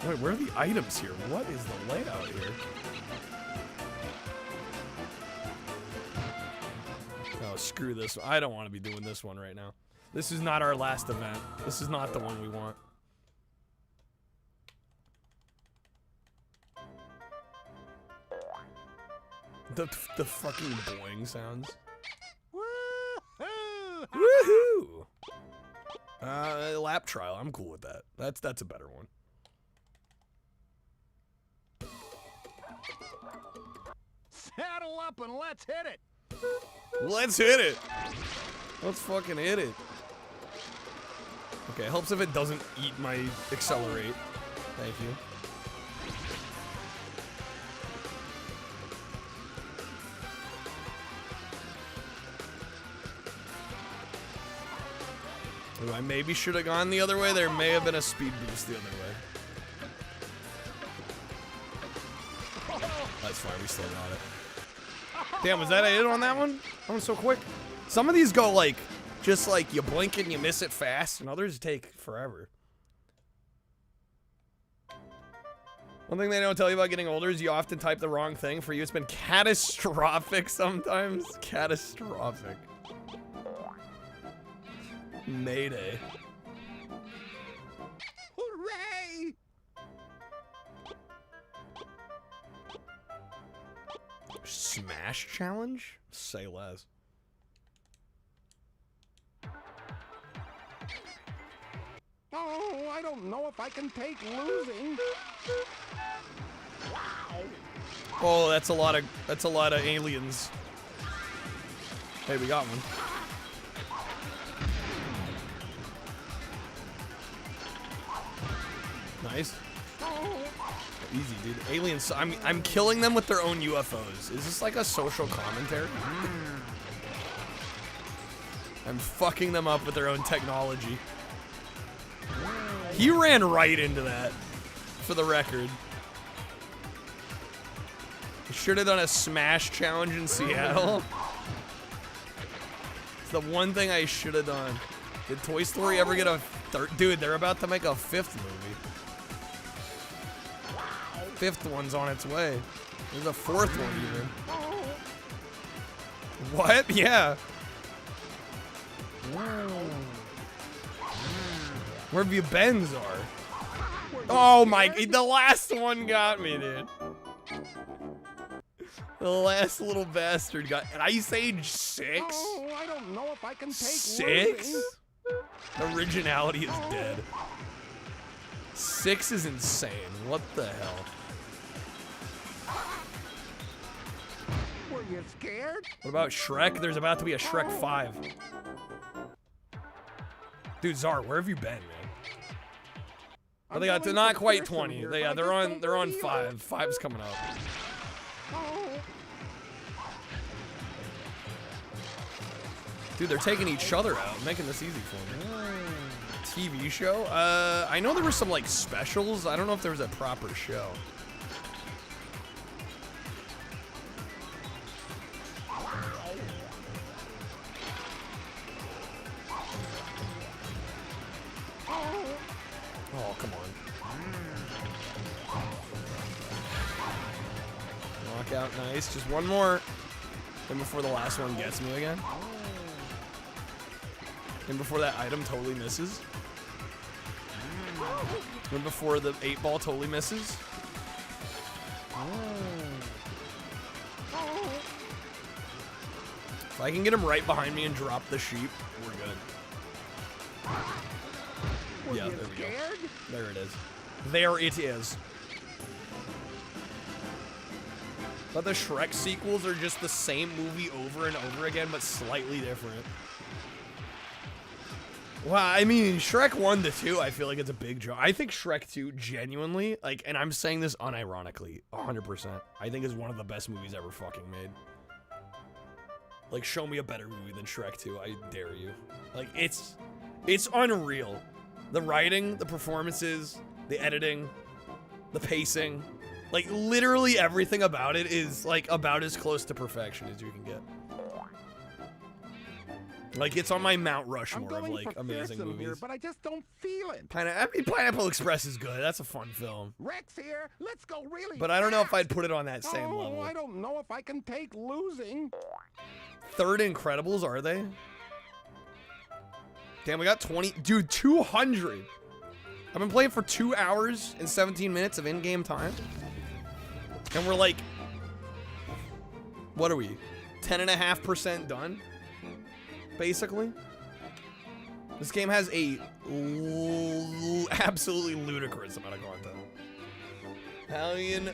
Wait, where are the items here? What is the layout here? Oh, screw this. I don't want to be doing this one right now. This is not our last event. This is not the one we want. The fucking boing sounds. Woohoo! Lap trial. I'm cool with that. That's a better one. Saddle up and let's hit it. Let's hit it. Let's fucking hit it. Okay, helps if it doesn't eat my accelerate. Thank you. Ooh, I maybe should have gone the other way. There may have been a speed boost the other way. That's fine, we still got it. Damn, was that it on that one? That one's so quick. Some of these go like, just like you blink and you miss it fast, and others take forever. One thing they don't tell you about getting older is you often type the wrong thing. For you, it's been catastrophic sometimes. Catastrophic. Mayday. Hooray! Smash challenge? Say less. Oh, I don't know if I can take losing. Wow. Oh, that's a lot of aliens. Hey, we got one. Nice. Easy, dude. Aliens. I'm killing them with their own UFOs. Is this like a social commentary? I'm fucking them up with their own technology. He ran right into that, for the record. Should have done a Smash challenge in Seattle. It's the one thing I should have done. Did Toy Story ever get a third? Dude, they're about to make a 5th movie. 5th one's on its way. There's a 4th one even. What? Yeah. Where have you been, Czar? Oh my, the last one got me, dude. The last little bastard got, and Ice Age 6? Oh, I don't know if I can take 6? losing. Originality is dead. 6 is insane. What the hell? Were you scared? What about Shrek? There's about to be a Shrek 5. Dude, Czar, where have you been, man? Oh, they got, they're not quite 20. They're on 5. 5's coming up. Dude, they're taking each other out, making this easy for me. TV show? I know there were some like specials. I don't know if there was a proper show. Oh, come on. Knockout, nice. Just one more. And before the last one gets me again. And before that item totally misses. And before the 8-ball totally misses. If I can get him right behind me and drop the sheep, we're good. Yeah, there we go. There it is. There it is. But the Shrek sequels are just the same movie over and over again, but slightly different. Well, I mean, Shrek 1 to 2, I feel like it's a big jump. I think Shrek 2, genuinely, like, and I'm saying this unironically, 100%, I think is one of the best movies ever fucking made. Like, show me a better movie than Shrek 2, I dare you. Like, it's unreal. The writing, the performances, the editing, the pacing, like, literally everything about it is, like, about as close to perfection as you can get. Like, it's on my Mount Rushmore of, like, amazing movies. Here, but I just don't feel it. Pineapple Express is good. That's a fun film. Rex here. Let's go really But I don't know if I'd put it on that same level. I don't know if I can take losing. Third Incredibles, are they? Damn, we got 20. Dude, 200. I've been playing for 2 hours and 17 minutes of in-game time. And we're like, what are we? 10.5% done? Basically. This game has a absolutely ludicrous amount of content. Hellion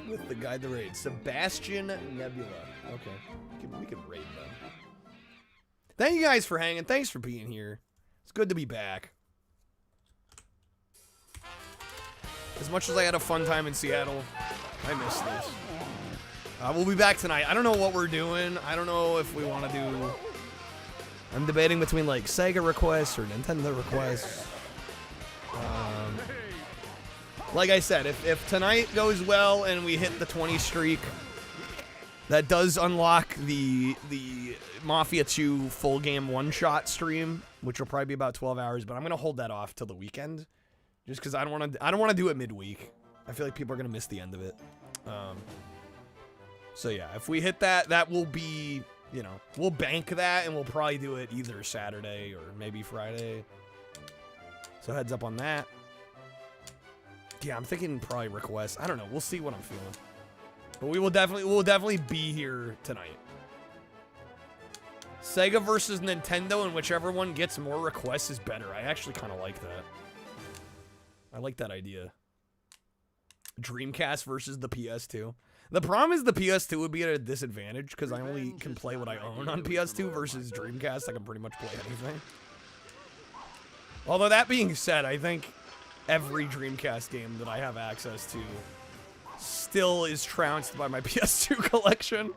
with the guide to raid. Sebastian Nebula. Okay. We can raid them. Thank you guys for hanging. Thanks for being here. It's good to be back. As much as I had a fun time in Seattle, I miss this. We'll be back tonight. I don't know what we're doing. I don't know if we want to do... I'm debating between, like, Sega requests or Nintendo requests. Like I said, if tonight goes well and we hit the 20 streak, that does unlock the Mafia 2 full game one-shot stream, which will probably be about 12 hours, but I'm going to hold that off till the weekend. Just because I don't want to do it midweek. I feel like people are going to miss the end of it. So yeah, if we hit that, that will be... You know, we'll bank that and we'll probably do it either Saturday or maybe Friday. So heads up on that. Yeah, I'm thinking probably requests. I don't know. We'll see what I'm feeling. But we'll definitely be here tonight. Sega versus Nintendo, and whichever one gets more requests is better. I actually kind of like that. I like that idea. Dreamcast versus the PS2. The problem is the PS2 would be at a disadvantage because I only can play what I own on PS2 versus Dreamcast. I can pretty much play anything. Although that being said, I think every Dreamcast game that I have access to still is trounced by my PS2 collection.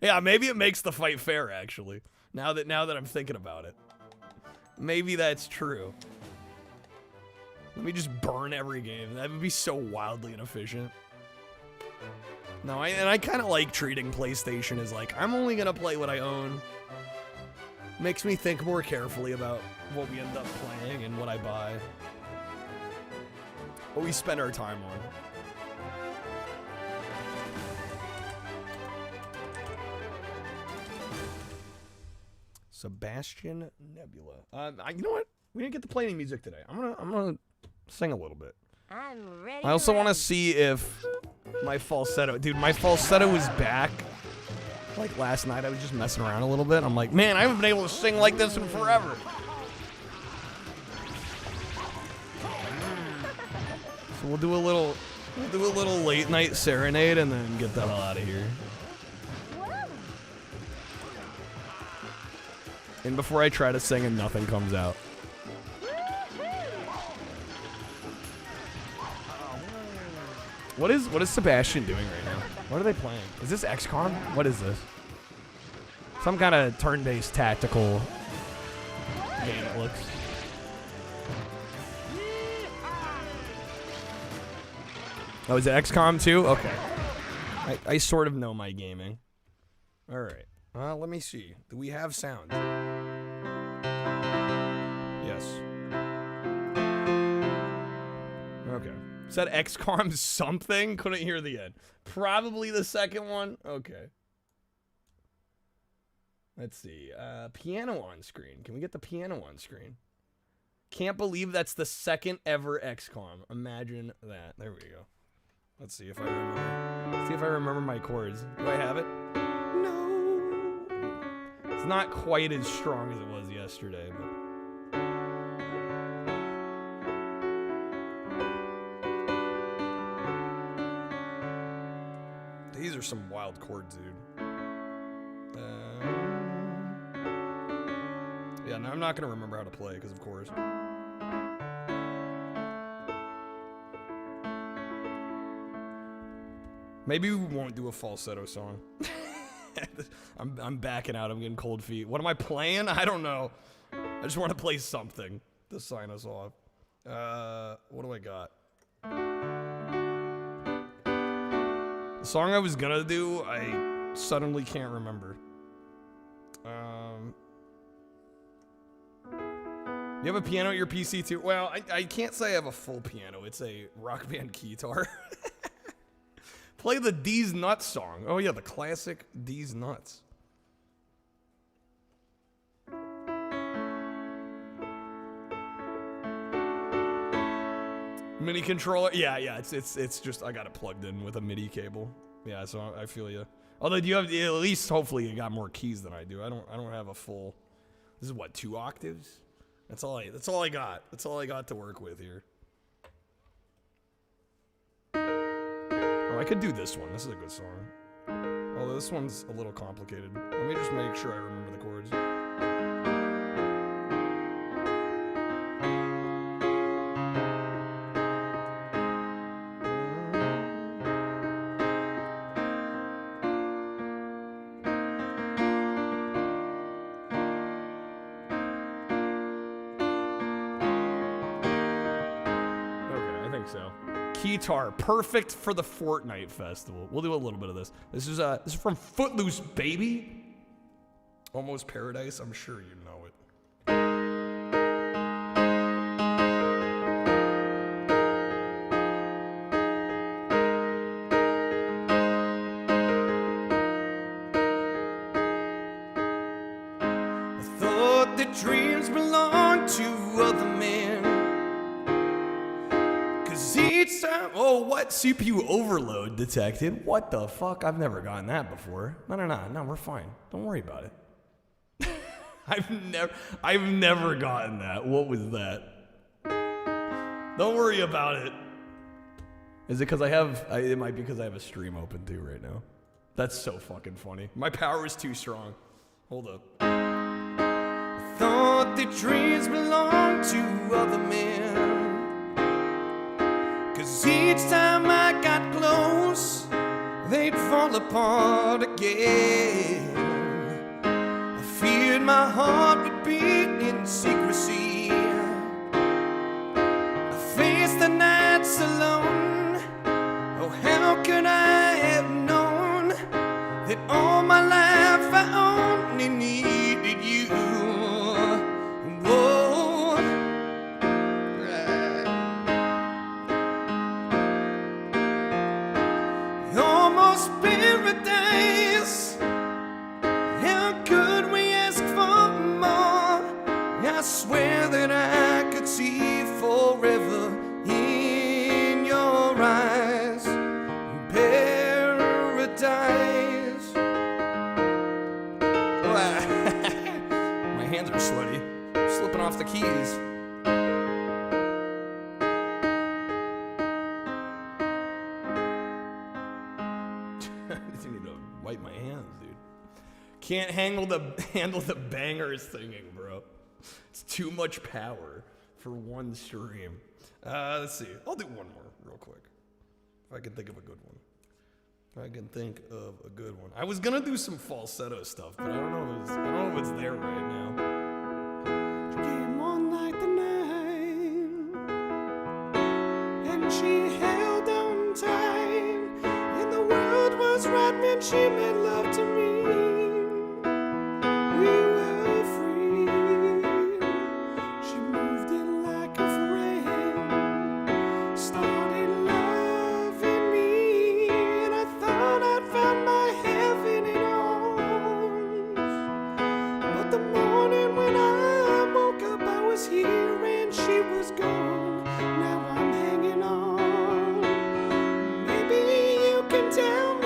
Yeah, maybe it makes the fight fair, actually. Now that I'm thinking about it. Maybe that's true. Let me just burn every game. That would be so wildly inefficient. No, I kind of like treating PlayStation as like, I'm only going to play what I own. Makes me think more carefully about what we end up playing and what I buy. What we spend our time on. Sebastian Nebula. You know what? We didn't get to play any music today. I'm gonna sing a little bit. I'm ready. I also want to see if my falsetto, dude, my falsetto is back. Like last night, I was just messing around a little bit. I'm like, man, I haven't been able to sing like this in forever. So we'll do a little late night serenade and then get the hell out of here. And before I try to sing and nothing comes out. What is Sebastian doing right now? What are they playing? Is this XCOM? What is this? Some kind of turn-based tactical game, it looks. Oh, is it XCOM 2? Okay. I sort of know my gaming. All right. Let me see. Do we have sound? Yes. Okay. Said XCOM something? Couldn't hear the end. Probably the second one? Okay. Let's see. Piano on screen. Can we get the piano on screen? Can't believe that's the second ever XCOM. Imagine that. There we go. Let's see if I remember. Let's see if I remember my chords. Do I have it? No. It's not quite as strong as it was yesterday, but. These are some wild chords, dude. Yeah, no, I'm not gonna remember how to play, because of course. Maybe we won't do a falsetto song. I'm backing out. I'm getting cold feet. What am I playing? I don't know. I just want to play something to sign us off. What do I got? The song I was gonna do, I suddenly can't remember. You have a piano at your PC too? Well, I can't say I have a full piano. It's a Rock Band guitar. Play the D's Nuts song. Oh yeah, the classic D's Nuts. MIDI controller. Yeah. It's just I got it plugged in with a MIDI cable. Yeah, so I feel you. Although you have at least hopefully you got more keys than I do. I don't have a full. This is what, 2 octaves? That's all I got. That's all I got to work with here. Oh, I could do this one. This is a good song. Although this one's a little complicated. Let me just make sure I remember the chords. Guitar, perfect for the Fortnite festival. We'll do a little bit of this. This is from Footloose, baby. Almost Paradise. I'm sure you know it. I thought that dreams belonged to other men. Each time, oh, what? CPU overload detected? What the fuck? I've never gotten that before. No, we're fine. Don't worry about it. I've never gotten that. What was that? Don't worry about it. Is it because it might be because I have a stream open too right now. That's so fucking funny. My power is too strong. Hold up. I thought that dreams belonged to other men. 'Cause each time I got close, they'd fall apart again. I feared my heart would beat in secrecy. I faced the nights alone. Oh, how could I have known that all my life I only needed you? Whoa. Almost paradise. How could we ask for more? I swear that I could see forever in your eyes. Paradise. My hands are sweaty. Slipping off the keys. I need to wipe my hands, dude. Can't handle the bangers singing, bro. It's too much power for one stream. Let's see. I'll do one more real quick. If I can think of a good one. I was gonna do some falsetto stuff, but I don't know if it's there right now. Came on like the night, and she held on tight, and the world was right when she made love to me. We were free. She moved in like a friend, started loving me, and I thought I'd found my heaven in arms. But the morning when I woke up, I was here and she was gone. Now I'm hanging on. Maybe you can tell me.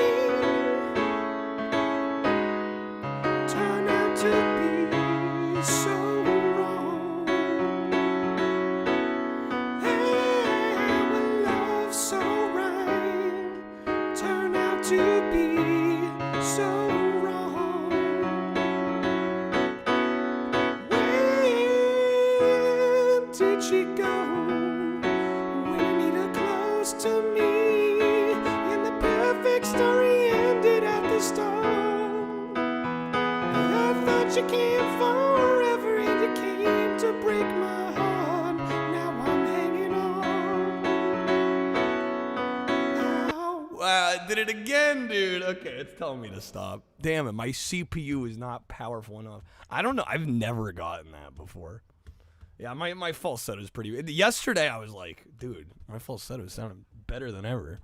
Turn out to be so wrong. Hey, when love's so right, turn out to be so wrong. Where did she go when I need her close to me? And the perfect story ended at the start. I thought you came forever and you came to break my heart. Now I'm hanging on. Wow, I did it again, dude. Okay, it's telling me to stop. Damn it, my CPU is not powerful enough. I don't know. I've never gotten that before. Yeah, my falsetto is pretty. Yesterday I was like, dude, my falsetto sounded better than ever.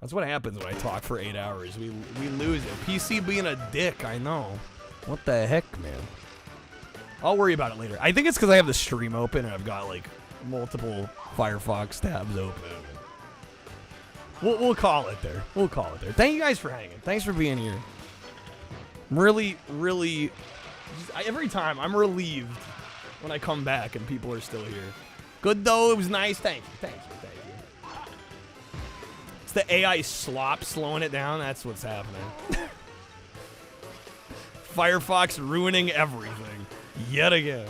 That's what happens when I talk for 8 hours. We lose it. PC being a dick, I know. What the heck, man? I'll worry about it later. I think it's because I have the stream open and I've got like multiple Firefox tabs open. We'll call it there. We'll call it there. Thank you guys for hanging. Thanks for being here. I'm really, every time I'm relieved when I come back and people are still here. Good though. It was nice. Thank you. It's the AI slop slowing it down. That's what's happening. Firefox ruining everything. Yet again.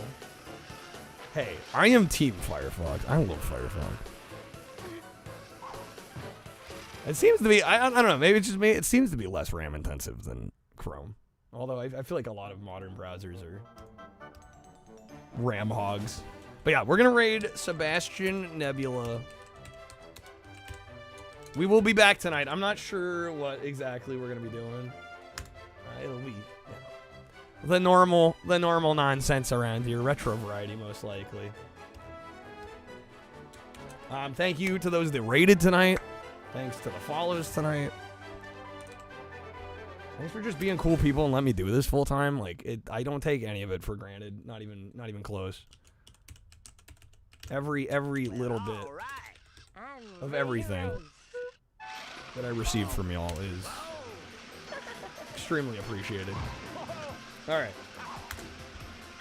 Hey, I am Team Firefox. I love Firefox. It seems to be, I don't know, maybe it's just me. It seems to be less RAM intensive than Chrome. Although I feel like a lot of modern browsers are RAM hogs. But yeah, we're going to raid Sebastian Nebula. We will be back tonight. I'm not sure what exactly we're going to be doing. It'll be the normal nonsense around here. Retro variety, most likely. Thank you to those that raided tonight. Thanks to the follows tonight. Thanks for just being cool people and let me do this full time. Like I don't take any of it for granted. Not even close. Every little bit of everything that I receive from y'all is extremely appreciated. All right.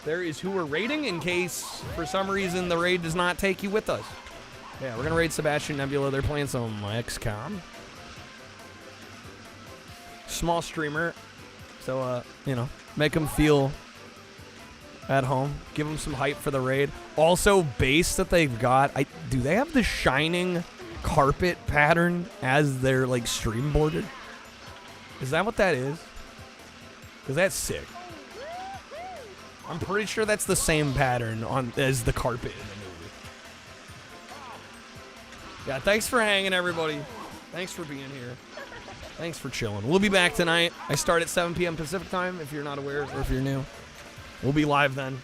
There is who we're raiding in case for some reason the raid does not take you with us. Yeah, we're gonna raid Sebastian Nebula. They're playing some XCOM. Small streamer, so make them feel at home. Give them some hype for the raid. Also, base that they've got. Do they have the Shining carpet pattern as their like stream border? Is that what that is? Because that's sick. I'm pretty sure that's the same pattern as the carpet in the movie. Yeah, thanks for hanging, everybody. Thanks for being here. Thanks for chilling. We'll be back tonight. I start at 7 p.m. Pacific time, if you're not aware, or if you're new. We'll be live then.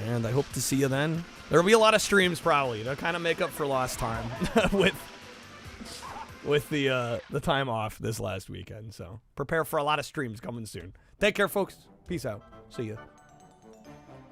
And I hope to see you then. There'll be a lot of streams probably to kind of make up for lost time with the time off this last weekend. So prepare for a lot of streams coming soon. Take care, folks. Peace out. See ya.